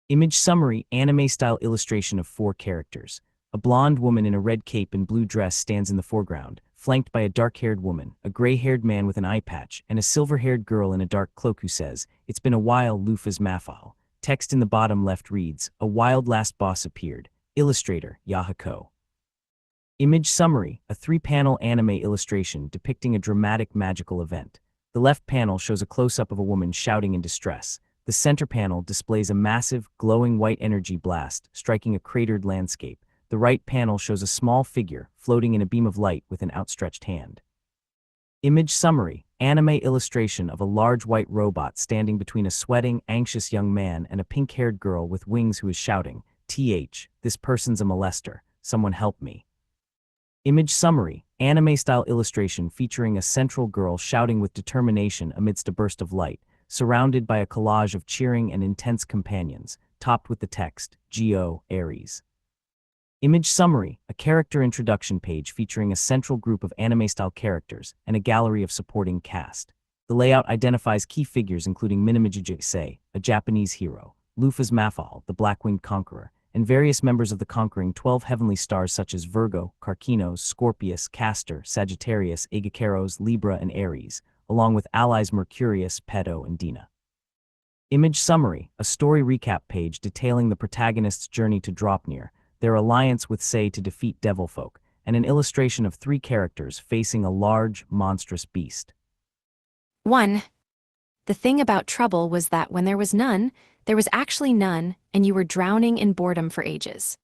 Speaker 2: Image summary, anime-style illustration of 4 characters. A blonde woman in a red cape and blue dress stands in the foreground, flanked by a dark-haired woman, a gray-haired man with an eye patch, and a silver-haired girl in a dark cloak who says, "It's been a while, Lufas Mafal." Text in the bottom left reads, "A Wild Last Boss Appeared." Illustrator, Yahako. Image summary, a 3-panel anime illustration depicting a dramatic magical event. The left panel shows a close-up of a woman shouting in distress. The center panel displays a massive, glowing white energy blast, striking a cratered landscape. The right panel shows a small figure floating in a beam of light with an outstretched hand. Image summary: anime illustration of a large white robot standing between a sweating, anxious young man and a pink-haired girl with wings who is shouting, this person's a molester, someone help me. Image summary: anime-style illustration featuring a central girl shouting with determination amidst a burst of light, surrounded by a collage of cheering and intense companions, topped with the text, Go, Aries. Image summary: a character introduction page featuring a central group of anime-style characters and a gallery of supporting cast. The layout identifies key figures including Minami Jujutsu, a Japanese hero, Luffy's Mafal, the Black-Winged Conqueror, and various members of the conquering 12 heavenly stars such as Virgo, Carcinos, Scorpius, Castor, Sagittarius, Agacaros, Libra, and Aries, along with allies Mercurius, Peto, and Dina. Image summary: a story recap page detailing the protagonist's journey to Draupnir, their alliance with Sei to defeat Devilfolk, and an illustration of 3 characters facing a large, monstrous beast.
Speaker 1: 1. The thing about trouble was that when there was none, there was actually none, and you were drowning in boredom for ages.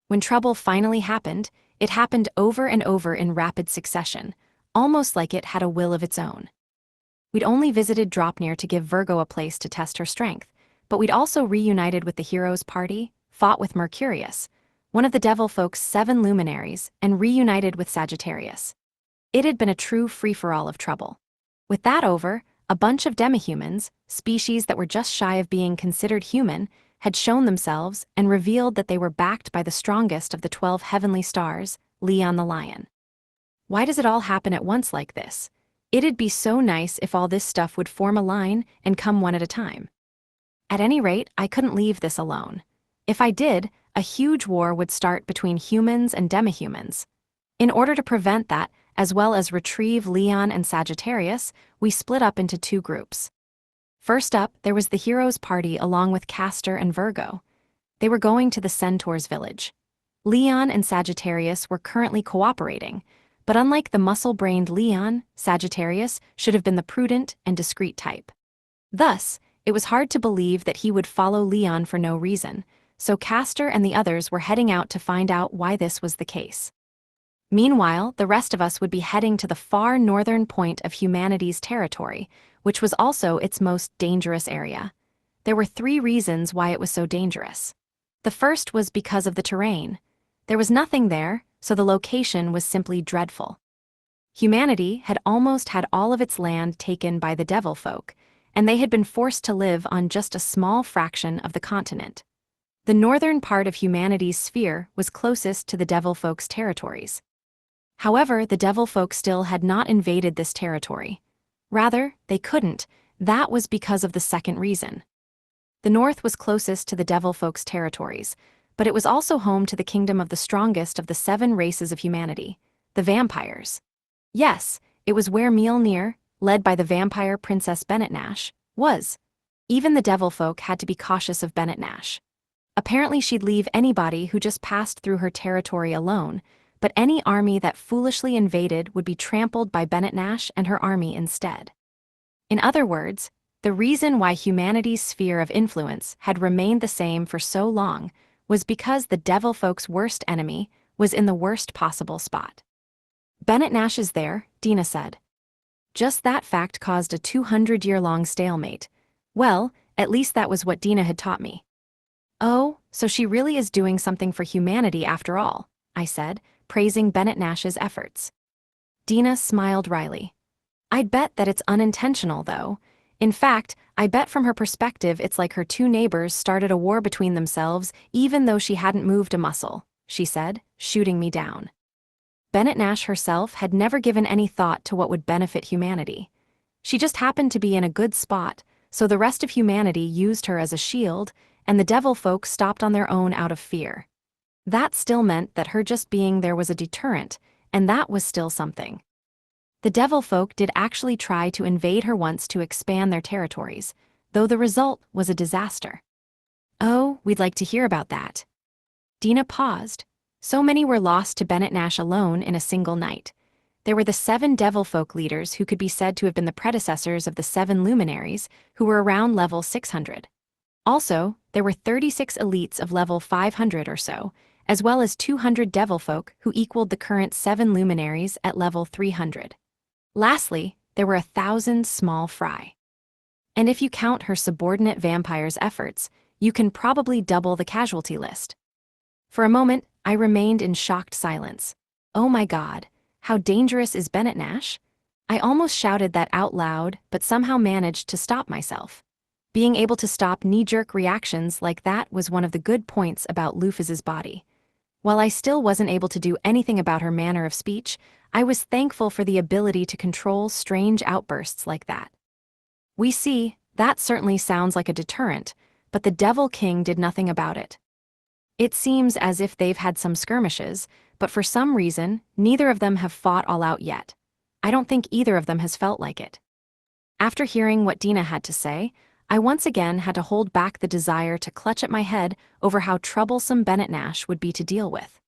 Speaker 1: When trouble finally happened, it happened over and over in rapid succession, almost like it had a will of its own. We'd only visited Draupnir to give Virgo a place to test her strength, but we'd also reunited with the heroes' party, fought with Mercurius, one of the Devilfolk's 7 luminaries, and reunited with Sagittarius. It had been a true free-for-all of trouble. With that over, a bunch of demihumans, species that were just shy of being considered human, had shown themselves and revealed that they were backed by the strongest of the 12 heavenly stars, Leon the Lion. Why does it all happen at once like this? It'd be so nice if all this stuff would form a line and come one at a time. At any rate, I couldn't leave this alone. If I did, a huge war would start between humans and demihumans. In order to prevent that, as well as retrieve Leon and Sagittarius, we split up into 2 groups. First up, there was the heroes' party along with Castor and Virgo. They were going to the Centaur's village. Leon and Sagittarius were currently cooperating, but unlike the muscle-brained Leon, Sagittarius should have been the prudent and discreet type. Thus, it was hard to believe that he would follow Leon for no reason, so Castor and the others were heading out to find out why this was the case. Meanwhile, the rest of us would be heading to the far northern point of humanity's territory, which was also its most dangerous area. There were 3 reasons why it was so dangerous. The first was because of the terrain. There was nothing there, so the location was simply dreadful. Humanity had almost had all of its land taken by the Devilfolk, and they had been forced to live on just a small fraction of the continent. The northern part of humanity's sphere was closest to the Devilfolk's territories. However, the Devilfolk still had not invaded this territory. Rather, they couldn't. That was because of the second reason. The north was closest to the Devilfolk's territories, but it was also home to the kingdom of the strongest of the 7 races of humanity, the vampires. Yes, it was where Mjolnir, led by the vampire princess Bennett Nash, was. Even the Devilfolk had to be cautious of Bennett Nash. Apparently she'd leave anybody who just passed through her territory alone, but any army that foolishly invaded would be trampled by Bennett Nash and her army instead. In other words, the reason why humanity's sphere of influence had remained the same for so long was because the Devilfolk's worst enemy was in the worst possible spot. Bennett Nash is there, Dina said. Just that fact caused a 200-year-long stalemate. Well, at least that was what Dina had taught me. Oh, so she really is doing something for humanity after all, I said, praising Bennett Nash's efforts. Dina smiled wryly. I'd bet that it's unintentional, though. In fact, I bet from her perspective it's like her 2 neighbors started a war between themselves even though she hadn't moved a muscle, she said, shooting me down. Bennett Nash herself had never given any thought to what would benefit humanity. She just happened to be in a good spot, so the rest of humanity used her as a shield, and the Devilfolk stopped on their own out of fear. That still meant that her just being there was a deterrent, and that was still something. The Devilfolk did actually try to invade her once to expand their territories, though the result was a disaster. Oh, we'd like to hear about that. Dina paused. So many were lost to Bennett Nash alone in a single night. There were the 7 devilfolk leaders who could be said to have been the predecessors of the 7 luminaries, who were around level 600. Also, there were 36 elites of level 500 or so, as well as 200 devilfolk who equaled the current 7 luminaries at level 300. Lastly, there were 1,000 small fry. And if you count her subordinate vampire's efforts, you can probably double the casualty list. For a moment, I remained in shocked silence. Oh my God, how dangerous is Bennett Nash? I almost shouted that out loud, but somehow managed to stop myself. Being able to stop knee-jerk reactions like that was one of the good points about Lufus's body. While I still wasn't able to do anything about her manner of speech, I was thankful for the ability to control strange outbursts like that. We see, that certainly sounds like a deterrent, but the Devil King did nothing about it. It seems as if they've had some skirmishes, but for some reason, neither of them have fought all out yet. I don't think either of them has felt like it. After hearing what Dina had to say, I once again had to hold back the desire to clutch at my head over how troublesome Bennett Nash would be to deal with.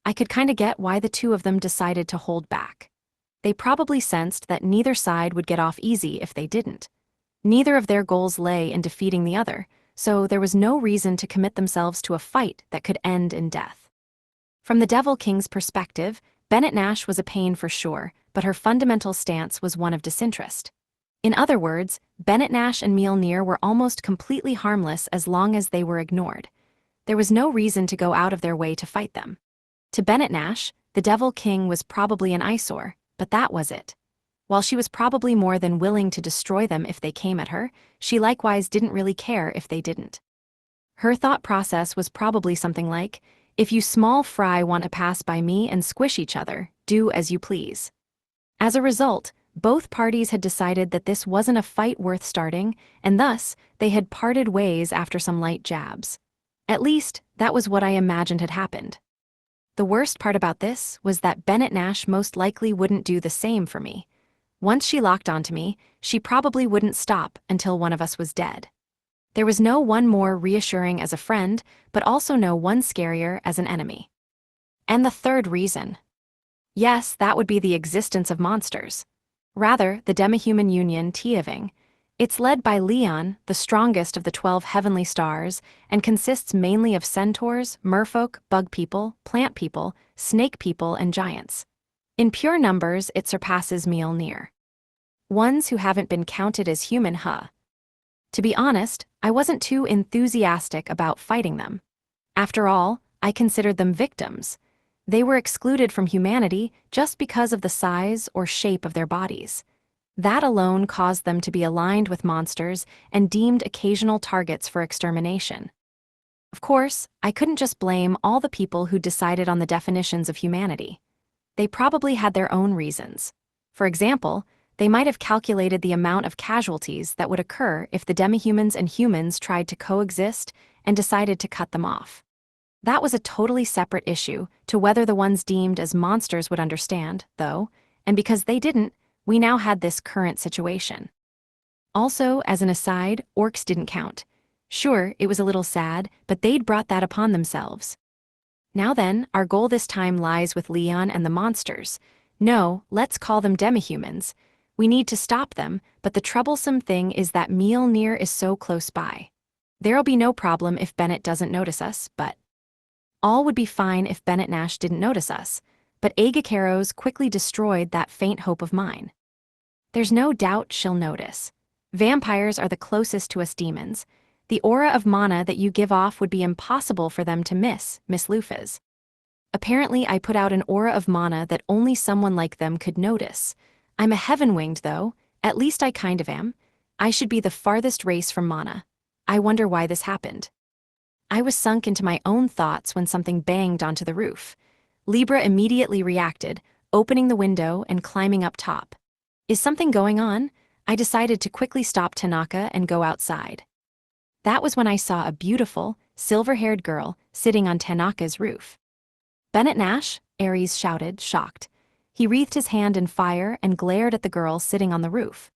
Speaker 1: I could kinda get why the two of them decided to hold back. They probably sensed that neither side would get off easy if they didn't. Neither of their goals lay in defeating the other, so there was no reason to commit themselves to a fight that could end in death. From the Devil King's perspective, Bennett Nash was a pain for sure, but her fundamental stance was one of disinterest. In other words, Bennett Nash and Mjolnir were almost completely harmless as long as they were ignored. There was no reason to go out of their way to fight them. To Bennett Nash, the Devil King was probably an eyesore, but that was it. While she was probably more than willing to destroy them if they came at her, she likewise didn't really care if they didn't. Her thought process was probably something like, if you small fry want to pass by me and squish each other, do as you please. As a result, both parties had decided that this wasn't a fight worth starting, and thus, they had parted ways after some light jabs. At least, that was what I imagined had happened. The worst part about this was that Bennett Nash most likely wouldn't do the same for me. Once she locked onto me, she probably wouldn't stop until one of us was dead. There was no one more reassuring as a friend, but also no one scarier as an enemy. And the third reason. Yes, that would be the existence of monsters. Rather, the Demihuman Union Tiaving. It's led by Leon, the strongest of the 12 heavenly stars, and consists mainly of centaurs, merfolk, bug people, plant people, snake people, and giants. In pure numbers, it surpasses Mjolnir. Ones who haven't been counted as human, huh? To be honest, I wasn't too enthusiastic about fighting them. After all, I considered them victims. They were excluded from humanity just because of the size or shape of their bodies. That alone caused them to be aligned with monsters and deemed occasional targets for extermination. Of course, I couldn't just blame all the people who decided on the definitions of humanity. They probably had their own reasons. For example, they might have calculated the amount of casualties that would occur if the demihumans and humans tried to coexist and decided to cut them off. That was a totally separate issue to whether the ones deemed as monsters would understand, though, and because they didn't, we now had this current situation. Also, as an aside, orcs didn't count. Sure, it was a little sad, but they'd brought that upon themselves. Now then, our goal this time lies with Leon and the monsters. No, let's call them demihumans. We need to stop them, but the troublesome thing is that Mjolnir is so close by. There'll be no problem if Bennett doesn't notice us, but all would be fine if Bennett Nash didn't notice us, but Aegacaros quickly destroyed that faint hope of mine. There's no doubt she'll notice. Vampires are the closest to us demons. The aura of mana that you give off would be impossible for them to miss, Miss Lufus. Apparently, I put out an aura of mana that only someone like them could notice. I'm a heaven-winged, though. At least I kind of am. I should be the farthest race from mana. I wonder why this happened. I was sunk into my own thoughts when something banged onto the roof. Libra immediately reacted, opening the window and climbing up top. Is something going on? I decided to quickly stop Tanaka and go outside. That was when I saw a beautiful, silver-haired girl sitting on Tanaka's roof. Bennett Nash? Ares shouted, shocked. He wreathed his hand in fire and glared at the girl sitting on the roof.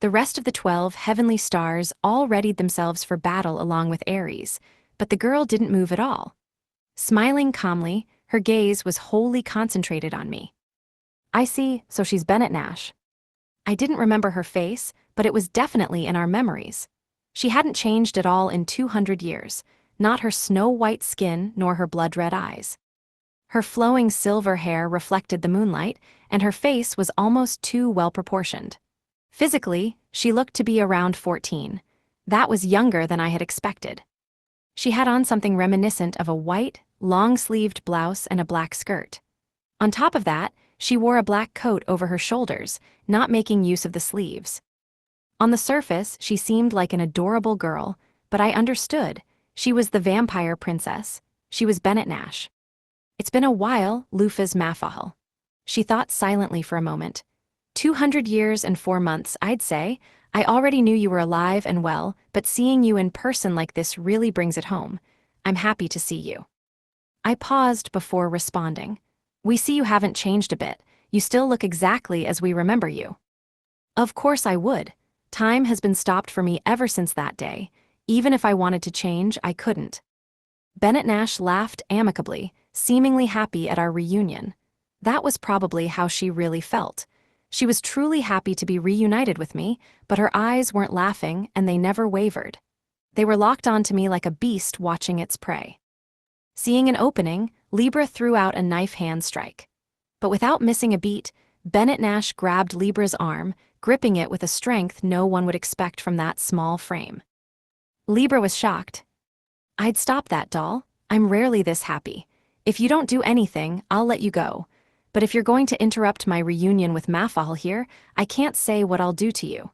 Speaker 1: The rest of the 12 heavenly stars all readied themselves for battle along with Ares, but the girl didn't move at all. Smiling calmly, her gaze was wholly concentrated on me. I see, so she's Bennett Nash. I didn't remember her face, but it was definitely in our memories. She hadn't changed at all in 200 years, not her snow-white skin nor her blood-red eyes. Her flowing silver hair reflected the moonlight, and her face was almost too well-proportioned. Physically, she looked to be around 14. That was younger than I had expected. She had on something reminiscent of a white, long-sleeved blouse and a black skirt. On top of that, she wore a black coat over her shoulders, not making use of the sleeves. On the surface, she seemed like an adorable girl, but I understood. She was the vampire princess. She was Bennett Nash. It's been a while, Lufus Mafahel. She thought silently for a moment. 200 years and 4 months, I'd say. I already knew you were alive and well, but seeing you in person like this really brings it home. I'm happy to see you. I paused before responding. We see you haven't changed a bit. You still look exactly as we remember you. Of course I would. Time has been stopped for me ever since that day. Even if I wanted to change, I couldn't. Bennett Nash laughed amicably, seemingly happy at our reunion. That was probably how she really felt. She was truly happy to be reunited with me, but her eyes weren't laughing and they never wavered. They were locked onto me like a beast watching its prey. Seeing an opening, Libra threw out a knife hand strike. But without missing a beat, Bennett Nash grabbed Libra's arm, gripping it with a strength no one would expect from that small frame. Libra was shocked. I'd stop that, doll. I'm rarely this happy. If you don't do anything, I'll let you go. But if you're going to interrupt my reunion with Mafahel here, I can't say what I'll do to you.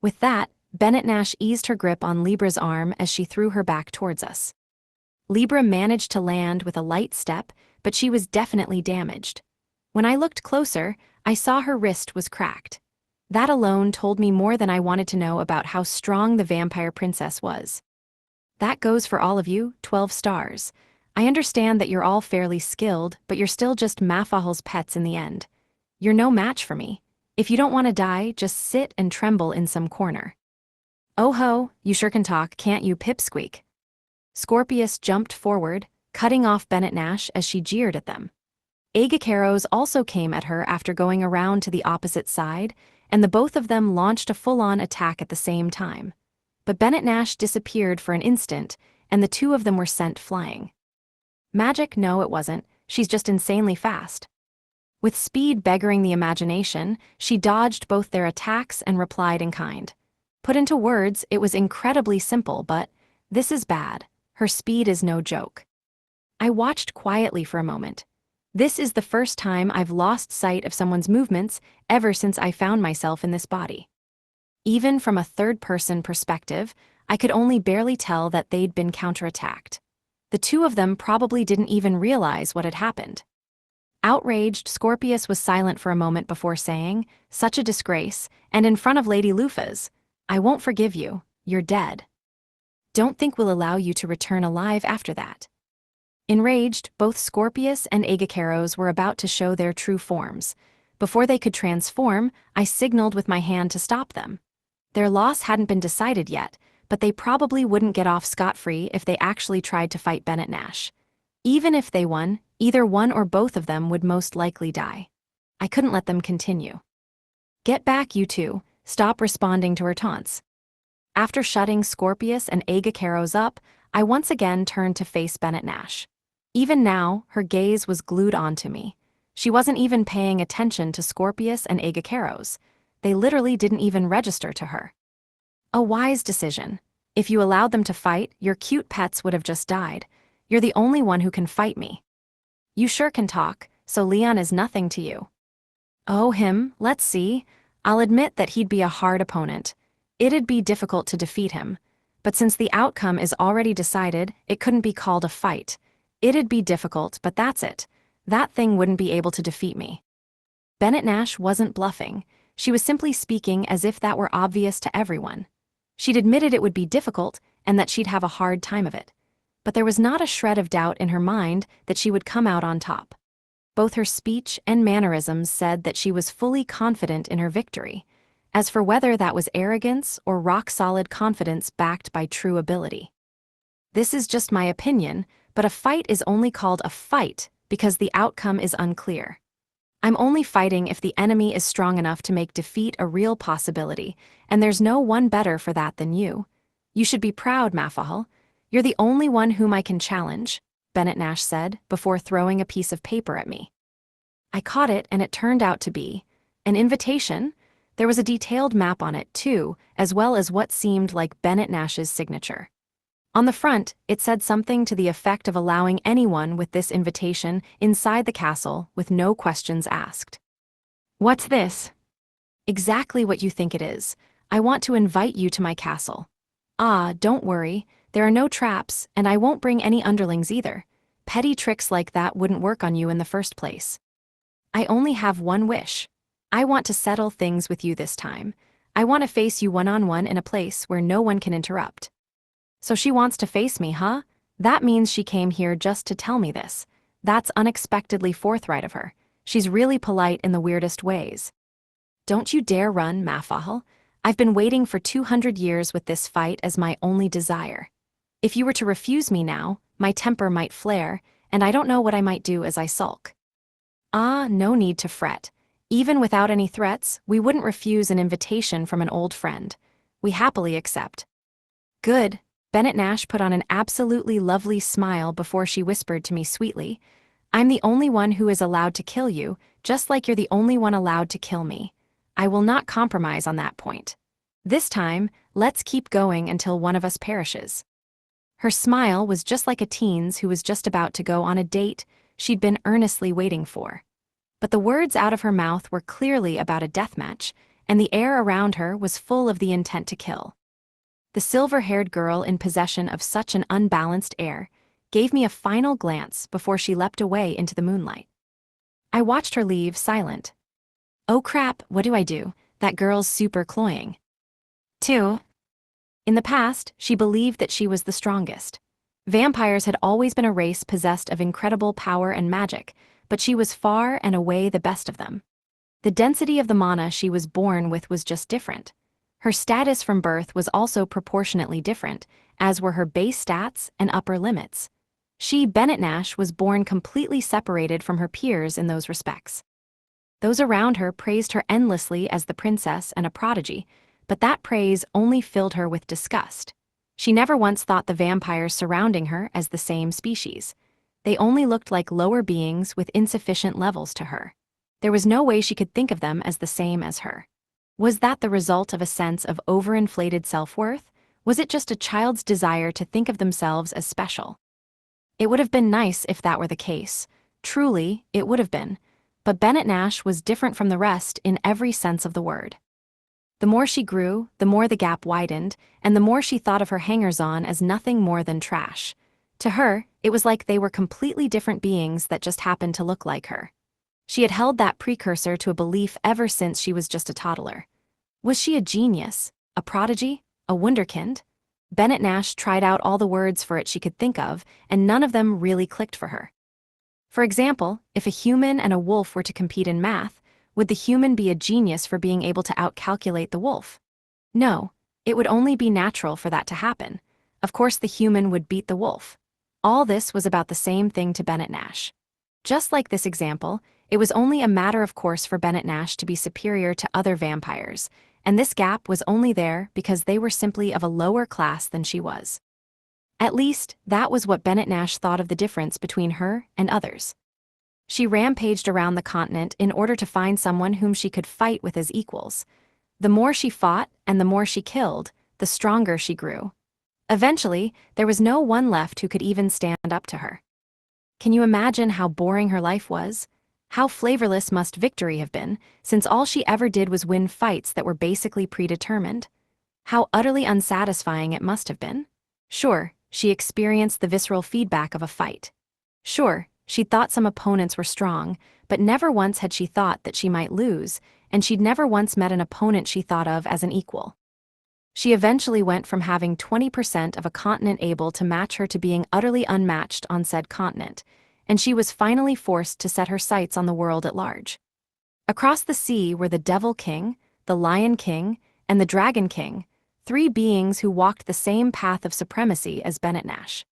Speaker 1: With that, Bennett Nash eased her grip on Libra's arm as she threw her back towards us. Libra managed to land with a light step, but she was definitely damaged. When I looked closer, I saw her wrist was cracked. That alone told me more than I wanted to know about how strong the vampire princess was. That goes for all of you, 12 stars. I understand that you're all fairly skilled, but you're still just Mafahel's pets in the end. You're no match for me. If you don't want to die, just sit and tremble in some corner. Oh ho, you sure can talk, can't you, Pipsqueak? Scorpius jumped forward, cutting off Bennett Nash as she jeered at them. Agacaros also came at her after going around to the opposite side, and the both of them launched a full-on attack at the same time. But Bennett Nash disappeared for an instant, and the two of them were sent flying. Magic? No, it wasn't. She's just insanely fast. With speed beggaring the imagination, she dodged both their attacks and replied in kind. Put into words, it was incredibly simple, but this is bad. Her speed is no joke. I watched quietly for a moment. This is the first time I've lost sight of someone's movements ever since I found myself in this body. Even from a third-person perspective, I could only barely tell that they'd been counterattacked. The two of them probably didn't even realize what had happened. Outraged, Scorpius was silent for a moment before saying, "Such a disgrace, and in front of Lady Lufas. I won't forgive you, you're dead. Don't think we'll allow you to return alive after that." Enraged, both Scorpius and Agacaros were about to show their true forms. Before they could transform, I signaled with my hand to stop them. Their loss hadn't been decided yet, but they probably wouldn't get off scot-free if they actually tried to fight Bennett Nash. Even if they won, either one or both of them would most likely die. I couldn't let them continue. Get back, you two. Stop responding to her taunts. After shutting Scorpius and Agacaros up, I once again turned to face Bennett Nash. Even now, her gaze was glued onto me. She wasn't even paying attention to Scorpius and Agacaros. They literally didn't even register to her. A wise decision. If you allowed them to fight, your cute pets would have just died. You're the only one who can fight me. You sure can talk, so Leon is nothing to you. Oh, him, let's see. I'll admit that he'd be a hard opponent. It'd be difficult to defeat him. But since the outcome is already decided, it couldn't be called a fight. It'd be difficult, but that's it. That thing wouldn't be able to defeat me. Bennett Nash wasn't bluffing. She was simply speaking as if that were obvious to everyone. She'd admitted it would be difficult and that she'd have a hard time of it. But there was not a shred of doubt in her mind that she would come out on top. Both her speech and mannerisms said that she was fully confident in her victory. As for whether that was arrogance or rock-solid confidence backed by true ability. This is just my opinion, but a fight is only called a fight because the outcome is unclear. I'm only fighting if the enemy is strong enough to make defeat a real possibility, and there's no one better for that than you. You should be proud, Mafahal. You're the only one whom I can challenge, Bennett Nash said, before throwing a piece of paper at me. I caught it, and it turned out to be an invitation. There was a detailed map on it, too, as well as what seemed like Bennett Nash's signature. On the front, it said something to the effect of allowing anyone with this invitation inside the castle with no questions asked. What's this? Exactly what you think it is. I want to invite you to my castle. Ah, don't worry, there are no traps, and I won't bring any underlings either. Petty tricks like that wouldn't work on you in the first place. I only have one wish. I want to settle things with you this time. I want to face you one-on-one in a place where no one can interrupt. So she wants to face me, huh? That means she came here just to tell me this. That's unexpectedly forthright of her. She's really polite in the weirdest ways. Don't you dare run, Mafahal. I've been waiting for 200 years with this fight as my only desire. If you were to refuse me now, my temper might flare, and I don't know what I might do as I sulk. Ah, no need to fret. Even without any threats, we wouldn't refuse an invitation from an old friend. We happily accept. Good. Bennett Nash put on an absolutely lovely smile before she whispered to me sweetly, I'm the only one who is allowed to kill you, just like you're the only one allowed to kill me. I will not compromise on that point. This time, let's keep going until one of us perishes. Her smile was just like a teen's who was just about to go on a date she'd been earnestly waiting for. But the words out of her mouth were clearly about a deathmatch, and the air around her was full of the intent to kill. The silver-haired girl in possession of such an unbalanced air gave me a final glance before she leapt away into the moonlight. I watched her leave, silent. Oh crap, what do I do? That girl's super cloying. 2. In the past, she believed that she was the strongest. Vampires had always been a race possessed of incredible power and magic, but she was far and away the best of them. The density of the mana she was born with was just different. Her status from birth was also proportionately different, as were her base stats and upper limits. She, Bennett Nash, was born completely separated from her peers in those respects. Those around her praised her endlessly as the princess and a prodigy, but that praise only filled her with disgust. She never once thought the vampires surrounding her as the same species. They only looked like lower beings with insufficient levels to her. There was no way she could think of them as the same as her. Was that the result of a sense of overinflated self-worth? Was it just a child's desire to think of themselves as special? It would have been nice if that were the case. Truly, it would have been. But Bennett Nash was different from the rest in every sense of the word. The more she grew, the more the gap widened, and the more she thought of her hangers-on as nothing more than trash. To her, it was like they were completely different beings that just happened to look like her. She had held that precursor to a belief ever since she was just a toddler. Was she a genius, a prodigy, a wunderkind? Bennett Nash tried out all the words for it she could think of, and none of them really clicked for her. For example, if a human and a wolf were to compete in math, would the human be a genius for being able to outcalculate the wolf? No, it would only be natural for that to happen. Of course the human would beat the wolf. All this was about the same thing to Bennett Nash. Just like this example, it was only a matter of course for Bennett Nash to be superior to other vampires, and this gap was only there because they were simply of a lower class than she was. At least, that was what Bennett Nash thought of the difference between her and others. She rampaged around the continent in order to find someone whom she could fight with as equals. The more she fought and the more she killed, the stronger she grew. Eventually, there was no one left who could even stand up to her. Can you imagine how boring her life was? How flavorless must victory have been, since all she ever did was win fights that were basically predetermined? How utterly unsatisfying it must have been? Sure, she experienced the visceral feedback of a fight. Sure, she thought some opponents were strong, but never once had she thought that she might lose, and she'd never once met an opponent she thought of as an equal. She eventually went from having 20% of a continent able to match her to being utterly unmatched on said continent, and she was finally forced to set her sights on the world at large. Across the sea were the Devil King, the Lion King, and the Dragon King, 3 beings who walked the same path of supremacy as Bennett Nash.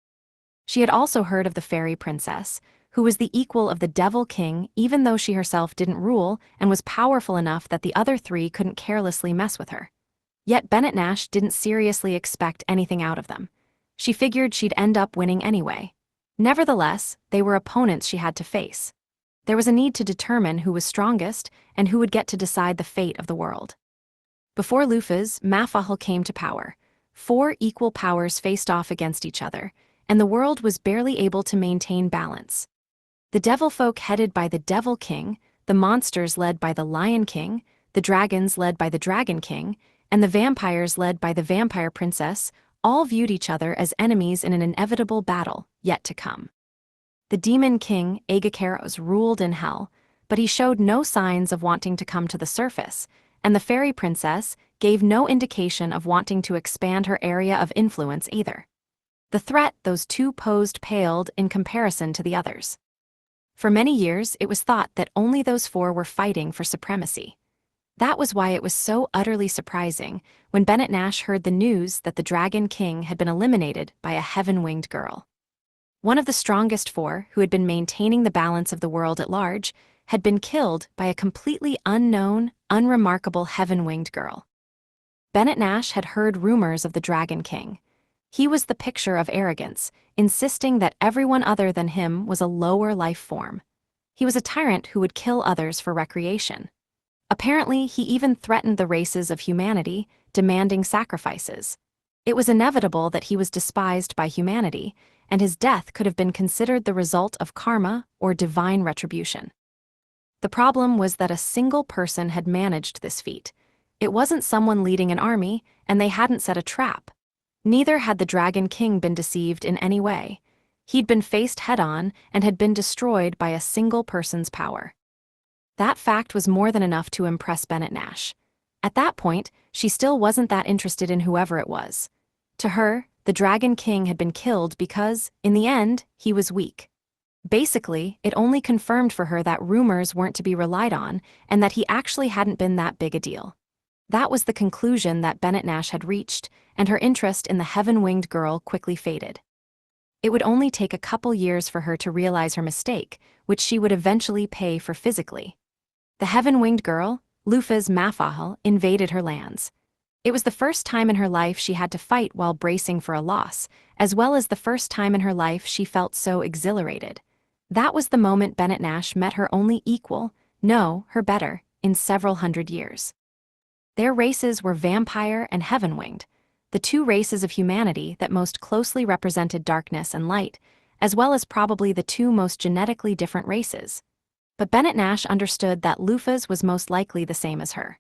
Speaker 1: She had also heard of the Fairy Princess, who was the equal of the Devil King even though she herself didn't rule and was powerful enough that the other three couldn't carelessly mess with her. Yet Bennett Nash didn't seriously expect anything out of them. She figured she'd end up winning anyway. Nevertheless, they were opponents she had to face. There was a need to determine who was strongest and who would get to decide the fate of the world. Before Luphaz, Mafahel came to power. 4 equal powers faced off against each other, and the world was barely able to maintain balance. The devil folk headed by the Devil King, the monsters led by the Lion King, the dragons led by the Dragon King, and the vampires led by the Vampire Princess all viewed each other as enemies in an inevitable battle yet to come. The Demon King, Agakeros, ruled in hell, but he showed no signs of wanting to come to the surface, and the Fairy Princess gave no indication of wanting to expand her area of influence either. The threat those two posed paled in comparison to the others. For many years, it was thought that only those 4 were fighting for supremacy. That was why it was so utterly surprising when Bennett Nash heard the news that the Dragon King had been eliminated by a heaven-winged girl. One of the strongest 4, who had been maintaining the balance of the world at large, had been killed by a completely unknown, unremarkable heaven-winged girl. Bennett Nash had heard rumors of the Dragon King. He was the picture of arrogance, insisting that everyone other than him was a lower life form. He was a tyrant who would kill others for recreation. Apparently, he even threatened the races of humanity, demanding sacrifices. It was inevitable that he was despised by humanity, and his death could have been considered the result of karma or divine retribution. The problem was that a single person had managed this feat. It wasn't someone leading an army, and they hadn't set a trap. Neither had the Dragon King been deceived in any way. He'd been faced head-on and had been destroyed by a single person's power. That fact was more than enough to impress Bennett Nash. At that point, she still wasn't that interested in whoever it was. To her, the Dragon King had been killed because, in the end, he was weak. Basically, it only confirmed for her that rumors weren't to be relied on and that he actually hadn't been that big a deal. That was the conclusion that Bennett Nash had reached, and her interest in the heaven-winged girl quickly faded. It would only take a couple years for her to realize her mistake, which she would eventually pay for physically. The heaven-winged girl, Luphaz Mafahel, invaded her lands. It was the first time in her life she had to fight while bracing for a loss, as well as the first time in her life she felt so exhilarated. That was the moment Bennett Nash met her only equal, no, her better, in several hundred years. Their races were vampire and heaven-winged, the 2 races of humanity that most closely represented darkness and light, as well as probably the 2 most genetically different races. But Bennett Nash understood that Luphaz was most likely the same as her.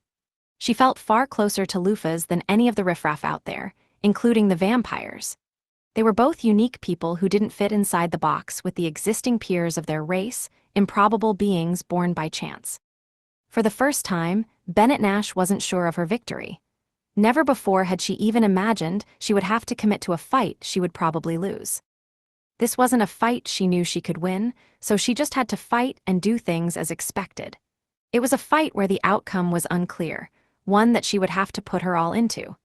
Speaker 1: She felt far closer to Luphaz than any of the riffraff out there, including the vampires. They were both unique people who didn't fit inside the box with the existing peers of their race, improbable beings born by chance. For the first time, Bennett Nash wasn't sure of her victory. Never before had she even imagined she would have to commit to a fight she would probably lose. This wasn't a fight she knew she could win, so she just had to fight and do things as expected. It was a fight where the outcome was unclear, one that she would have to put her all into.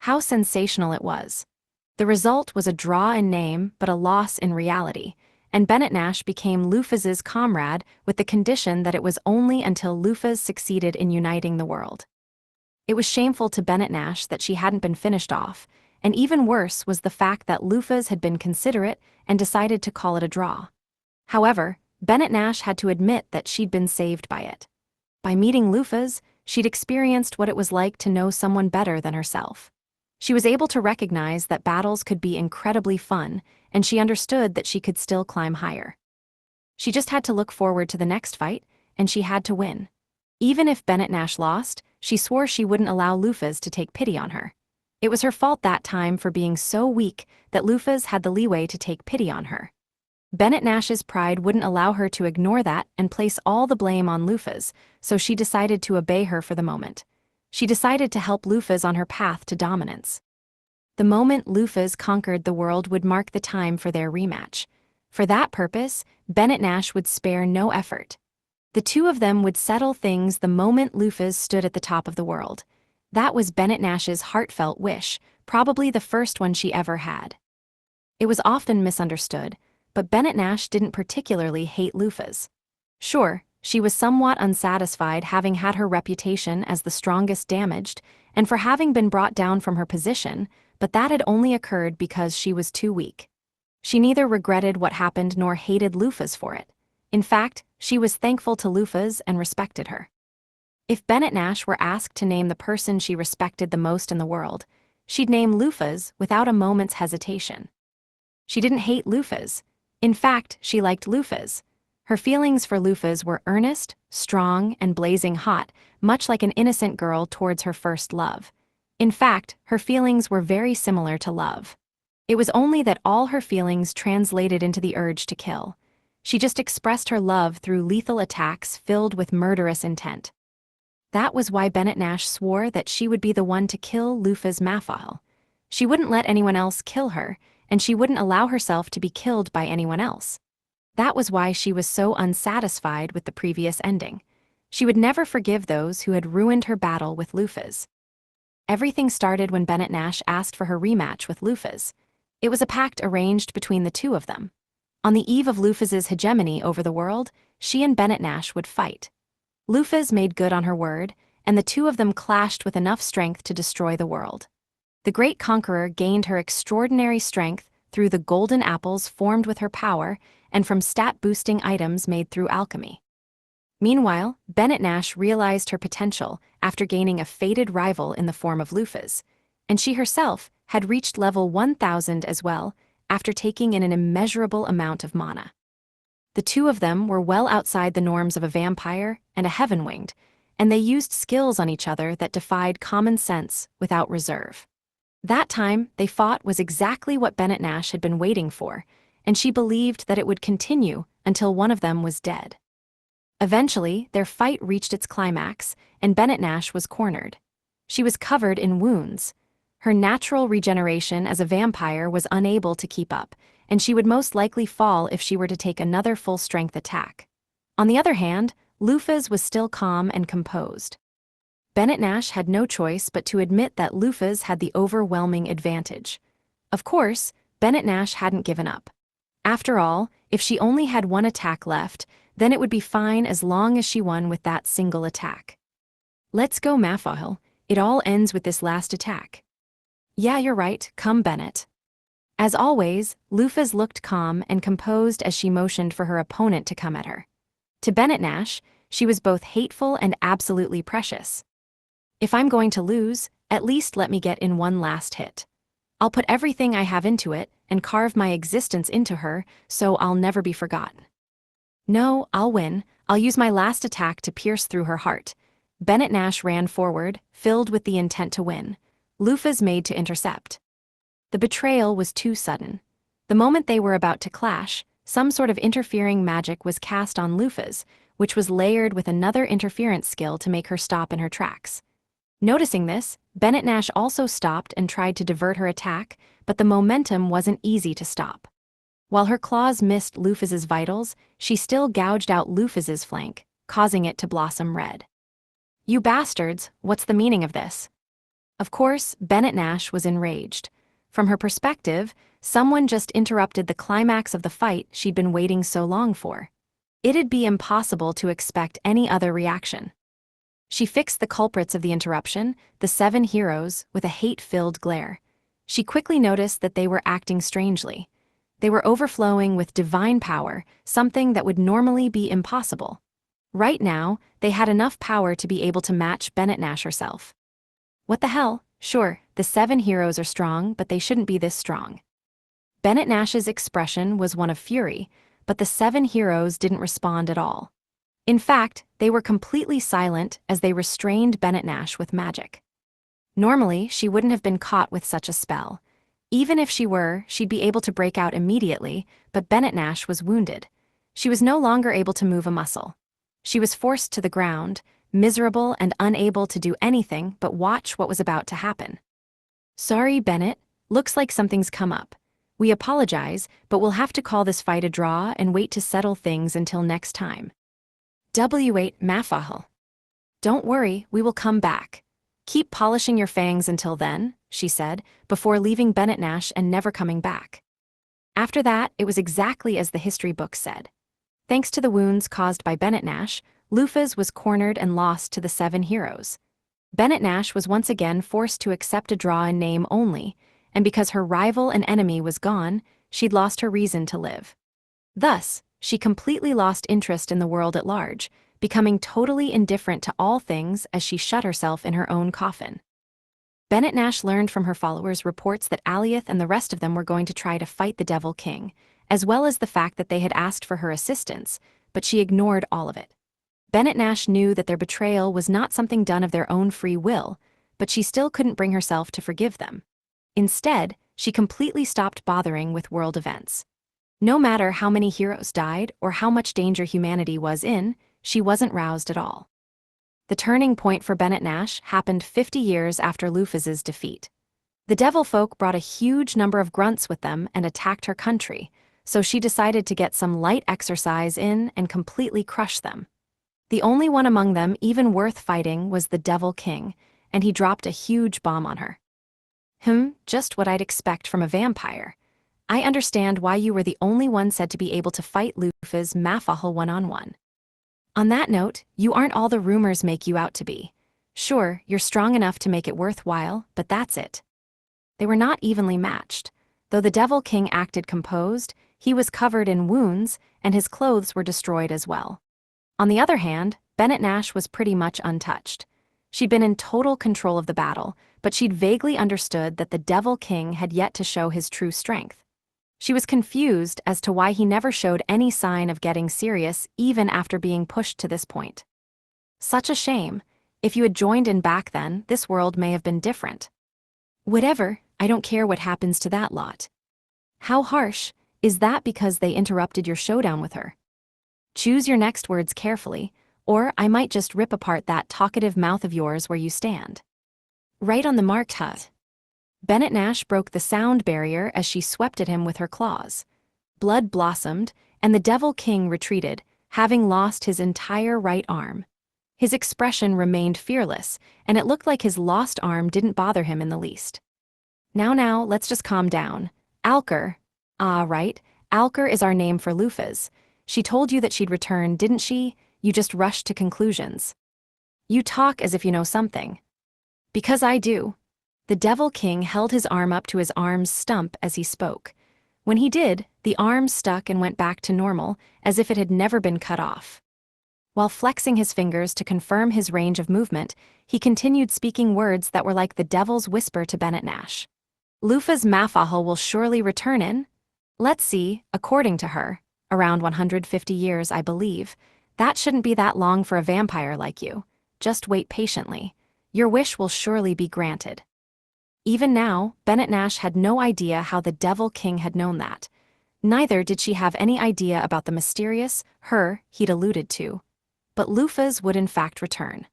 Speaker 1: How sensational it was. The result was a draw in name but a loss in reality, and Bennett Nash became Luphaz's comrade with the condition that it was only until Luphaz succeeded in uniting the world. It was shameful to Bennett Nash that she hadn't been finished off, and even worse was the fact that Luphaz had been considerate and decided to call it a draw. However, Bennett Nash had to admit that she'd been saved by it. By meeting Luphaz, she'd experienced what it was like to know someone better than herself. She was able to recognize that battles could be incredibly fun, and she understood that she could still climb higher. She just had to look forward to the next fight, and she had to win. Even if Bennett Nash lost, she swore she wouldn't allow Luphaz to take pity on her. It was her fault that time for being so weak that Luphaz had the leeway to take pity on her. Bennett Nash's pride wouldn't allow her to ignore that and place all the blame on Luphaz, so she decided to obey her for the moment. She decided to help Luphaz on her path to dominance. The moment Luphaz conquered the world would mark the time for their rematch. For that purpose, Bennett Nash would spare no effort. The 2 of them would settle things the moment Luphaz stood at the top of the world. That was Bennett Nash's heartfelt wish, probably the first one she ever had. It was often misunderstood, but Bennett Nash didn't particularly hate loofahs. Sure, she was somewhat unsatisfied having had her reputation as the strongest damaged, and for having been brought down from her position, but that had only occurred because she was too weak. She neither regretted what happened nor hated loofahs for it. In fact, she was thankful to loofahs and respected her. If Bennett Nash were asked to name the person she respected the most in the world, she'd name loofahs without a moment's hesitation. She didn't hate loofahs. In fact, she liked loofahs. Her feelings for loofahs were earnest, strong, and blazing hot, much like an innocent girl towards her first love. In fact, her feelings were very similar to love. It was only that all her feelings translated into the urge to kill. She just expressed her love through lethal attacks filled with murderous intent. That was why Bennett Nash swore that she would be the one to kill Loofah's Mafahel. She wouldn't let anyone else kill her, and she wouldn't allow herself to be killed by anyone else. That was why she was so unsatisfied with the previous ending. She would never forgive those who had ruined her battle with Loofahs. Everything started when Bennett Nash asked for her rematch with Loofahs. It was a pact arranged between the two of them. On the eve of Loofah's hegemony over the world, she and Bennett Nash would fight. Loofahs made good on her word, and the two of them clashed with enough strength to destroy the world. The great conqueror gained her extraordinary strength through the golden apples formed with her power and from stat-boosting items made through alchemy. Meanwhile, Bennett Nash realized her potential after gaining a fated rival in the form of Loofahs, and she herself had reached level 1000 as well after taking in an immeasurable amount of mana. The two of them were well outside the norms of a vampire and a heaven-winged, and they used skills on each other that defied common sense without reserve. That time they fought was exactly what Bennett Nash had been waiting for, and she believed that it would continue until one of them was dead. Eventually, their fight reached its climax, and Bennett Nash was cornered. She was covered in wounds. Her natural regeneration as a vampire was unable to keep up, and she would most likely fall if she were to take another full-strength attack. On the other hand, Loofahs was still calm and composed. Bennett Nash had no choice but to admit that Loofahs had the overwhelming advantage. Of course, Bennett Nash hadn't given up. After all, if she only had one attack left, then it would be fine as long as she won with that single attack. Let's go, Mafahel. It all ends with this last attack. Yeah, you're right, come Bennett. As always, Loofahs looked calm and composed as she motioned for her opponent to come at her. To Bennett Nash, she was both hateful and absolutely precious. If I'm going to lose, at least let me get in one last hit. I'll put everything I have into it and carve my existence into her so I'll never be forgotten. No, I'll win. I'll use my last attack to pierce through her heart. Bennett Nash ran forward, filled with the intent to win. Loofahs made to intercept. The betrayal was too sudden. The moment they were about to clash, some sort of interfering magic was cast on Loofahs, which was layered with another interference skill to make her stop in her tracks. Noticing this, Bennett Nash also stopped and tried to divert her attack, but the momentum wasn't easy to stop. While her claws missed Loofah's vitals, she still gouged out Loofah's flank, causing it to blossom red. You bastards, what's the meaning of this? Of course, Bennett Nash was enraged. From her perspective, someone just interrupted the climax of the fight she'd been waiting so long for. It'd be impossible to expect any other reaction. She fixed the culprits of the interruption, the 7 heroes, with a hate-filled glare. She quickly noticed that they were acting strangely. They were overflowing with divine power, something that would normally be impossible. Right now, they had enough power to be able to match Bennett Nash herself. What the hell? Sure, the 7 heroes are strong, but they shouldn't be this strong. Bennett Nash's expression was one of fury, but the 7 heroes didn't respond at all. In fact, they were completely silent as they restrained Bennett Nash with magic. Normally, she wouldn't have been caught with such a spell. Even if she were, she'd be able to break out immediately, but Bennett Nash was wounded. She was no longer able to move a muscle. She was forced to the ground, miserable and unable to do anything but watch what was about to happen. Sorry, Bennett, looks like something's come up. We apologize, but we'll have to call this fight a draw and wait to settle things until next time. W8 Mafahel. Don't worry, we will come back. Keep polishing your fangs until then, she said, before leaving Bennett Nash and never coming back. After that, it was exactly as the history book said. Thanks to the wounds caused by Bennett Nash, Lufas was cornered and lost to the 7 heroes. Bennett Nash was once again forced to accept a draw in name only, and because her rival and enemy was gone, she'd lost her reason to live. Thus, she completely lost interest in the world at large, becoming totally indifferent to all things as she shut herself in her own coffin. Bennett Nash learned from her followers reports that Alioth and the rest of them were going to try to fight the Devil King, as well as the fact that they had asked for her assistance, but she ignored all of it. Bennett Nash knew that their betrayal was not something done of their own free will, but she still couldn't bring herself to forgive them. Instead, she completely stopped bothering with world events. No matter how many heroes died or how much danger humanity was in, she wasn't roused at all. The turning point for Bennett Nash happened 50 years after Lufas's defeat. The Devil Folk brought a huge number of grunts with them and attacked her country, so she decided to get some light exercise in and completely crush them. The only one among them even worth fighting was the Devil King, and he dropped a huge bomb on her. Just what I'd expect from a vampire. I understand why you were the only one said to be able to fight Lufas Mafahal one-on-one. On that note, you aren't all the rumors make you out to be. Sure, you're strong enough to make it worthwhile, but that's it. They were not evenly matched. Though the Devil King acted composed, he was covered in wounds, and his clothes were destroyed as well. On the other hand, Bennett Nash was pretty much untouched. She'd been in total control of the battle, but she'd vaguely understood that the Devil King had yet to show his true strength. She was confused as to why he never showed any sign of getting serious even after being pushed to this point. Such a shame. If you had joined in back then, this world may have been different. Whatever, I don't care what happens to that lot. How harsh, is that because they interrupted your showdown with her? Choose your next words carefully, or I might just rip apart that talkative mouth of yours where you stand. Right on the mark, Hut. Bennett Nash broke the sound barrier as she swept at him with her claws. Blood blossomed, and the Devil King retreated, having lost his entire right arm. His expression remained fearless, and it looked like his lost arm didn't bother him in the least. Now, let's just calm down. Alker. Right, Alker is our name for Lufas. She told you that she'd return, didn't she? You just rushed to conclusions. You talk as if you know something. Because I do. The Devil King held his arm up to his arm's stump as he spoke. When he did, the arm stuck and went back to normal, as if it had never been cut off. While flexing his fingers to confirm his range of movement, he continued speaking words that were like the devil's whisper to Bennett Nash. Lufas Mafahal will surely return in? Let's see, according to her, around 150 years, I believe. That shouldn't be that long for a vampire like you. Just wait patiently. Your wish will surely be granted. Even now, Bennett Nash had no idea how the Devil King had known that. Neither did she have any idea about the mysterious her he'd alluded to. But Lufas would in fact return.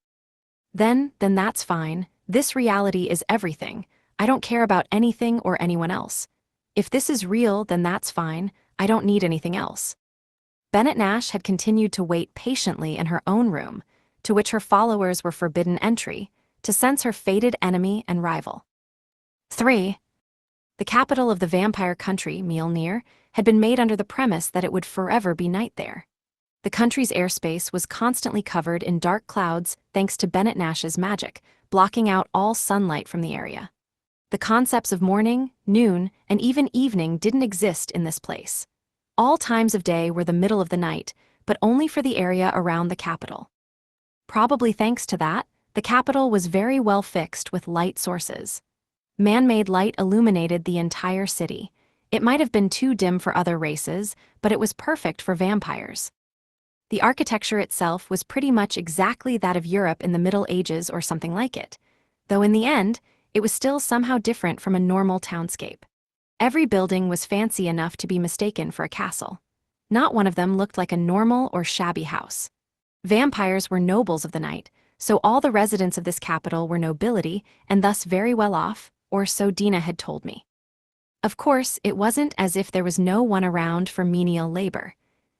Speaker 1: Then that's fine. This reality is everything. I don't care about anything or anyone else. If this is real, then that's fine. I don't need anything else. Bennett Nash had continued to wait patiently in her own room, to which her followers were forbidden entry, to sense her fated enemy and rival. 3. The capital of the vampire country, Mjolnir, had been made under the premise that it would forever be night there. The country's airspace was constantly covered in dark clouds thanks to Bennett Nash's magic, blocking out all sunlight from the area. The concepts of morning, noon, and even evening didn't exist in this place. All times of day were the middle of the night, but only for the area around the capital. Probably thanks to that, the capital was very well fixed with light sources. Man-made light illuminated the entire city. It might have been too dim for other races, but it was perfect for vampires. The architecture itself was pretty much exactly that of Europe in the Middle Ages or something like it, though in the end, it was still somehow different from a normal townscape. Every building was fancy enough to be mistaken for a castle. Not one of them looked like a normal or shabby house. Vampires were nobles of the night, so all the residents of this capital were nobility and thus very well off, or so Dina had told me. Of course, it wasn't as if there was no one around for menial labor.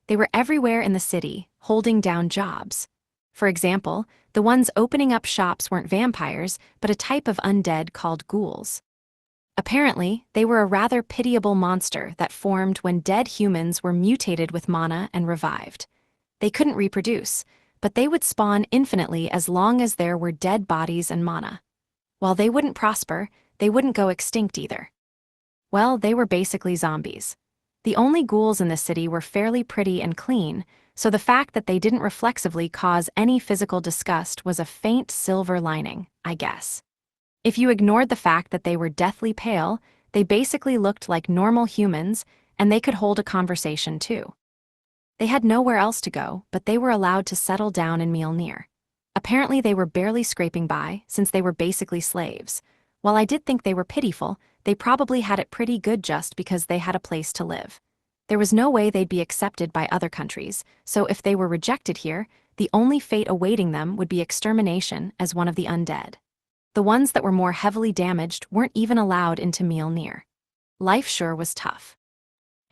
Speaker 1: They were everywhere in the city, holding down jobs. For example, the ones opening up shops weren't vampires, but a type of undead called ghouls. Apparently, they were a rather pitiable monster that formed when dead humans were mutated with mana and revived. They couldn't reproduce, but they would spawn infinitely as long as there were dead bodies and mana. While they wouldn't prosper, they wouldn't go extinct either. Well, they were basically zombies. The only ghouls in the city were fairly pretty and clean, so the fact that they didn't reflexively cause any physical disgust was a faint silver lining, I guess. If you ignored the fact that they were deathly pale, they basically looked like normal humans, and they could hold a conversation too. They had nowhere else to go, but they were allowed to settle down in Mjolnir. Apparently they were barely scraping by, since they were basically slaves. While I did think they were pitiful, they probably had it pretty good just because they had a place to live. There was no way they'd be accepted by other countries, so if they were rejected here, the only fate awaiting them would be extermination as one of the undead. The ones that were more heavily damaged weren't even allowed into Mjolnir. Life sure was tough.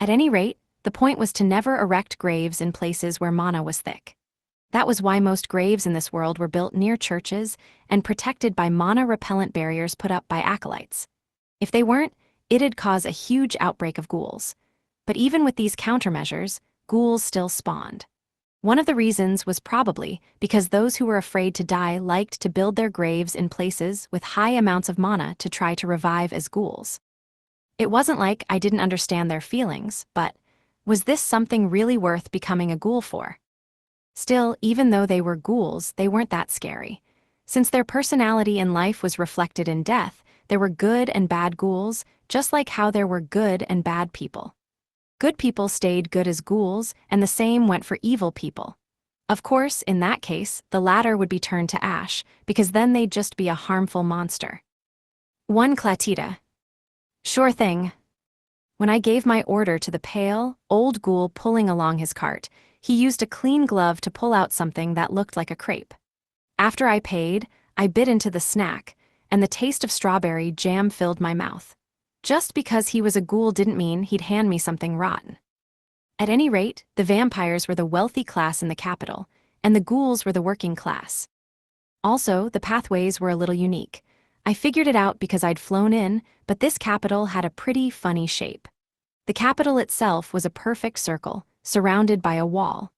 Speaker 1: At any rate, the point was to never erect graves in places where mana was thick. That was why most graves in this world were built near churches and protected by mana-repellent barriers put up by acolytes. If they weren't, it'd cause a huge outbreak of ghouls. But even with these countermeasures, ghouls still spawned. One of the reasons was probably because those who were afraid to die liked to build their graves in places with high amounts of mana to try to revive as ghouls. It wasn't like I didn't understand their feelings, but was this something really worth becoming a ghoul for? Still, even though they were ghouls, they weren't that scary. Since their personality in life was reflected in death, there were good and bad ghouls, just like how there were good and bad people. Good people stayed good as ghouls, and the same went for evil people. Of course, in that case, the latter would be turned to ash, because then they'd just be a harmful monster. 1 Clatida. Sure thing. When I gave my order to the pale, old ghoul pulling along his cart, he used a clean glove to pull out something that looked like a crepe. After I paid, I bit into the snack, and the taste of strawberry jam filled my mouth. Just because he was a ghoul didn't mean he'd hand me something rotten. At any rate, the vampires were the wealthy class in the capital, and the ghouls were the working class. Also, the pathways were a little unique. I figured it out because I'd flown in, but this capital had a pretty funny shape. The capital itself was a perfect circle, surrounded by a wall.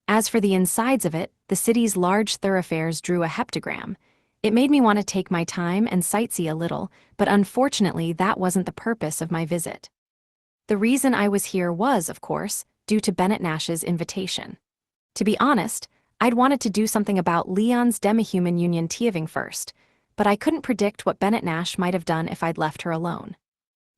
Speaker 1: As for the insides of it, the city's large thoroughfares drew a heptagram. It made me want to take my time and sightsee a little, but unfortunately that wasn't the purpose of my visit. The reason I was here was, of course, due to Bennett Nash's invitation. To be honest, I'd wanted to do something about Leon's demi-human union thieving first, but I couldn't predict what Bennett Nash might have done if I'd left her alone.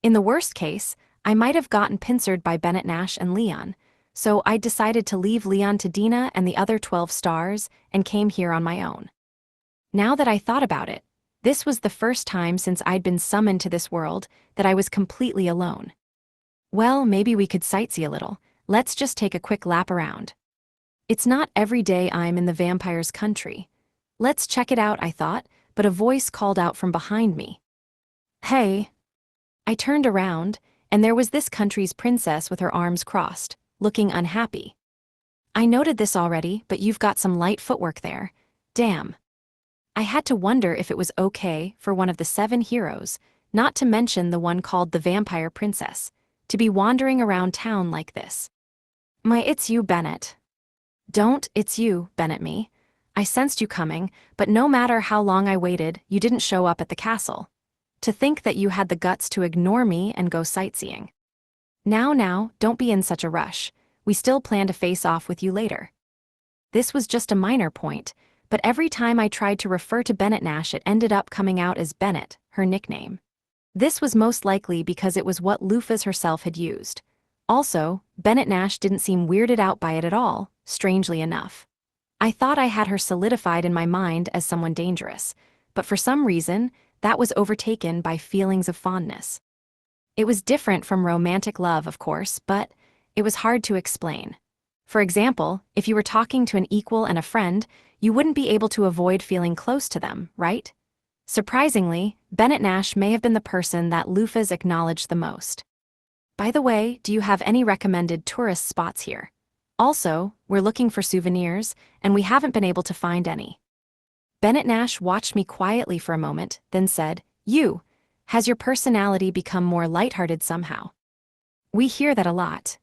Speaker 1: In the worst case, I might have gotten pincered by Bennett Nash and Leon, so I decided to leave Leon to Dina and the other 12 stars and came here on my own. Now that I thought about it, this was the first time since I'd been summoned to this world that I was completely alone. Well, maybe we could sightsee a little. Let's just take a quick lap around. It's not every day I'm in the vampire's country. Let's check it out, I thought, but a voice called out from behind me. Hey. I turned around, and there was this country's princess with her arms crossed, looking unhappy. I noted this already, but you've got some light footwork there. Damn. I had to wonder if it was okay for one of the 7 heroes, not to mention the one called the Vampire Princess, to be wandering around town like this. It's you, Bennett. Don't it's you, Bennett me. I sensed you coming, but no matter how long I waited, you didn't show up at the castle. To think that you had the guts to ignore me and go sightseeing. Now, don't be in such a rush. We still plan to face off with you later. This was just a minor point, but every time I tried to refer to Bennett Nash it ended up coming out as Bennett, her nickname. This was most likely because it was what Lufus herself had used. Also, Bennett Nash didn't seem weirded out by it at all, strangely enough. I thought I had her solidified in my mind as someone dangerous, but for some reason, that was overtaken by feelings of fondness. It was different from romantic love, of course, but it was hard to explain. For example, if you were talking to an equal and a friend, you wouldn't be able to avoid feeling close to them, right? Surprisingly, Bennett Nash may have been the person that Lufus acknowledged the most. By the way, do you have any recommended tourist spots here? Also, we're looking for souvenirs, and we haven't been able to find any. Bennett Nash watched me quietly for a moment, then said, You, Has your personality become more lighthearted somehow? We hear that a lot.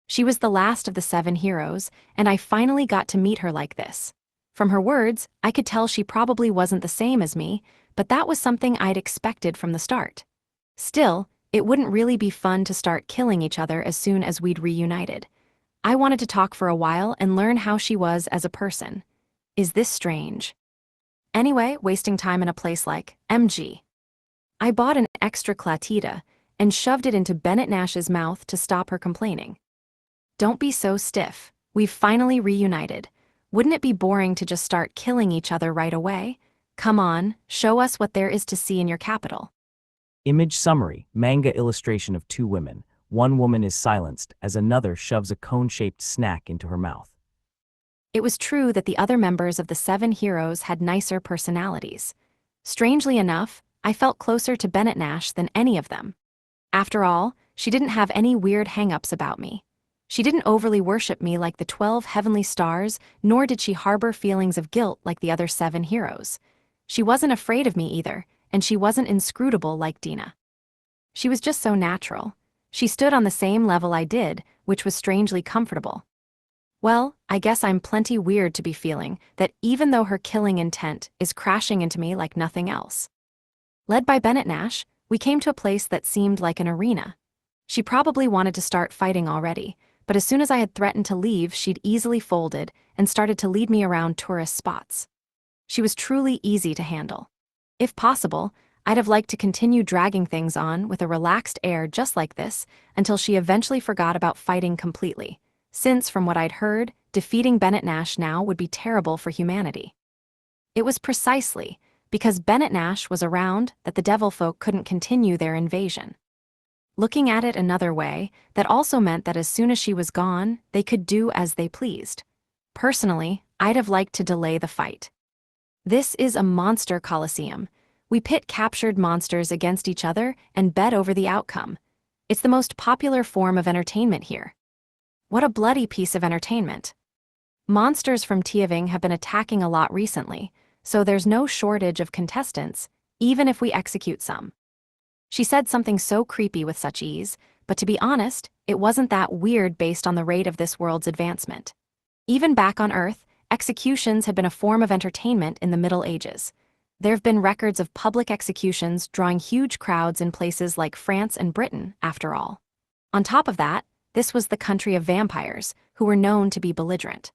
Speaker 1: She was the last of the 7 heroes, and I finally got to meet her like this. From her words, I could tell she probably wasn't the same as me, but that was something I'd expected from the start. Still, it wouldn't really be fun to start killing each other as soon as we'd reunited. I wanted to talk for a while and learn how she was as a person. Is this strange? Anyway, wasting time in a place like MG. I bought an extra Clatida and shoved it into Bennett Nash's mouth to stop her complaining. Don't be so stiff. We've finally reunited. Wouldn't it be boring to just start killing each other right away? Come on, show us what there is to see in your capital.
Speaker 2: Image summary, manga illustration of 2 women. One woman is silenced as another shoves a cone-shaped snack into her mouth.
Speaker 1: It was true that the other members of the 7 heroes had nicer personalities. Strangely enough, I felt closer to Bennett Nash than any of them. After all, she didn't have any weird hang-ups about me. She didn't overly worship me like the 12 heavenly stars, nor did she harbor feelings of guilt like the other 7 heroes. She wasn't afraid of me either, and she wasn't inscrutable like Dina. She was just so natural. She stood on the same level I did, which was strangely comfortable. Well, I guess I'm plenty weird to be feeling that even though her killing intent is crashing into me like nothing else. Led by Bennett Nash, we came to a place that seemed like an arena. She probably wanted to start fighting already, but as soon as I had threatened to leave, she'd easily folded and started to lead me around tourist spots. She was truly easy to handle. If possible, I'd have liked to continue dragging things on with a relaxed air just like this until she eventually forgot about fighting completely, since from what I'd heard, defeating Bennett Nash now would be terrible for humanity. It was precisely because Bennett Nash was around that the devil folk couldn't continue their invasion. Looking at it another way, that also meant that as soon as she was gone, they could do as they pleased. Personally, I'd have liked to delay the fight. This is a monster coliseum. We pit captured monsters against each other and bet over the outcome. It's the most popular form of entertainment here. What a bloody piece of entertainment. Monsters from Tiaving have been attacking a lot recently, so there's no shortage of contestants, even if we execute some. She said something so creepy with such ease, but to be honest, it wasn't that weird based on the rate of this world's advancement. Even back on Earth, executions had been a form of entertainment in the Middle Ages. There have been records of public executions drawing huge crowds in places like France and Britain, after all. On top of that, this was the country of vampires, who were known to be belligerent.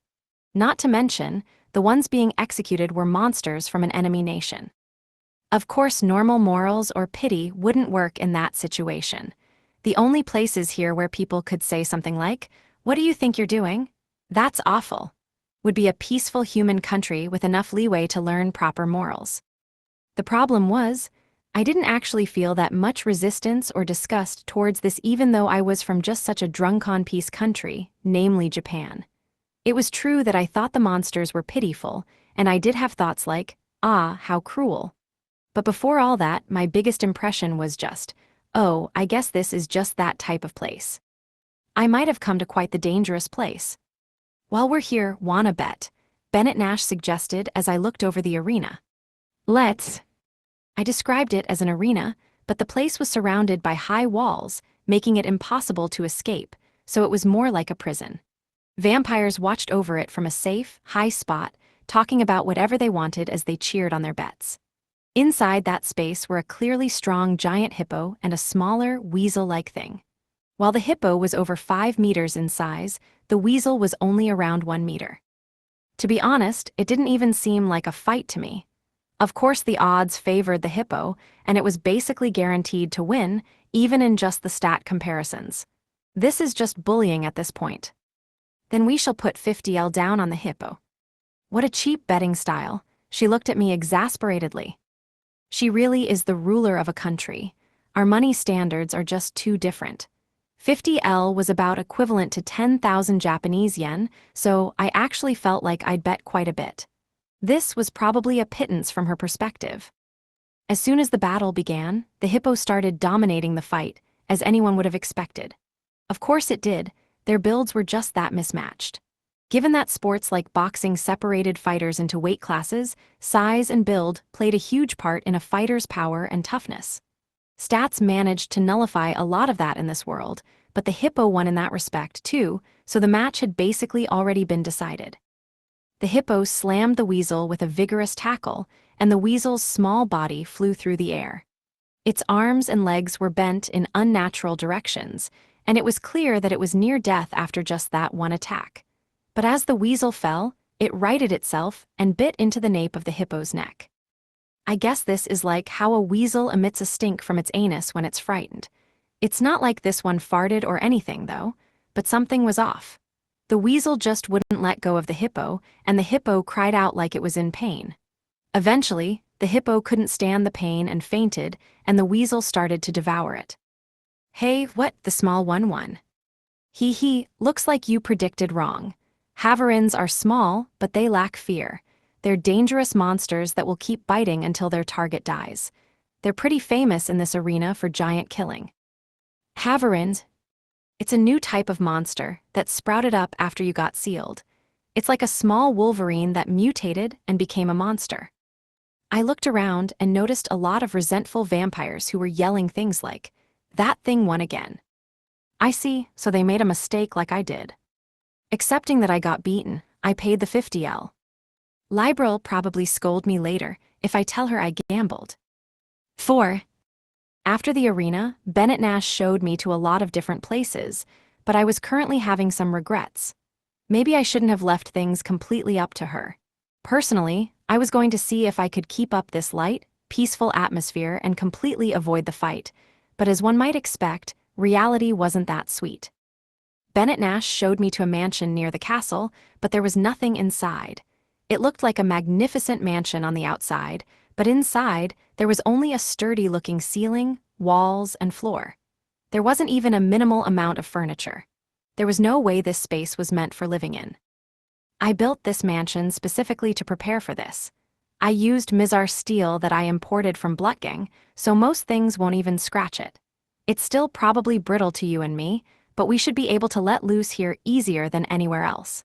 Speaker 1: Not to mention, the ones being executed were monsters from an enemy nation. Of course, normal morals or pity wouldn't work in that situation. The only places here where people could say something like, "What do you think you're doing? That's awful," would be a peaceful human country with enough leeway to learn proper morals. The problem was, I didn't actually feel that much resistance or disgust towards this even though I was from just such a drunk-on-peace country, namely Japan. It was true that I thought the monsters were pitiful, and I did have thoughts like, "Ah, how cruel." But before all that, my biggest impression was just, oh, I guess this is just that type of place. I might have come to quite the dangerous place. While we're here, wanna bet? Bennett Nash suggested as I looked over the arena. Let's. I described it as an arena, but the place was surrounded by high walls, making it impossible to escape, so it was more like a prison. Vampires watched over it from a safe, high spot, talking about whatever they wanted as they cheered on their bets. Inside that space were a clearly strong giant hippo and a smaller, weasel-like thing. While the hippo was over 5 meters in size, the weasel was only around 1 meter. To be honest, it didn't even seem like a fight to me. Of course, the odds favored the hippo, and it was basically guaranteed to win, even in just the stat comparisons. This is just bullying at this point. Then we shall put 50L down on the hippo. What a cheap betting style. She looked at me exasperatedly. She really is the ruler of a country. Our money standards are just too different. 50L was about equivalent to 10,000 Japanese yen, so I actually felt like I'd bet quite a bit. This was probably a pittance from her perspective. As soon as the battle began, the hippo started dominating the fight, as anyone would have expected. Of course it did, their builds were just that mismatched. Given that sports like boxing separated fighters into weight classes, size and build played a huge part in a fighter's power and toughness. Stats managed to nullify a lot of that in this world, but the hippo won in that respect too, so the match had basically already been decided. The hippo slammed the weasel with a vigorous tackle, and the weasel's small body flew through the air. Its arms and legs were bent in unnatural directions, and it was clear that it was near death after just that one attack. But as the weasel fell, it righted itself and bit into the nape of the hippo's neck. I guess this is like how a weasel emits a stink from its anus when it's frightened. It's not like this one farted or anything, though, but something was off. The weasel just wouldn't let go of the hippo, and the hippo cried out like it was in pain. Eventually, the hippo couldn't stand the pain and fainted, and the weasel started to devour it. "Hey, what?" the small one won. "Hee, looks like you predicted wrong. Haverins are small, but they lack fear. They're dangerous monsters that will keep biting until their target dies. They're pretty famous in this arena for giant killing." Haverins. It's a new type of monster that sprouted up after you got sealed. It's like a small wolverine that mutated and became a monster. I looked around and noticed a lot of resentful vampires who were yelling things like, "That thing won again." I see, so they made a mistake like I did. Accepting that I got beaten, I paid the 50L. Libra'll probably scold me later if I tell her I gambled. 4. After the arena, Bennett Nash showed me to a lot of different places, but I was currently having some regrets. Maybe I shouldn't have left things completely up to her. Personally, I was going to see if I could keep up this light, peaceful atmosphere and completely avoid the fight, but as one might expect, reality wasn't that sweet. Bennett Nash showed me to a mansion near the castle, but there was nothing inside. It looked like a magnificent mansion on the outside, but inside, there was only a sturdy-looking ceiling, walls, and floor. There wasn't even a minimal amount of furniture. There was no way this space was meant for living in. I built this mansion specifically to prepare for this. I used Mizar steel that I imported from Blutgang, so most things won't even scratch it. It's still probably brittle to you and me, but we should be able to let loose here easier than anywhere else.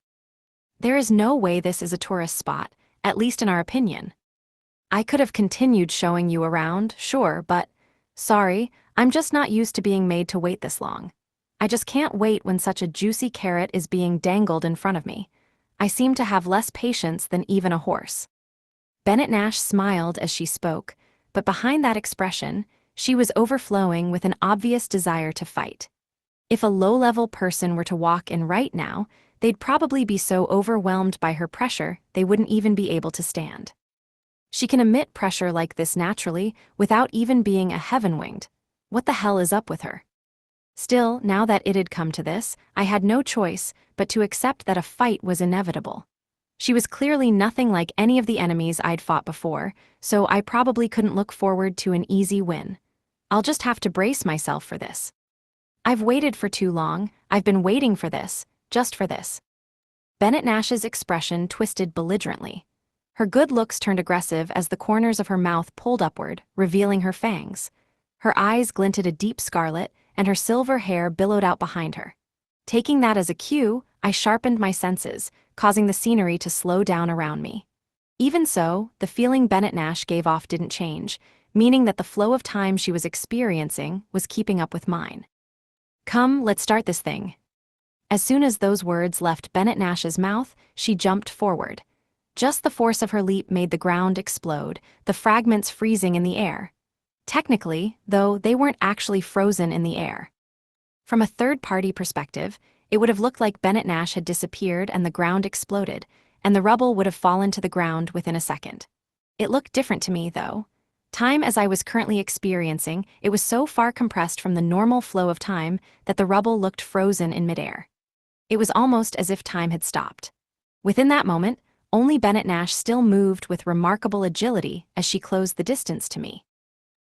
Speaker 1: There is no way this is a tourist spot, at least in our opinion. I could have continued showing you around, sure, but sorry, I'm just not used to being made to wait this long. I just can't wait when such a juicy carrot is being dangled in front of me. I seem to have less patience than even a horse. Bennett Nash smiled as she spoke, but behind that expression, she was overflowing with an obvious desire to fight. If a low-level person were to walk in right now, they'd probably be so overwhelmed by her pressure they wouldn't even be able to stand. She can emit pressure like this naturally without even being a heaven-winged. What the hell is up with her? Still, now that it had come to this, I had no choice but to accept that a fight was inevitable. She was clearly nothing like any of the enemies I'd fought before, so I probably couldn't look forward to an easy win. I'll just have to brace myself for this. I've waited for too long. I've been waiting for this, just for this. Bennett Nash's expression twisted belligerently. Her good looks turned aggressive as the corners of her mouth pulled upward, revealing her fangs. Her eyes glinted a deep scarlet, and her silver hair billowed out behind her. Taking that as a cue, I sharpened my senses, causing the scenery to slow down around me. Even so, the feeling Bennett Nash gave off didn't change, meaning that the flow of time she was experiencing was keeping up with mine. "Come, let's start this thing." As soon as those words left Bennett Nash's mouth, she jumped forward. Just the force of her leap made the ground explode, the fragments freezing in the air. Technically, though, they weren't actually frozen in the air. From a third-party perspective, it would have looked like Bennett Nash had disappeared and the ground exploded, and the rubble would have fallen to the ground within a second. It looked different to me, though. Time as I was currently experiencing, it was so far compressed from the normal flow of time that the rubble looked frozen in midair. It was almost as if time had stopped. Within that moment, only Bennett Nash still moved with remarkable agility as she closed the distance to me.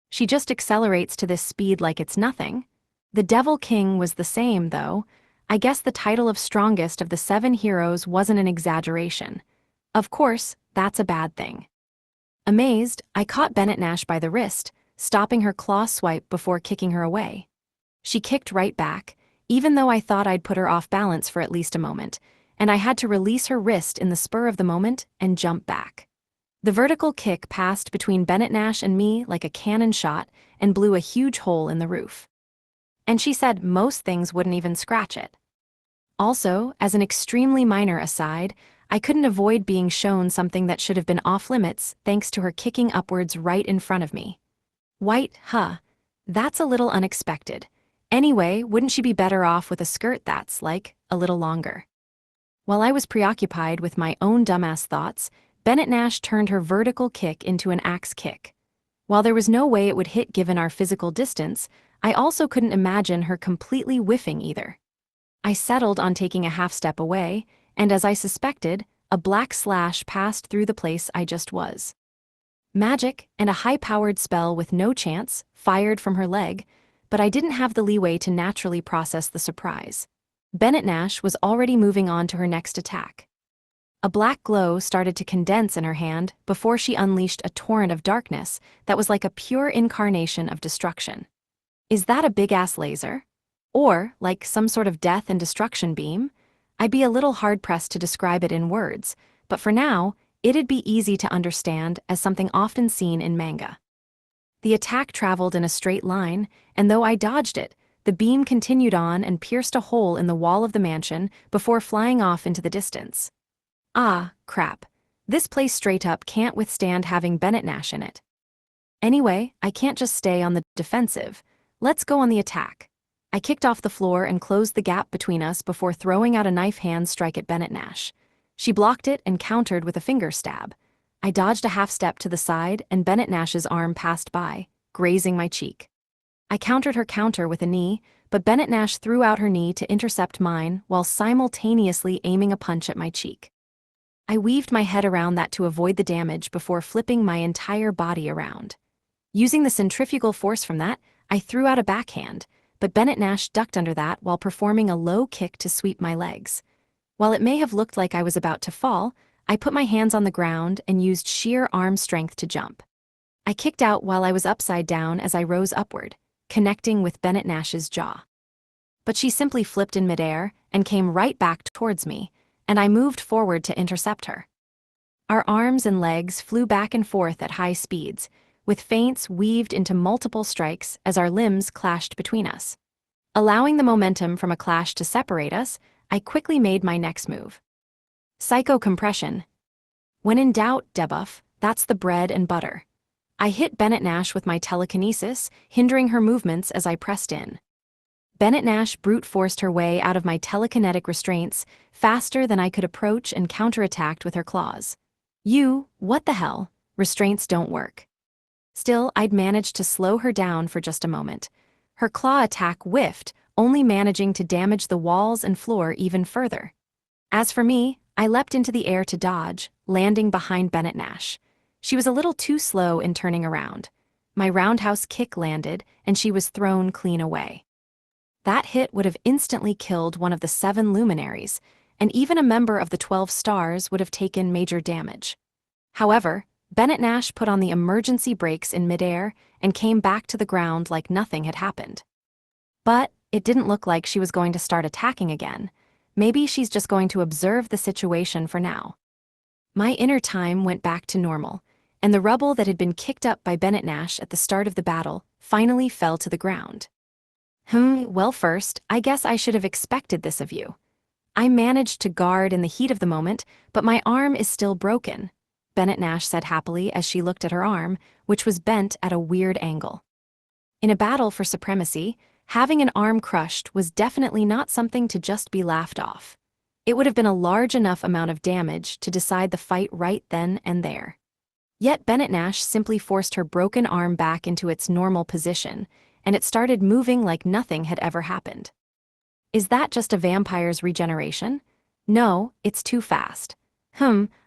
Speaker 1: She just accelerates to this speed like it's nothing. The Devil King was the same, though. I guess the title of strongest of the 7 heroes wasn't an exaggeration. Of course, that's a bad thing. Amazed, I caught Bennett Nash by the wrist, stopping her claw swipe before kicking her away. She kicked right back, even though I thought I'd put her off balance for at least a moment, and I had to release her wrist in the spur of the moment and jump back. The vertical kick passed between Bennett Nash and me like a cannon shot and blew a huge hole in the roof. And she said most things wouldn't even scratch it. Also, as an extremely minor aside, I couldn't avoid being shown something that should have been off-limits thanks to her kicking upwards right in front of me. White, huh? That's a little unexpected. Anyway, wouldn't she be better off with a skirt that's, like, a little longer? While I was preoccupied with my own dumbass thoughts, Bennett Nash turned her vertical kick into an axe kick. While there was no way it would hit given our physical distance, I also couldn't imagine her completely whiffing either. I settled on taking a half step away, and as I suspected, a black slash passed through the place I just was. Magic and a high-powered spell with no chance fired from her leg, but I didn't have the leeway to naturally process the surprise. Bennett Nash was already moving on to her next attack. A black glow started to condense in her hand before she unleashed a torrent of darkness that was like a pure incarnation of destruction. Is that a big-ass laser? Or, like some sort of death and destruction beam? I'd be a little hard-pressed to describe it in words, but for now, it'd be easy to understand as something often seen in manga. The attack traveled in a straight line, and though I dodged it, the beam continued on and pierced a hole in the wall of the mansion before flying off into the distance. Ah, crap. This place straight up can't withstand having Bennett Nash in it. Anyway, I can't just stay on the defensive. Let's go on the attack. I kicked off the floor and closed the gap between us before throwing out a knife hand strike at Bennett Nash. She blocked it and countered with a finger stab. I dodged a half step to the side and Bennett Nash's arm passed by, grazing my cheek. I countered her counter with a knee, but Bennett Nash threw out her knee to intercept mine while simultaneously aiming a punch at my cheek. I weaved my head around that to avoid the damage before flipping my entire body around. Using the centrifugal force from that, I threw out a backhand, but Bennett Nash ducked under that while performing a low kick to sweep my legs. While it may have looked like I was about to fall, I put my hands on the ground and used sheer arm strength to jump. I kicked out while I was upside down as I rose upward, connecting with Bennett Nash's jaw. But she simply flipped in midair and came right back towards me, and I moved forward to intercept her. Our arms and legs flew back and forth at high speeds, with feints weaved into multiple strikes as our limbs clashed between us. Allowing the momentum from a clash to separate us, I quickly made my next move. Psycho compression. When in doubt, debuff, that's the bread and butter. I hit Bennett Nash with my telekinesis, hindering her movements as I pressed in. Bennett Nash brute forced her way out of my telekinetic restraints faster than I could approach and counterattacked with her claws. What the hell? Restraints don't work. Still, I'd managed to slow her down for just a moment. Her claw attack whiffed, only managing to damage the walls and floor even further. As for me, I leapt into the air to dodge, landing behind Bennett Nash. She was a little too slow in turning around. My roundhouse kick landed, and she was thrown clean away. That hit would have instantly killed one of the 7 luminaries, and even a member of the 12 stars would have taken major damage. However, Bennett Nash put on the emergency brakes in midair and came back to the ground like nothing had happened. But it didn't look like she was going to start attacking again. Maybe she's just going to observe the situation for now. My inner time went back to normal, and the rubble that had been kicked up by Bennett Nash at the start of the battle finally fell to the ground. Well, first, I guess I should have expected this of you. I managed to guard in the heat of the moment, but my arm is still broken, Bennett Nash said happily as she looked at her arm, which was bent at a weird angle. In a battle for supremacy, having an arm crushed was definitely not something to just be laughed off. It would have been a large enough amount of damage to decide the fight right then and there. Yet Bennett Nash simply forced her broken arm back into its normal position, and it started moving like nothing had ever happened. Is that just a vampire's regeneration? No, it's too fast.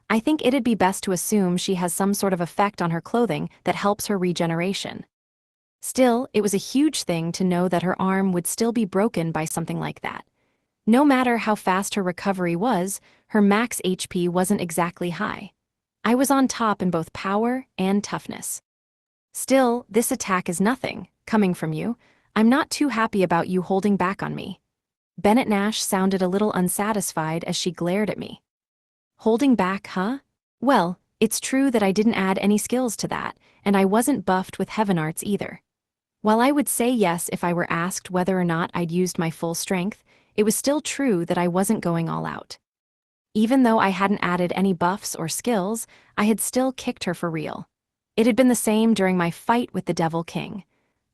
Speaker 1: I think it'd be best to assume she has some sort of effect on her clothing that helps her regeneration. Still, it was a huge thing to know that her arm would still be broken by something like that. No matter how fast her recovery was, her max HP wasn't exactly high. I was on top in both power and toughness. Still, this attack is nothing, coming from you. I'm not too happy about you holding back on me. Bennett Nash sounded a little unsatisfied as she glared at me. Holding back, huh? Well, It's true that I didn't add any skills to that, and I wasn't buffed with heaven arts either. While I would say yes if I were asked whether or not I'd used my full strength, it was still true that I wasn't going all out. Even though I hadn't added any buffs or skills, I had still kicked her for real. It had been the same during my fight with the Devil King.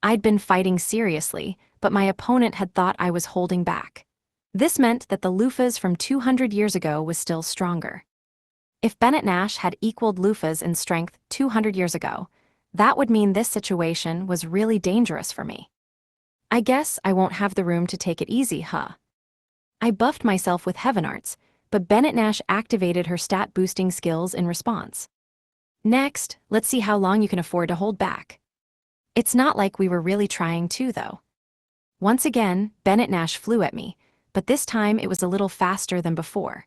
Speaker 1: I'd been fighting seriously, but my opponent had thought I was holding back. This meant that the Lufas from 200 years ago was still stronger. If Bennett Nash had equaled Lufas in strength 200 years ago, that would mean this situation was really dangerous for me. I guess I won't have the room to take it easy, huh? I buffed myself with heaven arts, but Bennett Nash activated her stat-boosting skills in response. Next, let's see how long you can afford to hold back. It's not like we were really trying to, though. Once again, Bennett Nash flew at me, but this time it was a little faster than before.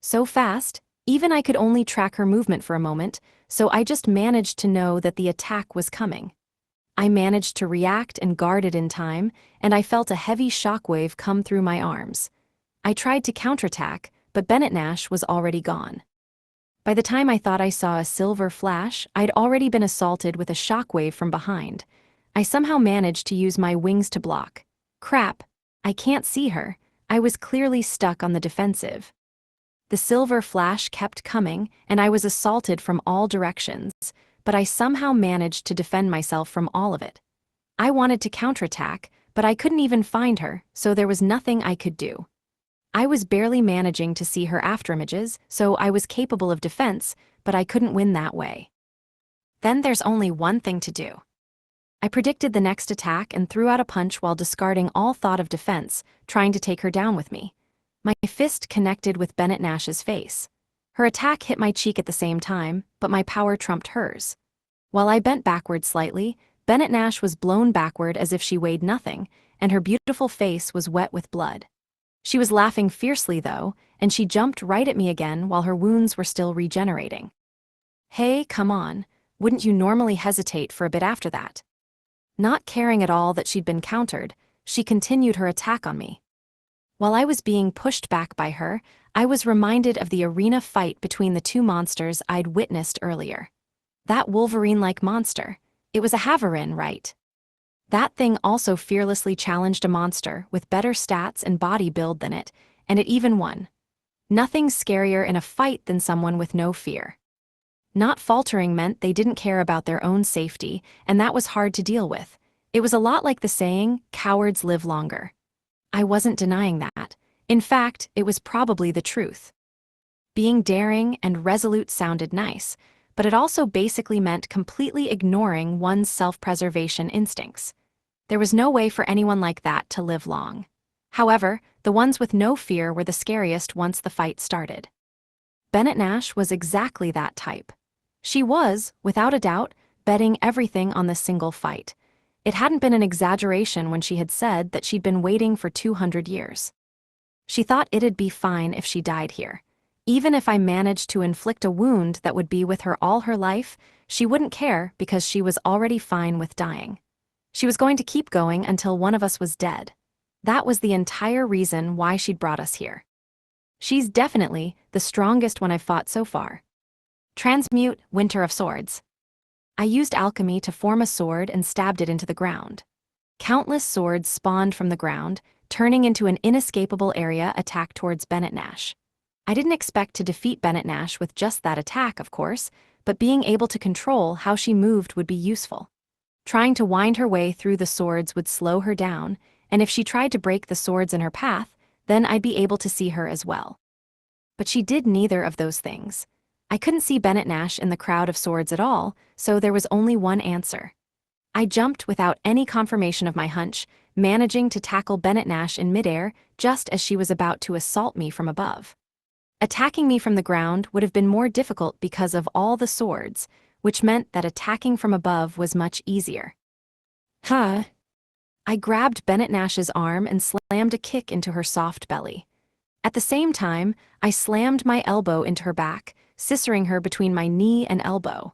Speaker 1: So fast, even I could only track her movement for a moment, so I just managed to know that the attack was coming. I managed to react and guard it in time, and I felt a heavy shockwave come through my arms. I tried to counterattack, but Bennett Nash was already gone. By the time I thought I saw a silver flash, I'd already been assaulted with a shockwave from behind. I somehow managed to use my wings to block. Crap, I can't see her. I was clearly stuck on the defensive. The silver flash kept coming, and I was assaulted from all directions, but I somehow managed to defend myself from all of it. I wanted to counterattack, but I couldn't even find her, so there was nothing I could do. I was barely managing to see her afterimages, so I was capable of defense, but I couldn't win that way. Then there's only one thing to do. I predicted the next attack and threw out a punch while discarding all thought of defense, trying to take her down with me. My fist connected with Bennett Nash's face. Her attack hit my cheek at the same time, but my power trumped hers. While I bent backward slightly, Bennett Nash was blown backward as if she weighed nothing, and her beautiful face was wet with blood. She was laughing fiercely, though, and she jumped right at me again while her wounds were still regenerating. Hey, come on, wouldn't you normally hesitate for a bit after that? Not caring at all that she'd been countered, she continued her attack on me. While I was being pushed back by her, I was reminded of the arena fight between the two monsters I'd witnessed earlier. That Wolverine-like monster. It was a Haverin, right? That thing also fearlessly challenged a monster with better stats and body build than it, and it even won. Nothing's scarier in a fight than someone with no fear. Not faltering meant they didn't care about their own safety, and that was hard to deal with. It was a lot like the saying, "Cowards live longer." I wasn't denying that. In fact, it was probably the truth. Being daring and resolute sounded nice, but it also basically meant completely ignoring one's self-preservation instincts. There was no way for anyone like that to live long. However, the ones with no fear were the scariest once the fight started. Bennett Nash was exactly that type. She was, without a doubt, betting everything on this single fight. It hadn't been an exaggeration when she had said that she'd been waiting for 200 years. She thought it'd be fine if she died here. Even if I managed to inflict a wound that would be with her all her life, she wouldn't care because she was already fine with dying. She was going to keep going until one of us was dead. That was the entire reason why she'd brought us here. She's definitely the strongest one I've fought so far. Transmute Winter of Swords. I used alchemy to form a sword and stabbed it into the ground. Countless swords spawned from the ground, turning into an inescapable area attack towards Bennett Nash. I didn't expect to defeat Bennett Nash with just that attack, of course, but being able to control how she moved would be useful. Trying to wind her way through the swords would slow her down, and if she tried to break the swords in her path, then I'd be able to see her as well. But she did neither of those things. I couldn't see Bennett Nash in the crowd of swords at all, so there was only one answer. I jumped without any confirmation of my hunch, managing to tackle Bennett Nash in midair just as she was about to assault me from above. Attacking me from the ground would have been more difficult because of all the swords, which meant that attacking from above was much easier. Huh? I grabbed Bennett Nash's arm and slammed a kick into her soft belly. At the same time, I slammed my elbow into her back, scissoring her between my knee and elbow.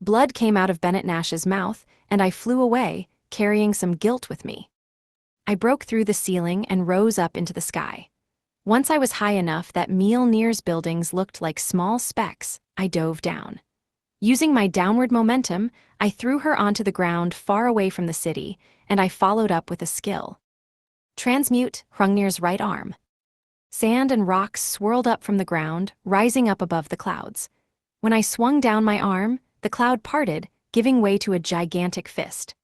Speaker 1: Blood came out of Bennett Nash's mouth, and I flew away, carrying some guilt with me. I broke through the ceiling and rose up into the sky. Once I was high enough that Mjolnir's buildings looked like small specks, I dove down. Using my downward momentum, I threw her onto the ground far away from the city, and I followed up with a skill. Transmute Hrungnir's right arm. Sand and rocks swirled up from the ground, rising up above the clouds. When I swung down my arm, the cloud parted, giving way to a gigantic fist.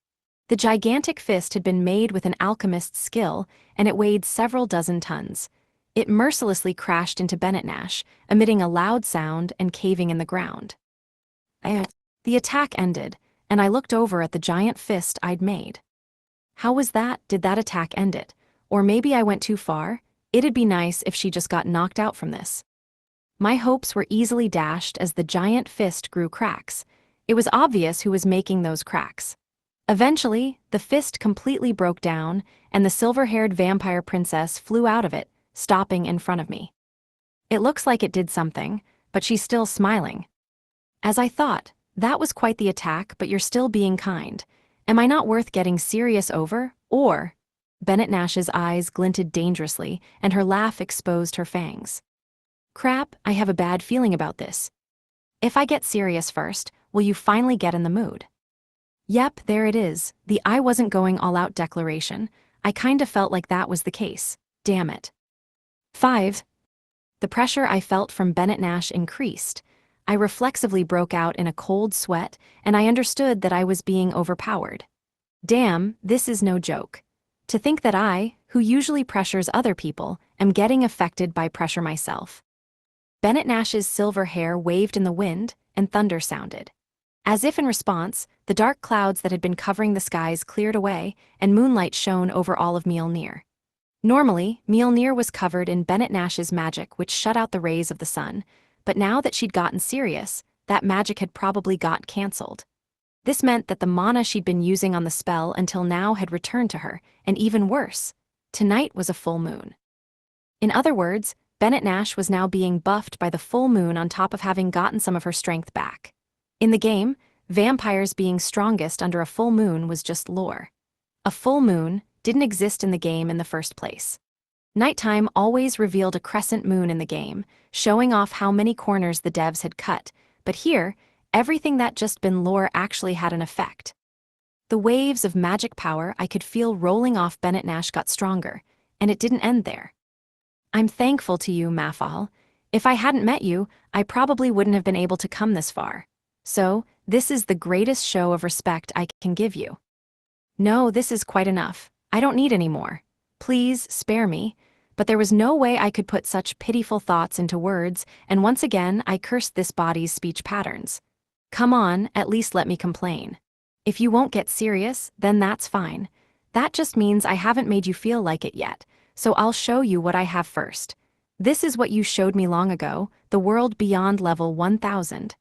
Speaker 1: The gigantic fist had been made with an alchemist's skill, and it weighed several dozen tons. It mercilessly crashed into Bennett Nash, emitting a loud sound and caving in the ground. The attack ended, and I looked over at the giant fist I'd made. How was that? Did that attack end it? Or maybe I went too far? It'd be nice if she just got knocked out from this. My hopes were easily dashed as the giant fist grew cracks. It was obvious who was making those cracks. Eventually, the fist completely broke down, and the silver-haired vampire princess flew out of it, stopping in front of me. It looks like it did something, but she's still smiling. As I thought, that was quite the attack, but you're still being kind. Am I not worth getting serious over, or? Bennett Nash's eyes glinted dangerously, and her laugh exposed her fangs. Crap, I have a bad feeling about this. If I get serious first, will you finally get in the mood? Yep, there it is, the I wasn't going all-out declaration. I kinda felt like that was the case. Damn it. 5. The pressure I felt from Bennett Nash increased. I reflexively broke out in a cold sweat, and I understood that I was being overpowered. Damn, this is no joke. To think that I, who usually pressures other people, am getting affected by pressure myself. Bennett Nash's silver hair waved in the wind, and thunder sounded. As if in response, the dark clouds that had been covering the skies cleared away, and moonlight shone over all of Mjolnir. Normally, Mjolnir was covered in Bennett Nash's magic, which shut out the rays of the sun, but now that she'd gotten serious, that magic had probably got cancelled. This meant that the mana she'd been using on the spell until now had returned to her, and even worse, tonight was a full moon. In other words, Bennett Nash was now being buffed by the full moon on top of having gotten some of her strength back. In the game, vampires being strongest under a full moon was just lore. A full moon didn't exist in the game in the first place. Nighttime always revealed a crescent moon in the game, showing off how many corners the devs had cut, but here, everything that just been lore actually had an effect. The waves of magic power I could feel rolling off Bennett Nash got stronger, and it didn't end there. I'm thankful to you, Mafal. If I hadn't met you, I probably wouldn't have been able to come this far. So, this is the greatest show of respect I can give you. No, this is quite enough. I don't need any more. Please, spare me. But there was no way I could put such pitiful thoughts into words, and once again I cursed this body's speech patterns. Come on, at least let me complain. If you won't get serious, then that's fine. That just means I haven't made you feel like it yet, so I'll show you what I have first. This is what you showed me long ago, the world beyond level 1000.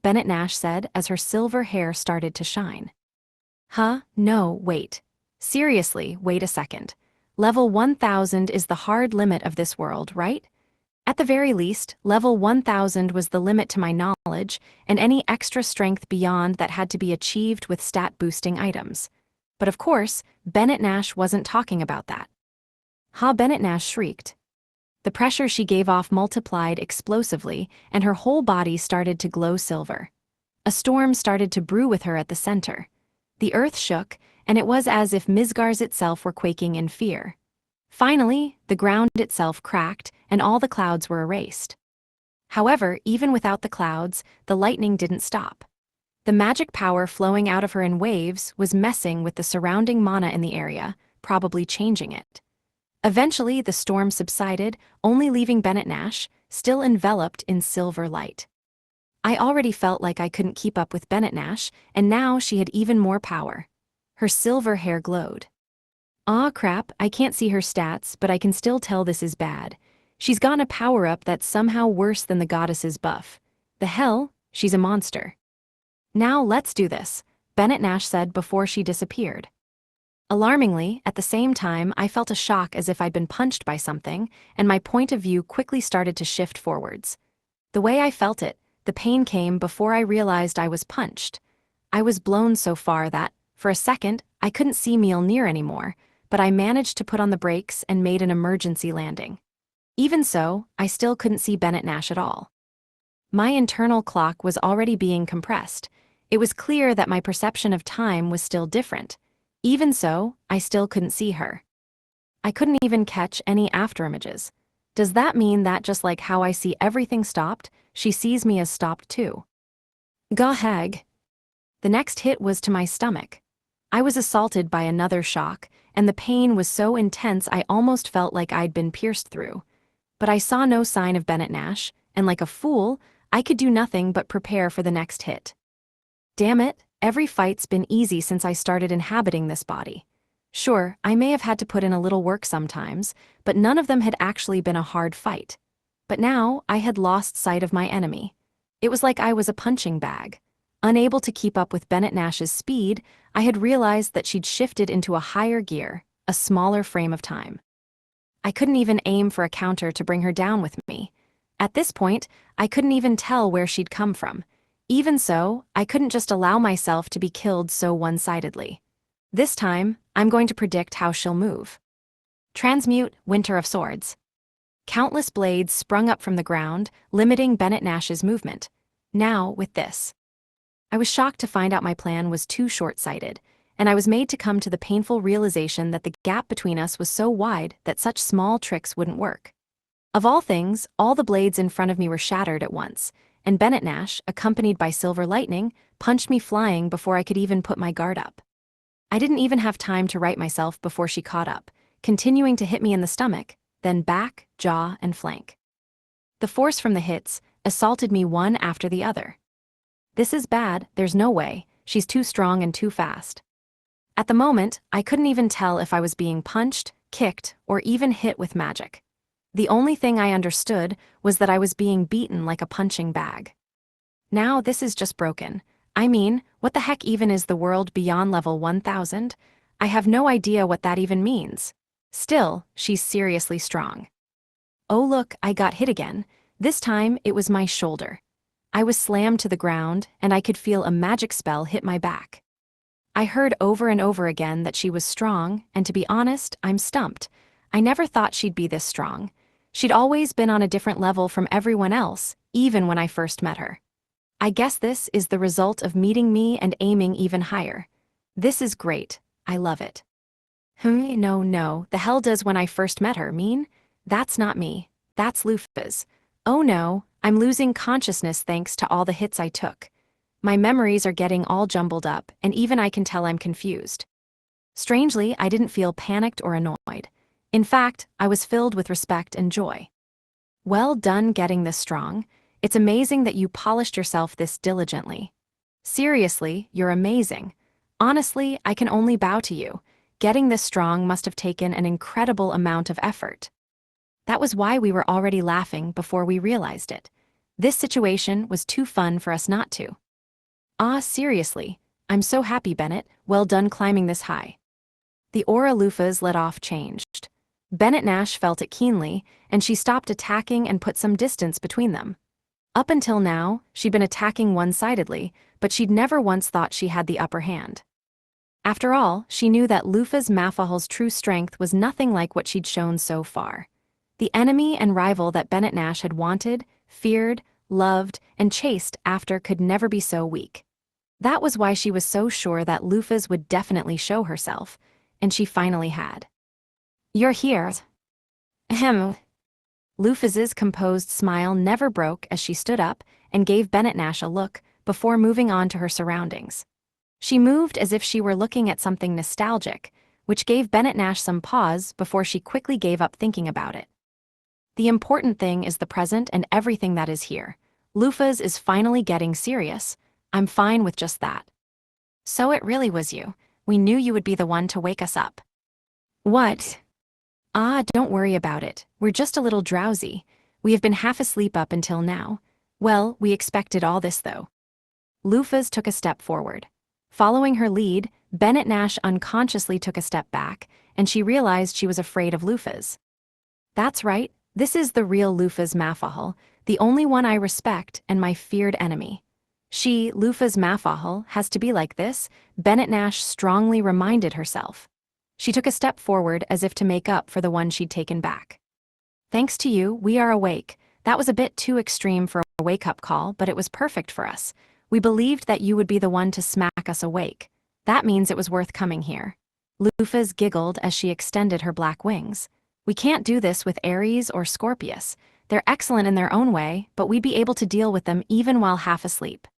Speaker 1: Bennett Nash said as her silver hair started to shine. Huh? No, wait. Seriously, wait a second. Level 1000 is the hard limit of this world, right? At the very least, level 1000 was the limit to my knowledge, and any extra strength beyond that had to be achieved with stat-boosting items. But of course, Bennett Nash wasn't talking about that. Bennett Nash shrieked. The pressure she gave off multiplied explosively, and her whole body started to glow silver. A storm started to brew with her at the center. The earth shook, and it was as if Midgard itself were quaking in fear. Finally, the ground itself cracked, and all the clouds were erased. However, even without the clouds, the lightning didn't stop. The magic power flowing out of her in waves was messing with the surrounding mana in the area, probably changing it. Eventually, the storm subsided, only leaving Bennett Nash, still enveloped in silver light. I already felt like I couldn't keep up with Bennett Nash, and now she had even more power. Her silver hair glowed. Aw crap, I can't see her stats, but I can still tell this is bad. She's gotten a power-up that's somehow worse than the goddess's buff. The hell? She's a monster. Now let's do this, Bennett Nash said before she disappeared. Alarmingly, at the same time, I felt a shock as if I'd been punched by something, and my point of view quickly started to shift forwards. The way I felt it, the pain came before I realized I was punched. I was blown so far that, for a second, I couldn't see Mjolnir anymore, but I managed to put on the brakes and made an emergency landing. Even so, I still couldn't see Bennett Nash at all. My internal clock was already being compressed. It was clear that my perception of time was still different. Even so, I still couldn't see her. I couldn't even catch any afterimages. Does that mean that just like how I see everything stopped, she sees me as stopped too? Gahag. The next hit was to my stomach. I was assaulted by another shock, and the pain was so intense I almost felt like I'd been pierced through. But I saw no sign of Bennett Nash, and like a fool, I could do nothing but prepare for the next hit. Damn it, every fight's been easy since I started inhabiting this body. Sure, I may have had to put in a little work sometimes, but none of them had actually been a hard fight. But now, I had lost sight of my enemy. It was like I was a punching bag. Unable to keep up with Bennett Nash's speed, I had realized that she'd shifted into a higher gear, a smaller frame of time. I couldn't even aim for a counter to bring her down with me. At this point, I couldn't even tell where she'd come from. Even so, I couldn't just allow myself to be killed so one-sidedly. This time, I'm going to predict how she'll move. Transmute, Winter of Swords. Countless blades sprung up from the ground, limiting Bennett Nash's movement. Now, with this. I was shocked to find out my plan was too short-sighted, and I was made to come to the painful realization that the gap between us was so wide that such small tricks wouldn't work. Of all things, all the blades in front of me were shattered at once, and Bennett Nash, accompanied by Silver Lightning, punched me flying before I could even put my guard up. I didn't even have time to right myself before she caught up, continuing to hit me in the stomach, then back, jaw, and flank. The force from the hits assaulted me one after the other. This is bad, there's no way, she's too strong and too fast. At the moment, I couldn't even tell if I was being punched, kicked, or even hit with magic. The only thing I understood was that I was being beaten like a punching bag. Now this is just broken. I mean, what the heck even is the world beyond level 1000? I have no idea what that even means. Still, she's seriously strong. Oh look, I got hit again. This time, it was my shoulder. I was slammed to the ground, and I could feel a magic spell hit my back. I heard over and over again that she was strong, and to be honest, I'm stumped. I never thought she'd be this strong. She'd always been on a different level from everyone else, even when I first met her. I guess this is the result of meeting me and aiming even higher. This is great. I love it. No, the hell does when I first met her mean? That's not me. That's Lufa's. Oh no, I'm losing consciousness thanks to all the hits I took. My memories are getting all jumbled up, and even I can tell I'm confused. Strangely, I didn't feel panicked or annoyed. In fact, I was filled with respect and joy. Well done getting this strong. It's amazing that you polished yourself this diligently. Seriously, you're amazing. Honestly, I can only bow to you. Getting this strong must have taken an incredible amount of effort. That was why we were already laughing before we realized it. This situation was too fun for us not to. Ah, seriously. I'm so happy, Bennett. Well done climbing this high. The aura Lufa's let off changed. Bennett Nash felt it keenly, and she stopped attacking and put some distance between them. Up until now, she'd been attacking one-sidedly, but she'd never once thought she had the upper hand. After all, she knew that Lufa's Mafahal's true strength was nothing like what she'd shown so far. The enemy and rival that Bennett Nash had wanted, feared, loved, and chased after could never be so weak. That was why she was so sure that Lufa's would definitely show herself, and she finally had. You're here. Ahem. Lufa's composed smile never broke as she stood up and gave Bennett Nash a look before moving on to her surroundings. She moved as if she were looking at something nostalgic, which gave Bennett Nash some pause before she quickly gave up thinking about it. The important thing is the present and everything that is here. Lufa's is finally getting serious. I'm fine with just that. So it really was you. We knew you would be the one to wake us up. What? Ah, don't worry about it. We're just a little drowsy. We have been half asleep up until now. Well, we expected all this though. Lufa's took a step forward. Following her lead, Bennett Nash unconsciously took a step back, and she realized she was afraid of Lufa's. That's right, this is the real Lufa's Mafahal, the only one I respect and my feared enemy. She, Lufa's Mafahal, has to be like this, Bennett Nash strongly reminded herself. She took a step forward as if to make up for the one she'd taken back. Thanks to you, we are awake. That was a bit too extreme for a wake-up call, but it was perfect for us. We believed that you would be the one to smack us awake. That means it was worth coming here. Lufas giggled as she extended her black wings. We can't do this with Ares or Scorpius. They're excellent in their own way, but we'd be able to deal with them even while half asleep.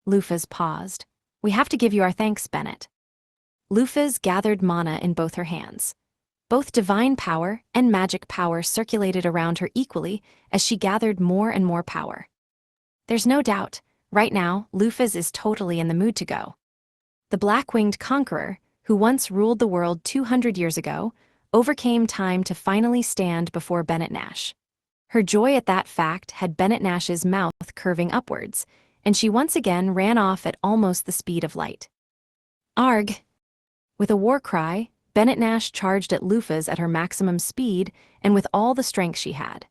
Speaker 1: Lufas paused. We have to give you our thanks, Bennett. Lufas gathered mana in both her hands. Both divine power and magic power circulated around her equally as she gathered more and more power. There's no doubt, right now, Lufas is totally in the mood to go. The black-winged conqueror, who once ruled the world 200 years ago, overcame time to finally stand before Bennett Nash. Her joy at that fact had Bennett Nash's mouth curving upwards, and she once again ran off at almost the speed of light. Arg! With a war cry, Bennett Nash charged at Lufas at her maximum speed and with all the strength she had.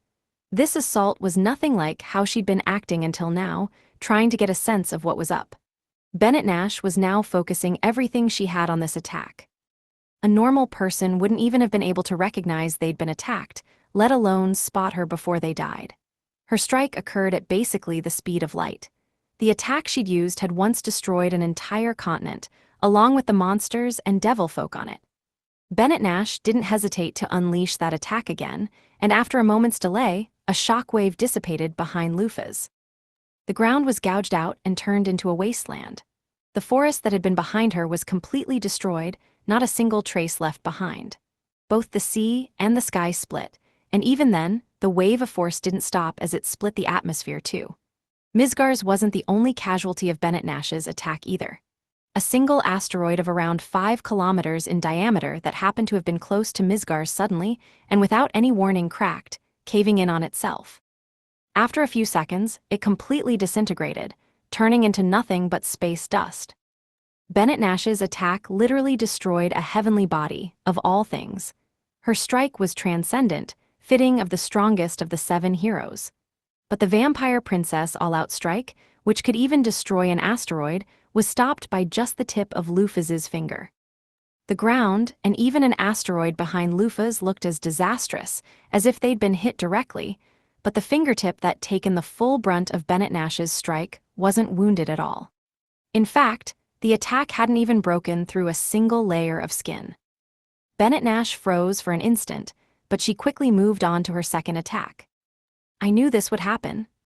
Speaker 1: This assault was nothing like how she'd been acting until now, trying to get a sense of what was up. Bennett Nash was now focusing everything she had on this attack. A normal person wouldn't even have been able to recognize they'd been attacked, let alone spot her before they died. Her strike occurred at basically the speed of light. The attack she'd used had once destroyed an entire continent, along with the monsters and devil folk on it. Bennett Nash didn't hesitate to unleash that attack again, and after a moment's delay, a shockwave dissipated behind Lufas. The ground was gouged out and turned into a wasteland. The forest that had been behind her was completely destroyed, not a single trace left behind. Both the sea and the sky split, and even then, the wave of force didn't stop as it split the atmosphere too. Mizgar's wasn't the only casualty of Bennett Nash's attack either. A single asteroid of around 5 kilometers in diameter that happened to have been close to Mizgar suddenly, and without any warning cracked, caving in on itself. After a few seconds, it completely disintegrated, turning into nothing but space dust. Bennett Nash's attack literally destroyed a heavenly body, of all things. Her strike was transcendent, fitting of the strongest of the 7 heroes. But the vampire princess all-out strike, which could even destroy an asteroid, was stopped by just the tip of Lufas's finger. The ground, and even an asteroid behind Lufas looked as disastrous, as if they'd been hit directly, but the fingertip that taken the full brunt of Bennett Nash's strike wasn't wounded at all. In fact, the attack hadn't even broken through a single layer of skin. Bennett Nash froze for an instant, but she quickly moved on to her second attack. I knew this would happen.